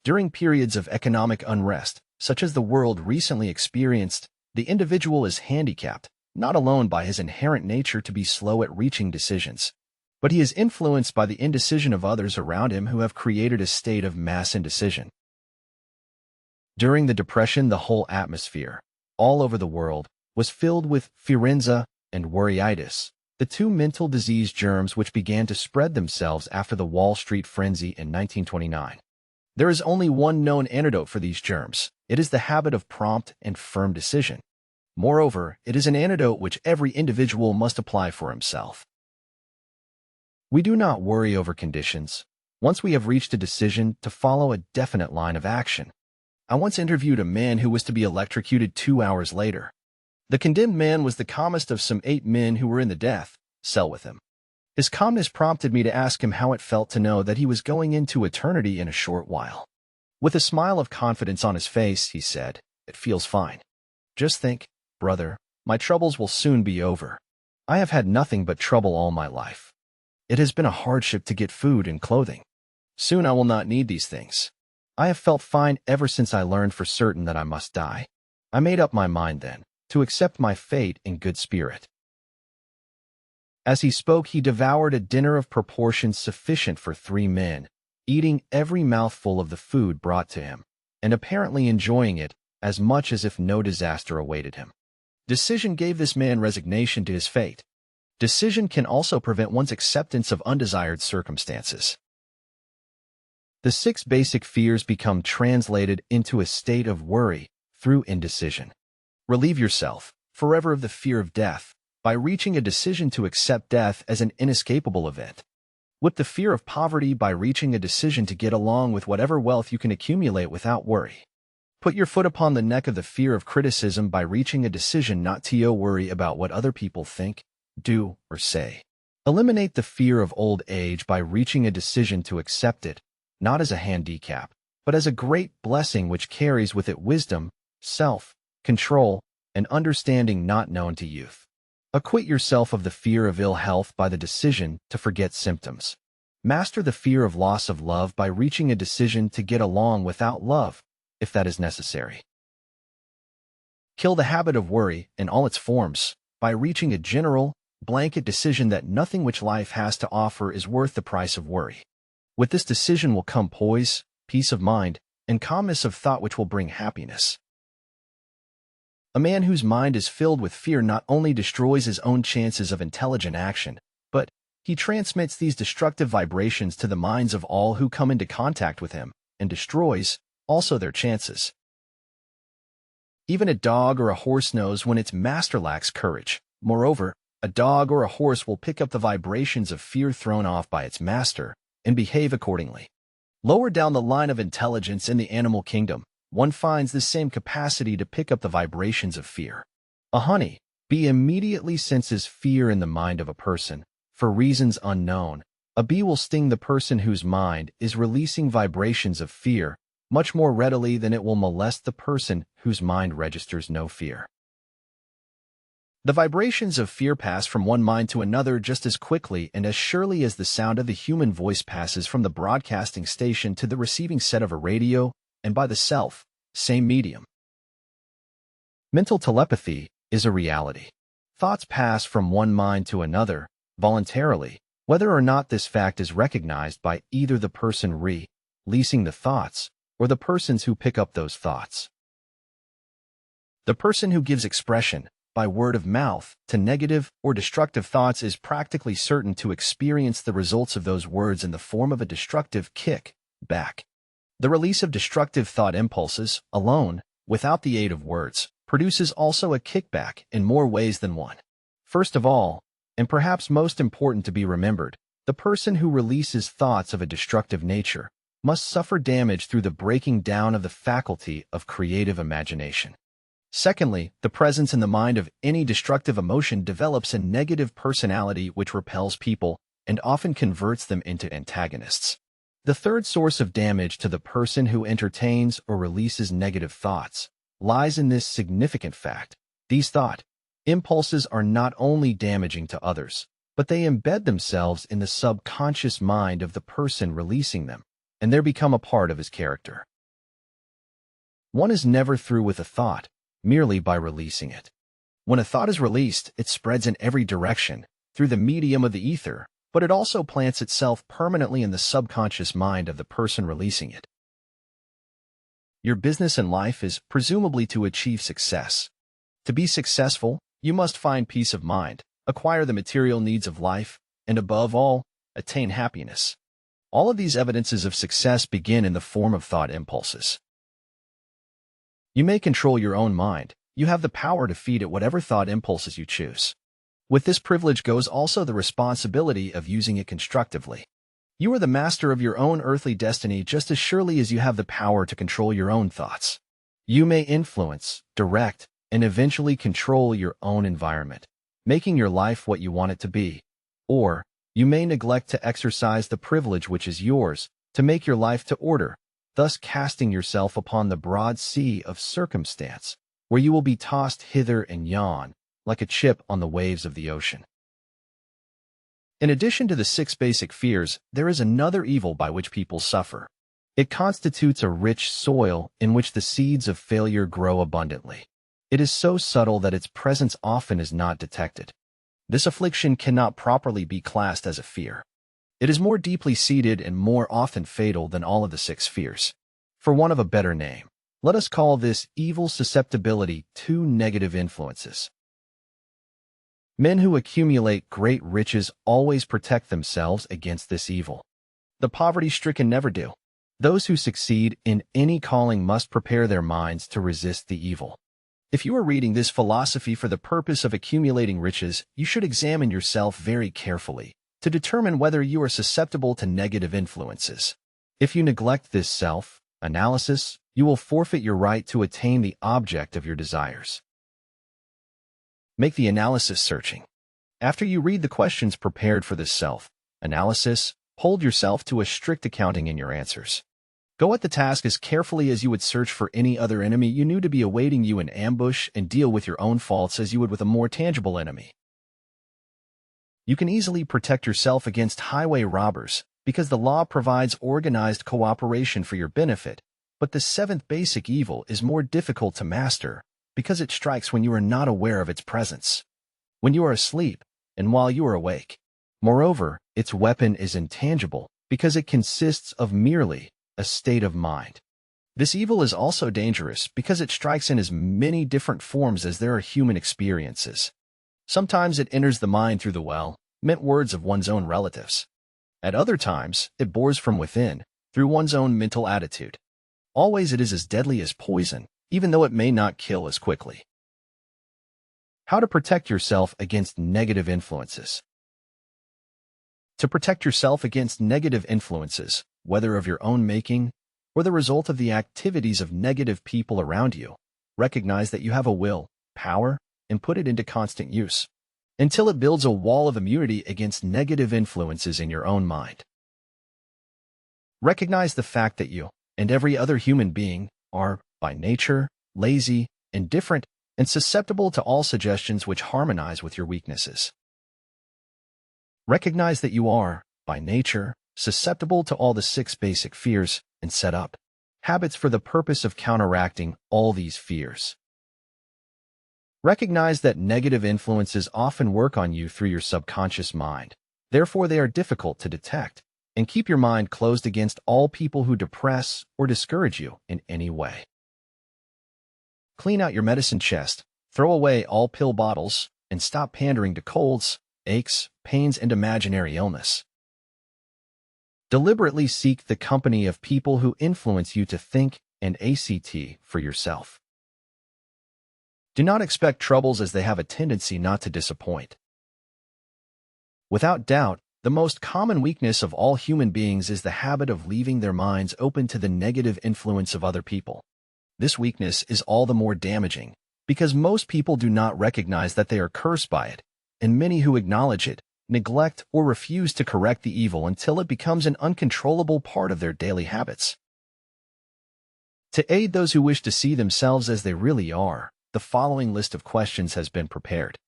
During periods of economic unrest, such as the world recently experienced, the individual is handicapped, not alone by his inherent nature to be slow at reaching decisions, but he is influenced by the indecision of others around him who have created a state of mass indecision. During the Depression, the whole atmosphere, all over the world, was filled with fearenza and worryitis, the two mental disease germs which began to spread themselves after the Wall Street frenzy in 1929. There is only one known antidote for these germs. It is the habit of prompt and firm decision. Moreover, it is an antidote which every individual must apply for himself. We do not worry over conditions, once we have reached a decision to follow a definite line of action. I once interviewed a man who was to be electrocuted 2 hours later. The condemned man was the calmest of some 8 men who were in the death cell with him. His calmness prompted me to ask him how it felt to know that he was going into eternity in a short while. With a smile of confidence on his face, he said, "It feels fine. Just think, brother, my troubles will soon be over. I have had nothing but trouble all my life. It has been a hardship to get food and clothing. Soon I will not need these things. I have felt fine ever since I learned for certain that I must die. I made up my mind then to accept my fate in good spirit." As he spoke, he devoured a dinner of proportions sufficient for 3 men, eating every mouthful of the food brought to him, and apparently enjoying it as much as if no disaster awaited him. Decision gave this man resignation to his fate. Decision can also prevent one's acceptance of undesired circumstances. The 6 basic fears become translated into a state of worry through indecision. Relieve yourself forever of the fear of death by reaching a decision to accept death as an inescapable event. Whip the fear of poverty by reaching a decision to get along with whatever wealth you can accumulate without worry. Put your foot upon the neck of the fear of criticism by reaching a decision not to worry about what other people think, do, or say. Eliminate the fear of old age by reaching a decision to accept it, not as a handicap, but as a great blessing which carries with it wisdom, self-control, and understanding not known to youth. Acquit yourself of the fear of ill health by the decision to forget symptoms. Master the fear of loss of love by reaching a decision to get along without love, if that is necessary. Kill the habit of worry in all its forms by reaching a general, blanket decision that nothing which life has to offer is worth the price of worry. With this decision will come poise, peace of mind, and calmness of thought which will bring happiness. A man whose mind is filled with fear not only destroys his own chances of intelligent action, but he transmits these destructive vibrations to the minds of all who come into contact with him, and destroys also their chances. Even a dog or a horse knows when its master lacks courage. Moreover, a dog or a horse will pick up the vibrations of fear thrown off by its master and behave accordingly. Lower down the line of intelligence in the animal kingdom, one finds the same capacity to pick up the vibrations of fear. A honey bee immediately senses fear in the mind of a person. For reasons unknown, a bee will sting the person whose mind is releasing vibrations of fear much more readily than it will molest the person whose mind registers no fear. The vibrations of fear pass from one mind to another just as quickly and as surely as the sound of the human voice passes from the broadcasting station to the receiving set of a radio, and by the same medium. Mental telepathy is a reality. Thoughts pass from one mind to another, voluntarily, whether or not this fact is recognized by either the person releasing the thoughts or the persons who pick up those thoughts. The person who gives expression, by word of mouth, to negative or destructive thoughts is practically certain to experience the results of those words in the form of a destructive kick back. The release of destructive thought impulses, alone, without the aid of words, produces also a kickback in more ways than one. First of all, and perhaps most important to be remembered, the person who releases thoughts of a destructive nature must suffer damage through the breaking down of the faculty of creative imagination. Secondly, the presence in the mind of any destructive emotion develops a negative personality which repels people and often converts them into antagonists. The third source of damage to the person who entertains or releases negative thoughts lies in this significant fact. These thought impulses are not only damaging to others, but they embed themselves in the subconscious mind of the person releasing them, and they become a part of his character. One is never through with a thought merely by releasing it. When a thought is released, it spreads in every direction through the medium of the ether, but it also plants itself permanently in the subconscious mind of the person releasing it. Your business in life is presumably to achieve success. To be successful, you must find peace of mind, acquire the material needs of life, and above all, attain happiness. All of these evidences of success begin in the form of thought impulses. You may control your own mind. You have the power to feed it whatever thought impulses you choose. With this privilege goes also the responsibility of using it constructively. You are the master of your own earthly destiny just as surely as you have the power to control your own thoughts. You may influence, direct, and eventually control your own environment, making your life what you want it to be. Or, you may neglect to exercise the privilege which is yours, to make your life to order, thus casting yourself upon the broad sea of circumstance, where you will be tossed hither and yon, like a chip on the waves of the ocean. In addition to the 6 basic fears, there is another evil by which people suffer. It constitutes a rich soil in which the seeds of failure grow abundantly. It is so subtle that its presence often is not detected. This affliction cannot properly be classed as a fear. It is more deeply seated and more often fatal than all of the 6 fears. For want of a better name, let us call this evil susceptibility to negative influences. Men who accumulate great riches always protect themselves against this evil. The poverty-stricken never do. Those who succeed in any calling must prepare their minds to resist the evil. If you are reading this philosophy for the purpose of accumulating riches, you should examine yourself very carefully to determine whether you are susceptible to negative influences. If you neglect this self-analysis, you will forfeit your right to attain the object of your desires. Make the analysis searching. After you read the questions prepared for this self-analysis, hold yourself to a strict accounting in your answers. Go at the task as carefully as you would search for any other enemy you knew to be awaiting you in ambush, and deal with your own faults as you would with a more tangible enemy. You can easily protect yourself against highway robbers because the law provides organized cooperation for your benefit, but the 7th basic evil is more difficult to master because it strikes when you are not aware of its presence, when you are asleep, and while you are awake. Moreover, its weapon is intangible, because it consists of merely a state of mind. This evil is also dangerous because it strikes in as many different forms as there are human experiences. Sometimes it enters the mind through the well-meant words of one's own relatives. At other times, it bores from within, through one's own mental attitude. Always it is as deadly as poison, even though it may not kill as quickly. How to protect yourself against negative influences. To protect yourself against negative influences, whether of your own making or the result of the activities of negative people around you, recognize that you have a will, power, and put it into constant use until it builds a wall of immunity against negative influences in your own mind. Recognize the fact that you and every other human being are, by nature, lazy, indifferent, and susceptible to all suggestions which harmonize with your weaknesses. Recognize that you are, by nature, susceptible to all the 6 basic fears and set up habits for the purpose of counteracting all these fears. Recognize that negative influences often work on you through your subconscious mind. Therefore, they are difficult to detect, and keep your mind closed against all people who depress or discourage you in any way. Clean out your medicine chest, throw away all pill bottles, and stop pandering to colds, aches, pains, and imaginary illness. Deliberately seek the company of people who influence you to think and act for yourself. Do not expect troubles, as they have a tendency not to disappoint. Without doubt, the most common weakness of all human beings is the habit of leaving their minds open to the negative influence of other people. This weakness is all the more damaging because most people do not recognize that they are cursed by it, and many who acknowledge it neglect or refuse to correct the evil until it becomes an uncontrollable part of their daily habits. To aid those who wish to see themselves as they really are, the following list of questions has been prepared.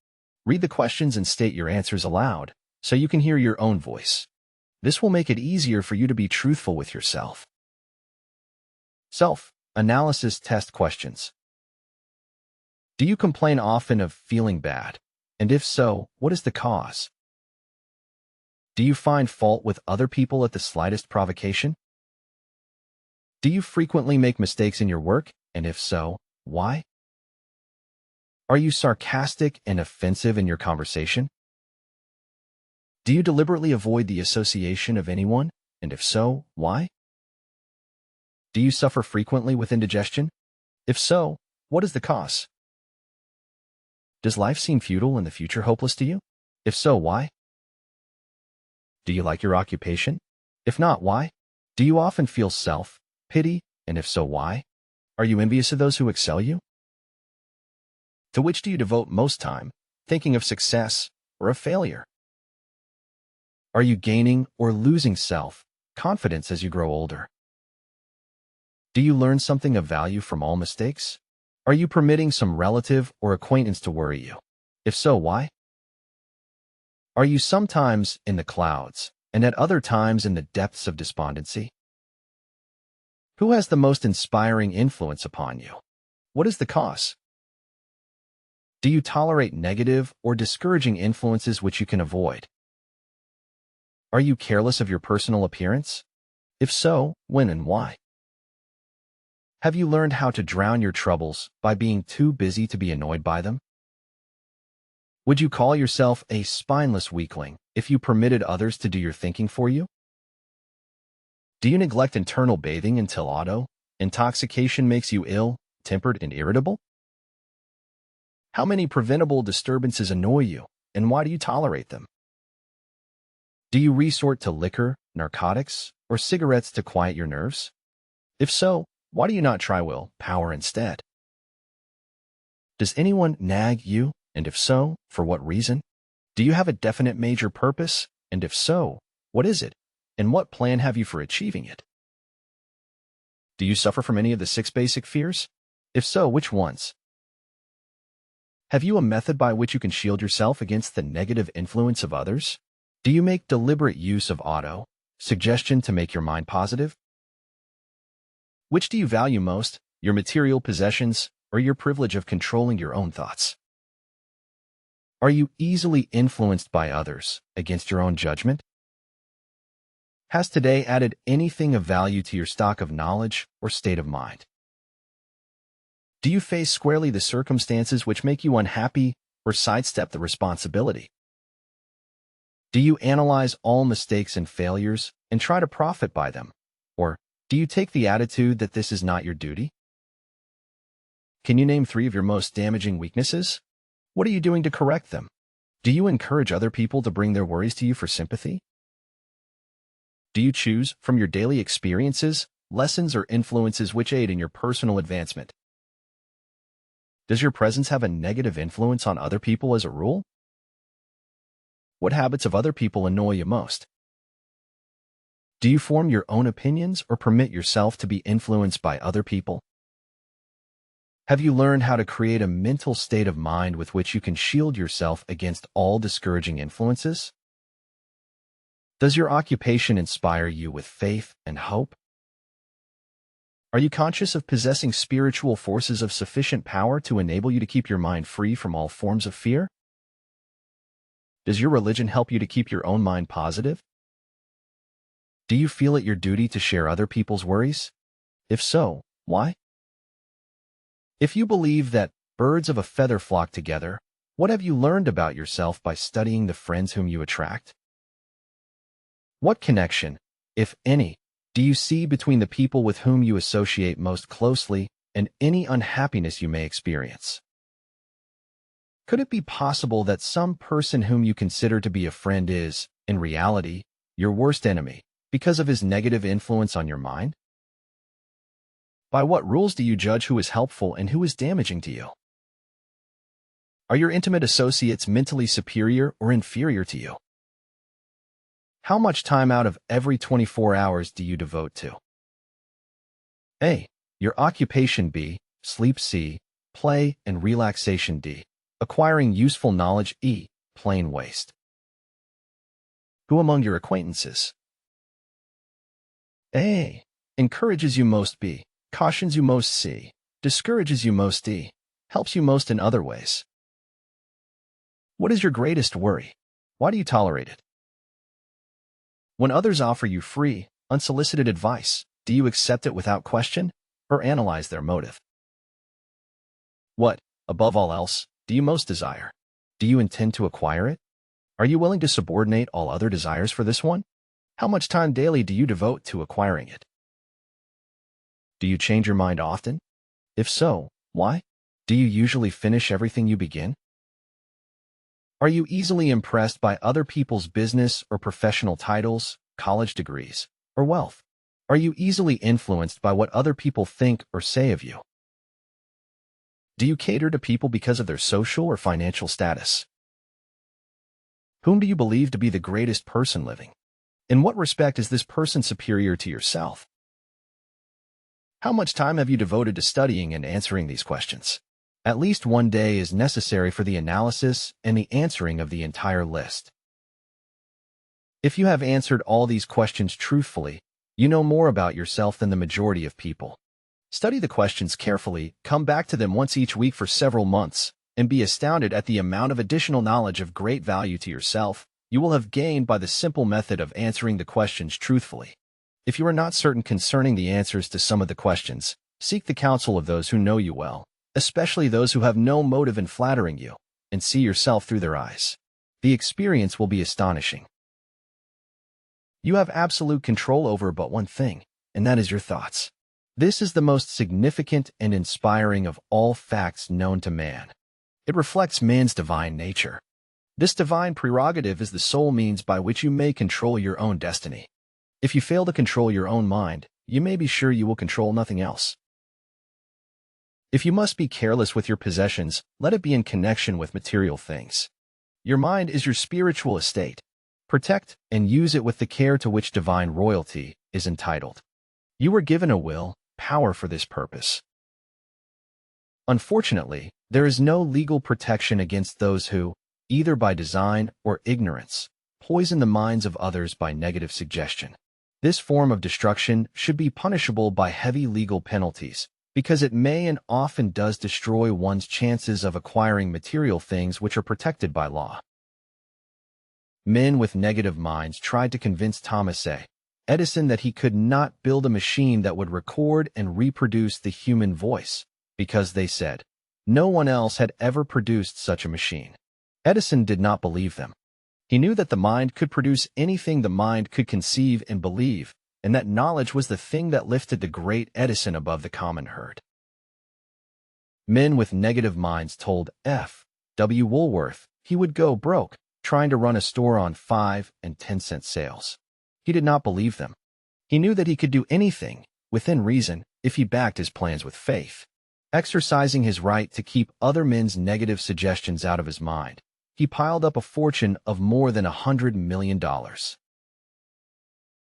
Read the questions and state your answers aloud so you can hear your own voice. This will make it easier for you to be truthful with yourself. Self-analysis test questions. Do you complain often of feeling bad? And if so, what is the cause? Do you find fault with other people at the slightest provocation? Do you frequently make mistakes in your work? And if so, why? Are you sarcastic and offensive in your conversation? Do you deliberately avoid the association of anyone? And if so, why? Do you suffer frequently with indigestion? If so, what is the cause? Does life seem futile and the future hopeless to you? If so, why? Do you like your occupation? If not, why? Do you often feel self-pity? And if so, why? Are you envious of those who excel you? To which do you devote most time, thinking of success or of failure? Are you gaining or losing self-confidence as you grow older? Do you learn something of value from all mistakes? Are you permitting some relative or acquaintance to worry you? If so, why? Are you sometimes in the clouds and at other times in the depths of despondency? Who has the most inspiring influence upon you? What is the cause? Do you tolerate negative or discouraging influences which you can avoid? Are you careless of your personal appearance? If so, when and why? Have you learned how to drown your troubles by being too busy to be annoyed by them? Would you call yourself a spineless weakling if you permitted others to do your thinking for you? Do you neglect internal bathing until intoxication makes you ill-tempered and irritable? How many preventable disturbances annoy you, and why do you tolerate them? Do you resort to liquor, narcotics, or cigarettes to quiet your nerves? If so, why do you not try willpower instead? Does anyone nag you? And if so, for what reason? Do you have a definite major purpose? And if so, what is it? And what plan have you for achieving it? Do you suffer from any of the 6 basic fears? If so, which ones? Have you a method by which you can shield yourself against the negative influence of others? Do you make deliberate use of auto-suggestion to make your mind positive? Which do you value most, your material possessions or your privilege of controlling your own thoughts? Are you easily influenced by others against your own judgment? Has today added anything of value to your stock of knowledge or state of mind? Do you face squarely the circumstances which make you unhappy or sidestep the responsibility? Do you analyze all mistakes and failures and try to profit by them? Or do you take the attitude that this is not your duty? Can you name 3 of your most damaging weaknesses? What are you doing to correct them? Do you encourage other people to bring their worries to you for sympathy? Do you choose from your daily experiences, lessons, or influences which aid in your personal advancement? Does your presence have a negative influence on other people as a rule? What habits of other people annoy you most? Do you form your own opinions or permit yourself to be influenced by other people? Have you learned how to create a mental state of mind with which you can shield yourself against all discouraging influences? Does your occupation inspire you with faith and hope? Are you conscious of possessing spiritual forces of sufficient power to enable you to keep your mind free from all forms of fear? Does your religion help you to keep your own mind positive? Do you feel it your duty to share other people's worries? If so, why? If you believe that birds of a feather flock together, what have you learned about yourself by studying the friends whom you attract? What connection, if any, do you see between the people with whom you associate most closely and any unhappiness you may experience? Could it be possible that some person whom you consider to be a friend is, in reality, your worst enemy because of his negative influence on your mind? By what rules do you judge who is helpful and who is damaging to you? Are your intimate associates mentally superior or inferior to you? How much time out of every 24 hours do you devote to A. Your occupation, B. Sleep, C. Play and relaxation, D. Acquiring useful knowledge, E. Plain waste? Who among your acquaintances A. Encourages you most, B. Cautions you most, C. Discourages you most, D. Helps you most in other ways? What is your greatest worry? Why do you tolerate it? When others offer you free, unsolicited advice, do you accept it without question or analyze their motive? What, above all else, do you most desire? Do you intend to acquire it? Are you willing to subordinate all other desires for this one? How much time daily do you devote to acquiring it? Do you change your mind often? If so, why? Do you usually finish everything you begin? Are you easily impressed by other people's business or professional titles, college degrees, or wealth? Are you easily influenced by what other people think or say of you? Do you cater to people because of their social or financial status? Whom do you believe to be the greatest person living? In what respect is this person superior to yourself? How much time have you devoted to studying and answering these questions? At least one day is necessary for the analysis and the answering of the entire list. If you have answered all these questions truthfully, you know more about yourself than the majority of people. Study the questions carefully, come back to them once each week for several months, and be astounded at the amount of additional knowledge of great value to yourself you will have gained by the simple method of answering the questions truthfully. If you are not certain concerning the answers to some of the questions, seek the counsel of those who know you well, especially those who have no motive in flattering you, and see yourself through their eyes. The experience will be astonishing. You have absolute control over but one thing, and that is your thoughts. This is the most significant and inspiring of all facts known to man. It reflects man's divine nature. This divine prerogative is the sole means by which you may control your own destiny. If you fail to control your own mind, you may be sure you will control nothing else. If you must be careless with your possessions, let it be in connection with material things. Your mind is your spiritual estate. Protect and use it with the care to which divine royalty is entitled. You were given a will, power for this purpose. Unfortunately, there is no legal protection against those who, either by design or ignorance, poison the minds of others by negative suggestion. This form of destruction should be punishable by heavy legal penalties, because it may and often does destroy one's chances of acquiring material things which are protected by law. Men with negative minds tried to convince Thomas A. Edison that he could not build a machine that would record and reproduce the human voice, because they said no one else had ever produced such a machine. Edison did not believe them. He knew that the mind could produce anything the mind could conceive and believe, and that knowledge was the thing that lifted the great Edison above the common herd. Men with negative minds told F. W. Woolworth he would go broke trying to run a store on 5 and 10-cent sales. He did not believe them. He knew that he could do anything, within reason, if he backed his plans with faith. Exercising his right to keep other men's negative suggestions out of his mind, he piled up a fortune of more than $100 million.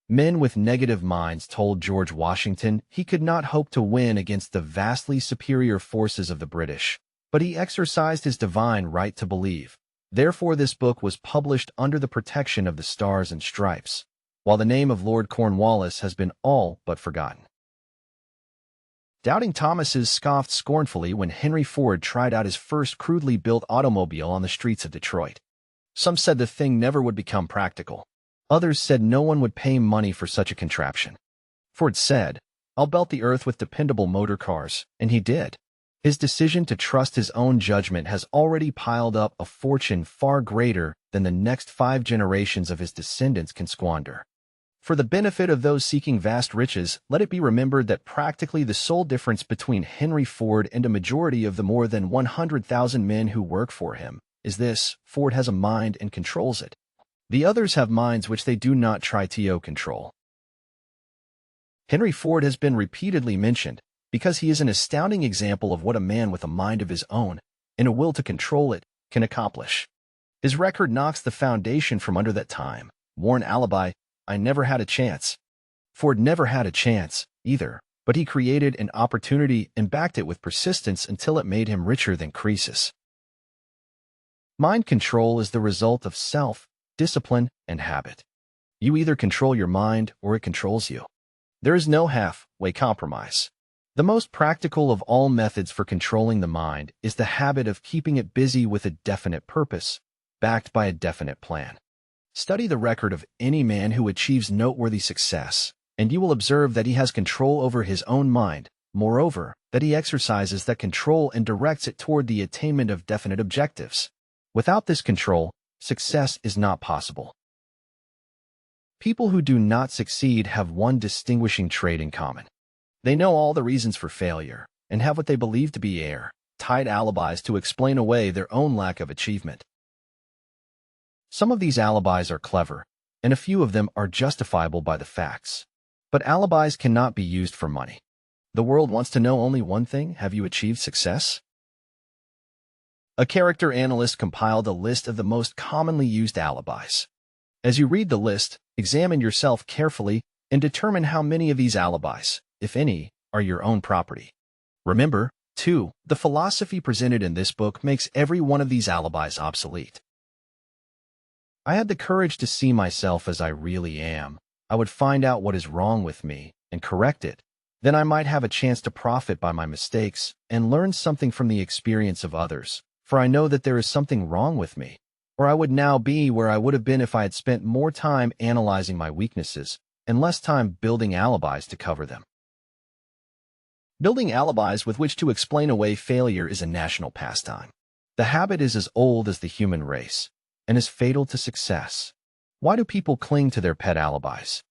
Men with negative minds told George Washington he could not hope to win against the vastly superior forces of the British, but he exercised his divine right to believe. Therefore, this book was published under the protection of the Stars and Stripes, while the name of Lord Cornwallis has been all but forgotten. Doubting Thomases scoffed scornfully when Henry Ford tried out his first crudely built automobile on the streets of Detroit. Some said the thing never would become practical. Others said no one would pay money for such a contraption. Ford said, "I'll belt the earth with dependable motor cars," and he did. His decision to trust his own judgment has already piled up a fortune far greater than the next 5 generations of his descendants can squander. For the benefit of those seeking vast riches, let it be remembered that practically the sole difference between Henry Ford and a majority of the more than 100,000 men who work for him is this: Ford has a mind and controls it. The others have minds which they do not try to control. Henry Ford has been repeatedly mentioned because he is an astounding example of what a man with a mind of his own and a will to control it can accomplish. His record knocks the foundation from under that time-worn alibi, "I never had a chance." Ford never had a chance, either, but he created an opportunity and backed it with persistence until it made him richer than Croesus. Mind control is the result of self-discipline and habit. You either control your mind or it controls you. There is no half-way compromise. The most practical of all methods for controlling the mind is the habit of keeping it busy with a definite purpose, backed by a definite plan. Study the record of any man who achieves noteworthy success, and you will observe that he has control over his own mind, moreover, that he exercises that control and directs it toward the attainment of definite objectives. Without this control, success is not possible. People who do not succeed have one distinguishing trait in common. They know all the reasons for failure, and have what they believe to be air-tight alibis to explain away their own lack of achievement. Some of these alibis are clever, and a few of them are justifiable by the facts. But alibis cannot be used for money. The world wants to know only one thing: have you achieved success? A character analyst compiled a list of the most commonly used alibis. As you read the list, examine yourself carefully and determine how many of these alibis, if any, are your own property. Remember, too, the philosophy presented in this book makes every one of these alibis obsolete. I had the courage to see myself as I really am. I would find out what is wrong with me and correct it. Then I might have a chance to profit by my mistakes and learn something from the experience of others, for I know that there is something wrong with me, or I would now be where I would have been if I had spent more time analyzing my weaknesses and less time building alibis to cover them. Building alibis with which to explain away failure is a national pastime. The habit is as old as the human race and is fatal to success. Why do people cling to their pet alibis?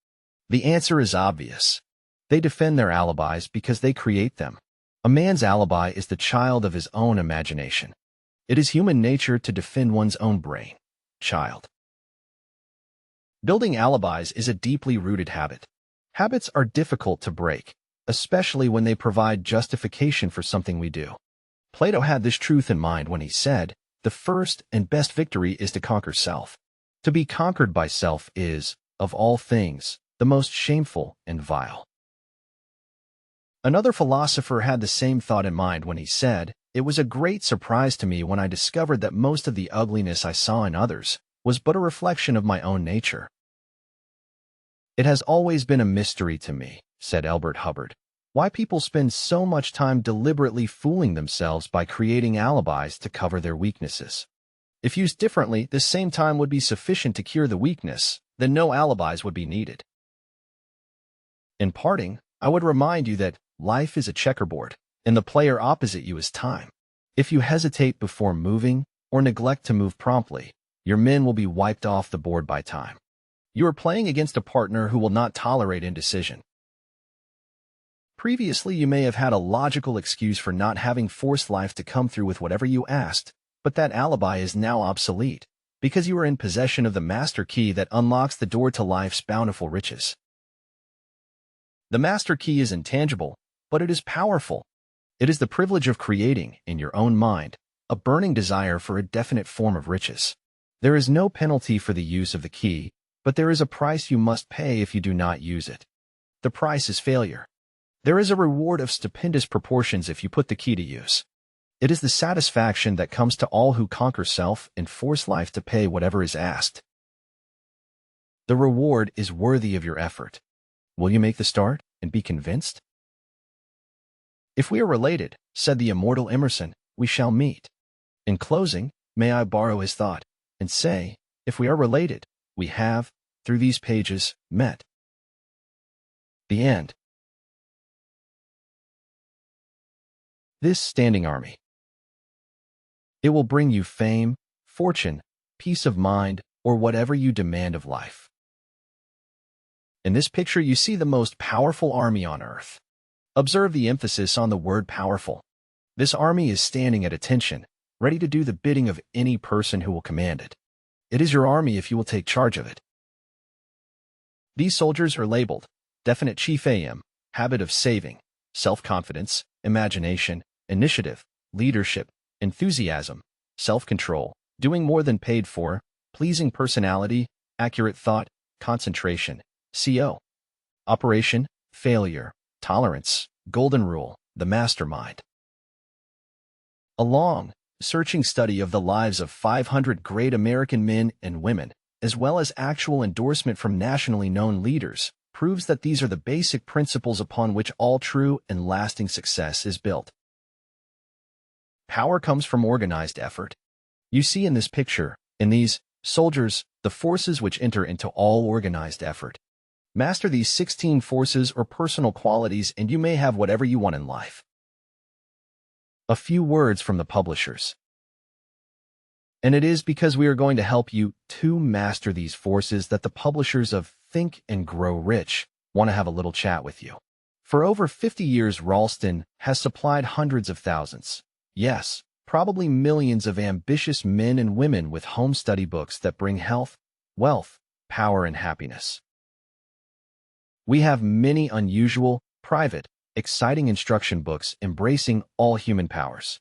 The answer is obvious. They defend their alibis because they create them. A man's alibi is the child of his own imagination. It is human nature to defend one's own brain. Child. Building alibis is a deeply rooted habit. Habits are difficult to break, especially when they provide justification for something we do. Plato had this truth in mind when he said, "The first and best victory is to conquer self." To be conquered by self is, of all things, the most shameful and vile. Another philosopher had the same thought in mind when he said, "It was a great surprise to me when I discovered that most of the ugliness I saw in others was but a reflection of my own nature." It has always been a mystery to me, said Elbert Hubbard, why people spend so much time deliberately fooling themselves by creating alibis to cover their weaknesses. If used differently, this same time would be sufficient to cure the weakness, then no alibis would be needed. In parting, I would remind you that life is a checkerboard, and the player opposite you is time. If you hesitate before moving or neglect to move promptly, your men will be wiped off the board by time. You are playing against a partner who will not tolerate indecision. Previously, you may have had a logical excuse for not having forced life to come through with whatever you asked, but that alibi is now obsolete, because you are in possession of the master key that unlocks the door to life's bountiful riches. The master key is intangible, but it is powerful. It is the privilege of creating, in your own mind, a burning desire for a definite form of riches. There is no penalty for the use of the key, but there is a price you must pay if you do not use it. The price is failure. There is a reward of stupendous proportions if you put the key to use. It is the satisfaction that comes to all who conquer self and force life to pay whatever is asked. The reward is worthy of your effort. Will you make the start and be convinced? If we are related, said the immortal Emerson, we shall meet. In closing, may I borrow his thought and say, if we are related, we have, through these pages, met. The end. This standing army. It will bring you fame, fortune, peace of mind, or whatever you demand of life. In this picture, you see the most powerful army on earth. Observe the emphasis on the word powerful. This army is standing at attention, ready to do the bidding of any person who will command it. It is your army if you will take charge of it. These soldiers are labeled definite chief aim, habit of saving, self-confidence, imagination, initiative, leadership, enthusiasm, self-control, doing more than paid for, pleasing personality, accurate thought, concentration, CO. Operation, failure, tolerance, golden rule, the mastermind. A long, searching study of the lives of 500 great American men and women, as well as actual endorsement from nationally known leaders, proves that these are the basic principles upon which all true and lasting success is built. Power comes from organized effort. You see in this picture, in these soldiers, the forces which enter into all organized effort. Master these 16 forces or personal qualities and you may have whatever you want in life. A few words from the publishers. And it is because we are going to help you to master these forces that the publishers of Think and Grow Rich want to have a little chat with you. For over 50 years, Ralston has supplied hundreds of thousands, yes, probably millions of ambitious men and women with home study books that bring health, wealth, power, and happiness. We have many unusual, private, exciting instruction books embracing all human powers.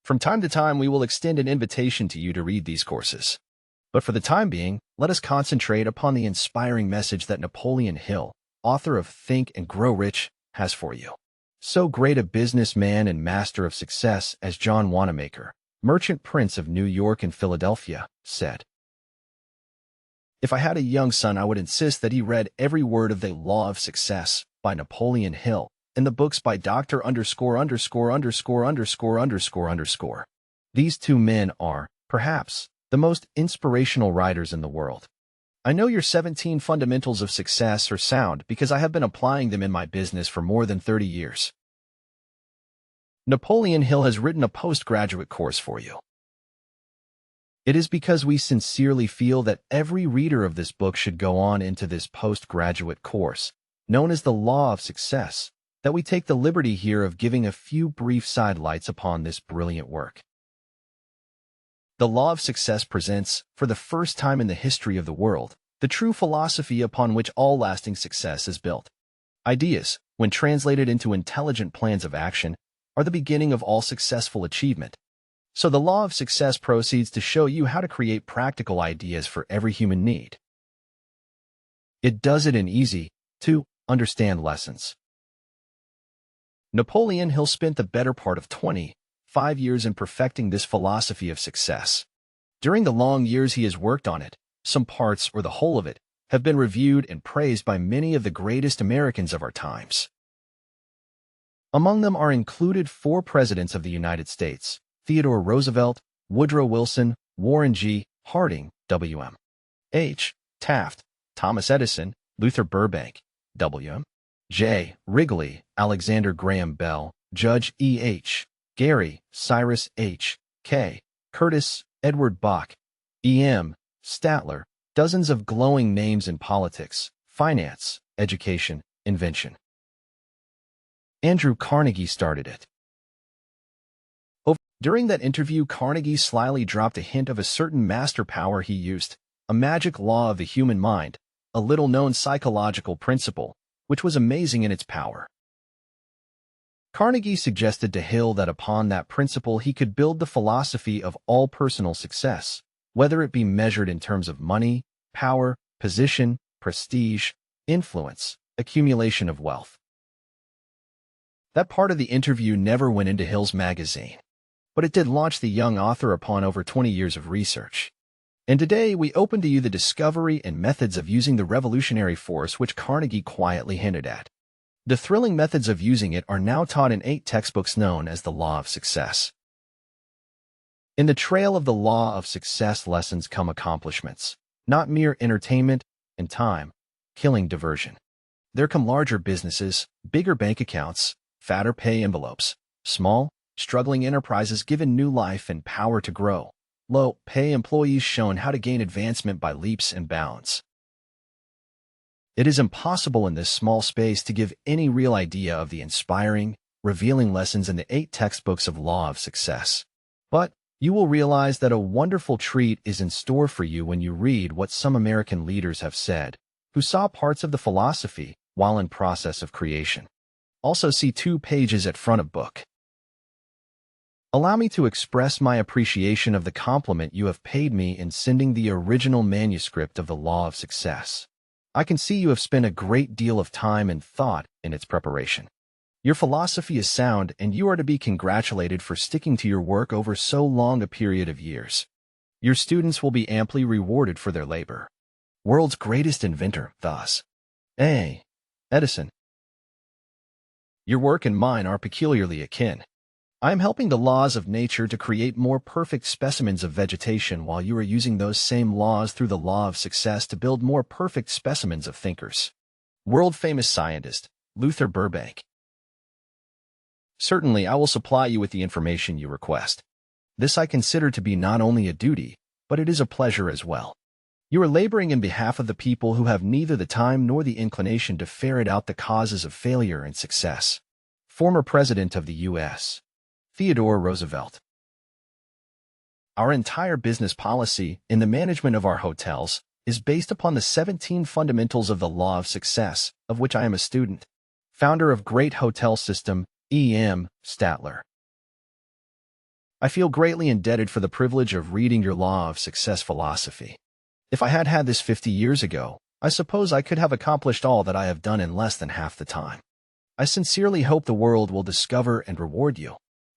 From time to time, we will extend an invitation to you to read these courses. But for the time being, let us concentrate upon the inspiring message that Napoleon Hill, author of Think and Grow Rich, has for you. So great a businessman and master of success as John Wanamaker, merchant prince of New York and Philadelphia, said, "If I had a young son, I would insist that he read every word of The Law of Success by Napoleon Hill and the books by Dr. ___________. These two men are, perhaps, the most inspirational writers in the world. I know your 17 fundamentals of success are sound because I have been applying them in my business for more than 30 years. Napoleon Hill has written a postgraduate course for you. It is because we sincerely feel that every reader of this book should go on into this postgraduate course, known as the Law of Success, that we take the liberty here of giving a few brief sidelights upon this brilliant work. The Law of Success presents, for the first time in the history of the world, the true philosophy upon which all lasting success is built. Ideas, when translated into intelligent plans of action, are the beginning of all successful achievement. So the Law of Success proceeds to show you how to create practical ideas for every human need. It does it in easy, to understand lessons. Napoleon Hill spent the better part of 25 years in perfecting this philosophy of success. During the long years he has worked on it, some parts or the whole of it have been reviewed and praised by many of the greatest Americans of our times. Among them are included 4 presidents of the United States: Theodore Roosevelt, Woodrow Wilson, Warren G. Harding, W.M. H. Taft, Thomas Edison, Luther Burbank, W.M. J. Wrigley, Alexander Graham Bell, Judge E. H. Gary, Cyrus H. K. Curtis, Edward Bach, E. M. Statler, dozens of glowing names in politics, finance, education, invention. Andrew Carnegie started it. During that interview, Carnegie slyly dropped a hint of a certain master power he used, a magic law of the human mind, a little-known psychological principle, which was amazing in its power. Carnegie suggested to Hill that upon that principle he could build the philosophy of all personal success, whether it be measured in terms of money, power, position, prestige, influence, accumulation of wealth. That part of the interview never went into Hill's magazine, but it did launch the young author upon over 20 years of research. And today we open to you the discovery and methods of using the revolutionary force which Carnegie quietly hinted at. The thrilling methods of using it are now taught in 8 textbooks known as the Law of Success. In the trail of the Law of Success lessons come accomplishments, not mere entertainment and time-killing diversion. There come larger businesses, bigger bank accounts, fatter pay envelopes, small, struggling enterprises given new life and power to grow, low-pay employees shown how to gain advancement by leaps and bounds. It is impossible in this small space to give any real idea of the inspiring, revealing lessons in the 8 textbooks of Law of Success. But you will realize that a wonderful treat is in store for you when you read what some American leaders have said, who saw parts of the philosophy while in process of creation. Also see 2 pages at front of book. Allow me to express my appreciation of the compliment you have paid me in sending the original manuscript of the Law of Success. I can see you have spent a great deal of time and thought in its preparation. Your philosophy is sound, and you are to be congratulated for sticking to your work over so long a period of years. Your students will be amply rewarded for their labor. World's greatest inventor, thus. A. Edison. Your work and mine are peculiarly akin. I am helping the laws of nature to create more perfect specimens of vegetation while you are using those same laws through the Law of Success to build more perfect specimens of thinkers. World-famous scientist, Luther Burbank. Certainly, I will supply you with the information you request. This I consider to be not only a duty, but it is a pleasure as well. You are laboring in behalf of the people who have neither the time nor the inclination to ferret out the causes of failure and success. Former President of the U.S. Theodore Roosevelt. Our entire business policy in the management of our hotels is based upon the 17 fundamentals of the Law of Success, of which I am a student. Founder of Great Hotel System, E. M. Statler. I feel greatly indebted for the privilege of reading your Law of Success philosophy. If I had had this 50 years ago, I suppose I could have accomplished all that I have done in less than half the time. I sincerely hope the world will discover and reward you.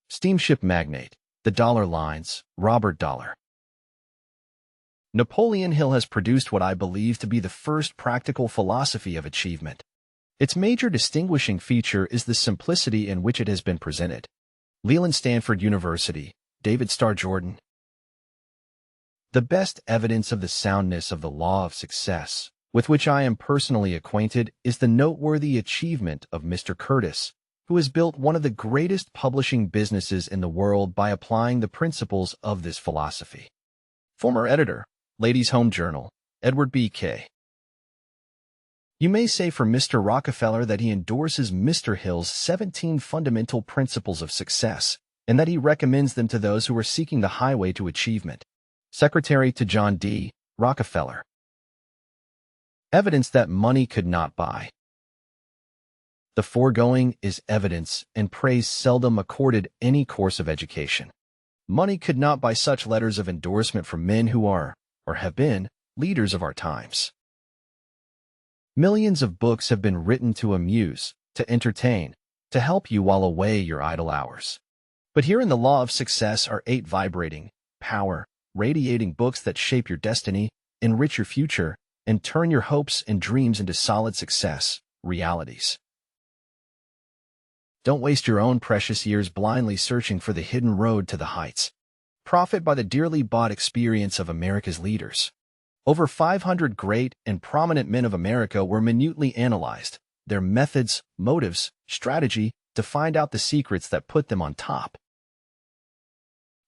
Steamship magnate, the dollar lines, Robert Dollar. Napoleon Hill has produced what I believe to be the first practical philosophy of achievement. Its major distinguishing feature is the simplicity in which it has been presented. Leland Stanford University, David Starr Jordan. The best evidence of the soundness of the Law of Success, with which I am personally acquainted, is the noteworthy achievement of Mr. Curtis, who has built one of the greatest publishing businesses in the world by applying the principles of this philosophy. Former editor, Ladies' Home Journal, Edward B. K. You may say for Mr. Rockefeller that he endorses Mr. Hill's 17 fundamental principles of success, and that he recommends them to those who are seeking the highway to achievement. Secretary to John D. Rockefeller. Evidence that money could not buy. The foregoing is evidence and praise seldom accorded any course of education. Money could not buy such letters of endorsement from men who are, or have been, leaders of our times. Millions of books have been written to amuse, to entertain, to help you while away your idle hours. But here in the Law of Success are 8 vibrating, power, radiating books that shape your destiny, enrich your future, and turn your hopes and dreams into solid success, realities. Don't waste your own precious years blindly searching for the hidden road to the heights. Profit by the dearly bought experience of America's leaders. Over 500 great and prominent men of America were minutely analyzed, their methods, motives, strategy, to find out the secrets that put them on top.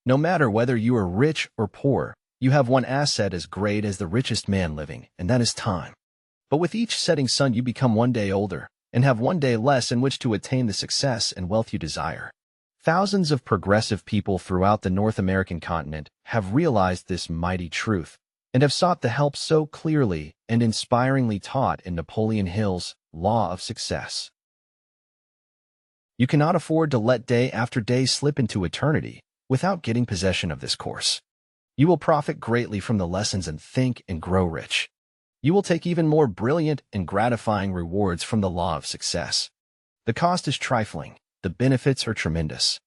No matter whether you are rich or poor, you have one asset as great as the richest man living, and that is time. But with each setting sun, you become one day older and have one day less in which to attain the success and wealth you desire. Thousands of progressive people throughout the North American continent have realized this mighty truth and have sought the help so clearly and inspiringly taught in Napoleon Hill's Law of Success. You cannot afford to let day after day slip into eternity without getting possession of this course. You will profit greatly from the lessons and think and grow rich. You will take even more brilliant and gratifying rewards from the law of success. The cost is trifling. The benefits are tremendous.